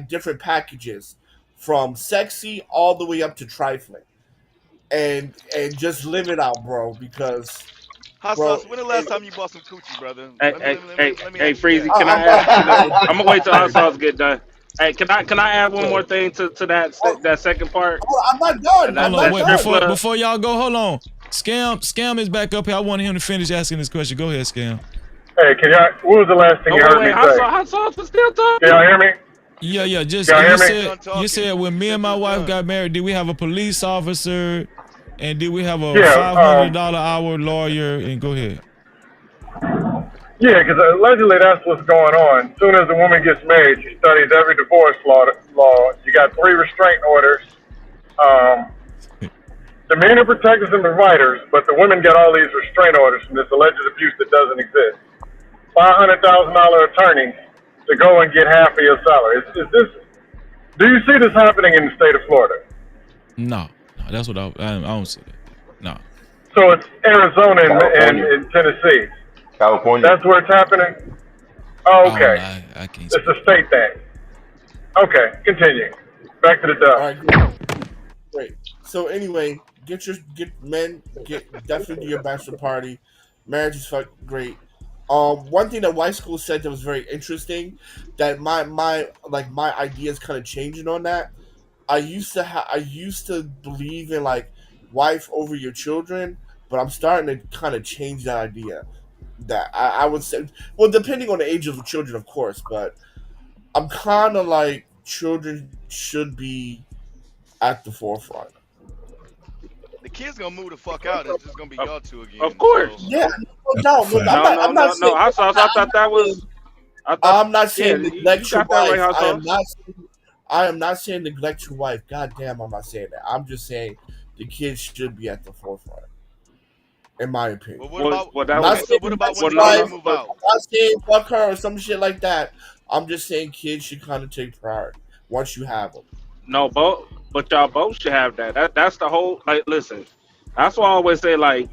A: different packages, from sexy all the way up to trifling, and just live it out, bro. Because,
K: Hot
A: bro,
K: sauce. When the last time you bought some coochie, brother?
G: Hey,
K: Let me
G: hey,
K: let me let me
G: hey,
K: let me
G: hey,
K: ask you
G: Freezy,
K: that.
G: can I
A: I'm
G: add?
A: about to go.
G: I'm gonna wait till hot sauce get done. Hey, can I add one more
A: So,
G: thing to that second part?
A: I'm not done. I'm
C: Hold on,
A: not
G: That
C: wait,
G: strip
A: done.
G: club.
C: before y'all go, hold on. Scam is back up here. I want him to finish asking this question. Go ahead, Scam.
L: Hey, what was the last thing
G: Oh
L: you
G: wait,
L: heard me
G: wait,
L: say?
G: hot sauce is still
L: Can y'all
G: talking.
L: hear me?
C: Yeah, just
L: Can y'all hear
C: you
L: me?
K: Simp
C: said
K: done talking.
C: when me and
K: Simp
C: my
K: is
C: wife
K: done.
C: got married, did we have a police officer and did we have a
L: Yeah,
C: $500 hour lawyer? And go ahead.
L: yeah, because allegedly that's what's going on. As soon as the woman gets married, she studies every divorce law. You got 3 restraint orders. Um, the men are protectors and providers, but the women get all these restraint orders from this alleged abuse that doesn't exist. $500,000 attorney to go and get half of your salary. Is this? Do you see this happening in the state of Florida?
C: No, that's what I don't see that. No.
L: So it's Arizona
D: California,
L: and Tennessee.
D: California.
L: That's where it's happening. Oh,
C: I don't
L: okay,
C: know. I can't
L: it's
C: speak
L: a
C: for that.
L: state thing. Okay, continue. Back to the
A: All
L: dub.
A: right, great. So anyway, get definitely do your bachelor party. Marriage is great. One thing that White School said that was very interesting, that my ideas kind of changing on that. I used to believe in like wife over your children, but I'm starting to kind of change that idea. That I would say, well, depending on the age of the children, of course, but I'm kind of like children should be at the forefront.
K: kids gonna move the fuck out. It's just gonna be
G: Of,
K: y'all two
G: of
K: again. So
G: course.
A: Yeah,
V: That's a
A: no, no,
V: fact.
G: No, no,
A: I'm not
G: no, no.
A: saying.
G: Hot sauce. I thought that was. I thought.
A: I'm not
G: Yeah,
A: saying
G: you
A: neglect your
G: got that right,
A: wife.
G: hot sauce.
A: I am not saying neglect your wife. God damn, I'm not saying that. I'm just saying the kids should be at the forefront, in my opinion.
K: but what
G: Well,
K: about
G: well, that
A: I'm not
G: was.
K: okay? So
A: saying
K: what about
A: neglect
K: when
G: Well,
A: your
K: the
G: no,
K: kids
A: wife.
G: no.
K: move
G: But
K: out?
A: I'm not saying fuck her or some shit like that. I'm just saying kids should kind of take priority once you have them.
G: no, both. But y'all both should have that. That's the whole. Like, listen. That's why I always say like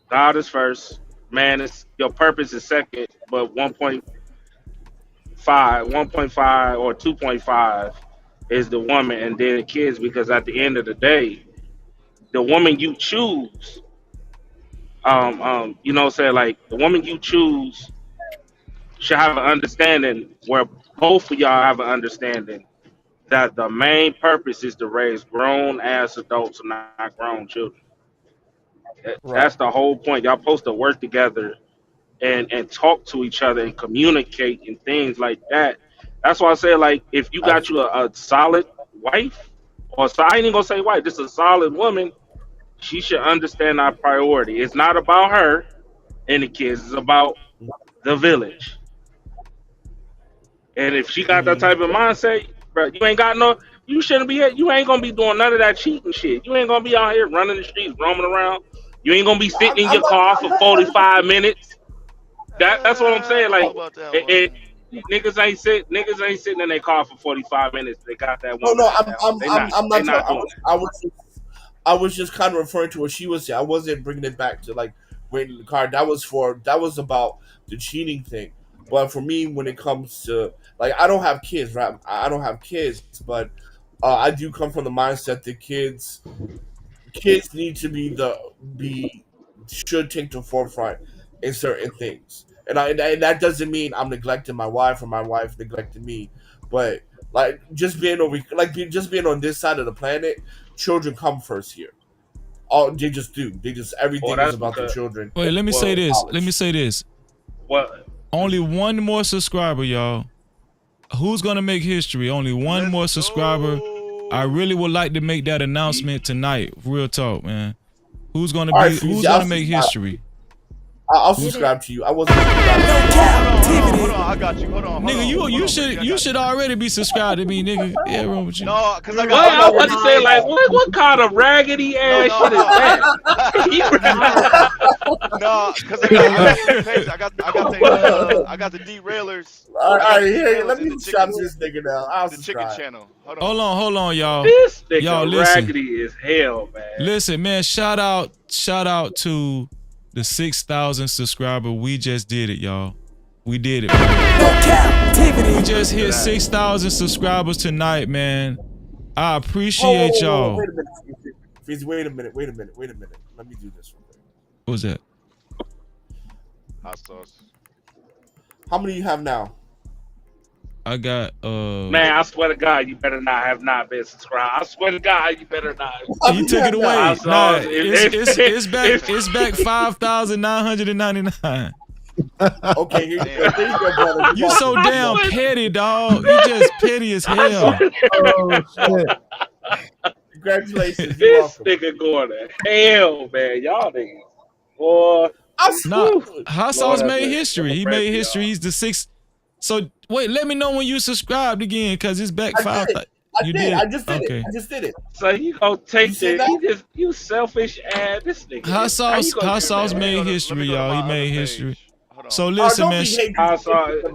G: God is first. Man, is your purpose is second, but 1.5 or 2.5 is the woman and then the kids because at the end of the day, the woman you choose, you know what I'm saying, like the woman you choose should have an understanding where both of y'all have an understanding that the main purpose is to raise grown ass adults and not grown children. That's
A: Right.
G: the whole point. Y'all supposed to work together and talk to each other and communicate and things like that. That's why I say like if you got you a solid wife or so I ain't even gonna say wife, just a solid woman, she should understand our priority. It's not about her and the kids, it's about the village. And if she got that
A: Mm-hmm.
G: type of mindset, bro, you ain't got no you shouldn't be you ain't gonna be doing none of that cheating shit. You ain't gonna be out here running the streets, roaming around. You ain't gonna be sitting in your car
A: I'm
G: for
A: not.
G: 45 minutes. That's what I'm
K: I
G: saying.
K: don't know
G: Like
K: about that
G: it,
K: one.
G: niggas ain't sitting in their car for 45 minutes. They got that
A: No,
G: woman
A: no,
G: at that home.
A: I'm
G: They
A: not
G: not
A: talking.
G: doing that.
A: I was just kind of referring to what she was saying. I wasn't bringing it back to like waiting in the car. That was about the cheating thing. But for me, when it comes to like, I don't have kids, right? I don't have kids, but I do come from the mindset that kids need to be should take the forefront in certain things, and that doesn't mean I'm neglecting my wife or my wife neglecting me, but like just being over just being on this side of the planet, children come first here. All they just do. They just
G: Well,
A: everything is
G: that's
A: about the
G: because
A: children
C: Wait, let me say
A: and
G: well,
C: this. Let me
A: knowledge.
C: say this.
G: what
C: Only one more subscriber, y'all. Who's gonna make history? Only one
K: Let's
C: more subscriber. I
K: go.
C: really would like to make that announcement tonight. Real talk, man.
A: All right,
C: Who's
A: Feezy,
C: gonna make history?
A: I'll
I: Get it.
A: subscribe to you. I wasn't subscribed to
P: No
A: you.
K: Hold
P: captivity.
K: on. I got you.
C: Nigga,
K: Hold on, Breezy. I
C: you
K: got
C: should
K: you.
C: already be subscribed to me, nigga. Yeah, wrong with you.
K: No, cause I got
G: what
A: I'm
K: I
G: I
K: got
G: was
A: already
G: about to say,
K: Breezy.
G: like
A: subscribed.
G: what kind of raggedy
K: No,
G: ass
K: no,
G: shit is
K: no.
G: that? He
K: No, cause I
C: Hold
K: got two pages. I got the derailers.
A: All
K: I got
A: right,
K: the
A: here,
K: derailers
A: let
K: in
A: me subscribe to this nigga now. I'll
K: the chicken
A: subscribe.
K: channel. Hold on.
C: hold on, y'all.
G: this
C: Y'all,
G: nigga
C: listen.
G: raggedy as hell, man.
C: Listen, man, shout out to the 6,000 subscriber. We just did it, y'all. We did it, man.
P: No captivity.
C: We just
G: Listen to
C: hit
G: that.
C: 6,000 subscribers tonight, man. I appreciate
A: Oh,
C: y'all.
A: wait a minute, Feezy. Wait a minute. Let me do this real quick.
C: What was that?
K: Hot sauce.
A: How many you have now?
C: I got
G: Man, I swear to God, you better not have not been subscribed. I swear to God, you better not.
A: How
C: he
A: many you
C: took it
A: have now?
G: I
C: away.
G: saw
C: Nah,
G: if
C: it's back 5,999.
A: Okay,
K: Damn.
A: here you go, brother. You're
C: You so
A: welcome. You're
G: I
C: damn
G: swear,
A: welcome.
C: petty, dog. You just petty as
G: I
C: hell.
G: swear,
E: Oh shit.
A: Congratulations. You're
G: this
A: welcome.
G: nigga going to hell, man. Y'all niggas, boy.
C: Nah,
G: Whew.
C: Hot
G: Lord
C: Sauce
G: have
C: made
G: mercy.
C: history.
G: Lord
C: He
G: pray
C: made
G: for
C: history.
G: y'all.
C: He's the sixth. So wait, let me know when you subscribed again, cause it's back
A: I did
C: 5,000.
A: it. I
C: You
A: did.
C: did?
A: I just did it.
C: Okay.
A: I just did it.
G: So you gonna
A: You
G: take
A: said
G: the
A: that?
G: you selfish ass this nigga is. How you gonna
C: Hot
G: do
C: Sauce
K: Let me
G: that?
C: made
K: go to
C: history, y'all.
K: my
C: He
K: other
C: made history.
K: page. Hold
C: So
K: on.
A: Oh,
C: listen,
A: don't
C: man.
A: be hating.
G: I saw it.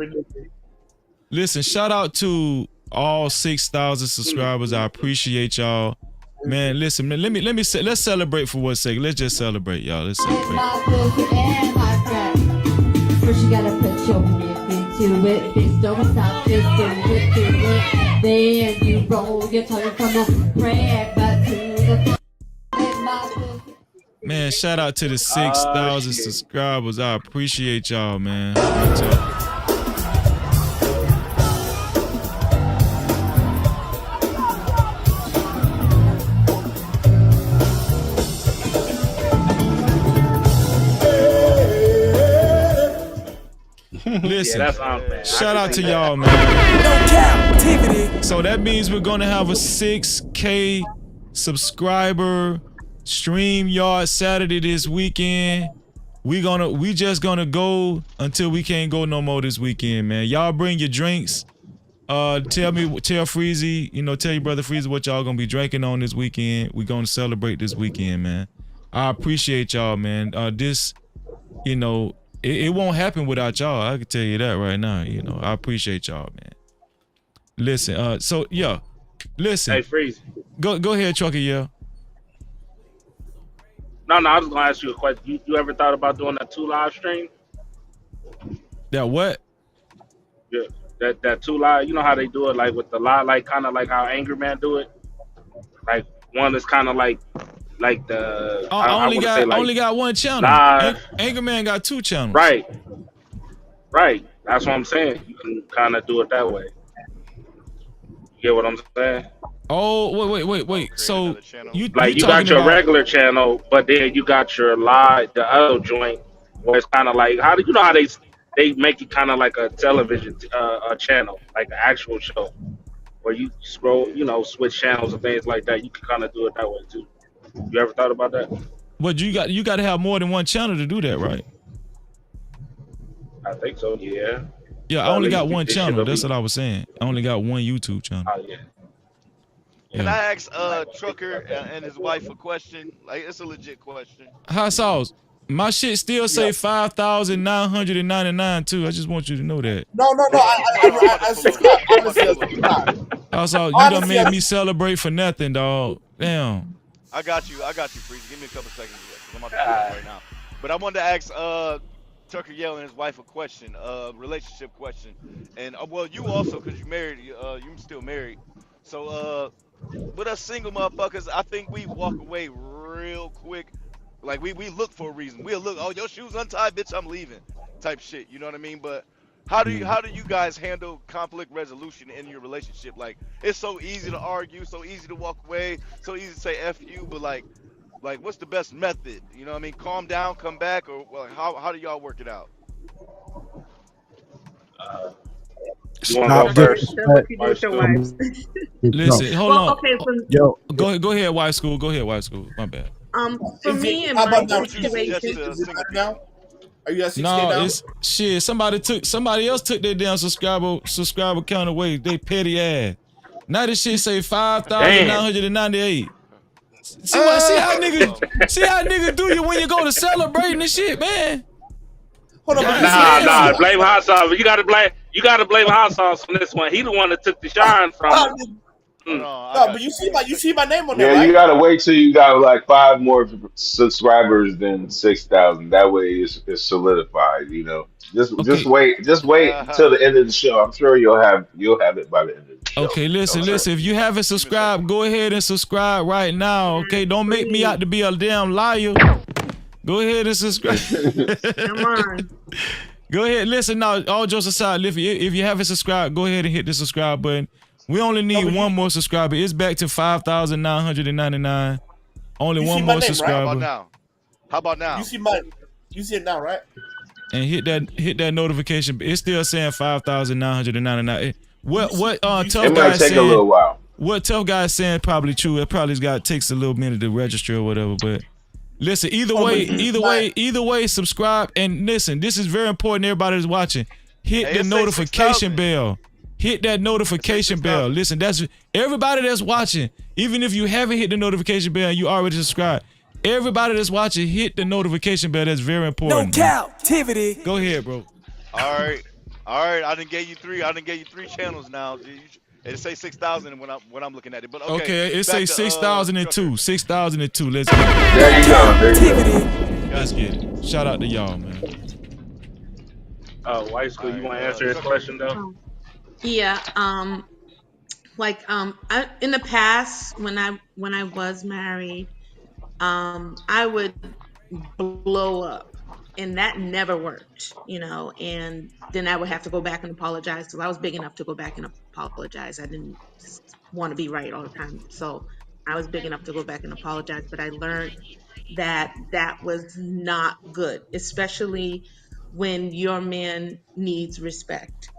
C: Listen, shout out to all 6,000 subscribers. I appreciate y'all. Man, listen, man, let's celebrate for one second. Let's just celebrate, y'all. Let's celebrate.
N: First you gotta put your nip into it, bitch, don't stop, just do it. Then you roll your tongue from a rag back to the
C: Man, shout out to the
G: Ah
C: 6,000
G: shit.
C: subscribers. I appreciate y'all, man. Real talk.
G: Yeah,
C: Listen,
G: that's man. I
C: shout
G: can
C: out
G: see
C: to
G: that.
C: y'all, man.
P: No captivity.
C: So that means we're gonna have a 6K subscriber StreamYard Saturday this weekend. We just gonna go until we can't go no more this weekend, man. Y'all bring your drinks. Tell Freezy, tell your brother Freezy what y'all gonna be drinking on this weekend. We gonna celebrate this weekend, man. I appreciate y'all, man. This, it won't happen without y'all. I can tell you that right now. I appreciate y'all, man. Listen, so yeah, listen.
G: Hey, Freeze.
C: Go ahead, Trucker. Yeah.
G: No, I was gonna ask you a question. You ever thought about doing that 2 live stream?
C: That what?
G: Yeah, that 2 live. You know how they do it, like with the live, like kind of like how Angry Man do it. Like one is kind of like the
C: I
G: I
C: only
G: want to say
C: got
G: like
C: one channel.
G: live.
C: Angry Man got 2 channels.
G: Right. That's what I'm saying. You can kind of do it that way. You get what I'm saying?
C: Oh, wait. So you
G: Like you
C: talking
G: got your
C: about?
G: regular channel, but then you got your live, the other joint, where it's kind of like how do you know how they make it kind of like a television a channel, like an actual show, where you scroll, switch channels and things like that. You can kind of do it that way too. You ever thought about that?
C: But you got to have more than one channel to do that, right?
G: I think so. Yeah.
C: Yeah, I
G: But at
C: only got
G: least
C: one
G: this shit
C: channel.
G: will
C: That's
G: be.
C: what I was saying. I only got one YouTube channel.
G: Oh yeah.
K: Can
C: Yeah.
K: I ask Trucker and his wife a question? Like, it's a legit question.
C: Hot sauce. My shit still say 5,999 too. I just want you to know that.
A: No.
K: Hold on, I'm about to
A: I
K: pull up.
A: subscribe.
K: I'm about to
A: Honestly, I
K: pull up.
A: subscribe.
C: Also, you done
A: Honestly,
C: made me celebrate for nothing, dog. Damn.
K: I got you, Freezy. Give me a couple seconds, because I'm about to pull up right now. But I wanted to ask Tucker Yell and his wife a question, relationship question, and well, you also, because you married, you still married. So with us single motherfuckers, I think we walk away real quick. Like we look for a reason. We'll look, oh, your shoes untied, bitch, I'm leaving, type shit. You know what I mean? But how do you guys handle conflict resolution in your relationship? Like, it's so easy to argue, so easy to walk away, so easy to say F you, but like what's the best method? You know what I mean? Calm down, come back, or well, how do y'all work it out?
G: You want to go
F: Tucker,
G: first?
F: share what you do
G: Why
F: with your
G: school?
F: wives.
C: Listen, hold
F: Well,
C: on.
F: okay,
C: Go ahead, Y School. Go ahead, Y School. My bad.
F: for
A: Is it?
F: me and
A: How
F: my
A: about now?
K: What would you suggest
F: situation,
K: to
A: Is it
K: single
A: better
K: people?
A: now? Are you at 6K
C: No,
A: now?
C: it's shit. Somebody else took their damn subscriber count away. They petty ass. Now this shit say
G: Damn.
C: 5,998. See how
K: Oh,
C: niggas do you when you go to celebrating and shit, man.
A: Hold on, but
C: God
G: Nah.
C: damn.
G: Blame hot sauce. You gotta blame hot sauce on this one. He the one that took the shine from it.
K: hold
G: Mm.
K: on, I
A: no, but
K: got
A: you
K: you.
A: see my name on there,
D: Yeah, you
A: right?
D: gotta wait till you got like 5 more subscribers than 6,000. That way it's solidified. Just
C: Okay.
D: wait until the end of the show. I'm sure you'll have it by the end of the show.
C: Okay, listen.
K: Okay,
C: If you haven't
K: give me a second.
C: subscribed, go ahead and subscribe right now. Okay, don't make me
F: please,
C: out to be a damn liar. Go ahead and subscribe.
F: come on.
C: Go ahead. Listen now, all jokes aside, if you haven't subscribed, go ahead and hit the subscribe button. We only
A: No,
C: need
A: but
C: one more subscriber. It's back to 5,999. Only
A: you see
C: one
A: my
C: more
A: name, right?
K: How about
C: subscriber.
K: now? How about
A: You
K: now?
A: see it now, right?
C: And hit that notification. It's still saying 5,999. What
A: You
C: tough
D: It
A: see
D: might
C: guy
D: take a
C: saying?
D: little while.
C: What tough guy saying probably true. It probably takes a little minute to register or whatever, but listen, either
A: but
C: way,
A: you see my
C: subscribe and listen. This is very important. Everybody that's watching, hit
K: Hey,
C: the
K: it say
C: notification
K: 6,000.
C: bell. Hit that
K: It say
C: notification bell.
K: 6,000.
C: Listen, that's everybody that's watching. Even if you haven't hit the notification bell and you already subscribed, everybody that's watching, hit the notification bell. That's very
P: No
C: important.
P: captivity.
C: Go ahead, bro.
K: All right, all right. I done gave you three. I done gave you 3 channels now. It say 6,000 when I'm looking at it. But okay,
C: Okay, it
K: back
C: say
K: to Trucker.
C: 6,002. 6,002. Let's get it.
P: No
D: There you go. There you go.
P: captivity.
C: Let's
K: Got you.
C: get it. Shout out to y'all, man.
G: White school.
K: All
G: You
K: right,
G: want to answer his
K: Trucker.
G: question though?
F: Yeah, in the past when I was married, I would blow up, and that never worked, and then I would have to go back and apologize because I was big enough to go back and apologize. I didn't want to be right all the time, so I was big enough to go back and apologize. But I learned that that was not good, especially when your man needs respect,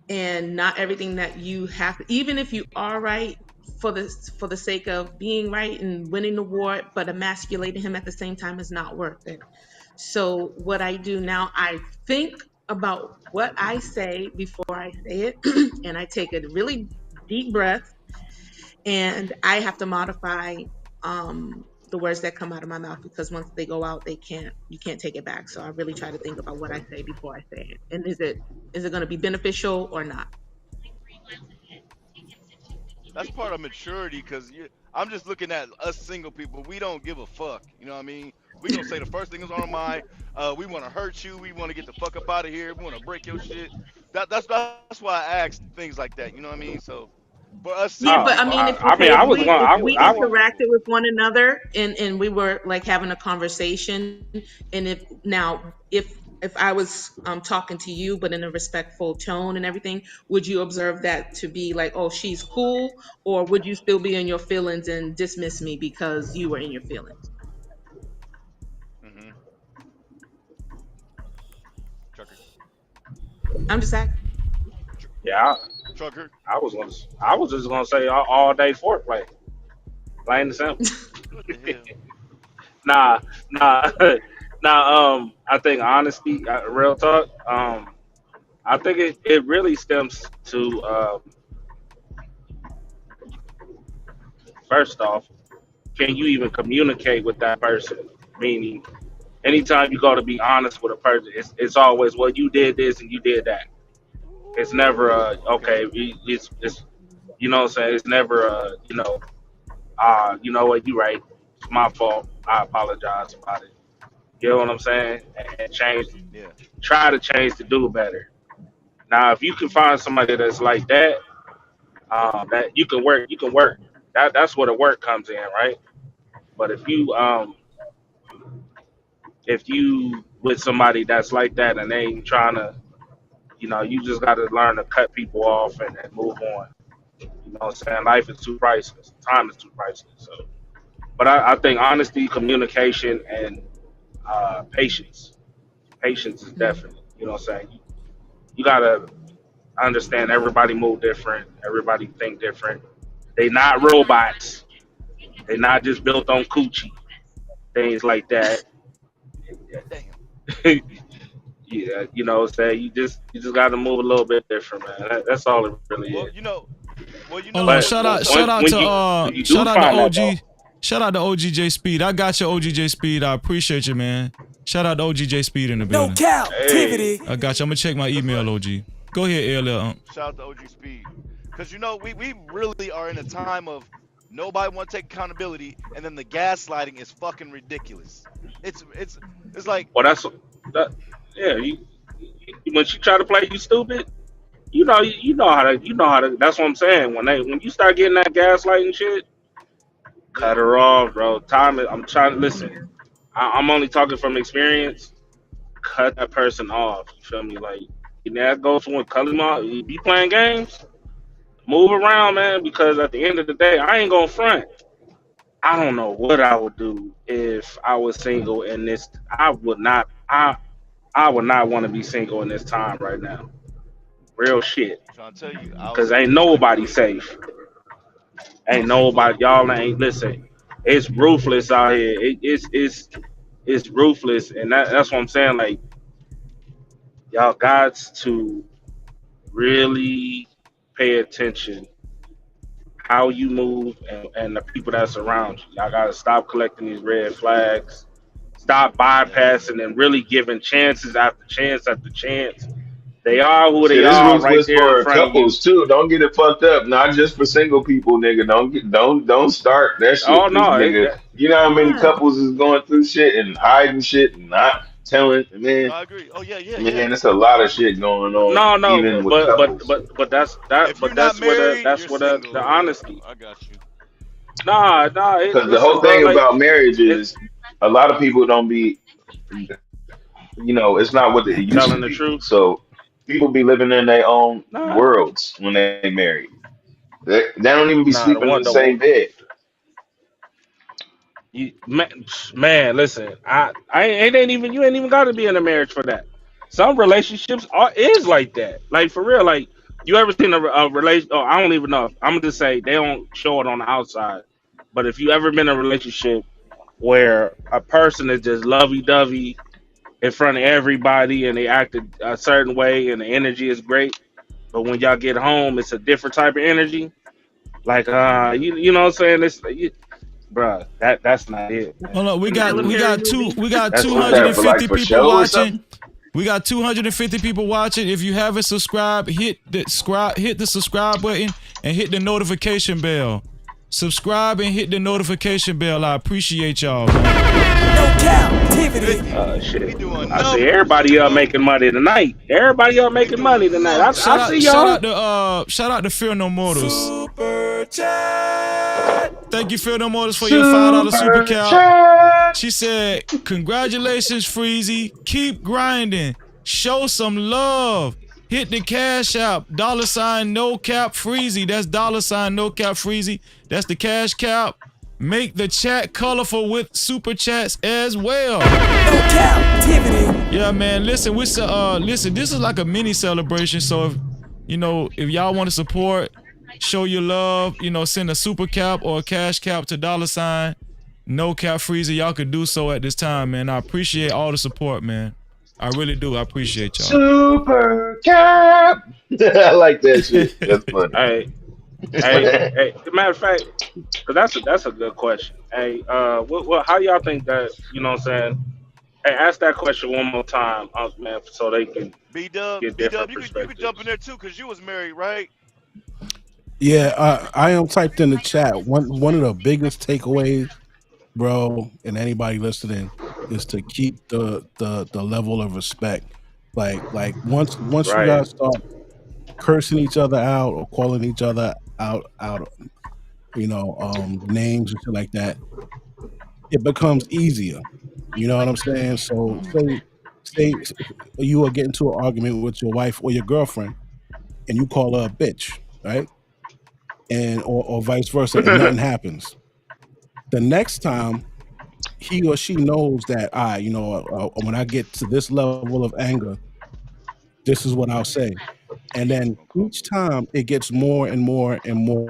F: and not everything that you have, even if you are right, for the sake of being right and winning the war, but emasculating him at the same time is not worth it. So what I do now, I think about what I say before I say it, and I take a really deep breath, and I have to modify the words that come out of my mouth, because once they go out, they can't you can't take it back. So I really try to think about what I say before I say it, and is it going to be beneficial or not?
K: That's part of maturity, because I'm just looking at us single people. We don't give a fuck. You know what I mean? We gonna say the first thing that's on our mind. We want to hurt you. We want to get the fuck up out of here. We want to break your shit. That's why I ask things like that. You know what I mean? So for us single
F: Yeah, but
G: Oh,
F: I
K: people,
F: mean,
G: I,
F: if
G: I mean,
F: okay,
G: I was going.
F: if
G: I,
F: we
G: I was.
F: interacted with one another, and we were like having a conversation, and if I was talking to you but in a respectful tone and everything, would you observe that to be like, oh, she's cool, or would you still be in your feelings and dismiss me because you were in your feelings?
K: hmm trucker,
F: I'm just asking.
K: tr-
G: Yeah,
K: trucker.
G: I was going. I was just gonna say all day foreplay, plain and simple.
K: What the hell?
G: Nah, nah, nah. I think honesty, real talk. I think it really stems to first off, can you even communicate with that person? Meaning, anytime you go to be honest with a person, it's always, well, you did this and you did that. It's never
K: Okay.
G: okay. It's you know what I'm saying. It's never you know what, you right. It's my fault. I apologize about it. You know what I'm saying? And change,
K: Yeah.
G: try to change to do better. Now, if you can find somebody that's like that, that you can work, you can work. That's where the work comes in, right? But if you with somebody that's like that and they ain't trying to, you just got to learn to cut people off and move on. You know what I'm saying? Life is too priceless. Time is too priceless. So, but I think honesty, communication, and patience. Patience is
F: Mhm.
G: definitely. You know what I'm saying? You gotta understand everybody move different. Everybody think different. They not robots. They not just built on coochie. Things like that.
K: Damn.
G: Yeah, you know what I'm saying? You just gotta move a little bit different, man. That's all it really
K: Well,
G: is.
K: you know
C: Hold on,
K: what?
G: But
C: shout
K: What's
C: out,
K: up?
C: shout out to
G: when you do
C: shout out to
G: find that though,
C: OG, shout out to OGJ Speed. I got your OGJ Speed. I appreciate you, man. Shout out to OGJ Speed in the
P: No
C: building.
G: hey,
P: captivity.
C: I got you. I'm gonna check my
K: Cause
C: email,
K: look,
C: OG. Go ahead, LL.
K: shout out to OG Speed. Cause we really are in a time of nobody want to take accountability, and then the gaslighting is fucking ridiculous. It's it's like
G: well that yeah. When she try to play you stupid, you know how to That's what I'm saying. When you start getting that gaslighting shit,
K: yeah.
G: cut her off, bro. I'm trying to listen. I'm only talking from experience. Cut that person off. You feel me? Like, and that goes when Kalima, you be playing games, move around, man. Because at the end of the day, I ain't gonna front. I don't know what I would do if I was single in this. I would not. I would not want to be single in this time right now. Real shit.
K: Trying to tell you, I was
G: Cause
K: single
G: ain't
K: in
G: nobody
K: 2020.
G: safe.
K: I
G: Ain't
K: was single for
G: nobody. Y'all ain't listen. It's ruthless out here. It's ruthless, and that's what I'm saying. Like, y'all got to really pay attention how you move and the people that's around you. Y'all gotta stop collecting these red flags. Stop
K: yeah.
G: bypassing and really giving chances after chance after chance. They are who they
D: Shit, it's
G: are right
D: ruthless
G: there in
D: for
G: front of you.
D: couples too. Don't get it fucked up. Not just for single people, nigga. Don't start that
G: Oh
D: shit, cause
G: no,
D: nigga, you know how many
F: Yeah.
D: couples is going through shit and hiding shit and not telling.
K: No,
D: Man,
K: I agree. Oh yeah, yeah, yeah.
D: man, it's a lot of shit going on,
G: no,
D: even with
G: but
D: couples.
K: If you're not married, you're
G: the
K: single. Yeah,
G: honesty.
K: I got you.
G: Nah,
D: Because the
G: listen,
D: whole
G: bro.
D: thing
G: Like,
D: about marriage
G: it's
D: is a lot of people don't be, it's not what it used to
G: telling the
D: be.
G: truth.
D: So people be living in their own
G: Nah,
D: worlds when they married. They don't even be
G: nah. The
D: sleeping in
G: one,
D: the same
G: the
D: bed.
G: you, man, listen. I ain't even. You ain't even got to be in a marriage for that. Some relationships is like that. Like, for real. Like, You ever seen a relation? Oh, I don't even know. I'm gonna just say they don't show it on the outside. But if you ever been in a relationship where a person is just lovey-dovey in front of everybody and they act a certain way and the energy is great, but when y'all get home, it's a different type of energy. Like you know what I'm saying? Bruh, that's not it,
C: Hold
G: man.
C: on, we
F: The
C: got we
F: military
C: got two
F: movie.
C: we got
G: That's
D: What's
G: not
D: that
G: it.
D: for? Like
C: 250
D: for
C: people
D: show or
C: watching.
D: something?
C: We got 250 people watching. If you haven't subscribed, hit the subscribe button and hit the notification bell. Subscribe and hit the notification bell. I appreciate y'all, man.
P: No captivity.
K: 50. We
G: Shit.
K: doing
G: I see
K: numbers. Let's
G: everybody up
K: go.
G: making money tonight. Everybody up
K: We
G: making money
K: doing
G: tonight. I
K: numbers.
G: see y'all.
C: Shout out to Fear No Mortals.
P: Super chat.
C: Thank you, Fear No Mortals, for your $5 super
D: Super
C: cap.
D: chat.
C: She said, "Congratulations, Freezy. Keep grinding. Show some love. Hit the cash app. $ no cap Freezy. That's $ no cap Freezy. That's the cash cap. Make the chat colorful with super chats as well."
P: No captivity.
C: Yeah, man. Listen, listen. This is like a mini celebration. So if y'all want to support, show your love. Send a super cap or a cash cap to $ no cap Freezer. Y'all could do so at this time, man. I appreciate all the support, man. I really do. I appreciate y'all.
D: Super cap. I like that shit. That's funny.
G: Hey, hey. Matter of fact, because that's a good question. Hey, how y'all think that? You know what I'm saying? Hey, ask that question one more time, man, so they can get
K: B Dub,
G: different
K: you could jump in
G: perspectives.
K: there too, cause you was married, right?
V: Yeah, I am typed in the chat. One of the biggest takeaways, bro, and anybody listening, is to keep the level of respect. Like once you
G: Right.
V: guys start cursing each other out or calling each other out, names and shit like that, it becomes easier. You know what I'm saying? So say you are getting into an argument with your wife or your girlfriend, and you call her a bitch, right? And or vice versa, and nothing happens. The next time he or she knows that when I get to this level of anger, this is what I'll say. And then
K: Okay.
V: each time it gets more and more and more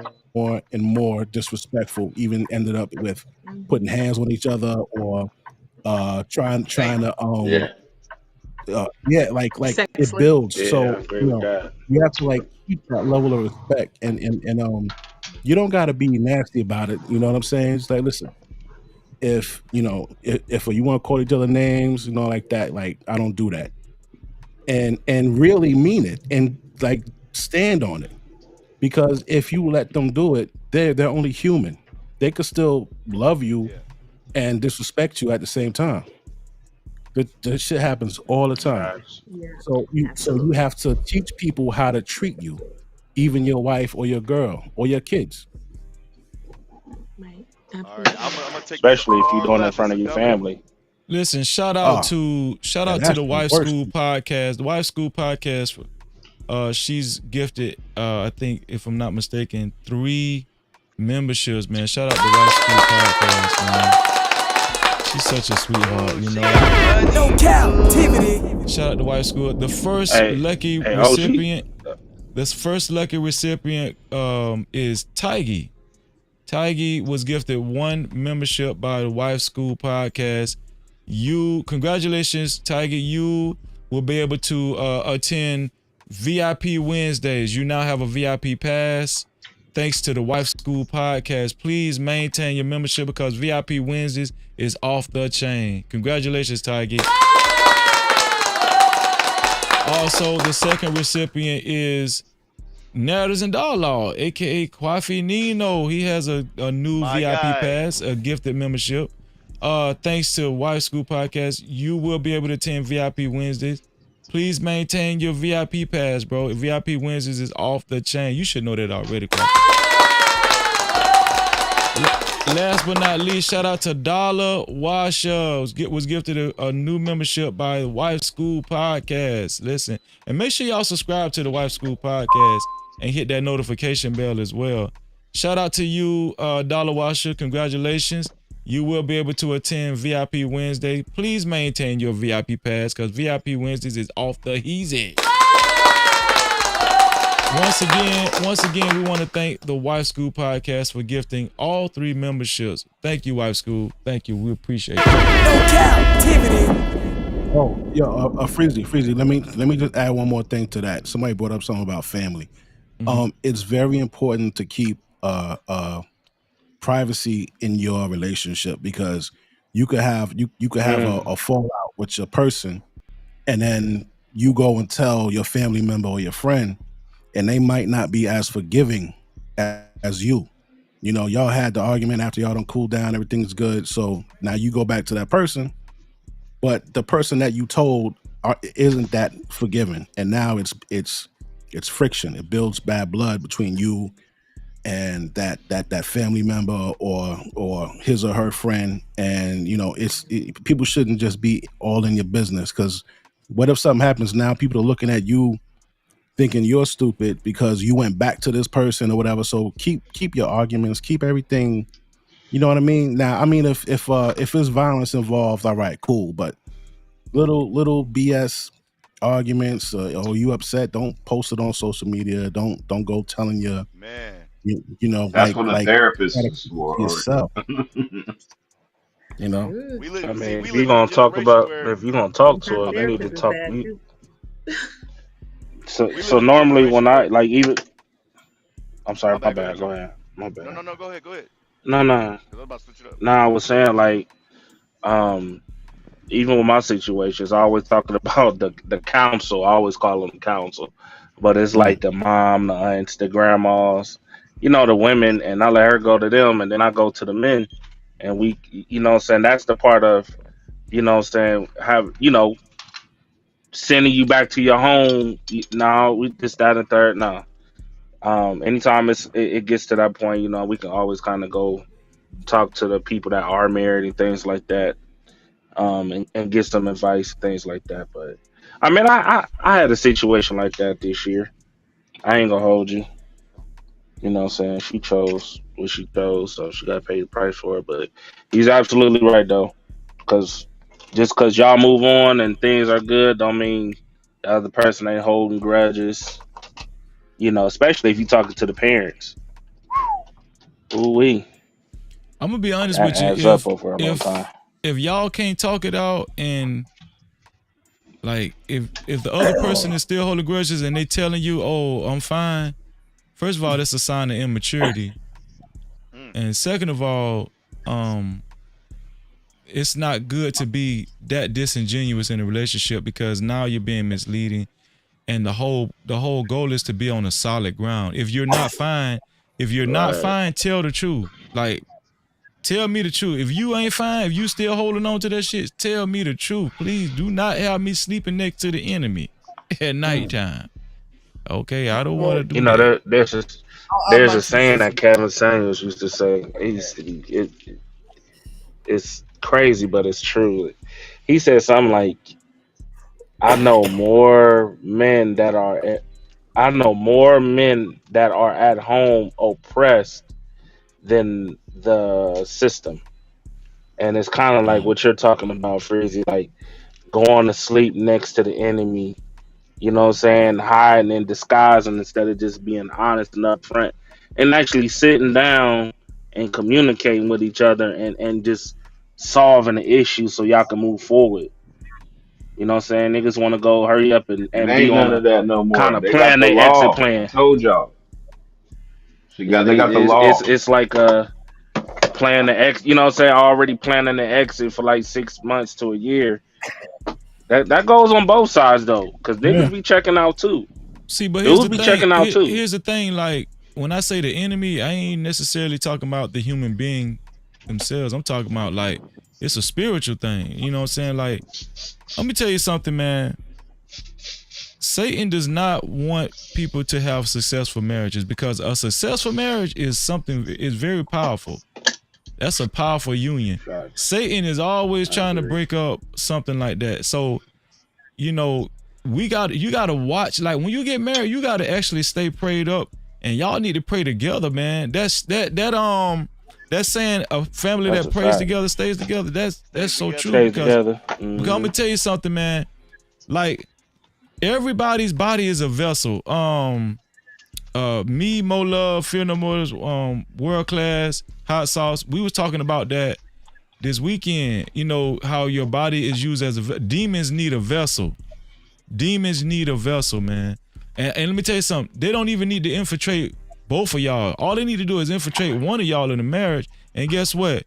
V: and more disrespectful, even ended up with putting hands on each other or trying to
D: Yeah.
V: yeah, like
F: Sex
V: it
F: slave.
V: builds.
G: Yeah, I
V: So
G: agree with that.
V: you have to like keep that level of respect and you don't got to be nasty about it. You know what I'm saying? It's like, listen, if you want to call each other names, like that, like I don't do that, and really mean it and like stand on it, because if you let them do it, they're only human. They could still love you
K: Yeah.
V: and disrespect you at the same time. That shit happens all the time.
G: Facts.
F: Yeah,
V: So you
F: absolutely.
V: have to teach people how to treat you, even your wife or your girl or your kids.
F: Right.
K: All right. I'm
F: Absolutely.
K: gonna take this
G: Especially if you're
K: far
G: doing it in
K: left.
G: front
K: It's
G: of
K: a
G: your
K: dummy.
G: family.
C: Listen,
V: Ah,
C: shout
V: and
C: out to
V: that's
C: the
V: the
C: Wife
V: worst.
C: School podcast. The Wife School podcast. She's gifted, I think, if I'm not mistaken, 3 memberships, man. Shout out to Wife School podcast, man. She's such a sweetheart,
K: Oh,
C: you
K: she
C: know.
K: got
P: No
K: money.
P: captivity.
C: Shout out to Wife School. The first
G: Hey,
C: lucky
G: hey, OG.
C: recipient, is Tiggy. Tiggy was gifted 1 membership by the Wife School podcast. Congratulations, Tiggy. You will be able to attend VIP Wednesdays. You now have a VIP pass thanks to the Wife School podcast. Please maintain your membership because VIP Wednesdays is off the chain. Congratulations, Tiggy. Also, the second recipient is Narratives and Dialogue, aka Kwafi Nino. He has a new
K: My
C: VIP
K: guy.
C: pass, a gifted membership. Thanks to Wife School Podcast, you will be able to attend VIP Wednesdays. Please maintain your VIP pass, bro. VIP Wednesdays is off the chain. You should know that already, Kwafi. Last but not least, shout out to Dollar Washer. Was gifted a new membership by the Wife School Podcast. Listen, and make sure y'all subscribe to the Wife School Podcast and hit that notification bell as well. Shout out to you, Dollar Washer. Congratulations. You will be able to attend VIP Wednesday. Please maintain your VIP pass because VIP Wednesdays is off the heezy. Once again, we want to thank the Wife School Podcast for gifting all 3 memberships. Thank you, Wife School. Thank you. We appreciate it.
P: No captivity.
V: Oh, yeah, Freezy. Let me just add one more thing to that. Somebody brought up something about family. It's very important to keep privacy in your relationship because you could have a fallout with your person, and then you go and tell your family member or your friend, and they might not be as forgiving as you. You know, y'all had the argument after y'all don't cool down, everything's good. So now you go back to that person, but the person that you told isn't that forgiving, and now it's friction. It builds bad blood between you and that family member or his or her friend, and you know people shouldn't just be all in your business because what if something happens now? People are looking at you thinking you're stupid because you went back to this person or whatever. So keep your arguments, keep everything. You know what I mean? Now, I mean, if there's violence involved, all right, cool. But little BS arguments, or you upset, don't post it on social media. Don't go telling
K: Man,
V: you know
D: That's what a
V: like
D: therapist is for.
V: yourself. You know.
F: Good.
G: I mean,
K: we
G: if you're
K: live in a
G: gonna talk
K: generation
G: about,
K: where
G: if you're gonna talk to
F: Sometimes
G: her,
K: my
G: you
K: bad,
G: need
K: bro.
G: to
F: therapist is
G: talk.
F: bad too.
G: So
K: We live
G: so
K: in a
G: normally when
K: generation
G: I
K: where
G: like even, I'm
K: my
G: sorry, my
K: bad. Go ahead,
G: bad. Go
K: Joe.
G: ahead, my
K: No,
G: bad.
K: no, no. Go ahead. Go ahead.
G: No, no,
K: 'Cause I'm about to switch it up.
G: no. I was saying like, um, even with my situations, I always talking about the council. I always call them council, but it's
V: Mm.
G: like the mom, the aunts, the grandmas, you know, the women, and I let her go to them, and then I go to the men, and we, you know, what I'm saying that's the part of, you know, what I'm saying have, you know, sending you back to your home. No, we this, that, and third. No, anytime it gets to that point, you know, we can always kind of go talk to the people that are married and things like that, and get some advice, things like that. But I mean, I had a situation like that this year. I ain't gonna hold you. You know what I'm saying? She chose what she chose, so she got to pay the price for it. But he's absolutely right, though. Because just because y'all move on and things are good, don't mean the other person ain't holding grudges. You know, especially if you're talking to the parents. Ooh, wee.
C: I'm gonna be honest
G: That
C: with you.
G: adds up
C: If
G: over a long time.
C: if if y'all can't talk it out, and like if the other person is still holding grudges and they telling you, "Oh, I'm fine," first of all, that's a sign of immaturity,
K: Mm.
C: and second of all, um, it's not good to be that disingenuous in a relationship because now you're being misleading, and the whole goal is to be on a solid ground. If you're not
G: Right.
C: fine, tell the truth. Like, tell me the truth. If you ain't fine, if you still holding on to that shit, tell me the truth. Please do not have me sleeping next to the enemy at nighttime. Okay, I don't want to
V: Well,
G: You
C: do
G: know,
C: that.
V: I'd
G: there's a
V: like to say
G: saying that
V: something.
G: Kevin Samuels used to say. It's crazy, but it's true. He said something like, "I know more men that are at, I know more men that are at home oppressed than the system." And it's kind of like
C: Mm.
G: what you're talking about, Freezy, like going to sleep next to the enemy. You know what I'm saying? Hiding and disguising instead of just being honest and upfront and actually sitting down and communicating with each other and just solving the issue so y'all can move forward. You know what I'm saying? Niggas want to go hurry up
D: It
G: and be
D: ain't
G: on
D: none
G: a
D: of that no
G: kind
D: more.
G: of
D: They got
G: plan
D: the
G: they exit
D: law. I
G: plan.
D: told y'all. They got the law.
G: It's like plan the ex. You know what I'm saying? Already planning the exit for like 6 months to a year. That goes on both sides though, because
V: Yeah.
G: niggas be checking out too.
C: See, but here's
G: Dudes
C: the
G: be
C: thing.
G: checking out too.
C: Here's the thing. Like, when I say the enemy, I ain't necessarily talking about the human being themselves. I'm talking about like it's a spiritual thing. You know what I'm saying? Like, let me tell you something, man. Satan does not want people to have successful marriages because a successful marriage is very powerful. That's a powerful union.
G: Facts.
C: Satan is always
G: I
C: trying to
G: agree.
C: break up something like that. So, you know, you gotta watch. Like, when you get married, you gotta actually stay prayed up, and y'all need to pray together, man. That's saying a family
G: That's
C: that
G: a
C: prays
G: fact.
C: together stays together. That's
K: Stays
C: so
K: together.
C: true
G: Stays
C: because
G: together.
C: I'm gonna tell you something, man. Like, everybody's body is a vessel. me, Mo Love, Fear No More, World Class, Hot Sauce. We was talking about that this weekend. You know how your body is used as demons need a vessel. Demons need a vessel, man. And let me tell you something. They don't even need to infiltrate both of y'all. All they need to do is infiltrate one of y'all in a marriage. And guess what?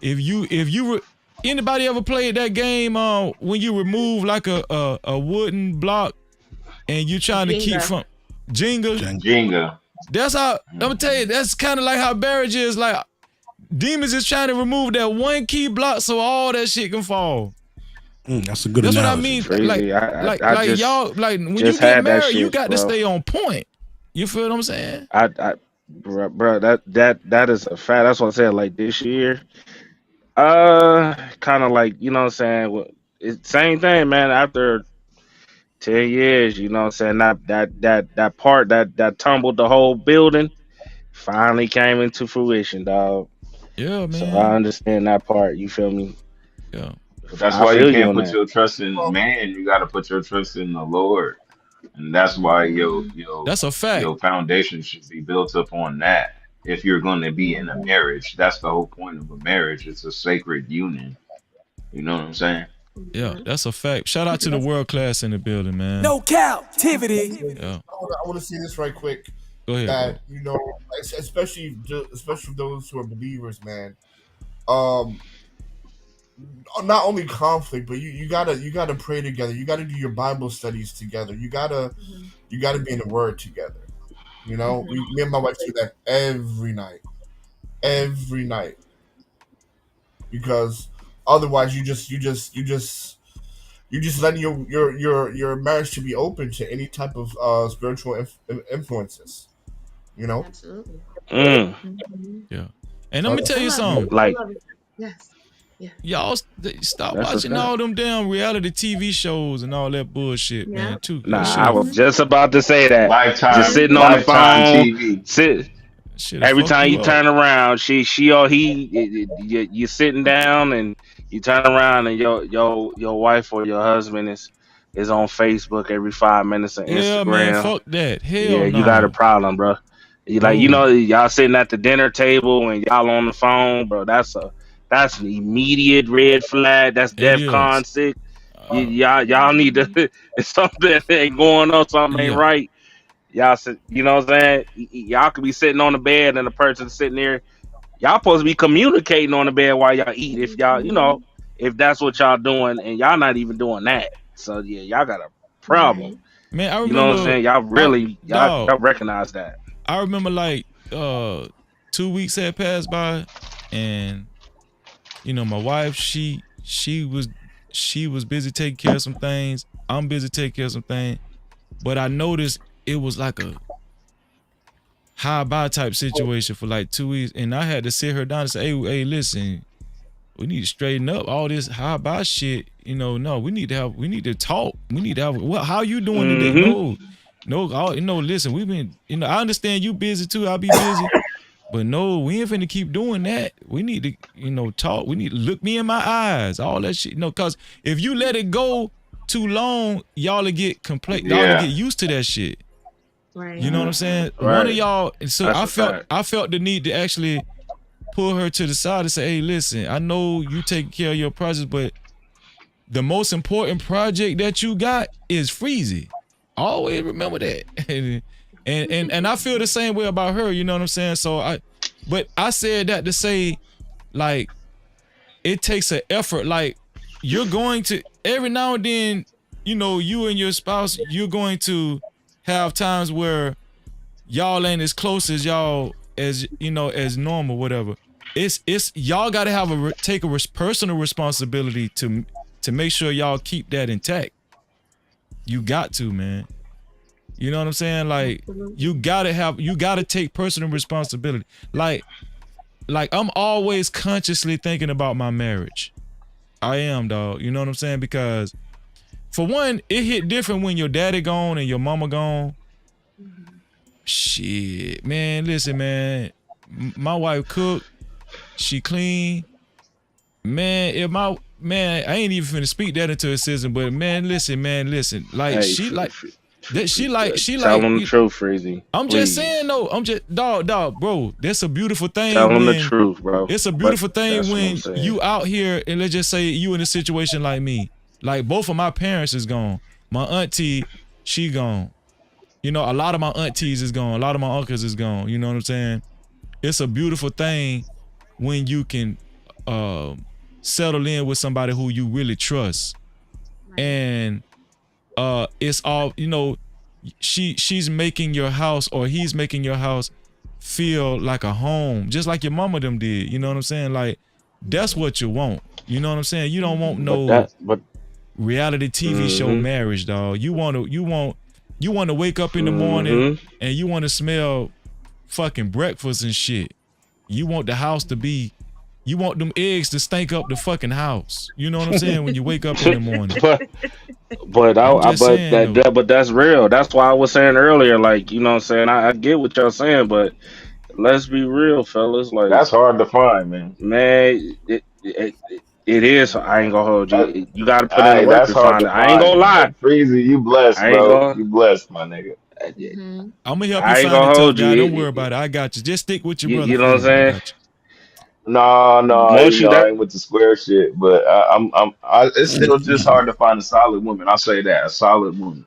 C: If you anybody ever played that game when you remove like a wooden block and you trying to keep
F: Jenga.
C: from Jenga?
D: Jenga.
C: That's how I'm gonna tell you. That's kind of like how marriage is. Like demons is trying to remove that one key block so all that shit can fall.
V: That's a good
C: That's
V: analogy.
C: what I mean.
G: Crazy. I just
C: Y'all, like when you
G: just
C: get
G: had that
C: married, you
G: shit,
C: got to
G: bro.
C: stay on point. You feel what I'm saying?
G: Bro, that is a fact. That's what I said. Like this year, kind of like you know what I'm saying. It's same thing, man. After 10 years, you know what I'm saying. That part that tumbled the whole building finally came into fruition, dog.
C: Yeah,
G: So I
C: man.
G: understand that part. You feel me?
C: Yeah.
D: But that's
G: I
D: why you
G: feel you
D: can't
G: on
D: put
G: that.
D: your trust in man. You got to put your trust in the Lord, and that's why
C: That's a fact.
D: your foundation should be built up on that. If you're going to be in a marriage, that's the whole point of a marriage. It's a sacred union. You know what I'm saying?
C: Yeah, that's a fact. Shout out to the world class in the building, man.
P: No captivity.
C: Yeah.
A: I want to say this right quick.
C: Go ahead, bro.
A: That especially those who are believers, man. Um, not only conflict, but you gotta pray together. You gotta do your Bible studies together. You gotta be in the Word together. You know, me and my wife do that every night, because otherwise you just letting your marriage to be open to any type of spiritual influences. You know.
F: Absolutely.
G: Mm.
C: Yeah. And let me tell you something.
F: I
G: Like
F: love it. Yes. Yes.
C: Y'all stop
G: that's a
C: watching
G: fact.
C: all them damn reality TV shows and all that bullshit,
F: Yeah.
C: man. Too
G: Nah,
C: that shit
G: I was
C: is
G: just about to say that. Just sitting on the
D: Lifetime
G: phone,
D: TV.
C: shit'll
G: every
C: fuck
G: time
C: you
G: you
C: up.
G: turn around, she or he, you sitting down and you turn around and your wife or your husband is on Facebook every 5 minutes on
C: Yeah, man.
G: Instagram.
C: Fuck that. Hell
G: Yeah, you got a
C: no.
G: problem, bro.
C: No.
G: Y'all sitting at the dinner table and y'all on the phone, bro. That's an immediate red flag. That's
C: It
G: DEFCON
C: is.
G: 6. Y'all need to. It's something ain't going on. Something ain't
C: Yeah.
G: right. Y'all, you know what I'm saying? Y'all could be sitting on the bed and the person sitting there. Y'all supposed to be communicating on the bed while y'all eat. If y'all, if that's what y'all doing, and y'all not even doing that. So yeah, y'all got a problem.
F: Right.
C: Man, I
G: You know what I'm
C: remember
G: saying? Y'all
C: I
G: really,
C: dog.
G: y'all recognize that.
C: I remember like 2 weeks had passed by and my wife, she was busy taking care of some things. I'm busy taking care of some things. But I noticed it was like a high buy type situation for like 2 weeks. And I had to sit her down and say, hey, listen, we need to straighten up all this high buy shit. No, we need to talk. We need to have how you doing today?
G: Mm-hmm.
C: No, listen, we've been, I understand you busy too. I'll be busy. But no, we ain't finna keep doing that. We need to, talk. We need to look me in my eyes. All that shit. Cause if you let it go too long, y'all will get y'all will get
D: Yeah.
C: used to that shit.
F: Right.
C: You know what I'm saying? One of
G: Right.
C: y'all, and so
G: That's a fact.
C: I felt the need to actually pull her to the side and say, hey, listen, I know you take care of your projects, but the most important project that you got is Freezy. Always remember that. and I feel the same way about her, you know what I'm saying? But I said that to say, like, it takes an effort. Like, you're going to every now and then, you and your spouse, you're going to have times where y'all ain't as close as y'all as normal, whatever. It's y'all got to have take a personal responsibility to make sure y'all keep that intact. You got to, man. You know what I'm saying? Like, you gotta take personal responsibility. Like I'm always consciously thinking about my marriage. I am, dog. You know what I'm saying? Because for one, it hit different when your daddy gone and your mama gone. Shit, man. Listen, man. My wife cook. She clean. Man, I ain't even finna speak that into existence. But man, listen. Like
G: Hey,
C: she like That she
G: Tell
C: like
G: them the
C: you,
G: truth, Freezy.
C: I'm just saying
G: Please.
C: though. I'm just dog, bro. That's a beautiful
G: Tell
C: thing
G: them the
C: when
G: truth, bro.
C: it's a
G: But
C: beautiful thing
G: that's what I'm
C: when
G: saying.
C: you out here and let's just say you in a situation like me. Like both of my parents is gone. My auntie, she gone. You know, a lot of my aunties is gone. A lot of my uncles is gone. You know what I'm saying? It's a beautiful thing when you can settle in with somebody who you really trust. And it's all, you know, she's making your house or he's making your house feel like a home, just like your mama them did. You know what I'm saying? Like that's what you want. You know what I'm saying? You don't want
G: But
C: no
G: that, but
C: reality TV show
G: mm-hmm,
C: marriage, dog. You want to wake up in the morning
G: mm-hmm.
C: and you want to smell fucking breakfast and shit. You want the house to be, you want them eggs to stink up the fucking house. You know what I'm saying? When you wake up in the morning.
G: but but
C: I'm
G: I
C: just
G: but
C: saying though.
G: but that's real. That's why I was saying earlier, like, you know what I'm saying? I get what y'all saying, but let's be real, fellas. Like,
D: That's hard to find, man.
G: man, it is. I ain't gonna hold
D: That,
G: you. You got to put in the
D: aye,
G: work
D: that's
G: to
D: hard
G: find
D: to
G: it. I ain't gonna
D: find.
G: lie.
D: But Freezy, you blessed,
G: I ain't
D: bro.
G: gonna.
D: You blessed, my nigga.
C: I'm gonna help you
G: I ain't
C: find
G: gonna
C: it, tough
G: hold
C: guy. Don't worry
G: you.
C: about it. I got you. Just stick with your brother
G: You know what I'm
C: Freezy. I
G: saying?
C: got
D: No, no,
G: Once
D: you
G: you
D: know, I
G: that
D: ain't with the square shit, but it's still just hard to find a solid woman. I'll say that, a solid woman.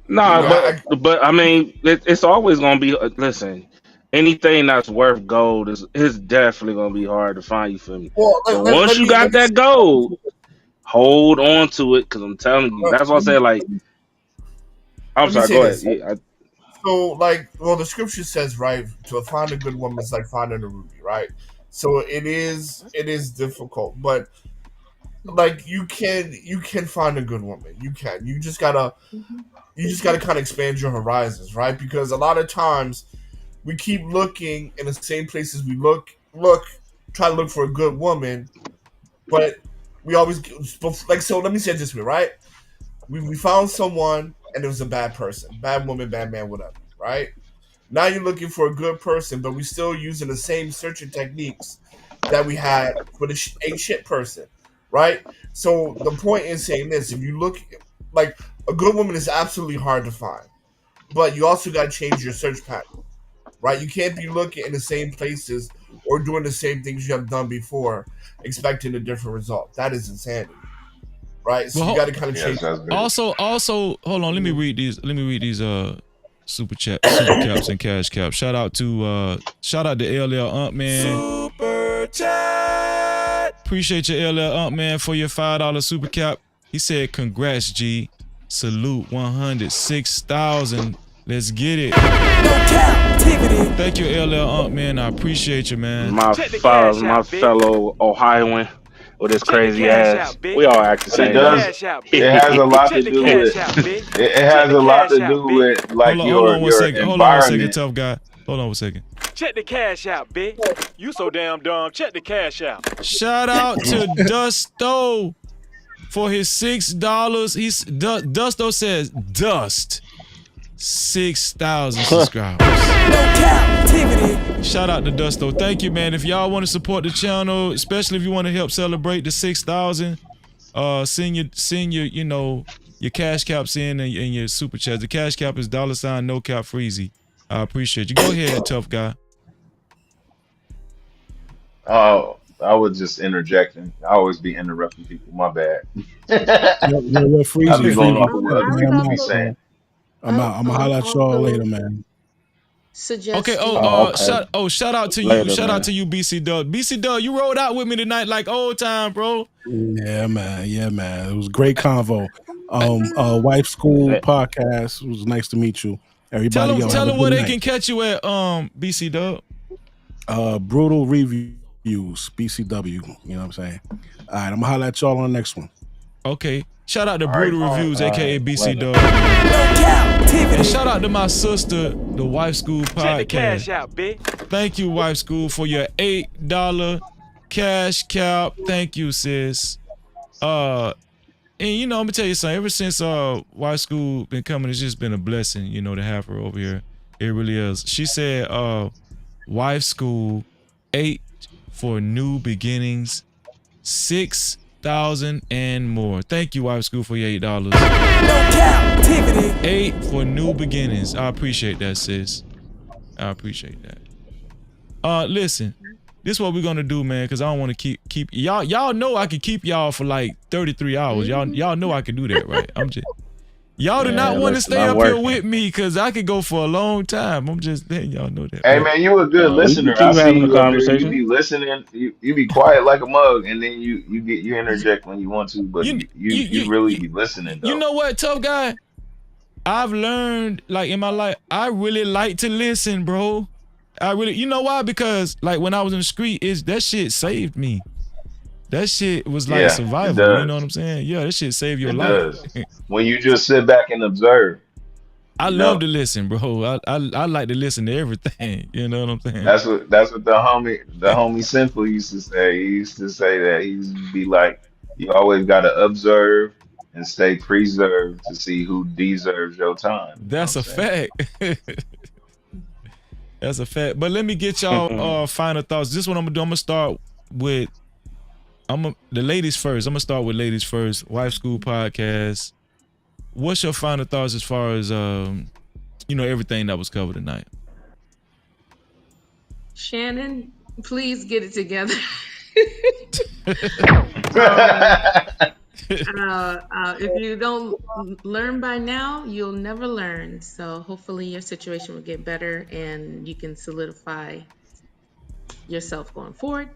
G: nah,
A: Yeah, I,
G: but I mean, it's always gonna be. Listen, anything that's worth gold is definitely gonna be hard to find. You feel me?
A: well,
G: But
A: let
G: once you
A: me
G: got that gold, hold on to it, because I'm telling you, that's why I
A: let me
G: said, like, I'm
A: let me
G: sorry.
A: say
G: Go ahead.
A: this.
G: Yeah,
A: So, like, well, the scripture says, right, to find a good woman is like finding a ruby, right? So it is difficult, but like you can find a good woman. You can. You just gotta kind of expand your horizons, right? Because a lot of times we keep looking in the same places we try to look for a good woman, but we always like. So let me say it this way, right? We found someone and it was a bad person, bad woman, bad man, whatever, right? Now you're looking for a good person, but we still using the same searching techniques that we had for the a shit person, right? So the point is saying this: if you look, like a good woman is absolutely hard to find, but you also got to change your search pattern, right? You can't be looking in the same places or doing the same things you have done before, expecting a different result. That is insanity, right? So you
C: well,
A: got to kind of
D: Yes,
A: change.
D: that's very true.
C: also, hold on. Let me read these. Super caps and cash caps. Shout out to LL Ump man.
P: Super chat.
C: Appreciate your LL Ump man for your $5 super cap. He said, "Congrats, G. Salute 106,000. Let's get it."
P: No captivity.
C: Thank you, LL Ump man. I appreciate you, man.
G: my fellow Ohioan with his crazy ass. We all act the
D: But it
G: same though.
D: does. It has a lot to do with. It has a lot to do with like
C: Hold on one
D: your
C: second. Hold on one second,
D: environment.
C: tough guy. Hold on one second.
H: Check the cash out, bitch. You so damn dumb. Check the cash out.
C: Shout out to Dusto for his $6. Dusto says dust. 6,000 subscribers.
P: No captivity.
C: Shout out to Dusto. Thank you, man. If y'all want to support the channel, especially if you want to help celebrate the 6,000, send your your cash caps in and your super chats. The cash cap is $ no cap freezy. I appreciate you. Go ahead, tough guy.
D: Oh, I was just interjecting. I always be interrupting people. My bad. I'll be
V: Freezy,
D: going
V: Freezy.
D: off of
F: Um,
D: what
F: I
D: other
F: would
V: Man,
D: people
V: I'm
D: be
V: out,
F: also
D: saying.
V: man. I'm gonna holler at y'all later,
F: also
V: man.
C: Okay.
F: suggest
G: Oh,
F: the
G: okay.
C: Shout out to you.
G: Later,
C: Shout out
G: man.
C: to you, BC Dub. BC Dub, you rolled out with me tonight like old time, bro.
V: Yeah, man. Yeah, man. It was a great convo. Wife School
G: Hey,
V: podcast. It was nice to meet you. Everybody else,
C: Tell
V: have a
C: them where
V: good
C: they
V: night.
C: can catch you at, BC Dub.
V: Brutal reviews, BCW. You know what I'm saying? All right, I'm gonna holler at y'all on the next one.
C: Okay. Shout out to
D: All right.
C: Brutal Reviews, aka
G: all right,
C: BC
G: later.
C: Dub.
P: No captivity.
C: And shout out to my sister, the Wife School
H: Check the cash
C: Podcast.
H: out, bitch.
C: Thank you, Wife School, for your $8 cash cap. Thank you, sis. And I'm gonna tell you something. Ever since Wife School been coming, it's just been a blessing, to have her over here. It really is. She said, Wife School 8 for new beginnings, 6,000 and more. Thank you, Wife School, for your $8.
P: No captivity.
C: 8 for new beginnings. I appreciate that, sis. I appreciate that. Listen, this is what we're gonna do, man, because I don't want to keep y'all. Y'all know I can keep y'all for like 33 hours. Y'all know I can do that, right? I'm just y'all do not
G: Man,
C: want to
G: listen,
C: stay
G: I'm
C: up here
G: working.
C: with me because I could go for a long time. I'm just letting y'all know that.
D: Hey
C: But
D: man, you a good
G: We can
D: listener. I
G: keep
D: see
G: having a
D: you up here. You
G: conversation.
D: be listening. You be quiet like a mug, and then you interject when you want to. But
C: you you
D: you
C: you
D: really
C: you,
D: be listening
C: you
D: though.
C: know what, tough guy? I've learned like in my life, I really like to listen, bro. I really, you know why? Because like when I was in the street, is that shit saved me. That shit was like
D: Yeah, it
C: survival. You know what
D: does.
C: I'm saying? Yeah, that shit saved your
D: It
C: life.
D: does. When you just sit back and observe,
C: I
D: you
C: love
D: know.
C: to listen, bro. I like to listen to everything. You know what I'm saying?
D: That's what the homie Sinful used to say. He used to say that he used to be like, you always got to observe and stay preserved to see who deserves your time. You know what
C: That's
D: I'm
C: a
D: saying?
C: fact. That's a fact. But let me get y'all final thoughts. This is what I'm gonna do. I'm gonna start with the ladies first. I'm gonna start with ladies first. Wife School Podcast. What's your final thoughts as far as everything that was covered tonight?
F: Shannon, please get it together. um, if you don't learn by now, you'll never learn. So hopefully your situation will get better and you can solidify yourself going forward.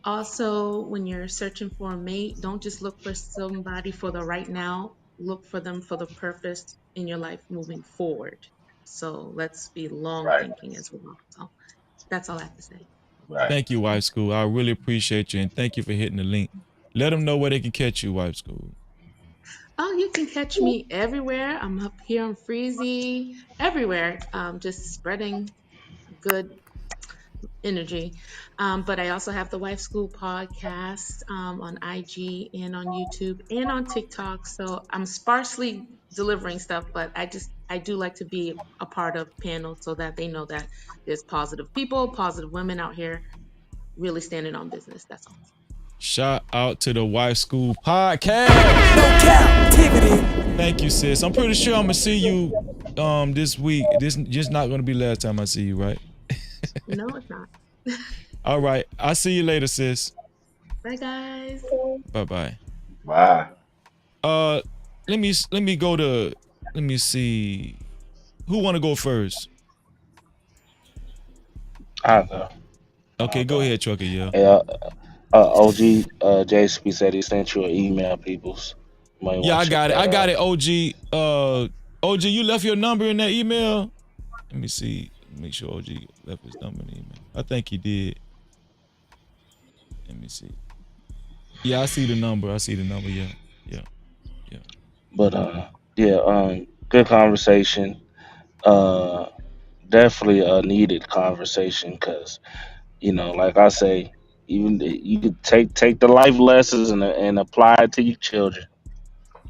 F: Also, when you're searching for a mate, don't just look for somebody for the right now. Look for them for the purpose in your life moving forward. So let's be long
D: Right,
F: thinking as well. So that's all I have to say.
D: right.
C: Thank you, Wife School. I really appreciate you and thank you for hitting the link. Let them know where they can catch you, Wife School.
F: Oh, you can catch me everywhere. I'm up here on Freezy, everywhere, just spreading good energy. But I also have the Wife School podcast on IG and on YouTube and on TikTok. So I'm sparsely delivering stuff, but I do like to be a part of panels so that they know that there's positive people, positive women out here really standing on business. That's all.
C: Shout out to the Wife School Podcast.
P: No captivity.
C: Thank you, sis. I'm pretty sure I'm gonna see you this week. This just not gonna be the last time I see you, right?
F: No, it's not.
C: All right. I'll see you later, sis.
F: Bye, guys.
C: Bye bye.
D: Bye.
C: Uh let me go to let me see. Who wanna go first?
G: I'll go.
C: Okay,
G: I'll
C: go
G: go.
C: ahead, Trucker, yeah.
G: Hey, OG JSP said he sent you an email, peoples. You might
C: Yeah,
G: want
C: I
G: to check
C: got it. I
G: that
C: got
G: out.
C: it, OG. OG, you left your number in that email? Let me see. Make sure OG left his number in the email. I think he did. Let me see. Yeah, I see the number. I see the number. Yeah. Yeah. Yeah.
G: But yeah, good conversation. Uh, Definitely a needed conversation because like I say, even you could take the life lessons and apply it to your children.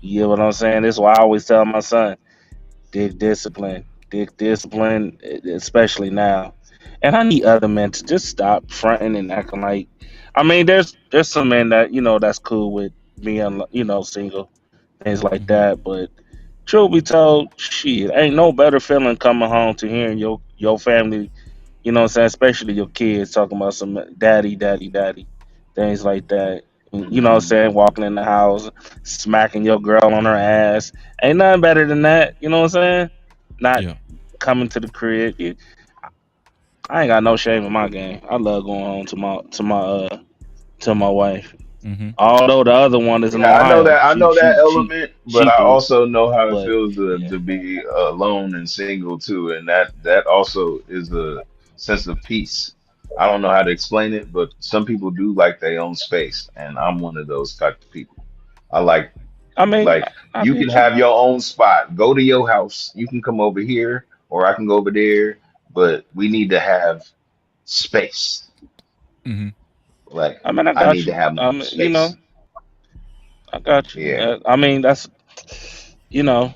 G: You get what I'm saying? That's why I always tell my son, dig discipline, especially now. And I need other men to just stop fronting and acting like. I mean, there's some men that that's cool with being single, things like
C: Mm-hmm.
G: that. But truth be told, shit, ain't no better feeling coming home to hearing your family, what I'm saying, especially your kids talking about some daddy, daddy, daddy, things like that. And, what I'm saying, walking in the house, smacking your girl on her ass. Ain't nothing better than that. You know what I'm saying? Not
C: Yeah.
G: coming to the crib. I ain't got no shame in my game. I love going home to my wife.
C: Mm-hmm.
G: Although the other one is in
D: Yeah, I know
G: Ohio.
D: that. I
G: She
D: know that
G: she she
D: element, but
G: she
D: I
G: cool.
D: also know how it
G: But
D: feels to
G: yeah.
D: to be alone and single too, and that also is a sense of peace. I don't know how to explain it, but some people do like their own space, and I'm one of those type of people. I
G: I mean,
D: like
G: I
D: you can
G: get you.
D: have your own spot. Go to your house. You can come over here, or I can go over there, but we need to have space.
C: Mm-hmm.
D: Like
G: I mean, I
D: I
G: got
D: need to
G: you.
D: have my own space.
G: I got you.
D: Yeah,
G: I mean, that's you know.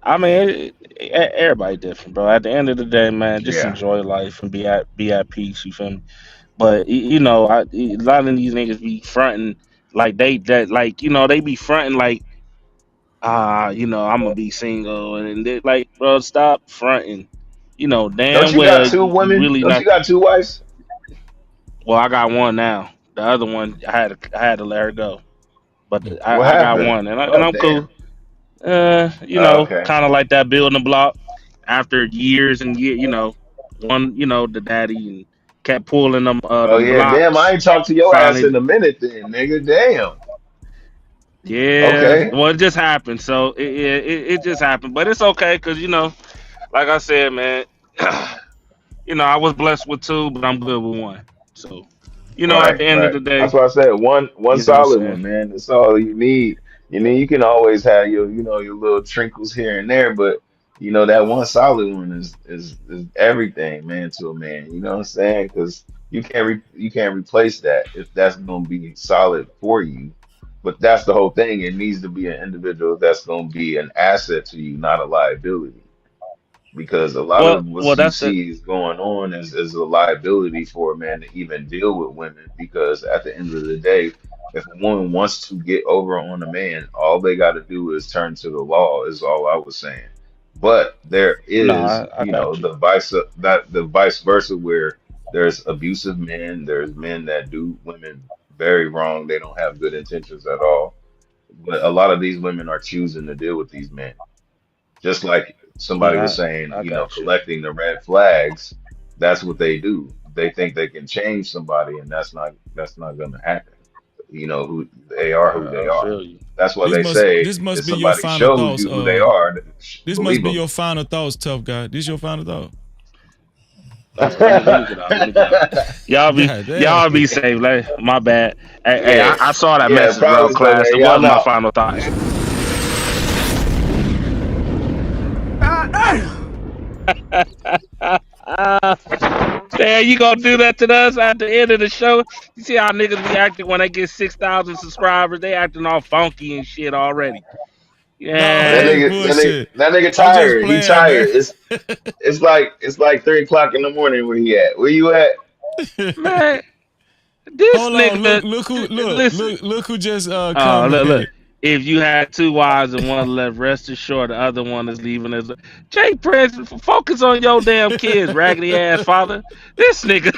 G: I mean, everybody different, bro. At the end of the day, man, just
D: yeah.
G: enjoy life and be at peace. You feel me? But a lot of these niggas be fronting like they be fronting like I'm gonna be single, and they like, bro, stop fronting.
D: Don't
G: Damn
D: you got
G: well
D: two
G: you
D: women?
G: really
D: Don't you
G: not.
D: got two wives?
G: Well, I got one now. The other one, I had to let her go, but
D: What
G: I got
D: happened?
G: one, and
D: Oh
G: I'm
D: damn.
G: cool.
D: Oh, okay.
G: Kind of like that building block. After years and years, one, the daddy and kept pulling
D: Oh
G: them
D: yeah, damn. I
G: blocks.
D: ain't talked to your ass
G: Finally,
D: in a minute, then, nigga. Damn.
G: yeah.
D: Okay.
G: Well, it just happened. So it just happened, but it's okay because like I said, man, I was blessed with two, but I'm good with one. So, at
D: Right,
G: the end of
D: right.
G: the
D: That's
G: day,
D: why I said one
G: you know what I'm
D: solid
G: saying?
D: one, man. That's all you need. You can always have your little trinkles here and there, but that one solid one is everything, man, to a man. You know what I'm saying? Because you can't replace that if that's gonna be solid for you. But that's the whole thing. It needs to be an individual that's gonna be an asset to you, not a liability, because a lot
G: Well,
D: of what
G: well,
D: you
G: that's the
D: see is going on is a liability for a man to even deal with women, because at the end of the day, if a woman wants to get over on a man, all they got to do is turn to the law, is all I was saying. But there
G: no.
D: is,
G: I got you.
D: the vice versa, where there's abusive men, there's men that do women very wrong, they don't have good intentions at all, but a lot of these women are choosing to deal with these men, just like somebody was
G: Yeah,
D: saying,
G: I got you.
D: collecting the red flags. That's what they do. They think they can change somebody, and that's not going to happen. Who they are, who they
G: I
D: are.
G: feel you.
D: That's why
C: This
D: they
C: must
D: say
C: this
D: if
C: must be your
D: somebody
C: final
D: shows
C: thoughts.
D: you who they are,
C: This must
D: believe
C: be
D: them.
C: your final thoughts, tough guy. This your final thought.
G: Let me get out. Let me get out.
C: God damn.
G: Y'all be safe. Like, my bad. Hey,
D: Yeah,
G: I saw that
D: yeah.
G: message, bro.
D: Probably so,
G: Class.
D: man.
G: It
D: Y'all
G: was my
D: know.
G: final thoughts. Stan, you gonna do that to us at the end of the show? You see how niggas be acting when they get 6,000 subscribers? They acting all funky and shit already.
C: No, I'm
D: That
G: Yeah,
C: just
D: nigga, that nigga,
C: bullshit.
D: that nigga
C: I'm just
D: tired. He
C: playing, man.
D: tired. It's like 3 o'clock in the morning. Where he at? Where you at?
G: man. This
C: Hold on,
G: nigga, listen.
C: look who just commented.
G: Look. If you had two wives and one left, rest assured the other one is leaving us. Jay Prince, focus on your damn kids, raggedy ass father. This nigga,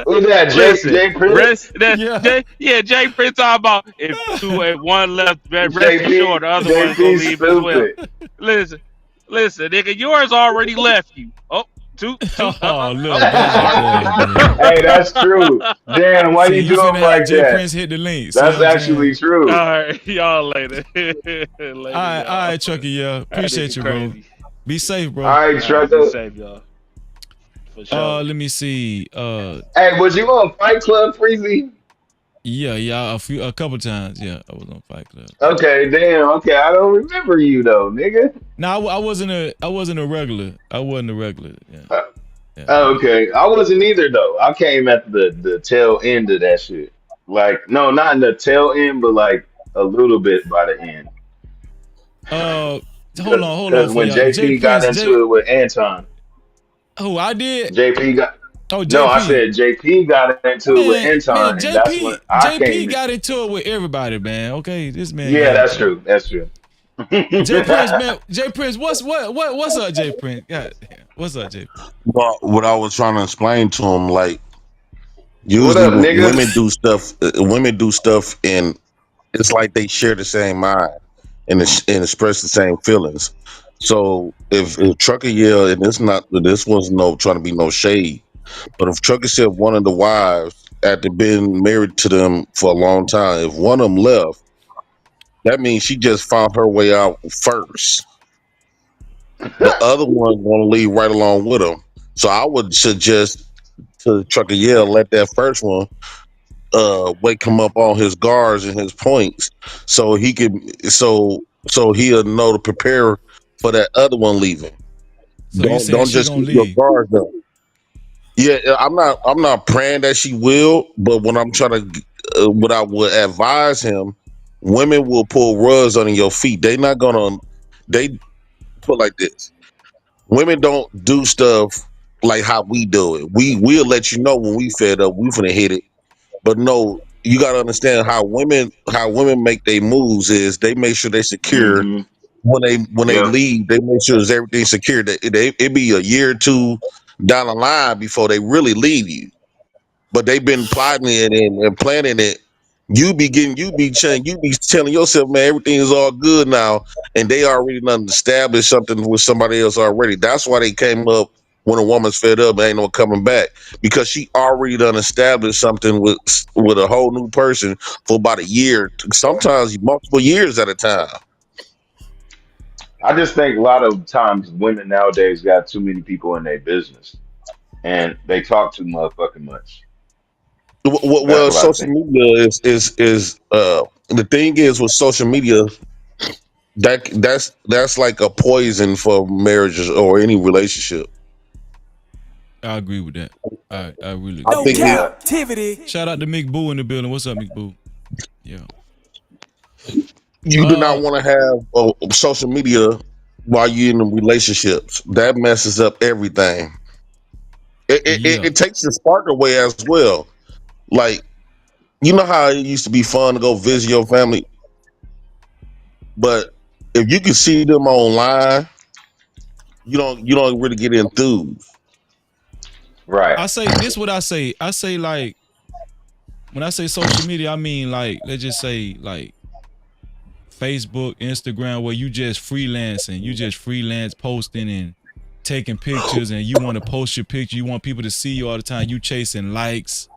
D: Who's that?
G: listen,
D: Jay Prince?
C: Yeah.
G: Jay Prince talking about if one left, rest
D: JP
G: assured the other one
D: JP
G: gonna leave as well.
D: stupid.
G: Listen, listen, nigga, yours already left you. Oh, two,
C: Oh,
G: oh,
C: look,
G: I'm
C: god
G: sorry.
C: damn, man.
D: Hey, that's true. Damn, why
C: See,
D: you
C: you
D: do
C: finna
D: him
C: have
D: like
C: Jay
D: that?
C: Prince hit the link. See what
D: That's
C: I'm saying?
D: actually true.
G: All right, y'all later, later,
C: All
G: y'all.
C: right, Chucky. Yeah,
G: That
C: appreciate
G: nigga
C: you, bro.
G: crazy.
C: Be safe,
D: All
C: bro.
D: right,
G: All right, be
D: Trucker.
G: safe, y'all. For sure.
C: Let me see.
D: Hey, was you on Fight Club, Freezy?
C: Yeah, a couple times. Yeah, I was on Fight Club. Yeah.
D: Okay, damn. Okay, I don't remember you though, nigga.
C: No, I wasn't a regular. I wasn't a regular. Yeah,
D: Uh,
C: yeah.
D: okay, I wasn't either though. I came at the tail end of that shit. Like, no, not in the tail end, but like a little bit by the end.
C: Uh, hold on
D: Because
C: for
D: when
C: y'all. Jay
D: JP got
C: Prince,
D: into it with Anton,
C: who I did?
D: JP got
C: Oh,
D: no, I
C: JP.
D: said JP got into it with
C: Man,
D: Anton, and that's when I
C: JP
D: came in.
C: got into it with everybody, man. Okay, this man
D: Yeah,
C: got
D: that's
C: into it.
D: true. That's true.
C: Jay Prince, man. Jay Prince, what's up, Jay Prince? God damn. What's up, Jay Prince?
Q: Well, what I was trying to explain to him, like
D: What
Q: usually
D: up,
Q: when
D: nigga?
Q: women do stuff, and it's like they share the same mind and express the same feelings. So if Trucker yell, and this was no trying to be no shade, but if Trucker said one of the wives after being married to them for a long time, if one of them left, that means she just found her way out first. The other one want to leave right along with him. So I would suggest to Trucker Yell, let that first one wake him up on his guards and his points, so he could so he'll know to prepare for that other one leaving.
C: So you saying
Q: Don't
C: she
Q: just
C: gonna
Q: keep your
C: leave?
Q: guards up. Yeah, I'm not praying that she will, but when I'm trying to what I would advise him, women will pull rugs under your feet. They put like this. Women don't do stuff like how we do it. We'll let you know when we fed up, we finna hit it. But no. you got to understand how women make their moves is they make sure they secure
D: Mm-hmm.
Q: when they
D: Yep.
Q: leave. They make sure that everything's secure. That it be a year or two down the line before they really leave you. But they've been plotting it and planning it. You be telling yourself, man, everything is all good now, and they already done established something with somebody else already. That's why they came up when a woman's fed up, ain't no coming back because she already done established something with a whole new person for about a year, sometimes multiple years at a time.
D: I just think a lot of times women nowadays got too many people in their business and they talk too motherfucking much. That's
Q: Well,
D: what I
Q: social
D: think.
Q: media is the thing is with social media that's like a poison for marriages or any relationship.
C: I agree with that. I really
Q: I
C: agree
P: No
C: with
Q: think
C: that.
Q: it,
P: captivity.
C: Shout out to Mick Boo in the building. What's up, Mick Boo? Yeah.
Q: you do not
C: Uh
Q: want to have social media while you're in relationships. That messes up everything.
C: yeah.
Q: It takes the spark away as well. Like you know how it used to be fun to go visit your family, but if you can see them online, you don't really get enthused.
D: Right.
C: I say this what I say. I say like when I say social media, I mean like let's just say like Facebook, Instagram, where you just freelancing, you just freelance posting and taking pictures, and you want to post your picture, you want people to see you all the time. You chasing likes,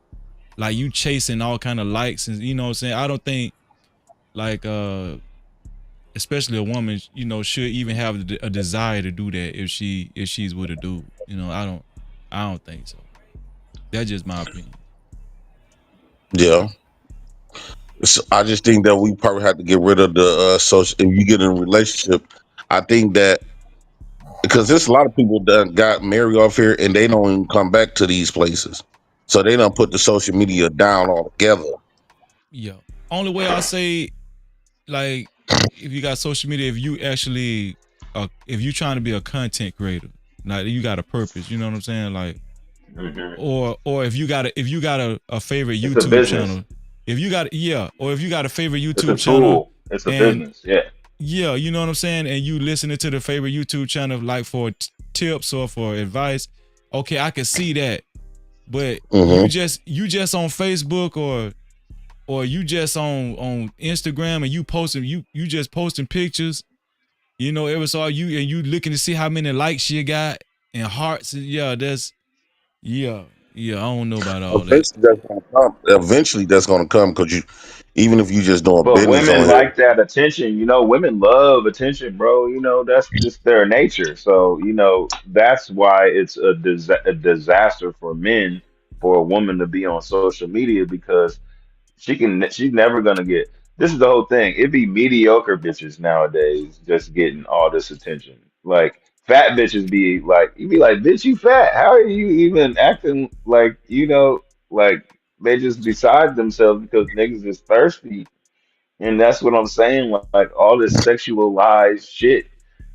C: like you chasing all kind of likes, and you know what I'm saying. I don't think like especially a woman, should even have a desire to do that if she's with a dude. I don't think so. That's just my opinion.
Q: Yeah. So I just think that we probably have to get rid of the social. If you get in a relationship, I think that because there's a lot of people that got married off here and they don't even come back to these places, so they don't put the social media down altogether.
C: Yeah. Only way I say like if you got social media, if you actually if you trying to be a content creator, like you got a purpose, you know what I'm saying? Like
D: Hmm.
C: or if you got a favorite
D: It's a
C: YouTube
D: business.
C: channel, if you got yeah, or if you got a favorite
D: It's a
C: YouTube channel
D: tool. It's a
C: and
D: business. Yeah.
C: yeah, you know what I'm saying, and you listening to the favorite YouTube channel like for tips or for advice, okay, I can see that. But
Q: Hmm
C: you just on Facebook or you just on Instagram and you just posting pictures, ever saw you and you looking to see how many likes you got and hearts. Yeah, yeah, yeah. I don't know about all that.
Q: Eventually, that's gonna come. Eventually, that's gonna come because even if you just doing
D: But
Q: business
D: women
Q: on here.
D: like that attention. Women love attention, bro. That's just their nature. So, that's why it's a disaster for men for a woman to be on social media because she's never gonna get. This is the whole thing. It'd be mediocre bitches nowadays just getting all this attention. Like fat bitches be like, you be like, bitch, you fat. How are you even acting like like they just beside themselves because niggas is thirsty, and that's what I'm saying. Like all this sexualized shit.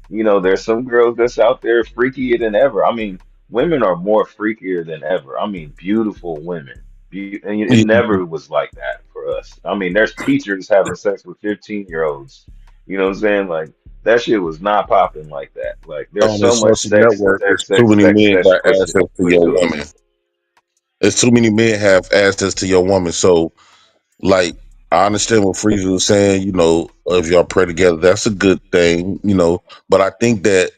D: There's some girls that's out there freakier than ever. I mean, women are more freakier than ever. I mean, beautiful women. And it
Q: Yeah,
D: never was like that for us. I mean, there's teachers having sex with 15-year-olds. You know what I'm saying? Like that shit was not popping like that. Like there's
Q: on the
D: so much
Q: social
D: sex,
Q: network,
D: sex,
Q: it's too
D: sex,
Q: many
D: sex
Q: men
D: that she
Q: got access to
D: push
Q: your
D: to it.
Q: woman. It's too many men have access to your woman. So, like, I understand what Frieza was saying. If y'all pray together, that's a good thing. But I think that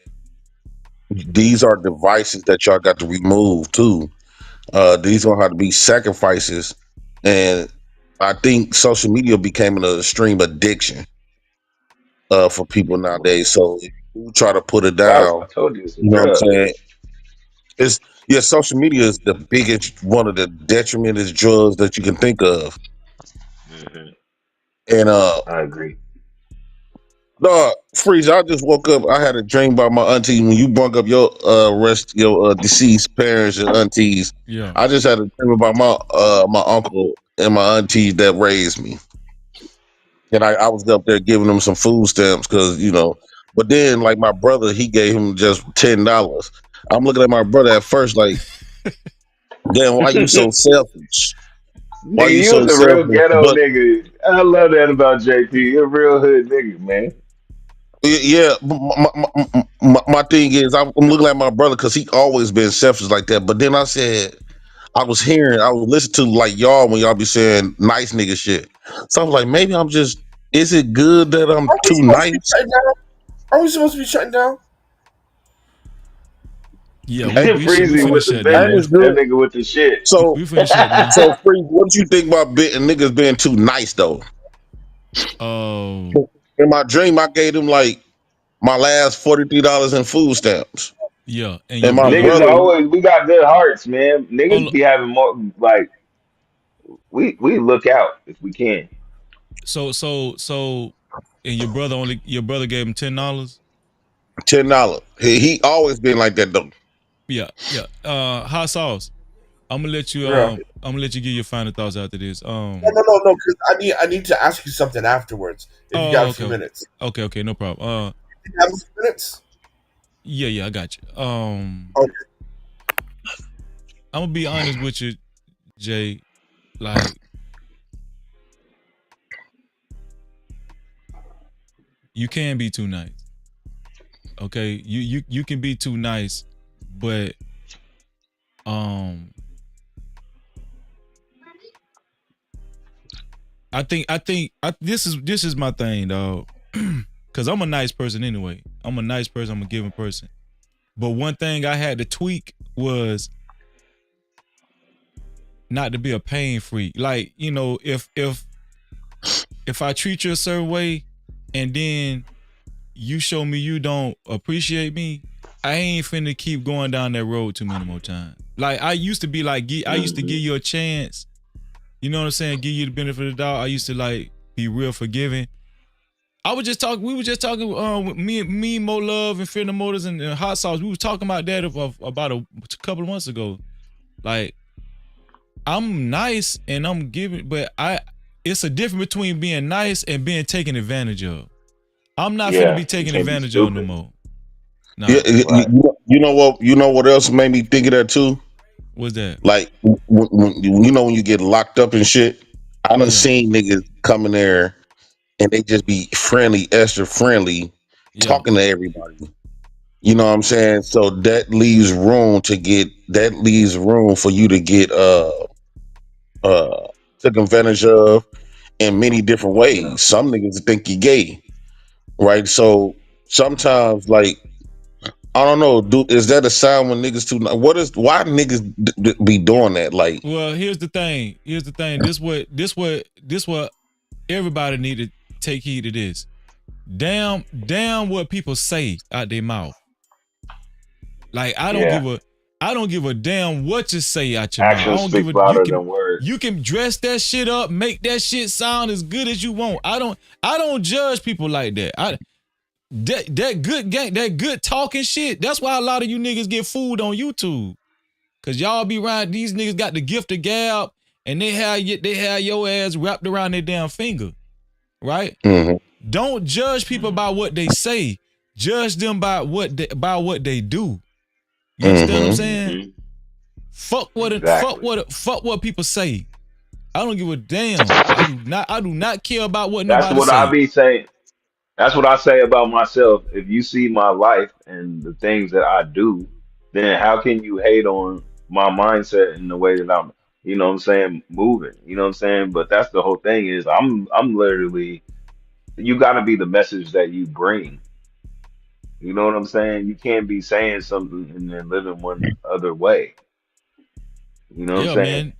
Q: these are devices that y'all got to remove too. These gonna have to be sacrifices, and I think social media became an extreme addiction for people nowadays. So if you try to put it
D: I
Q: down,
D: told you it's a
Q: you know what I'm
D: drug.
Q: saying? It's yeah, social media is the biggest one of the detrimentous drugs that you can think of.
D: Hmm.
Q: And
D: I agree.
Q: no, Freeze, I just woke up. I had a dream about my auntie when you brought up your deceased parents and aunties.
C: Yeah.
Q: I just had a dream about my uncle and my aunties that raised me. And I was up there giving them some food stamps because. But then, like my brother, he gave him just $10. I'm looking at my brother at first, like, damn, why you so selfish? Why
D: Nigga,
Q: you
D: you
Q: so
D: was a real
Q: selfish?
D: ghetto
Q: But
D: nigga. I love that about JP. You're a real hood nigga, man.
Q: yeah, my thing is, I'm looking at my brother because he always been selfish like that. But then I said, I was listening to like y'all when y'all be saying nice nigga shit. So I was like, maybe I'm just. Is it good that I'm
A: Are we
Q: too
A: supposed to be
Q: nice?
A: shutting down? Are we supposed to be shutting down?
C: Yeah, we
Q: Hey,
C: we sh- we
D: Freezy
C: finna
D: with the
C: shut down,
Q: and
C: bro.
Q: it's
D: business. That
Q: good.
D: nigga with the shit.
Q: So,
C: We finna shut down.
Q: so free. What do you think about niggas being too nice though?
C: Um,
Q: In my dream, I gave him like my last $43 in food stamps,
C: yeah, and your
Q: and my
C: brother.
D: Niggas
Q: brother.
D: always, we got good hearts, man.
C: Hold
D: Niggas
C: up.
D: be having more, like, we look out if we can.
C: So, and your brother gave him $10.
Q: $10. He always been like that though.
C: Yeah, yeah. Hot sauce.
A: Yeah.
C: I'm gonna let you give your final thoughts after this.
A: No. Because I need to ask you something afterwards. If you got
C: Oh,
A: a few
C: okay,
A: minutes,
C: okay, no problem.
A: you have a few minutes.
C: Yeah, I got you.
A: Okay.
C: I'm gonna be honest with you, Jay. Like, you can be too nice. Okay, you can be too nice, but um, this is my thing, dog. Cause I'm a nice person anyway. I'm a nice person. I'm a giving person. But one thing I had to tweak was not to be a pain freak. Like, if I treat you a certain way and then you show me you don't appreciate me, I ain't finna keep going down that road too many more times. Like, I used to be like, I used to give you a chance. You know what I'm saying? Give you the benefit of the doubt. I used to like be real forgiving. We were just talking, with me, Mo Love and Fear the Motors and Hot Sauce. We was talking about that about a couple of months ago. Like, I'm nice and I'm giving, but it's a difference between being nice and being taken advantage of. I'm not finna
D: Yeah,
C: be
D: you
C: taken
D: can't be
C: advantage of no
D: stupid.
C: more.
Q: Yeah,
C: Nah.
D: Right.
Q: you know what? You know what else made me think of that too?
C: What's that?
Q: Like when you get locked up and shit. I done
C: Yeah.
Q: seen niggas come in there and they just be friendly, extra friendly,
C: Yeah.
Q: talking to everybody. You know what I'm saying? So that leaves room for you to get uh taken advantage of in many different
D: Yeah.
Q: ways. Some niggas think you gay, right? So sometimes, like, I don't know, dude. Is that a sign when niggas too? Why niggas be doing that? Like,
C: Well, here's the thing. This what everybody need to take heed to this. Damn what people say out their mouth. Like,
D: Yeah.
C: I don't give a damn what you say out your mouth. I
D: Actions
C: don't give
D: speak
C: a
D: louder than words.
C: you can dress that shit up, make that shit sound as good as you want. I don't judge people like that. That good talking shit. That's why a lot of you niggas get fooled on YouTube. Cause y'all be around, these niggas got the gift of gab and they have your ass wrapped around their damn finger. Right?
Q: mhm,
C: Don't judge people by what they say. Judge them by what they do. You understand what I'm
Q: mhm.
C: saying?
D: Hmm.
C: Fuck
D: Exactly.
C: what people say. I don't give a damn. I do not care about what
D: That's
C: nobody
D: what I
C: say.
D: be saying. That's what I say about myself. If you see my life and the things that I do, then how can you hate on my mindset and the way that I'm, what I'm saying, moving? You know what I'm saying? But that's the whole thing is I'm literally, you got to be the message that you bring. You know what I'm saying? You can't be saying something and then living one other way. You know what I'm
C: Yeah,
D: saying?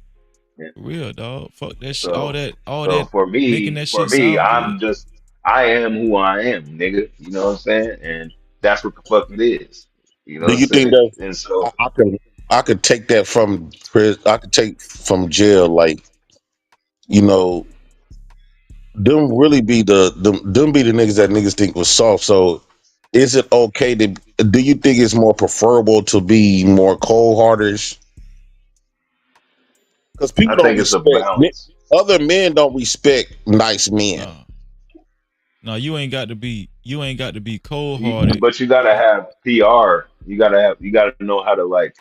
C: man. Real dog. Fuck that shit. All
D: So,
C: that, all
D: so
C: that
D: for
C: making
D: me,
C: that
D: for
C: shit
D: me,
C: sound good.
D: I am who I am, nigga. You know what I'm saying? And that's what the fuck it is. You know what
Q: Do
D: I'm
Q: you think
D: saying?
Q: that
D: And
Q: I,
D: so,
Q: I could I could take that from prison? I could take from jail, like, you know, them really be them be the niggas that niggas think was soft. So is it okay to? Do you think it's more preferable to be more cold hearted? Because people
D: I
Q: don't
D: think it's a
Q: respect
D: balance.
Q: other men don't respect nice men.
C: No. No, you ain't got to be cold hearted.
D: But you gotta have PR. You gotta know how to like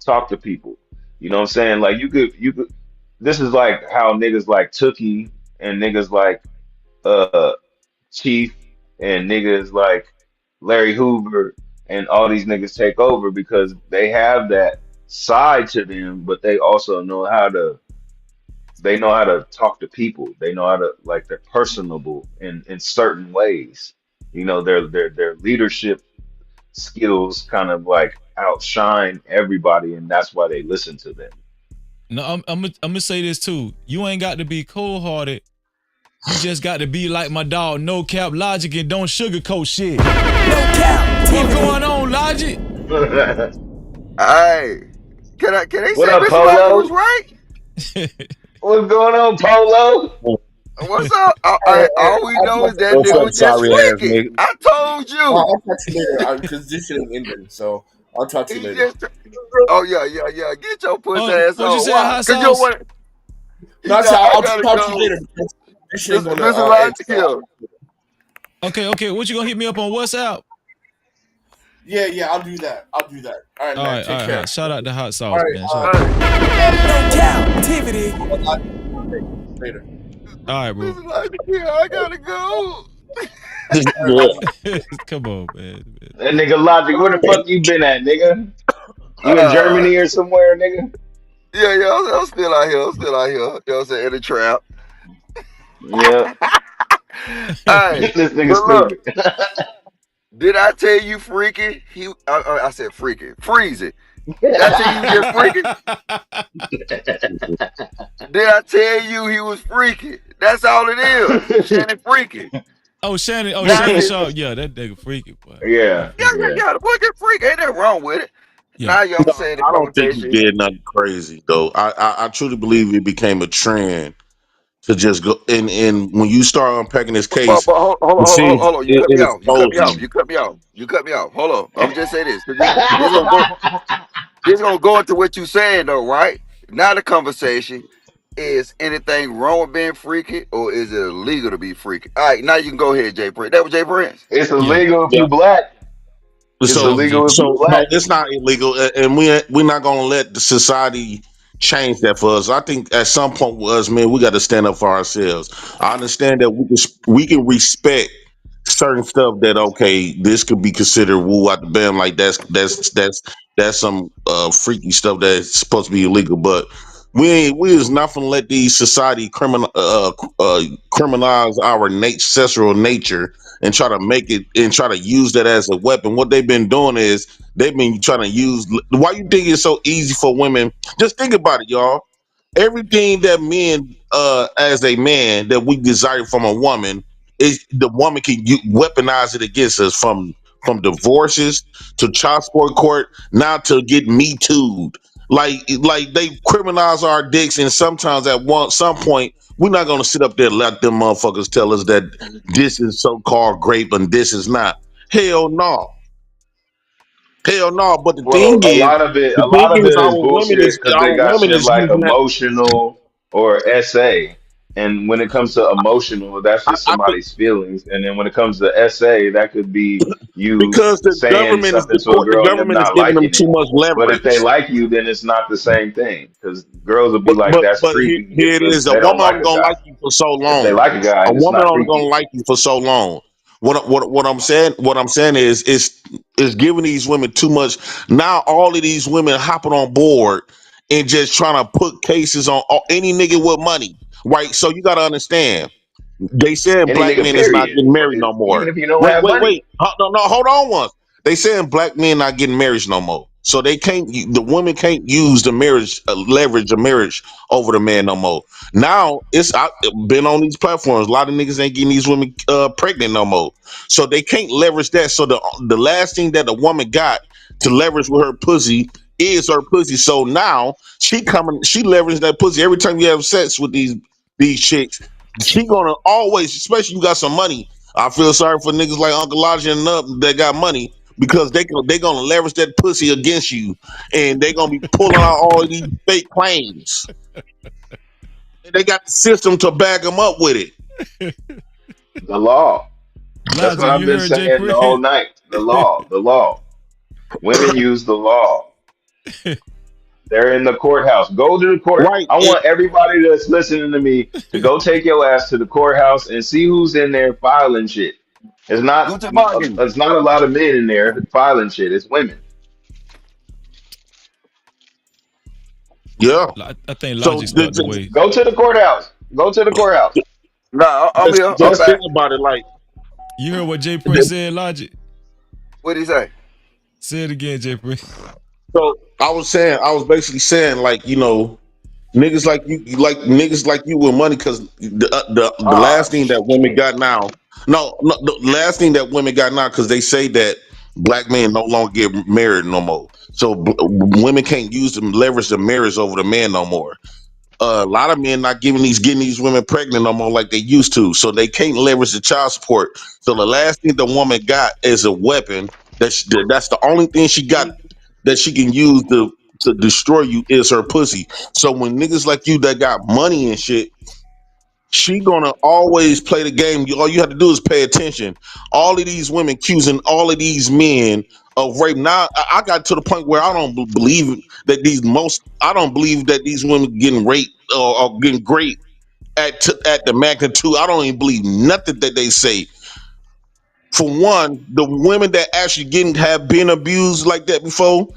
D: talk to people. You know what I'm saying? Like you could. This is like how niggas like Tookie and niggas like uh Chief and niggas like Larry Hoover and all these niggas take over because they have that side to them, but they also know how to talk to people. They know how to like they're personable in certain ways. You know, their leadership skills kind of like outshine everybody, and that's why they listen to them.
C: No, I'm gonna say this too. You ain't got to be cold hearted. You just got to be like my dog, no cap logic, and don't sugarcoat shit.
P: No cap.
C: What's going on, Logic?
T: Hey, can they
D: What
T: say
D: up,
T: Mr. Logic was
D: Polo?
T: right?
D: What's going on, Polo?
T: What's up? All we know is that
Q: What's
T: nigga
Q: up,
T: was just
Q: sorry ass
T: freaking.
Q: nigga?
T: I told you.
A: I'll talk to you later because this shit ain't ending. So I'll talk to you
T: He
A: later.
T: just. Oh yeah. Get your pussy
C: Oh,
T: ass
C: what you
T: on.
C: say,
T: Why?
C: hot
T: Cause you don't
C: sauce?
T: want.
A: No,
T: He
A: I said
T: got. I
A: I'll
T: gotta
A: talk to you
T: go.
A: later because this shit ain't gonna
T: Mr.
A: end.
T: Logic
A: So
T: here.
C: Okay. What you gonna hit me up on WhatsApp?
A: yeah, I'll do that. All right,
C: All
A: man.
C: right,
A: Take care.
C: Shout out to hot
A: All
C: sauce,
A: right,
C: man. Shout out.
T: Hey,
P: No captivity.
A: later.
C: All right, bro.
T: Mr. Logic here. I gotta go.
Q: Yeah.
C: Come on, man.
D: That nigga Logic, where the fuck you been at, nigga? You in
T: Uh,
D: Germany or somewhere, nigga?
T: yeah. I'm still out here. You know what I'm saying? In the trap.
D: Yep.
T: Hey,
D: This nigga
T: but look.
D: stupid.
T: Did I tell you freaky? I said freaky. Freeze it. Did I tell you he was just freaky? Did I tell you he was freaky? That's all it is. Shannon freaky.
C: Shannon.
T: Now
C: Shannon
T: you,
C: Sharpe. Yeah, that nigga freaky, boy. He
D: Yeah,
C: freaky.
D: yeah.
T: the boy get freaky. Ain't nothing wrong with it.
C: Yeah.
T: Now you
Q: No,
T: understand the
Q: I don't think he
T: conversation.
Q: did nothing crazy though. I truly believe it became a trend to just go and when you start unpacking this
T: But
Q: case,
T: hold
Q: you see
T: on. You
Q: it,
T: cut me
Q: it
T: off. You cut me
Q: exposes
T: off.
Q: him.
T: You cut me off. Hold on. I'm just say this. 'Cause this gonna go. This gonna go into what you saying though, right? Now the conversation is anything wrong with being freaky, or is it illegal to be freaky? All right, now you can go ahead, Jay Prince. That was Jay Prince.
D: It's
C: Yeah.
D: illegal if
Q: Yeah.
D: you black. It's
C: That
Q: So
C: was Jay
D: illegal if
C: Prince.
D: you
Q: so
D: black.
Q: no, it's not illegal, and we're not gonna let the society change that for us. I think at some point with us, man, we got to stand up for ourselves. I understand that we can respect certain stuff that okay, this could be considered woo out the band, like that's some freaky stuff that's supposed to be illegal, but. We is not gonna let these society criminalize our ancestral nature and try to make it and try to use that as a weapon. What they've been doing is they've been trying to use. Why you think it's so easy for women? Just think about it, y'all. Everything that men, as a man, that we desire from a woman, is the woman can weaponize it against us from divorces to child support court, now to get me too'd. Like they criminalize our dicks, and sometimes at some point we're not gonna sit up there and let them motherfuckers tell us that this is so called grape and this is not. Hell no. Hell no. But
D: Well, a
Q: the thing
D: lot of
Q: is,
D: it is bullshit because they
Q: our
D: got
Q: women
D: shit
Q: is
D: like
Q: using that.
D: emotional or SA. And when it comes to emotional, that's just
Q: I think
D: somebody's feelings. And then when it comes to SA, that could be you
Q: because
D: saying something to a
Q: the
D: girl and them
Q: government is
D: not
Q: giving them
D: liking
Q: too
D: it.
Q: much
D: But if they
Q: leverage.
D: like you, then it's not the same thing because girls will be
Q: But
D: like,
Q: but
D: that's
Q: but here,
D: creepy
Q: here it
D: if
Q: is. A
D: they don't
Q: woman
D: like
Q: only
D: a
Q: gonna
D: guy.
Q: like you for so
D: If they
Q: long.
D: like a guy,
Q: A
D: it's
Q: woman
D: not
Q: only gonna
D: creepy.
Q: like you for so long. What I'm saying is giving these women too much. Now all of these women hopping on board and just trying to put cases on any nigga with money. Right. So you gotta understand. They saying
D: Any
Q: black
D: nigga,
Q: men is not
D: period.
Q: getting married no
D: Even
Q: more.
D: if you don't
Q: Wait,
D: have
Q: wait,
D: money.
Q: wait. No, no, hold on once. They saying black men not getting married no more. So they can't. The women can't use the marriage leverage of marriage over the man no more. Now I've been on these platforms. A lot of niggas ain't getting these women pregnant no more. So they can't leverage that. So the last thing that the woman got to leverage with her pussy is her pussy. So now she leverage that pussy every time you have sex with these chicks. She gonna always, especially you got some money. I feel sorry for niggas like Uncle Elijah and up that got money because they gonna leverage that pussy against you, and they gonna be pulling out all of these fake claims. And they got the system to back them up with it.
D: The law. That's what
C: Logic,
D: I've
C: you
D: been
C: heard Jay
D: saying the whole night. The
C: Prince.
D: law. The law. Women use the law. They're in the courthouse. Go to the court.
Q: Right.
D: I want everybody that's listening to me to go take your ass to the courthouse and see who's in there filing shit. It's not.
T: Guten Morgen.
D: It's not a lot of men in there filing shit. It's women.
Q: Yeah.
C: I think
Q: So
C: Logic stepped away.
D: Go to the courthouse. Go to the courthouse.
T: Nah, I'm
Q: just
T: here. I'm
Q: just think
T: back.
Q: about it. Like,
C: You heard what Jay Prince said, Logic?
T: What did he say?
C: Say it again, Jay Prince.
Q: so I was basically saying, like, niggas like like niggas like you with money, because the
T: Ah,
Q: last thing that women
T: shit.
Q: got now, no, the last thing that women got now, because they say that black men no longer get married no more, so women can't use them leverage the marriage over the man no more. A lot of men not getting these women pregnant no more like they used to, so they can't leverage the child support. So the last thing the woman got is a weapon. That's the only thing she got that she can use to destroy you is her pussy. So when niggas like you that got money and shit, she gonna always play the game. All you have to do is pay attention. All of these women accusing all of these men of rape. Now I got to the point where I don't believe that I don't believe that these women getting raped or getting raped at the magnitude. I don't even believe nothing that they say. For one, the women that actually have been abused like that before,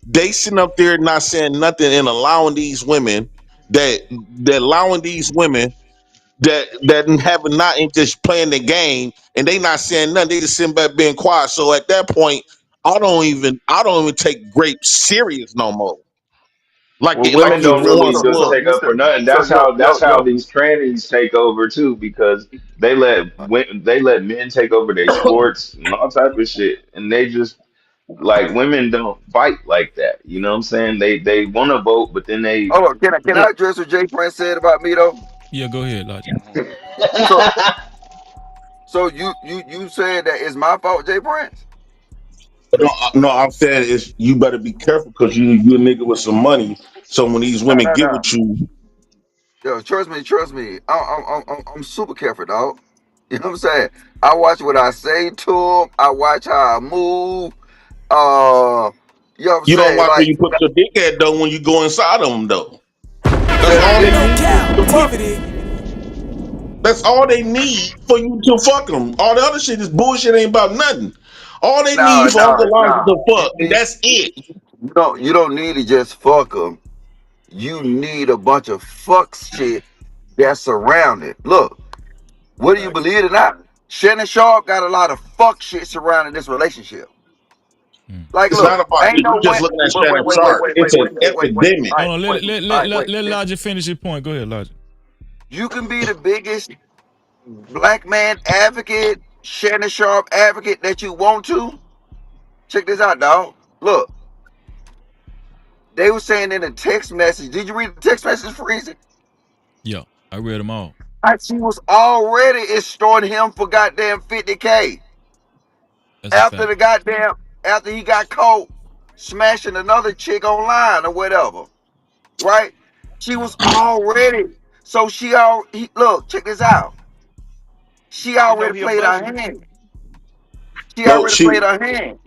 Q: they sitting up there not saying nothing and allowing these women that allowing these women that having not and just playing the game, and they not saying nothing. They just sitting back being quiet. So at that point, I don't even take grape serious no more.
D: Well,
Q: Like
T: So,
D: women
Q: it
D: don't
T: so,
D: really
Q: once
T: so,
D: just
T: so,
Q: was.
D: take
T: you
D: up
T: said,
D: for nothing.
T: so
D: That's how these trannies take over too, because they let men take over their sports and all type of shit, and they just like women don't fight like that. You know what I'm saying? They want to vote, but then they.
T: hold on. Can I address what Jay Prince said about me though?
C: Yeah, go ahead, Logic.
K: Mhm.
T: So, so you said that it's my fault, Jay Prince?
Q: No, no, I'm saying is you better be careful because you a nigga with some money. So when these
T: No,
Q: women
T: no,
Q: get
T: no.
Q: with you,
T: Yo, trust me, trust me. I'm super careful, dog. You know what I'm saying? I watch what I say to him. I watch how I move. You know what I'm
Q: you don't
T: saying?
Q: like when
T: Like,
Q: you put your dick at though when you go inside them though. That's
T: say it
Q: all they
T: again.
P: No
Q: need to fuck.
P: captivity.
Q: That's all they need for you to fuck them. All the other shit is bullshit. Ain't about nothing. All they
T: No,
Q: need for Uncle
T: no,
Q: Elijah
T: no.
Q: to fuck, and that's it.
T: You don't need to just fuck them. You need a bunch of fuck shit that's surrounded. Look, whether you
K: Facts.
T: believe it or not, Shannon Sharpe got a lot of fuck shit surrounding this relationship.
C: Mm.
T: Like,
Q: It's not
T: look,
Q: about
T: ain't
Q: you
T: no
Q: just
T: way.
Q: looking at
T: Wait,
Q: Shannon
T: wait, wait, wait,
Q: Sharp.
T: wait,
Q: It's
T: wait,
Q: an
T: wait, wait, wait, wait.
Q: epidemic.
T: All
C: Hold
T: right,
C: on,
T: wait, all right, wait.
C: let Logic finish his point. Go ahead, Logic.
T: You can be the biggest black man advocate, Shannon Sharp advocate that you want to. Check this out, dog. Look, they were saying in a text message. Did you read the text message, Freezy?
C: Yeah, I read them all.
T: She was already extorting him for goddamn 50K
C: That's a
T: after the
C: fact.
T: goddamn after he got caught smashing another chick online or whatever, right? She was already so look, check this out. She
K: She know
T: already
K: he a
T: played her
K: buster.
T: hand. She
Q: No,
T: already played her hand.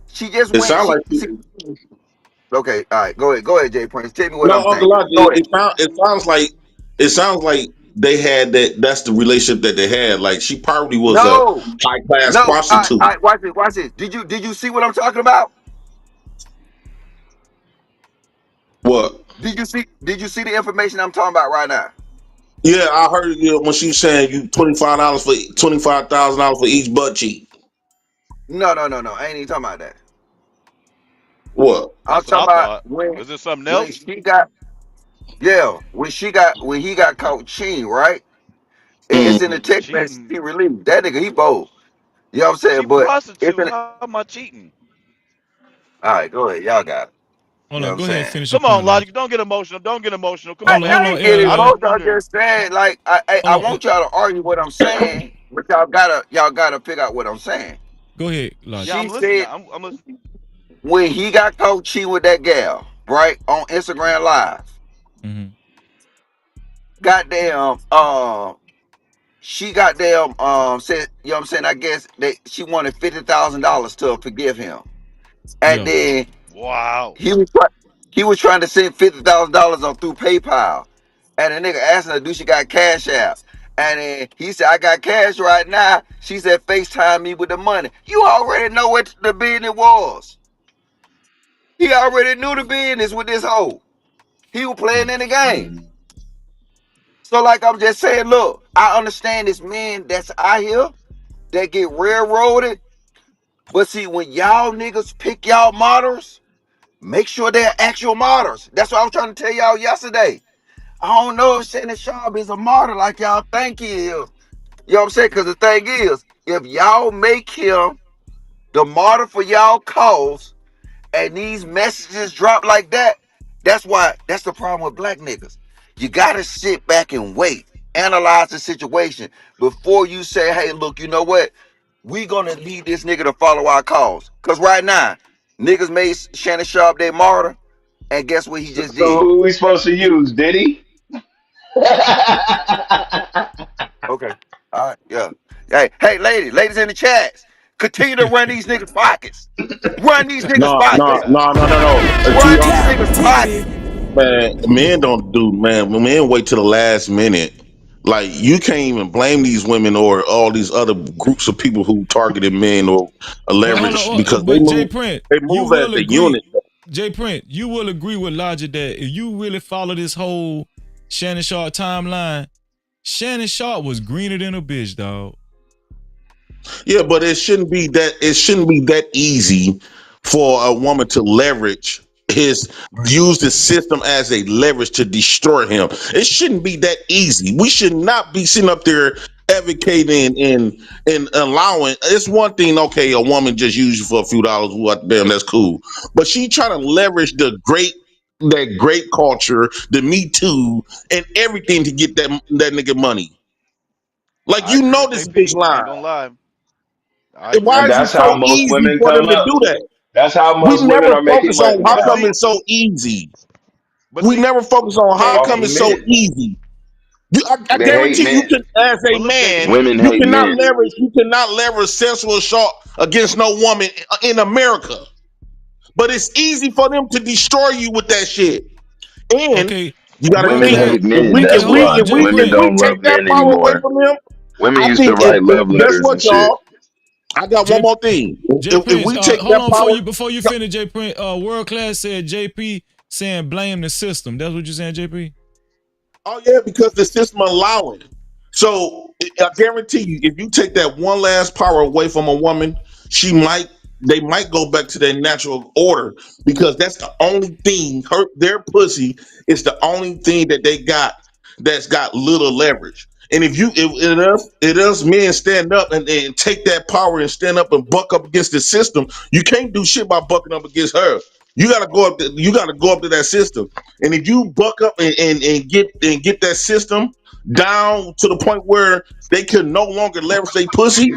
T: She just
Q: it
T: went.
Q: sounds
T: She
Q: like
T: see. Okay, all right. Go ahead, Jay Prince. Tell me what
Q: no,
T: I'm
Q: Uncle
T: saying.
Q: Elijah.
T: Go ahead.
Q: It sounds like they had that. That's the relationship that they had. Like she probably was a
T: No,
Q: high class
T: no. All right,
Q: prostitute.
T: all right. Watch this. Watch this. Did you see what I'm talking about?
Q: What?
T: Did you see the information I'm talking about right now?
Q: Yeah, I heard when she was saying you $25 for $25,000 for each butt cheek.
T: No, no, no, no. I ain't even talking about that.
Q: What?
T: I'm
K: That's what
T: talking
K: I
T: about
K: thought.
T: when
K: Was it something
T: when
K: else?
T: she got when he got caught cheating, right? It's in the
Q: Mm.
T: text message
K: Cheating.
T: he released. That nigga, he bold. You know what I'm saying?
K: She
T: But it's
K: prostitute.
T: in.
K: How am I cheating?
T: All right, go ahead. Y'all got it. You
C: Hold
T: know what
C: on,
T: I'm
C: go ahead and
T: saying?
C: finish your
K: Come on,
C: point,
K: Logic.
C: Logic.
K: Don't get emotional. Don't get emotional. Come on,
T: I,
C: Hold on,
K: man.
C: hold
T: I
C: on,
T: ain't getting
K: I
C: LL.
K: just
T: emotional. I'm
K: wondering.
T: just saying, like, I
C: Hold
T: want y'all to argue what I'm saying, but y'all gotta figure out what I'm saying.
C: Go ahead,
K: Yeah,
C: Logic.
K: I'm
T: She
K: listening.
T: said
K: I'm listening.
T: when he got caught cheating with that gal, right, on Instagram Live,
C: Mm-hmm.
T: goddamn, she goddamn said, you know what I'm saying? I guess that she wanted $50,000 to forgive him. And
C: Yeah.
T: then
K: Wow.
T: he was trying. He was trying to send $50,000 on through PayPal, and the nigga asked her, "Do she got Cash App?" And then he said, "I got cash right now." She said, "FaceTime me with the money." You already know what the business was. He already knew the business with this hoe. He was playing in the game. So, like I'm just saying, look, I understand this men that's out here that get railroaded. But see, when y'all niggas pick y'all models, make sure they're actual models. That's what I was trying to tell y'all yesterday. I don't know if Shannon Sharpe is a model like y'all think he is. You know what I'm saying? Because the thing is, if y'all make him the model for y'all cause, and these messages drop like that, that's the problem with black niggas. You gotta sit back and wait, analyze the situation before you say, hey, look, you know what? We gonna need this nigga to follow our cause. Cause right now, niggas made Shannon Sharp their martyr, and guess what he just
D: So
T: did?
D: who we supposed to use? Diddy?
T: Okay. All right, yeah. Hey, ladies in the chats, continue to run these niggas pockets. Run these niggas
Q: No, no,
T: pockets.
Q: no, no, no, no. See,
T: Run these niggas
P: Captivity.
T: pockets.
Q: man, men don't do, man. When men wait till the last minute, like you can't even blame these women or all these other groups of people who targeted men or
C: But hold
Q: leverage
C: on,
Q: because
C: but Jay Print,
Q: they
C: you
Q: move as
C: will
Q: a
C: agree,
Q: unit.
C: Jay Print, you will agree with Logic that if you really follow this whole Shannon Sharp timeline, Shannon Sharp was greener than a bitch, dog.
Q: Yeah, but it shouldn't be that. It shouldn't be that easy for a woman to leverage his use the system as a leverage to destroy him. It shouldn't be that easy. We should not be sitting up there advocating and allowing. It's one thing, okay, a woman just use you for a few dollars. What, damn, that's cool. But she trying to leverage that great culture, the Me Too, and everything to get that nigga money. Like
K: I
Q: you
K: agree
Q: know
K: with
Q: this bitch
K: JP. I ain't gonna
Q: lying.
K: lie. I
Q: And
K: agree.
Q: why
D: And
Q: is it
D: that's
Q: so
D: how most
Q: easy
D: women
Q: for
D: come
Q: them to
D: up.
Q: do that?
D: That's how
Q: We
D: most women
Q: never
D: are making
Q: focus on
D: money
Q: how
K: But
Q: come
D: now.
K: see,
Q: it's so easy.
K: but
Q: We
K: see,
Q: never focus on how
D: Off
Q: come
D: of
K: JP.
Q: it's so
D: men.
Q: easy. I
D: They hate
Q: guarantee you
D: men.
Q: can, as a
K: But look,
Q: man,
K: JP.
D: Women
Q: you
D: hate
Q: cannot
D: men.
Q: leverage. You cannot leverage sexual assault against no woman in America. But it's easy for them to destroy you with that shit. And
C: Okay,
Q: you got to
D: Women
Q: think
C: okay,
D: hate men.
C: okay.
D: That's
C: Hold on,
D: why.
C: Jay
D: Women
C: Print.
Q: if we
D: don't
Q: take
D: love
Q: that
D: men
Q: power away
D: anymore.
Q: from them,
D: Women
Q: I
D: used to
Q: think
D: write
Q: if
D: love
Q: guess
D: letters
Q: what,
D: and shit.
Q: y'all? I got one
C: Jay
Q: more thing.
C: Jay
Q: If
C: Prince.
Q: we take
C: Hold
Q: that
C: on
Q: power,
C: before you finish, Jay Print. World Class said JP saying blame the system. That's what you're saying, JP.
Q: oh yeah, because the system allowing. So I guarantee you, if you take that one last power away from a woman, they might go back to their natural order because that's the only thing. Their pussy is the only thing that they got that's got little leverage. And if us men stand up and take that power and stand up and buck up against the system, you can't do shit by bucking up against her. You gotta go up to that system. And if you buck up and get that system down to the point where they can no longer leverage their pussy,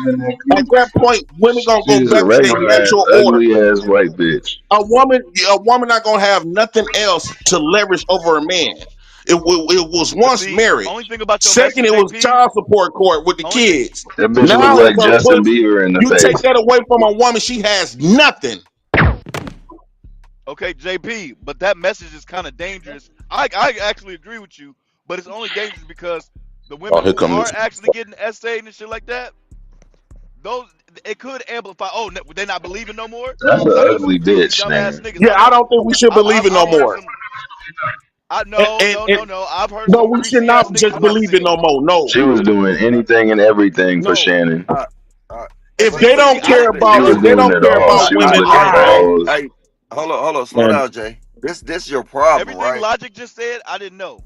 Q: at that point, women gonna go
D: She's a
Q: back to their
D: regular ass,
Q: natural order.
D: ugly ass white bitch.
Q: A woman not gonna have nothing else to leverage over a man. It was
K: But
Q: once
K: see,
Q: marriage.
K: only thing about your
Q: Second,
K: message,
Q: it was
K: JP.
Q: child support court with the
K: Only thing.
Q: kids.
D: That bitch look
Q: Now
K: But
Q: it's
D: like
Q: her
D: Justin
Q: pussy.
D: Bieber in the
Q: You take
D: face.
Q: that away from a woman, she has nothing.
K: okay, JP. But that message is kind of dangerous. I actually agree with you, but it's only dangerous because the
Q: Oh,
K: women
Q: here
K: who
Q: come
K: are
Q: this.
K: actually getting essayed and shit like that, those it could amplify. Oh, they not believing no more.
D: That's
K: Because
D: an
K: I know some
D: ugly
K: truly
D: bitch,
K: dumbass
D: man.
K: niggas.
Q: Yeah, I don't think we should believe it no
K: I've heard
Q: more.
K: some. I
Q: And,
K: no
Q: and,
K: no
Q: and
K: no no. I've heard
Q: no,
K: some
Q: we should
K: greasy ass
Q: not
K: niggas
Q: just
K: in my
Q: believe it no
K: city.
Q: more. No,
D: She was doing anything and everything for
Q: no.
D: Shannon.
T: Uh, uh,
K: And
Q: If
T: but
Q: they
K: but see,
Q: don't
K: I
Q: care
K: didn't.
D: She
Q: about
D: was
Q: if
K: Look,
Q: they
D: doing
Q: don't
D: it
Q: care
D: all.
Q: about
D: She was
Q: women,
D: licking balls.
T: hold on, slow
Q: man.
T: down, Jay. This is your problem,
K: everything
T: right?
K: Logic just said, I didn't know.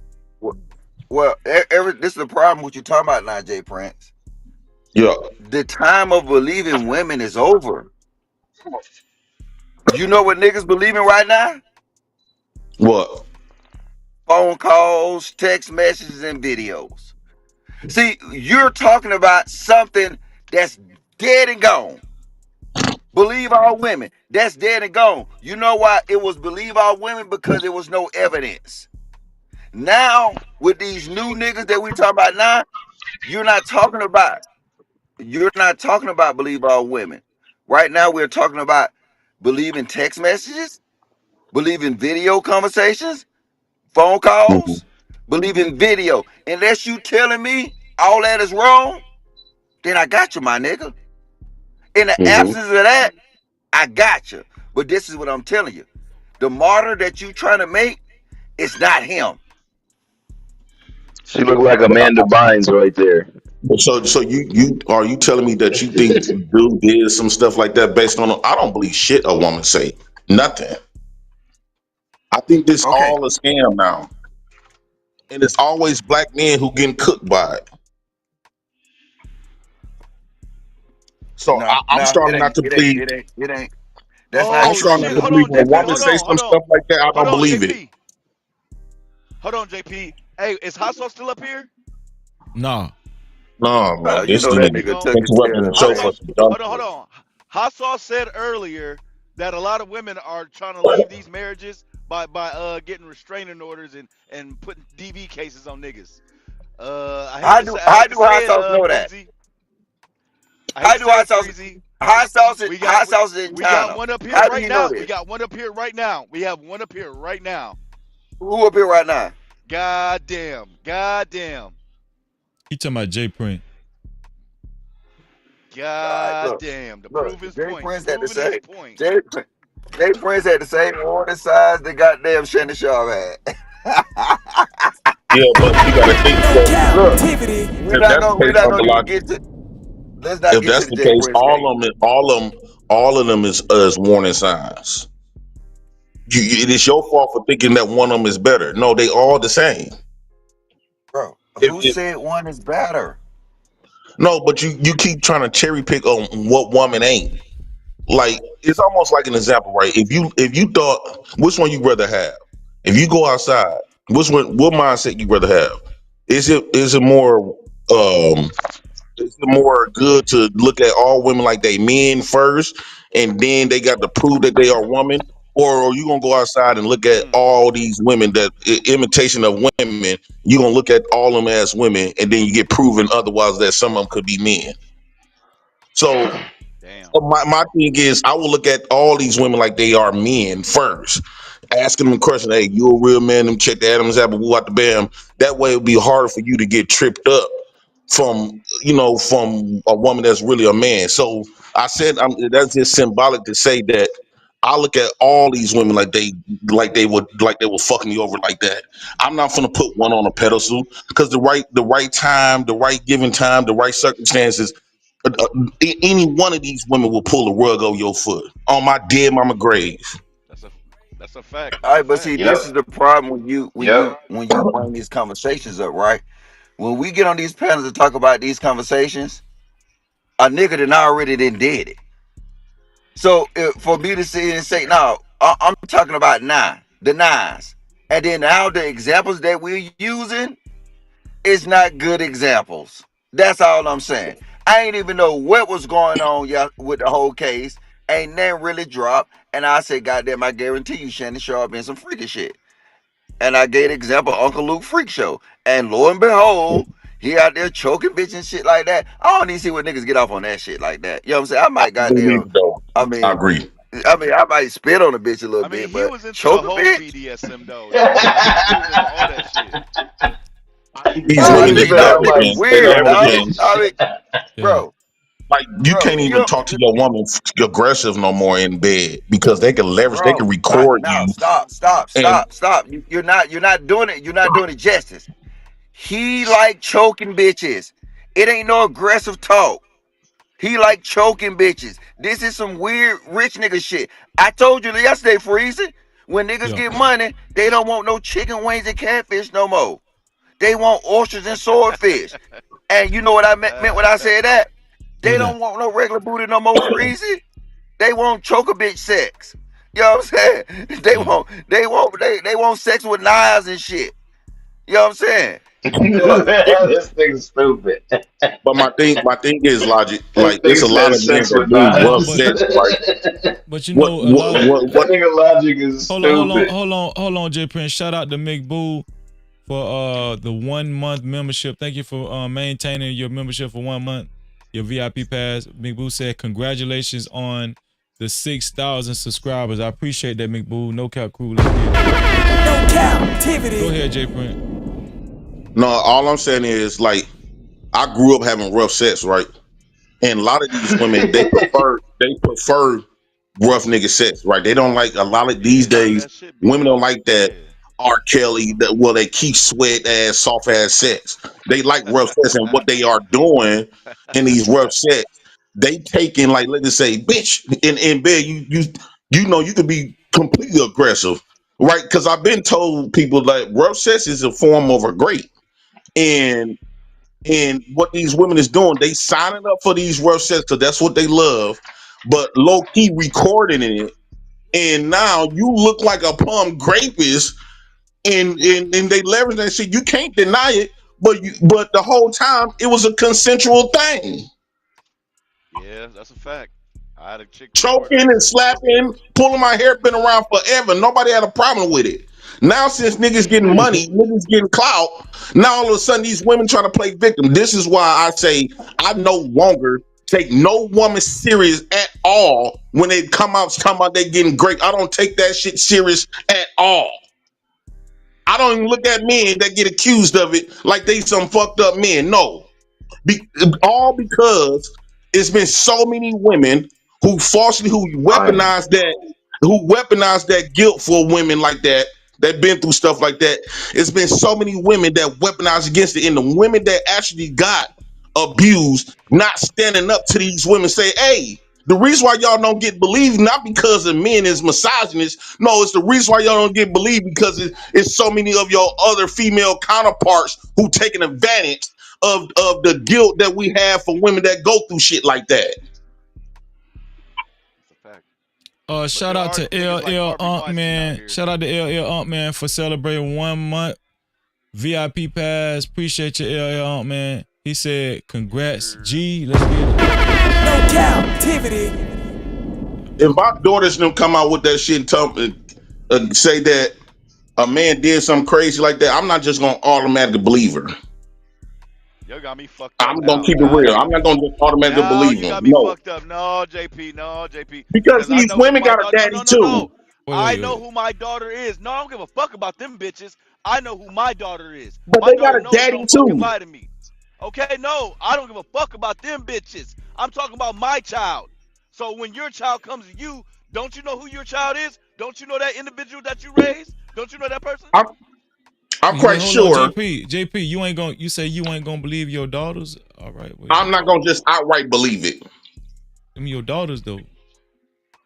T: Well, this is the problem what you talking about now, Jay Prince.
Q: Yeah.
T: The time of believing women is over. You know what niggas believing right now?
Q: What?
T: Phone calls, text messages, and videos. See, you're talking about something that's dead and gone. Believe all women. That's dead and gone. You know why it was believe all women? Because there was no evidence. Now, with these new niggas that we talk about now, you're not talking about believe all women. Right now, we're talking about believing text messages. Believe in video conversations, phone
Q: Mhm.
T: calls, believe in video. Unless you telling me all that is wrong, then I got you, my nigga. In the
Q: Mhm.
T: absence of that, I got you. But this is what I'm telling you. The martyr that you trying to make is not him.
D: She looked like Amanda Bynes right there.
Q: So you are you telling me that you think dude did some stuff like that based on? I don't believe shit a woman say. Nothing. I think this
T: Okay.
Q: all a scam now, and it's always black men who getting cooked by it. So
T: No,
Q: I'm
T: no, it
Q: starting not
T: ain't.
Q: to
T: It ain't.
Q: believe.
T: It ain't. It ain't. That's not
Q: I'm
K: Oh
Q: starting
T: true.
Q: not
K: shit!
Q: to
K: Hold
Q: believe
K: on,
Q: when a
K: JP.
Q: woman
K: Hold
Q: say
K: on.
Q: some
K: Hold on.
Q: stuff like that. I
K: Hold
Q: don't
K: on,
Q: believe it.
K: JP. Hold on, JP. Hey, is Hot Sauce still up here?
C: Nah.
Q: No man,
T: You
Q: this
T: know that
Q: nigga
K: He
T: nigga
K: gone.
T: took his
Q: interrupting
T: tail
Q: the
T: and
K: Hot
Q: show for
T: ran.
K: Sauce.
Q: some dumb
K: Hold on. Hold
Q: shit.
K: on. Hot Sauce said earlier that a lot of women are trying to leave these marriages by getting restraining orders and putting DV cases on niggas. I
T: How
K: hate to
T: do hot
K: say it,
T: sauce know that?
K: Freezy. I hate
T: How
K: to
T: do
K: say
T: hot
K: it,
T: sauce?
K: Freezy.
T: Hot
K: We got
T: hot
K: we,
T: sauce is in
K: we got
T: China.
K: one up here
T: How do
K: right
T: you know
K: now. We
T: this?
K: got one up here right now. We have one up here right now.
T: Who up here right now?
K: God damn. God damn.
C: He talking about J Print.
T: All right,
K: God damn. To
T: look.
K: prove his
T: Jay
K: point.
T: Prince had the
K: Proving his
T: same.
K: point.
T: Jay, Jay Prince had the same order size that goddamn Shannon Sharpe had.
Q: Yeah, but you got to think.
P: No
Q: So
T: Look,
P: captivity.
Q: if that's the
T: we're
Q: case,
T: not
Q: Uncle
T: gonna even
Q: Logic,
T: get to. Let's not
Q: if
T: get to
Q: that's
T: the
Q: the
T: Jay
Q: case,
T: Prince game,
Q: all of them is warning signs. It is your fault for thinking that one of them is better. No, they all the same.
T: bro.
Q: If,
T: Who
Q: if
T: said one is better?
Q: no, but you keep trying to cherry pick on what woman ain't. Like it's almost like an example, right? If you thought which one you rather have, if you go outside, what mindset you rather have? Is it more um is it more good to look at all women like they men first, and then they got to prove that they are woman, or are you gonna go outside and look at
K: Mm,
Q: all these women that imitation of women? You gonna look at all of them as women, and then you get proven otherwise that some of them could be men. So
K: damn.
Q: my thing is, I will look at all these women like they are men first, asking them a question. Hey, you a real man? Them check the Adam's apple, woo out the bam. That way, it'll be harder for you to get tripped up from a woman that's really a man. So I said, that's just symbolic to say that I look at all these women like they would fuck me over like that. I'm not gonna put one on a pedestal because the right time, the right given time, the right circumstances any one of these women will pull the rug over your foot on my dead mama grave.
K: That's a that's a fact.
T: All
K: That's a
T: right, but
K: fact.
T: see, this is the problem when you when
D: Yep.
T: you when you bring these conversations up, right? When we get on these panels to talk about these conversations, a nigga done already did it. So for me to sit and say, no, I'm talking about the nines, and then now the examples that we're using is not good examples. That's all I'm saying. I ain't even know what was going on with the whole case. Ain't nothing really dropped. And I said, goddamn, I guarantee you, Shannon Sharpe been some freaky shit. And I gave the example Uncle Luke Freak Show. And lo and behold, he out there choking bitch and shit like that. I don't even see what niggas get off on that shit like that. You know what I'm saying? I
Q: I
T: might
Q: agree
T: goddamn,
Q: either though.
T: I
Q: I
T: mean,
Q: agree.
T: I might spit on a bitch a little
K: I mean,
T: bit,
K: he
T: but
K: was into the
T: choke a
K: whole
T: bitch?
K: BDSM though. You know what I'm saying? He was into all that shit.
Q: I think these
T: Bro,
D: He
Q: women
T: this
D: just
Q: need
D: said I
T: stuff
D: might
T: is
Q: everything. They
D: spit
Q: need
T: weird,
D: on a
T: dog.
Q: everything.
T: I mean,
D: bitch.
C: Yeah.
T: bro,
Q: Like you can't even
T: you,
Q: talk to your woman aggressive no more in bed because they can leverage. They can
T: bro, not
Q: record
T: now.
Q: you and
T: Stop. You're not doing it. You're not doing it justice. He like choking bitches. It ain't no aggressive talk. He like choking bitches. This is some weird rich nigga shit. I told you yesterday, Freezy. When niggas
C: Yeah.
T: get money, they don't want no chicken wings and catfish no more. They want oysters and swordfish. And you know what I meant when I said that? They
C: What that?
T: don't want no regular booty no more, Freezy. They want choke a bitch sex. You know what I'm saying?
C: Yeah.
T: They want sex with knives and shit. You know what I'm saying? But
D: This thing's stupid.
Q: but my thing is logic.
D: This
Q: Like
D: thing
Q: it's a lot
D: says
Q: of men
D: sex
Q: that
D: with
Q: do
C: No,
Q: rough
D: knives.
C: but
Q: sex. Like
C: but you
Q: what
C: know a
Q: what
C: lot of
Q: what,
D: That
Q: what
D: nigga logic is stupid.
C: hold on, J Prince. Shout out to Mick Boo for the 1 month membership. Thank you for maintaining your membership for 1 month, your VIP pass. Mick Boo said congratulations on the 6,000 subscribers. I appreciate that, McBoo. No cap crew. Let's get it.
P: No captivity.
C: Go ahead, J Print.
Q: No, all I'm saying is like I grew up having rough sex, right? And a lot of these women they prefer rough nigga sex, right? They don't like a lot of these
K: Yeah,
Q: days.
K: that shit be
Q: Women don't
K: rough.
Q: like that
K: Yeah.
Q: R. Kelly, that well, they keep sweat ass, soft ass sex. They like rough sex, and what they are doing in these rough sex, they taking like let's just say, bitch, in bed, you know you can be completely aggressive, right? Because I've been told people like rough sex is a form of a great, and what these women is doing, they signing up for these rough sets because that's what they love, but low key recording it. And now you look like a plum grapist, and they leverage that shit. You can't deny it, but the whole time it was a consensual thing.
K: Yeah, that's a fact. I had a chick record
Q: Choking
K: that
Q: and
K: said she was.
Q: slapping, pulling my hair, been around forever. Nobody had a problem with it. Now, since niggas getting money, niggas getting clout, now all of a sudden these women trying to play victim. This is why I say I no longer take no woman serious at all when they come out talking about they getting great. I don't take that shit serious at all. I don't even look at men that get accused of it like they some fucked up men. No, be, all because it's been so many women who falsely
D: Lying.
Q: who weaponize that guilt for women like that been through stuff like that. It's been so many women that weaponize against it, and the women that actually got abused not standing up to these women say, hey, the reason why y'all don't get believed not because of men is misogynist. No, it's the reason why y'all don't get believed because it's so many of your other female counterparts who taking advantage of the guilt that we have for women that go through shit like that.
K: That's a fact. But
C: Shout
K: there
C: out
K: are
C: to
K: niggas like
C: LL
K: Harvey
C: Unk
K: Weinstein out
C: Man.
K: here.
C: Shout out to LL Unk Man for celebrating 1 month VIP pass. Appreciate you, LL Unk Man. He said, "Congrats, G. Let's get it."
P: No captivity.
Q: If my daughters don't come out with that shit and say that a man did something crazy like that, I'm not just gonna automatically believe her.
K: Yo got me fucked up
Q: I'm gonna
K: now.
Q: keep it real. I'm not gonna just automatically
K: Now
Q: believe
K: you
Q: him.
K: got me
Q: No,
K: fucked up. No, JP. No, JP.
Q: because
K: Because I
Q: these
K: know who
Q: women
K: my
Q: got a
K: daughter. No,
Q: daddy
K: no, no,
Q: too.
K: no.
C: Wait,
K: I
C: wait,
K: know
C: wait.
K: who my daughter is. No, I don't give a fuck about them bitches. I know who my daughter is.
Q: But
K: My
Q: they got
K: daughter
Q: a
K: knows
Q: daddy
K: don't fucking
Q: too.
K: lie to me. Okay, no, I don't give a fuck about them bitches. I'm talking about my child. So when your child comes to you, don't you know who your child is? Don't you know that individual that you raised? Don't you know that person?
Q: I'm, I'm
C: Wait,
Q: quite
C: hold on,
Q: sure
C: JP, you say you ain't gonna believe your daughters? All right, wait.
Q: I'm not gonna just outright believe it.
C: Them your daughters though.
K: Yeah,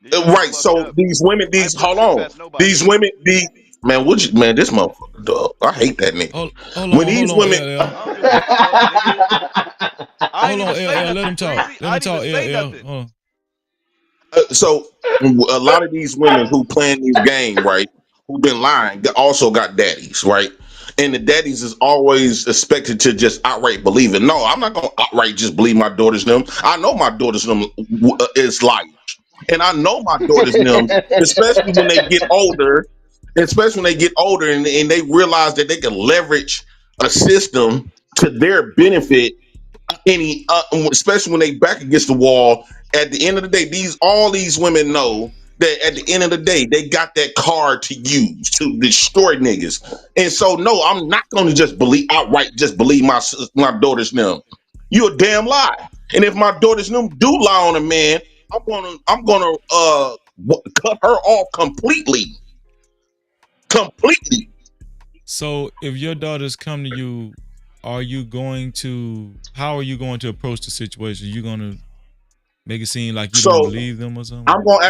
K: you got me
Q: Right.
K: fucked
Q: So
K: up.
Q: these women,
K: I ain't
Q: these
K: putting
Q: hold
K: shit
Q: on,
K: past nobody.
Q: these women, man, man, this motherfucker, dog. I hate that nigga. When
C: Hold
Q: these
C: on,
Q: women,
C: LL.
K: I don't give a fuck, nigga. I ain't
C: Hold on,
K: even say
C: LL. Let
K: nothing,
C: him talk.
K: Freezy.
C: Let
K: I
C: him
K: ain't even
C: talk,
K: say
C: LL.
K: nothing.
Q: so a lot of these women who playing this game, right, who been lying, they also got daddies, right? And the daddies is always expected to just outright believe it. No, I'm not gonna outright just believe my daughters them. I know my daughters them is liars, and I know my daughters them, especially when they get older, and they realize that they can leverage a system to their benefit any especially when they back against the wall. At the end of the day, all these women know that at the end of the day they got that card to use to destroy niggas. And so no, I'm not going to just believe outright just believe my daughters them. You a damn lie. And if my daughters them do lie on a man, I'm gonna cut her off completely.
C: So if your daughters come to you, how are you going to approach the situation? You gonna make it seem like you don't
Q: So
C: believe them or something?
Q: I'm gonna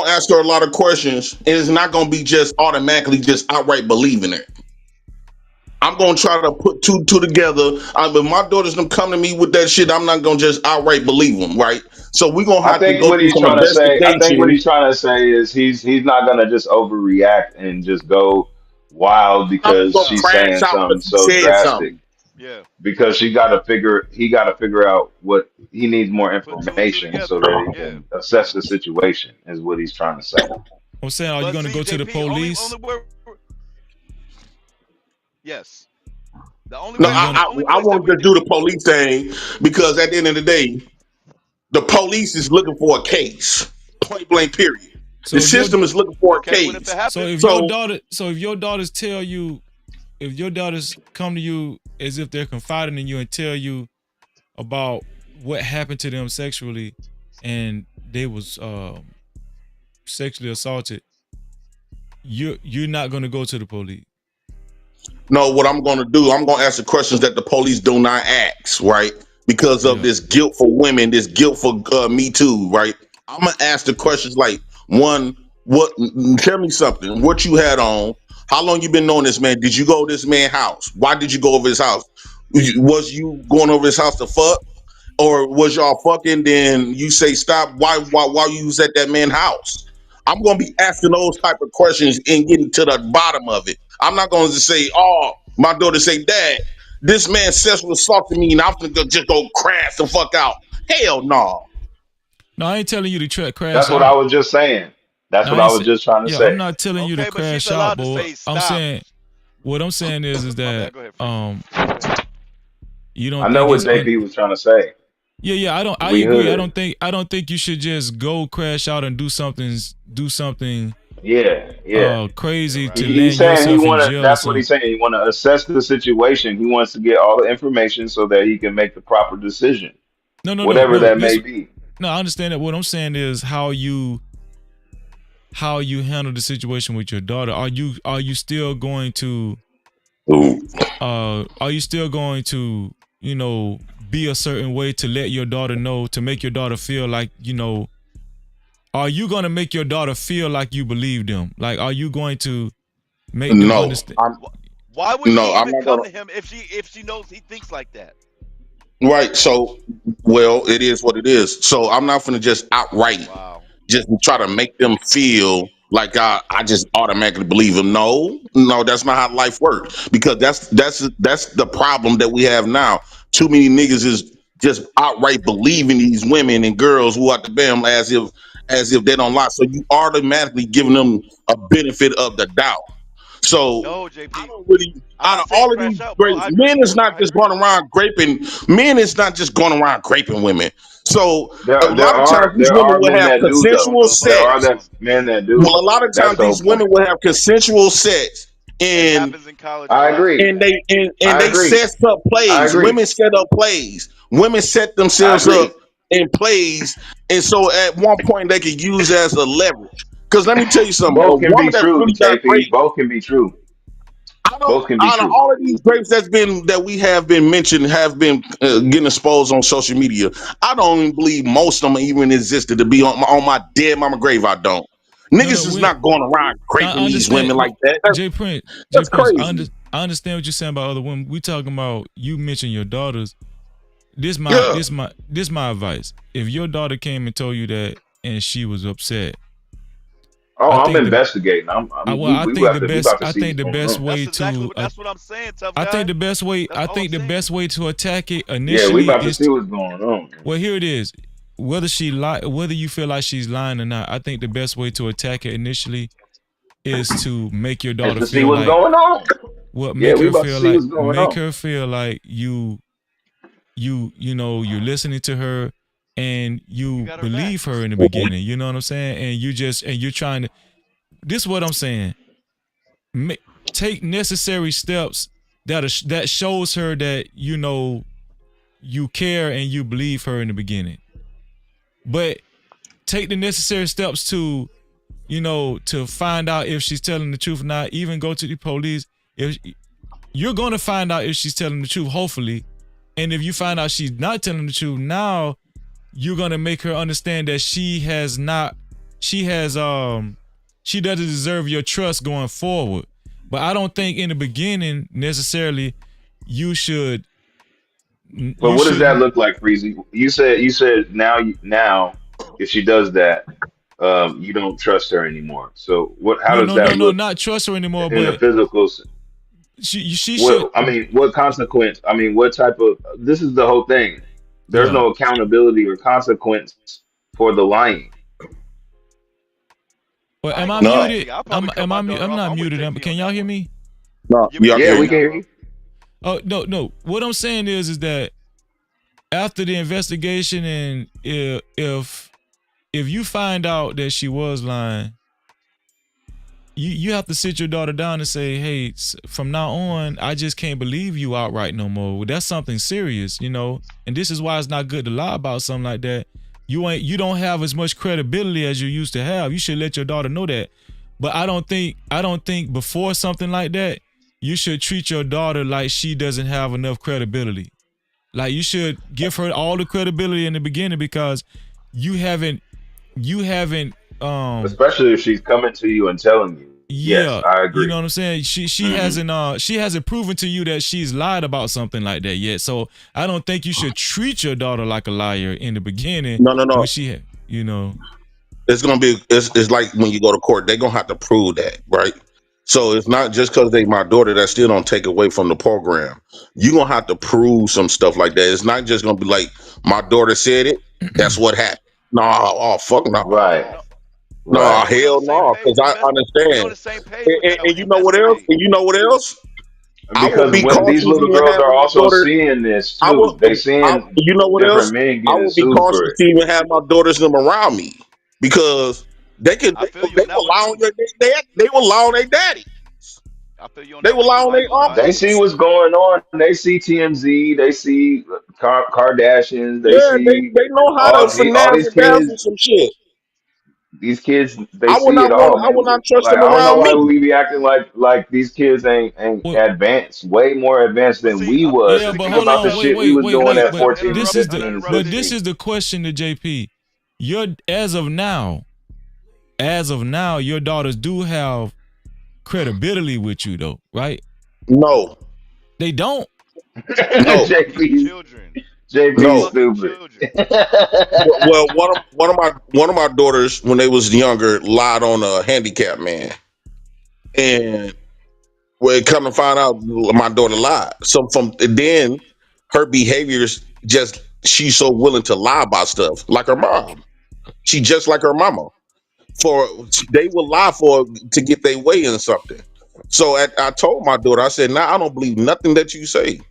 Q: ask her a lot of questions, and it's not gonna be just automatically just outright believing it. I'm gonna try to put two together. But my daughters them come to me with that shit, I'm not gonna just outright believe them, right? So we're gonna
D: I
Q: have to
D: think
Q: go
D: what
Q: through
D: he's
Q: some
D: trying to say. I think what
Q: investigation.
D: he's trying to say is he's not gonna just overreact and just go wild
Q: I'm not
D: because
Q: gonna
K: No.
D: she's
Q: crash
D: saying
Q: out
D: something
Q: because he
D: so
Q: said
D: drastic.
Q: something.
K: Yeah.
D: Because he got to figure out what he needs more
K: Put two and two
D: information so
K: together.
D: that he
K: Yeah.
D: can assess the situation. Is what he's trying to say.
C: I'm saying, are you
K: But
C: gonna
K: see,
C: go to the
K: JP,
C: police?
K: only where yes.
Q: No,
C: Are you gonna
K: The only
Q: I
K: place that
Q: want
K: we
Q: to
K: do
Q: do the police thing because at the end of the day, the police is looking for a case. Point blank. Period. The
C: So if your
Q: system is looking for a
K: Okay, what if it
Q: case.
C: so if
K: happens?
C: your
Q: So
C: daughter so if your daughters tell you if your daughters come to you as if they're confiding in you and tell you about what happened to them sexually and they was sexually assaulted, you're not gonna go to the police.
Q: no, what I'm going to do, I'm going to ask the questions that the police do not ask, right? Because of
C: Yeah.
Q: this guilt for women, this guilt for Me Too, right? I'm going to ask the questions like, one, tell me something. What you had on? How long you been knowing this man? Did you go to this man's house? Why did you go over his house? Was you going over his house to fuck? Or was y'all fucking? Then you say stop. Why you was at that man's house? I'm gonna be asking those type of questions and getting to the bottom of it. I'm not gonna just say, "Oh, my daughter say, Dad, this man sexually assaulted me, and I'm gonna just go crash the fuck out." Hell no.
C: No, I ain't telling you to crash
D: That's what I
C: out.
D: was just saying. That's
C: No,
D: what
C: I
D: I
C: ain't
D: was
C: say,
D: just trying to
C: yeah, I'm
D: say.
C: not telling you to
K: Okay, but she's
C: crash out,
K: allowed to
C: boy.
K: say
C: I'm
K: stop.
C: saying what I'm saying is
K: My bad.
C: that
K: Go ahead, Freezy. Go ahead.
C: you
D: I
C: don't
D: know
C: think
D: what
C: it's
D: JP was trying to say.
C: yeah, yeah, I
D: We
C: agree.
D: hood.
C: I don't think you should just go crash out and do something
D: Yeah, yeah.
K: Yeah,
C: crazy to
K: right.
D: He's
C: land
D: saying he
C: yourself in
D: wanna.
C: jail or
D: That's what he's
C: something.
D: saying. He want to assess the situation. He wants to get all the information so that he can make the proper decision,
C: No, no, no,
D: whatever
C: no.
D: that may
C: This
D: be.
C: no, I understand that. What I'm saying is how you handle the situation with your daughter. Are you still going to
Q: Ooh.
C: are you still going to, be a certain way to let your daughter know, to make your daughter feel like, are you going to make your daughter feel like you believe them? Like, are you going to make them
Q: No,
C: understand?
Q: I'm
K: Why would
Q: no,
K: she
Q: I'm
K: even
Q: not
K: come
Q: gonna.
K: to him if she knows he thinks like that?
Q: Right. So, well, it is what it is. So I'm not gonna just outright
K: Wow.
Q: just try to make them feel like I just automatically believe them. No, no, that's not how life works. Because that's the problem that we have now. Too many niggas is just outright believing these women and girls who are the bam as if they don't lie. So you automatically giving them a benefit of the doubt. So
K: No,
Q: I
K: JP.
Q: don't really,
K: I'm
Q: out of
K: not saying
Q: all of these
K: crash out, bro.
Q: grapes,
K: I agree.
Q: men is not
K: I
Q: just
K: agree.
Q: going around graping. Men is not just going around graping women. So a
D: There
Q: lot of times
D: are
Q: these
D: there
Q: women
D: are
Q: will
D: men
Q: have
D: that do
K: I don't
D: though.
Q: consensual
K: know about
D: There
K: all
D: are
K: of
Q: sex.
D: that
K: them.
D: men that do.
Q: Well, a lot of
D: That's
Q: times
D: the whole
Q: these women
D: point.
Q: will have consensual sex,
K: It
Q: and
K: happens in college a
D: I
K: lot.
D: agree.
Q: and
D: I
Q: they
D: agree.
Q: set up
D: I
Q: plays.
D: agree.
Q: Women set up plays. Women set
D: I
Q: themselves up
D: agree.
Q: in plays, and so at one point they can use as a leverage. Because let me tell you something: a
D: Both can be
Q: woman that's
D: true,
Q: really got great.
D: JP. Both can be true.
Q: I don't.
D: Both can be
Q: Out of
D: true.
Q: all of these grapes that we have been mentioned have been getting exposed on social media, I don't even believe most of them even existed. To be on my dead mama grave, I don't.
C: No, no,
Q: Niggas is not going around
C: I
Q: graping these women
C: understand.
Q: like
C: But
Q: that.
C: J Prince, J
Q: That's
C: Prince,
Q: crazy.
C: I understand what you're saying about other women. We talking about, you mentioned your daughters. This my
Q: Yeah.
C: this my this my advice. If your daughter came and told you that and she was upset,
D: Oh,
C: I
D: I'm
C: think the
D: investigating.
C: well, I think the
D: We
C: best
D: about to
C: I
D: see
C: think
D: what's
C: the
D: going
C: best
D: on.
C: way to
K: That's what I'm saying, tough
C: I think
K: guy.
C: the best way
K: That's all I'm saying.
C: to attack it
D: Yeah, we
C: initially
D: about to
C: is
D: see what's going on.
C: well, here it is. Whether you feel like she's lying or not, I think the best way to attack it initially is to make your
D: And
C: daughter
D: to see
C: feel
D: what's
C: like
D: going on. Yeah, we about to see what's going
C: make
D: on.
C: her feel like you're listening to her and
K: You
C: you
K: got her back.
C: believe her in the beginning. You know what I'm saying? And you're trying to. This is what I'm saying. Ma- Take necessary steps that shows her that you care and you believe her in the beginning. But take the necessary steps to find out if she's telling the truth or not. Even go to the police. If you're going to find out if she's telling the truth, hopefully. And if you find out she's not telling the truth, now you're going to make her understand that she doesn't deserve your trust going forward. But I don't think in the beginning necessarily you should
D: But
C: you
D: what does that
C: shouldn't
D: look like, Freezy? You said now if she does that, you don't trust her anymore. So what? How
C: no
D: does
C: no no
D: that
C: no
D: look
C: not trust her anymore,
D: in the
C: but
D: physical?
C: she should.
D: What I mean, what consequence? I mean, what type of? This is the whole thing. There's
C: Yeah.
D: no accountability or consequence for the lying.
C: Well,
K: I
C: am
K: ain't
C: I
K: gonna lie,
Q: No,
C: muted?
K: JP. I'll probably cut my daughter
C: I'm
K: off.
C: not
K: I'm with
C: muted.
K: JP
C: Can
K: on
C: y'all
K: that
C: hear
K: one.
C: me?
Q: no,
K: Yeah, we
Q: y'all
K: can
Q: can
K: hear
D: Yeah,
Q: hear
K: you
D: we
Q: you.
D: can
K: now,
D: hear
K: bro.
D: you.
C: Oh no, no. What I'm saying is that after the investigation, and if you find out that she was lying, you have to sit your daughter down and say, hey, from now on, I just can't believe you outright no more. Well, that's something serious, you know. And this is why it's not good to lie about something like that. You don't have as much credibility as you used to have. You should let your daughter know that. But I don't think before something like that, you should treat your daughter like she doesn't have enough credibility. Like you should give her all the credibility in the beginning because you haven't you haven't
D: especially if she's coming to you and telling you. Yes,
C: yeah,
D: I
C: you
D: agree.
C: know what I'm saying? She
D: Hmm.
C: hasn't proven to you that she's lied about something like that yet. So I don't think you should treat your daughter like a liar in the beginning
Q: No, no, no.
C: when she had, you know.
Q: It's gonna be. It's like when you go to court, they're gonna have to prove that, right? So it's not just because they my daughter that still don't take away from the program. You gonna have to prove some stuff like that. It's not just gonna be like my daughter said it. That's what happened. No, oh fuck no,
D: Right,
K: No,
Q: no
K: no.
D: right.
K: We on
Q: hell
K: the same
Q: no.
K: page.
Q: Because I
K: We on
Q: understand.
K: the same page with that.
Q: And you know what else?
K: Investigate.
Q: And you know what else? I will
D: Because
Q: be
D: when these
Q: cautious
D: little
Q: in
D: girls are
Q: having my
D: also
Q: daughter.
D: seeing this
Q: I
D: too.
Q: will.
D: They
Q: I,
D: seeing
Q: you know what
D: different
Q: else?
D: men
Q: I
D: getting
Q: will be
D: sued for
Q: cautious
D: it.
Q: to even have my daughters them around me because
K: I feel you
Q: they
K: on that
Q: will
K: one
Q: lie on
K: too.
Q: they will lie on their daddy.
K: I feel you on
Q: They
K: that
Q: will
K: one
Q: lie
K: too.
Q: on
K: I ain't
Q: their
K: gonna lie.
D: They see
Q: uncles.
D: what's going on. They see TMZ. They see Kardashians. They
Q: Yeah,
D: see
Q: they know how to
D: all
Q: finesse
D: these
Q: and dazzle
D: kids.
Q: some shit.
D: These kids, they see it all,
Q: I will
D: man.
Q: not trust
D: Like
Q: them
D: I don't know
Q: around
D: why
Q: me.
D: we be acting like these kids ain't
C: Well,
D: advanced, way more advanced
K: But
D: than
K: see,
D: we was.
C: yeah,
D: And
C: but
D: think
K: can I
C: hold
K: say
D: about the
C: on,
K: something?
C: wait,
D: shit we
C: wait,
D: was
C: wait,
D: doing
C: wait,
D: at
C: but
D: 14 and
C: this is
D: 15
C: the
D: and
C: but this
D: 16.
C: is the question to JP. Your as of now, your daughters do have credibility with you though, right?
Q: No,
C: They don't.
Q: no,
K: They're
D: JP,
K: children. They're
D: JP,
Q: no.
K: fucking
D: stupid.
K: children.
Q: Well, one of my daughters when they was younger lied on a handicapped man, and well, come to find out, my daughter lied. So from then, her behaviors just she's so willing to lie about stuff like her mom. She just like her mama. For they will lie for to get their way in something. So I told my daughter, I said, "Now I don't believe nothing that you say."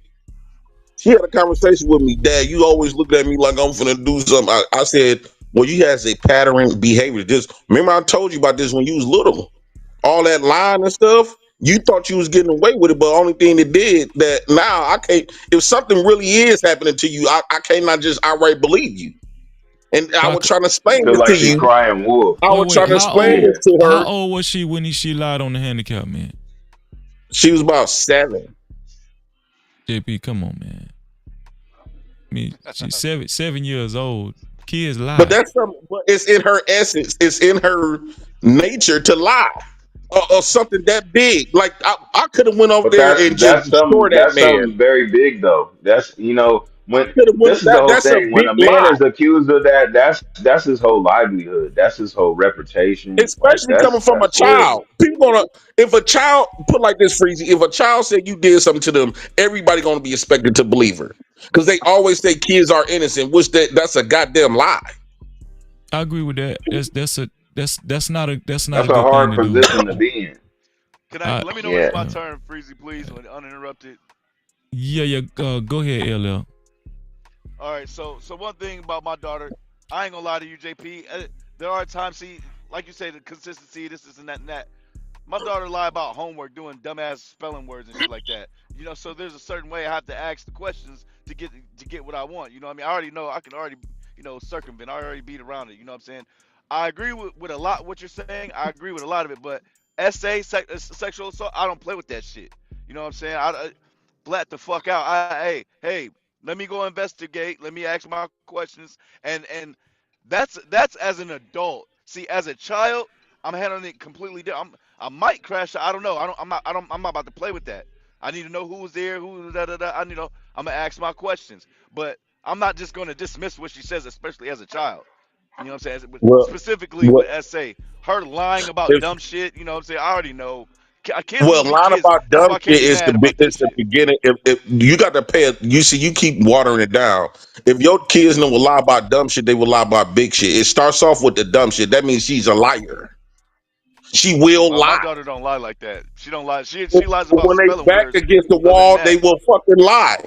Q: She had a conversation with me, Dad. You always look at me like I'm finna do something. I said, "Well, you has a pattern behavior. Just remember, I told you about this when you was little. All that lying and stuff. You thought you was getting away with it, but the only thing that did that now I can't. If something really is happening to you, I cannot just outright believe you." And I was
C: Like,
Q: trying to explain
D: Feel
Q: this
D: like
Q: to
D: she
Q: you.
D: crying wolf.
Q: I was
C: wait,
Q: trying to explain
D: Yeah.
Q: this to
C: how
Q: her.
C: old was she when she lied on the handicap man?
Q: She was about 7.
C: JP, come on, man. I mean, she's 7 years old. Kids
Q: But
C: lie.
Q: that's something. But it's in her essence. It's in her nature to lie, or something that big. Like I could have went over
D: But
Q: there and just destroyed that
D: that's
Q: man.
D: something very big though. That's
Q: I
D: when
Q: could have went.
D: this is the whole
Q: That's a
D: thing. When
Q: big
D: a man
Q: lie,
D: is accused of that, that's his whole livelihood. That's his whole reputation. Like
Q: especially coming from a
D: that's horrible.
Q: child. People gonna if a child put like this, Freezy. If a child said you did something to them, everybody gonna be expected to believe her because they always say kids are innocent, which that's a goddamn lie.
C: I agree with that. That's not
D: That's
C: a
D: a
C: good thing
D: hard
C: to do.
D: position to be in.
K: Can I
C: I
K: let me know when it's my
D: Yeah.
K: turn, Freezy, please, when uninterrupted.
C: yeah, yeah. Go ahead, LL.
K: All right, so one thing about my daughter, I ain't gonna lie to you, JP. There are times, see, like you say, the consistency, this and that and that. My daughter lie about homework, doing dumbass spelling words and shit like that. So there's a certain way I have to ask the questions to get what I want. You know what I mean? I already know I can already circumvent. I already beat around it. You know what I'm saying? I agree with a lot what you're saying. I agree with a lot of it, but sexual assault, I don't play with that shit. You know what I'm saying? Flat the fuck out. Hey, let me go investigate. Let me ask my questions, and that's as an adult. See, as a child, I'm handling it completely different. I might crash. I don't know. I'm not about to play with that. I need to know who was there, who da da da. I'm gonna ask my questions, but I'm not just gonna dismiss what she says, especially as a child. You know what I'm saying?
Q: Well,
K: Specifically
Q: what
K: with SA, her lying about
Q: if
K: dumb shit. You know what I'm saying? I already know. Kids
Q: well,
K: gonna be
Q: line
K: kids.
Q: about
K: That's
Q: dumb
K: why I can't
Q: shit
K: be
Q: is
K: mad about that
Q: it's the
K: shit.
Q: beginning. If you got to pay it, you see, you keep watering it down. If your kids know will lie about dumb shit, they will lie about big shit. It starts off with the dumb shit. That means she's a liar. She will
K: Well, my
Q: lie.
K: daughter don't lie like that. She don't lie. She
Q: But
K: lies about
Q: when they
K: spelling
Q: back
K: words.
Q: against the
K: Other than
Q: wall, they
K: that,
Q: will fucking lie.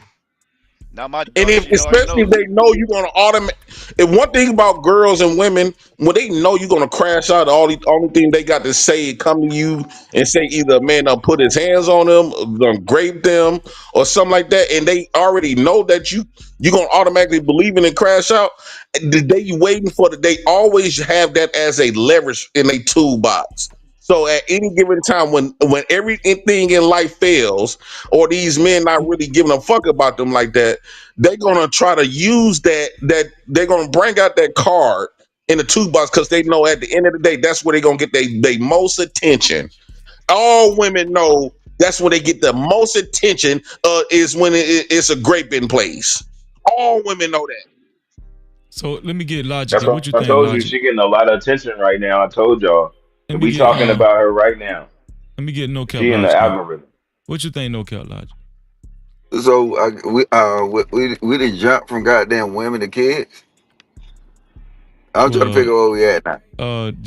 K: Now my
Q: And
K: daughter,
Q: if
K: she already
Q: especially if
K: knows.
Q: they know you're gonna automate, and one thing about girls and women, when they know you're gonna crash out, the only thing they got to say is come to you and say either a man done put his hands on them, or gonna grape them, or something like that, and they already know that you're gonna automatically believe in and crash out. The day you waiting for the they always have that as a leverage in a toolbox. So at any given time, when everything in life fails, or these men not really giving a fuck about them like that, they're gonna try to use that they're gonna bring out that card in the toolbox because they know at the end of the day that's where they're gonna get they most attention. All women know that's when they get the most attention, is when it's a grape in place. All women know that.
C: So let me get Logic
D: That's
C: in.
D: why
C: What you
D: I
C: think,
D: told you
C: Logic?
D: she getting a lot of attention right now. I told y'all.
C: Let me
D: We
C: get
D: talking about her right now.
C: let me get no cap
D: She in the
C: Logic in.
D: algorithm.
C: What you think, no cap Logic?
T: So we didn't jump from goddamn women to kids. I'm trying to
C: Well,
T: figure out where we at now.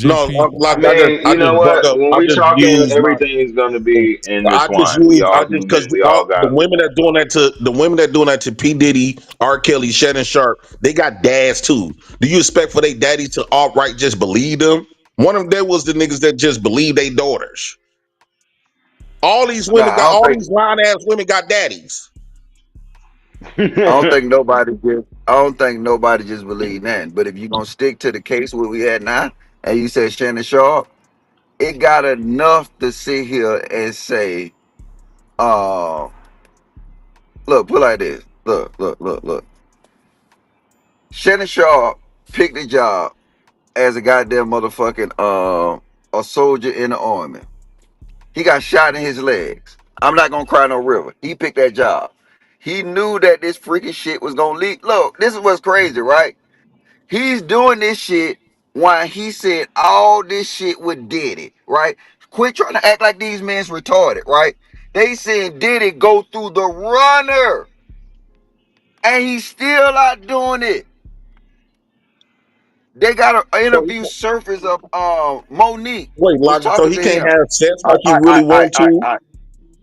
Q: No,
C: JP.
D: I
Q: like
D: mean,
Q: I
D: you know
Q: just brought
D: what?
Q: up,
D: When
Q: I
D: we
Q: just
D: talking,
Q: used my.
D: everything is gonna be
Q: I just
D: intertwined. We
Q: use I
D: all
Q: just
D: human.
Q: because
D: We all
Q: the
D: got.
Q: women that doing that to the women that doing that to P Diddy, R Kelly, Shannon Sharpe, they got dads too. Do you expect for their daddy to outright just believe them? One of them was the niggas that just believe their daughters. All these
T: Nah,
Q: women got all these lying ass women got daddies.
T: I don't think nobody just. I don't think nobody just believe that. But if you gonna stick to the case where we at now, and you said Shannon Sharp, it got enough to sit here and say, uh, look, put it like this. Look. Shannon Sharp picked a job as a goddamn motherfucking a soldier in the army. He got shot in his legs. I'm not gonna cry no river. He picked that job. He knew that this freaking shit was gonna leak. Look, this is what's crazy, right? He's doing this shit while he said all this shit with Diddy, right? Quit trying to act like these men's retarded, right? They saying Diddy go through the runner, and he's still out doing it. They got an
Q: So
T: interview surface of Monique
Q: wait,
T: was
Q: Logic. So
T: talking
Q: he
T: to
Q: can't
T: him.
Q: have sex
T: All
Q: like he
T: right, all
Q: really
T: right, all right,
Q: want
T: all right,
Q: to.
T: all right.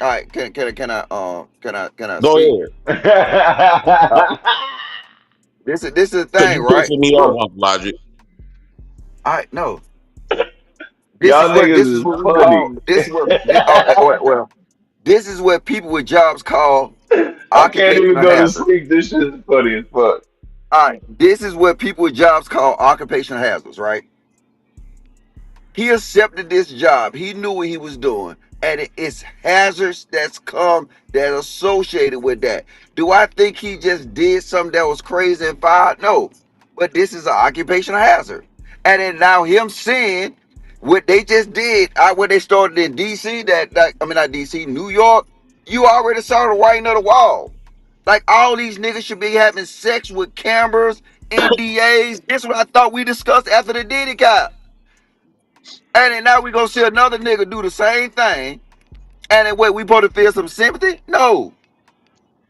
T: All right, can I
Q: Go
T: speak?
Q: ahead.
T: Uh, this is the
Q: Cause
T: thing,
Q: you
T: right?
Q: pissing me
T: Look,
Q: off, Logic.
T: all right, no,
D: Y'all
T: this is
D: niggas is
T: what we call
D: funny.
T: this is what well, this is what people with jobs call
D: I can't even
T: occupational
D: go to
T: hazard.
D: sleep. This shit is funny as fuck.
T: All right, this is what people with jobs call occupational hazards, right? He accepted this job. He knew what he was doing. And it's hazards that's come that associated with that. Do I think he just did something that was crazy and fired? No. But this is an occupational hazard. And then now him seeing what they just did, what they started in DC, I mean not DC, New York, you already saw the writing of the wall. Like all these niggas should be having sex with cameras, NDAs. This is what I thought we discussed after the Diddy cop. And then now we gonna see another nigga do the same thing. And then wait, we supposed to feel some sympathy? No,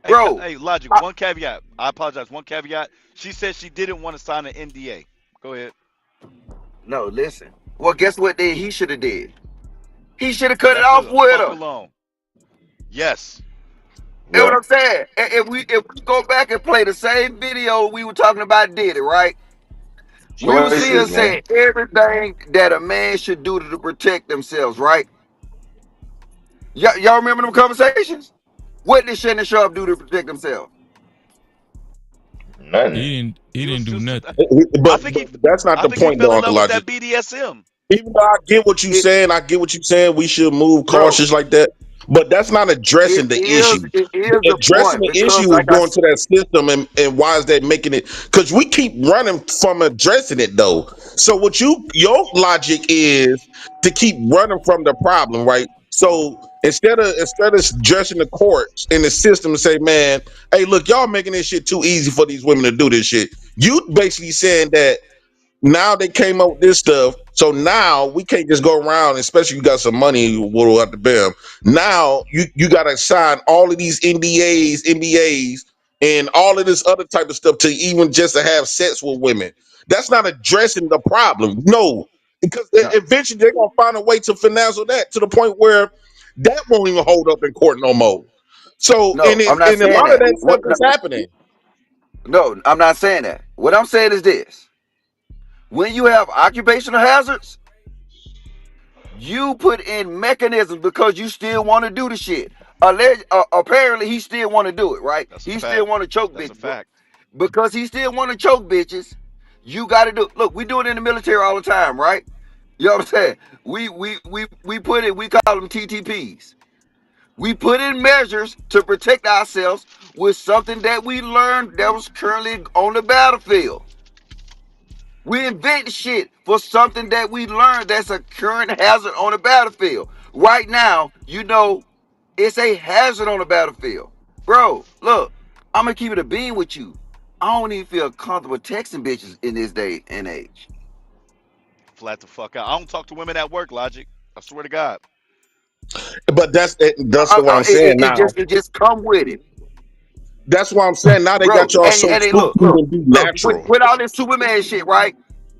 K: Hey,
T: bro.
K: hey, Logic.
T: I-
K: One caveat. I apologize. One caveat. She said she didn't want to sign an NDA. Go ahead.
T: no, listen. Well, guess what? He should have did. He should have cut it
K: Left
T: off
K: her
T: with
K: fuck
T: her.
K: alone. Yes.
T: You know what
D: Yeah.
T: I'm saying? If we go back and play the same video we were talking about Diddy, right? We would see her
D: Choices, man.
T: saying everything that a man should do to protect themselves, right? Y'all remember them conversations? What did Shannon Sharp do to protect himself?
D: Nothing.
C: He
K: He was
C: didn't do
K: just.
C: nothing.
K: I
Q: But
K: think
Q: but
K: he.
Q: that's not
K: I
Q: the
K: think he
Q: point,
K: fell
Q: though,
K: in
Q: Uncle
K: love with
Q: Logic.
K: that BDSM.
Q: Even though I get what you
T: It
Q: saying, I get what you saying. We should move
T: no,
Q: cautious like that, but that's not addressing the issue.
T: it is the
Q: Addressing
T: point
Q: the
T: because
Q: issue is
T: like I
Q: going to that system, and why is that making it? Because we keep running from addressing it, though. So what your logic is to keep running from the problem, right? So instead of addressing the courts and the system and say, man, hey, look, y'all making this shit too easy for these women to do this shit. You basically saying that now they came up with this stuff. So now we can't just go around, especially you got some money whittle at the bim. Now you gotta sign all of these NDAs, NBAs, and all of this other type of stuff to even just to have sex with women. That's not addressing the problem. No, because
T: no
Q: eventually they're gonna find a way to finagle that to the point where that won't even hold up in court no more. So
T: no, I'm not
Q: and a
T: saying
Q: lot of
T: that.
Q: that stuff
T: What no,
Q: is happening.
T: No, I'm not saying that. What I'm saying is this: when you have occupational hazards, you put in mechanisms because you still want to do the shit. Apparently, he still want to do it, right?
K: That's a
T: He still
K: fact.
T: want to choke
K: That's a
T: bitches.
K: fact.
T: Because he still want to choke bitches, you got to do. Look, we do it in the military all the time, right? You know what I'm saying? We put it. We call them TTPs. We put in measures to protect ourselves with something that we learned that was currently on the battlefield. We invent shit for something that we learned that's a current hazard on the battlefield. Right now, it's a hazard on the battlefield. Bro, look, I'm gonna keep it a beam with you. I don't even feel comfortable texting bitches in this day and age.
K: Flat the fuck out. I don't talk to women at work, Logic. I swear to God.
Q: But that's what I'm saying now.
T: It just come with it,
Q: That's why I'm saying now they
T: bro.
Q: got y'all so
T: And they look,
Q: stupid
T: look,
Q: and be
T: look.
Q: natural.
T: With all this Superman shit, right?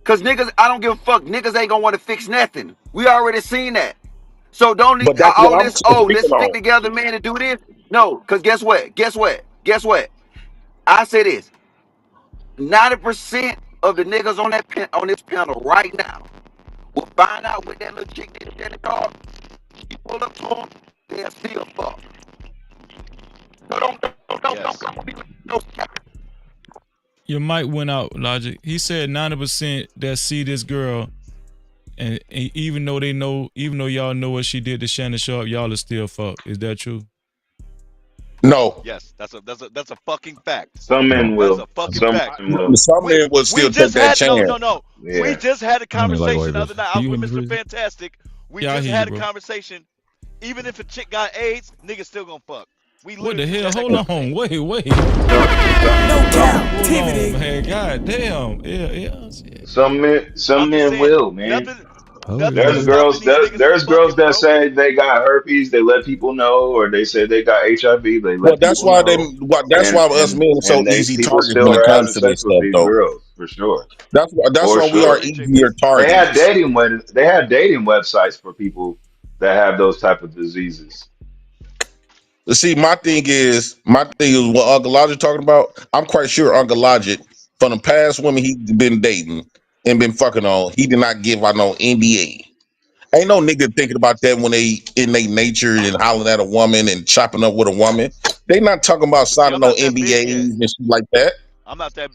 T: Cause niggas, I don't give a fuck. Niggas ain't gonna want to fix nothing. We already seen that. So don't
Q: But that's what
T: all
Q: I'm
T: this. Oh, let's
Q: speaking
T: stick
Q: on.
T: together, man, and do this. No, cause guess what? Guess what? Guess what? I say this: 90% of the niggas on this panel right now will find out what that little chick did in the car. You pull up to them, they'll still fuck. So don't
K: Yes.
T: come with me with no
C: Your mic went out, Logic. He said 90% that see this girl, and even though y'all know what she did to Shannon Sharpe, y'all are still fuck. Is that true?
Q: No.
K: Yes. That's a fucking fact.
D: Some men
B: No.
K: That is
D: will.
K: a fucking
D: Some
K: fact.
D: men will.
Q: Some
K: We
Q: men would
K: we
Q: still take
K: just
Q: that
K: had no,
Q: chance.
K: no, no. We
D: Yeah.
K: just had a
B: I mean, like white
K: conversation the other
B: person.
K: night. I
B: Can
K: was
B: you hear
K: with
B: me,
K: Mr.
B: Breezy?
K: Fantastic. We
C: Yeah, I
K: just
C: hear you,
K: had a
C: bro.
K: conversation. Even if a chick got AIDS, niggas still gonna fuck. We
C: What
K: literally
C: the
K: just
C: hell?
K: had that
C: Hold on.
K: conversation.
C: Wait.
P: No
C: Hold on,
P: captivity.
C: man. God damn. Yeah, shit.
K: I'm
D: some
K: just
D: men
K: saying,
D: will, man.
B: Oh,
K: nothing
D: There's
K: is
B: yeah.
K: stopping
D: girls
K: these niggas from
D: there's girls
K: fucking,
D: that
K: bro.
D: say they got herpes, they let people know, or they say they got HIV, they
Q: Well,
D: let people know.
Q: that's why us men are so
D: And they
Q: easy
D: people
Q: targets
D: still
Q: when it
D: are
Q: comes
D: having
Q: to this
D: sex with
Q: stuff,
D: these
Q: though.
D: girls, for sure.
Q: That's
D: For
Q: why we
K: I
Q: are
D: sure.
K: agree,
Q: easier
K: JP.
Q: targets.
D: They have dating websites for people that have those type of diseases.
Q: See, my thing is what Uncle Logic talking about. I'm quite sure Uncle Logic, from the past women he been dating and been fucking on, he did not give out no NDA. Ain't no nigga thinking about that when they in their nature and hollering at a woman and chopping up with a woman. They not talking about
K: But see,
Q: signing
K: I'm
Q: no
K: not that big
Q: NDAs
K: yet.
Q: and shit like that.
K: I'm not that.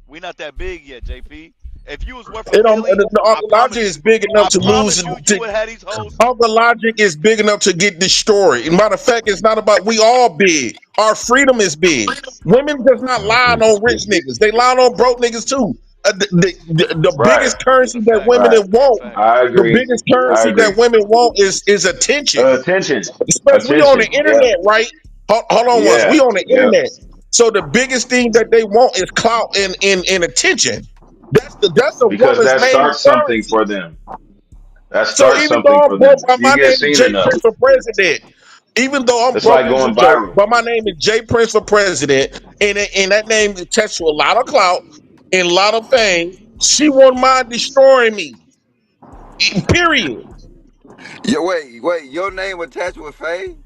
K: We not that big yet, JP. If you was worth a
Q: It don't.
K: millie,
Q: The
K: I
Q: Uncle Logic
K: promise you,
Q: is big enough
K: I
Q: to lose.
K: promise you, you
Q: To
K: would have these hoes.
Q: Uncle Logic is big enough to get destroyed. And matter of fact, it's not about we all big. Our freedom is big. Women does not
B: I
Q: lie
B: agree.
Q: on rich niggas. They lie on broke niggas too. The
D: Right.
Q: biggest
K: That's a
Q: currency that
K: fact.
Q: women
D: Right.
K: That's a
Q: want,
K: fact.
D: I
Q: the
D: agree.
Q: biggest
D: I
Q: currency that
D: agree.
Q: women want is attention.
D: Attention.
Q: Especially we on the
D: Attention. Yep.
Q: internet, right? Hold on once. We
D: Yeah.
Q: on the
D: Yep.
Q: internet. So the biggest thing that they want is clout and attention. That's a
D: Because
Q: woman's
D: that
Q: main
D: starts something
Q: currency.
D: for them. That
Q: So
D: starts
Q: even though
D: something
Q: I'm
D: for
Q: broke,
D: them.
Q: by
D: You
Q: my
D: get
Q: name is
D: seen
Q: Jay
D: enough.
Q: Prince for president. Even though I'm
D: It's
Q: broke
D: like
Q: as a
D: going
Q: joke,
D: viral.
Q: but my name is Jay Prince for president, and that name attached to a lot of clout and a lot of fame. She won't mind destroying me. Period.
T: Yeah, wait. Your name attached with fame?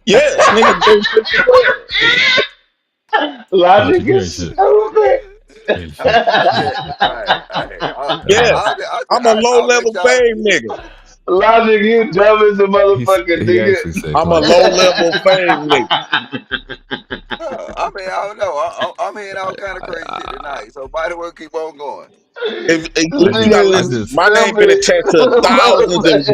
Q: Yes, nigga. Square.
B: Logic
D: Logic
B: you ain't
D: is
B: shit.
D: stupid.
B: You ain't shit.
Q: Yes, I'm a low
T: I'll let
Q: level
T: y'all.
Q: fame nigga.
D: Logic, you dumb as a motherfucker,
B: He actually
D: nigga.
B: said
Q: I'm a
B: clout.
Q: low level fame nigga.
T: I mean, I don't know. I'm hearing all kind of crazy shit tonight. So might as well keep on going.
Q: If
B: I
Q: you
B: just,
Q: gotta
D: Nigga
B: I
Q: listen,
D: is
B: just,
Q: my name been
D: stupid.
Q: attached to thousands and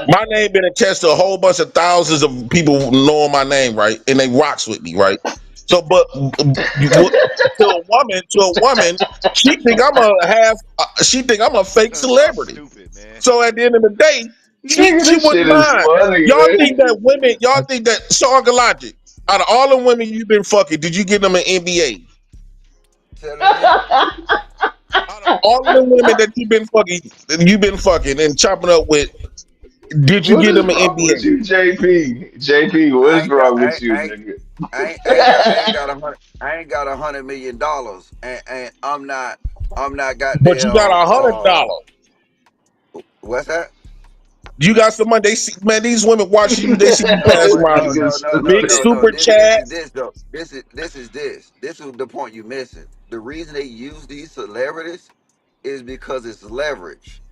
Q: my name been attached to a whole bunch of thousands of people knowing my name, right? And they rocks with me, right? So, but to a woman, she think I'm a fake
K: Y'all
Q: celebrity.
K: stupid, man.
Q: So at the end of the day,
D: Nigga,
Q: she
D: this
Q: wouldn't
D: shit is
Q: mind.
D: funny,
Q: Y'all think that so Uncle Logic, out of all the women you've been fucking, did you get them an NBA?
T: Say that again.
Q: Out of all of the women that you've been fucking and chopping up with, did you
D: What
Q: get
D: is
Q: them an
D: wrong with
Q: NBA?
D: you, JP? JP, what
T: I
D: is
T: ain't got.
D: wrong with you, nigga?
T: I ain't got $100 million, and I'm not
Q: But you got
T: goddamn.
Q: $100.
T: What's that?
Q: You got some money. They see, man, these women watching you. They see you
T: No,
Q: pass
T: but
Q: around
T: no,
Q: these
T: no,
D: Niggas
T: no, no,
Q: big
T: no,
D: stupid.
T: no.
Q: super
T: This is
Q: chats.
T: this though. This is the point you missing. The reason they use these celebrities is because it's leverage.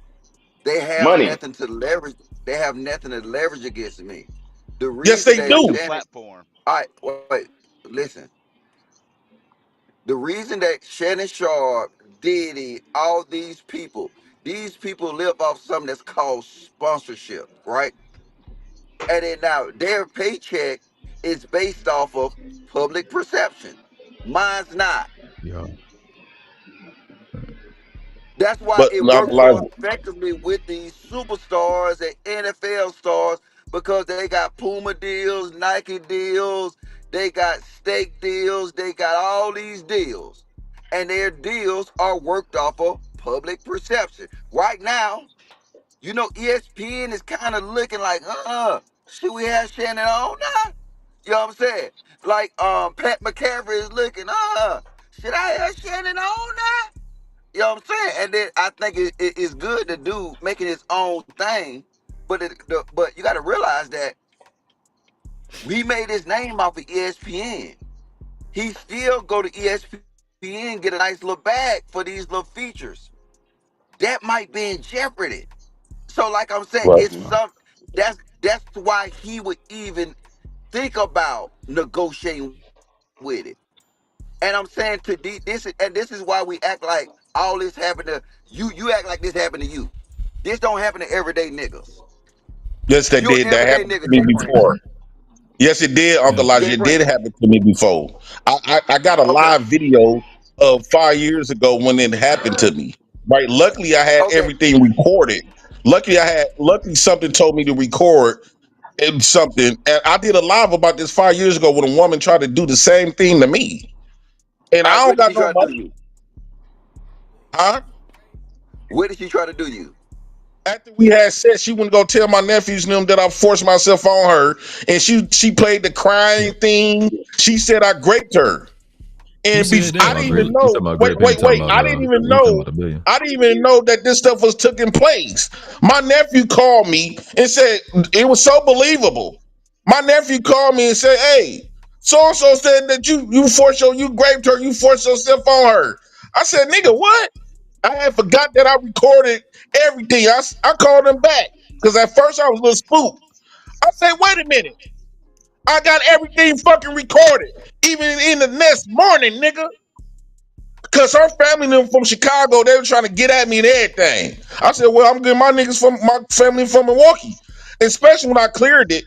T: They have
D: Money.
T: nothing to leverage. They have nothing to leverage against me. The
Q: Yes,
T: reason
Q: they
K: It's
T: that
K: like the
Q: do.
T: Shannon,
K: platform.
T: I wait, listen. The reason that Shannon Sharpe, Diddy, all these people live off something that's called sponsorship, right? And then now their paycheck is based off of public perception. Mine's not.
C: Yeah.
T: That's why
Q: But
T: it
Q: Uncle
T: works so
Q: Elijah,
T: effectively with these superstars and NFL stars because they got Puma deals, Nike deals, they got steak deals, they got all these deals. And their deals are worked off of public perception. Right now, ESPN is kind of looking like, should we have Shannon on now? You know what I'm saying? Like Pat McCaffrey is looking, should I have Shannon on now? You know what I'm saying? And then I think it's good to do making his own thing, but but you got to realize that we made his name off of ESPN. He still go to ESPN get a nice little bag for these little features. That might be in jeopardy. So like I'm saying,
Q: right?
T: it's some that's why he would even think about negotiating with it. And I'm saying this is why we act like all this happened to you. You act like this happened to you. This don't happen to everyday niggas.
Q: Yes, that
T: You're an
Q: did. That
T: everyday
Q: happened to
T: nigga,
Q: me
T: J Prince.
Q: before. Yes, it did, Uncle
C: Yeah.
Q: Elijah.
T: J
Q: It did
T: Prince.
Q: happen to me before. I got a
T: Okay.
Q: live video of 5 years ago when it happened to me. Right. Luckily, I had
T: Okay.
Q: everything recorded. Luckily something told me to record something, and I did a live about this 5 years ago when a woman tried to do the same thing to me, and
T: All right.
Q: I
T: What
Q: don't
T: did
Q: got
T: she
Q: no
T: try to do
Q: money,
T: you?
Q: huh?
T: What did she try to do you?
Q: After we had sex, she wouldn't go tell my nephews and them that I forced myself on her, and she played the crying thing. She said I raped her.
C: Who
Q: And
C: said
Q: I
C: that?
Q: didn't even
C: You talking
Q: know.
C: about
Q: Wait,
C: Great Big? You
Q: wait,
C: talking
Q: wait.
C: about
Q: I didn't even
C: you talking
Q: know.
C: about the billion?
Q: I didn't even know that this stuff was taking place. My nephew called me and said it was so believable. My nephew called me and said, "Hey, so and so said that you raped her, you forced yourself on her." I said, "Nigga, what?" I had forgot that I recorded everything. I called him back because at first I was a little spooked. I said, "Wait a minute, I got everything fucking recorded, even in the next morning, nigga." Cause her family them from Chicago, they were trying to get at me and everything. I said, "Well, I'm getting my niggas from my family from Milwaukee." Especially when I cleared it,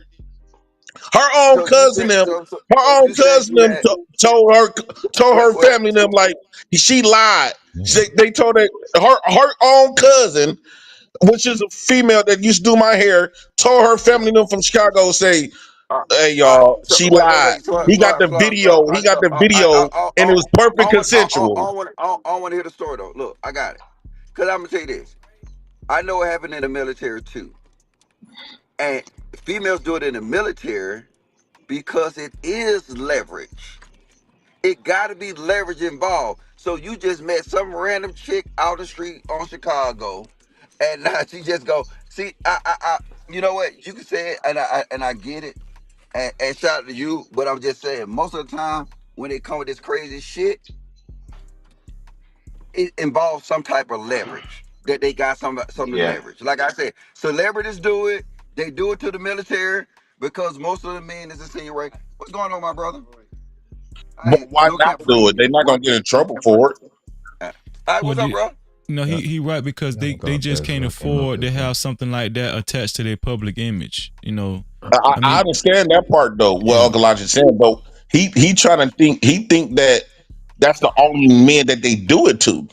Q: her own
T: So you
Q: cousin
T: said
Q: them,
T: so you said you had
Q: told
T: wait
Q: her
T: wait.
Q: family them like she lied. They told her own cousin, which is a female that used to do my hair, told her family them from Chicago say,
T: Uh,
Q: "Hey
T: all right.
Q: y'all,
T: So
Q: she lied."
T: wait. Slow,
Q: He got
T: slow,
Q: the
T: slow, slow.
Q: video. He got the video, and it was perfect consensual.
T: I want to hear the story though. Look, I got it. Cause I'm gonna tell you this. I know it happened in the military too, and females do it in the military because it is leverage. It got to be leverage involved. So you just met some random chick out the street on Chicago, and now she just go, see, you know what? You can say it, and I get it, and shout out to you. But I'm just saying, most of the time when they come with this crazy shit, it involves some type of leverage that they got some
D: Yeah.
T: leverage. Like I said, celebrities do it. They do it to the military because most of the men is insinuating. What's going on, my brother?
Q: But
T: Hey,
Q: why
T: no
Q: not
T: cap
Q: do it?
T: freezy.
Q: They're not gonna get in trouble for it.
T: All right,
C: Well,
T: what's up, bro?
C: no,
D: Yeah.
C: he right because they just can't afford to have something like that attached to their public image.
Q: I,
C: I
Q: I
C: mean,
Q: understand that part though. What
C: yeah,
Q: Uncle Elijah said, but he trying to think that that's the only men that they do it to.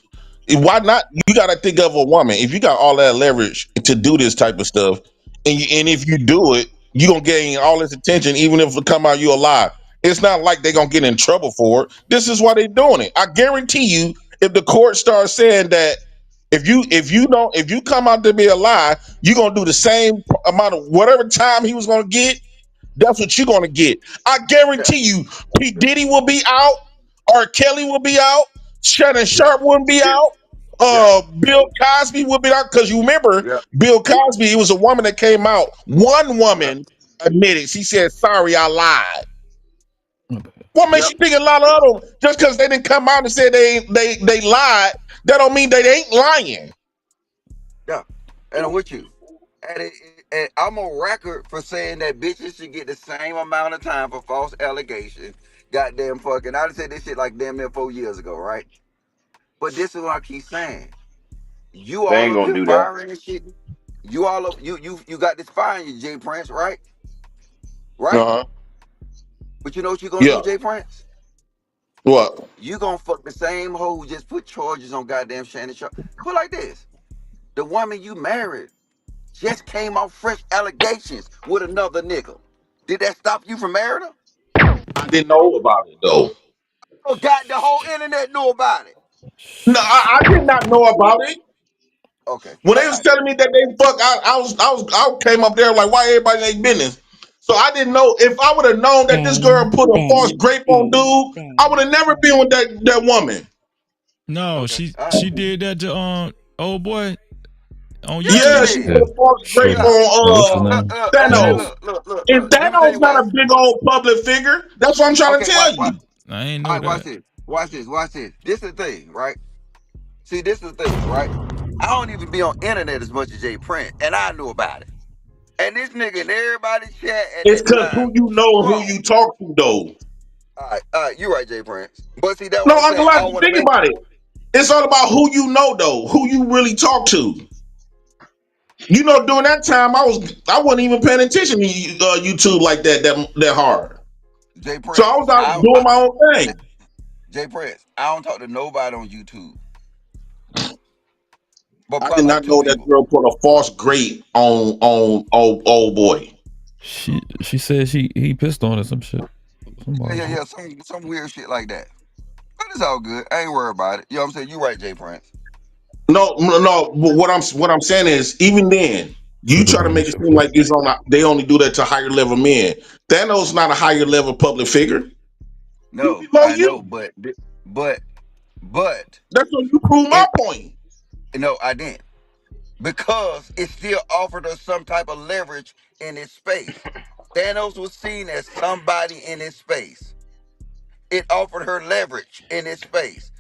Q: Why not? You got to think of a woman. If you got all that leverage to do this type of stuff, and if you do it, you gonna gain all this attention, even if it come out you alive. It's not like they gonna get in trouble for it. This is why they doing it. I guarantee you, if the court starts saying that if you come out to be a lie, you're gonna do the same amount of whatever time he was gonna get. That's what you're gonna get. I
T: Yeah,
Q: guarantee you, P Diddy will be out, R. Kelly will be out, Shannon
T: yeah,
Q: Sharpe wouldn't be
T: yeah.
Q: out.
T: Yeah,
B: Bill Cosby would be out because you remember
T: yeah,
B: Bill Cosby. It was a woman that came out. One
T: uh,
B: woman admitted. She said, "Sorry, I lied." What makes
T: yep,
B: you think a lot of other just because they didn't come out and say they lied? That don't mean they ain't lying.
T: yeah. And I'm with you. And I'm on record for saying that bitches should get the same amount of time for false allegations. Goddamn fucking. I done said this shit like damn near 4 years ago, right? But this is what I keep saying. You
D: They
T: all
D: ain't
T: up
D: gonna
T: here
D: do that.
T: firing and shit. You all up you got this fire in you, Jay Prince, right?
B: Uh
T: Right?
B: huh.
T: But you know what you gonna
B: Yeah.
T: do, Jay Prince?
B: What?
T: You gonna fuck the same hoe who just put charges on goddamn Shannon Sharpe. Put like this. The woman you married just came off fresh allegations with another nigga. Did that stop you from marrying her?
B: I didn't know about it though.
T: Oh, God, the whole internet knew about it.
B: No, I did not know about it.
T: Okay,
B: When
T: I
B: they was
T: got you.
B: telling me that they fuck, I came up there like, why everybody in their business? So I didn't know if I would have known that this girl
N: Bang,
B: put a false
N: bang,
B: grape on
N: bang,
B: dude, I would
N: bang.
B: have never been with that woman.
C: No,
T: Okay,
C: she
T: all right.
C: she did that to old boy on
T: Yeah, she
B: Yeah,
C: YouTube.
B: she
T: did.
B: put
U: Yeah,
B: a false grape
U: yeah.
T: Yeah.
U: What's his
B: on
T: Look,
U: name?
T: look, hey,
U: Shannon.
B: Thanos.
T: look.
B: And
T: Let me tell
B: Thanos
T: you
B: not
T: why.
B: a big old public figure. That's what I'm trying
T: Okay,
B: to tell
T: why?
B: you.
C: I ain't
T: All
C: know
T: right, watch
C: that.
T: this. Watch this. This is the thing, right? See, this is the thing, right? I don't even be on internet as much as Jay Prince, and I knew about it. And this nigga and everybody chat at
B: It's
T: that
B: cause
T: time.
B: who you know and
T: Hold
B: who
T: on.
B: you talk to though.
T: All right, you right, Jay Prince. But see, that's
B: No,
T: what I'm
B: Uncle
T: saying. I
B: Elijah,
T: don't want to
B: think
T: make.
B: about it. It's all about who you know though, who you really talk to. You know, during that time, I wasn't even paying attention to YouTube like that hard.
T: Jay
B: So I was
T: Prince.
B: out doing my own
T: J-
B: thing.
T: Jay Prince. I don't talk to nobody on YouTube, but
B: I
T: probably
B: did
T: like
B: not
T: two
B: know that
T: people.
B: girl put a false grate on old boy.
U: She said he pissed on her some shit. Some wild shit.
T: Some weird shit like that. But it's all good. I ain't worried about it. You know what I'm saying? You right, Jay Prince.
B: No. But what I'm saying is, even then, you
U: Could have
B: try to
U: been
B: make it
U: some
B: seem
U: shit.
B: like they only do that to higher level men. Thanos not a higher level public figure. He
T: No,
B: below
T: I
B: you.
T: know, but but
B: That's when you prove my
T: it
B: point.
T: no, I didn't. Because it still offered us some type of leverage in its space. Thanos was seen as somebody in his space. It offered her leverage in its space.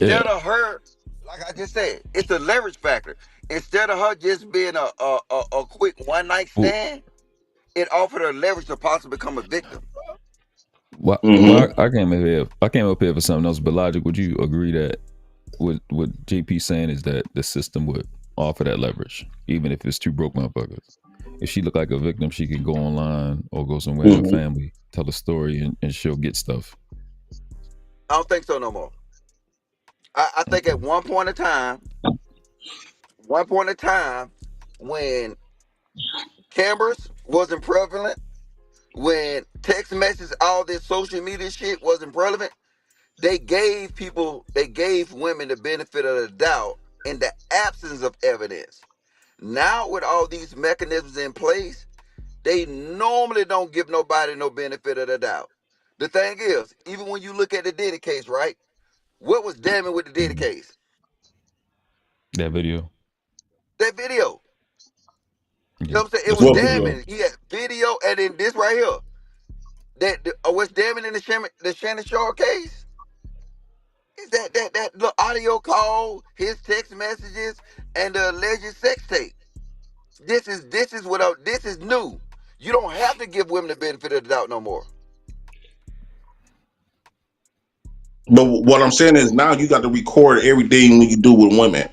U: Yeah.
T: Instead of her, like I just said, it's a leverage factor. Instead of her just being a quick one night
U: Well,
T: stand, it offered her leverage to possibly become a victim.
U: why I came up here for something else, but Logic, would you agree that what JP saying is that the system would offer that leverage, even if it's two broke motherfuckers? If she look like a victim, she can go online or go somewhere in her
B: Hmm.
U: family, tell a story, and she'll get stuff.
T: I don't think so no more. I think
U: Okay.
T: at one point in time, when cameras wasn't prevalent, when text messages, all this social media shit wasn't prevalent, they gave women the benefit of the doubt in the absence of evidence. Now with all these mechanisms in place, they normally don't give nobody no benefit of the doubt. The thing is, even when you look at the Diddy case, right? What was damning with the Diddy
U: Mhm.
T: case?
U: That video.
T: That video. You
U: Yeah,
T: know what I'm saying? It
U: that's
T: was
U: what
B: What
U: I heard.
B: video?
T: damning. He had video, and then this right here. What's damning in the Shannon Shaw case is that little audio call, his text messages, and the alleged sex tape. This is new. You don't have to give women the benefit of the doubt no more.
B: But what I'm saying is now you got to record everything when you do with women.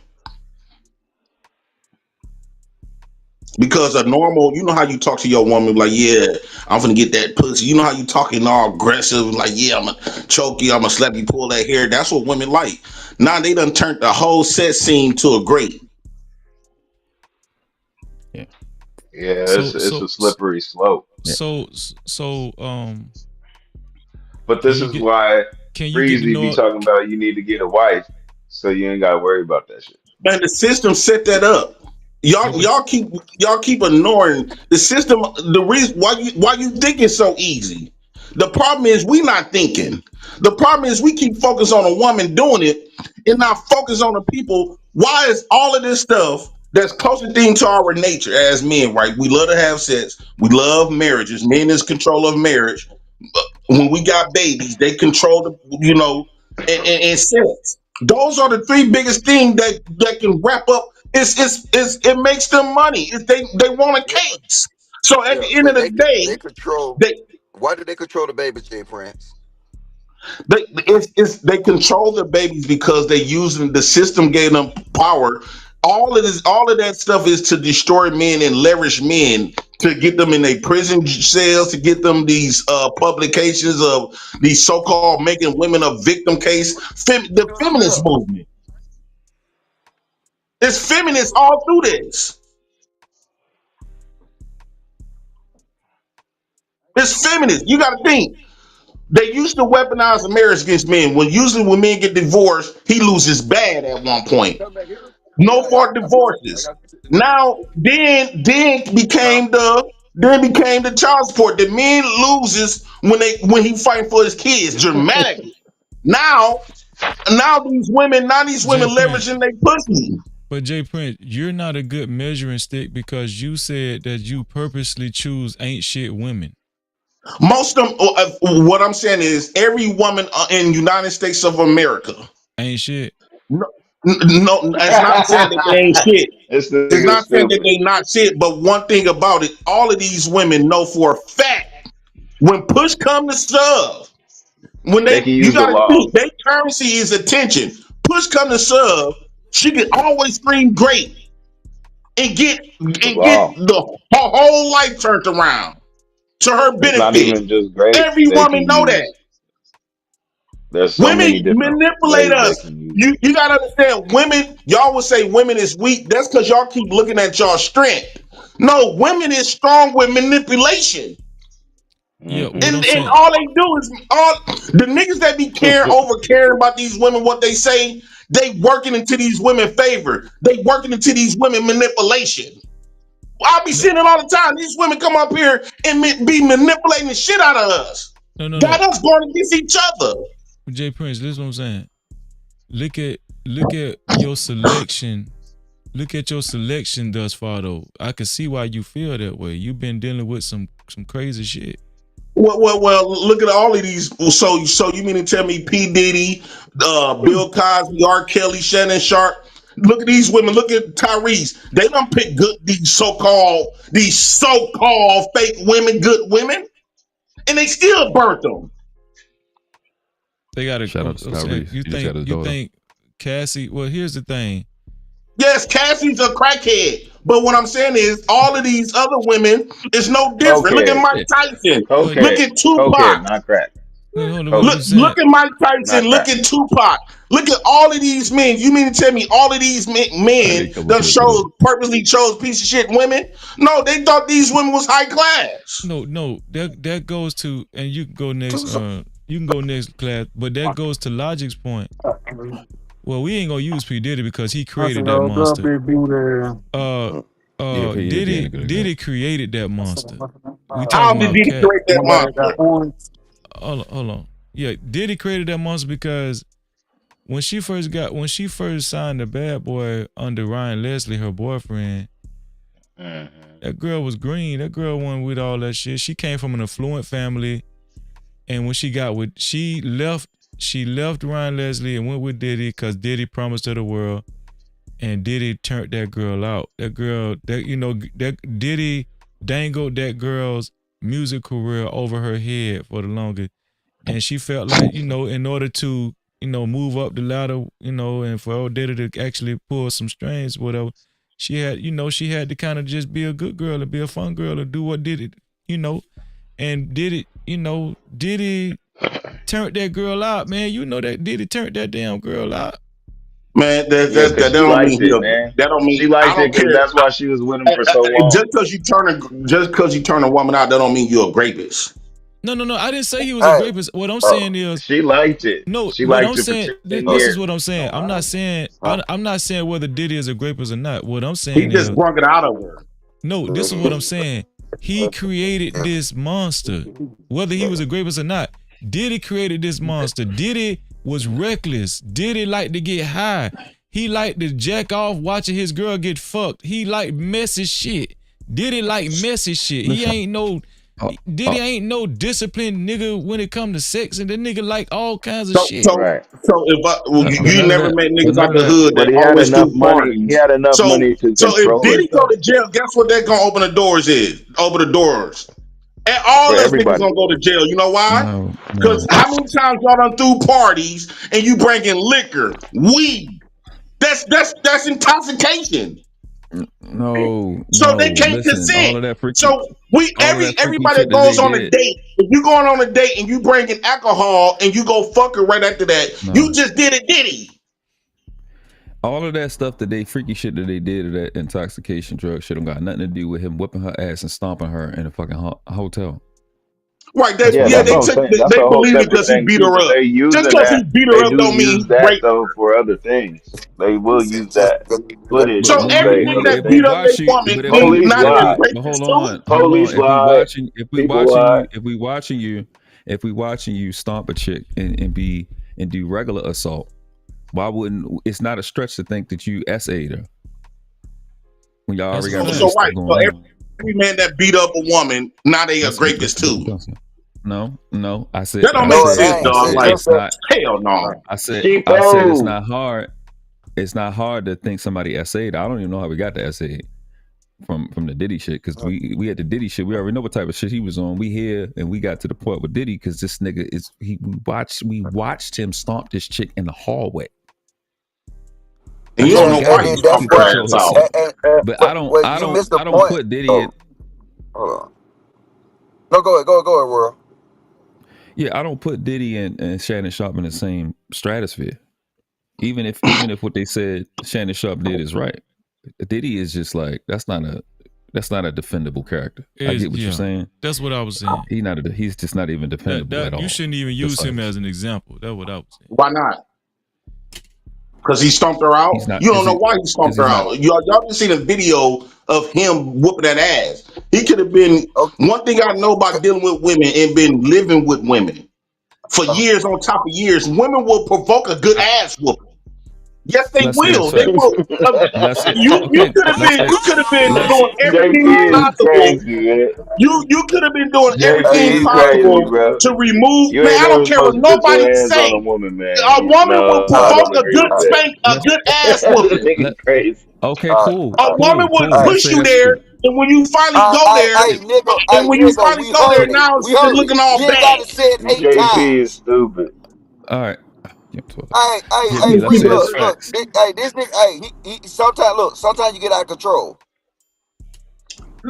B: Because a normal, you know how you talk to your woman, like, yeah, I'm gonna get that pussy. You know how you talking all aggressive, like, yeah, I'm gonna choke you, I'm gonna slap you, pull that hair. That's what women like. Now they done turned the whole set scene to a great.
U: Yeah.
D: Yeah,
C: So
D: it's
C: so
D: a slippery slope.
U: Yeah.
C: so so
D: But
C: can
D: this
C: you
D: is
C: get
D: why
C: to
D: Breezy be
C: know
D: talking about you need to get a wife so you ain't gotta worry about that shit.
B: Man, the system set that up.
C: yeah,
B: Y'all,
C: but
B: y'all keep ignoring the system. The reason why you think it's so easy. The problem is we not thinking. The problem is we keep focus on a woman doing it and not focus on the people. Why is all of this stuff that's closest thing to our nature as men, right? We love to have sex. We love marriages. Men is control of marriage. When we got babies, they control and sex. Those are the three biggest things that can wrap up. It makes them money. They want a
T: Yeah, but
B: case. So at
T: yeah,
B: the end of
T: but
B: the
T: they
B: day,
T: control.
B: they
T: Why do they control the baby, J. Prince?
B: they control their babies because they using the system gave them power. All of that stuff is to destroy men and leverage men to get them in a prison cells, to get them these publications of these so-called making women a victim case. The feminist movement. It's feminists all through this. It's feminists. You got to think. They used to weaponize the marriage against men. When men get divorced, he loses bad at one point. No fault divorces. Now
T: Huh?
B: then became the child support. The men loses when he fighting for his kids dramatically. Now these
C: Jay
B: women
C: Prince.
B: leveraging their pussy.
C: But Jay Prince, you're not a good measuring stick because you said that you purposely choose ain't shit women.
B: Most of them, what I'm saying is every woman in United States of America.
C: Ain't shit.
B: No, no, it's not saying that they ain't shit.
D: This
B: It's
D: nigga
B: not saying that
D: stupid.
B: they not shit. But one thing about it, all of these women know for a fact when push come to shove,
D: They can
B: you
D: use the
B: got to think,
D: law.
B: their currency is attention. Push come to shove, she can always scream great and
D: The
B: get
D: law.
B: her whole life turned around to her
D: It's not
B: benefit.
D: even just great.
B: Every
D: They
B: woman
D: can
B: know that.
D: use. There's so
B: Women
D: many different
B: manipulate
D: ways they
B: us.
D: can use
B: You gotta understand, women, y'all would say women is weak. That's because y'all keep looking at y'all strength. No, women is strong with manipulation.
C: Yeah,
D: it.
C: what I'm
B: And
C: saying.
B: all they do is all the niggas that be caring about these women, what they say, they working into these women favor. They working into these women manipulation. I'll be
C: No,
B: seeing it all the time. These women come up here and be manipulating the shit out of us.
C: no.
B: Got us going against each other.
C: Jay Prince, listen what I'm saying. Look at your selection. Look at your selection thus far though. I can see why you feel that way. You've been dealing with some crazy shit.
B: Well, look at all of these. So you mean to tell me P. Diddy, Bill Cosby, R. Kelly, Shannon Sharpe? Look at these women. Look at Tyrese. They don't pick good these so-called fake women, good women, and they still burnt them.
C: They gotta.
U: Shout out to
C: I'm saying
U: Tyrese. He just had his
C: you
U: daughter.
C: think Cassie. Well, here's the thing.
B: Yes, Cassie's a crackhead, but what I'm saying is all of these other women is no different. Look at
D: Cokehead.
B: Mike Tyson.
C: But
B: Look
D: Cokehead.
B: at Tupac.
D: Cokehead, not crack.
C: hold on, what
D: Coke.
C: you saying?
B: Look at Mike Tyson.
D: Not
B: Look
D: crack.
B: at Tupac. Look at all of these men. You mean to tell me all of these
U: I need
B: men
U: a couple
B: that
U: clips of this.
B: purposely chose piece of shit women? No, they thought these women was high class.
C: No. That goes to, and you can go next. You can go next, class. But that goes to Logic's point. Well, we ain't gonna use P Diddy because he created that monster. Uh,
U: Yeah, P is being a good
C: Diddy
U: example.
C: created that monster. We
B: How
C: talking
B: did
C: about
B: he
C: cat.
B: create that monster?
C: Hold on. Yeah, Diddy created that monster because when she first signed the Bad Boy under Ryan Leslie, her boyfriend, that girl was green. That girl wasn't with all that shit. She came from an affluent family, and when she left Ryan Leslie and went with Diddy because Diddy promised her the world, and Diddy turned that girl out. That girl, that Diddy dangled that girl's music career over her head for the longest, and she felt like in order to move up the ladder, and for old Diddy to actually pull some strings, whatever, she had to kind of just be a good girl and be a fun girl and do what Diddy, and Diddy turned that girl out, man. You know that Diddy turned that damn girl out.
B: Man,
D: Yeah, because
B: that
D: she
B: don't
D: liked
B: mean
D: it, man.
B: that don't
D: She
B: mean I
D: liked it
B: don't
D: because
B: care.
D: that's why she was with him for so long.
B: Just because you turn a woman out, that don't mean you're a rapist.
C: No. I didn't say he was a
T: Hey,
C: rapist. What I'm
T: uh,
C: saying is,
D: She liked it.
C: no.
D: She
C: What
D: liked
C: I'm
D: it for
C: saying,
D: 10
C: this
T: uh,
C: is
D: years.
C: what I'm saying. I'm not saying, I'm not saying whether Diddy is a rapist or not. What I'm
B: He
C: saying
B: just
C: is,
B: brung it out of her.
C: no. This is what I'm saying. He created this monster. Whether he was a rapist or not, Diddy created this monster. Diddy was reckless. Diddy liked to get high. He liked to jack off watching his girl get fucked. He liked messy shit. Diddy like messy shit. He
U: Listen,
C: ain't no
U: uh,
C: Diddy ain't no disciplined nigga when it come to sex, and the nigga like all kinds of
B: So,
C: shit.
B: so,
D: Right.
B: so if well,
U: but
B: you
U: none of
B: never
U: that,
B: met
U: but
B: niggas
U: none
B: out
U: of
B: the
U: that.
B: hood
D: But
B: that
D: he had
B: always
D: enough
B: do
D: money. He
B: parties.
D: had enough money to
B: So if
D: control
B: Diddy
D: it
B: go
D: though
B: to jail, guess what they're gonna open the doors is? Open the doors. And all
D: for
B: us niggas
D: everybody.
B: gonna go to jail. You know why?
U: No,
B: Because
U: no,
B: how many times y'all done threw parties and you bringing liquor, weed? That's intoxication. So they
U: no.
B: can't
U: Listen,
B: consent. So
U: all of that freaky
B: everybody
U: shit
B: that
U: that
B: goes
U: they
B: on a
U: did.
B: date, if you going on a date and you bringing alcohol and you go fuck her right after that, you
U: No,
B: just did it, Diddy.
U: all of that stuff that they freaky shit that they did, that intoxication drug shit, don't got nothing to do with him whipping her ass and stomping her in a fucking hotel.
B: Right?
U: That's
B: That
U: what
D: Yeah,
U: I'm
B: yeah,
D: that's
B: they
D: what
U: saying.
D: I'm
B: took
D: saying. That's
B: they
D: a whole
B: believe it
D: separate
B: because he
D: thing
B: beat
D: too.
B: her
D: But
B: up.
D: they
B: Just
D: using
B: because he
D: that.
B: beat
D: They
B: her up
D: do
B: don't mean
D: use
B: he
D: that
B: raped
D: though
B: her.
D: for other things. They will use that footage
U: But
B: So
D: to
U: when you
D: say
B: everything
U: when
B: that
U: if we
B: beat
D: okay,
B: up a
U: watch you,
B: woman
U: but if
B: means
U: we
D: police
B: now
U: but if
B: they're
U: we
D: lied.
U: but
B: rapists
U: hold
B: too.
U: on, hold on.
D: Police lied. People lied.
U: If we watching you stomp a chick and be and do regular assault, why wouldn't it's not a stretch to think that you SA'd her when y'all
C: That's
U: already
C: a
U: got
B: So
C: fact.
U: other stuff
B: right. So
U: going on?
B: every man that beat up a woman, now they a
U: That's
B: rapist
U: a different
B: too.
U: concept. No.
B: That don't
U: I
B: make
T: No, it
U: said
B: sense,
T: ain't.
U: I
B: dog.
T: It's
U: said
B: Like,
T: just
U: it's
T: that.
U: not
B: hell no.
U: I said it's
D: Cheapo.
U: not hard. It's not hard to think somebody SA'd. I don't even know how we got the SA from the Diddy shit, because we had the Diddy shit. We already know what type of shit he was on. We here and we got to the point with Diddy because this nigga is we watched him stomp this chick in the hallway.
B: And you
U: That's how
B: don't
U: we
T: Yeah,
B: know
U: got
B: why
T: and
U: here.
B: you
T: then
U: He
T: that's
U: could
B: stomped her
T: what.
U: control
B: ass out.
U: herself. But
T: But you missed the
U: I don't
T: point.
U: put Diddy in.
T: Oh, hold on. No, go ahead, world.
U: Yeah, I don't put Diddy and Shannon Sharpe in the same stratosphere. Even if what they said Shannon Sharpe did is right. Diddy is just like that's not a defendable character. I
C: Is
U: get what you're
C: yeah.
U: saying.
C: That's what I was saying.
U: He's just not even dependable at
C: That you
U: all.
C: shouldn't even
U: The
C: use him as
U: slightest.
C: an example. That's what I was saying.
B: Why not? Because he stomped her
U: He's
B: out.
U: not
B: You don't know why he
U: because
B: stomped her
U: he's not.
B: out. Y'all just seen a video of him whooping that ass. He could have been.
T: Okay.
B: One thing I know about dealing with women and been living with women for years on top of years, women will provoke a good ass whooping. Yes, they
U: Let's say that's
B: will. They
U: facts.
B: will.
U: Let's say
B: You
U: okay.
B: could have
U: Let's
B: been.
U: say
B: You could have been
U: let's
B: doing everything
D: JP is
B: possible.
D: crazy, man.
B: You could have been doing
D: JP
B: everything
T: Hey,
D: is
T: hey,
D: crazy,
B: possible
D: bro.
B: to remove.
D: You
B: Man,
D: ain't
B: I don't
D: never
B: care what
D: supposed to put
B: nobody
D: your hands on a
B: say.
D: woman, man.
B: A woman will
D: No, I
T: uh,
B: provoke
D: don't
B: a
D: agree
B: good
D: with
T: uh,
D: that.
B: spank, a
U: let's
B: good ass whooping.
D: Nigga
U: let
D: crazy.
U: okay,
T: uh,
U: cool,
B: A woman
U: cool,
B: will
U: cool.
T: uh,
U: Let's
B: push
U: say
B: you
U: that's
B: there,
U: true.
B: and when you finally go there, and when you
T: nigga,
B: finally
T: we
B: go there,
T: heard it.
B: now
T: We
B: it's
T: heard it.
B: looking all
T: You ain't
B: bad.
T: got to say it 8
D: JP is
T: times.
D: stupid.
U: All right. Yeah,
C: But
U: okay, let's
T: Free,
U: say
C: but
U: that's
T: look, look.
U: facts.
T: This nigga, sometimes you get out of control.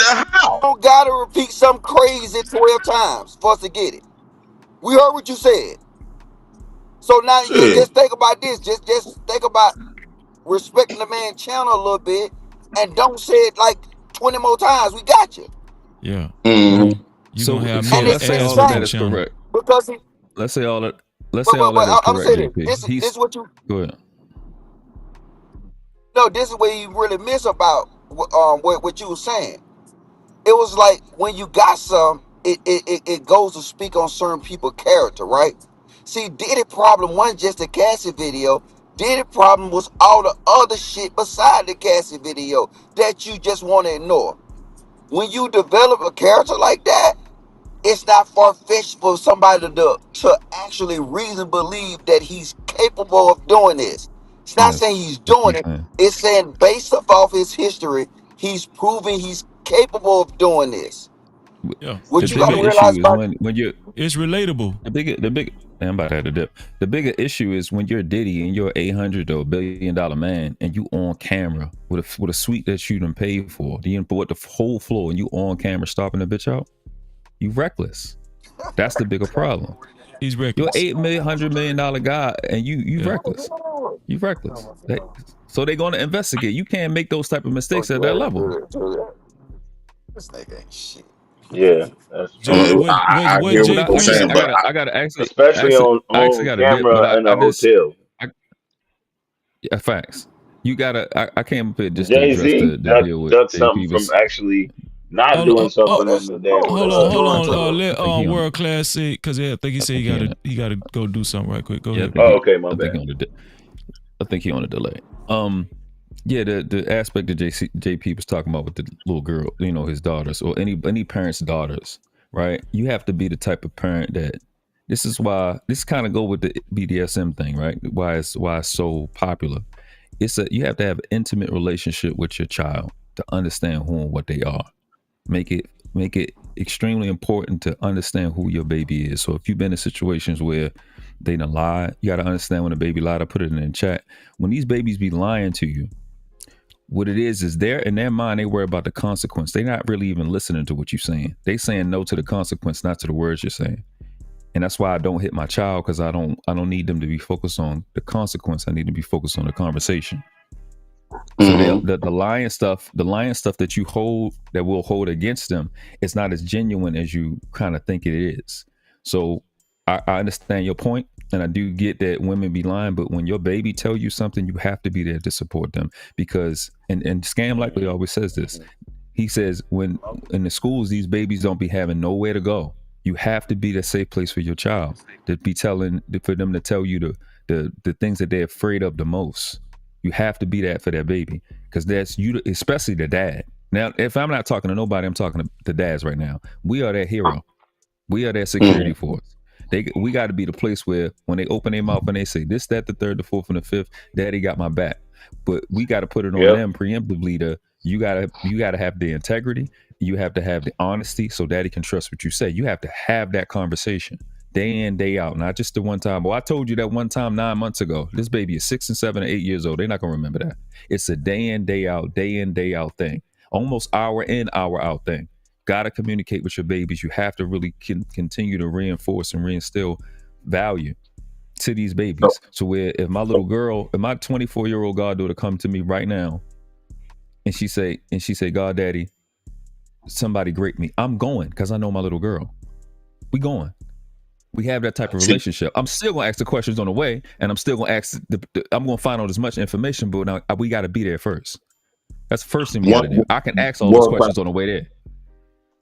B: How?
T: You don't gotta repeat something crazy 12 times for us to get it. We heard what you said. So now you
B: Shit.
T: just think about this. Just think about respecting the man's channel a little bit and don't say it like 20 more times. We got you.
C: yeah,
B: Mhm.
C: you gonna
U: So
C: have
U: so
T: And
C: many
T: at
U: let's
T: the
U: say
T: same
C: ass
U: all of that
C: whooping
T: time,
U: is
C: channel.
U: correct.
T: because he,
U: Let's say all that. Let's say all that is
T: I'm
U: correct,
T: saying
U: JP.
T: this
U: He's
T: is what you
U: go ahead.
T: know. This is what you really miss about what you were saying. It was like when you got some, it goes to speak on certain people's character, right? See, Diddy problem wasn't just the Cassie video. Diddy problem was all the other shit beside the Cassie video that you just want to ignore. When you develop a character like that, it's not far fetched for somebody to actually reason believe that he's capable of doing this. It's not saying
U: Yes,
T: he's
U: that's what
T: doing
U: I'm
T: it.
U: saying.
T: It's saying based off his history, he's proving he's capable of doing this.
C: Yeah,
U: The
T: What you got
U: bigger
T: to
U: issue
T: realize
U: is
T: about
U: when you're
C: it's relatable.
U: the big. Man, I'm about to have to dip. The bigger issue is when you're Diddy and you're 800 or $1 billion man, and you on camera with a suite that you done paid for. You bought the whole floor, and you on camera stopping the bitch out. You reckless. That's the bigger problem.
C: He's
U: You're
C: reckless.
U: 8 million, $100 million guy, and you
C: Yeah,
U: reckless. You reckless. So they're going to investigate. You can't make those type of mistakes at that level.
T: this nigga ain't shit.
D: Yeah, that's
C: J.
D: true.
B: I
C: What
B: hear what
U: But
C: Jay
B: you're
U: I
C: Prince?
U: gotta,
B: saying,
U: I
B: but
U: gotta, I gotta
D: Especially
U: I actually
D: on
U: got a dip. But
D: camera in
U: I
D: a
U: just,
D: hotel.
U: facts. You gotta. I came up here just to
D: Jay
U: address
D: Z
U: the deal with
D: ducked something
U: JP
D: from
U: was.
D: actually not
C: Hold
D: doing
C: on,
K: Oh,
D: something on
K: that's
D: the
K: oh,
D: dad's
K: that's
C: hold
K: a
D: side.
K: joint
C: on.
K: too.
C: Let
U: I think he on.
C: World Class say because I think he
U: I
C: said
U: think he on it.
C: he gotta go do something right quick. Go
U: Yeah,
C: ahead, bro.
D: Oh, okay, my
U: I think he
D: bad.
U: on the. I think he on a delay. Yeah, the aspect that JP was talking about with the little girl, his daughters or any parent's daughters, right? You have to be the type of parent that. This kind of go with the BDSM thing, right? Why it's so popular. You have to have an intimate relationship with your child to understand who and what they are. Make it extremely important to understand who your baby is. So if you've been in situations where they done lie, you got to understand when a baby lied. I put it in the chat. When these babies be lying to you, what it is they're in their mind, they worry about the consequence. They're not really even listening to what you're saying. They saying no to the consequence, not to the words you're saying. And that's why I don't hit my child, because I don't need them to be focused on the consequence. I need to be focused on the conversation. So the lying stuff that you hold, that will hold against them, it's not as genuine as you kind of think it is. So I understand your point, and I do get that women be lying, but when your baby tell you something, you have to be there to support them, because and Scam Likely always says this. He says when in the schools, these babies don't be having nowhere to go. You have to be the safe place for your child, to be for them to tell you the things that they're afraid of the most. You have to be that for that baby, because that's you, especially the dad. Now, if I'm not talking to nobody, I'm talking to the dads right now. We are that hero. We are that security force. We got to be the place where when they open their mouth and they say this, that, the third, the fourth, and the fifth, daddy got my back. But we got to put it on
D: Yep.
U: them preemptively to you gotta have the integrity, you have to have the honesty, so daddy can trust what you say. You have to have that conversation day in, day out, not just the one time. Well, I told you that one time 9 months ago. This baby is 6 and 7 and 8 years old. They're not gonna remember that. It's a day in, day out thing. Almost hour in, hour out thing. Gotta communicate with your babies. You have to really continue to reinforce and reinstill value to these babies. So where if my little girl, if my 24-year-old goddaughter come to me right now and she say, God daddy, somebody grape me, I'm going, because I know my little girl. We going. We have that type of relationship. I'm still gonna ask the questions on the way, and I'm still gonna ask I'm gonna find out as much information, but now we gotta be there first. That's the first thing we gotta do. I can ask all those questions on the way there.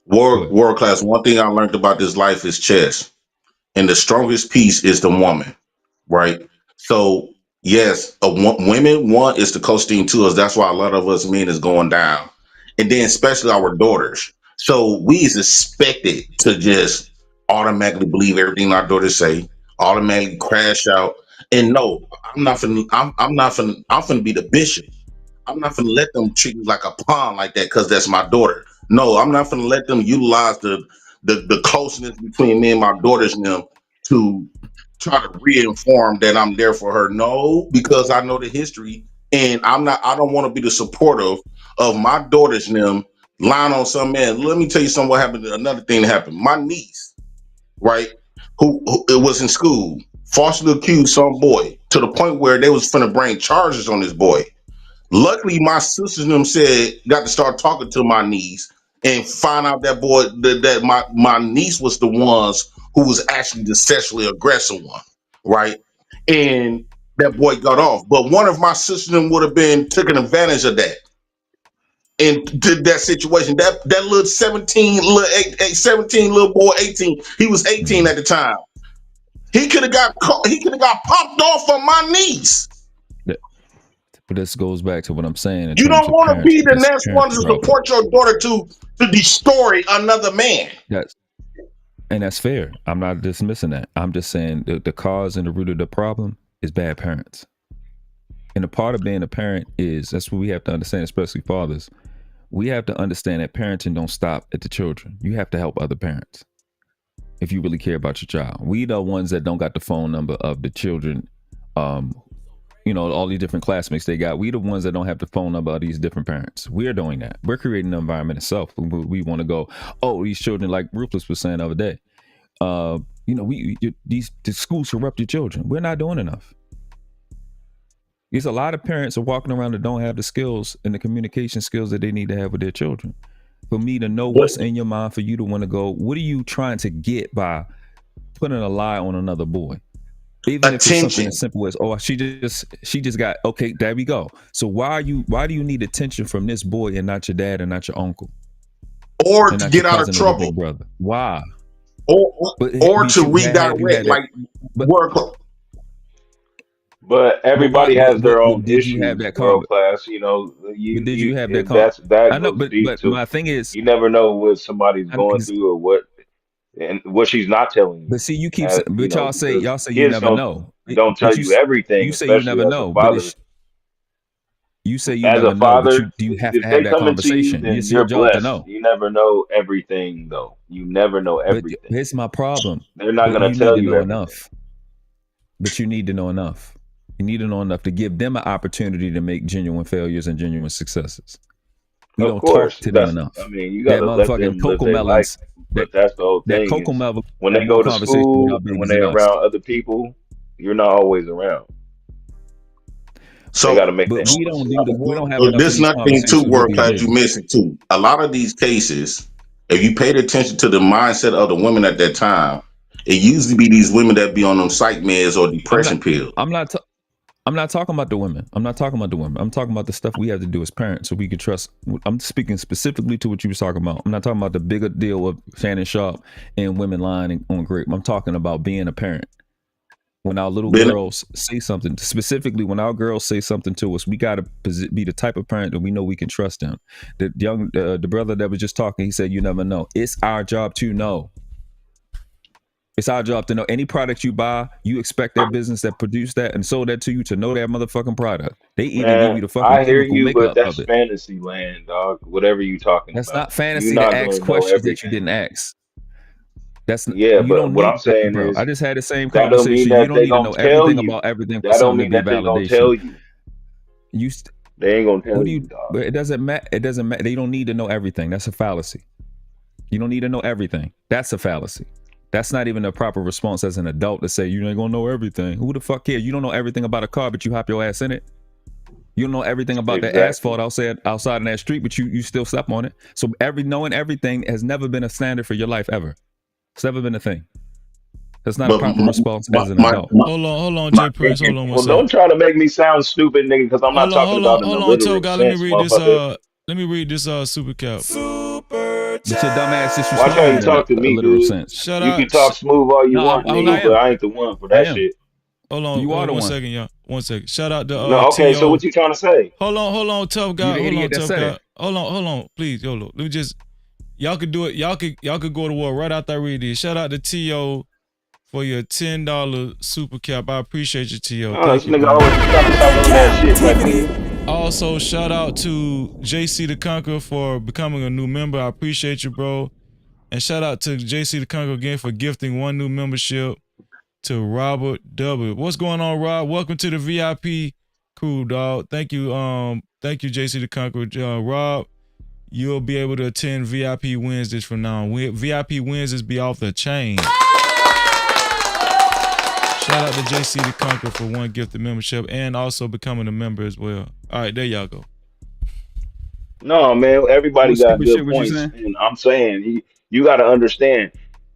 B: World class. One thing I learned about this life is chess, and the strongest piece is the woman, right? So yes, women want is the co-steam to us. That's why a lot of us men is going down, and then especially our daughters. So we is expected to just automatically believe everything our daughters say, automatically crash out, and no, I'm not finna, I'm finna be the bishop. I'm not gonna let them treat me like a pawn like that because that's my daughter. No, I'm not gonna let them utilize the closeness between me and my daughters and them to try to reinform that I'm there for her. No, because I know the history, and I don't want to be the supportive of my daughters and them lying on some man. Let me tell you something. What happened? Another thing that happened. My niece, right, who it was in school, falsely accused some boy to the point where they was finna bring charges on this boy. Luckily, my sisters and them got to start talking to my niece and find out that boy that my niece was the ones who was actually the sexually aggressive one, right? And that boy got off. But one of my sisters and them would have been taking advantage of that and did that situation. That little 17 little boy, 18. He was 18 at the time. He could have got caught, he could have got popped off on my niece.
U: But this goes back to what I'm saying in
B: You
U: terms
B: don't
U: of
B: want to
U: parents.
B: be the
U: This
B: next one
U: parent
B: to
U: problem.
B: support your daughter to destroy another man.
U: That's fair. I'm not dismissing that. I'm just saying the cause and the root of the problem is bad parents. And a part of being a parent is, that's what we have to understand, especially fathers. We have to understand that parenting don't stop at the children. You have to help other parents if you really care about your child. We the ones that don't got the phone number of the children, all these different classmates they got. We the ones that don't have the phone number of these different parents. We're doing that. We're creating the environment itself. We want to go, oh, these children, like Ruthless was saying the other day, the schools corrupt your children. We're not doing enough. There's a lot of parents are walking around that don't have the skills and the communication skills that they need to have with their children. For me to know what's in your mind, for you to want to go, what are you trying to get by putting a lie on another boy? Even if it's something as simple as, oh, she just got, okay, there we go. So why do you need attention from this boy and not your dad and not your uncle?
B: or
U: and
B: to
U: not your
B: get out of
U: cousin or your big
B: trouble,
U: brother. Why?
B: or
U: But
B: or
U: but
B: to
U: you have you
B: redirect,
U: had that?
B: like
U: But
B: work.
D: But
U: but why?
D: everybody has their own
U: But did you have
D: issues,
U: that car?
D: world class. You know,
U: But did you have that
D: if
U: car?
D: that
U: I know,
D: goes deep
U: but
D: too.
U: my thing is,
D: You never know what somebody's going through or what and what she's not telling you.
U: but see, you keep saying,
D: You
U: but
D: know, because
U: y'all say you
D: kids
U: never know,
D: don't
U: but
D: tell you everything,
U: you say you
D: especially
U: never
D: as a
U: know, but
D: father.
U: it's you say you
D: As a
U: never know, but
D: father,
U: you have to
D: if
U: have
D: they
U: that
D: coming to you,
U: conversation.
D: then
U: It's your
D: you're
U: job to
D: blessed.
U: know.
D: You never know everything, though. You never know
U: But
D: everything.
U: here's my problem.
D: They're not
U: But
D: gonna
U: you need
D: tell
U: to
D: you
U: know
D: everything.
U: enough. But you need to know enough. You need to know enough to give them an opportunity to make genuine failures and genuine successes. We
D: Of
U: don't talk
D: course,
U: to them
D: that's.
U: enough.
D: I mean, you
U: That
D: gotta let
U: motherfucking
D: them live
U: Coco
D: their life.
U: Melons, that
D: But that's the whole
U: that
D: thing
U: Coco
D: is
U: Melon
D: when
U: have
D: they
U: more
D: go to
U: conversation with
D: school
U: our
D: and when
U: babies than
D: they're
U: us.
D: around other people, you're not always around. They got to
B: So
D: make
U: But
D: their own
U: we
D: decisions.
U: don't have enough of
B: this
U: these
B: another thing too,
U: conversations with
B: world
U: these
B: class, you
U: babies.
B: missing too. A lot of these cases, if you paid attention to the mindset of the women at that time, it used to be these women that be on them psych meds or
U: I'm not
B: depression pills.
U: I'm not I'm not talking about the women. I'm not talking about the women. I'm talking about the stuff we have to do as parents so we can trust. I'm speaking specifically to what you was talking about. I'm not talking about the bigger deal of Shannon Sharpe and women lying on grape. I'm talking about being a parent. When our little
B: Been
U: girls say something, specifically when our girls say something to us, we got to be the type of parent that we know we can trust them. The brother that was just talking, he said, "You never know." It's our job to know. It's our job to know any product you buy, you expect that business that produced that and sold that to you to know that motherfucking product. They even give
D: Man,
U: you the fucking
D: I hear
U: chemical
D: you, but
U: makeup
D: that's
U: of it.
D: fantasy land, dog. Whatever you talking
U: That's
D: about,
U: not
D: you're
U: fantasy to
D: not
U: ask
D: gonna know
U: questions that you
D: everything.
U: didn't ask.
D: Yeah,
U: You
D: but
U: don't
D: what I'm
U: need,
D: saying
U: bro. I
D: is
U: just had the same
D: that don't mean
U: conversation. You
D: that
U: don't
D: they
U: need to
D: gonna
U: know
D: tell
U: everything
D: you.
U: about everything for
D: That don't
U: something to
D: mean
U: be
D: that they gonna
U: validation.
D: tell you.
U: You,
D: They ain't gonna tell
U: what do
D: you,
U: you?
D: dog.
U: But it doesn't matter. It doesn't matter. They don't need to know everything. That's a fallacy. You don't need to know everything. That's a fallacy. That's not even a proper response as an adult to say you ain't gonna know everything. Who the fuck cares? You don't know everything about a car, but you hop your ass in it. You don't know everything about the asphalt
D: Exactly.
U: outside in that street, but you still step on it. So knowing everything has never been a standard for your life ever. It's never been a thing. That's not a
B: but
U: proper response
B: my
U: as an
B: my
U: adult.
B: my,
H: Hold on,
B: my
H: J Prince. Hold on one
D: Well,
H: sec.
D: don't try to make me sound stupid, nigga, because I'm not talking about in the
H: Hold on,
D: literal
H: Toe God. Let me
D: sense,
H: read this.
D: motherfucker.
H: Let me read this. Super cap.
P: Super
U: But your dumb ass just
D: Watch how you
U: responded in
D: talk to
U: a
D: me,
U: literal
D: dude.
U: sense.
H: Shout
D: You
H: out.
D: can talk smooth all you
U: No,
D: want,
U: I
D: nigga, but
U: am.
D: I ain't the one for
U: I
D: that
U: am.
D: shit.
H: Hold on.
U: You are the
H: One
U: one.
H: second, y'all. One second. Shout out to
D: No, okay, so
H: To.
D: what you trying to say?
H: Hold on, tough
U: You
H: guy.
U: the
H: Hold on,
U: idiot that
H: tough
U: said
H: guy.
U: it.
H: Hold on, please, YOLO. Let me just. Y'all could do it. Y'all could go to war right after I read this. Shout out to To for your $10 super cap. I appreciate you, To.
D: No, this
H: Thank you,
D: nigga
H: bro.
D: always trying to talk
P: No
D: on that shit like
P: captivity.
D: you.
H: Also, shout out to JC the Conqueror for becoming a new member. I appreciate you, bro. And shout out to JC the Conqueror again for gifting one new membership to Robert W. What's going on, Rob? Welcome to the VIP crew, dog. Thank you, thank you, JC the Conqueror. Rob, you'll be able to attend VIP Wednesdays from now on. VIP Wednesdays be off the chain. Shout out to JC the Conqueror for one gifted membership and also becoming a member as well. All right, there y'all go.
D: No, man, everybody
U: What
D: got
U: stupid
D: good
U: shit was you
D: points,
U: saying?
D: and I'm saying you got to understand.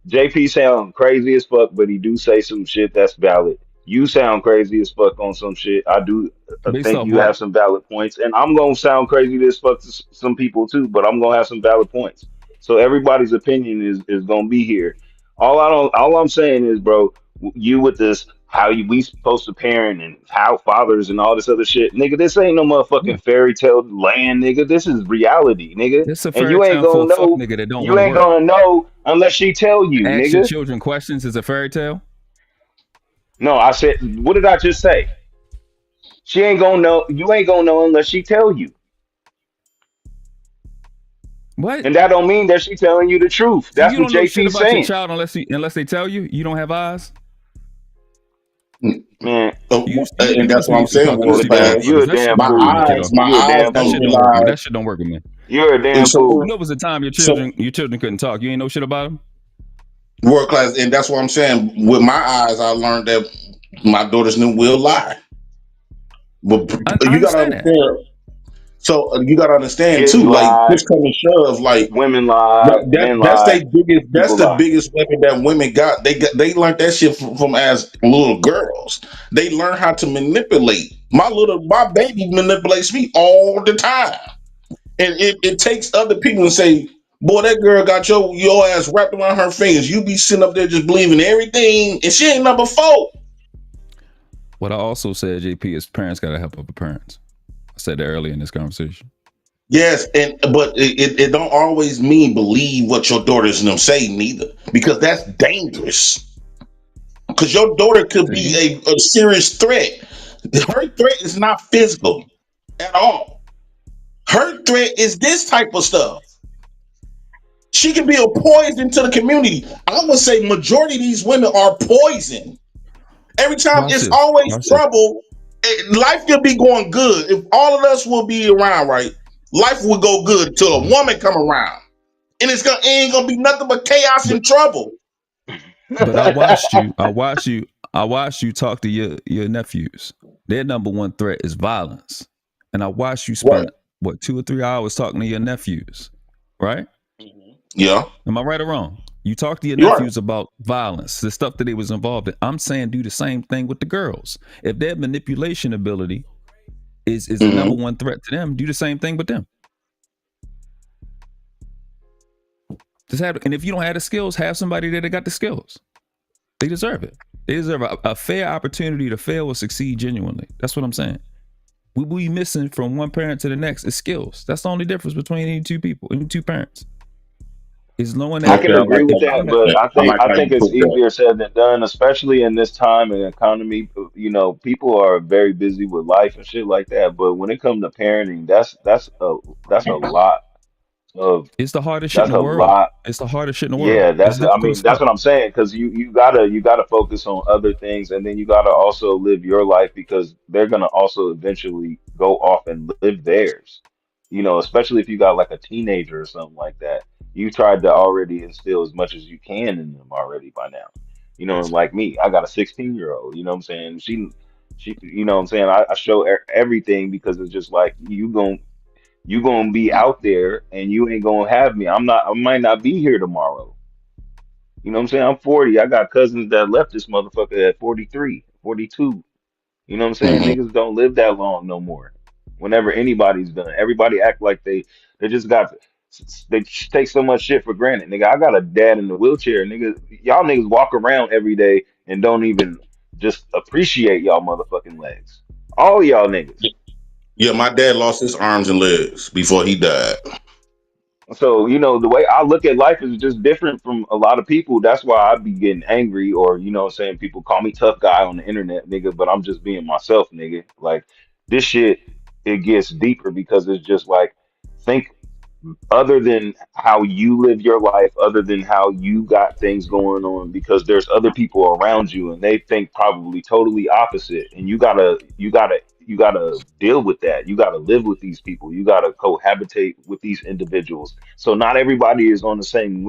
D: JP sound crazy as fuck, but he do say some shit that's valid. You sound crazy as fuck on some shit. I do
U: Based
D: think
U: off
D: you have
U: what?
D: some valid points, and I'm gonna sound crazy as fuck to some people too, but I'm gonna have some valid points. So everybody's opinion is gonna be here. All I'm saying is, bro, you with this how you we supposed to parent and how fathers and all this other shit, nigga. This ain't no
U: Yeah.
D: motherfucking fairy tale land, nigga. This is reality, nigga.
U: It's a
D: And
U: fairy tale for a fuck nigga that don't
D: you
U: want to
D: ain't
U: work.
D: gonna know unless she tell you,
U: Ask your
D: nigga.
U: children questions is a fairy tale.
D: No, I said, what did I just say? She ain't gonna know. You ain't gonna know unless she tell you,
U: What?
D: and that don't mean that she telling you the truth.
U: So
D: That's
U: you
D: what
U: don't know shit
D: JP's
U: about your
D: saying,
U: child unless they tell you. You don't have eyes.
D: man.
B: and
U: You
B: that's
U: must
B: what
U: be
B: I'm
U: used to
B: saying,
U: talking to
B: world
U: stupid
D: Man,
B: class.
D: you
U: motherfuckers.
D: a
U: That shit
D: damn
B: My
U: don't work with me,
D: fool.
U: kiddo.
B: eyes, my
D: You a
B: eyes
D: damn
U: That
B: don't
U: shit
D: fool.
U: don't work with me.
B: realize.
U: That shit don't work with me.
D: You're a
B: And
D: damn
U: You
D: fool.
U: know, it was a time
B: so
U: your children couldn't talk. You ain't know shit about them.
B: world class, and that's what I'm saying. With my eyes, I learned that my daughters will lie. But
U: I
B: you gotta
U: understand that.
B: understand. So you gotta understand
D: Kids
B: too. Like
D: lie,
B: push come to shove, like
D: women lie, men
B: that's
D: lie,
B: their biggest. That's
D: people
B: the
D: lie.
B: biggest weapon that women got. They learned that shit from as little girls. They learn how to manipulate. My baby manipulates me all the time, and it takes other people to say. Boy, that girl got your ass wrapped around her fingers. You be sitting up there just believing everything, and she ain't number 4.
U: What I also said, JP, is parents got to help other parents. I said that earlier in this conversation.
B: Yes, but it don't always mean believe what your daughters and them say neither, because that's dangerous. Because your daughter could be a serious threat. Her threat is not physical at all. Her threat is this type of stuff. She can be a poison to the community. I would say majority of these women are poison. Every time
U: Watch
B: it's
U: this.
B: always
U: Watch this.
B: trouble. Life could be going good if all of us will be around, right? Life will go good until a woman come around, and it ain't gonna be nothing but chaos
U: But
B: and trouble.
U: but I watched you. I watched you talk to your nephews. Their number one threat is violence. And I watched you
B: Right.
U: spend what 2 or 3 hours talking to your nephews. Right?
B: Yeah.
U: Am I right or wrong? You talk to your
B: You're right.
U: nephews about violence, the stuff that they was involved in. I'm saying do the same thing with the girls. If their manipulation ability is the number one threat to them, do the same thing with them. And if you don't have the skills, have somebody that got the skills. They deserve it. They deserve a fair opportunity to fail or succeed genuinely. That's what I'm saying. What we missing from one parent to the next is skills. That's the only difference between any two people, any two parents. Is knowing
D: I
U: that.
D: can
B: Okay, I
D: agree
B: like
D: with
B: how you
D: that,
B: put
D: but
B: that.
D: I
B: I
D: think
B: like how you
D: it's
B: put that.
D: easier said than done, especially in this time and economy. You know, people are very busy with life and shit like that. But when it comes to parenting, that's a lot of
U: It's the hardest shit in
D: that's
U: the
D: a
U: world.
D: lot.
U: It's the hardest shit in the world.
D: Yeah,
U: It's
D: I
U: difficult
D: mean
U: as
D: that's
U: fuck.
D: what I'm saying, because you gotta focus on other things, and then you gotta also live your life, because they're gonna also eventually go off and live theirs. You know, especially if you got like a teenager or something like that. You tried to already instill as much as you can in them already by now. You know, and like me, I got a 16-year-old. You know what I'm saying? She, you know what I'm saying? I show everything, because it's just like you gonna be out there and you ain't gonna have me. I might not be here tomorrow. You know what I'm saying? I'm 40. I got cousins that left this motherfucker at 43, 42. You know what I'm saying?
B: Mm-hmm.
D: Niggas don't live that long no more. Whenever anybody's done, everybody act like they just got they take so much shit for granted. Nigga, I got a dad in the wheelchair. Nigga, y'all niggas walk around every day and don't even just appreciate y'all motherfucking legs. All y'all niggas.
B: Yeah, my dad lost his arms and legs before he died.
D: So, you know, the way I look at life is just different from a lot of people. That's why I be getting angry, or, you know what I'm saying, people call me tough guy on the internet, nigga, but I'm just being myself, nigga. Like, this shit, it gets deeper, because it's just like, think other than how you live your life, other than how you got things going on, because there's other people around you and they think probably totally opposite. And you gotta deal with that. You gotta live with these people. You gotta cohabitate with these individuals. So not everybody is on the same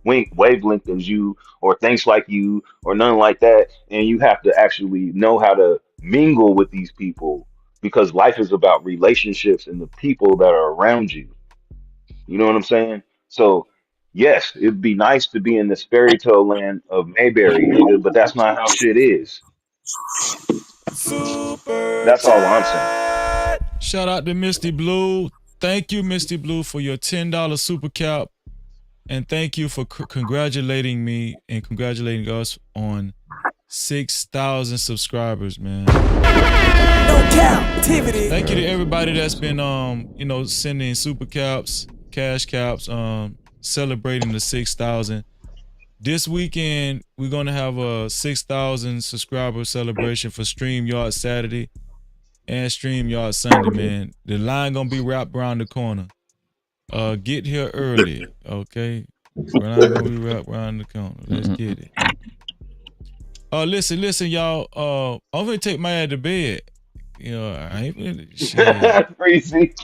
D: wavelength as you, or thinks like you, or nothing like that. And you have to actually know how to mingle with these people, because life is about relationships and the people that are around you. You know what I'm saying? So, yes, it'd be nice to be in this fairy tale land of Mayberry, nigga, but that's not how shit is.
P: Super
D: That's all I'm saying.
P: chat.
H: Shout out to Misty Blue. Thank you, Misty Blue, for your $10 super cap. And thank you for congratulating me and congratulating us on 6,000 subscribers, man.
P: No captivity.
H: Thank you to everybody that's been sending super caps, cash caps, celebrating the 6,000. This weekend we're gonna have a 6,000 subscriber celebration for StreamYard Saturday and StreamYard Sunday, man. The line gonna be wrapped around the corner. Get here early, okay? We're not gonna be wrapped around the corner. Let's get it. Listen, y'all. I'm gonna take my ass to bed. You know, I ain't gonna shit.
D: Freezy.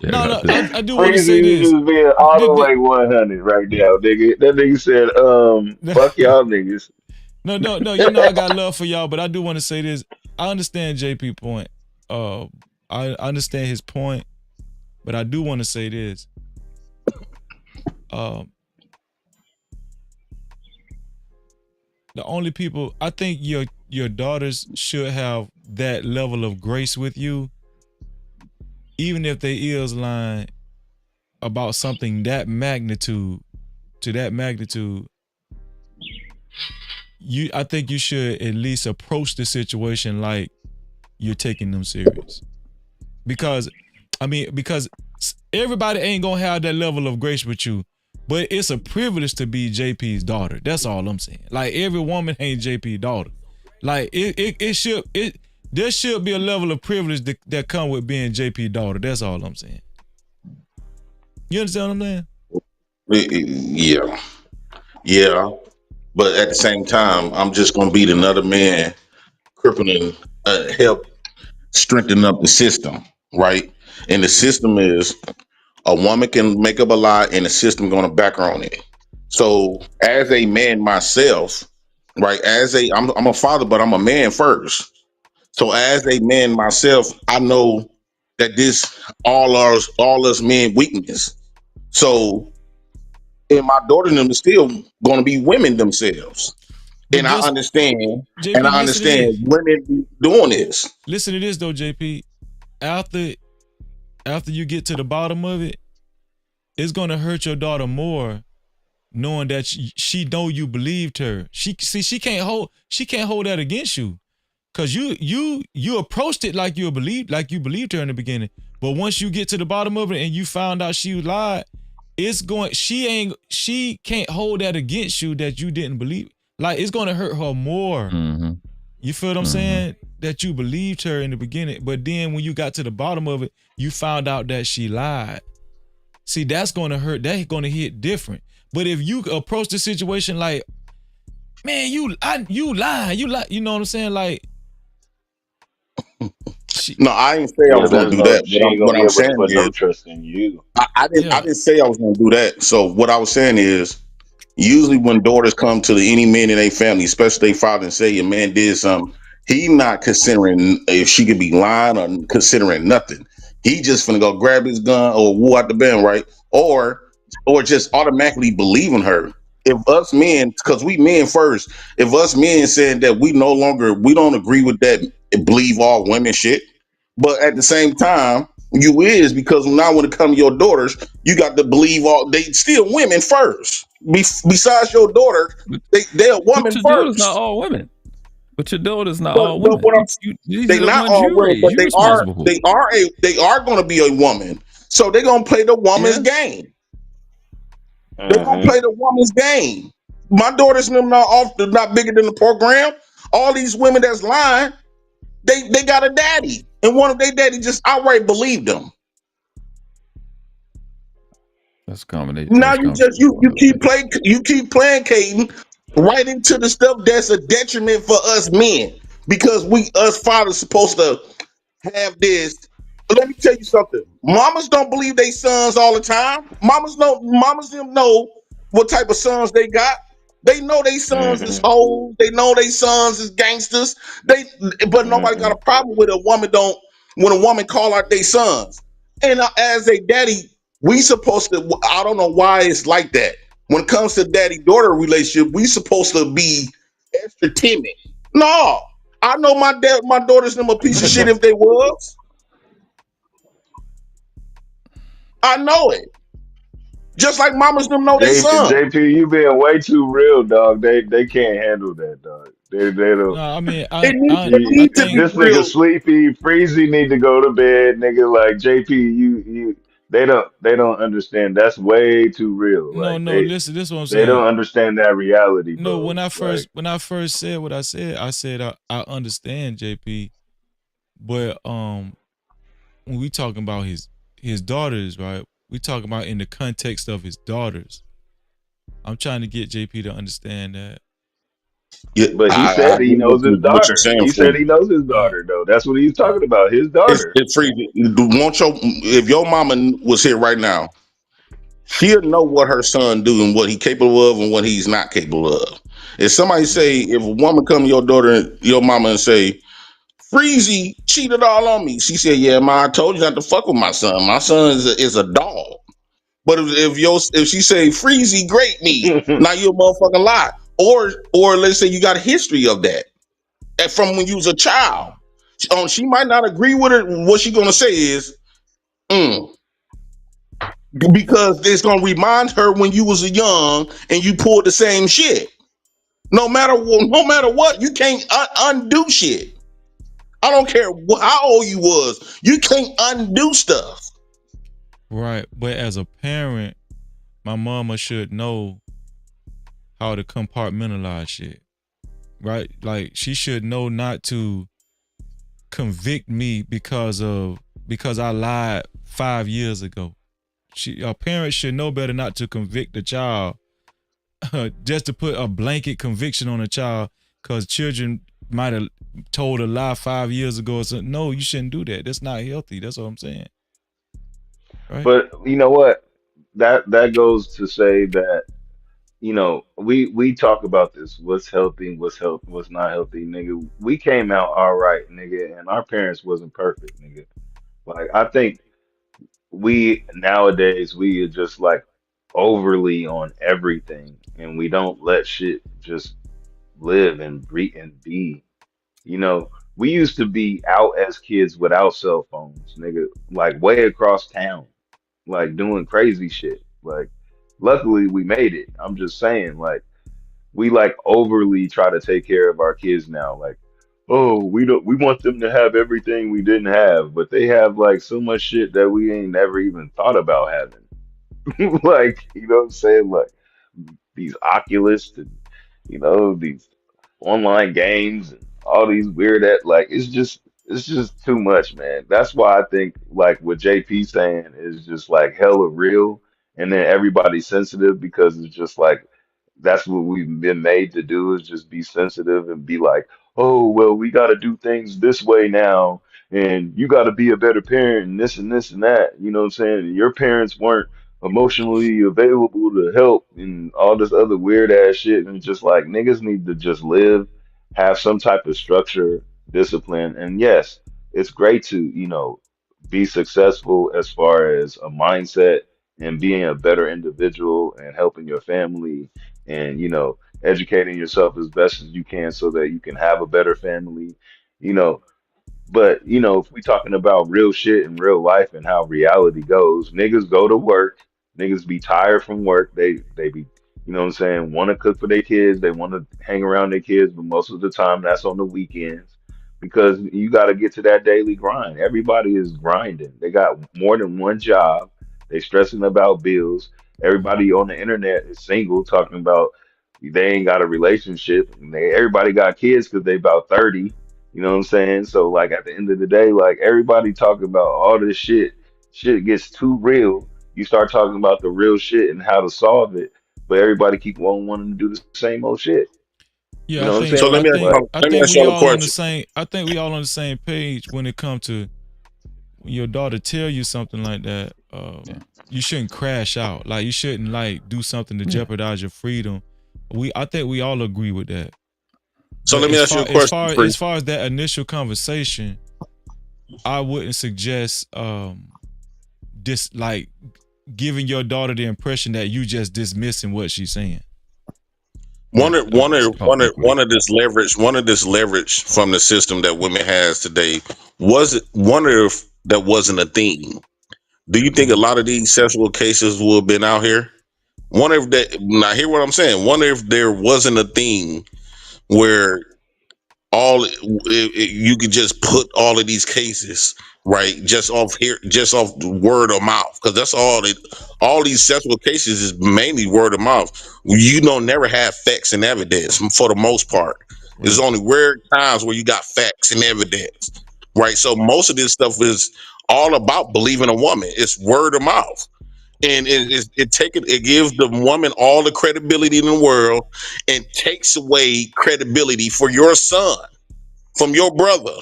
H: No, I do want to say
D: Freezy, you
H: this.
D: just being all the way 100 right now, nigga. That nigga said, fuck y'all niggas.
H: No. You know I got love for y'all, but I do want to say this. I understand JP point. I understand his point, but I do want to say this. The only people I think your daughters should have that level of grace with you, even if their ears line about something that magnitude to that magnitude, I think you should at least approach the situation like you're taking them serious. Because everybody ain't gonna have that level of grace with you, but it's a privilege to be JP's daughter. That's all I'm saying. Like every woman ain't JP's daughter. Like there should be a level of privilege that come with being JP's daughter. That's all I'm saying. You understand what I'm saying?
B: Yeah. But at the same time, I'm just gonna beat another man, crippling, help strengthen up the system, right? And the system is a woman can make up a lie, and the system gonna back her on it. So, as a man myself, right? I'm a father, but I'm a man first. So, as a man myself, I know that this all us men weakness. So, and my daughter and them is still gonna be women themselves.
H: But
B: And I
H: just
B: understand,
H: JP, listen to this.
B: women be doing this.
H: Listen to this though, JP. After you get to the bottom of it, it's gonna hurt your daughter more, knowing that she know you believed her. She can't hold that against you, cause you approached it like you believed her in the beginning. But once you get to the bottom of it and you found out she lied, she can't hold that against you that you didn't believe. Like it's gonna hurt her more.
U: Mm-hmm.
H: You feel what I'm saying? That you believed her in the beginning, but then when you got to the bottom of it, you found out that she lied. See, that's gonna hurt. That's gonna hit different. But if you approach the situation like, man, you lying, you know what I'm saying? Like,
B: no, I didn't say I
D: Yeah,
B: was going to do that.
D: she ain't gonna
B: What
D: be
B: I'm
D: able to
B: saying
D: put no
B: is,
D: trust in you.
B: I didn't say I was going to do that. So what I was saying is, usually when daughters come to any man in their family, especially their father, and say your man did something, he not considering if she could be lying or considering nothing. He just finna go grab his gun or woo out the band, right? Or just automatically believing her. If us men, because we men first, if us men saying that we don't agree with that, believe all women shit. But at the same time, you is because now when it comes to your daughters, you got to believe all they still women first. Besides your daughter, they're a
U: But
B: woman
U: your daughter's not
B: first.
U: all women. But your daughter's not
B: But
U: all
B: but
U: women.
B: what I'm
U: These
B: they
U: are the
B: not
U: ones
B: all
U: you
B: women,
U: raised.
B: but
U: You're responsible for.
B: they are going to be a woman. So they're gonna play the woman's
U: Yeah.
B: game. They're gonna
D: Mm-hmm.
B: play the woman's game. My daughters and them not bigger than the program. All these women that's lying, they got a daddy, and one of their daddy just outright believed them.
U: That's a combination.
B: Now
U: That's a
B: you just
U: conversation for another day.
B: you keep playing Caden right into the stuff that's a detriment for us men because we us fathers supposed to have this. But let me tell you something. Mamas don't believe they sons all the time. Mamas them know what type of sons they got. They know they sons is
D: Mm-hmm.
B: hoes. They know they sons is gangsters. But nobody got
D: Mm-hmm.
B: a problem with a woman don't when a woman call out they sons. And as a daddy, we supposed to. I don't know why it's like that. When it comes to daddy daughter relationship, we supposed to be extra timid. No, I know my daughters them a piece of shit if they was. I know it. Just like mamas them know they son.
D: JP, you being way too real, dog. They can't handle that, dog. They
H: No,
D: don't.
H: I mean,
B: It
H: I
B: need to be
H: think
D: This nigga
B: real.
D: sleepy, Freezy need to go to bed, nigga. Like JP, you they don't understand. That's way too real. Like
H: no. Listen, this is what I'm
D: they
H: saying.
D: don't understand that reality,
H: No,
D: bro. Like
H: when I first said what I said I understand JP, but when we talking about his daughters, right? We talking about in the context of his daughters. I'm trying to get JP to understand that.
B: Yeah,
D: but he
B: I
D: said he
B: agree
D: knows his
B: what you're
D: daughter.
B: saying,
D: He said
B: Free.
D: he knows his
H: Uh,
D: daughter though. That's what he's
H: uh,
D: talking about. His daughter.
B: It's Free. If your mama was here right now, she'll know what her son do and what he capable of and what he's not capable of. If somebody say, if a woman come to your daughter, your mama and say, Freezy cheated all on me. She said, yeah, ma, I told you not to fuck with my son. My son is a dog. But if she say Freezy great me, now you a motherfucking lie. Or let's say you got a history of that from when you was a child. She might not agree with it. What she gonna say is, mm, because it's gonna remind her when you was young and you pulled the same shit. No matter what, you can't undo shit. I don't care how old you was. You can't undo stuff.
H: Right. But as a parent, my mama should know how to compartmentalize shit. Right? Like she should know not to convict me because I lied 5 years ago. A parent should know better not to convict a child just to put a blanket conviction on a child because children might have told a lie 5 years ago. So no, you shouldn't do that. That's not healthy. That's what I'm saying. Right?
D: But you know what? That goes to say that, we talk about this, what's healthy, what's not healthy, nigga. We came out all right, nigga, and our parents wasn't perfect, nigga. Like I think we nowadays we are just like overly on everything, and we don't let shit just live and breathe and be. We used to be out as kids without cell phones, nigga, like way across town, like doing crazy shit. Like, luckily we made it. I'm just saying, like, we like overly try to take care of our kids now. Like, oh, we want them to have everything we didn't have, but they have like so much shit that we ain't never even thought about having. Like, you know what I'm saying? Like these Oculus and these online games and all these weird like it's just too much, man. That's why I think like what JP saying is just like hella real, and then everybody's sensitive because it's just like that's what we've been made to do, is just be sensitive and be like, oh well, we got to do things this way now, and you got to be a better parent and this and that. You know what I'm saying? And your parents weren't emotionally available to help and all this other weird ass shit. And it's just like niggas need to just live, have some type of structure, discipline. And yes, it's great to, be successful as far as a mindset and being a better individual and helping your family and, educating yourself as best as you can so that you can have a better family. You know, but if we talking about real shit in real life and how reality goes, niggas go to work, niggas be tired from work, they be, what I'm saying, want to cook for their kids, they want to hang around their kids, but most of the time that's on the weekends because you got to get to that daily grind. Everybody is grinding. They got more than one job. They stressing about bills. Everybody on the internet is single, talking about they ain't got a relationship. And everybody got kids because they about 30. You know what I'm saying? So like at the end of the day, like everybody talking about all this shit gets too real. You start talking about the real shit and how to solve it, but everybody keep on wanting to do the same old shit. You
H: Yeah, I
D: know what I'm
H: think
B: So
D: saying?
B: let
H: I
B: me ask
H: think
D: Like,
B: y'all,
H: I
B: let me
H: think
B: ask
H: we
B: y'all a
H: all on the
B: question.
H: same I think we all on the same page when it comes to when your daughter tell you something like that.
U: Yeah.
H: You shouldn't crash out. Like you shouldn't like do something to
R: Yeah.
H: jeopardize your freedom. I think we all agree with that.
B: So
H: But
B: let me
H: as
B: ask you
H: far
B: a
H: as
B: question,
H: far
B: Free.
H: as far as that initial conversation, I wouldn't suggest like giving your daughter the impression that you just dismissing what she's saying.
B: One of one of
U: Oh,
B: one of
U: quick.
B: one of this leverage from the system that women has today was it wonder if that wasn't a thing. Do you think a
H: Mhm.
B: lot of these sexual cases would have been out here? Wonder if that now hear what I'm saying. Wonder if there wasn't a thing where you could just put all of these cases right just off word of mouth because that's all these sexual cases is mainly word of mouth. You don't never have facts and evidence for the most part. There's
H: Right.
B: only rare times where you got facts and evidence, right? So most of this stuff is all about believing a woman. It's word of mouth, and it gives the woman all the credibility in the world and takes away credibility for your son, from your brother,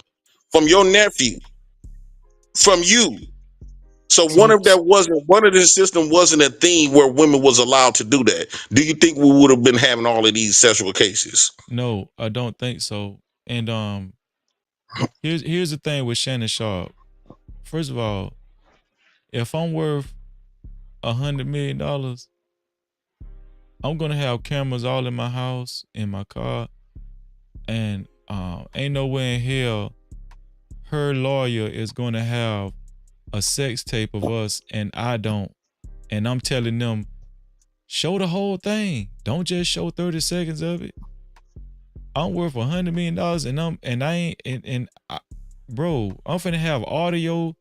B: from your nephew, from you. So one
H: So
B: of that wasn't one of the system wasn't a thing where women was allowed to do that. Do you think we would have been having all of these sexual cases?
H: no, I don't think so. And here's the thing with Shannon Sharpe. First of all, if I'm worth $100 million, I'm gonna have cameras all in my house, in my car, and ain't no way in hell her lawyer is gonna have a sex tape of us and I don't. and I'm telling them, show the whole thing. Don't just show 30 seconds of it. I'm worth $100 million, and I ain't bro, I'm finna have audio.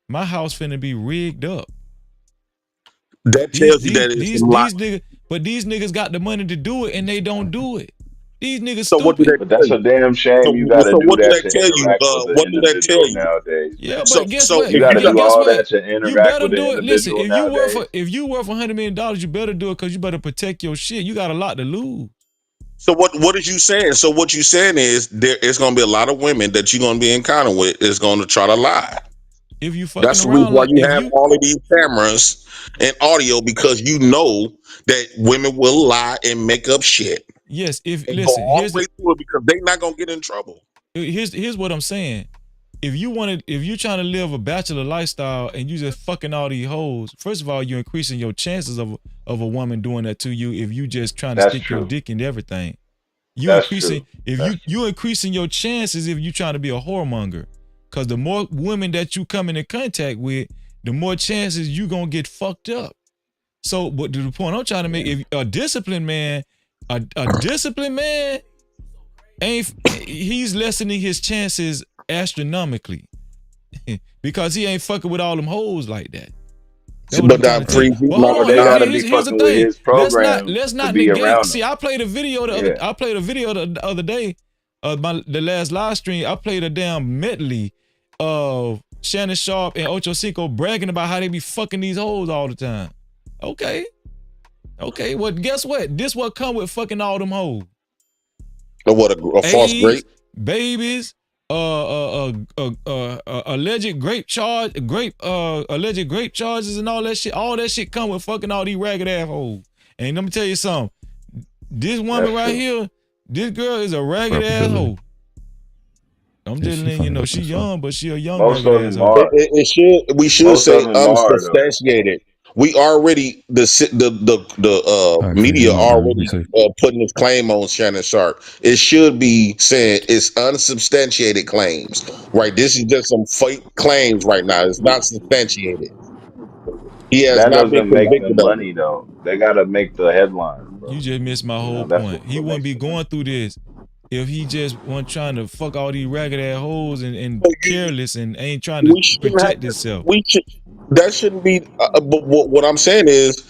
H: My house finna be rigged up.
Q: That
H: These
Q: tells you
H: these
Q: that it's a
H: these
Q: lot.
H: these niggas, but these niggas got the money to do it and they don't do it. These niggas
Q: So what do
H: stupid.
Q: that
D: But
Q: tell
D: that's a
Q: you?
D: damn
Q: So
D: shame. You got to
Q: so
D: do
Q: what do
D: that
Q: that
D: to
Q: tell you?
D: interact with the
Q: What do that tell
D: individual
Q: you?
D: nowadays,
H: Yeah,
D: man.
H: but guess what?
Q: So
D: You
Q: if
D: got
Q: you
D: to
Q: got
D: do
H: Guess
D: all
H: what?
D: that to
H: You
D: interact
H: better
D: with the
H: do it. Listen,
D: individual nowadays.
H: if you worth $100 million, you better do it because you better protect your shit. You got a lot to lose.
Q: so what is you saying? So what you saying is there is going to be a lot of women that you're going to be encountering with is going to try to lie.
H: If you fucking
Q: That's the reason
H: around
Q: why
H: like
Q: you
H: if
Q: have
H: you
Q: all of these cameras and audio because you know that women will lie and make up shit
H: yes, if
Q: and go
H: listen,
Q: all the way through it because they're not going to get in trouble.
H: here's what I'm saying. If you trying to live a bachelor lifestyle and you just fucking all these hoes, first of all, you're increasing your chances of a woman doing that to you if you just trying to
D: That's
H: stick your
D: true.
H: dick in everything. You
D: That's
H: increasing
D: true.
H: if
D: That's true.
H: you increasing your chances if you trying to be a whoremonger. Cause the more women that you come into contact with, the more chances you gonna get fucked up. So, but to the point I'm trying to make, if a disciplined man, a disciplined man he's lessening his chances astronomically because he ain't fucking with all them hoes like that. That's what I'm
Q: But
H: trying to tell you.
Q: freeze,
H: But hold
Q: no,
D: But
H: on,
D: they
Q: no.
D: got to be
H: here's the
D: fucking with
H: thing.
D: his program
H: Let's
D: to
H: not
D: be
H: negate.
D: around
H: See,
D: them.
H: I played a video
D: Yeah.
H: the other day. The last live stream, I played a damn medley of Shannon Sharpe and Ocho Cinco bragging about how they be fucking these hoes all the time. Okay, okay. Well, guess what? This what come with fucking all them hoes.
Q: What a false
H: AIDS,
Q: grape?
H: babies, alleged alleged grape charges and all that shit. All that shit come with fucking all these ragged assholes. And let me tell you something. This woman
D: That's
H: right
D: true.
H: here, this girl is a ragged
U: Probability.
H: asshole. I'm
U: Yeah,
H: just
U: she
H: letting you
U: fucking
H: know
U: with
H: she
U: some stuff.
H: young, but she a young
D: Most
H: ragged
D: of them
H: asshole.
D: are.
Q: It should we should
D: Most of
Q: say
D: them are though.
Q: unsubstantiated. We already the
U: All right, Freeze,
Q: media
U: your turn. Be
Q: already
U: safe.
Q: putting this claim on Shannon Sharp. It should be saying it's unsubstantiated claims, right? This is just some fake claims right now. It's not substantiated. He has
D: That
Q: not been
D: doesn't make
Q: convicted
D: them
Q: of it.
D: money though. They got to make the headlines,
H: You
D: bro.
H: just missed my
D: You
H: whole
D: know, that's
H: point. He
D: what
H: wouldn't
D: makes
H: be
D: the money.
H: going through this if he just wasn't trying to fuck all these ragged ass hoes and
Q: So
H: careless and ain't trying to
Q: we shouldn't have
H: protect
Q: to.
H: himself.
Q: We should. That shouldn't be. But what I'm saying is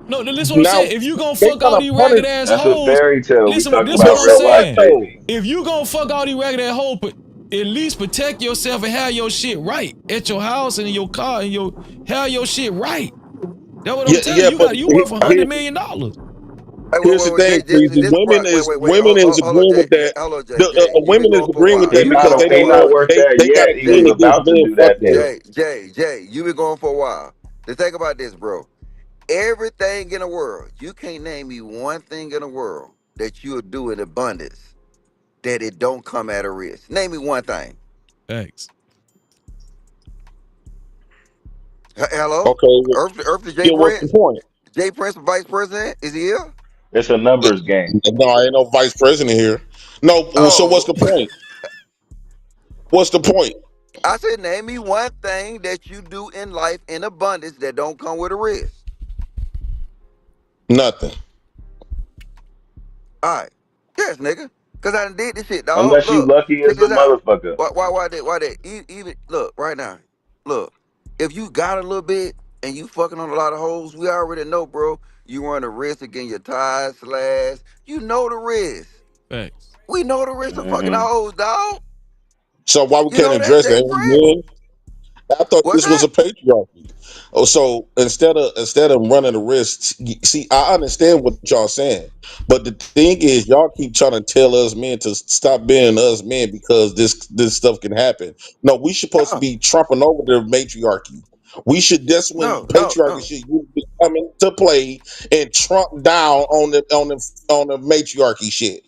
H: No, listen what I'm
Q: now
H: saying. If you gonna
Q: they
H: fuck
Q: kind
H: all
Q: of
H: these
Q: punish.
H: ragged ass
D: That's a
H: hoes,
D: fairy tale. We
H: listen,
D: talking
H: this is what
D: about
H: I'm
Q: But
D: real life,
H: saying.
Q: so
D: baby.
H: If you gonna fuck all these ragged ass hoes, at least protect yourself and have your shit right at your house and in your car and have your shit right. That's what I'm
Q: yeah,
H: telling
Q: yeah.
H: you.
Q: But
H: You worth $100 million.
T: Hey,
Q: here's the thing, Freezy.
T: this
Q: Women is
T: hold on,
Q: agreeing
T: Jay,
Q: with that.
T: hold on, Jay,
Q: The
T: Jay. You been
Q: women is
T: going for a
Q: agreeing with
T: while.
D: He
Q: that because
D: not
Q: they
T: Hold
D: he
Q: don't
T: on,
D: not
Q: want
D: worth that
Q: they got
D: yet.
Q: a
D: He was
Q: thing
T: Jay,
Q: against
D: about to
Q: being
D: do
Q: fucked
D: that
Q: with.
D: deal.
T: Jay. You been going for a while. The thing about this, bro. Everything in the world, you can't name me one thing in the world that you'll do in abundance that it don't come at a risk. Name me one thing.
H: Thanks.
T: Hello,
Q: Okay, well,
T: Earth to Jay
Q: yeah. What's the
T: Prince.
Q: point?
T: Jay Prince, Vice President, is he here?
D: It's a numbers game.
Q: No, I ain't no vice president here. No. Well, so what's
T: Oh,
Q: the point? What's the point?
T: I said, name me one thing that you do in life in abundance that don't come with a risk.
Q: Nothing.
T: All right. Yes, nigga. Cause I done did this shit, dog.
D: Unless you
T: Look,
D: lucky
T: check
D: as a
T: this out.
D: motherfucker.
T: Why they even look right now. Look, if you got a little bit and you fucking on a lot of hoes, we already know, bro. You run a risk of getting your tires slashed. You know the risk.
H: Thanks.
T: We know the risk of fucking
D: Hmm.
T: hoes, dog.
Q: So why we
T: You
Q: can't
T: know that,
Q: address
T: Jay
Q: that?
T: Prince?
Q: Ain't we good? I thought
T: What's
Q: this was
T: that?
Q: a patriarchy. Oh, so instead of running the risk, see, I understand what y'all saying, but the thing is, y'all keep trying to tell us men to stop being us men because this stuff can happen. No, we supposed to
T: No,
Q: be trumping over the matriarchy. We should. That's when
T: no, no,
Q: patriarchy
T: no,
Q: should be coming to play and trump down on the matriarchy shit.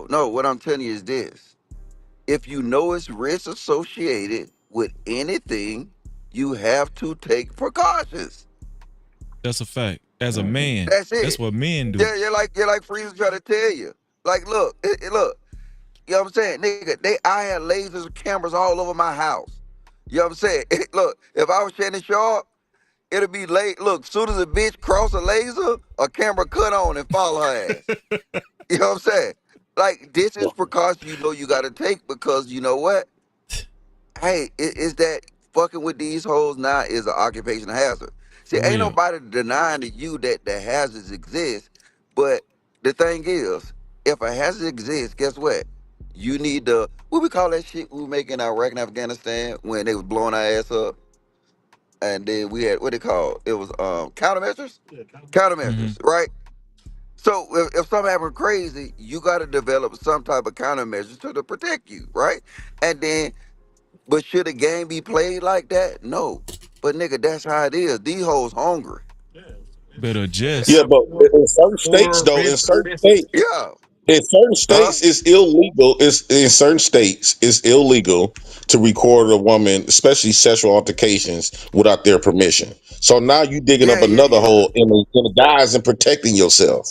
T: no. What I'm telling you is this. If you know it's risk associated with anything, you have to take precautions.
H: That's a fact. As a
D: Hmm.
H: man,
T: That's
H: that's
T: it.
H: what men do.
T: Yeah, you're like Freeze trying to tell you. Like, look, look. You know what I'm saying, nigga? I had lasers and cameras all over my house. You know what I'm saying? Look, if I was Shannon Sharp, It'll be late. Look, soon as a bitch cross a laser, a camera cut on and follow her ass. You know what I'm saying? Like, this is precaution you know you got to take because you know what? Hey, is that fucking with these hoes now is an occupational hazard. See,
H: For
T: ain't
H: real.
T: nobody denying to you that the hazards exist, but the thing is, if a hazard exists, guess what? You need to, what we call that shit we were making Iraq and Afghanistan when they was blowing our ass up, and then we had, what they call, it was countermeasures?
H: Hmm.
T: Countermeasures, right? So if something happens crazy, you got to develop some type of countermeasures to protect you, right? And then but should a game be played like that? No. But nigga, that's how it is. These hoes hungry.
H: Better
Q: Yeah,
H: adjust.
Q: but in certain states, though,
T: Yeah.
Q: in certain
T: Huh?
Q: states, it's illegal. It's in certain states, it's illegal to record a woman, especially sexual altercations, without their permission. So now you digging up
T: Yeah, yeah,
Q: another
T: yeah.
Q: hole in the guise and protecting yourself.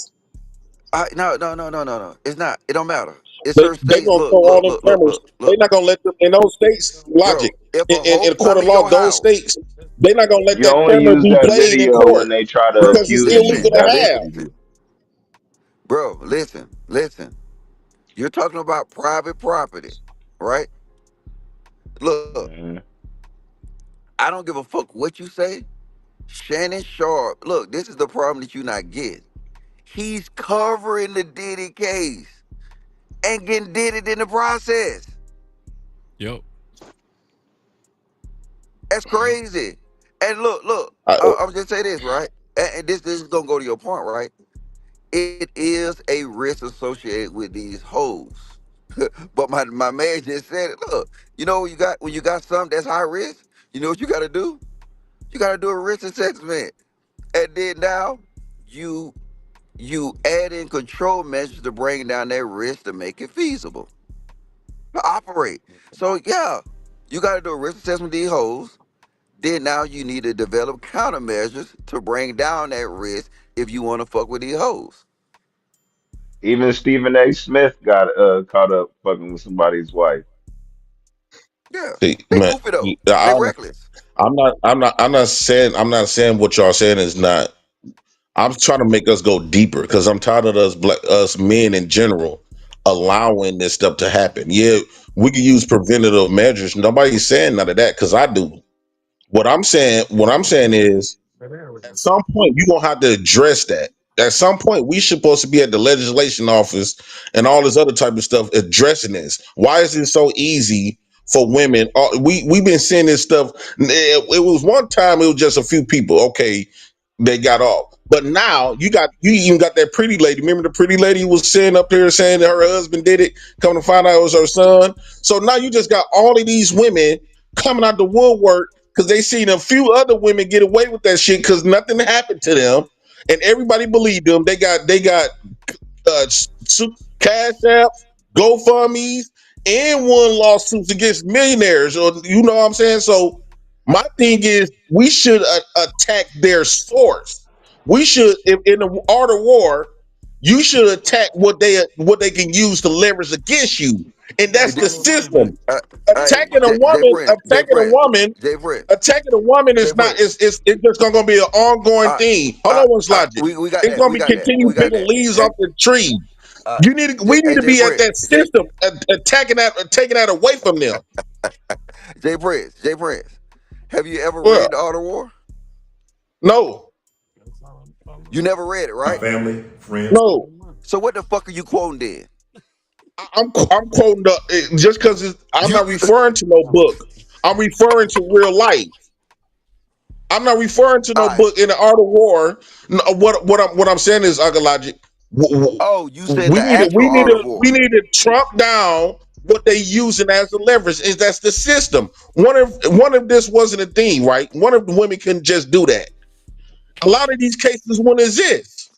T: No, no, no, no, no, no. It's not. It don't matter. It's certain
Q: They
T: states.
Q: gonna throw
T: Look,
Q: all
T: look,
Q: them
T: look, look,
Q: cameras.
T: look,
Q: They
T: look.
Q: not gonna let them in those states. Logic
T: Bro, if a
Q: in
T: hoe
Q: court
T: come
Q: of
T: in
Q: law,
T: your
Q: those
T: house,
Q: states they not gonna let
D: You
Q: that
D: only
Q: camera
D: use
Q: be
D: that
Q: played in
D: video when
Q: court
D: they try to
T: bro,
Q: because it's
D: accuse you.
Q: illegal
T: listen,
Q: to
D: That's
Q: have.
T: listen.
D: crazy.
T: Bro, listen, listen. You're talking about private property, right? Look,
D: Mhm.
T: I don't give a fuck what you say. Shannon Sharpe. Look, this is the problem that you not get. He's covering the Diddy case and getting did it in the process.
H: Yep.
T: That's crazy. And look,
Q: I,
T: I'm just say this, right? And this is gonna go to your point, right? It is a risk associated with these hoes. But my man just said it. Look, you know when you got something that's high risk, you know what you gotta do? You gotta do a risk assessment. And then now you you add in control measures to bring down that risk to make it feasible to operate. So yeah, you got to do a risk assessment of these hoes. Then now you need to develop countermeasures to bring down that risk if you want to fuck with these hoes.
D: Even Stephen A. Smith got caught up fucking with somebody's wife.
T: Yeah,
Q: see,
T: they
Q: man,
T: goofy though. They reckless.
Q: I'm not saying what y'all saying is not. I'm trying to make us go deeper because I'm tired of us men in general allowing this stuff to happen. Yeah, we can use preventative measures. Nobody's saying none of that because I do. What I'm saying is at some point you're gonna have to address that. At some point, we supposed to be at the legislation office and all this other type of stuff addressing this. Why is it so easy for women? We've been seeing this stuff. It was one time it was just a few people. Okay, they got off. But now you even got that pretty lady. Remember the pretty lady who was sitting up here saying that her husband did it, come to find out it was her son. So now you just got all of these women coming out the woodwork because they seen a few other women get away with that shit because nothing happened to them. And everybody believed them. They got cash apps, GoFundMe's, and won lawsuits against millionaires. Or you know what I'm saying? So my thing is, we should attack their source. We should, in the art of war, you should attack what they can use to leverage against you, and
T: Hey,
Q: that's the system.
T: hey,
Q: Attacking a
T: J
Q: woman,
T: Prince, J
Q: attacking a
T: Prince,
Q: woman,
T: J Prince,
Q: attacking a woman
T: J
Q: is not.
T: Prince.
Q: It's just gonna be an ongoing thing. Hold on, one's logic.
T: We got
Q: It's
T: that.
Q: gonna
T: We
Q: be
T: got that.
Q: continue
T: We got
Q: picking
T: that.
Q: leaves
T: Hey,
Q: off the tree.
T: uh,
Q: We need to
T: J
Q: be at that
T: Prince,
Q: system, attacking that, taking that away from them.
T: J Prince. Have you ever
Q: Well,
T: read The Art of War?
Q: no,
T: You never read it, right?
Q: no.
T: So what the fuck are you quoting then?
Q: I'm quoting just because I'm
T: You
Q: not referring to no book. I'm referring to real life. I'm not referring to no
T: all right.
Q: book in the art of war. No, what I'm saying is, Uncle Logic,
T: Oh, you said
Q: we
T: the
Q: need to
T: actual Art of
Q: we
T: War.
Q: need to trump down what they using as the leverage. Is that's the system. One of this wasn't a thing, right? One of the women couldn't just do that. A lot of these cases wouldn't exist.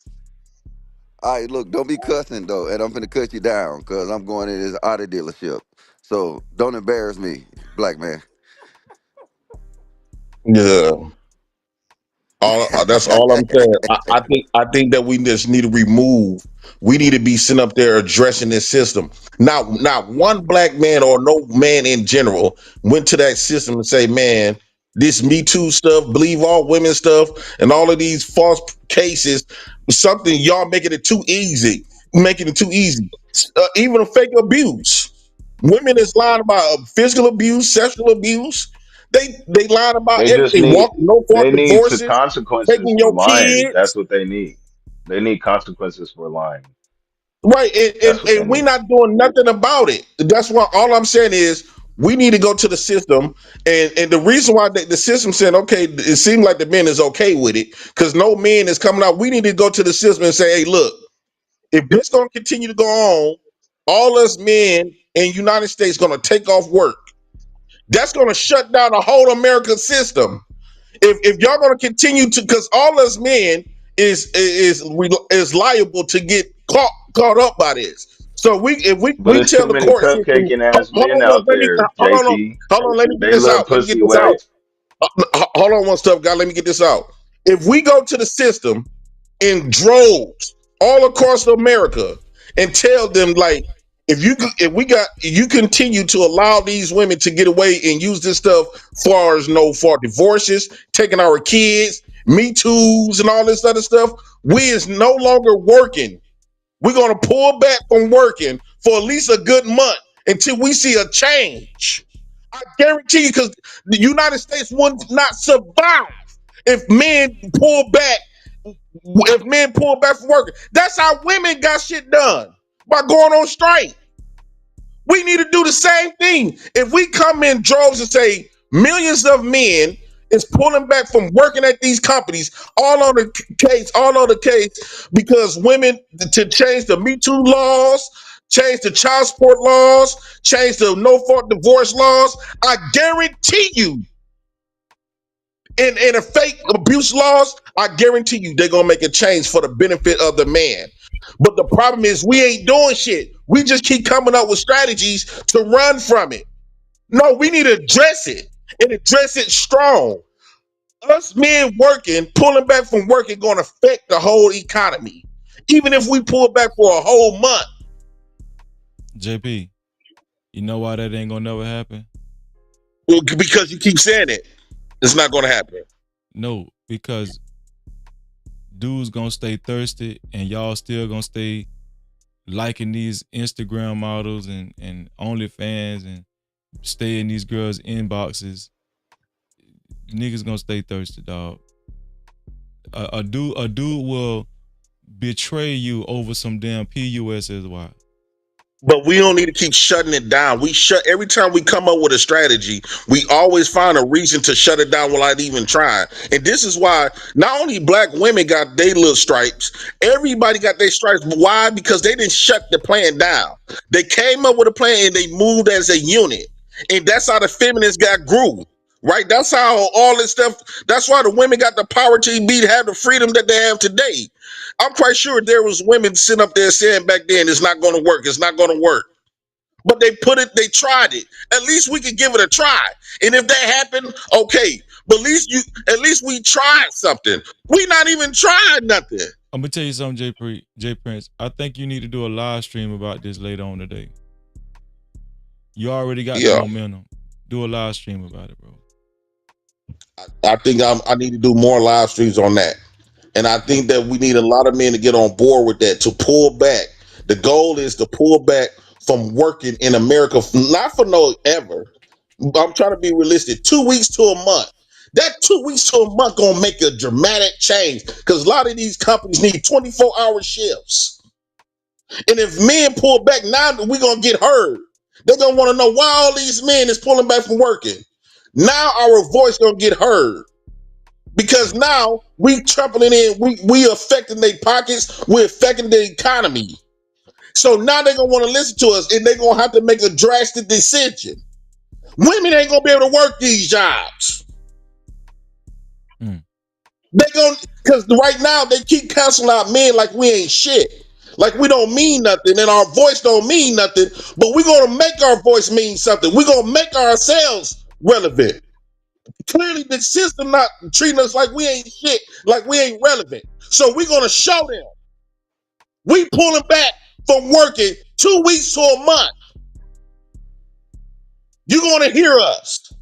T: All right, look, don't be cussing though, and I'm finna cut you down because I'm going to this auto dealership. So don't embarrass me, black man.
Q: Yeah. That's all I'm saying. I think that we just need to remove. We need to be sitting up there addressing this system. Not one black man or no man in general went to that system and say, "Man, This Me Too stuff, believe all women stuff, and all of these false cases, something y'all making it too easy, making it too easy. Even fake abuse. Women is lying about physical abuse, sexual abuse. They lying about
D: They just
Q: everything.
D: need
Q: Walking no fault
D: they need to
Q: divorces,
D: consequences
Q: taking
D: for
Q: your
D: lying. That's
Q: kids.
D: what they need. They need consequences for lying.
Q: Right, and,
D: That's
Q: and,
D: what they
Q: and we
D: need.
Q: not doing nothing about it. That's why all I'm saying is we need to go to the system, and the reason why the system said okay, it seems like the men is okay with it because no man is coming out. We need to go to the system and say, hey, look, if this going to continue to go on, all us men in United States going to take off work. That's going to shut down the whole American system. If y'all going to continue to, because all us men is liable to get caught up by this. So
D: But
Q: if we
D: it's too
Q: tell the
D: many
Q: court system,
D: cupcaking ass
Q: hold
D: men
Q: on,
D: out there, JP.
Q: hold on, let me get
D: They
Q: this
D: love
Q: out. Let me get
D: pussy
Q: this out.
D: way.
Q: Hold on one stuff, guy. Let me get this out. If we go to the system in droves all across America and tell them like if you continue to allow these women to get away and use this stuff for divorces, taking our kids, me too's and all this other stuff, we is no longer working. We're gonna pull back from working for at least a good month until we see a change. I guarantee you, because the United States would not survive if men pull back if men pull back from working. That's how women got shit done by going on strike. We need to do the same thing. If we come in droves and say millions of men is pulling back from working at these companies, all on the case, because women to change the Me Too laws, change the child support laws, change the no fault divorce laws. I guarantee you in a fake abuse laws, I guarantee you they're gonna make a change for the benefit of the man. But the problem is we ain't doing shit. We just keep coming up with strategies to run from it. No, we need to address it and address it strong. Us men working, pulling back from work is gonna affect the whole economy. Even if we pull back for a whole month.
H: JP, you know why that ain't gonna never happen?
Q: Well, because you keep saying it. It's not gonna happen.
H: No, because dudes gonna stay thirsty and y'all still gonna stay liking these Instagram models and OnlyFans and stay in these girls' inboxes. Niggas gonna stay thirsty, dog. A dude will betray you over some damn PUSSY.
Q: But we don't need to keep shutting it down. We shut every time we come up with a strategy, we always find a reason to shut it down without even trying. And this is why not only black women got their little stripes, everybody got their stripes. Why? Because they didn't shut the plan down. They came up with a plan and they moved as a unit. And that's how the feminists got grew. Right? That's how all this stuff, that's why the women got the power to have the freedom that they have today. I'm quite sure there was women sitting up there saying back then, it's not going to work. It's not going to work. But they tried it. At least we could give it a try. And if that happened, okay. But at least we tried something. We not even trying nothing.
H: I'm gonna tell you something, J Prince. I think you need to do a live stream about this later on today. You already got the
Q: Yeah.
H: momentum. Do a live stream about it, bro.
Q: I think I need to do more live streams on that. And I think that we need a lot of men to get on board with that, to pull back. The goal is to pull back from working in America, not for no ever. I'm trying to be realistic. 2 weeks to a month. That 2 weeks to a month gonna make a dramatic change because a lot of these companies need 24-hour shifts. And if men pull back now, we're gonna get heard. They're gonna want to know why all these men is pulling back from working. Now our voice gonna get heard. Because now we trampling in, we affecting their pockets, we're affecting the economy. So now they're gonna want to listen to us and they're gonna have to make a drastic decision. Women ain't gonna be able to work these jobs. They gonna because right now they keep canceling out men like we ain't shit. Like we don't mean nothing and our voice don't mean nothing, but we're gonna make our voice mean something. We're gonna make ourselves relevant. Clearly the system not treating us like we ain't shit, like we ain't relevant. So we're gonna show them. We pulling back from working 2 weeks to a month. You're gonna hear us.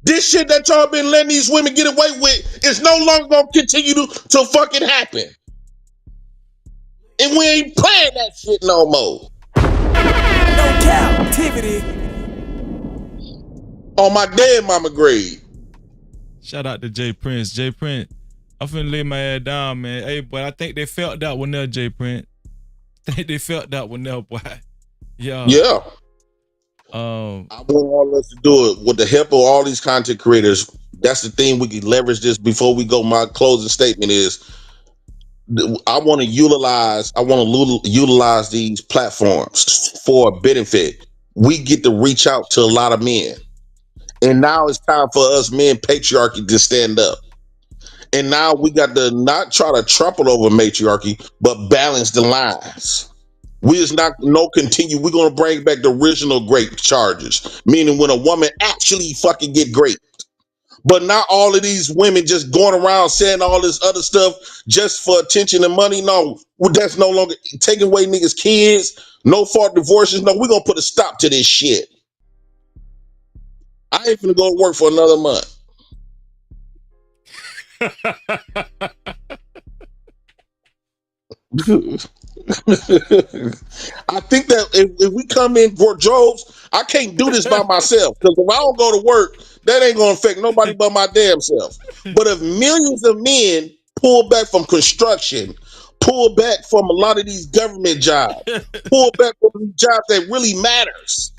Q: This shit that y'all been letting these women get away with is no longer gonna continue to fucking happen. And we ain't playing that shit no more.
P: No Cap-tivity.
Q: On my dead mama grave.
H: Shout out to Jay Prince. Jay Prince, I'm finna lay my head down, man. Hey, but I think they felt that one there, Jay Prince. I think they felt that one there, boy. Yeah.
Q: Yeah. I want all us to do it with the help of all these content creators. That's the thing we can leverage this before we go. My closing statement is I want to utilize these platforms for a benefit. We get to reach out to a lot of men. And now it's time for us men patriarchy to stand up. And now we got to not try to trample over matriarchy, but balance the lines. We is not no continue. We're gonna bring back the original grape charges, meaning when a woman actually fucking get raped. But not all of these women just going around saying all this other stuff just for attention and money. No, that's no longer taking away niggas' kids, no fault divorces. No, we're gonna put a stop to this shit. I ain't finna go to work for another month. I think that if we come in for Joes, I can't do this by myself. Because if I don't go to work, that ain't gonna affect nobody but my damn self. But if millions of men pull back from construction, pull back from a lot of these government jobs, pull back from these jobs that really matters,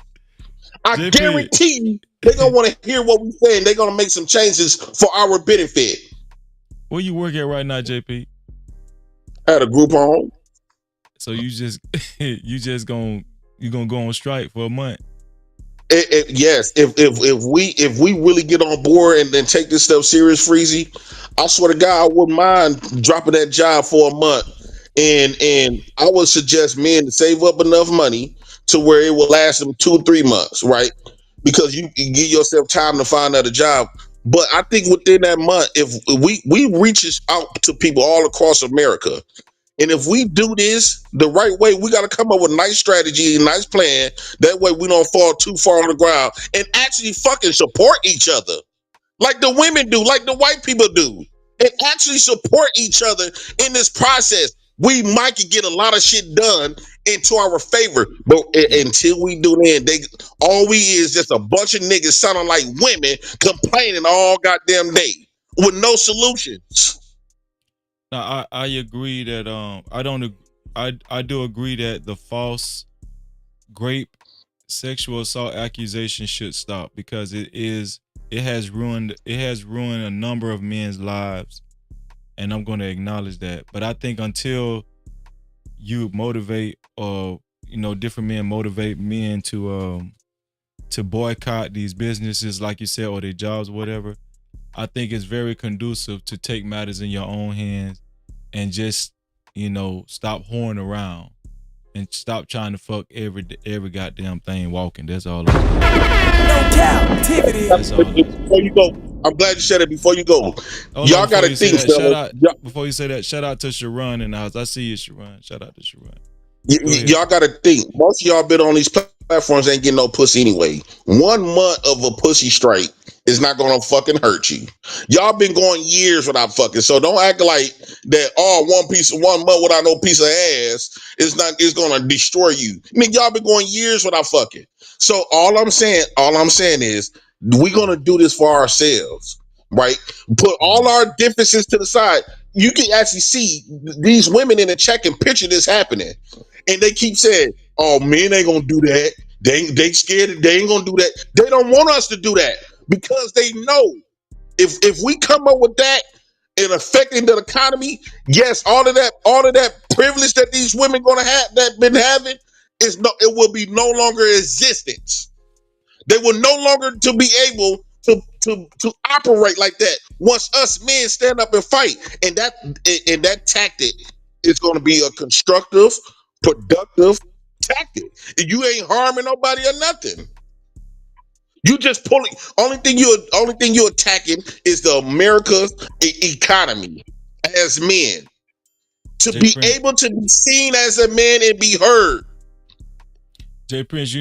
Q: I
H: JP.
Q: guarantee you they're gonna want to hear what we say and they're gonna make some changes for our benefit.
H: Where you work at right now, JP?
Q: At a group home.
H: So you gonna go on strike for a month?
Q: Yes, if we really get on board and then take this stuff serious, Freezy, I swear to God, I wouldn't mind dropping that job for a month, and I would suggest men to save up enough money to where it will last them 2-3 months, right? Because you give yourself time to find another job. But I think within that month, if we reaches out to people all across America. And if we do this the right way, we got to come up with a nice strategy, a nice plan. That way we don't fall too far on the ground and actually fucking support each other. Like the women do, like the white people do. And actually support each other in this process. We might get a lot of shit done into our favor. But until we do that, all we is just a bunch of niggas sounding like women complaining all goddamn day with no solutions.
H: Now I agree that I do agree that the false grape sexual assault accusation should stop because it has ruined a number of men's lives, and I'm going to acknowledge that. But I think until you motivate or different men motivate men to boycott these businesses, like you said, or their jobs, whatever, I think it's very conducive to take matters in your own hands and just, stop whoring around and stop trying to fuck every goddamn thing walking. That's all.
P: No Cap-tivity.
H: That's all.
Q: Before you go, I'm glad you said it. Before you go, y'all got to think, fellas.
H: Before you say that, shout out to Sharon in the house. I see you, Sharon. Shout out to Sharon.
Q: Y'all got to think. Most of y'all been on these platforms ain't getting no pussy anyway. 1 month of a pussy strike is not gonna fucking hurt you. Y'all been going years without fucking, so don't act like that. Oh, 1 month without no piece of ass is gonna destroy you. I mean, y'all been going years without fucking. So all I'm saying is we're gonna do this for ourselves, right? Put all our differences to the side. You can actually see these women in the check and picture this happening. And they keep saying, "Oh, men ain't gonna do that. They scared. They ain't gonna do that. They don't want us to do that because they know if we come up with that and affecting the economy, yes, all of that privilege that these women gonna have that been having it will be no longer existence. They will no longer to be able to operate like that once us men stand up and fight, and that tactic is going to be a constructive, productive tactic. You ain't harming nobody or nothing. You just pulling. Only thing you're attacking is the America's economy as men to
H: Jay
Q: be
H: Prince.
Q: able to be seen as a man and be heard.
H: Jay Prince,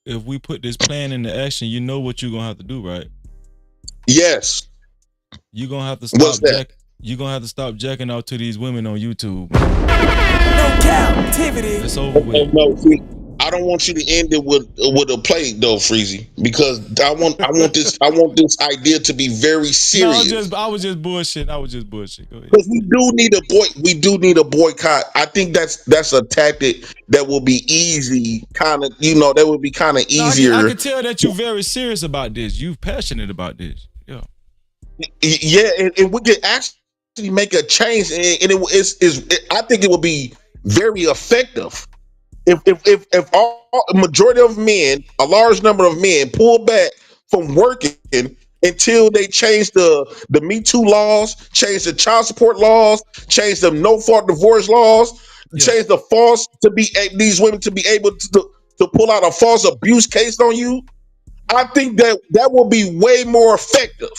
H: if we put this plan into action, you know what you're gonna have to do, right?
B: Yes.
H: You gonna have to
B: What's
H: stop
B: that?
H: jack. You gonna have to stop jacking out to these women on YouTube, man.
P: No captivity.
H: It's over with.
B: No, see, I don't want you to end it with a play though, Freezy, because I want this idea to be very
H: No,
B: serious.
H: I was just bullshitting. I was just bullshit. Go ahead.
B: Because we do need a boycott. I think that's a tactic that will be easy, kind of, that would be kind of
H: No, I
B: easier.
H: can tell that you're very serious about this. You passionate about this. Yeah.
B: Yeah, and we could actually make a change, and I think it would be very effective if all a majority of men, a large number of men, pull back from working until they change the Me Too laws, change the child support laws, change the no fault divorce laws,
H: Yeah.
B: change the these women to be able to pull out a false abuse case on you. I think that will be way more effective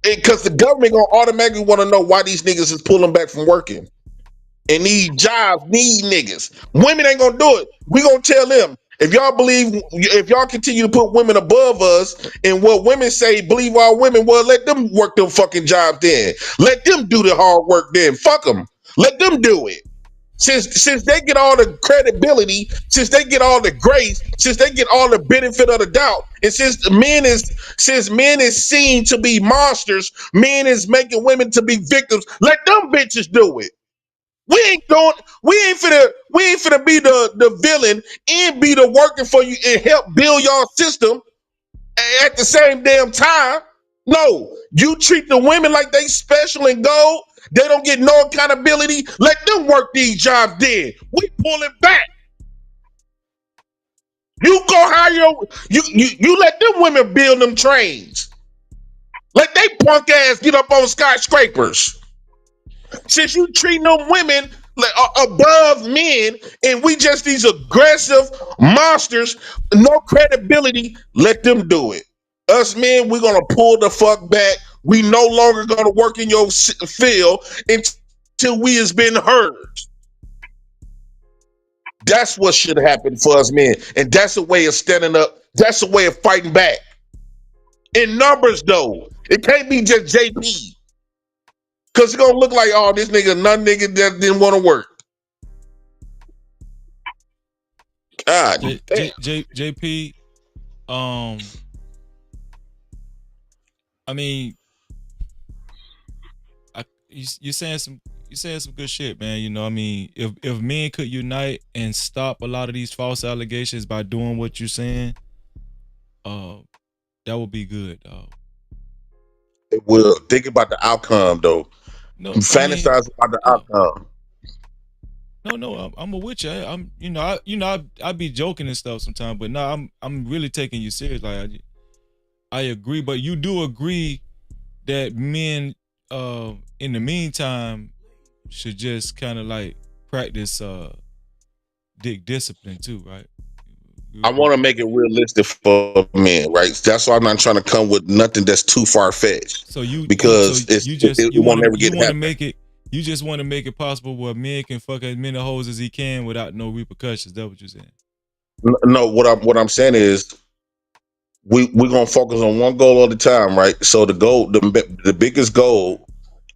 B: because the government gonna automatically want to know why these niggas is pulling back from working. And need jobs, need niggas. Women ain't gonna do it. We gonna tell them if y'all continue to put women above us and what women say, believe all women. Well, let them work them fucking jobs then. Let them do the hard work then. Fuck them. Let them do it. Since they get all the credibility, since they get all the grace, since they get all the benefit of the doubt, and since men is seen to be monsters, men is making women to be victims. Let them bitches do it. We ain't going. We ain't finna be the villain and be the working for you and help build your system at the same damn time. No, you treat the women like they special and gold. They don't get no accountability. Let them work these jobs. Then we pulling back. You go hire you let them women build them trains. Let they punk ass get up on skyscrapers. Since you treating them women like, above men, and we just these aggressive monsters, no credibility, let them do it. Us men, we're gonna pull the fuck back. We no longer gonna work in your field until we has been heard. That's what should happen for us men, and that's a way of standing up. That's a way of fighting back. In numbers, though, it can't be just JP, cause it's gonna look like, oh, this nigga, none nigga that didn't want to work. God damn.
H: JP, um, I mean, you saying some good shit, man. You know, I mean, if men could unite and stop a lot of these false allegations by doing what you're saying, uh, that would be good.
B: Well, think about the outcome, though.
H: No, I mean,
B: Fantasize about the
H: yeah,
B: outcome.
H: no, I'm a with you. I'm, I be joking and stuff sometimes, but no, I'm really taking you serious. Like, I agree, but you do agree that men, in the meantime, should just kind of like practice dick discipline too, right?
B: I want to make it realistic for men, right? That's why I'm not trying to come with nothing that's too far fetched,
H: So so
B: because
H: you
B: it,
H: just
B: it won't ever
H: you
B: get
H: want to
B: happen.
H: make it you just want to make it possible where men can fuck as many hoes as he can without no repercussions. That's what you're saying.
B: No, what I'm saying is we're gonna focus on one goal at a time, right? So the biggest goal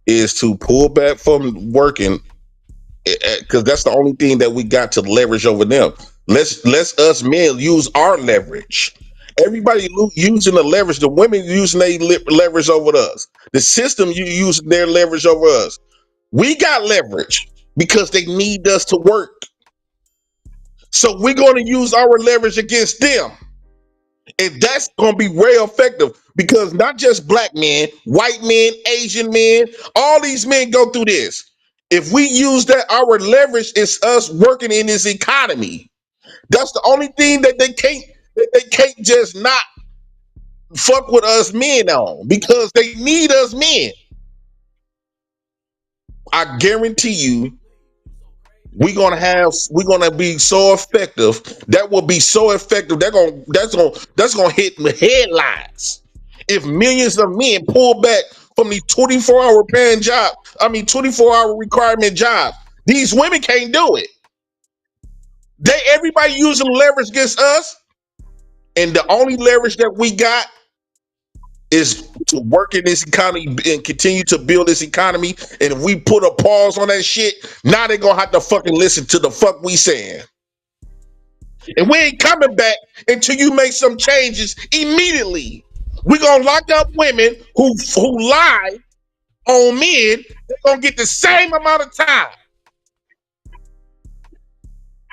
B: is to pull back from working, because that's the only thing that we got to leverage over them. Let's us men use our leverage. Everybody using the leverage. The women using their leverage over us. The system you using their leverage over us. We got leverage because they need us to work. So we're going to use our leverage against them. And that's going to be very effective, because not just black men, white men, Asian men, all these men go through this. If we use that, our leverage is us working in this economy. That's the only thing that they can't just not fuck with us men on, because they need us men. I guarantee you, we're gonna be so effective. That will be so effective. That's gonna hit the headlines. If millions of men pull back from these 24-hour paying job, 24-hour requirement job, these women can't do it. Everybody using leverage against us, and the only leverage that we got
Q: is to work in this economy and continue to build this economy. And if we put a pause on that shit, now they're gonna have to fucking listen to the fuck we saying. And we ain't coming back until you make some changes immediately. We're gonna lock up women who lie on men. They're gonna get the same amount of time.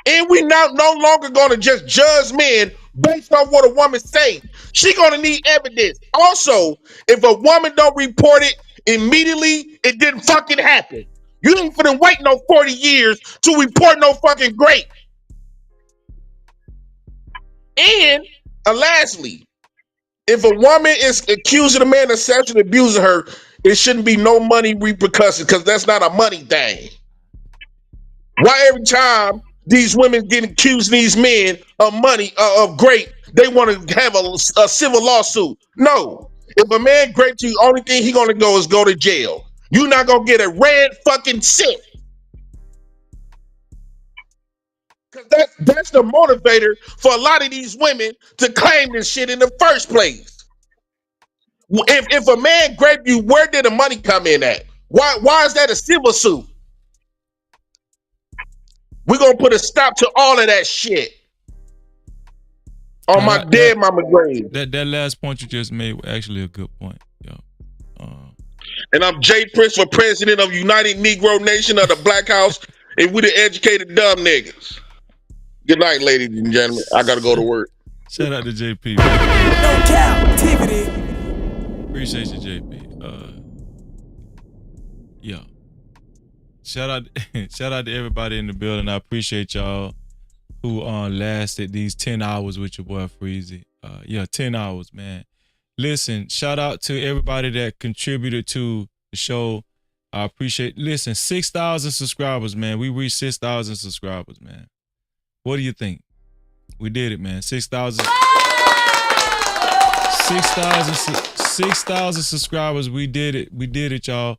Q: And we no longer gonna just judge men based on what a woman say. She gonna need evidence. Also, if a woman don't report it immediately, it didn't fucking happen. You ain't finna wait no 40 years to report no fucking grape. And lastly, if a woman is accusing a man of sexually abusing her, it shouldn't be no money repercussions because that's not a money thing. Why every time these women get accusing these men of money of grape, they want to have a civil lawsuit? No. If a man grapes you, only thing he gonna go to jail. You're not gonna get a red fucking cent. Cause that's the motivator for a lot of these women to claim this shit in the first place. If a man grape you, where did the money come in at? Why is that a civil suit? We're gonna put a stop to all of that shit on my dead mama grave.
H: That last point you just made was actually a good point. Yeah.
Q: And I'm Jay Prince for president of United Negro Nation of the Black House, and we the educated dumb niggas. Good night, ladies and gentlemen. I gotta go to work.
H: Shout out to JP.
P: No Cap-tivity.
H: Appreciate you, JP. Yeah. Shout out to everybody in the building. I appreciate y'all who lasted these 10 hours with your boy Freezy. 10 hours, man. Listen, shout out to everybody that contributed to the show. I appreciate. Listen, 6,000 subscribers, man. We reached 6,000 subscribers, man. What do you think? We did it, man. 6,000 subscribers. We did it. We did it, y'all.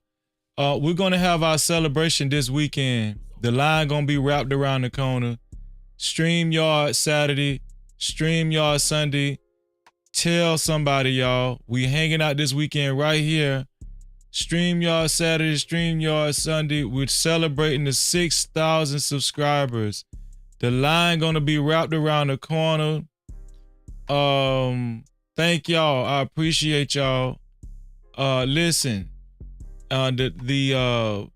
H: We're gonna have our celebration this weekend. The line gonna be wrapped around the corner. StreamYard Saturday, StreamYard Sunday. Tell somebody, y'all. We hanging out this weekend right here. StreamYard Saturday, StreamYard Sunday. We're celebrating the 6,000 subscribers. The line gonna be wrapped around the corner. Thank y'all. I appreciate y'all. Listen. The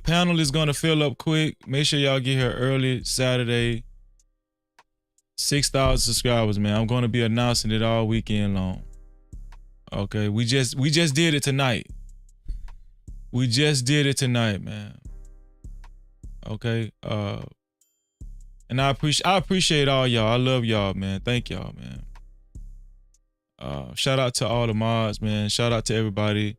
H: panel is gonna fill up quick. Make sure y'all get here early Saturday. 6,000 subscribers, man. I'm gonna be announcing it all weekend long. Okay, we just did it tonight. We just did it tonight, man. Okay, and I appreciate all y'all. I love y'all, man. Thank y'all, man. Shout out to all the mods, man. Shout out to everybody.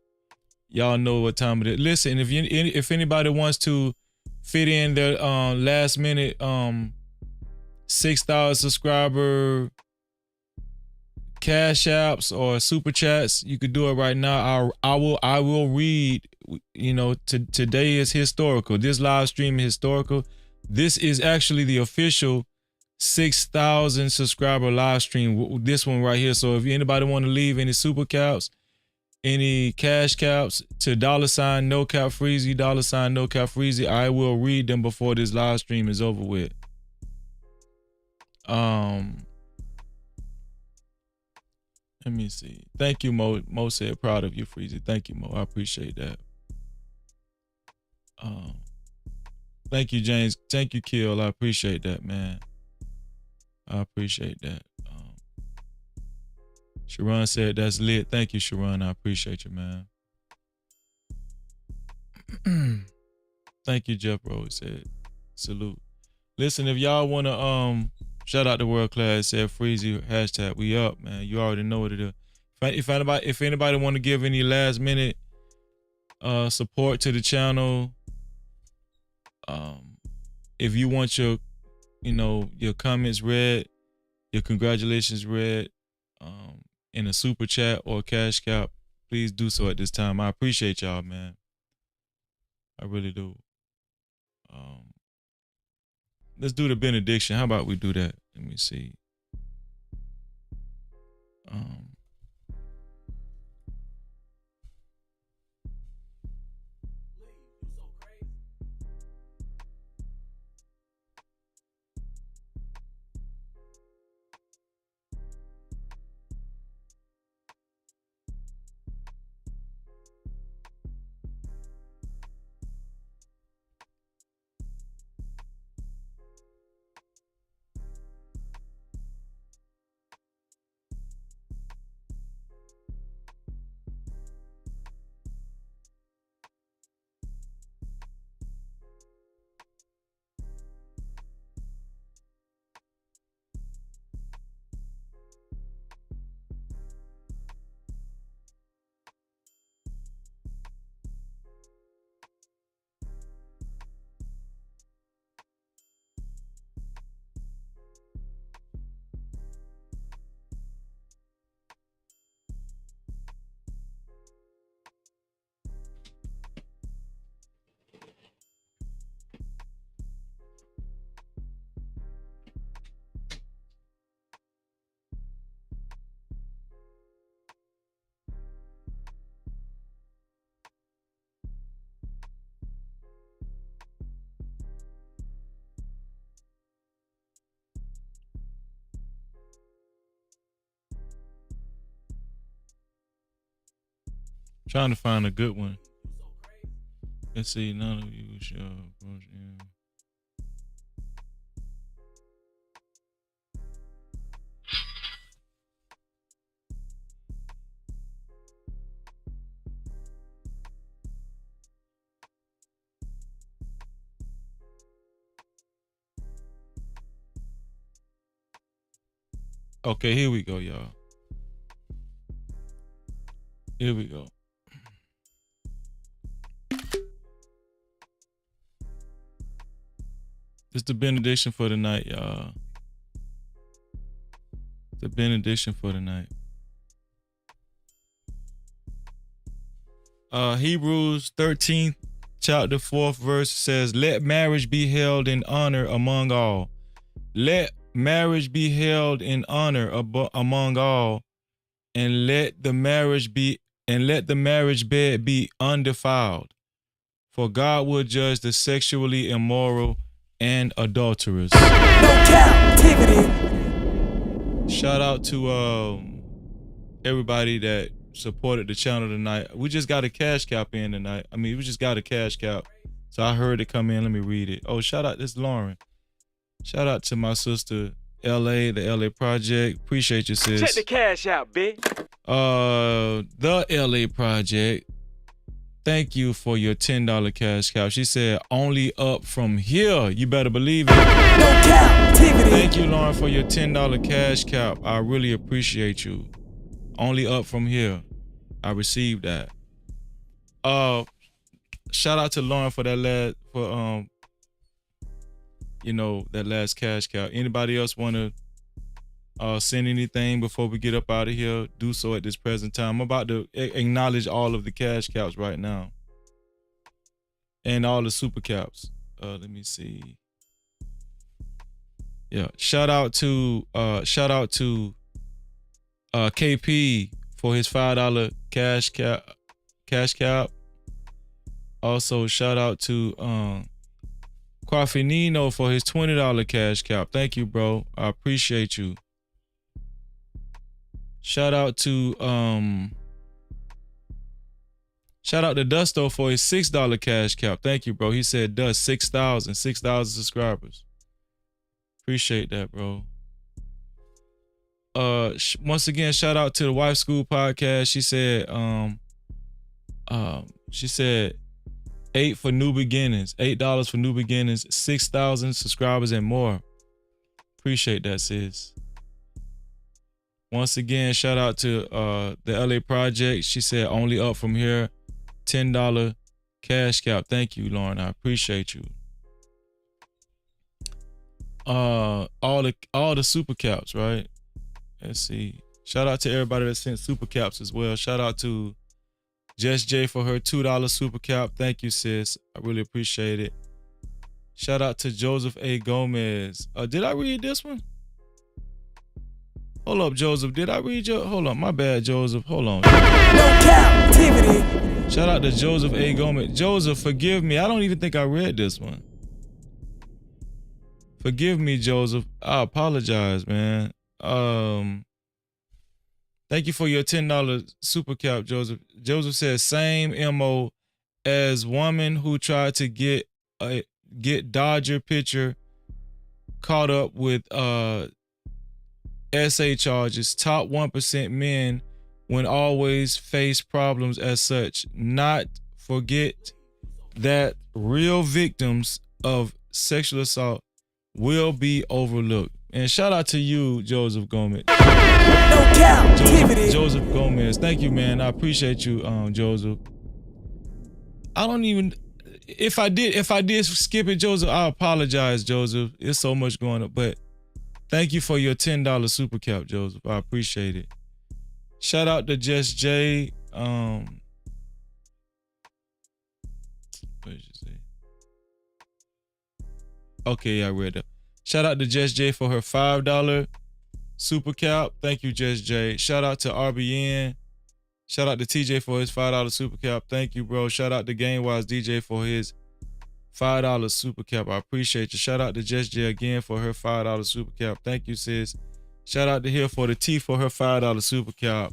H: Y'all know what time it is. Listen, if anybody wants to fit in their last minute 6,000 subscriber cash apps or super chats, you could do it right now. I will read. You know, today is historical. This live stream is historical. This is actually the official 6,000 subscriber live stream. This one right here. So if anybody want to leave any super caps, any cash caps to $ no cap freezy, $ no cap freezy, I will read them before this live stream is over with. Let me see. Thank you, Mo. Mo said proud of you, Freezy. Thank you, Mo. I appreciate that. Thank you, James. Thank you, Kill. I appreciate that, man. I appreciate that. Sharon said that's lit. Thank you, Sharon. I appreciate you, man. Thank you, Jeff Rose said. Salute. Listen, if y'all wanna shout out to World Class, said Freezy hashtag we up, man. You already know what it is. If anybody want to give any last minute support to the channel, if you want your comments read, your congratulations read in a super chat or cash cap, please do so at this time. I appreciate y'all, man. I really do. Let's do the benediction. How about we do that? Let me see. Trying to find a good one. Let's see. None of you shall approach him. Okay, here we go, y'all. Here we go. It's the benediction for the night, y'all. The benediction for the night. Hebrews 13th chapter 4th verse says, "Let marriage be held in honor among all. Let marriage be held in honor among all, and let the marriage bed be undefiled. For God will judge the sexually immoral and adulterous."
P: No captivity.
H: Shout out to everybody that supported the channel tonight. We just got a cash cap in tonight. I mean, we just got a cash cap. So I heard it come in. Let me read it. Oh, shout out, this is Lauren. Shout out to my sister, LA, the LA Project. Appreciate you, sis.
P: Check the cash out, bitch.
H: The LA Project. Thank you for your $10 cash cow. She said, only up from here. You better believe it.
P: No captivity.
H: Thank you, Lauren, for your $10 cash cap. I really appreciate you. Only up from here. I received that. Shout out to Lauren for that that last cash cow. Anybody else want to send anything before we get up out of here? Do so at this present time. I'm about to acknowledge all of the cash cows right now. And all the super caps. Let me see. Yeah. Shout out to KP for his $5 cash cap. Also, shout out to Quafinino for his $20 cash cap. Thank you, bro. I appreciate you. Shout out to Dusto for his $6 cash cap. Thank you, bro. He said Dust 6,000 subscribers. Appreciate that, bro. Once again, shout out to the Wife School Podcast. She said $8 for new beginnings, $8 for new beginnings, 6,000 subscribers and more. Appreciate that, sis. Once again, shout out to the LA Project. She said only up from here, $10 cash cap. Thank you, Lauren. I appreciate you. All the super caps, right? Let's see. Shout out to everybody that sent super caps as well. Shout out to Jess J for her $2 super cap. Thank you, sis. I really appreciate it. Shout out to Joseph A. Gomez. Did I read this one? Hold up, Joseph. Did I read your? Hold on. My bad, Joseph. Hold on.
P: No captivity.
H: Shout out to Joseph A. Gomez. Joseph, forgive me. I don't even think I read this one. Forgive me, Joseph. I apologize, man. Thank you for your $10 super cap, Joseph. Joseph says same MO as woman who tried to get Dodger pitcher caught up with SA charges. Top 1% men when always face problems as such. Not forget that real victims of sexual assault will be overlooked. And shout out to you, Joseph Gomez.
P: No captivity.
H: Joseph Gomez. Thank you, man. I appreciate you, Joseph. I don't even, if I did skip it, Joseph, I apologize, Joseph. It's so much going on, but thank you for your $10 super cap, Joseph. I appreciate it. Shout out to Just J. What did you say? Okay, I read that. Shout out to Just J for her $5 super cap. Thank you, Just J. Shout out to RBN. Shout out to TJ for his $5 super cap. Thank you, bro. Shout out to GameWise DJ for his $5 super cap. I appreciate you. Shout out to Just J again for her $5 super cap. Thank you, sis. Shout out to Hill for the T for her $5 super cap.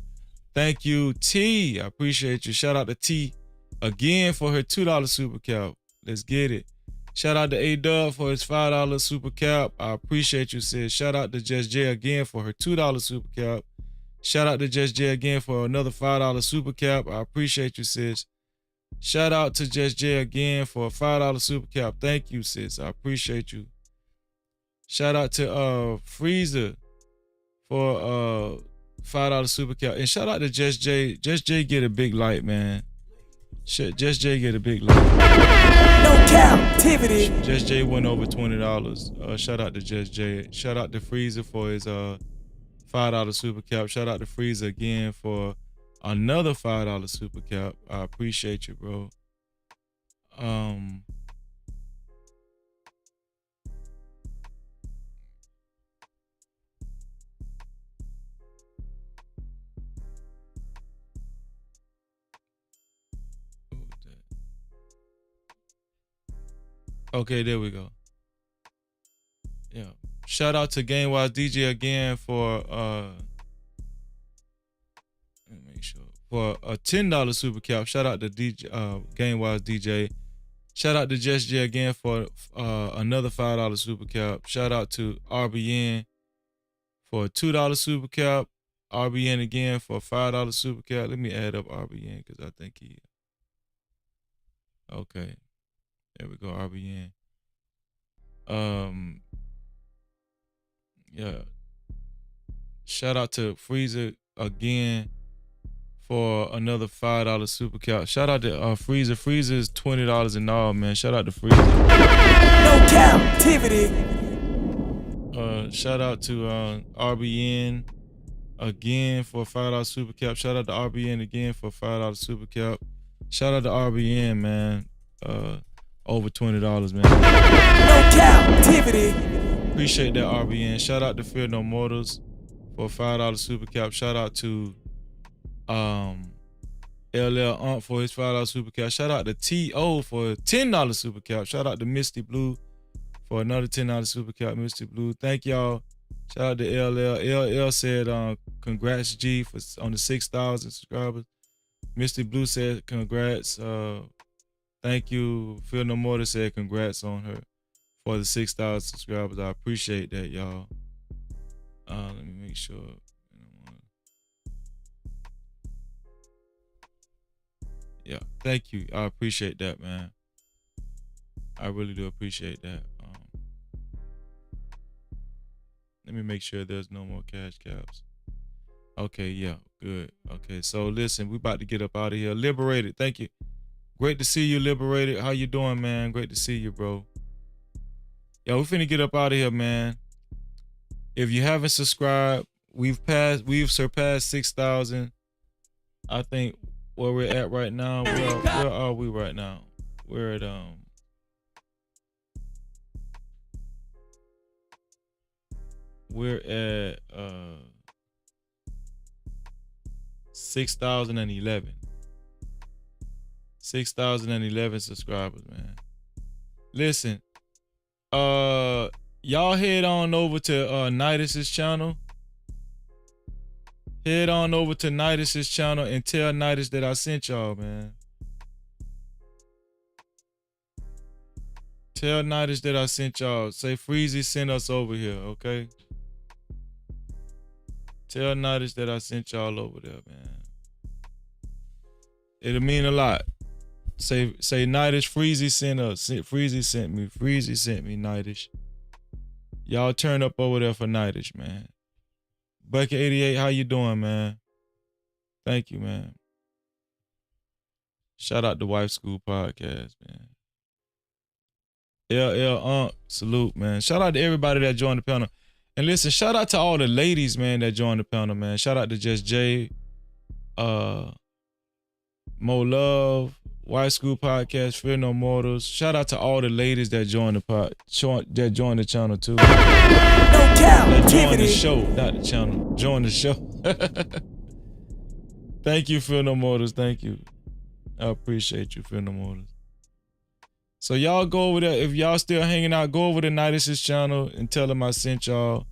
H: Thank you, T. I appreciate you. Shout out to T again for her $2 super cap. Let's get it. Shout out to A-Dub for his $5 super cap. I appreciate you, sis. Shout out to Just J again for her $2 super cap. Shout out to Just J again for another $5 super cap. I appreciate you, sis. Shout out to Just J again for a $5 super cap. Thank you, sis. I appreciate you. Shout out to Freezer for $5 super cap. And shout out to Just J. Just J get a big light, man. Shit, Just J get a big light.
P: No Cap-tivity.
H: Just J went over $20. Shout out to Just J. Shout out to Freezer for his $5 super cap. Shout out to Freezer again for another $5 super cap. I appreciate you, bro. Okay, there we go. Yeah. Shout out to GameWise DJ again for let me make sure. For a $10 super cap. Shout out to DJ GameWise DJ. Shout out to Just J again for another $5 super cap. Shout out to RBN for a $2 super cap. RBN again for a $5 super cap. Let me add up RBN because I think he. Okay. There we go, RBN. Yeah. Shout out to Freezer again for another $5 super cap. Shout out to Freezer. Freezer is $20 and all, man. Shout out to Freezer.
P: No Cap-tivity.
H: Shout out to RBN again for a $5 super cap. Shout out to RBN again for a $5 super cap. Shout out to RBN, man. Over $20, man.
P: No Cap-tivity.
H: Appreciate that, RBN. Shout out to Fear No Mortals for a $5 super cap. Shout out to LL Ump for his $5 super cap. Shout out to T.O. for a $10 super cap. Shout out to Misty Blue for another $10 super cap. Misty Blue. Thank y'all. Shout out to LL. LL said congrats G for on the 6,000 subscribers. Misty Blue said congrats. Thank you. Feel No More to say congrats on her for the 6,000 subscribers. I appreciate that, y'all. Let me make sure. Yeah, thank you. I appreciate that, man. I really do appreciate that. Let me make sure there's no more cash caps. Okay, yeah, good. Okay, so listen, we about to get up out of here. Liberated, thank you. Great to see you, Liberated. How you doing, man? Great to see you, bro. Yo, we finna get up out of here, man. If you haven't subscribed, we've surpassed 6,000. I think where we're at right now. Where are we right now? We're at 6,011. 6,011 subscribers, man. Listen, y'all head on over to Nidus's channel. Head on over to Nidus's channel and tell Nidus that I sent y'all, man. Tell Nidus that I sent y'all. Say Freezy sent us over here, okay? Tell Nidus that I sent y'all over there, man. It'll mean a lot. Say Nidus, Freezy sent us. Freezy sent me. Freezy sent me, Nidus. Y'all turn up over there for Nidus, man. Bucket 88, how you doing, man? Thank you, man. Shout out to Wife School Podcast, man. LL salute, man. Shout out to everybody that joined the panel. And listen, shout out to all the ladies, man, that joined the panel, man. Shout out to Just J, Mo Love, Wife School Podcast, Fear No Mortals. Shout out to all the ladies that joined the channel too.
P: No Cap,
H: that joined the show, not the channel. Join the show. Thank you, Fear No Mortals. Thank you. I appreciate you, Fear No Mortals. So y'all go over there. If y'all still hanging out, go over to Nidus's channel and tell him I sent y'all.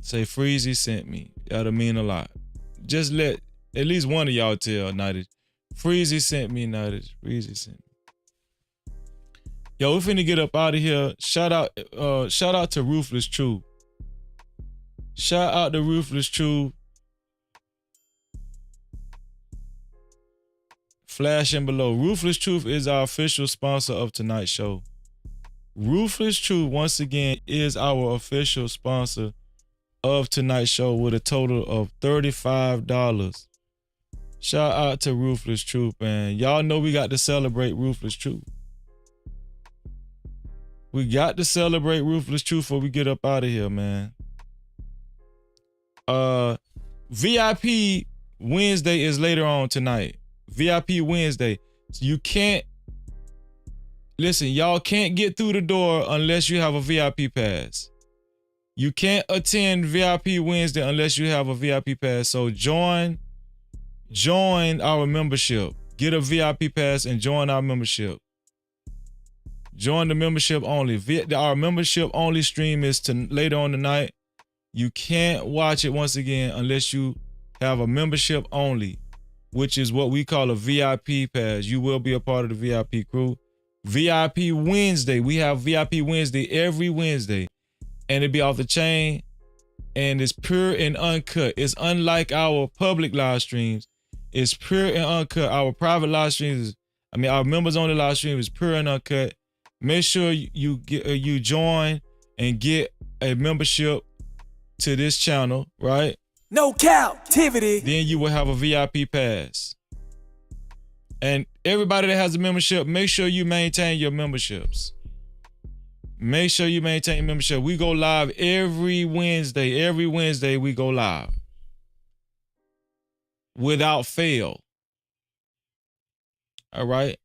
H: Say Freezy sent me. That'll mean a lot. Just let at least one of y'all tell Nightage. Freezy sent me, Nightage. Freezy sent me. Yo, we finna get up out of here. Shout out to Ruthless Truth. Shout out to Ruthless Truth. Flashing below. Ruthless Truth is our official sponsor of tonight's show. Ruthless Truth, once again, is our official sponsor of tonight's show with a total of $35. Shout out to Ruthless Truth, man. Y'all know we got to celebrate Ruthless Truth. We got to celebrate Ruthless Truth before we get up out of here, man. VIP Wednesday is later on tonight. VIP Wednesday. So you can't, listen, y'all can't get through the door unless you have a VIP pass. You can't attend VIP Wednesday unless you have a VIP pass. So join our membership. Get a VIP pass and join our membership. Join the membership only. Our membership only stream is later on tonight. You can't watch it once again unless you have a membership only, which is what we call a VIP pass. You will be a part of the VIP crew. VIP Wednesday. We have VIP Wednesday every Wednesday. And it'll be off the chain. And it's pure and uncut. It's unlike our public live streams. It's pure and uncut. Our private live streams, our members only live stream is pure and uncut. Make sure you join and get a membership to this channel, right?
P: No Cap-tivity.
H: Then you will have a VIP pass. And everybody that has a membership, make sure you maintain your memberships. Make sure you maintain your membership. We go live every Wednesday. Every Wednesday we go live. Without fail. All right?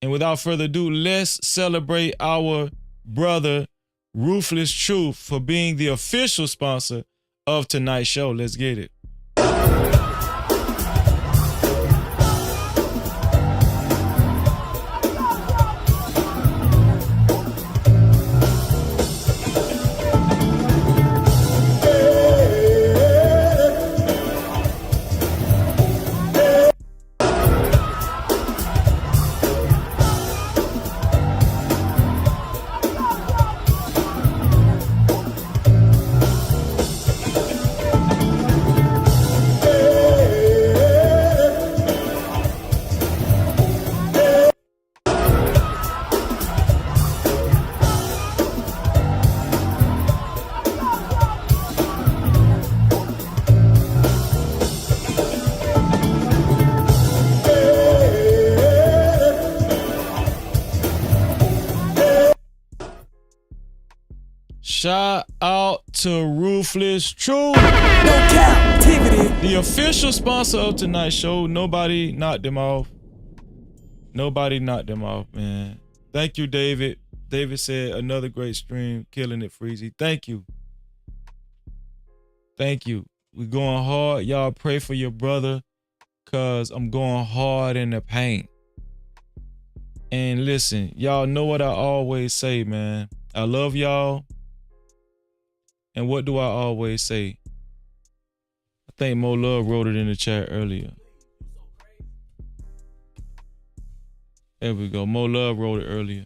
H: And without further ado, let's celebrate our brother, Ruthless Truth, for being the official sponsor of tonight's show. Let's get it. Shout out to Ruthless Truth.
P: No Cap-tivity.
H: The official sponsor of tonight's show. Nobody knocked them off. Nobody knocked them off, man. Thank you, David. David said another great stream, killing it, Freezy. Thank you. Thank you. We're going hard. Y'all pray for your brother, cause I'm going hard in the paint. And listen, y'all know what I always say, man. I love y'all. And what do I always say? I think Mo Love wrote it in the chat earlier. There we go. Mo Love wrote it earlier.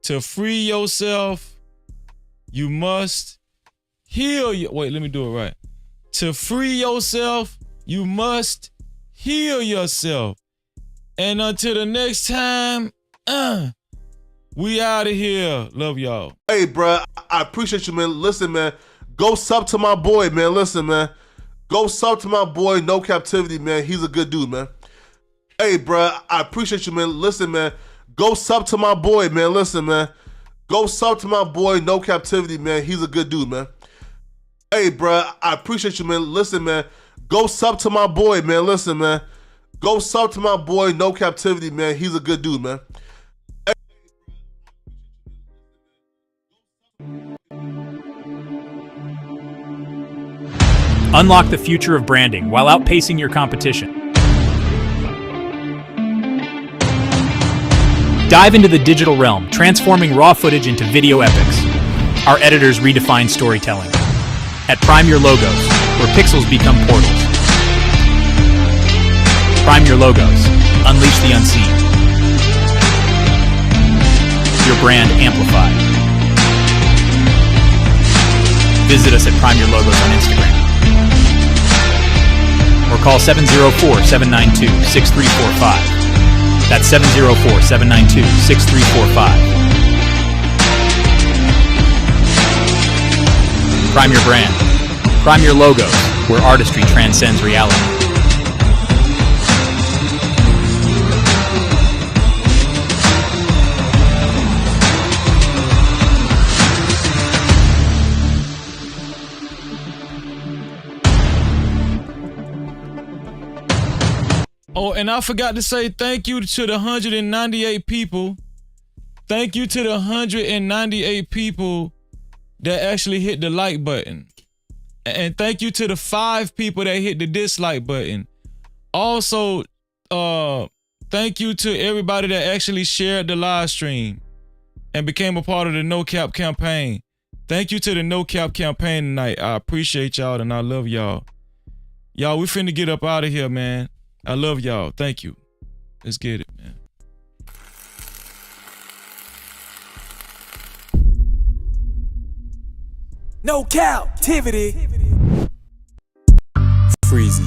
H: To free yourself, you must heal wait, let me do it right. To free yourself, you must heal yourself. And until the next time, we out of here. Love y'all.
M: Hey, bro, I appreciate you, man. Listen, man, go sub to my boy, man. Listen, man, go sub to my boy, No Cap-tivity, man. He's a good dude, man. Hey, bro, I appreciate you, man. Listen, man, go sub to my boy, man. Listen, man, go sub to my boy, No Cap-tivity, man. He's a good dude, man. Hey, bro, I appreciate you, man. Listen, man, go sub to my boy, man. Listen, man, go sub to my boy, No Cap-tivity, man. He's a good dude, man.
S: Unlock the future of branding while outpacing your competition. Dive into the digital realm, transforming raw footage into video epics. Our editors redefine storytelling. at Prime Your Logos, where pixels become portals. Prime Your Logos. Unleash the unseen. Your brand amplified. Visit us at Prime Your Logos on Instagram. Or call 704-792-6345. That's 704-792-6345. Prime your brand. Prime your logos, where artistry transcends reality.
H: Oh, and I forgot to say thank you to the 198 people. Thank you to the 198 people that actually hit the like button. And thank you to the 5 people that hit the dislike button. Also, thank you to everybody that actually shared the live stream and became a part of the No Cap campaign. Thank you to the No Cap campaign tonight. I appreciate y'all and I love y'all. Y'all, we finna get up out of here, man. I love y'all. Thank you. Let's get it, man.
P: No Cap-tivity. Freezy.